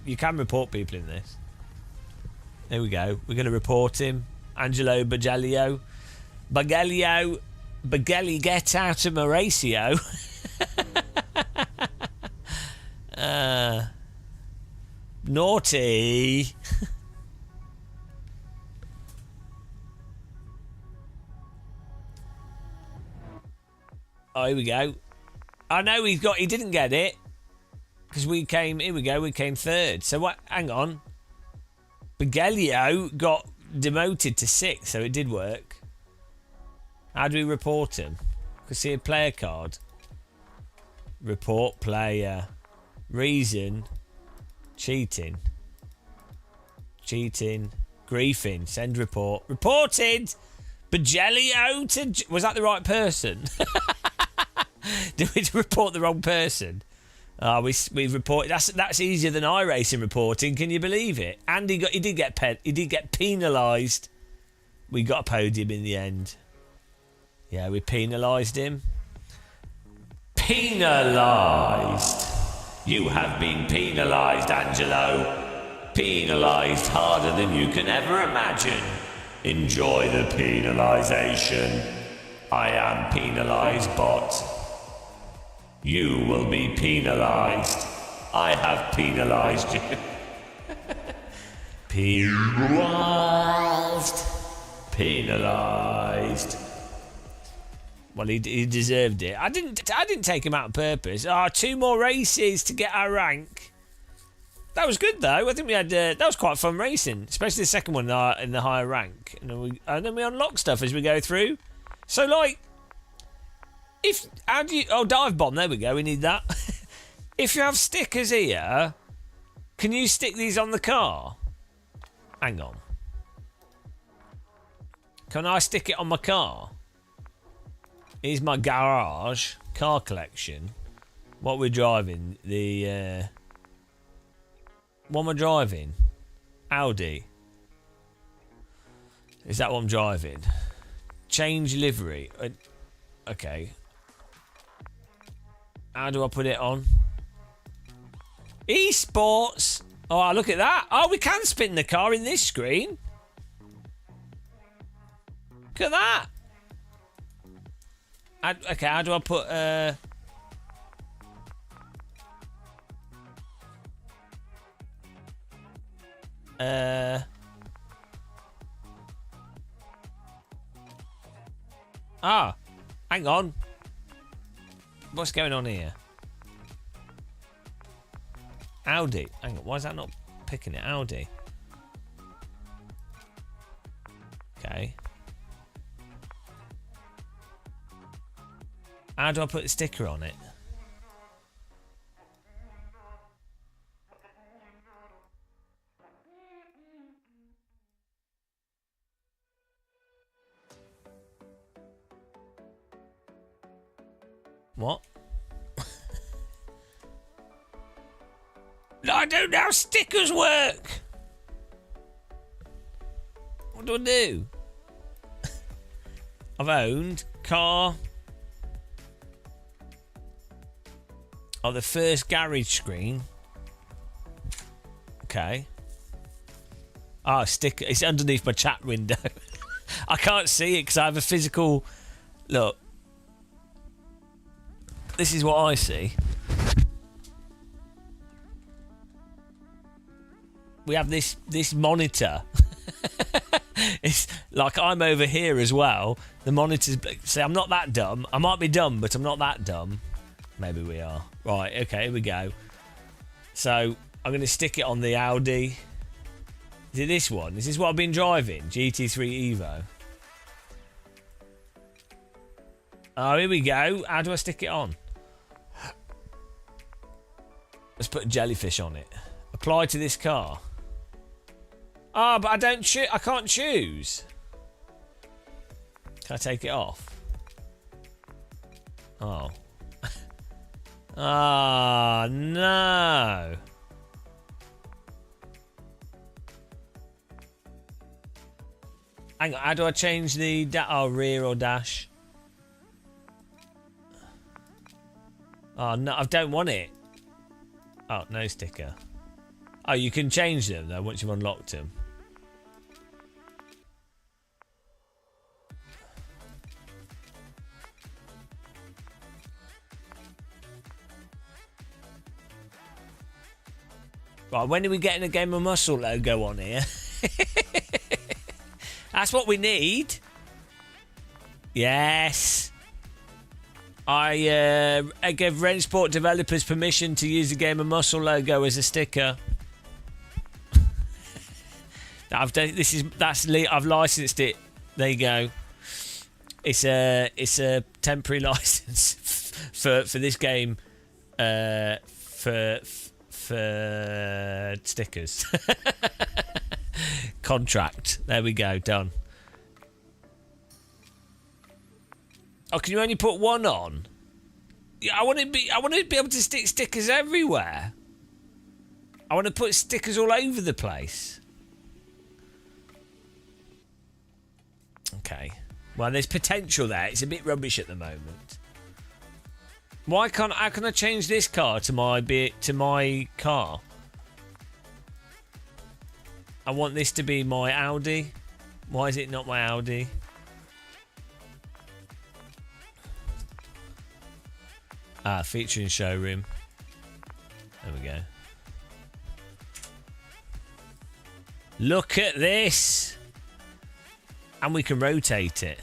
You can report people in this. There we go. We're going to report him. Angelo Bagelio. Bagelli, get out of Mauricio. Naughty. Oh, here we go. I know he didn't get it. Because we came third. So what, hang on. Bagelio got demoted to 6th, so it did work. How do we report him? Because see a player card. Report player. Reason. Cheating. Griefing. Send report. Reported! Bagelio to... Was that the right person? Did we report the wrong person? We reported. That's easier than iRacing reporting. Can you believe it? And he did get penalised. We got a podium in the end. Yeah, we penalised him. Penalised. You have been penalised, Angelo. Penalised harder than you can ever imagine. Enjoy the penalisation. I am penalised, bot. You will be penalised. I have penalised you. Penalised. Penalised. Well, he deserved it. I didn't take him out on purpose. 2 more races to get our rank. That was good though. I think we had that was quite fun racing, especially the second one in the higher rank. And then we unlock stuff as we go through. So like. Dive bomb, there we go, we need that. If you have stickers here, can you stick these on the car? Hang on. Can I stick it on my car? Here's my garage, car collection. What we're driving, what am I driving? Audi. Is that what I'm driving? Change livery. Okay. How do I put it on? Esports. Oh, look at that. Oh, we can spin the car in this screen. Look at that. Okay, how do I put... hang on. What's going on here? Audi. Hang on, why is that not picking it? Audi. Okay. How do I put the sticker on it? What? I don't know how stickers work. What do I do? I've owned car. Oh, the first garage screen. Okay. Oh, sticker. It's underneath my chat window. I can't see it because I have a physical... Look. This is what I see. We have this monitor. It's like I'm over here as well. The monitor's... See, I'm not that dumb. I might be dumb, but I'm not that dumb. Maybe we are. Right, okay, here we go. So, I'm going to stick it on the Audi. Is it this one? Is this what I've been driving? GT3 Evo. Oh, here we go. How do I stick it on? Let's put a jellyfish on it. Apply to this car. Ah, but I don't choose. I can't choose. Can I take it off? Oh. Ah, no. Hang on, how do I change the rear or dash? Oh, no, I don't want it. Oh, no sticker. Oh, you can change them, though, once you've unlocked them. Right, when are we getting a Game of Muscle logo on here? That's what we need. Yes. I gave Rensport developers permission to use the Game of Muscle logo as a sticker. I've licensed it. There you go. It's a temporary license for this game for stickers. Contract. There we go. Done. Oh, can you only put one on? Yeah, I want to be able to stick stickers everywhere. I want to put stickers all over the place. Okay. Well, there's potential there. It's a bit rubbish at the moment. How can I change this car to my car? I want this to be my Audi. Why is it not my Audi? Ah, featuring showroom. There we go. Look at this. And we can rotate it.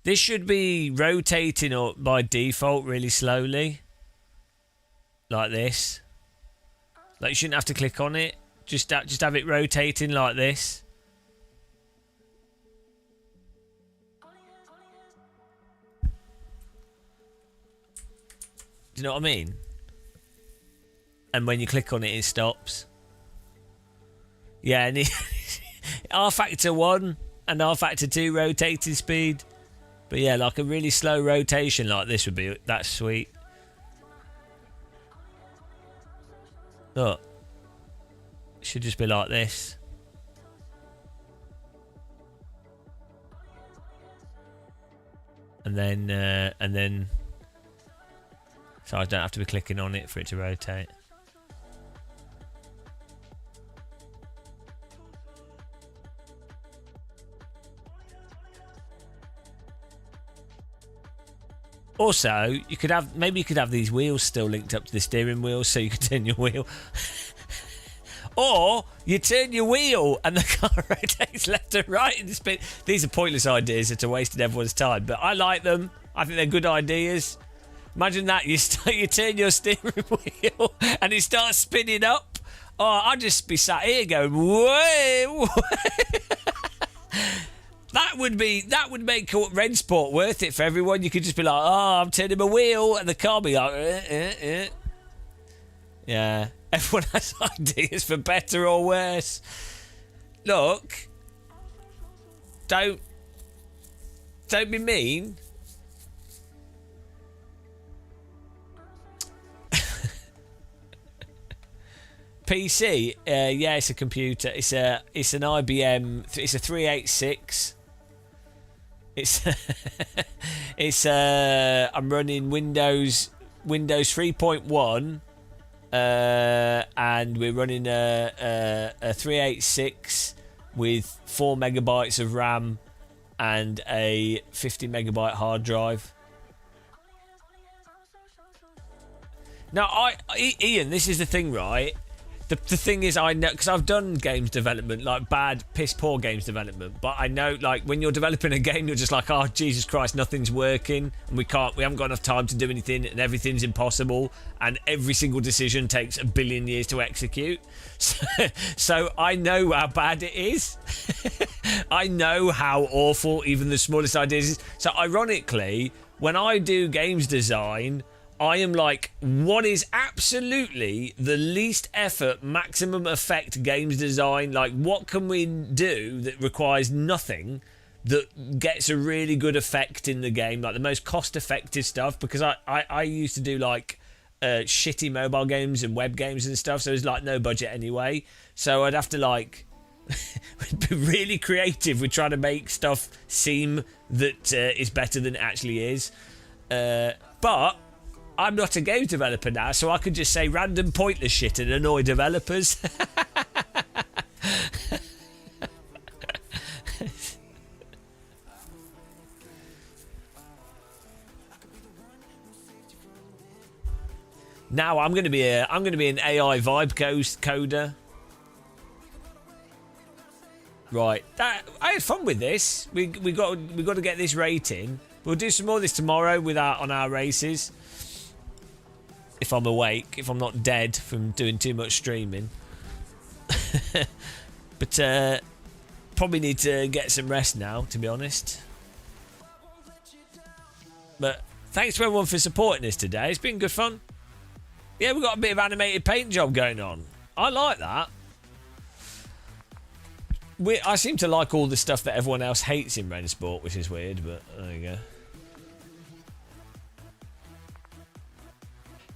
This should be rotating up by default really slowly. Like this. Like you shouldn't have to click on it. Just have it rotating like this. Do you know what I mean? And when you click on it, it stops. Yeah, and R factor 1 and R factor 2 rotating speed. But yeah, like a really slow rotation like this would be, that's sweet. Look. It should just be like this. And then so I don't have to be clicking on it for it to rotate. Also, you could have these wheels still linked up to the steering wheel, so you could turn your wheel. Or you turn your wheel and the car rotates left and right in the speed. These are pointless ideas that are wasting everyone's time, but I like them. I think they're good ideas. Imagine that you turn your steering wheel and it starts spinning up. Oh, I'd just be sat here going, whoa. That would make Rensport worth it for everyone. You could just be like, oh, I'm turning my wheel, and the car be like, Yeah, everyone has ideas for better or worse. Look, don't be mean. PC, yeah, it's a computer. It's an IBM. It's a 386. I'm running Windows 3.1, and we're running a 386 with 4 megabytes of RAM and a 50 megabyte hard drive. Now, Ian, this is the thing, right? The thing is, I know, because I've done games development, like bad, piss poor games development, but I know, like, when you're developing a game, you're just like, oh, Jesus Christ, nothing's working, and we haven't got enough time to do anything, and everything's impossible, and every single decision takes 1 billion years to execute. So I know how bad it is. I know how awful even the smallest ideas is. So ironically, when I do games design, I am like, what is absolutely the least effort, maximum effect games design? Like, what can we do that requires nothing, that gets a really good effect in the game? Like, the most cost-effective stuff, because I used to do, like, shitty mobile games and web games and stuff, so it was, like, no budget anyway. So I'd have to, like, be really creative with trying to make stuff seem that is better than it actually is. But I'm not a game developer now, so I could just say random pointless shit and annoy developers. Now I'm going to be an AI vibe coder. Right, I had fun with this. We got to get this rating. We'll do some more of this tomorrow on our races. If I'm awake, if I'm not dead from doing too much streaming. But probably need to get some rest now, to be honest. But thanks to everyone for supporting us today. It's been good fun. Yeah, we've got a bit of animated paint job going on. I like that. I seem to like all the stuff that everyone else hates in Rensport, which is weird, but there you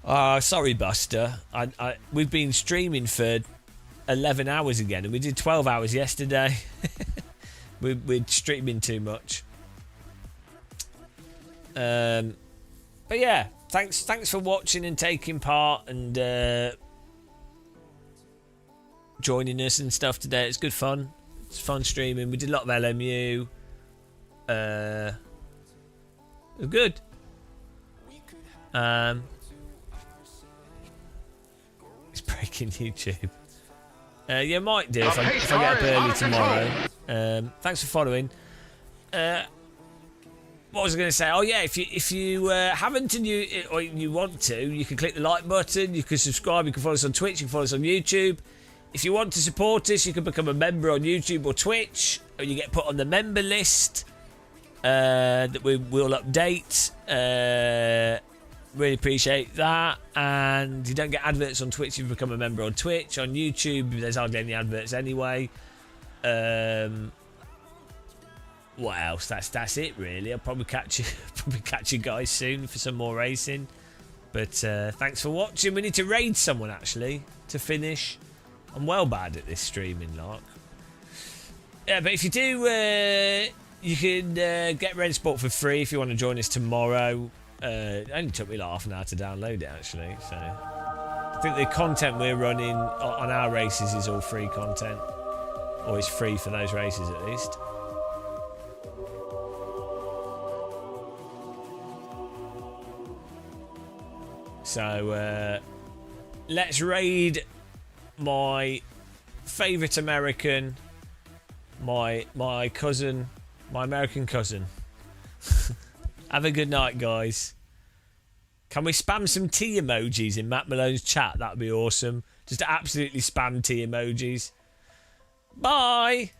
go. Sorry, Buster. We've been streaming for 11 hours again, and we did 12 hours yesterday. We're streaming too much. But yeah, thanks for watching and taking part and joining us and stuff today. It's good fun. It's fun streaming. We did a lot of LMU. It was good. It's breaking YouTube. Yeah, might do if I get up early tomorrow. Thanks for following. What was I going to say? Oh yeah, if you haven't and you want to, you can click the like button. You can subscribe. You can follow us on Twitch. You can follow us on YouTube. If you want to support us, you can become a member on YouTube or Twitch, or you get put on the member list that we'll update. Really appreciate that. And you don't get adverts on Twitch if you become a member on Twitch. On YouTube, there's hardly any adverts anyway. What else? That's it really. I'll probably catch you guys soon for some more racing. But thanks for watching. We need to raid someone actually to finish. I'm well bad at this streaming lark. Yeah, but if you do, you can get Rensport for free if you want to join us tomorrow. It only took me like half an hour to download it actually. So I think the content we're running on our races is all free content, or it's free for those races at least. So let's raid my favourite American, my cousin, my American cousin. Have a good night, guys. Can we spam some tea emojis in Matt Malone's chat? That'd be awesome. Just absolutely spam tea emojis. Bye.